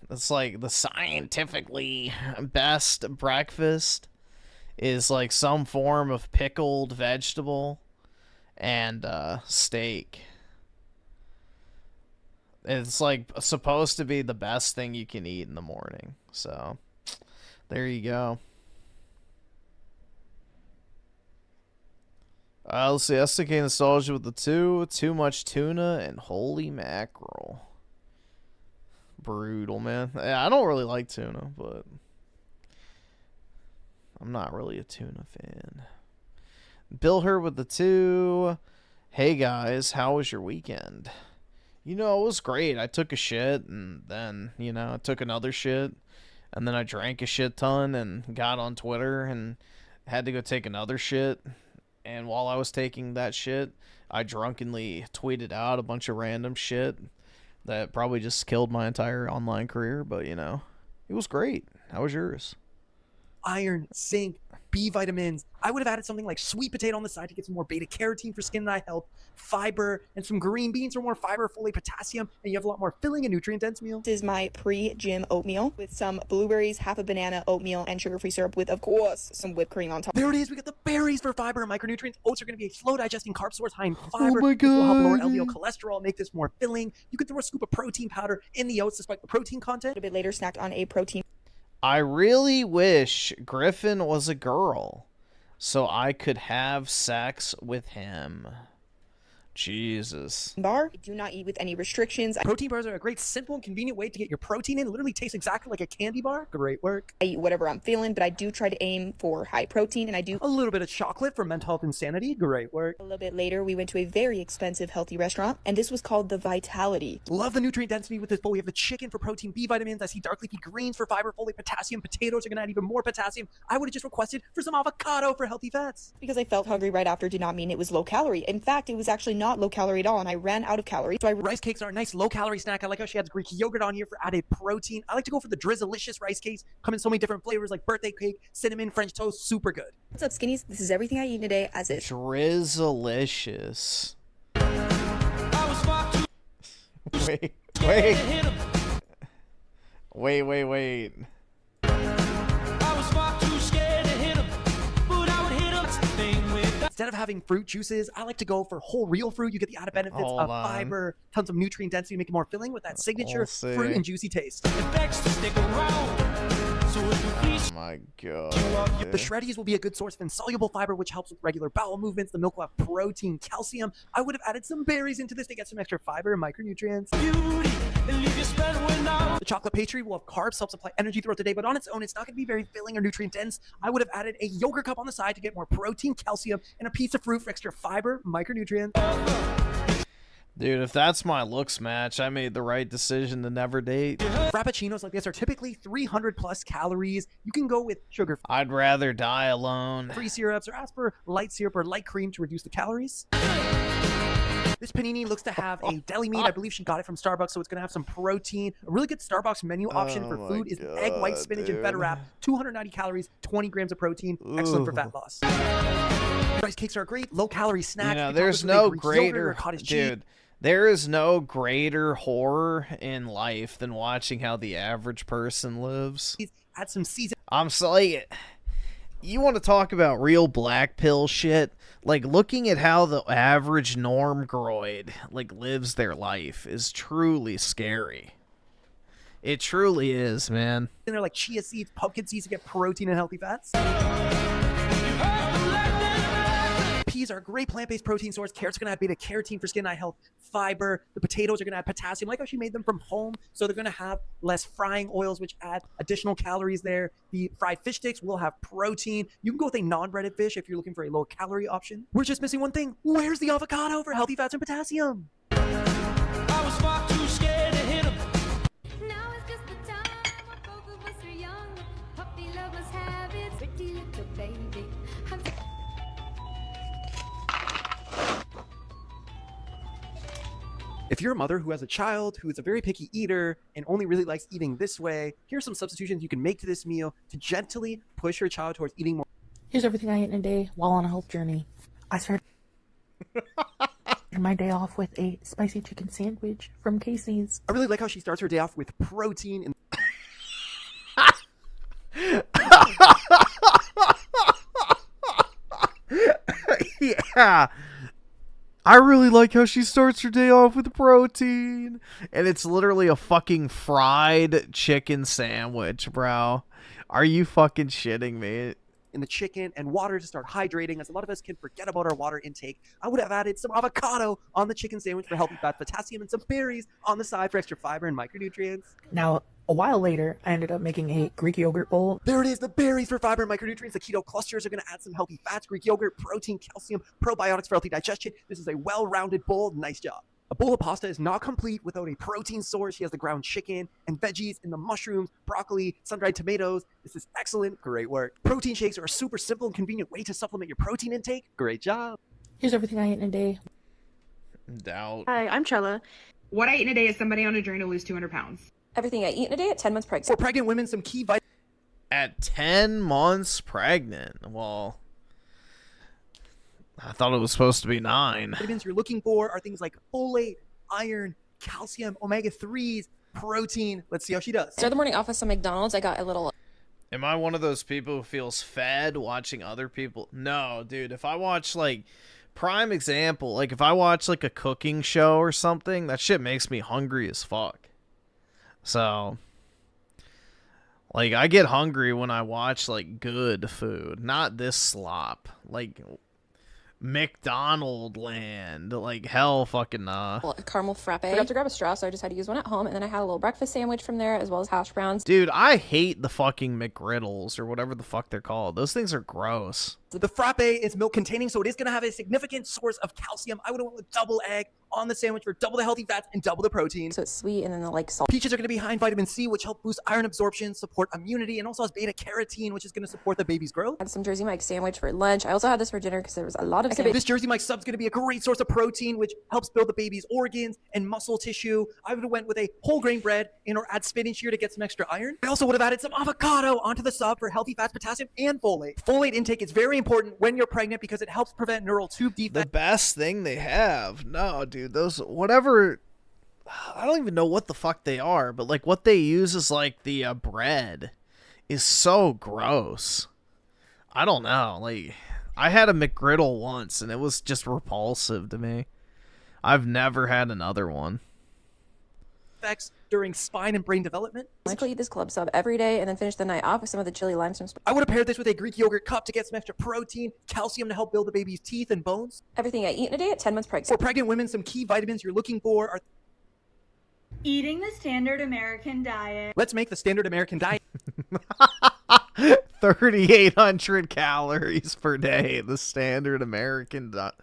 It's like the scientifically best breakfast is like some form of pickled vegetable and steak. It's like supposed to be the best thing you can eat in the morning. So there you go. Let's see. SDK nostalgia with the too much tuna and holy mackerel. Brutal, man. Yeah, I don't really like tuna, but I'm not really a tuna fan. Bill her with the 2. Hey guys, how was your weekend? You know, it was great. I took a shit and then, you know, I took another shit and then I drank a shit ton and got on Twitter and had to go take another shit. And while I was taking that shit, I drunkenly tweeted out a bunch of random shit that probably just killed my entire online career, but, you know, it was great. How was yours? Iron, zinc, B vitamins. I would have added something like sweet potato on the side to get some more beta carotene for skin and eye health, fiber, and some green beans for more fiber, folate, potassium, and you have a lot more filling and nutrient-dense meal. This is my pre-gym oatmeal with some blueberries, half a banana, oatmeal, and sugar-free syrup with, of course, some whipped cream on top. There it is. We got the berries for fiber and micronutrients. Oats are going to be a slow-digesting carb source high in fiber. Oh my God. This will help lower LDL cholesterol, make this more filling. You could throw a scoop of protein powder in the oats to spike the protein content. A bit later, snacked on a protein. I really wish Griffin was a girl so I could have sex with him. Jesus. Bar. I do not eat with any restrictions. Protein bars are a great, simple, and convenient way to get your protein in. It literally tastes exactly like a candy bar. Great work. I eat whatever I'm feeling, but I do try to aim for high protein, and I do a little bit of chocolate for mental health and sanity. Great work. A little bit later, we went to a very expensive healthy restaurant, and this was called the Vitality. Love the nutrient density with this bowl. We have the chicken for protein, B vitamins. I see dark leafy greens for fiber, folate, potassium. Potatoes are going to add even more potassium. I would have just requested for some avocado for healthy fats. Because I felt hungry right after did not mean it was low calorie. In fact, it was actually not low calorie at all, and I ran out of calories. So rice cakes are a nice low-calorie snack. I like how she adds Greek yogurt on here for added protein. I like to go for the Drizzlicious rice cakes. Come in so many different flavors like birthday cake, cinnamon, French toast. Super good. What's up, skinnies? This is everything I eat in a day as is. Drizzlicious. Wait. Instead of having fruit juices, I like to go for whole real fruit. You get the added benefits of fiber, tons of nutrient density, make it more filling with that signature fruit and juicy taste. Oh my God. The shreddies will be a good source of insoluble fiber, which helps with regular bowel movements. The milk will have protein, calcium. I would have added some berries into this to get some extra fiber and micronutrients. The chocolate pastry will have carbs, help supply energy throughout the day, but on its own, it's not going to be very filling or nutrient dense. I would have added a yogurt cup on the side to get more protein, calcium, and a piece of fruit for extra fiber, micronutrients. Dude, if that's my looks match, I made the right decision to never date. Frappuccinos like this are typically 300 plus calories. You can go with sugar. I'd rather die alone. Free syrups, or ask for light syrup or light cream to reduce the calories. This panini looks to have a deli meat. I believe she got it from Starbucks, so it's going to have some protein. A really good Starbucks menu option for food is egg, white spinach, and feta wrap. 290 calories, 20 grams of protein. Excellent for fat loss. Rice cakes are a great low-calorie snack. You know, there's no greater... Dude, there is no greater horror in life than watching how the average person lives. Add some season. I'm sorry. You want to talk about real black pill shit? Like, looking at how the average normgroid, like, lives their life is truly scary. It truly is, man. And they're like chia seeds, pumpkin seeds to get protein and healthy fats. Peas are a great plant-based protein source. Carrots are going to have beta-carotene for skin eye health, fiber. The potatoes are going to have potassium. Like how she made them from home, so they're going to have less frying oils, which add additional calories there. The fried fish sticks will have protein. You can go with a non-breaded fish if you're looking for a low-calorie option. We're just missing one thing. Where's the avocado for healthy fats and potassium? I was far too scared to hit him. Now it's just the time when both of us are young. Puppy lovers have it. Pretty little baby. If you're a mother who has a child who is a very picky eater and only really likes eating this way, here's some substitutions you can make to this meal to gently push your child towards eating more. Here's everything I ate in a day while on a health journey. I started my day off with a spicy chicken sandwich from Casey's. I really like how she starts her day off with protein and Yeah. I really like how she starts her day off with protein. And it's literally a fucking fried chicken sandwich, bro. Are you fucking shitting me? in the chicken and water to start hydrating, as a lot of us can forget about our water intake. I would have added some avocado on the chicken sandwich for healthy fat, potassium, and some berries on the side for extra fiber and micronutrients. Now, a while later, I ended up making a Greek yogurt bowl. There it is, the berries for fiber and micronutrients. The keto clusters are going to add some healthy fats, Greek yogurt, protein, calcium, probiotics for healthy digestion. This is a well-rounded bowl. Nice job. A bowl of pasta is not complete without a protein source. She has the ground chicken and veggies and the mushrooms, broccoli, sun-dried tomatoes. This is excellent. Great work. Protein shakes are a super simple and convenient way to supplement your protein intake. Great job. Here's everything I ate in a day. Doubt. Hi, I'm Chella. What I eat in a day is somebody on a journey to lose 200 pounds. Everything I eat in a day at 10 months pregnant. For pregnant women, some key vitamins. At 10 months pregnant? Well, I thought it was supposed to be 9. Vitamins you're looking for are things like folate, iron, calcium, omega-3s, protein. Let's see how she does. Start the morning off with some McDonald's. I got a little... Am I one of those people who feels fed watching other people? No, dude. If I watch, like, prime example, like, if I watch, like, a cooking show or something, that shit makes me hungry as fuck. So, like, I get hungry when I watch, like, good food. Not this slop. Like... McDonald land, like hell fucking nah. Caramel frappe. I forgot to grab a straw, so I just had to use one at home, and then I had a little breakfast sandwich from there, as well as hash browns. Dude, I hate the fucking McGriddles, or whatever the fuck they're called. Those things are gross. The frappe is milk containing, so it is going to have a significant source of calcium. I would have went with double egg on the sandwich for double the healthy fats and double the protein. So it's sweet, and then the like salt. Peaches are going to be high in vitamin C, which help boost iron absorption, support immunity, and also has beta carotene, which is going to support the baby's growth. I had some Jersey Mike's sandwich for lunch. I also had this for dinner because there was a lot of This Jersey Mike's sub is going to be a great source of protein, which helps build the baby's organs and muscle tissue. I would have went with a whole grain bread and or add spinach here to get some extra iron. I also would have added some avocado onto the sub for healthy fats, potassium, and folate. Folate intake is very important when you're pregnant because it helps prevent neural tube defects. The best thing they have. No, dude, those whatever. I don't even know what the fuck they are, but like what they use is like the bread is so gross. I don't know. Like I had a McGriddle once and it was just repulsive to me. I've never had another one. Effects during spine and brain development. Michael eat this club sub every day and then finish the night off with some of the chili limestone. I would have paired this with a Greek yogurt cup to get some extra protein, calcium to help build the baby's teeth and bones. Everything I eat in a day at 10 months pregnant. For pregnant women, some key vitamins you're looking for are eating the standard American diet. Let's make the standard American diet. 3,800 calories per day. The standard American diet.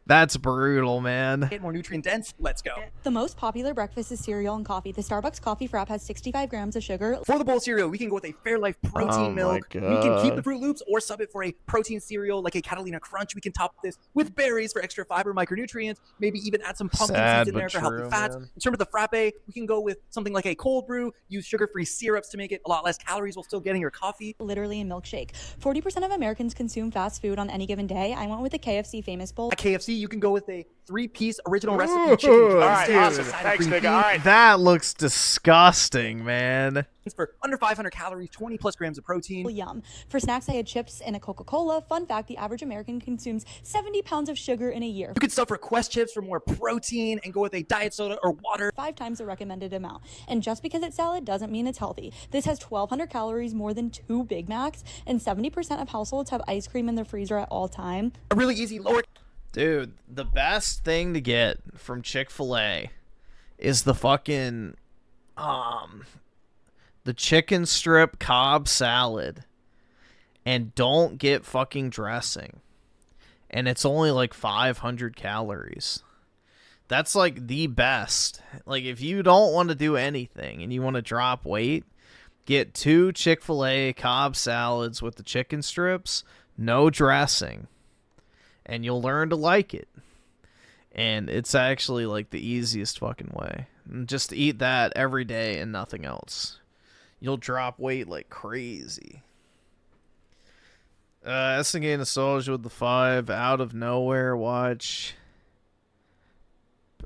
That's brutal, man. Get more nutrient dense. Let's go. The most popular breakfast is cereal and coffee. The Starbucks coffee frap has 65 grams of sugar. For the bowl cereal, we can go with a Fairlife protein milk. We can keep the Fruit Loops or sub it for a protein cereal like a Catalina Crunch. We can top this with berries for extra fiber, micronutrients. Maybe even add some pumpkin seeds in there for healthy fats. In terms of the frappe, we can go with something like a cold brew. Use sugar-free syrups to make it a lot less calories while still getting your coffee. Literally a milkshake. 40% of Americans consume fast food on any given day. I went with the KFC Famous Bowl. At KFC, you can go with a 3-piece original recipe chicken. All right, awesome. Thanks, nigga. All right. That looks disgusting, man. For under 500 calories, 20 plus grams of protein. Yum. For snacks, I had chips and a Coca-Cola. Fun fact, the average American consumes 70 pounds of sugar in a year. You could stuff request chips for more protein and go with a diet soda or water. 5 times the recommended amount. And just because it's salad doesn't mean it's healthy. This has 1,200 calories, more than 2 Big Macs, and 70% of households have ice cream in their freezer at all time. A really easy lower... Dude, the best thing to get from Chick-fil-A is the fucking, the chicken strip Cobb salad. And don't get fucking dressing. And it's only like 500 calories. That's like the best. Like, if you don't want to do anything and you want to drop weight, get 2 Chick-fil-A Cobb salads with the chicken strips, no dressing. And you'll learn to like it. And it's actually like the easiest fucking way. And just eat that every day and nothing else. You'll drop weight like crazy. Essing nostalgia with the 5 out of nowhere watch.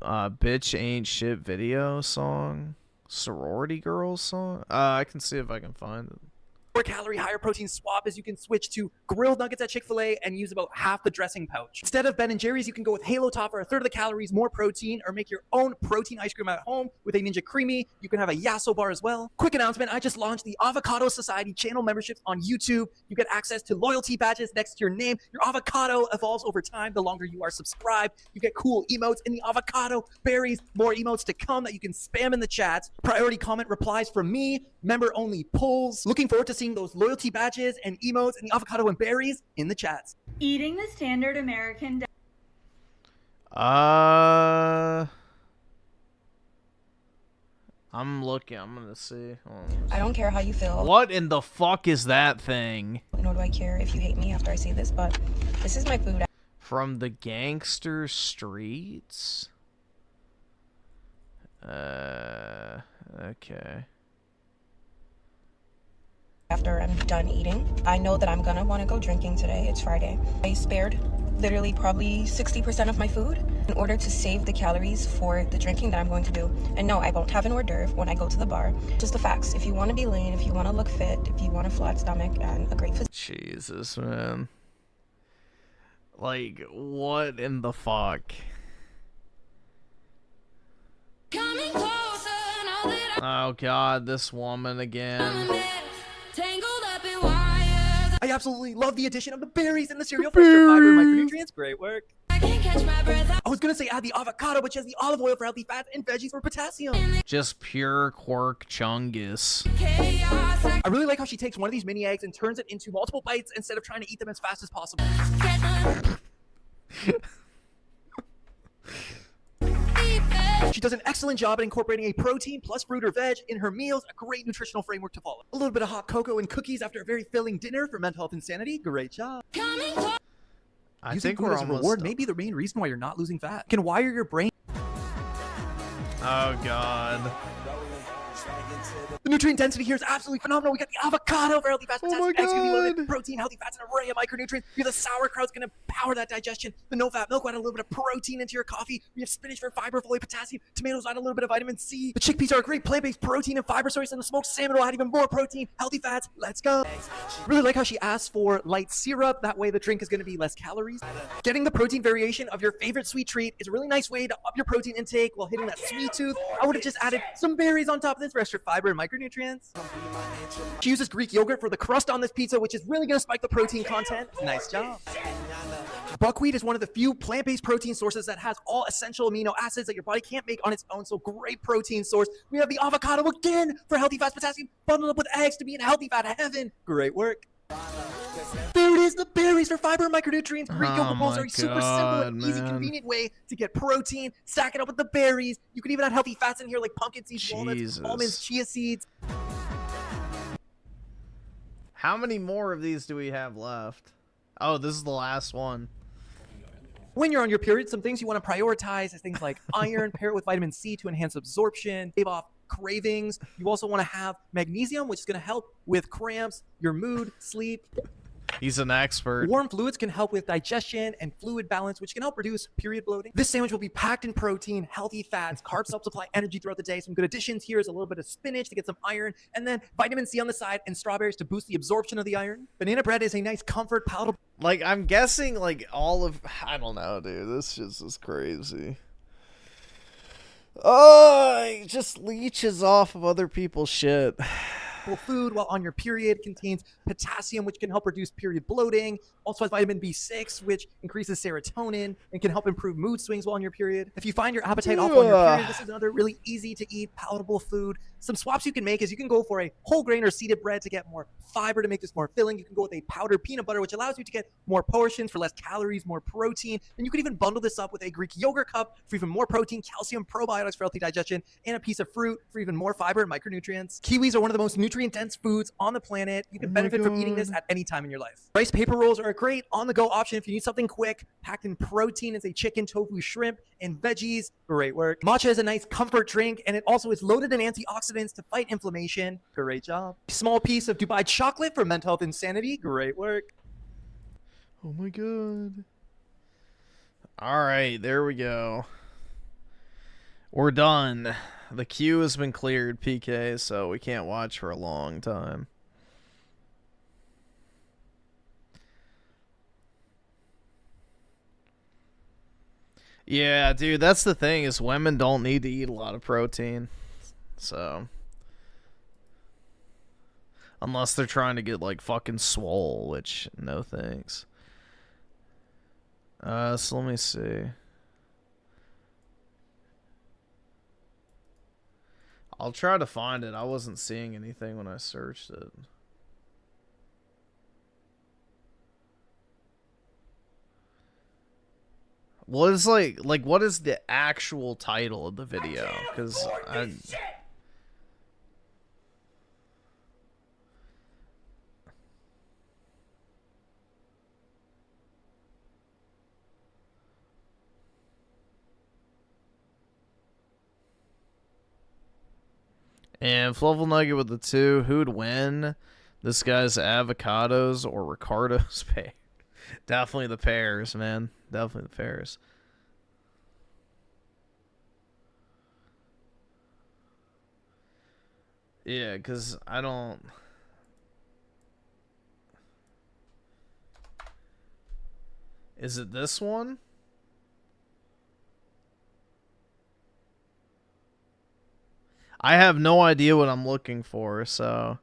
Bitch ain't shit video song. Sorority girls song. I can see if I can find it. Calorie, higher protein swap is you can switch to grilled nuggets at Chick-fil-A and use about half the dressing pouch. Instead of Ben & Jerry's, you can go with Halo Top for a third of the calories, more protein, or make your own protein ice cream at home with a Ninja Creamy. You can have a Yasso bar as well. Quick announcement, I just launched the Avocado Society channel memberships on YouTube. You get access to loyalty badges next to your name. Your avocado evolves over time the longer you are subscribed. You get cool emotes in the avocado, berries, more emotes to come that you can spam in the chats. Priority comment replies from me, member-only polls. Looking forward to seeing those loyalty badges and emotes and the avocado and berries in the chats. Eating the standard American diet. I'm looking. I'm gonna see. I don't care how you feel. What in the fuck is that thing? Nor do I care if you hate me after I say this, but this is my food. From the gangster streets? Okay. After I'm done eating, I know that I'm gonna want to go drinking today. It's Friday. I spared literally probably 60% of my food in order to save the calories for the drinking that I'm going to do. And no, I won't have an hors d'oeuvre when I go to the bar. Just the facts. If you want to be lean, if you want to look fit, if you want a flat stomach and a great physique. Jesus, man. Like, what in the fuck? Oh god, this woman again. I absolutely love the addition of the berries in the cereal for extra fiber and micronutrients. Great work. I was gonna say add the avocado, but she has the olive oil for healthy fats and veggies for potassium. Just pure quark chungus. I really like how she takes one of these mini eggs and turns it into multiple bites instead of trying to eat them as fast as possible. She does an excellent job at incorporating a protein plus fruit or veg in her meals, a great nutritional framework to follow. A little bit of hot cocoa and cookies after a very filling dinner for mental health and sanity. Great job. I Using think food we're as a almost reward done. may be the main reason why you're not losing fat. Can wire your brain. Oh god. The nutrient density here is absolutely phenomenal. We got the avocado for healthy fats, potassium, eggs, gonna be loaded, protein, healthy fats, and an array of micronutrients. We have the sauerkraut's gonna power that digestion. The no-fat milk will add a little bit of protein into your coffee. We have spinach for fiber, folate, potassium. Tomatoes add a little bit of vitamin C. The chickpeas are a great plant-based protein and fiber source, and the smoked salmon will add even more protein, healthy fats. Let's go. Really like how she asks for light syrup. That way the drink is gonna be less calories. Getting the protein variation of your favorite sweet treat is a really nice way to up your protein intake while hitting that sweet tooth. I would have just added some berries on top of this for extra fiber and micronutrients. She uses Greek yogurt for the crust on this pizza, which is really going to spike the protein content. Nice job. Buckwheat is one of the few plant-based protein sources that has all essential amino acids that your body can't make on its own, so great protein source. We have the avocado again for healthy fats, potassium, bundled up with eggs to be in healthy fat heaven. Great work. There it is, the berries for fiber and micronutrients. Greek yogurt bowls are a super simple and easy, convenient way to get protein. Stack it up with the berries. You can even add healthy fats in here like pumpkin seeds, walnuts, almonds, chia seeds. How many more of these do we have left? Oh, this is the last one. When you're on your period, some things you want to prioritize is things like iron, pair it with vitamin C to enhance absorption, stave off cravings. You also want to have magnesium, which is going to help with cramps, your mood, sleep. He's an expert. Warm fluids can help with digestion and fluid balance, which can help reduce period bloating. This sandwich will be packed in protein, healthy fats, carbs help supply energy throughout the day. Some good additions here is a little bit of spinach to get some iron, and then vitamin C on the side, and strawberries to boost the absorption of the iron. Banana bread is a nice comfort, palatable. Like, I'm guessing, like, all of... I don't know, dude. This just is crazy. Oh, it just leeches off of other people's shit. Food while on your period contains potassium, which can help reduce period bloating. Also has vitamin B6, which increases serotonin and can help improve mood swings while on your period. If you find your appetite off on your period, this is another really easy to eat, palatable food. Some swaps you can make is you can go for a whole grain or seeded bread to get more fiber to make this more filling. You can go with a powdered peanut butter, which allows you to get more portions for less calories, more protein. And you can even bundle this up with a Greek yogurt cup for even more protein, calcium, probiotics for healthy digestion, and a piece of fruit for even more fiber and micronutrients. Kiwis are one of the most nutrient-dense foods on the planet. You can benefit from eating this at any time in your life. Rice paper rolls are a great on-the-go option if you need something quick, packed in protein as a chicken, tofu, shrimp, and veggies. Great work. Matcha is a nice comfort drink, and it also is loaded in antioxidants to fight inflammation. Great job. Small piece of Dubai chocolate for mental health and sanity. Great work. Oh my god. Alright, there we go. We're done. The queue has been cleared, PK, so we can't watch for a long time. Yeah, dude, that's the thing, is women don't need to eat a lot of protein. So, unless they're trying to get, like, fucking swole, which, no thanks. So let me see. I'll try to find it. I wasn't seeing anything when I searched it. What is what is the actual title of the video? Because I And Fluffle Nugget with the 2. Who'd win? This guy's avocados or Ricardo's pear? Definitely the pears, man. Definitely the pears. Yeah, because I don't... Is it this one? I have no idea what I'm looking for, so...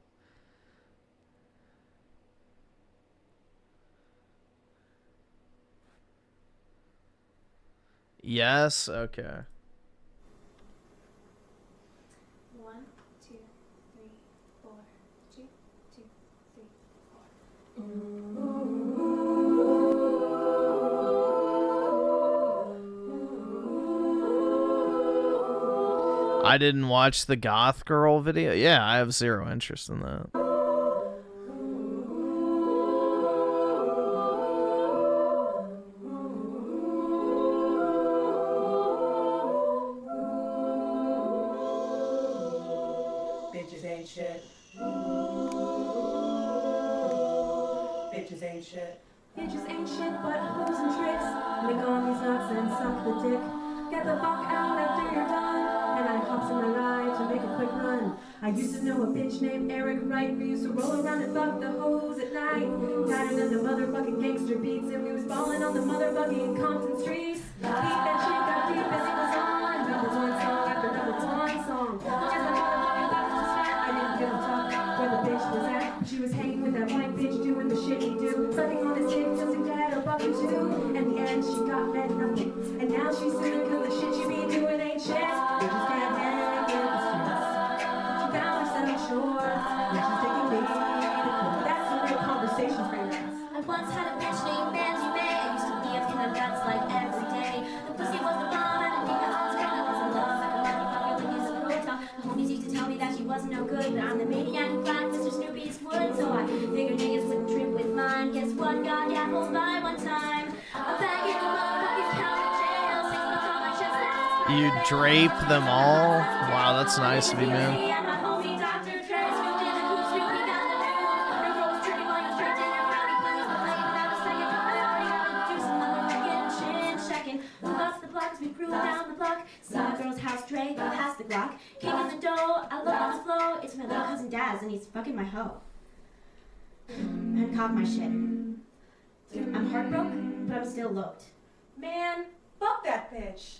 Yes? Okay. 1, 2, 3, 4. 2, 2, 3, 4. I didn't watch the Goth Girl video. Yeah, I have zero interest in that. Bitches ain't shit. Bitches ain't shit. Bitches ain't shit but hoops and tricks. Lick on these nuts and suck the dick. Get the fuck out after you're done. And I hops in my ride to make a quick run. I used to know a bitch named Eric Wright. We used to roll around and fuck the hoes at night. Tighter than the motherfucking gangster beats. And we was ballin' on the motherfucking Compton streets. Deep and shit got deep as it was on. Number one song after number one song. Just the motherfucking box was fat. I didn't give a fuck where the bitch was at. She was hanging with that white bitch doing the shit he do. Sucking on his dick just to get a buck or two. In the end she got fed nothing. And now she's suing cause the shit she be doing ain't shit. Bitches can't hang in the streets. She found herself short. Now she's taking me to court. That's a real conversation for your ass. I once had a bitch named Nancy May. I used to be up in her guts like every day. The pussy was the bomb and the nigga on screen. I was in love like a motherfucker with his proton. The homies used to tell me that she wasn't no good, but I'm the maniac who black Mr. Snoopy's wood. So I figured niggas wouldn't trip with mine. Guess what? Got apples by one time. I'm back in the motherfucking county jail. 6 months on my chest. You drape them all? Wow, that's nice of you, man. And my homie Dr. Dre scooped in the coop. Snoopy got the news. Your girl was tripping while you was drinking your brownie blues. Dre, go pass the Glock. King is the dough, I love lots of flow. It's my little cousin Daz, and he's fucking my hoe. Uncock my shit. I'm heartbroken, but I'm still loped. Man, fuck that bitch.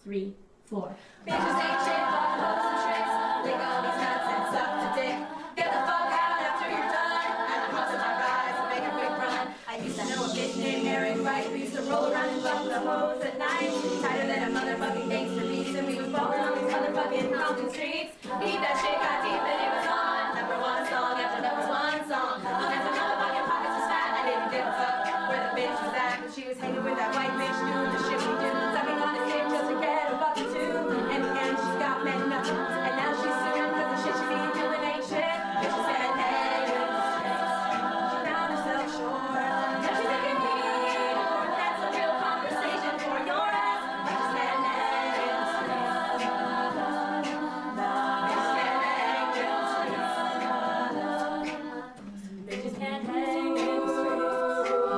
3, 4. Bitches ain't shit but hoes and tricks. Lick all these nuts and suck the dick. Get the fuck out after you're done. And I'm crossing my rise and make a quick run. I used to know a bitch named Eric White. We used to roll around and fuck the hoes at night. Tighter than a motherfucking gangster beast. And we was rolling on these motherfucking Compton streets. Beat that shit got deep and it was on. #1 song after #1 song. Long as the motherfucking pockets was fat, I didn't give a fuck where the bitch was at. But she was hanging with that white bitch doing the shit we do. Sucking on his dick just to get a buck or two. In the end, she got mad enough. And now she's suing cause the shit she be doing ain't shit. Bitch, she said, hey, with the stress. She found herself short. Now she's taking me to court. That's a real conversation for your ass. Bitch, she said, hey, with the stress. Bitches can't hang with the streets. Bitches can't hang with the streets.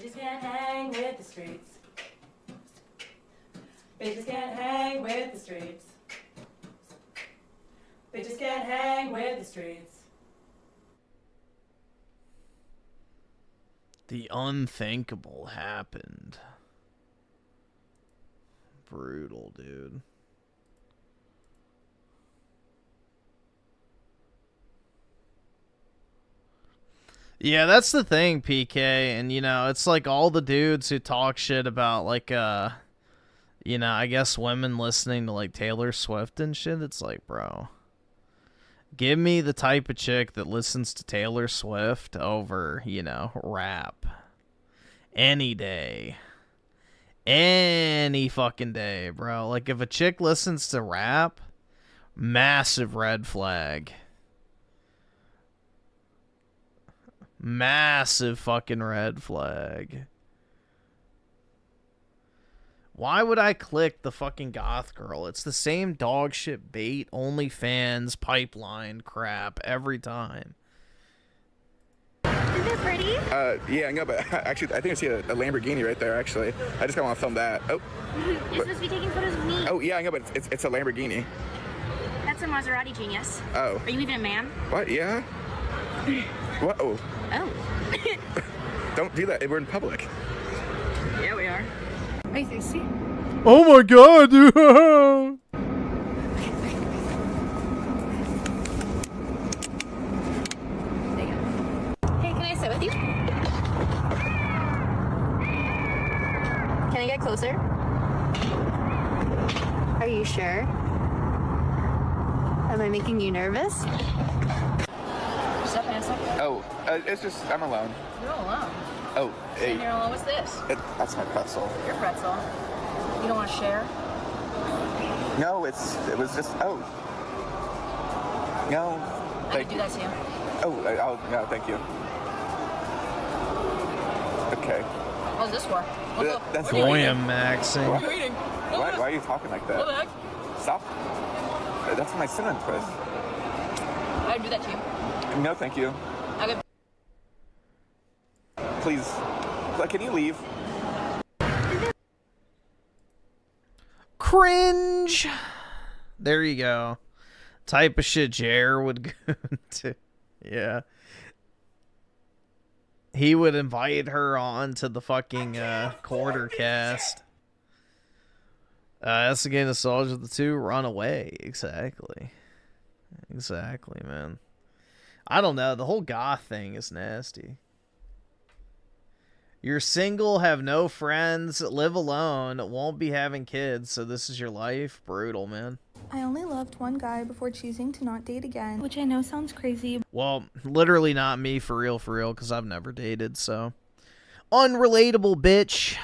Bitches can't hang with the streets. Bitches can't hang with the streets. Bitches can't hang with the streets. The unthinkable happened. Brutal, dude. Yeah, that's the thing, PK, and you know, it's like all the dudes who talk shit about like you know, I guess women listening to like Taylor Swift and shit. It's like, bro, give me the type of chick that listens to Taylor Swift over, you know, rap. Any day. Any fucking day, bro. Like, if a chick listens to rap, massive red flag. Massive fucking red flag. Why would I click the fucking goth girl? It's the same dog shit bait, OnlyFans, pipeline crap every time. Isn't it pretty? Yeah, I know, but actually, I think I see a Lamborghini right there, actually. I just kind of want to film that. Oh. You're supposed to be taking photos of me. Oh, yeah, I know, but it's a Lamborghini. That's a Maserati, genius. Oh. Are you even a man? What? Yeah? What? Oh. Oh. Don't do that. We're in public. Yeah, we are. Are you thirsty? Oh my god, dude. Hey, can I sit with you? Can I get closer? Are you sure? Am I making you nervous? What's up, handsome? Oh, it's just, I'm alone. You're all alone. Oh, hey. And you're alone. What's this? That's my pretzel. Your pretzel. You don't want to share? No, it was just, oh. No. I can do that to you. Oh, no, thank you. Okay. What's this for? That's Maxing. What are you eating? Why are you talking like that? What the heck? Stop. That's my cinnamon twist. I can do that to you. No, thank you. Okay. Please. Can you leave? Cringe. There you go. Type of shit Jer would go to. Yeah. He would invite her on to the fucking quarter cast. That's again the soldier of the two run away. Exactly. Exactly, man. I don't know. The whole goth thing is nasty. You're single, have no friends, live alone, won't be having kids, so this is your life? Brutal, man. I only loved one guy before choosing to not date again, which I know sounds crazy. Well, literally not me, for real, because I've never dated, so. Unrelatable, bitch.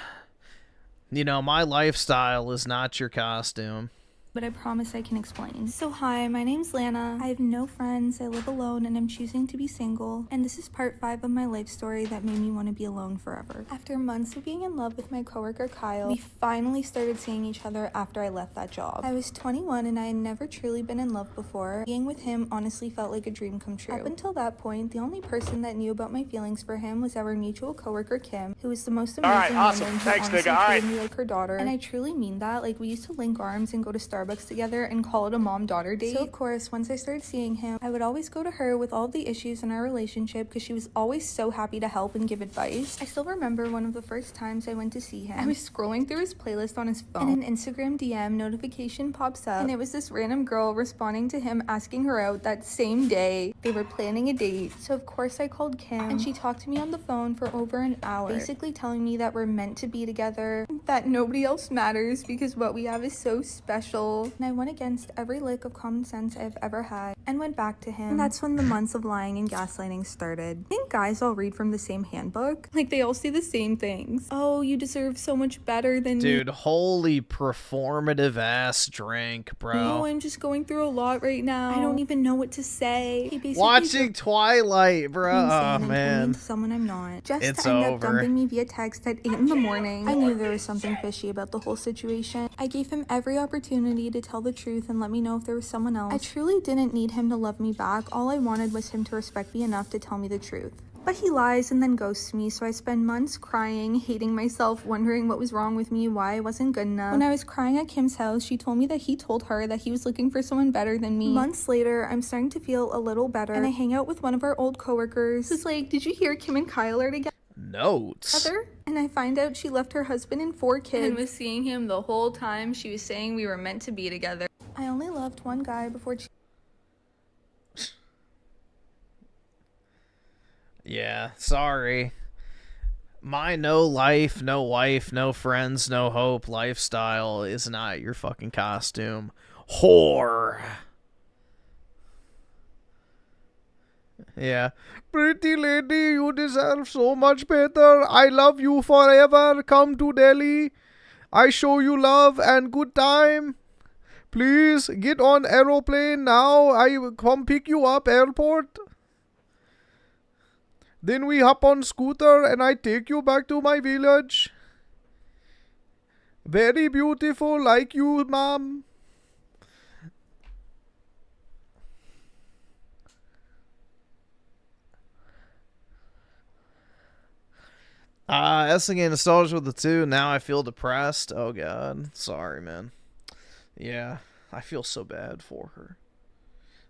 You know, my lifestyle is not your costume. but I promise I can explain. So hi, my name's Lana. I have no friends, I live alone, and I'm choosing to be single. And this is part 5 of my life story that made me want to be alone forever. After months of being in love with my coworker Kyle, we finally started seeing each other after I left that job. I was 21 and I had never truly been in love before. Being with him honestly felt like a dream come true. Up until that point, the only person that knew about my feelings for him was our mutual coworker Kim, who was the most amazing woman who honestly treated me like her daughter. And I truly mean that. Like, we used to link arms and go to Starbucks together and call it a mom-daughter date. So of course, once I started seeing him, I would always go to her with all of the issues in our relationship because she was always so happy to help and give advice. I still remember one of the first times I went to see him. I was scrolling through his playlist on his phone and an Instagram DM notification pops up, and it was this random girl responding to him asking her out that same day. They were planning a date. So of course I called Kim and she talked to me on the phone for over an hour, basically telling me that we're meant to be together, that nobody else matters because what we have is so special. And I went against every lick of common sense I've ever had and went back to him. And that's when the months of lying and gaslighting started. I think guys all read from the same handbook. Like, they all say the same things. Oh, you deserve so much better than Dude, holy performative ass drink, bro. No, I'm just going through a lot right now. I don't even know what to say. Watching Twilight, bro. Oh, man. Someone I'm not. Just It's to end up over. dumping me via text at 8 in the morning. I knew there was something fishy about the whole situation. I gave him every opportunity to tell the truth and let me know if there was someone else. I truly didn't need him to love me back. All I wanted was him to respect me enough to tell me the truth. But he lies and then ghosts me, so I spend months crying, hating myself, wondering what was wrong with me, why I wasn't good enough. When I was crying at Kim's house, she told me that he told her that he was looking for someone better than me. Months later, I'm starting to feel a little better, and I hang out with one of our old coworkers. It's like, did you hear Kim and Kyle are together? Notes. And I find out she left her husband and 4 kids and was seeing him the whole time she was saying we were meant to be together. I only loved one guy before Yeah, sorry. My no life, no wife, no friends, no hope lifestyle is not your fucking costume. Whore. Yeah. Pretty lady, you deserve so much better. I love you forever. Come to Delhi. I show you love and good time. Please get on aeroplane now. I come pick you up airport. Then we hop on scooter and I take you back to my village. Very beautiful like you, mom. Essing nostalgia with the 2. Now I feel depressed. Oh god. Sorry, man. Yeah. I feel so bad for her.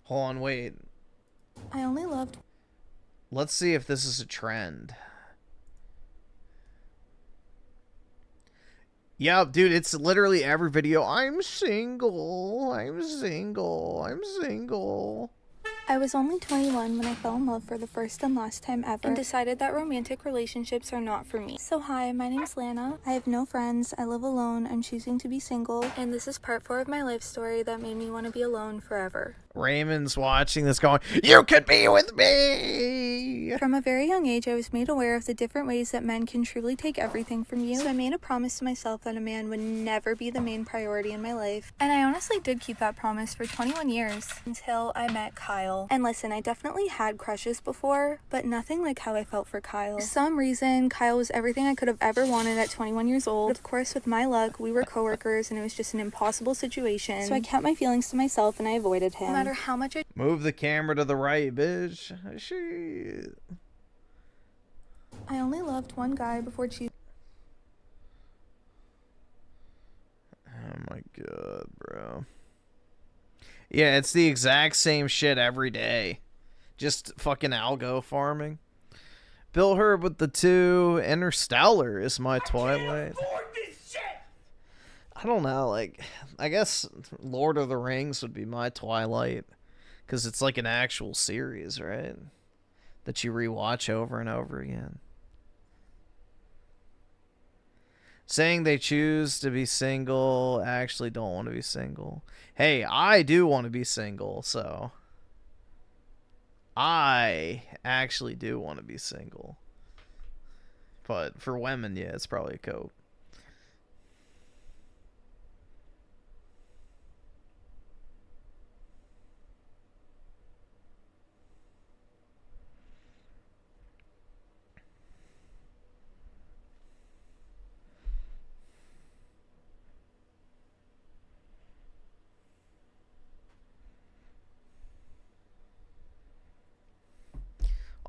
Hold on, wait. I only loved. Let's see if this is a trend. Yeah, dude, it's literally every video. I'm single. I'm single. I'm single. I was only 21 when I fell in love for the first and last time ever and decided that romantic relationships are not for me. So hi, my name's Lana. I have no friends. I live alone. I'm choosing to be single. And this is part 4 of my life story that made me want to be alone forever. Raymond's watching this going, you could be with me! From a very young age, I was made aware of the different ways that men can truly take everything from you. So I made a promise to myself that a man would never be the main priority in my life. And I honestly did keep that promise for 21 years until I met Kyle. And listen, I definitely had crushes before, but nothing like how I felt for Kyle. For some reason, Kyle was everything I could have ever wanted at 21 years old. But of course, with my luck, we were coworkers and it was just an impossible situation. So I kept my feelings to myself and I avoided him. No matter how much I Move the camera to the right, bitch. Shit. I only loved one guy before choosing. Oh my god, bro. Yeah, it's the exact same shit every day. Just fucking algo farming. Bill Herb with the 2. Interstellar is my Twilight. I don't know, like, I guess Lord of the Rings would be my Twilight. Because it's like an actual series, right? That you rewatch over and over again. Saying they choose to be single, actually don't want to be single. Hey, I do want to be single, so. I actually do want to be single. But for women, yeah, it's probably a cope.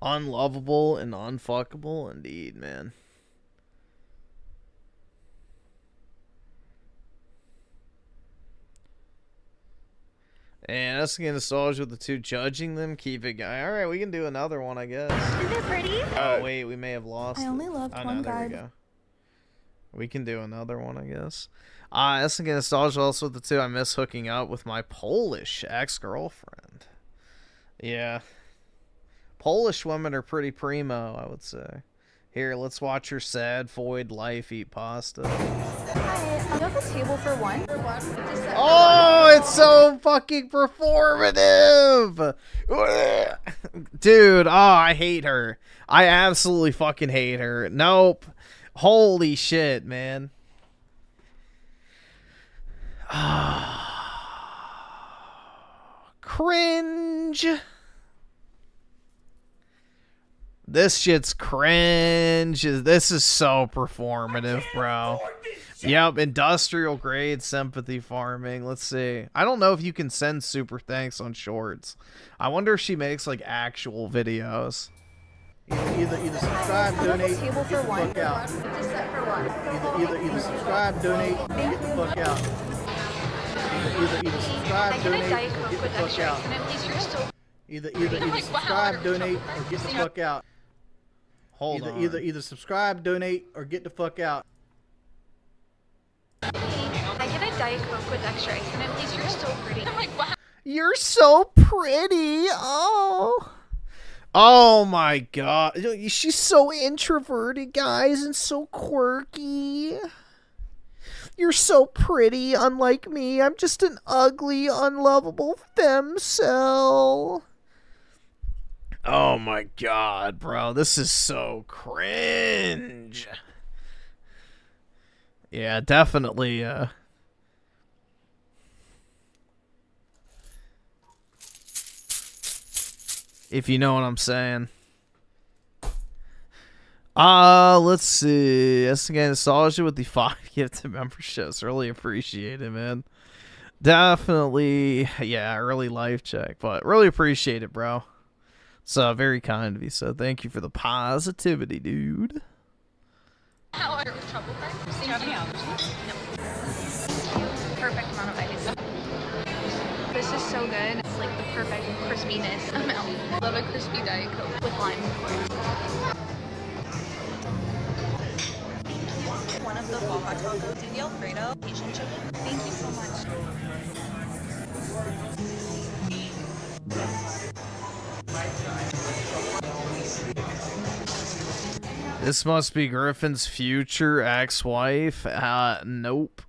Unlovable and unfuckable indeed, man. And us again, nostalgia with the two judging them. Keep it going. All right, we can do another one, I guess. Is it pretty? Oh wait, we may have lost. I only loved oh, one no, there guy. we go. We can do another one, I guess. Us again, nostalgia also with the two. I miss hooking up with my Polish ex-girlfriend. Yeah, Polish women are pretty primo, I would say. Here, let's watch your sad, void life eat pasta. Hi, you have a table for one? Oh, it's so fucking performative! Dude, oh, I hate her. I absolutely fucking hate her. Nope. Holy shit, man. Cringe. This shit's cringe. This is so performative, bro. Yep, industrial grade sympathy farming. Let's see. I don't know if you can send super thanks on shorts. I wonder if she makes like actual videos. Either subscribe, donate, get the fuck out. Either subscribe, donate, get the fuck out. Either subscribe, donate, get the fuck out. Either subscribe, donate, or get the fuck out. Hold on. Either subscribe, donate, or get the fuck out. I get a Diet Coke with extra ice in it, please. You're so pretty. I'm like, wow. You're so pretty. Oh. Oh my god. She's so introverted, guys, and so quirky. You're so pretty, unlike me. I'm just an ugly, unlovable femcel. Oh my god, bro. This is so cringe. Yeah, definitely, if you know what I'm saying. Let's see. That's again, nostalgia with the 5 gifted memberships. Really appreciate it, man. Definitely, yeah, early life check, but really appreciate it, bro. It's very kind of you, so thank you for the positivity, dude. How are you with trouble card? Do you have any allergies? No. Perfect amount of ice. This is so good. It's like the perfect crispiness amount. Love a crispy Diet Coke with lime, of course. One of the Baja tacos. Do the Alfredo Asian chili. Thank you so much. This must be Griffin's future ex-wife. Nope.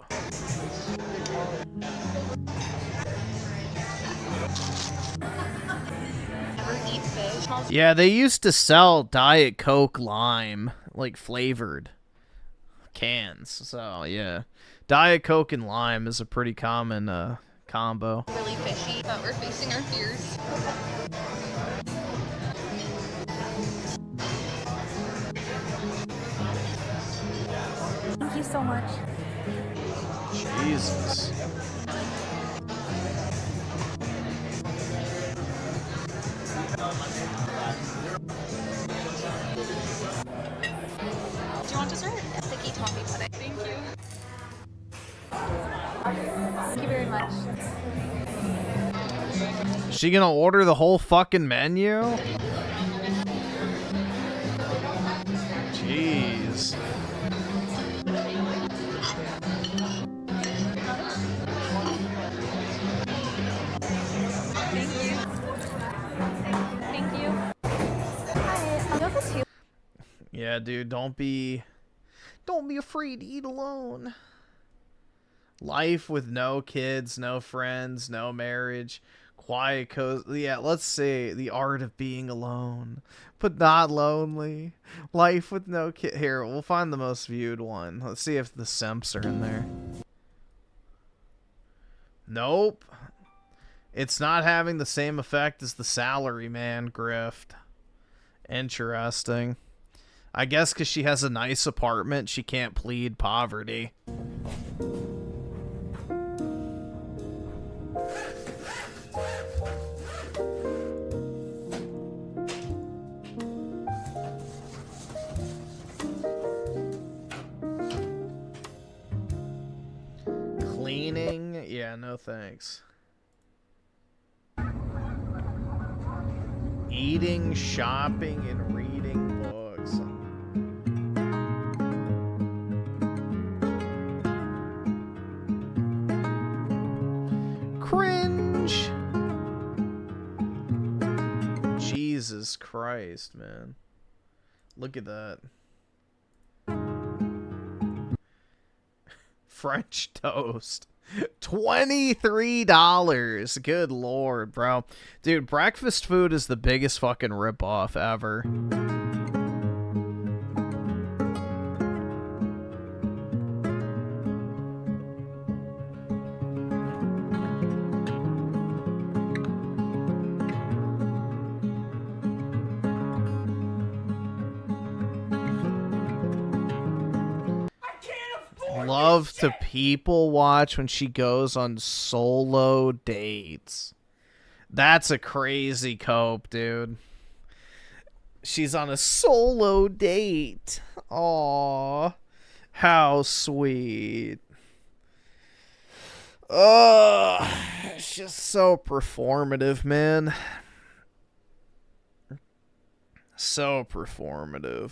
Yeah, they used to sell Diet Coke lime, like flavored cans. So, yeah. Diet Coke and lime is a pretty common combo. Really fishy, but we're facing our fears. Thank you so much. Jesus. Do you want dessert? Sticky toffee pudding. Thank you. Thank you very much. Is she gonna order the whole fucking menu? Jeez. Thank you. Hi, you have a table. Yeah, dude, don't be afraid to eat alone. Life with no kids, no friends, no marriage, quiet, cozy. Yeah, let's say the art of being alone, but not lonely. Life with no kid. Here, we'll find the most viewed one. Let's see if the simps are in there. Nope. It's not having the same effect as the salary man grift. Interesting. I guess because she has a nice apartment, she can't plead poverty. cleaning? Yeah, no thanks. Eating, shopping, and reading books. Cringe! Jesus Christ, man. Look at that. French toast. $23. Good lord, bro. Dude, breakfast food is the biggest fucking ripoff ever. Love to people watch when she goes on solo dates. That's a crazy cope, dude. She's on a solo date. Aww. How sweet. Ugh. It's just so performative, man. So performative.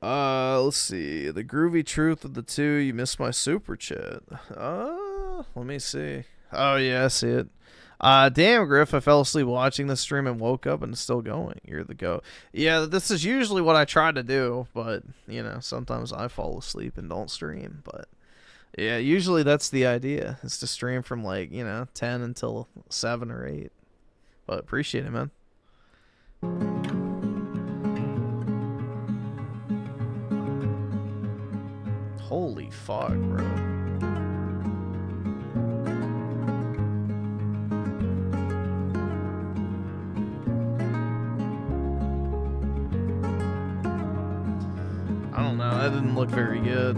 Let's see. The groovy truth of the two. You missed my super chat. Let me see. Oh, yeah, I see it. Damn, Griff, I fell asleep watching this stream and woke up and it's still going. You're the goat. Yeah, this is usually what I try to do, but, you know, sometimes I fall asleep and don't stream, but, yeah, usually that's the idea, is to stream from, like, you know, 10 until 7 or 8, but appreciate it, man. Holy fuck, bro. I don't know, that didn't look very good.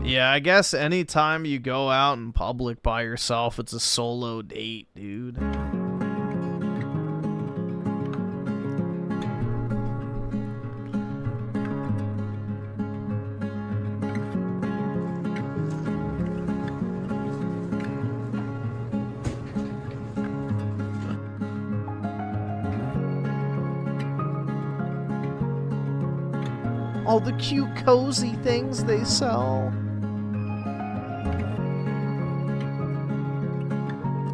Yeah, I guess anytime you go out in public by yourself, it's a solo date, dude. All the cute, cozy things they sell.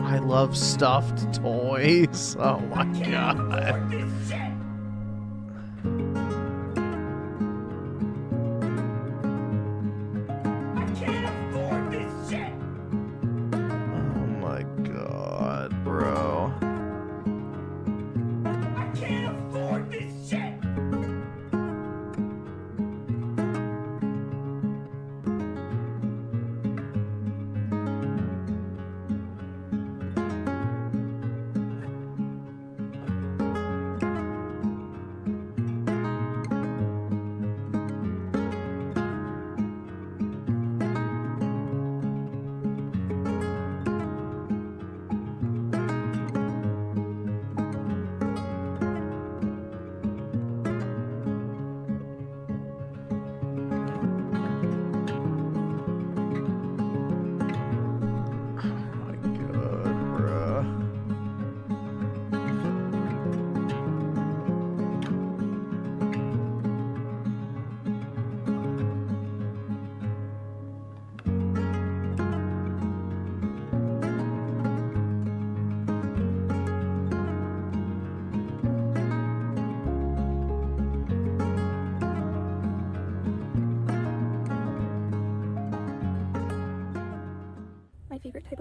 I love stuffed toys. Oh my god. Oh my god, bro. I can't afford this shit.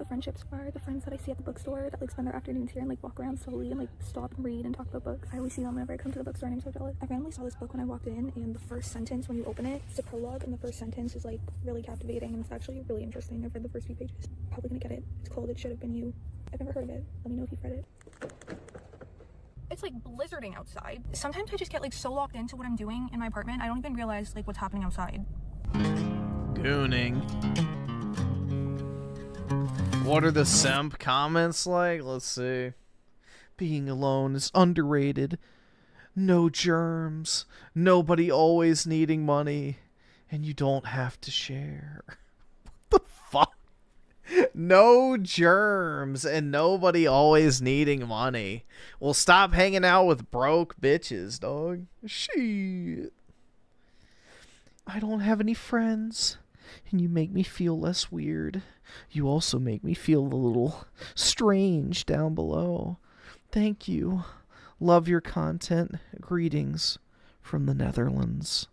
Friendships are the friends that I see at the bookstore that like spend their afternoons here and like walk around slowly and like stop and read and talk about books. I always see them whenever I come to the bookstore and I'm so jealous. I randomly saw this book when I walked in, and the first sentence when you open it, it's a prologue, and the first sentence is like really captivating and it's actually really interesting. I've read the first few pages. Probably gonna get it. It's called It Should Have Been You. I've never heard of it. Let me know if you've read it. It's like blizzarding outside. Sometimes I just get like so locked into what I'm doing in my apartment, I don't even realize like what's happening outside. Gooning. What are the simp comments like? Let's see. Being alone is underrated. no germs, nobody always needing money, and you don't have to share. What the fuck? No germs and nobody always needing money. Well, stop hanging out with broke bitches, dog. Shit. I don't have any friends, and you make me feel less weird. You also make me feel a little strange down below. Thank you. Love your content. Greetings from the Netherlands.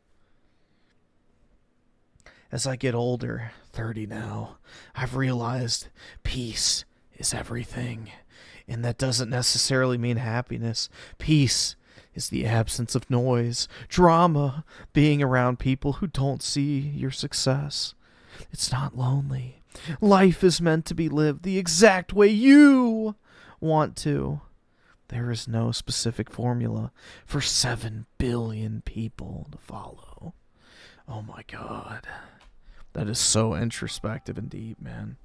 As I get older, 30 now, I've realized peace is everything. And that doesn't necessarily mean happiness. Peace is the absence of noise, drama, being around people who don't see your success. It's not lonely. Life is meant to be lived the exact way you want to. There is no specific formula for 7 billion people to follow. Oh my God. That is so introspective and deep, man.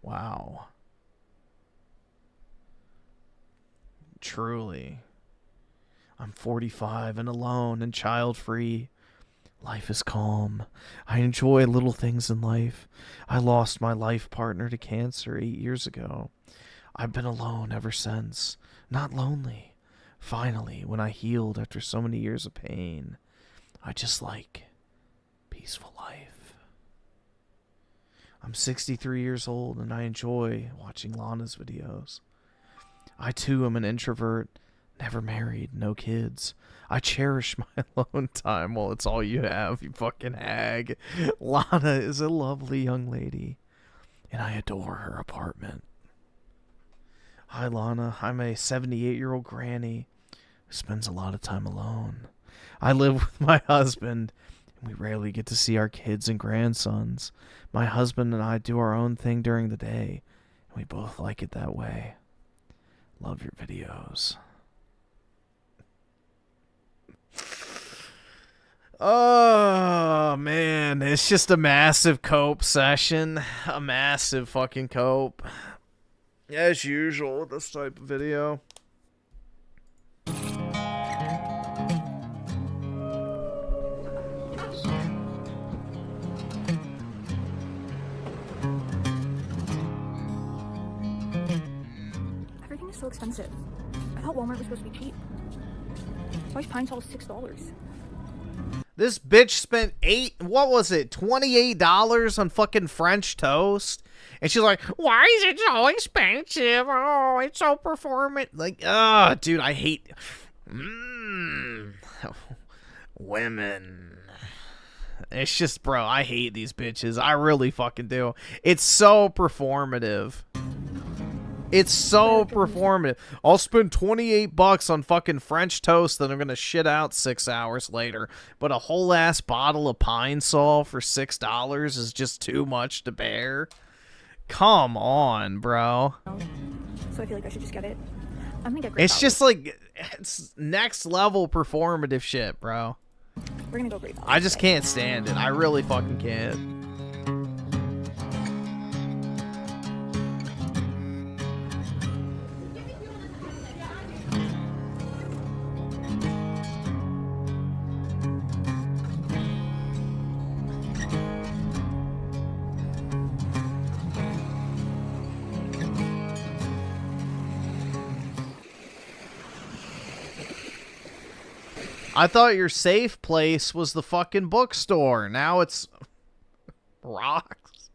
Wow. Truly. I'm 45 and alone and child-free. Life is calm. I enjoy little things in life. I lost my life partner to cancer 8 years ago. I've been alone ever since. Not lonely. Finally, when I healed after so many years of pain, I just like peaceful life. I'm 63 years old and I enjoy watching Lana's videos. I too am an introvert, never married, no kids. I cherish my alone time. Well, it's all you have, you fucking hag. Lana is a lovely young lady, and I adore her apartment. Hi, Lana. I'm a 78-year-old granny who spends a lot of time alone. I live with my husband, and we rarely get to see our kids and grandsons. My husband and I do our own thing during the day, and we both like it that way. Love your videos. Oh, man. It's just a massive cope session. A massive fucking cope. As usual with this type of video. Everything is so expensive. I thought Walmart was supposed to be cheap. Why is Pine Sol $6? This bitch spent $28 on fucking French toast. And she's like, why is it so expensive? Oh, it's so performant. Like, dude, I hate women. It's just, bro, I hate these bitches. I really fucking do. It's so performative. It's so performative. I'll spend $28 on fucking French toast that I'm gonna shit out 6 hours later. But a whole ass bottle of Pine Sol for $6 is just too much to bear. Come on, bro. So I feel like I should just get it. I'm gonna get great It's just like, it's next level performative shit, bro. We're gonna go great. I just can't stand it. I really fucking can't. I thought your safe place was the fucking bookstore. Now it's rocks.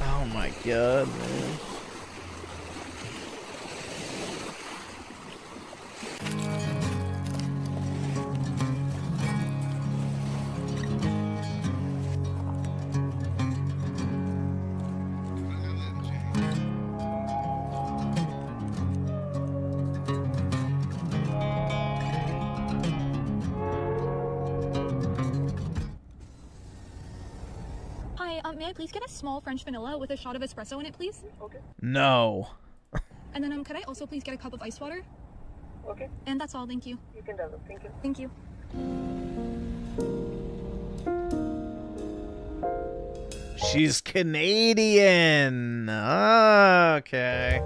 Oh my god, man. May I please get a small French vanilla with a shot of espresso in it, please? Okay. No. And then could I also please get a cup of ice water? Okay. And that's all, thank you. You can do it. Thank you. Thank you. She's Canadian. Okay.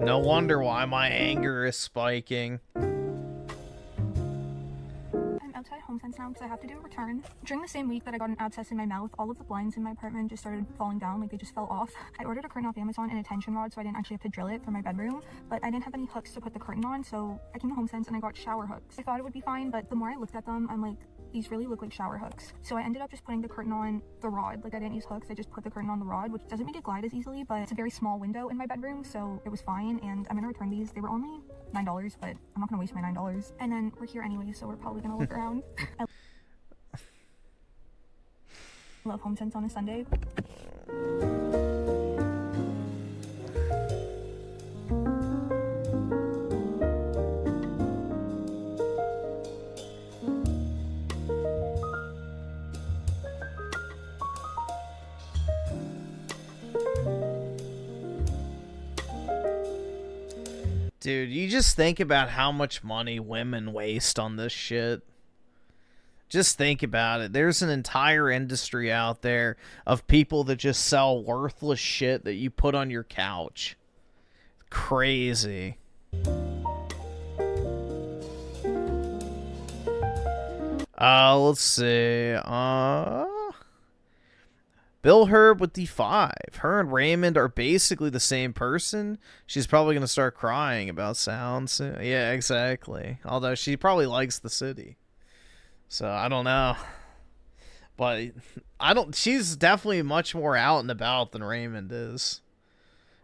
No wonder why my anger is spiking. I'm outside HomeSense now because I have to do a return. During the same week that I got an abscess in my mouth, all of the blinds in my apartment just started falling down, like they just fell off. I ordered a curtain off Amazon and a tension rod, so I didn't actually have to drill it for my bedroom, but I didn't have any hooks to put the curtain on, so I came to HomeSense and I got shower hooks. I thought it would be fine, but the more I looked at them, I'm like, these really look like shower hooks. So I ended up just putting the curtain on the rod. Like I didn't use hooks, I just put the curtain on the rod, which doesn't make it glide as easily, but it's a very small window in my bedroom, so it was fine, and I'm gonna return these. They were only $9, but I'm not gonna waste my $9. And then we're here anyway, so we're probably gonna look around. I love HomeSense on a Sunday. Dude, you just think about how much money women waste on this shit. Just think about it. There's an entire industry out there of people that just sell worthless shit that you put on your couch. Crazy. Let's see. Bill Herb with the 5. Her and Raymond are basically the same person. She's probably going to start crying about sound soon. Yeah, exactly. Although she probably likes the city. So, I don't know. But she's definitely much more out and about than Raymond is.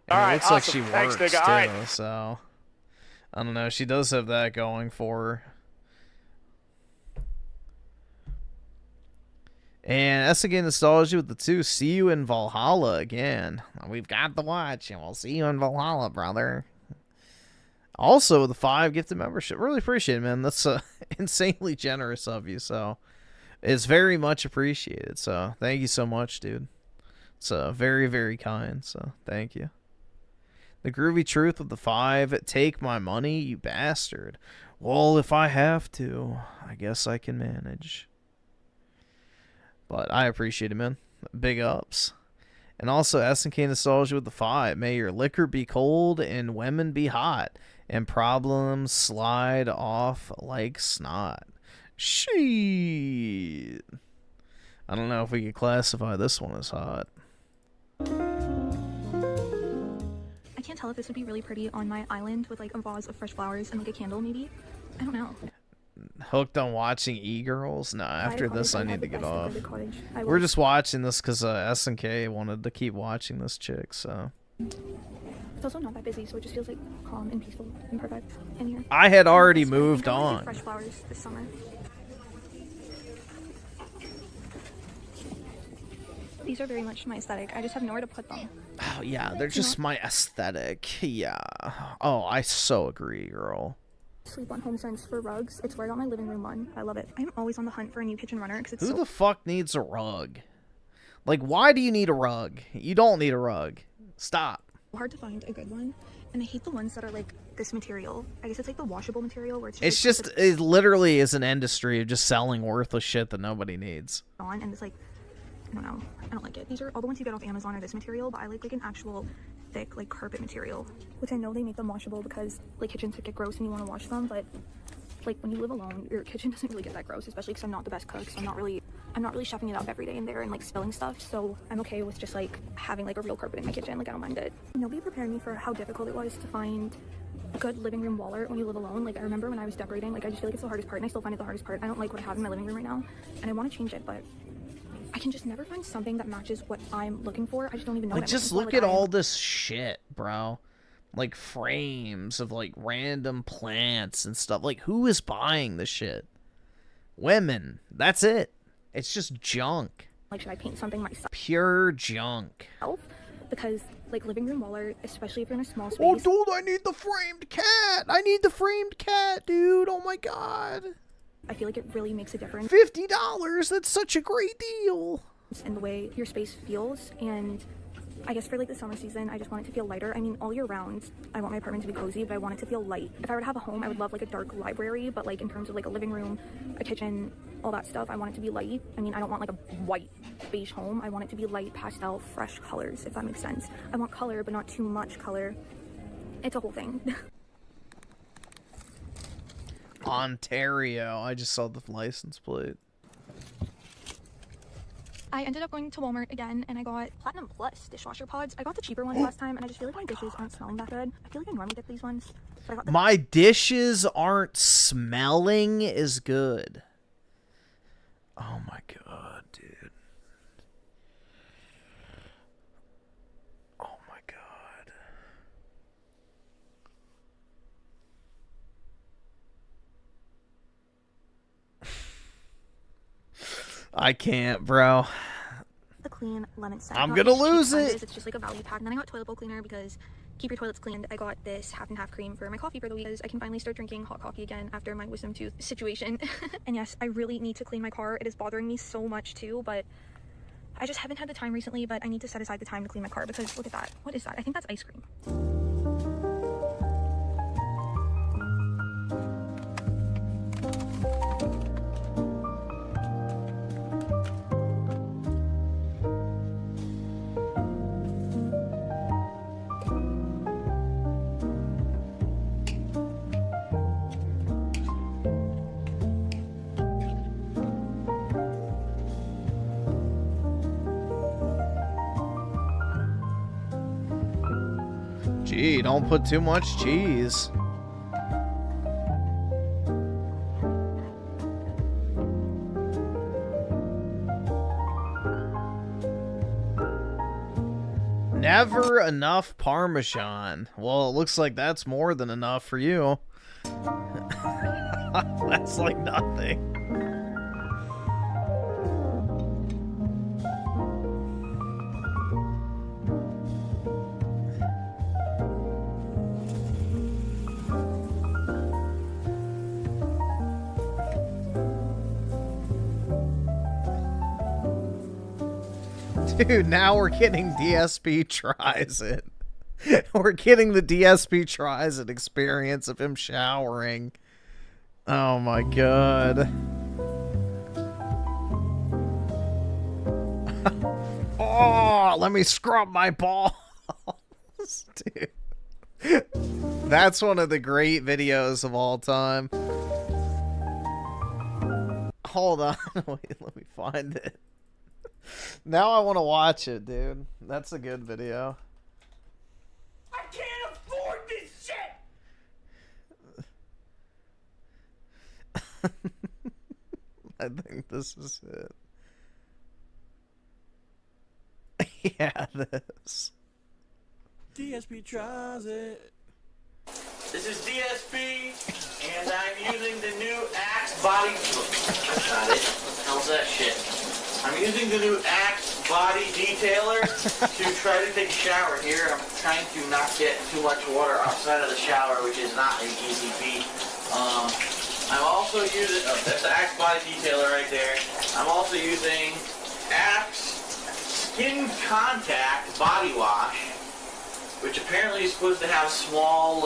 And All right, it looks like she Thanks, works, nigga. too. All right. So, I don't know. She does have that going for her. And that's again nostalgia with the 2. See you in Valhalla again. We've got the watch, and we'll see you in Valhalla, brother. Also, the 5 gifted membership. Really appreciate it, man. That's insanely generous of you. So, it's very much appreciated. So, thank you so much, dude. It's very, very kind. So, thank you. The Groovy Truth with the 5. Take my money, you bastard. Well, if I have to, I guess I can manage. But I appreciate it, man. Big ups. And also, SNK Nostalgia with the 5. May your liquor be cold and women be hot. And problems slide off like snot. Shit. I don't know if we could classify this one as hot. I can't tell if this would be really pretty on my island with like a vase of fresh flowers and like a candle maybe. I don't know. Hooked on watching e-girls? No, after this I need to get off. I We're just watching this because SNK wanted to keep watching this chick, so. It's also not that busy, so it just feels like calm and peaceful and perfect in here. I had already moved on. Fresh flowers this summer. These are very much my aesthetic. I just have nowhere to put them. Oh yeah, they're just my aesthetic. Yeah. Oh, I so agree, girl. Sleep on HomeSense for rugs. It's where I got my living room one. I love it. I'm always on the hunt for a new kitchen runner because it's Who the fuck needs a rug? Like, why do you need a rug? You don't need a rug. Stop. hard to find a good one. And I hate the ones that are like this material. I guess it's like the washable material where It's just it literally is an industry of just selling worthless shit that nobody needs. On and it's like, I don't know. I don't like it. These are all the ones you get off Amazon are this material, but I like an actual thick like carpet material, which I know they make them washable because like kitchens get gross and you want to wash them, but like when you live alone, your kitchen doesn't really get that gross, especially because I'm not the best cook, so I'm not really chefing it up every day in there and like spilling stuff, so I'm okay with just like having like a real carpet in my kitchen. Like I don't mind it. Nobody prepared me for how difficult it was to find a good living room wall art when you live alone. Like I remember when I was decorating, like I just feel like it's the hardest part, and I still find it the hardest part. I don't like what I have in my living room right now, and I want to change it, but I can just never find something that matches what I'm looking for. I just don't even know. Like, just look at all this shit, bro. Like, frames of, like, random plants and stuff. Like, who is buying this shit? Women. That's it. It's just junk. Like, should I paint something myself? Pure junk. Because, like, living room wall art, especially if you're in a small space. Oh, dude, I need the framed cat. I need the framed cat, dude. Oh, my God. I feel like it really makes a difference. $50. That's such a great deal. In the way your space feels, and I guess for like the summer season, I just want it to feel lighter. I mean, all year round, I want my apartment to be cozy, but I want it to feel light. If I were to have a home, I would love like a dark library, but like in terms of like a living room, a kitchen, all that stuff, I want it to be light. I mean, I don't want like a white beige home. I want it to be light, pastel, fresh colors, if that makes sense. I want color, but not too much color. It's a whole thing. Ontario. I just saw the license plate. I ended up going to Walmart again, and I got Platinum Plus dishwasher pods. I got the cheaper ones last time, and I just feel like my dishes aren't smelling that good. I feel like I normally get these ones, but I got the My dishes aren't smelling as good. Oh my god, dude. Oh my god. I can't, bro. the clean lemon scent. I'm Not gonna these cheap lose it. sponges, it's just like a value pack. And then I got toilet bowl cleaner because keep your toilets clean. I got this half and half cream for my coffee for the week because I can finally start drinking hot coffee again after my wisdom tooth situation. And yes, I really need to clean my car. It is bothering me so much too, but I just haven't had the time recently. But I need to set aside the time to clean my car because look at that. What is that? I think that's ice cream. Gee, don't put too much cheese. Never enough Parmesan. Well, it looks like that's more than enough for you. That's like nothing. Dude, now we're getting DSP tries it. We're getting the DSP tries it experience of him showering. Oh my god. Oh, let me scrub my balls. Dude. That's one of the great videos of all time. Hold on. Wait, let me find it. Now I want to watch it, dude. That's a good video. I can't afford this shit! I think this is it. Yeah, this. DSP tries it. This is DSP, and I'm using the new Axe body... That's not it. What the hell's that shit? I'm using the new Axe body detailer to try to take a shower here. I'm trying to not get too much water outside of the shower, which is not an easy feat. I'm also using... Oh, that's the Axe body detailer right there. I'm also using Axe Skin Contact Body Wash, which apparently is supposed to have small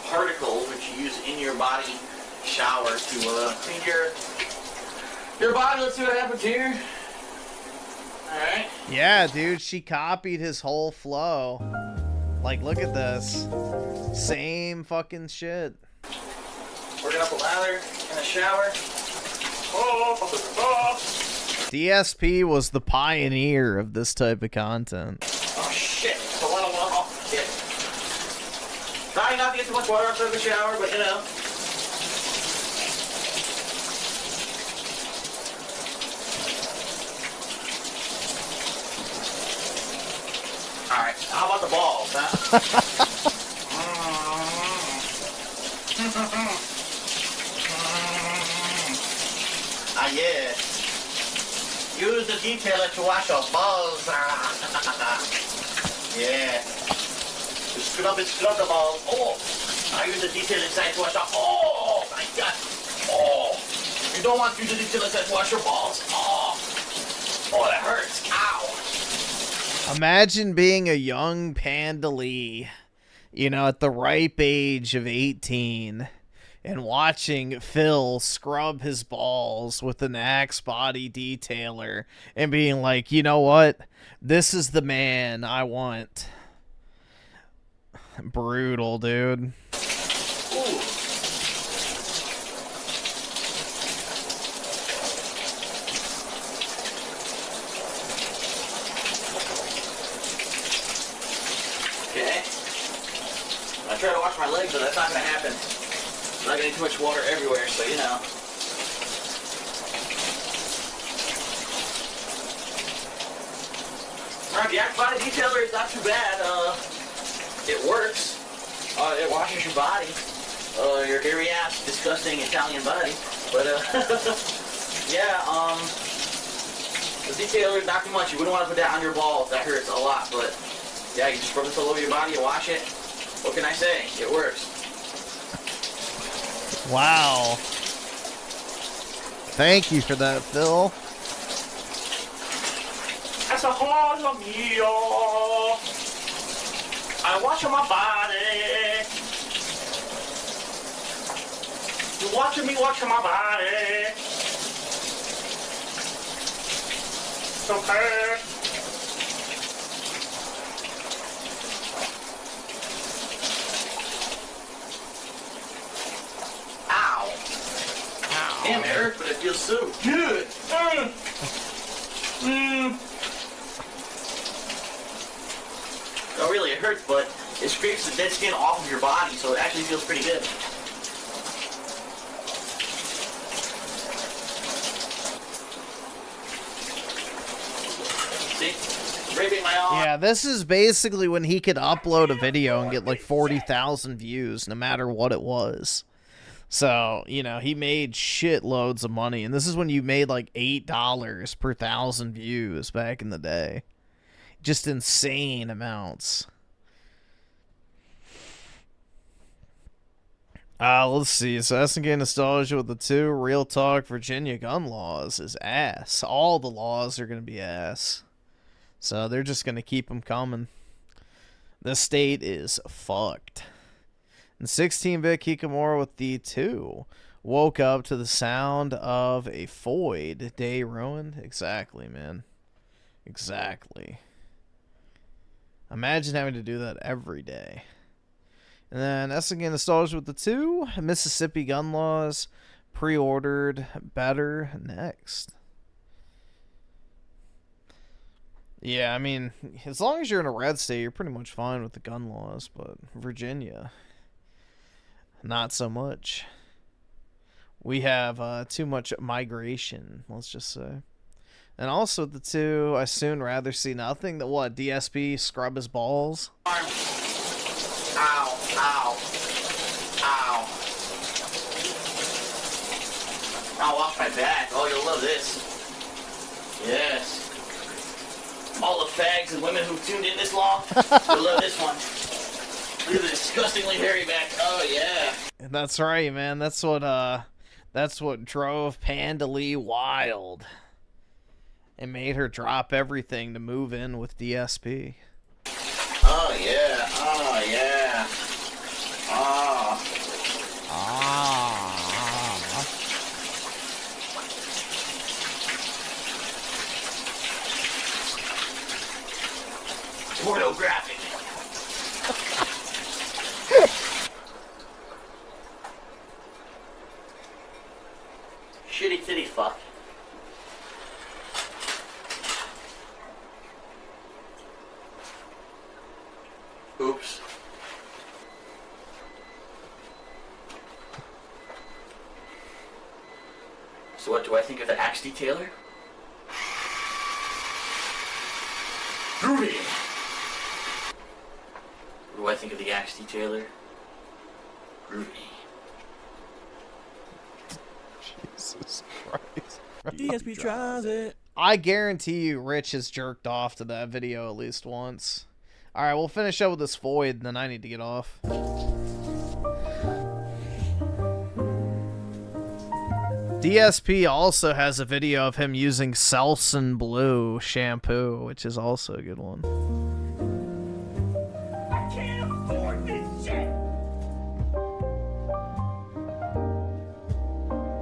particles which you use in your body shower to clean your body. Let's see what happens here. Alright. Yeah, dude, she copied his whole flow. Like, look at this. Same fucking shit. Working up a lather in the shower. DSP was the pioneer of this type of content. Oh shit, it's a lot of water. Oh shit. Trying not to get too much water outside the shower, but you know. Alright, how about the balls, huh? Ah, yeah. Use the detailer to wash your balls. Yeah. Just scrub the balls. Oh! I use the detailer inside to wash your... Oh! My God! Oh! You don't want to use the detailer inside to wash your balls. Oh! Oh, that hurts. Ow! Imagine being a young Handley, you know, at the ripe age of 18, and watching Phil scrub his balls with an Axe body detailer and being like, you know what? This is the man I want. Brutal, dude. Okay. I try to wash my legs, but that's not going to happen. I'm not getting too much water everywhere, so you know. Alright, the Axe body detailer is not too bad. It works. It washes your body. Your hairy ass, disgusting Italian body. But, yeah, the detailer is not too much. You wouldn't want to put that on your balls. That hurts a lot, but, yeah, you just rub this all over your body, you wash it. What can I say? It works. Wow. Thank you for that, Phil. That's a cosa mio. I wash my body. You watching me wash my body. Okay. Ow. Ow. Damn, it hurts, but it feels so good. No, really, it hurts, but it scrapes the dead skin off of your body, so it actually feels pretty good. See? Scraping my arm. Yeah, this is basically when he could upload a video and get like 40,000 views, no matter what it was. So, you know, he made shitloads of money, and this is when you made like $8 per 1,000 views back in the day. Just insane amounts. Let's see. So SNK Nostalgia with the 2. Real talk, Virginia gun laws is ass. All the laws are going to be ass. So they're just going to keep them coming. The state is fucked. And 16-bit Kikamura with the 2. Woke up to the sound of a void. Day ruined? Exactly, man. Exactly. Imagine having to do that every day. And then SNK Nostalgia with the 2. Mississippi gun laws. Pre-ordered. Better next. Yeah, I mean, as long as you're in a red state, you're pretty much fine with the gun laws. But Virginia, not so much. We have too much migration, let's just say. And also the 2, I soon rather see nothing. That what, DSP scrub his balls? Ow, ow, ow. I'll wash my back. Oh, you'll love this. Yes. All the fags and women who tuned in this long, you'll love this one. Look at the disgustingly hairy back. Oh, yeah. That's right, man. That's what drove Handley wild. It made her drop everything to move in with DSP. Oh, yeah. Oh, yeah. Oh. Ah. Pornographic. Shitty titty fuck. Oops. So what do I think of the Axe Detailer? Groovy! What do I think of the Axe Detailer? Groovy. Jesus Christ. DSP tries it. I guarantee you Rich has jerked off to that video at least once. Alright, we'll finish up with this void, and then I need to get off. DSP also has a video of him using Selsun Blue shampoo, which is also a good one. I can't afford this shit.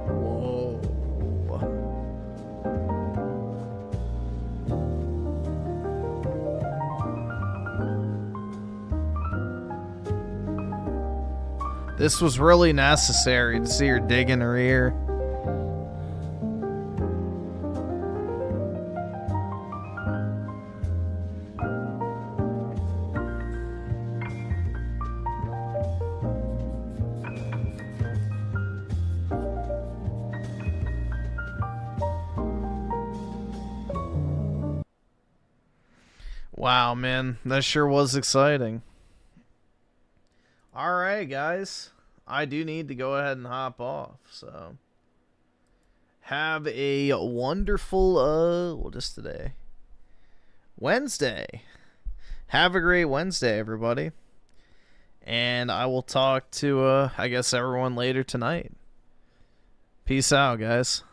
Whoa. This was really necessary to see her dig in her ear. Wow, man, that sure was exciting. Alright, guys. I do need to go ahead and hop off, so have a wonderful, what is today? Wednesday. Have a great Wednesday, everybody. And I will talk to, I guess, everyone later tonight. Peace out, guys.